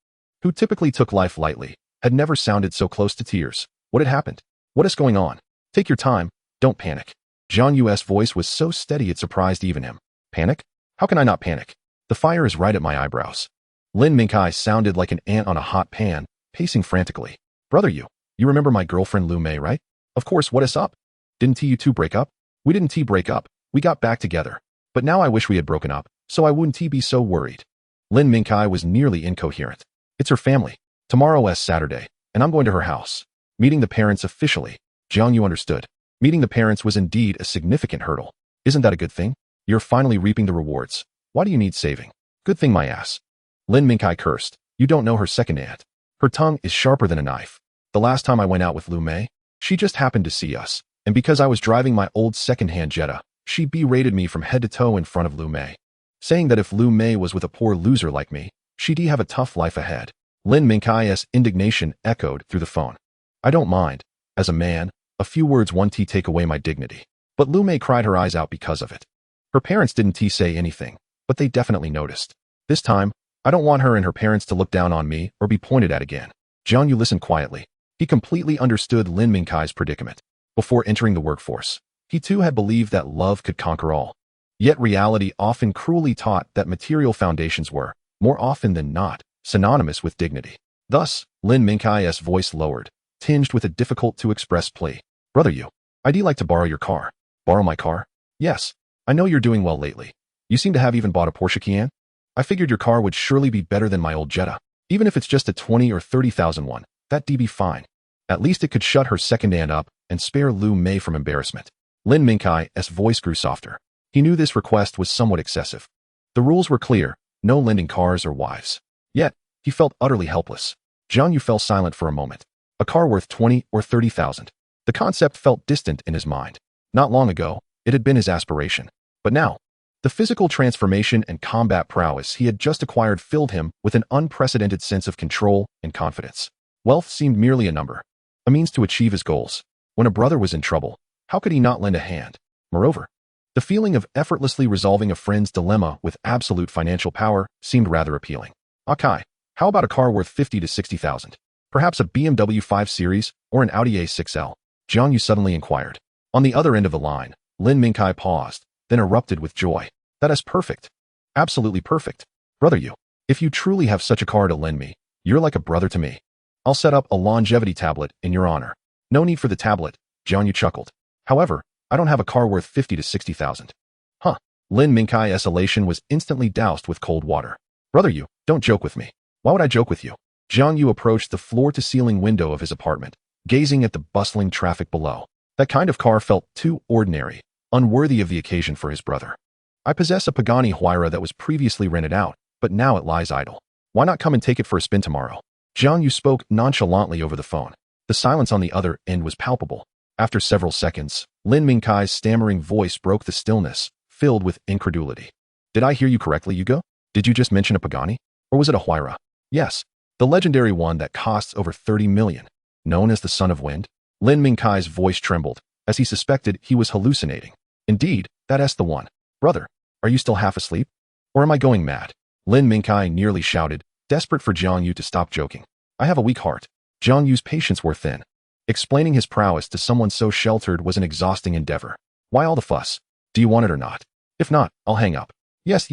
who typically took life lightly, had never sounded so close to tears. What had happened? What is going on? Take your time, don't panic. Jiang Yu's voice was so steady it surprised even him. Panic? How can I not panic? The fire is right at my eyebrows. Lin Mingkai sounded like an ant on a hot pan, pacing frantically. Brother, you remember my girlfriend Lu Mei, right? Of course, what is up? Didn't you two break up? We didn't break up, we got back together. But now I wish we had broken up, so I wouldn't be so worried. Lin Mingkai was nearly incoherent. It's her family. Tomorrow's Saturday, and I'm going to her house. Meeting the parents officially. Jiang Yu understood. Meeting the parents was indeed a significant hurdle. Isn't that a good thing? You're finally reaping the rewards. Why do you need saving? Good thing, my ass. Lin Mingkai cursed. You don't know her second aunt. Her tongue is sharper than a knife. The last time I went out with Lu Mei, she just happened to see us, and because I was driving my old second-hand Jetta, she berated me from head to toe in front of Lu Mei, saying that if Lu Mei was with a poor loser like me, she'd have a tough life ahead. Lin Mingkai's indignation echoed through the phone. I don't mind. As a man, a few words won't take away my dignity. But Lu Mei cried her eyes out because of it. Her parents didn't say anything, but they definitely noticed. This time, I don't want her and her parents to look down on me or be pointed at again. Jiang Yu listened quietly. He completely understood Lin Mingkai's predicament. Before entering the workforce, he too had believed that love could conquer all. Yet reality often cruelly taught that material foundations were, more often than not, synonymous with dignity. Thus, Lin Mingkai's voice lowered, tinged with a difficult-to-express plea. Brother Yu, I'd like to borrow your car. Borrow my car? Yes. I know you're doing well lately. You seem to have even bought a Porsche Cayenne. I figured your car would surely be better than my old Jetta. Even if it's just a 20 or 30,000 one, that'd be fine. At least it could shut her second hand up and spare Lu Mei from embarrassment. Lin Mingkai's voice grew softer. He knew this request was somewhat excessive. The rules were clear, no lending cars or wives. Yet, he felt utterly helpless. Jiang Yu fell silent for a moment. A car worth 20 or 30,000. The concept felt distant in his mind. Not long ago, it had been his aspiration. But now, the physical transformation and combat prowess he had just acquired filled him with an unprecedented sense of control and confidence. Wealth seemed merely a number, a means to achieve his goals. When a brother was in trouble, how could he not lend a hand? Moreover, the feeling of effortlessly resolving a friend's dilemma with absolute financial power seemed rather appealing. Okay, how about a car worth 50 to 60,000? Perhaps a BMW 5 Series or an Audi A6L? Jiang Yu suddenly inquired. On the other end of the line, Lin Mingkai paused, then erupted with joy. That is perfect. Absolutely perfect. Brother Yu, if you truly have such a car to lend me, you're like a brother to me. I'll set up a longevity tablet in your honor. No need for the tablet, Jiang Yu chuckled. However, I don't have a car worth 50 to 60,000. Huh. Lin Mingkai's elation was instantly doused with cold water. Brother Yu, don't joke with me. Why would I joke with you? Jiang Yu approached the floor-to-ceiling window of his apartment, gazing at the bustling traffic below. That kind of car felt too ordinary, unworthy of the occasion for his brother. I possess a Pagani Huayra that was previously rented out, but now it lies idle. Why not come and take it for a spin tomorrow? Jiang Yu spoke nonchalantly over the phone. The silence on the other end was palpable. After several seconds, Lin Mingkai's stammering voice broke the stillness, filled with incredulity. Did I hear you correctly, Hugo? Did you just mention a Pagani? Or was it a Huayra? Yes, the legendary one that costs over 30 million. Known as the Son of Wind? Lin Mingkai's voice trembled, as he suspected he was hallucinating. Indeed, that's the one. Brother, are you still half asleep? Or am I going mad? Lin Mingkai nearly shouted, desperate for Jiang Yu to stop joking. I have a weak heart. Jiang Yu's patience wore thin. Explaining his prowess to someone so sheltered was an exhausting endeavor. Why all the fuss? Do you want it or not? If not, I'll hang up. Yes.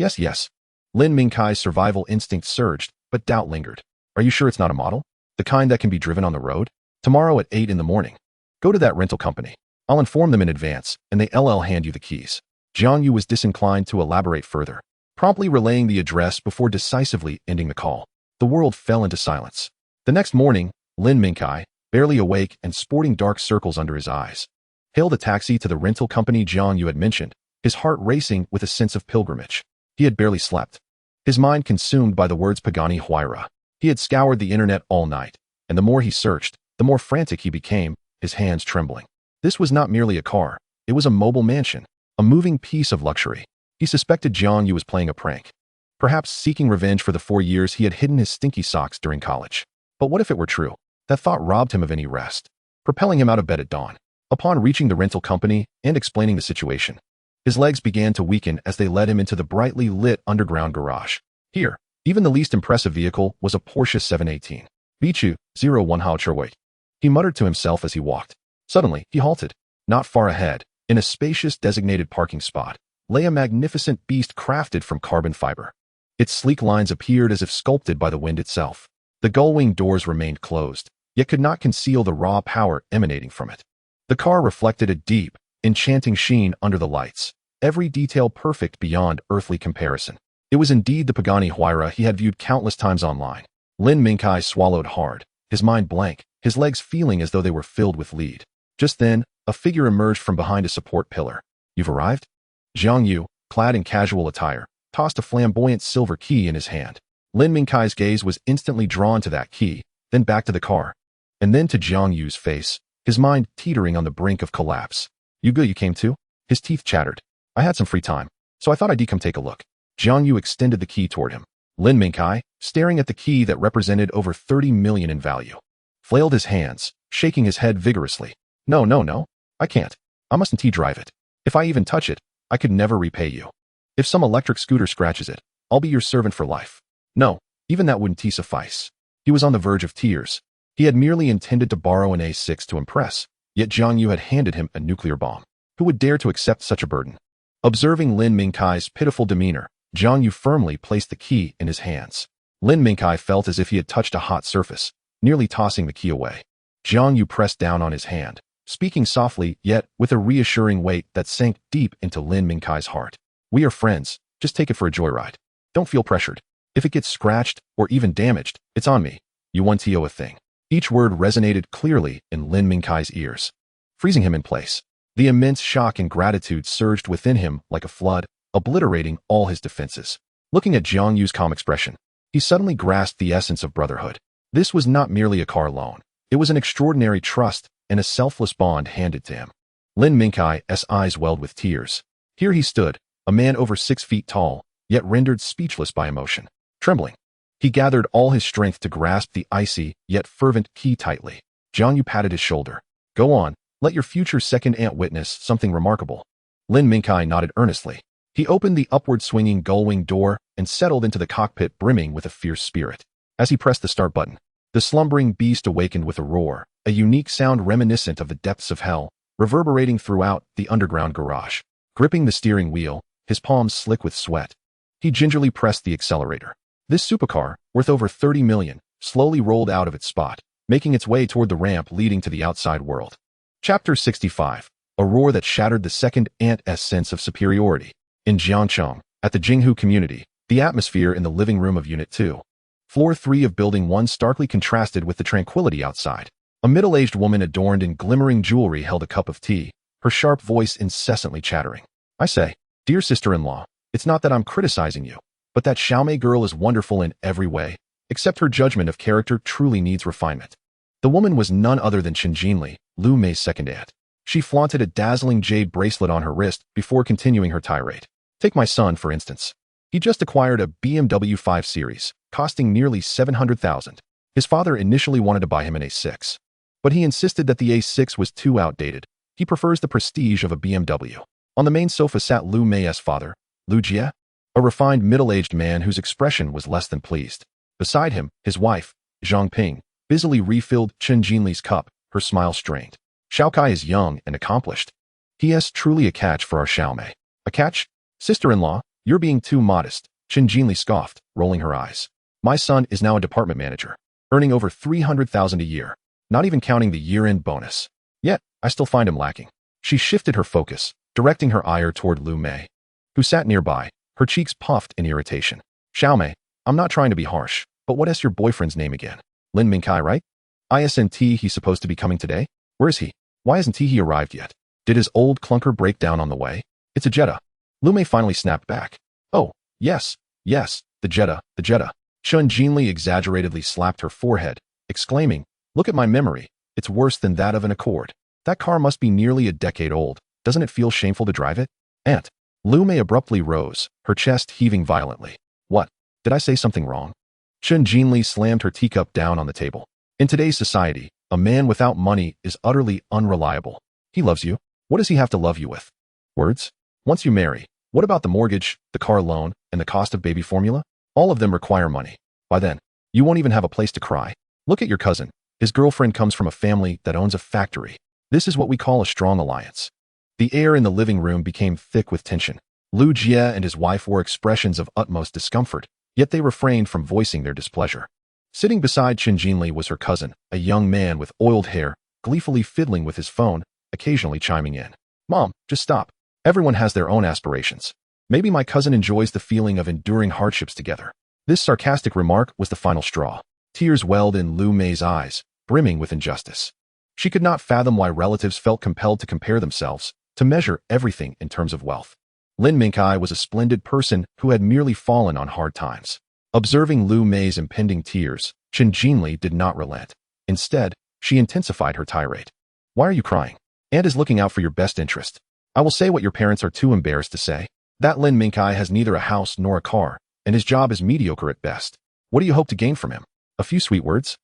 Lin Mingkai's survival instinct surged, but doubt lingered. Are you sure it's not a model? The kind that can be driven on the road? Tomorrow at 8 in the morning. Go to that rental company. I'll inform them in advance, and they'll hand you the keys. Jiang Yu was disinclined to elaborate further, promptly relaying the address before decisively ending the call. The world fell into silence. The next morning, Lin Mingkai, barely awake and sporting dark circles under his eyes, hailed a taxi to the rental company Jiang Yu had mentioned, his heart racing with a sense of pilgrimage. He had barely slept, his mind consumed by the words Pagani Huayra. He had scoured the internet all night, and the more he searched, the more frantic he became, his hands trembling. This was not merely a car, it was a mobile mansion, a moving piece of luxury. He suspected Jiang Yu was playing a prank, perhaps seeking revenge for the 4 years he had hidden his stinky socks during college. But what if it were true? That thought robbed him of any rest, propelling him out of bed at dawn. Upon reaching the rental company and explaining the situation, his legs began to weaken as they led him into the brightly lit underground garage. Here, even the least impressive vehicle was a Porsche 718. Bichu, 01 Hao Cherwei. He muttered to himself as he walked. Suddenly, he halted. Not far ahead, in a spacious designated parking spot, lay a magnificent beast crafted from carbon fiber. Its sleek lines appeared as if sculpted by the wind itself. The gull-wing doors remained closed, yet could not conceal the raw power emanating from it. The car reflected a deep, enchanting sheen under the lights, every detail perfect beyond earthly comparison. It was indeed the Pagani Huayra he had viewed countless times online. Lin Mingkai swallowed hard, his mind blank, his legs feeling as though they were filled with lead. Just then, a figure emerged from behind a support pillar. You've arrived? Jiang Yu, clad in casual attire, tossed a flamboyant silver key in his hand. Lin Mingkai's gaze was instantly drawn to that key, then back to the car, and then to Jiang Yu's face, his mind teetering on the brink of collapse. You came too? His teeth chattered. I had some free time, so I thought I'd come take a look. Jiang Yu extended the key toward him. Lin Mingkai, staring at the key that represented over 30 million in value, flailed his hands, shaking his head vigorously. No, I can't. I mustn't drive it. If I even touch it, I could never repay you. If some electric scooter scratches it, I'll be your servant for life. No, even that wouldn't suffice. He was on the verge of tears. He had merely intended to borrow an A6 to impress, yet Jiang Yu had handed him a nuclear bomb. Who would dare to accept such a burden? Observing Lin Mingkai's pitiful demeanor, Jiang Yu firmly placed the key in his hands. Lin Mingkai felt as if he had touched a hot surface, nearly tossing the key away. Jiang Yu pressed down on his hand, speaking softly yet with a reassuring weight that sank deep into Lin Mingkai's heart. We are friends, just take it for a joyride. Don't feel pressured. If it gets scratched or even damaged, it's on me. You won't owe a thing. Each word resonated clearly in Lin Mingkai's ears, freezing him in place. The immense shock and gratitude surged within him like a flood, obliterating all his defenses. Looking at Jiang Yu's calm expression, he suddenly grasped the essence of brotherhood. This was not merely a car loan. It was an extraordinary trust and a selfless bond handed to him. Lin Mingkai's eyes welled with tears. Here he stood, a man over 6 feet tall, yet rendered speechless by emotion. Trembling, he gathered all his strength to grasp the icy, yet fervent key tightly. Jiang Yu patted his shoulder. Go on, let your future second aunt witness something remarkable. Lin Mingkai nodded earnestly. He opened the upward-swinging gull-wing door and settled into the cockpit brimming with a fierce spirit. As he pressed the start button, the slumbering beast awakened with a roar, a unique sound reminiscent of the depths of hell, reverberating throughout the underground garage. Gripping the steering wheel, his palms slick with sweat, he gingerly pressed the accelerator. This supercar, worth over 30 million, slowly rolled out of its spot, making its way toward the ramp leading to the outside world. Chapter 65. A roar that shattered the second aunt's sense of superiority. In Jiangchong, at the Jinghu community, the atmosphere in the living room of Unit 2. Floor 3 of Building 1 starkly contrasted with the tranquility outside. A middle-aged woman adorned in glimmering jewelry held a cup of tea, her sharp voice incessantly chattering. I say, dear sister-in-law, it's not that I'm criticizing you, but that Xiaomei girl is wonderful in every way, except her judgment of character truly needs refinement. The woman was none other than Chen Jinli, Lu Mei's second aunt. She flaunted a dazzling jade bracelet on her wrist before continuing her tirade. Take my son, for instance. He just acquired a BMW 5 Series, costing nearly 700,000. His father initially wanted to buy him an A6, but he insisted that the A6 was too outdated. He prefers the prestige of a BMW. On the main sofa sat Lu Mei's father, Lu Jie, a refined middle-aged man whose expression was less than pleased. Beside him, his wife, Zhang Ping, busily refilled Chen Jinli's cup, her smile strained. Xiao Kai is young and accomplished. He is truly a catch for our Xiaomei. A catch? Sister-in-law, you're being too modest, Chen Jinli scoffed, rolling her eyes. My son is now a department manager, earning over 300,000 a year, not even counting the year-end bonus. Yet, I still find him lacking. She shifted her focus, directing her ire toward Lu Mei, who sat nearby, her cheeks puffed in irritation. Xiaomei, I'm not trying to be harsh, but what is your boyfriend's name again? Lin Mingkai, right? Isn't he's supposed to be coming today? Where is he? Why hasn't he arrived yet? Did his old clunker break down on the way? It's a Jetta. Lu Mei finally snapped back. Oh, yes, the Jetta. Chen Jinli exaggeratedly slapped her forehead, exclaiming, look at my memory, it's worse than that of an Accord. That car must be nearly a decade old. Doesn't it feel shameful to drive it? Aunt. Lu Mei abruptly rose, her chest heaving violently. What? Did I say something wrong? Chen Jinli slammed her teacup down on the table. In today's society, a man without money is utterly unreliable. He loves you. What does he have to love you with? Words? Once you marry, what about the mortgage, the car loan, and the cost of baby formula? All of them require money. By then, you won't even have a place to cry. Look at your cousin. His girlfriend comes from a family that owns a factory. This is what we call a strong alliance. The air in the living room became thick with tension. Lu Jie and his wife wore expressions of utmost discomfort, yet they refrained from voicing their displeasure. Sitting beside Chen Jinli was her cousin, a young man with oiled hair, gleefully fiddling with his phone, occasionally chiming in. Mom, just stop. Everyone has their own aspirations. Maybe my cousin enjoys the feeling of enduring hardships together. This sarcastic remark was the final straw. Tears welled in Lu Mei's eyes, brimming with injustice. She could not fathom why relatives felt compelled to compare themselves, to measure everything in terms of wealth. Lin Mingkai was a splendid person who had merely fallen on hard times. Observing Lu Mei's impending tears, Chen Jinli did not relent. Instead, she intensified her tirade. Why are you crying? Aunt is looking out for your best interest. I will say what your parents are too embarrassed to say. That Lin Mingkai has neither a house nor a car, and his job is mediocre at best. What do you hope to gain from him? A few sweet words?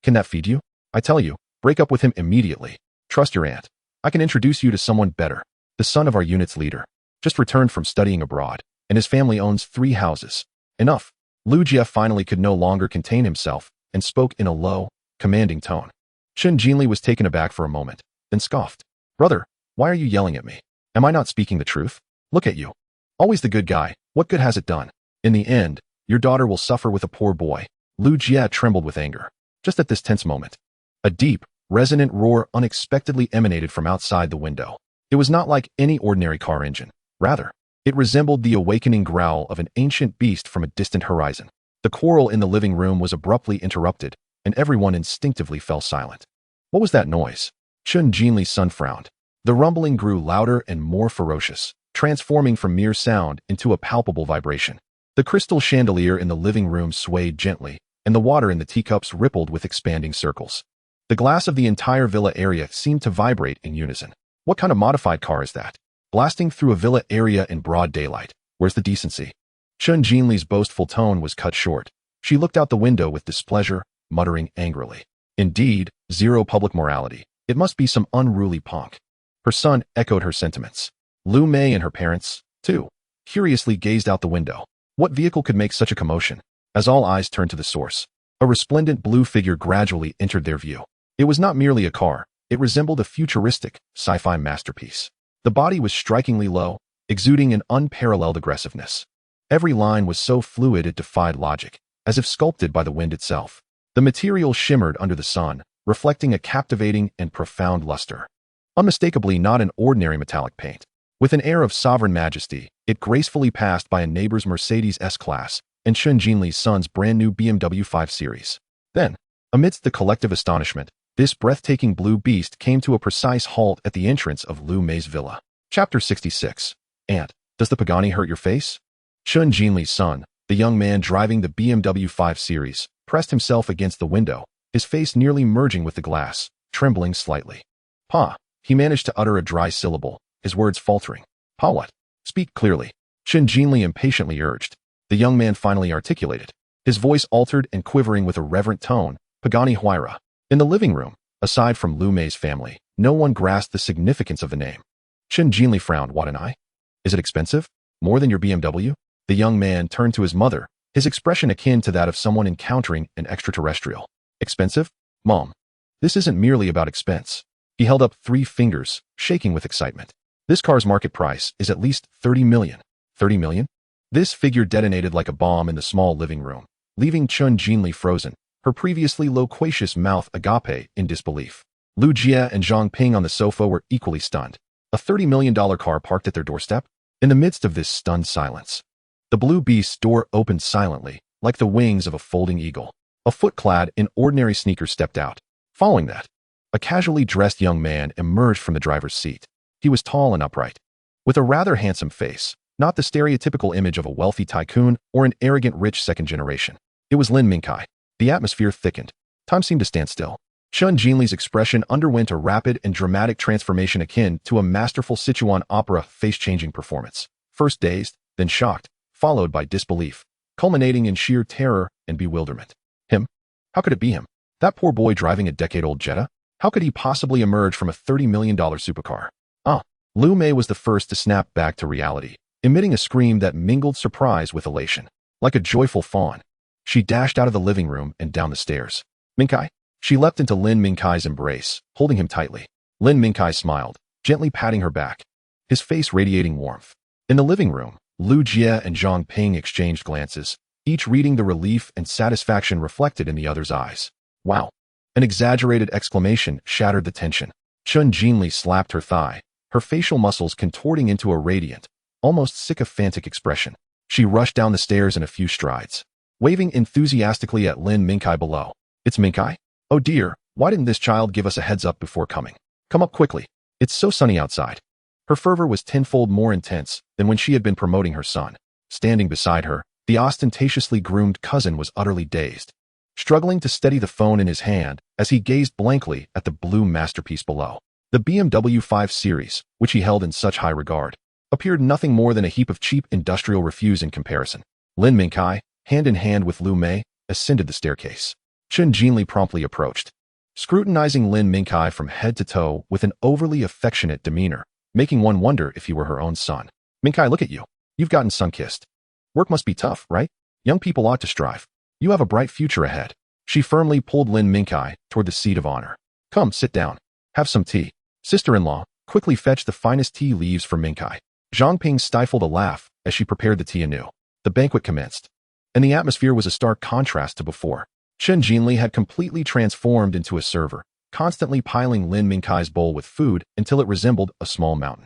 Can that feed you? I tell you, break up with him immediately. Trust your aunt. I can introduce you to someone better. The son of our unit's leader. Just returned from studying abroad, and his family owns 3 houses. Enough. Lu Jie finally could no longer contain himself, and spoke in a low, commanding tone. Chen Jinli was taken aback for a moment, then scoffed. Brother, why are you yelling at me? Am I not speaking the truth? Look at you. Always the good guy, what good has it done? In the end, Your daughter will suffer with a poor boy. Lu Jie trembled with anger. Just at this tense moment, a deep, resonant roar unexpectedly emanated from outside the window. It was not like any ordinary car engine. Rather, it resembled the awakening growl of an ancient beast from a distant horizon. The quarrel in the living room was abruptly interrupted, and everyone instinctively fell silent. What was that noise? Chun Jinli's son frowned. The rumbling grew louder and more ferocious, transforming from mere sound into a palpable vibration. The crystal chandelier in the living room swayed gently, and the water in the teacups rippled with expanding circles. The glass of the entire villa area seemed to vibrate in unison. What kind of modified car is that? Blasting through a villa area in broad daylight. Where's the decency? Chun Jinli's boastful tone was cut short. She looked out the window with displeasure, muttering angrily. Indeed, zero public morality. It must be some unruly punk. Her son echoed her sentiments. Lu Mei and her parents, too, curiously gazed out the window. What vehicle could make such a commotion? As all eyes turned to the source, a resplendent blue figure gradually entered their view. It was not merely a car. It resembled a futuristic, sci-fi masterpiece. The body was strikingly low, exuding an unparalleled aggressiveness. Every line was so fluid it defied logic, as if sculpted by the wind itself. The material shimmered under the sun, reflecting a captivating and profound luster. Unmistakably not an ordinary metallic paint. With an air of sovereign majesty, it gracefully passed by a neighbor's Mercedes S-Class and Chun Jinli's son's brand-new BMW 5 Series. Then, amidst the collective astonishment, this breathtaking blue beast came to a precise halt at the entrance of Lu Mei's villa. Chapter 66. Aunt, does the Pagani hurt your face? Chun Jinli's son, the young man driving the BMW 5 Series, pressed himself against the window, his face nearly merging with the glass, trembling slightly. Pa, he managed to utter a dry syllable, his words faltering. Pa what? Speak clearly. Chun Jinli impatiently urged. The young man finally articulated, his voice altered and quivering with a reverent tone. Pagani Huayra. In the living room, aside from Lu Mei's family, no one grasped the significance of the name. Chun Jinli frowned. What an eye? Is it expensive? More than your BMW? The young man turned to his mother, his expression akin to that of someone encountering an extraterrestrial. Expensive? Mom. This isn't merely about expense. He held up 3 fingers, shaking with excitement. This car's market price is at least 30 million. 30 million? This figure detonated like a bomb in the small living room, leaving Chun Jinli frozen, her previously loquacious mouth agape in disbelief. Lu Jie and Zhang Ping on the sofa were equally stunned. A $30 million car parked at their doorstep? In the midst of this stunned silence, the blue beast's door opened silently, like the wings of a folding eagle. A foot clad in ordinary sneakers stepped out. Following that, a casually dressed young man emerged from the driver's seat. He was tall and upright, with a rather handsome face, not the stereotypical image of a wealthy tycoon or an arrogant rich second generation. It was Lin Mingkai. The atmosphere thickened. Time seemed to stand still. Chun Jinli's expression underwent a rapid and dramatic transformation akin to a masterful Sichuan opera face-changing performance. First dazed, then shocked, followed by disbelief, culminating in sheer terror and bewilderment. Him? How could it be him? That poor boy driving a decade-old Jetta? How could he possibly emerge from a $30 million supercar? Lu Mei was the first to snap back to reality, emitting a scream that mingled surprise with elation. Like a joyful fawn, she dashed out of the living room and down the stairs. Mingkai? She leapt into Lin Mingkai's embrace, holding him tightly. Lin Mingkai smiled, gently patting her back, his face radiating warmth. In the living room, Lu Jie and Zhang Ping exchanged glances, each reading the relief and satisfaction reflected in the other's eyes. Wow! An exaggerated exclamation shattered the tension. Chun Jinli slapped her thigh, her facial muscles contorting into a radiant, almost sycophantic expression. She rushed down the stairs in a few strides, waving enthusiastically at Lin Mingkai below. It's Mingkai? Oh dear, why didn't this child give us a heads up before coming? Come up quickly. It's so sunny outside. Her fervor was tenfold more intense than when she had been promoting her son. Standing beside her, the ostentatiously groomed cousin was utterly dazed, struggling to steady the phone in his hand as he gazed blankly at the blue masterpiece below. The BMW 5 Series, which he held in such high regard, appeared nothing more than a heap of cheap industrial refuse in comparison. Lin Mingkai, hand in hand with Lu Mei, ascended the staircase. Chun Jinli promptly approached, scrutinizing Lin Mingkai from head to toe with an overly affectionate demeanor, making one wonder if he were her own son. Mingkai, look at you. You've gotten sun-kissed. Work must be tough, right? Young people ought to strive. You have a bright future ahead. She firmly pulled Lin Mingkai toward the seat of honor. Come, sit down. Have some tea. Sister-in-law, quickly fetch the finest tea leaves for Mingkai. Zhang Ping stifled a laugh as she prepared the tea anew. The banquet commenced. and the atmosphere was a stark contrast to before. Chen Jinli had completely transformed into a server, constantly piling Lin Mingkai's bowl with food until it resembled a small mountain.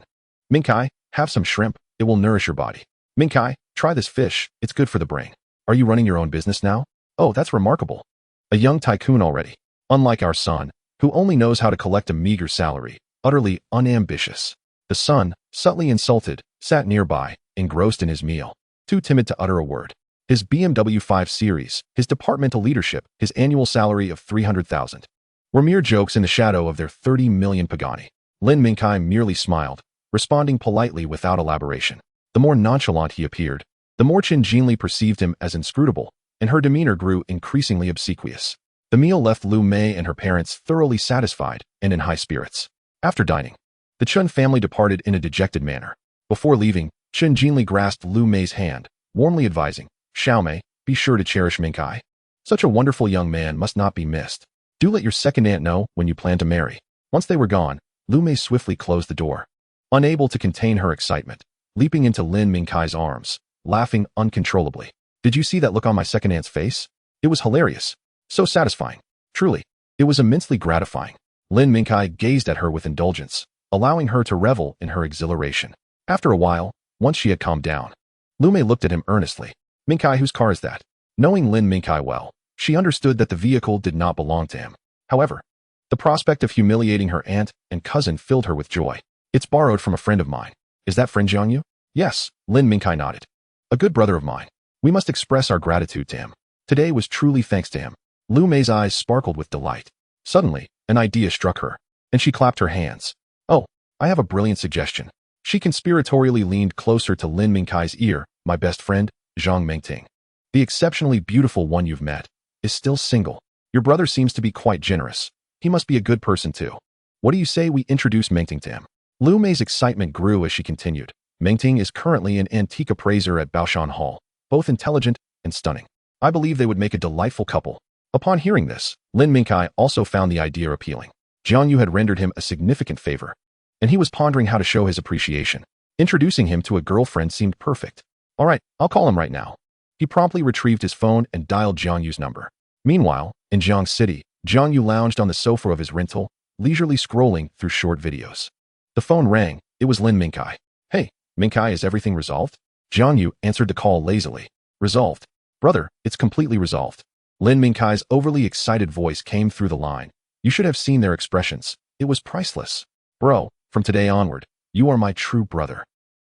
Mingkai, have some shrimp, it will nourish your body. Mingkai, try this fish, it's good for the brain. Are you running your own business now? Oh, that's remarkable. A young tycoon already. Unlike our son, who only knows how to collect a meager salary, utterly unambitious. The son, subtly insulted, sat nearby, engrossed in his meal, too timid to utter a word. His BMW 5 Series, his departmental leadership, his annual salary of 300,000 were mere jokes in the shadow of their 30 million pagani. Lin Mingkai merely smiled, responding politely without elaboration. The more nonchalant he appeared, the more Chen Jinli perceived him as inscrutable, and her demeanor grew increasingly obsequious. The meal left Lu Mei and her parents thoroughly satisfied and in high spirits. After dining, the Chen family departed in a dejected manner. Before leaving, Chen Jinli grasped Lu Mei's hand, warmly advising, Xiaomei, be sure to cherish Mingkai. Such a wonderful young man must not be missed. Do let your second aunt know when you plan to marry. Once they were gone, Lu Mei swiftly closed the door. Unable to contain her excitement, leaping into Lin Mingkai's arms, laughing uncontrollably. Did you see that look on my second aunt's face? It was hilarious. So satisfying. Truly, it was immensely gratifying. Lin Mingkai gazed at her with indulgence, allowing her to revel in her exhilaration. After a while, once she had calmed down, Lu Mei looked at him earnestly. Mingkai, whose car is that? Knowing Lin Mingkai well, she understood that the vehicle did not belong to him. However, the prospect of humiliating her aunt and cousin filled her with joy. It's borrowed from a friend of mine. Is that friend Jiang Yu? Yes, Lin Mingkai nodded. A good brother of mine. We must express our gratitude to him. Today was truly thanks to him. Lu Mei's eyes sparkled with delight. Suddenly, an idea struck her, and she clapped her hands. Oh, I have a brilliant suggestion. She conspiratorially leaned closer to Lin Mingkai's ear. My best friend, Zhang Mengting. The exceptionally beautiful one you've met, is still single. Your brother seems to be quite generous. He must be a good person too. What do you say we introduce Mengting to him? Lu Mei's excitement grew as she continued. Mengting is currently an antique appraiser at Baoshan Hall, both intelligent and stunning. I believe they would make a delightful couple. Upon hearing this, Lin Mingkai also found the idea appealing. Jiang Yu had rendered him a significant favor, and he was pondering how to show his appreciation. Introducing him to a girlfriend seemed perfect. All right, I'll call him right now. He promptly retrieved his phone and dialed Jiang Yu's number. Meanwhile, in Jiang City, Jiang Yu lounged on the sofa of his rental, leisurely scrolling through short videos. The phone rang. It was Lin Mingkai. Hey, Mingkai, is everything resolved? Jiang Yu answered the call lazily. Resolved? Brother, it's completely resolved. Lin Mingkai's overly excited voice came through the line. You should have seen their expressions. It was priceless. Bro, from today onward, you are my true brother.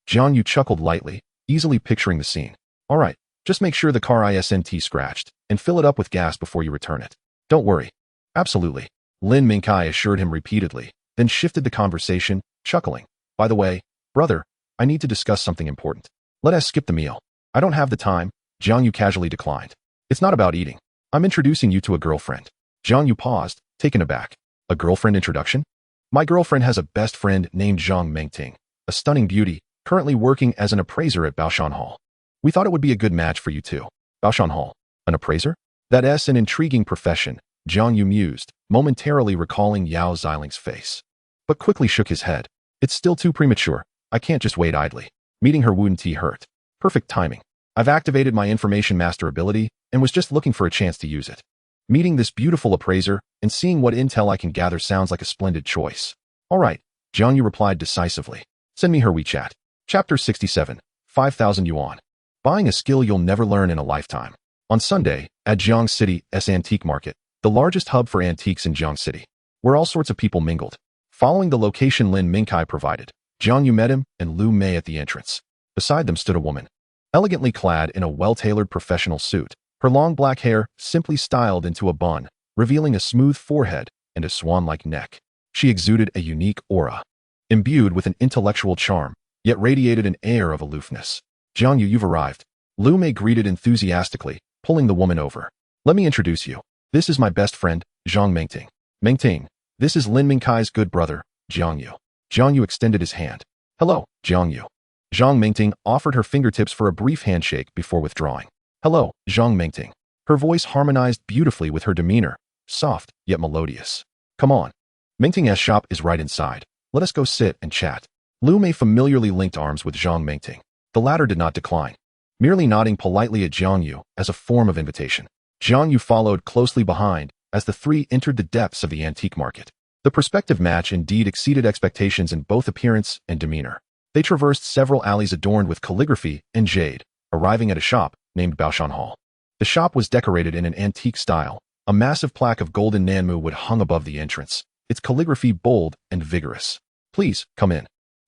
Jiang Yu chuckled lightly, easily picturing the scene. All right, just make sure the car isn't scratched, and fill it up with gas before you return it. Don't worry. Absolutely. Lin Mingkai assured him repeatedly, then shifted the conversation, chuckling. By the way, brother, I need to discuss something important. Let us skip the meal. I don't have the time, Jiang Yu casually declined. It's not about eating. I'm introducing you to a girlfriend. Jiang Yu paused, taken aback. A girlfriend introduction? My girlfriend has a best friend named Zhang Mengting, a stunning beauty, currently working as an appraiser at Baoshan Hall. We thought it would be a good match for you too. Baoshan Hall, an appraiser? That's an intriguing profession, Jiang Yu mused, momentarily recalling Yao Xiling's face. But quickly shook his head. It's still too premature. I can't just wait idly. Meeting her wouldn't hurt. Perfect timing. I've activated my information master ability and was just looking for a chance to use it. Meeting this beautiful appraiser and seeing what intel I can gather sounds like a splendid choice. All right, Jiang Yu replied decisively. Send me her WeChat. Chapter 67, 5,000 yuan. Buying a skill you'll never learn in a lifetime. On Sunday, at Jiang City's antique market, the largest hub for antiques in Jiang City, where all sorts of people mingled. Following the location Lin Mingkai provided, Jiang Yu met him and Lu Mei at the entrance. Beside them stood a woman, elegantly clad in a well-tailored professional suit, her long black hair simply styled into a bun, revealing a smooth forehead and a swan-like neck. She exuded a unique aura, imbued with an intellectual charm, yet radiated an air of aloofness. Jiang Yu, you've arrived. Lu Mei greeted enthusiastically, pulling the woman over. Let me introduce you. This is my best friend, Zhang Mengting. Mengting, this is Lin Mingkai's good brother, Jiang Yu. Jiang Yu extended his hand. Hello, Jiang Yu. Zhang Mengting offered her fingertips for a brief handshake before withdrawing. Hello, Zhang Mengting. Her voice harmonized beautifully with her demeanor, soft yet melodious. Come on. Mengting's shop is right inside. Let us go sit and chat. Lu Mei familiarly linked arms with Zhang Mengting. The latter did not decline. merely nodding politely at Jiang Yu as a form of invitation. Jiang Yu followed closely behind as the three entered the depths of the antique market. The prospective match indeed exceeded expectations in both appearance and demeanor. They traversed several alleys adorned with calligraphy and jade, arriving at a shop named Baoshan Hall. The shop was decorated in an antique style. A massive plaque of golden Nanmu wood hung above the entrance, its calligraphy bold and vigorous. "Please, come in."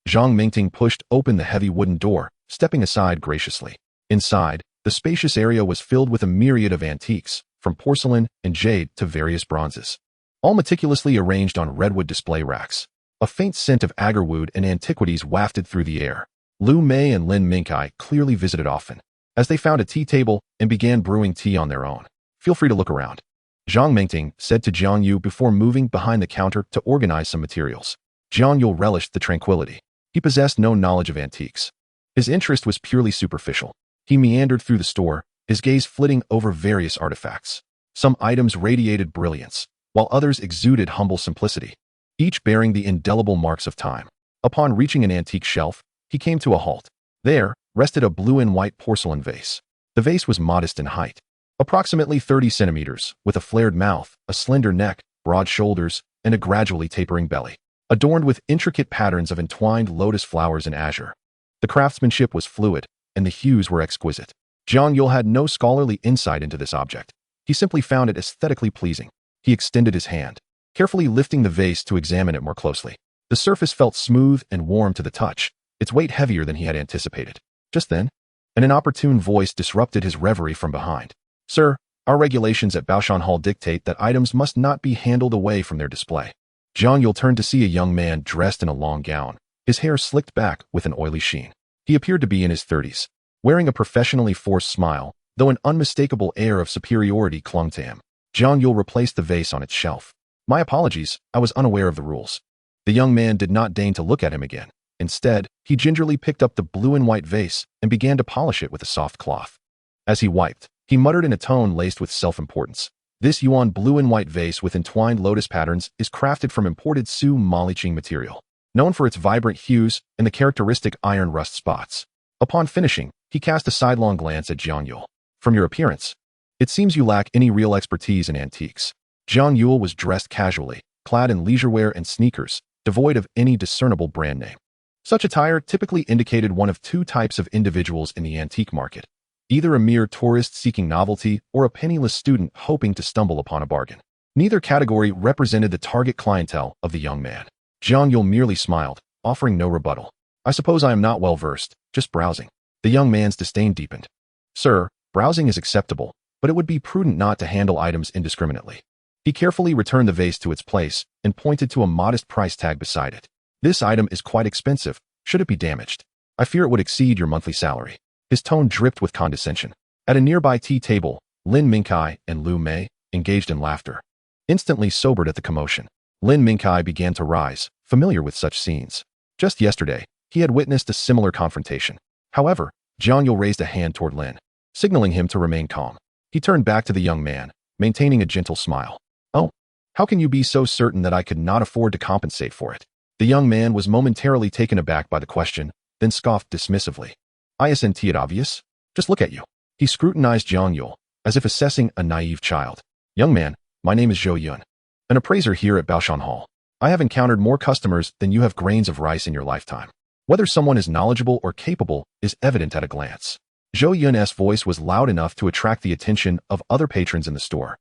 Zhang Mingting pushed open the heavy wooden door, stepping aside graciously. Inside, the spacious area was filled with a myriad of antiques, from porcelain and jade to various bronzes, all meticulously arranged on redwood display racks. A faint scent of agarwood and antiquities wafted through the air. Lu Mei and Lin Mingkai clearly visited often, as they found a tea table and began brewing tea on their own. "Feel free to look around," Zhang Mingting said to Jiang Yu before moving behind the counter to organize some materials. Jiang Yu relished the tranquility. He possessed no knowledge of antiques. His interest was purely superficial. He meandered through the store, his gaze flitting over various artifacts. Some items radiated brilliance, while others exuded humble simplicity, each bearing the indelible marks of time. Upon reaching an antique shelf, he came to a halt. There rested a blue and white porcelain vase. The vase was modest in height, approximately 30 centimeters, with a flared mouth, a slender neck, broad shoulders, and a gradually tapering belly, adorned with intricate patterns of entwined lotus flowers and azure. The craftsmanship was fluid, and the hues were exquisite. Jiang Yu had no scholarly insight into this object. He simply found it aesthetically pleasing. He extended his hand, carefully lifting the vase to examine it more closely. The surface felt smooth and warm to the touch, its weight heavier than he had anticipated. Just then, an inopportune voice disrupted his reverie from behind. "Sir, our regulations at Baoshan Hall dictate that items must not be handled away from their display." Jiang Yu turned to see a young man dressed in a long gown, his hair slicked back with an oily sheen. He appeared to be in his 30s, wearing a professionally forced smile, though an unmistakable air of superiority clung to him. Jiang Yu replaced the vase on its shelf. "My apologies, I was unaware of the rules." The young man did not deign to look at him again. Instead, he gingerly picked up the blue and white vase and began to polish it with a soft cloth. As he wiped, he muttered in a tone laced with self-importance. "This yuan blue and white vase with entwined lotus patterns is crafted from imported Su Maliqing material, known for its vibrant hues and the characteristic iron rust spots." Upon finishing, he cast a sidelong glance at Jiang Yu. "From your appearance, it seems you lack any real expertise in antiques." Jiang Yu was dressed casually, clad in leisure wear and sneakers, devoid of any discernible brand name. Such attire typically indicated one of two types of individuals in the antique market, either a mere tourist seeking novelty or a penniless student hoping to stumble upon a bargain. Neither category represented the target clientele of the young man. Jiang Yu merely smiled, offering no rebuttal. "I suppose I am not well versed, just browsing." The young man's disdain deepened. "Sir, browsing is acceptable, but it would be prudent not to handle items indiscriminately." He carefully returned the vase to its place and pointed to a modest price tag beside it. "This item is quite expensive. Should it be damaged, I fear it would exceed your monthly salary." His tone dripped with condescension. At a nearby tea table, Lin Mingkai and Lu Mei engaged in laughter. Instantly sobered at the commotion, Lin Mingkai began to rise, familiar with such scenes. Just yesterday, he had witnessed a similar confrontation. However, Jiang Yu raised a hand toward Lin, signaling him to remain calm. He turned back to the young man, maintaining a gentle smile. "Oh, how can you be so certain that I could not afford to compensate for it?" The young man was momentarily taken aback by the question, then scoffed dismissively. "Isn't it obvious? Just look at you." He scrutinized Jiang Yu, as if assessing a naive child. "Young man, my name is Zhou Yun, an appraiser here at Baoshan Hall. I have encountered more customers than you have grains of rice in your lifetime. Whether someone is knowledgeable or capable is evident at a glance." Zhou Yun's voice was loud enough to attract the attention of other patrons in the store.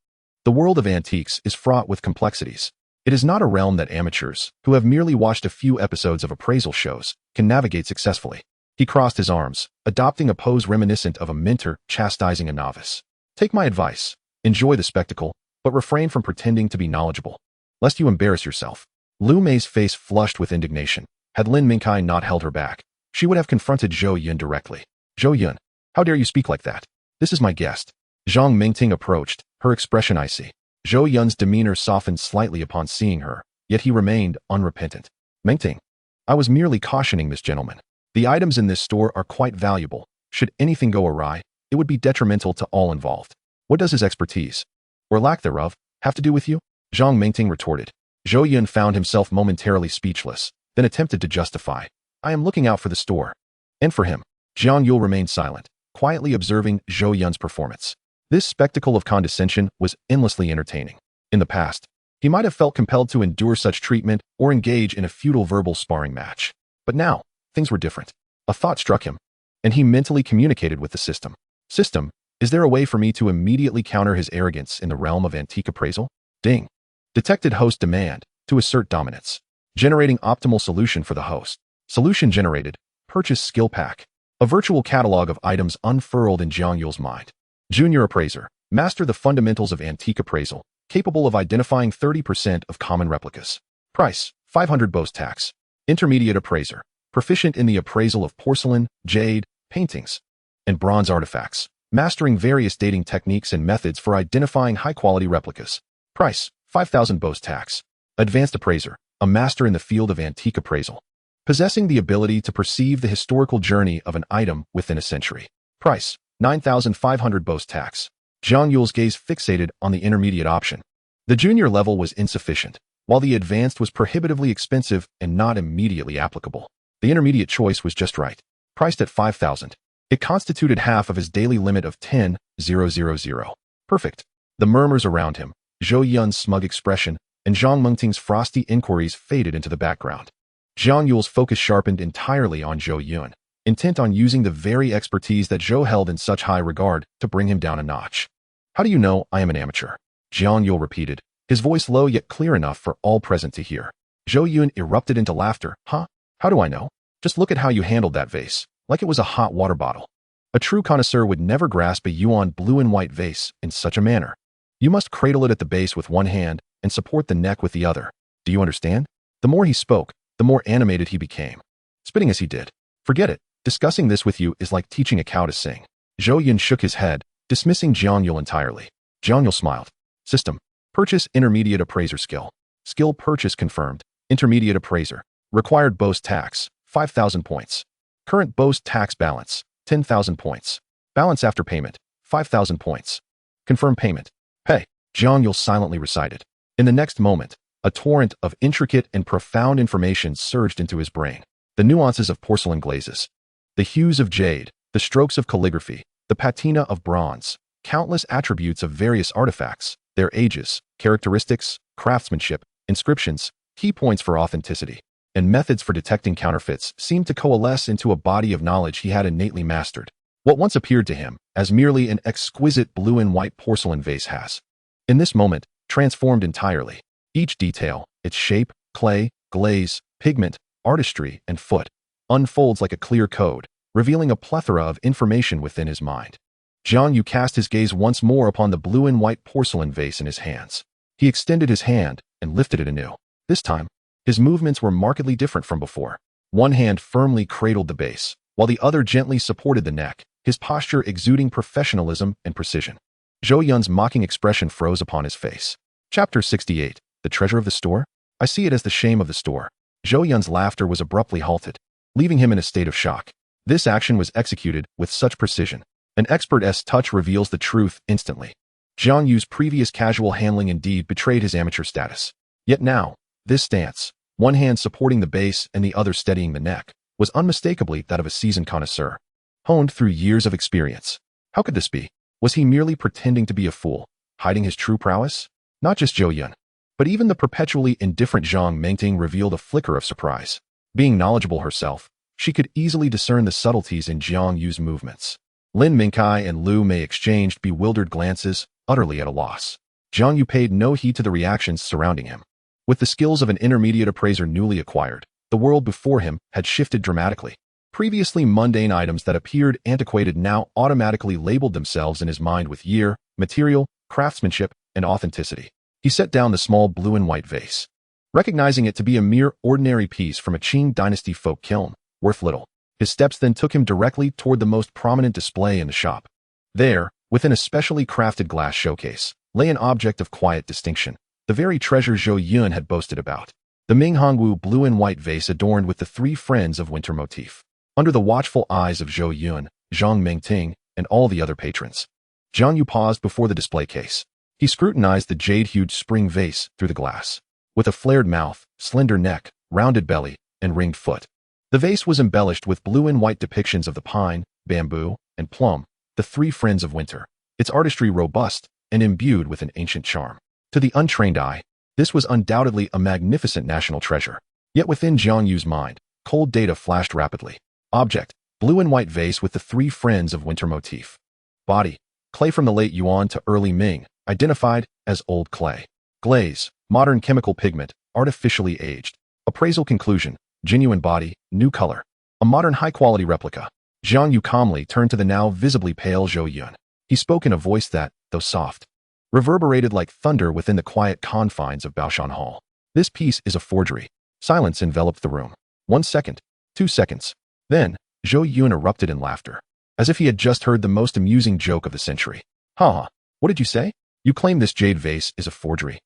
The world of antiques is fraught with complexities. It is not a realm that amateurs, who have merely watched a few episodes of appraisal shows, can navigate successfully. He crossed his arms, adopting a pose reminiscent of a mentor chastising a novice. "Take my advice. Enjoy the spectacle, but refrain from pretending to be knowledgeable, lest you embarrass yourself." Lu Mei's face flushed with indignation. Had Lin Mingkai not held her back, she would have confronted Zhou Yun directly. "Zhou Yun, how dare you speak like that? This is my guest." Zhang Mingting approached, her expression icy. Zhou Yun's demeanor softened slightly upon seeing her, yet he remained unrepentant. "Mingting, I was merely cautioning this gentleman. The items in this store are quite valuable. Should anything go awry, it would be detrimental to all involved. What does his expertise, or lack thereof, have to do with you?" Zhang Mingting retorted. Zhou Yun found himself momentarily speechless, then attempted to justify. "I am looking out for the store." "And for him." Jiang Yu remained silent, quietly observing Zhou Yun's performance. This spectacle of condescension was endlessly entertaining. In the past, he might have felt compelled to endure such treatment or engage in a futile verbal sparring match. But now, things were different. A thought struck him, and he mentally communicated with the system. System, is there a way for me to immediately counter his arrogance in the realm of antique appraisal? Ding. Detected host demand to assert dominance. Generating optimal solution for the host. Solution generated. Purchase skill pack. A virtual catalog of items unfurled in Jiang Yu's mind. Junior appraiser. Master the fundamentals of antique appraisal, capable of identifying 30% of common replicas. Price, 500 Boast Tax. Intermediate appraiser. Proficient in the appraisal of porcelain, jade, paintings, and bronze artifacts. Mastering various dating techniques and methods for identifying high-quality replicas. Price, 5,000 Boast Tax. Advanced appraiser. A master in the field of antique appraisal. Possessing the ability to perceive the historical journey of an item within a century. Price, 9,500 Boast Tax. Jiang Yu's gaze fixated on the intermediate option. The junior level was insufficient, while the advanced was prohibitively expensive and not immediately applicable. The intermediate choice was just right. Priced at 5,000. It constituted half of his daily limit of 10,000. Perfect. The murmurs around him, Zhou Yun's smug expression, and Zhang Mengting's frosty inquiries faded into the background. Jiang Yu's focus sharpened entirely on Zhou Yun, intent on using the very expertise that Zhou held in such high regard to bring him down a notch. How do you know I am an amateur? Jiang Yu repeated, his voice low yet clear enough for all present to hear. Zhou Yun erupted into laughter. Huh? How do I know? Just look at how you handled that vase, like it was a hot water bottle. A true connoisseur would never grasp a yuan blue and white vase in such a manner. You must cradle it at the base with one hand and support the neck with the other. Do you understand? The more he spoke, the more animated he became, spitting as he did. Forget it. Discussing this with you is like teaching a cow to sing. Zhou Yun shook his head, dismissing Jiang Yu entirely. Jiang Yu smiled. System. Purchase intermediate appraiser skill. Skill purchase confirmed. Intermediate appraiser. Required Boast Tax, 5,000 points. Current Boast Tax balance, 10,000 points. Balance after payment, 5,000 points. Confirm payment. Pay. Jiang Yu silently recited. In the next moment, a torrent of intricate and profound information surged into his brain. The nuances of porcelain glazes, the hues of jade, the strokes of calligraphy, the patina of bronze, countless attributes of various artifacts, their ages, characteristics, craftsmanship, inscriptions, key points for authenticity, and methods for detecting counterfeits seemed to coalesce into a body of knowledge he had innately mastered. What once appeared to him as merely an exquisite blue and white porcelain vase has, in this moment, transformed entirely. Each detail, its shape, clay, glaze, pigment, artistry, and foot, unfolds like a clear code, revealing a plethora of information within his mind. Jiang Yu cast his gaze once more upon the blue and white porcelain vase in his hands. He extended his hand and lifted it anew. This time, his movements were markedly different from before. One hand firmly cradled the base, while the other gently supported the neck, his posture exuding professionalism and precision. Zhou Yun's mocking expression froze upon his face. Chapter 68. The treasure of the store? I see it as the shame of the store. Zhou Yun's laughter was abruptly halted, leaving him in a state of shock. This action was executed with such precision. An expert's touch reveals the truth instantly. Jiang Yu's previous casual handling indeed betrayed his amateur status. Yet now, this stance, one hand supporting the base and the other steadying the neck, was unmistakably that of a seasoned connoisseur, honed through years of experience. How could this be? Was he merely pretending to be a fool, hiding his true prowess? Not just Zhou Yun, but even the perpetually indifferent Zhang Mengting revealed a flicker of surprise. Being knowledgeable herself, she could easily discern the subtleties in Jiang Yu's movements. Lin Mingkai and Lu Mei exchanged bewildered glances, utterly at a loss. Jiang Yu paid no heed to the reactions surrounding him. With the skills of an intermediate appraiser newly acquired, the world before him had shifted dramatically. Previously mundane items that appeared antiquated now automatically labeled themselves in his mind with year, material, craftsmanship, and authenticity. He set down the small blue and white vase, recognizing it to be a mere ordinary piece from a Qing dynasty folk kiln, worth little. His steps then took him directly toward the most prominent display in the shop. There, within a specially crafted glass showcase, lay an object of quiet distinction, the very treasure Zhou Yun had boasted about. The Ming Hongwu blue and white vase adorned with the three friends of winter motif. Under the watchful eyes of Zhou Yun, Zhang Mengting, and all the other patrons, Jiang Yu paused before the display case. He scrutinized the jade-hued spring vase through the glass. With a flared mouth, slender neck, rounded belly, and ringed foot, the vase was embellished with blue and white depictions of the pine, bamboo, and plum, The Three Friends of Winter, its artistry robust and imbued with an ancient charm. To the untrained eye, this was undoubtedly a magnificent national treasure. Yet within Jiang Yu's mind, cold data flashed rapidly. Object, blue and white vase with the Three Friends of Winter motif. Body, clay from the late Yuan to early Ming, identified as old clay. Glaze, modern chemical pigment, artificially aged. Appraisal conclusion, genuine body, new color. A modern high-quality replica. Jiang Yu calmly turned to the now visibly pale Zhou Yun. He spoke in a voice that, though soft, reverberated like thunder within the quiet confines of Baoshan Hall. This piece is a forgery. Silence enveloped the room. 1 second, 2 seconds. Then, Zhou Yun erupted in laughter, as if he had just heard the most amusing joke of the century. Ha! What did you say? You claim this jade vase is a forgery.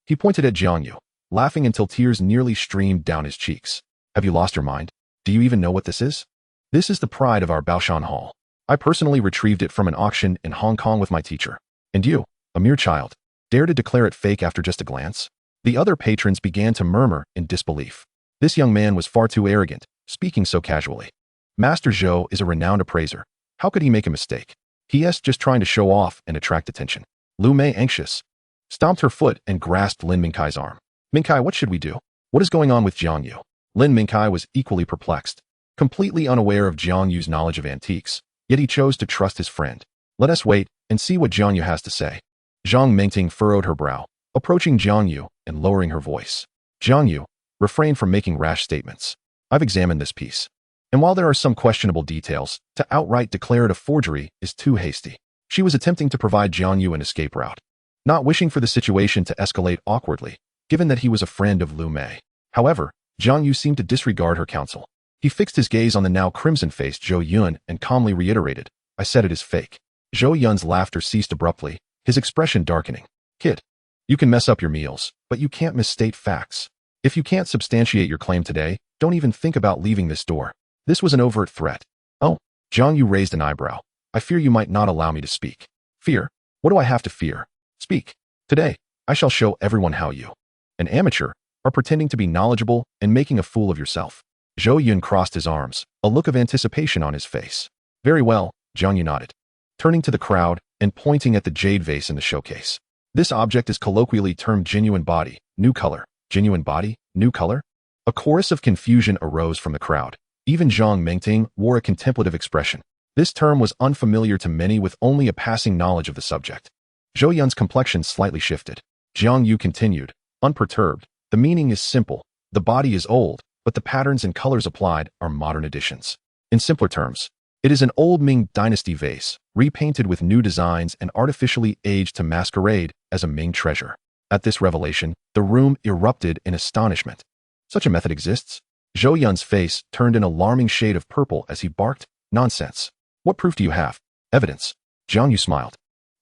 He pointed at Jiang Yu, laughing until tears nearly streamed down his cheeks. Have you lost your mind? Do you even know what this is? This is the pride of our Baoshan Hall. I personally retrieved it from an auction in Hong Kong with my teacher. And you, a mere child, dare to declare it fake after just a glance? The other patrons began to murmur in disbelief. This young man was far too arrogant, speaking so casually. Master Zhou is a renowned appraiser. How could he make a mistake? He.S. just trying to show off and attract attention. Lu Mei, anxious, stomped her foot and grasped Lin Mingkai's arm. Mingkai, what should we do? What is going on with Jiang Yu? Lin Mingkai was equally perplexed, completely unaware of Jiang Yu's knowledge of antiques, yet he chose to trust his friend. Let us wait and see what Jiang Yu has to say. Zhang Mingting furrowed her brow, approaching Jiang Yu and lowering her voice. Jiang Yu, refrain from making rash statements. I've examined this piece, and while there are some questionable details, to outright declare it a forgery is too hasty. She was attempting to provide Jiang Yu an escape route, not wishing for the situation to escalate awkwardly, given that he was a friend of Lu Mei. However, Jiang Yu seemed to disregard her counsel. He fixed his gaze on the now crimson-faced Zhou Yun and calmly reiterated, I said it is fake. Zhou Yun's laughter ceased abruptly, his expression darkening. Kid, you can mess up your meals, but you can't misstate facts. If you can't substantiate your claim today, don't even think about leaving this door. This was an overt threat. Oh, Jiang Yu raised an eyebrow. I fear you might not allow me to speak. Fear? What do I have to fear? Speak. Today, I shall show everyone how you, an amateur, are pretending to be knowledgeable and making a fool of yourself. Zhou Yun crossed his arms, a look of anticipation on his face. Very well, Jiang Yu nodded, turning to the crowd and pointing at the jade vase in the showcase. This object is colloquially termed genuine body, new color. Genuine body, new color? A chorus of confusion arose from the crowd. Even Zhang Mingting wore a contemplative expression. This term was unfamiliar to many with only a passing knowledge of the subject. Zhou Yun's complexion slightly shifted. Jiang Yu continued, unperturbed. The meaning is simple. The body is old, but the patterns and colors applied are modern additions. In simpler terms, it is an old Ming dynasty vase, repainted with new designs and artificially aged to masquerade as a Ming treasure. At this revelation, the room erupted in astonishment. Such a method exists? Zhou Yun's face turned an alarming shade of purple as he barked, nonsense. What proof do you have? Evidence. Jiang Yu smiled.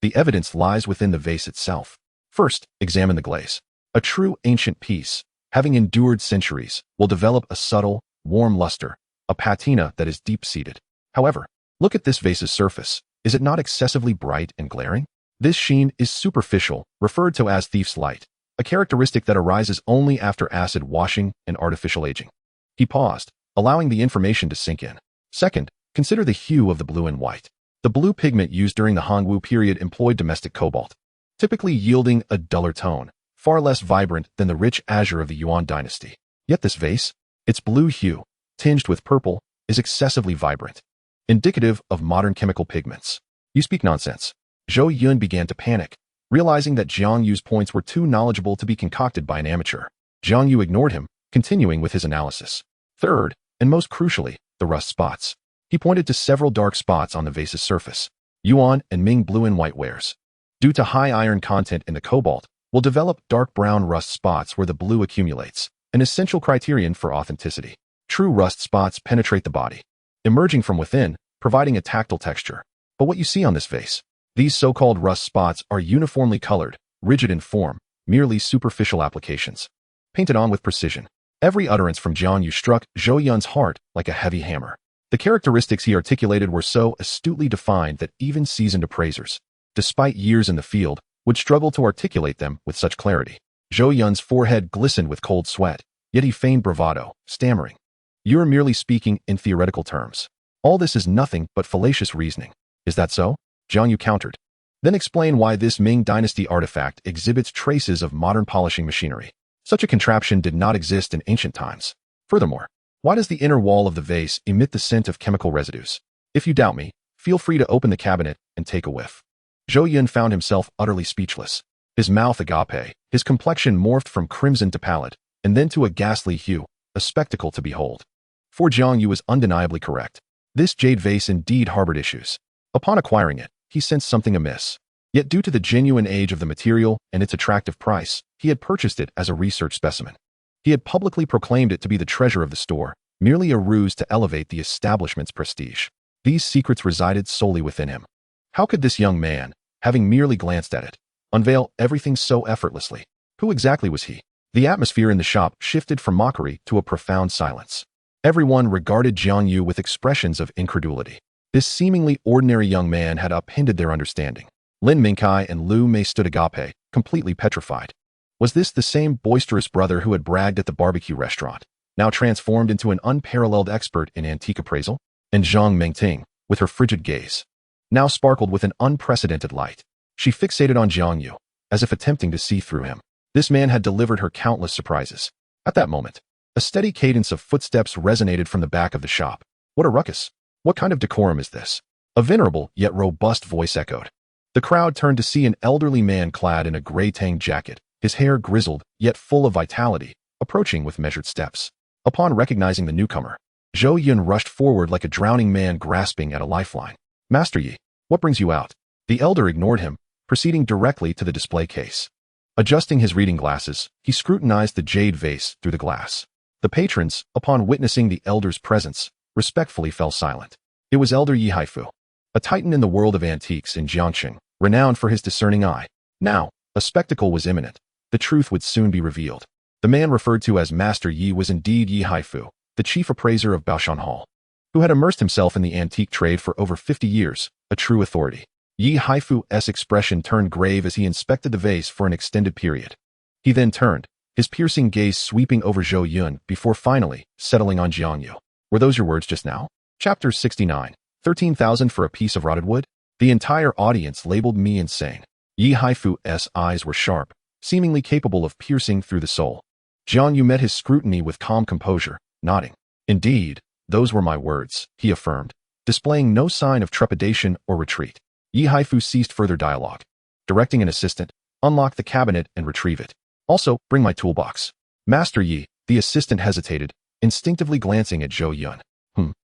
The evidence lies within the vase itself. First, examine the glaze. A true ancient piece, having endured centuries, will develop a subtle, warm luster, a patina that is deep-seated. However, look at this vase's surface. Is it not excessively bright and glaring? This sheen is superficial, referred to as thief's light, a characteristic that arises only after acid washing and artificial aging. He paused, allowing the information to sink in. Second, consider the hue of the blue and white. The blue pigment used during the Hongwu period employed domestic cobalt, typically yielding a duller tone, far less vibrant than the rich azure of the Yuan dynasty. Yet this vase, its blue hue, tinged with purple, is excessively vibrant, indicative of modern chemical pigments. You speak nonsense. Zhou Yun began to panic, realizing that Jiang Yu's points were too knowledgeable to be concocted by an amateur. Jiang Yu ignored him, continuing with his analysis. Third, and most crucially, the rust spots. He pointed to several dark spots on the vase's surface. Yuan and Ming blue and white wares, due to high iron content in the cobalt, will develop dark brown rust spots where the blue accumulates, an essential criterion for authenticity. True rust spots penetrate the body, emerging from within, providing a tactile texture. But what you see on this vase, these so-called rust spots are uniformly colored, rigid in form, merely superficial applications, painted on with precision. Every utterance from Jiang Yu struck Zhou Yun's heart like a heavy hammer. The characteristics he articulated were so astutely defined that even seasoned appraisers, despite years in the field, would struggle to articulate them with such clarity. Zhou Yun's forehead glistened with cold sweat, yet he feigned bravado, stammering. You are merely speaking in theoretical terms. All this is nothing but fallacious reasoning. Is that so? Jiang Yu countered. Then explain why this Ming Dynasty artifact exhibits traces of modern polishing machinery. Such a contraption did not exist in ancient times. Furthermore, why does the inner wall of the vase emit the scent of chemical residues? If you doubt me, feel free to open the cabinet and take a whiff. Zhou Yun found himself utterly speechless. His mouth agape, his complexion morphed from crimson to pallid, and then to a ghastly hue, a spectacle to behold. For Jiang Yu was undeniably correct. This jade vase indeed harbored issues. Upon acquiring it, he sensed something amiss. Yet due to the genuine age of the material and its attractive price, he had purchased it as a research specimen. He had publicly proclaimed it to be the treasure of the store, merely a ruse to elevate the establishment's prestige. These secrets resided solely within him. How could this young man, having merely glanced at it, unveil everything so effortlessly? Who exactly was he? The atmosphere in the shop shifted from mockery to a profound silence. Everyone regarded Jiang Yu with expressions of incredulity. This seemingly ordinary young man had upended their understanding. Lin Mingkai and Lu Mei stood agape, completely petrified. Was this the same boisterous brother who had bragged at the barbecue restaurant, now transformed into an unparalleled expert in antique appraisal? And Zhang Mengting, with her frigid gaze, now sparkled with an unprecedented light. She fixated on Jiang Yu, as if attempting to see through him. This man had delivered her countless surprises. At that moment, a steady cadence of footsteps resonated from the back of the shop. What a ruckus! What kind of decorum is this? A venerable yet robust voice echoed. The crowd turned to see an elderly man clad in a gray tang jacket, his hair grizzled yet full of vitality, approaching with measured steps. Upon recognizing the newcomer, Zhou Yun rushed forward like a drowning man grasping at a lifeline. Master Yi, what brings you out? The elder ignored him, proceeding directly to the display case. Adjusting his reading glasses, he scrutinized the jade vase through the glass. The patrons, upon witnessing the elder's presence, respectfully fell silent. It was Elder Yi Haifu, a titan in the world of antiques in Jiangxing, renowned for his discerning eye. Now, a spectacle was imminent. The truth would soon be revealed. The man referred to as Master Yi was indeed Yi Haifu, the chief appraiser of Baoshan Hall, who had immersed himself in the antique trade for over 50 years, a true authority. Yi Haifu's expression turned grave as he inspected the vase for an extended period. He then turned, his piercing gaze sweeping over Zhou Yun before finally settling on Jiang Yu. Were those your words just now? Chapter 69. 13,000 for a piece of rotted wood? The entire audience labeled me insane. Yi Haifu's eyes were sharp, seemingly capable of piercing through the soul. Jiang Yu met his scrutiny with calm composure, nodding. Indeed, those were my words, he affirmed, displaying no sign of trepidation or retreat. Yi Haifu ceased further dialogue, directing an assistant, unlock the cabinet and retrieve it. Also, bring my toolbox. Master Yi, the assistant hesitated, instinctively glancing at Zhou Yun.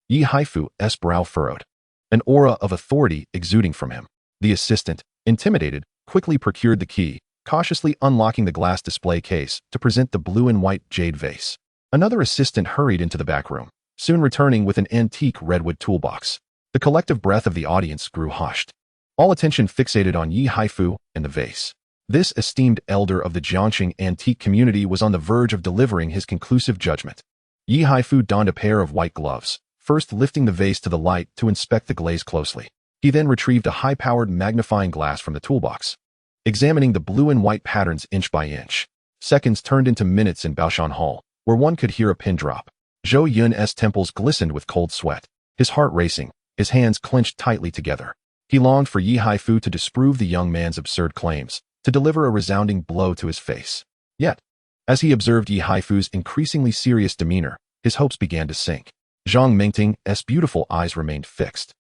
Yi Haifu's brow furrowed, an aura of authority exuding from him. The assistant, intimidated, quickly procured the key, cautiously unlocking the glass display case to present the blue and white jade vase. Another assistant hurried into the back room, soon returning with an antique redwood toolbox. The collective breath of the audience grew hushed. All attention fixated on Yi Haifu and the vase. This esteemed elder of the Jiangxing antique community was on the verge of delivering his conclusive judgment. Yi Haifu donned a pair of white gloves, first lifting the vase to the light to inspect the glaze closely. He then retrieved a high-powered magnifying glass from the toolbox, examining the blue and white patterns inch by inch. Seconds turned into minutes in Baoshan Hall, where one could hear a pin drop. Zhou Yun's temples glistened with cold sweat, his heart racing, his hands clenched tightly together. He longed for Yi Haifu to disprove the young man's absurd claims, to deliver a resounding blow to his face. Yet, as he observed Yi Haifu's increasingly serious demeanor, his hopes began to sink. Zhang Mengting's beautiful eyes remained fixed,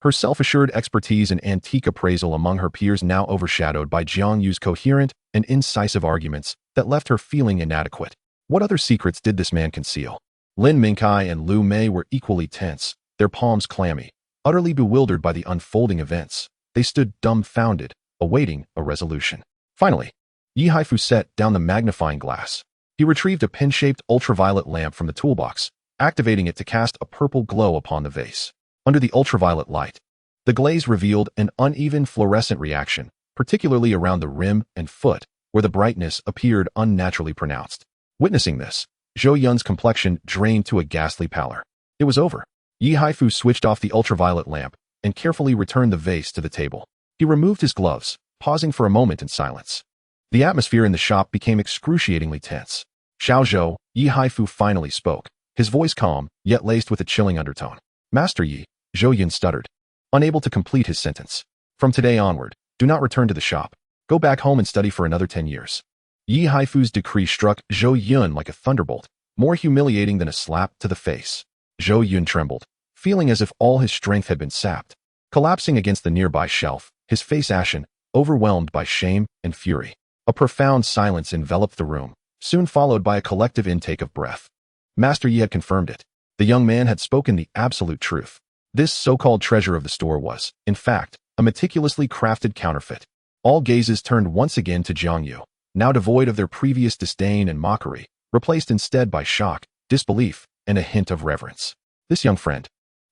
her self-assured expertise in antique appraisal among her peers now overshadowed by Jiang Yu's coherent and incisive arguments that left her feeling inadequate. What other secrets did this man conceal? Lin Mingkai and Lu Mei were equally tense, their palms clammy, utterly bewildered by the unfolding events. They stood dumbfounded, awaiting a resolution. Finally, Yi Haifu set down the magnifying glass. He retrieved a pin-shaped ultraviolet lamp from the toolbox, activating it to cast a purple glow upon the vase. Under the ultraviolet light, the glaze revealed an uneven fluorescent reaction, particularly around the rim and foot, where the brightness appeared unnaturally pronounced. Witnessing this, Zhou Yun's complexion drained to a ghastly pallor. It was over. Yi Haifu switched off the ultraviolet lamp and carefully returned the vase to the table. He removed his gloves, pausing for a moment in silence. The atmosphere in the shop became excruciatingly tense. Xiao Zhou, Yi Haifu finally spoke, his voice calm, yet laced with a chilling undertone. Master Yi, Zhou Yun stuttered. unable to complete his sentence. From today onward, do not return to the shop. Go back home and study for another 10 years. Yi Haifu's decree struck Zhou Yun like a thunderbolt, more humiliating than a slap to the face. Zhou Yun trembled, feeling as if all his strength had been sapped. Collapsing against the nearby shelf, his face ashen, overwhelmed by shame and fury. A profound silence enveloped the room, soon followed by a collective intake of breath. Master Yi had confirmed it. The young man had spoken the absolute truth. This so-called treasure of the store was, in fact, a meticulously crafted counterfeit. All gazes turned once again to Jiang Yu, now devoid of their previous disdain and mockery, replaced instead by shock, disbelief, and a hint of reverence. This young friend.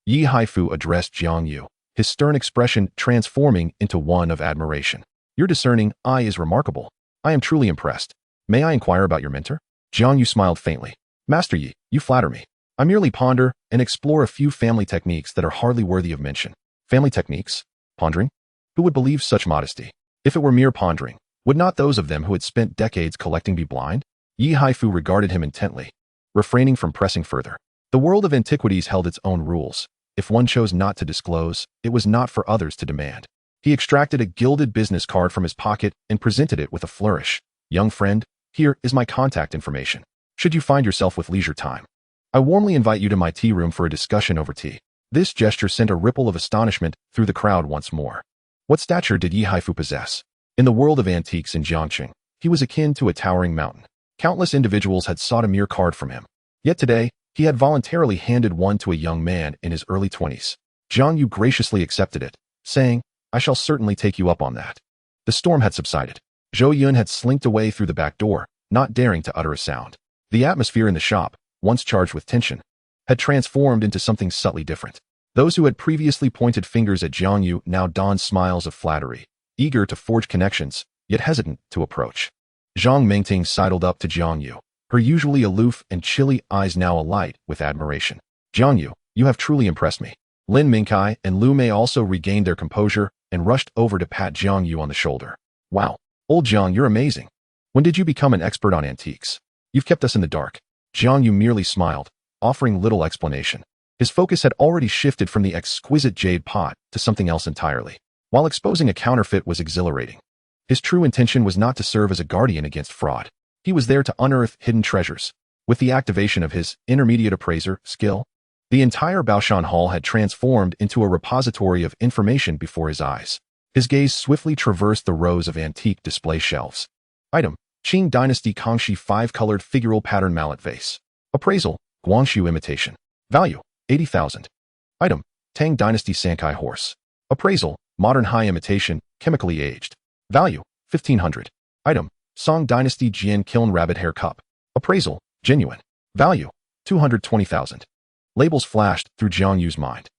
Yi Haifu addressed Jiang Yu, his stern expression transforming into one of admiration. Your discerning eye is remarkable. I am truly impressed. May I inquire about your mentor? Jiang Yu smiled faintly. Master Yi, you flatter me. I merely ponder and explore a few family techniques that are hardly worthy of mention. Family techniques? Pondering? Who would believe such modesty? If it were mere pondering, would not those of them who had spent decades collecting be blind? Yi Haifu regarded him intently, refraining from pressing further. The world of antiquities held its own rules. If one chose not to disclose, it was not for others to demand. He extracted a gilded business card from his pocket and presented it with a flourish. Young friend, here is my contact information. Should you find yourself with leisure time, I warmly invite you to my tea room for a discussion over tea. This gesture sent a ripple of astonishment through the crowd once more. What stature did Yi Haifu possess? In the world of antiques in Jiangqing, he was akin to a towering mountain. Countless individuals had sought a mere card from him. Yet today, he had voluntarily handed one to a young man in his early 20s. Jiang Yu graciously accepted it, saying, I shall certainly take you up on that. The storm had subsided. Zhou Yun had slinked away through the back door, not daring to utter a sound. The atmosphere in the shop, once charged with tension, had transformed into something subtly different. Those who had previously pointed fingers at Jiang Yu now donned smiles of flattery, eager to forge connections, yet hesitant to approach. Zhang Mengting sidled up to Jiang Yu, her usually aloof and chilly eyes now alight with admiration. Jiang Yu, you have truly impressed me. Lin Mingkai and Lu Mei also regained their composure and rushed over to pat Jiang Yu on the shoulder. Wow, old Jiang, you're amazing. When did you become an expert on antiques? You've kept us in the dark. Jiang Yu merely smiled, offering little explanation. His focus had already shifted from the exquisite jade pot to something else entirely. While exposing a counterfeit was exhilarating, his true intention was not to serve as a guardian against fraud. He was there to unearth hidden treasures. With the activation of his intermediate appraiser skill, the entire Baoshan Hall had transformed into a repository of information before his eyes. His gaze swiftly traversed the rows of antique display shelves. Item: Qing Dynasty Kangxi 5-colored figural pattern mallet vase. Appraisal: Guangxu imitation. Value: 80,000. Item: Tang Dynasty Sankai horse. Appraisal: modern high imitation, chemically aged. Value: 1,500. Item: Song Dynasty Jian kiln rabbit hair cup. Appraisal: genuine. Value: 220,000. Labels flashed through Jiang Yu's mind.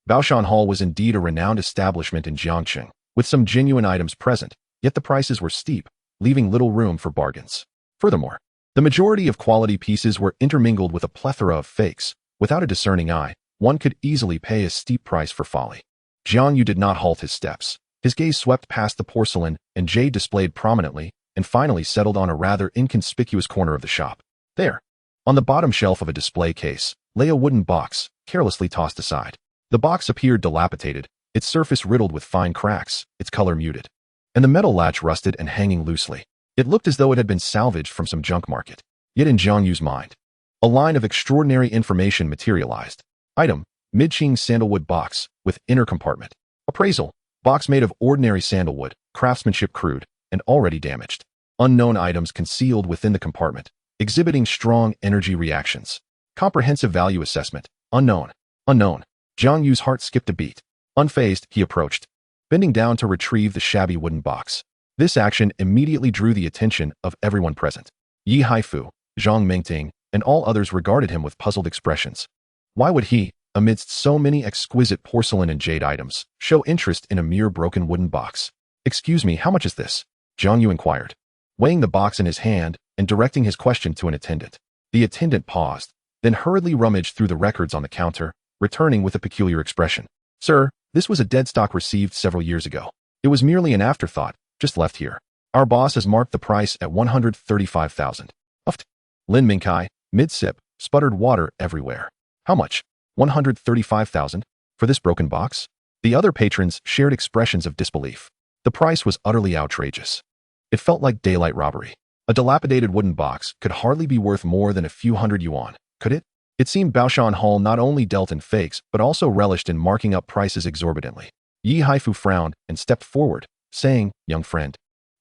Baoshan Hall was indeed a renowned establishment in Jiangqing, with some genuine items present, yet the prices were steep, leaving little room for bargains. Furthermore, the majority of quality pieces were intermingled with a plethora of fakes. Without a discerning eye, one could easily pay a steep price for folly. Jiang Yu did not halt his steps. His gaze swept past the porcelain and jade displayed prominently, and finally settled on a rather inconspicuous corner of the shop. There, on the bottom shelf of a display case, lay a wooden box, carelessly tossed aside. The box appeared dilapidated, its surface riddled with fine cracks, its color muted, and the metal latch rusted and hanging loosely. It looked as though it had been salvaged from some junk market. Yet in Jiang Yu's mind, a line of extraordinary information materialized. Item: Mid-Qing sandalwood box, with inner compartment. Appraisal: box made of ordinary sandalwood, craftsmanship crude, and already damaged. Unknown items concealed within the compartment, exhibiting strong energy reactions. Comprehensive value assessment: unknown. Unknown. Jiang Yu's heart skipped a beat. Unfazed, he approached, bending down to retrieve the shabby wooden box. This action immediately drew the attention of everyone present. Yi Haifu, Zhang Mengting, and all others regarded him with puzzled expressions. Why would he, amidst so many exquisite porcelain and jade items, show interest in a mere broken wooden box? Excuse me, how much is this? Jiang Yu inquired, weighing the box in his hand and directing his question to an attendant. The attendant paused, then hurriedly rummaged through the records on the counter, returning with a peculiar expression. Sir, this was a dead stock received several years ago. It was merely an afterthought, just left here. Our boss has marked the price at 135,000. Uft. Lin Mingkai, mid-sip, sputtered water everywhere. How much? 135,000? For this broken box? The other patrons shared expressions of disbelief. The price was utterly outrageous. It felt like daylight robbery. A dilapidated wooden box could hardly be worth more than a few hundred yuan, could it? It seemed Baoshan Hall not only dealt in fakes, but also relished in marking up prices exorbitantly. Yi Haifu frowned and stepped forward, saying, "Young friend,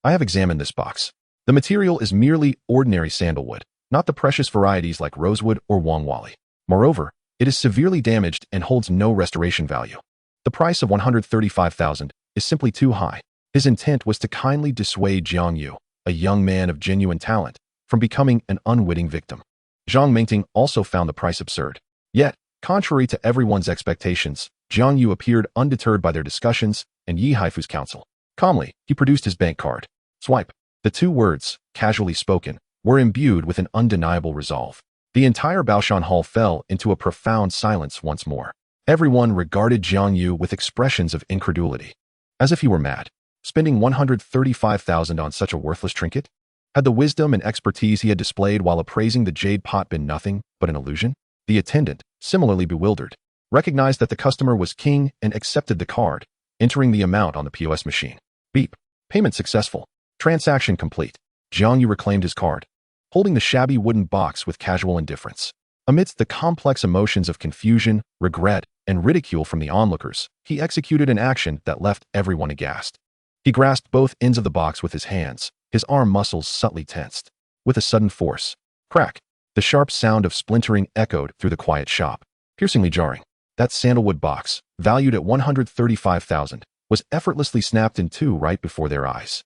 I have examined this box. The material is merely ordinary sandalwood, not the precious varieties like rosewood or wangwali. Moreover, it is severely damaged and holds no restoration value. The price of 135,000 is simply too high." His intent was to kindly dissuade Jiang Yu, a young man of genuine talent, from becoming an unwitting victim. Zhang Mingting also found the price absurd. Yet, contrary to everyone's expectations, Jiang Yu appeared undeterred by their discussions and Yi Haifu's counsel. Calmly, he produced his bank card. Swipe. The two words, casually spoken, were imbued with an undeniable resolve. The entire Baoshan Hall fell into a profound silence once more. Everyone regarded Jiang Yu with expressions of incredulity. As if he were mad. Spending 135,000 on such a worthless trinket? Had the wisdom and expertise he had displayed while appraising the jade pot been nothing but an illusion? The attendant, similarly bewildered, recognized that the customer was king and accepted the card, entering the amount on the POS machine. Beep. Payment successful. Transaction complete. Jiang Yu reclaimed his card, holding the shabby wooden box with casual indifference. Amidst the complex emotions of confusion, regret, and ridicule from the onlookers, he executed an action that left everyone aghast. He grasped both ends of the box with his hands, his arm muscles subtly tensed. With a sudden force, crack, the sharp sound of splintering echoed through the quiet shop, piercingly jarring. That sandalwood box, valued at 135,000, was effortlessly snapped in two right before their eyes.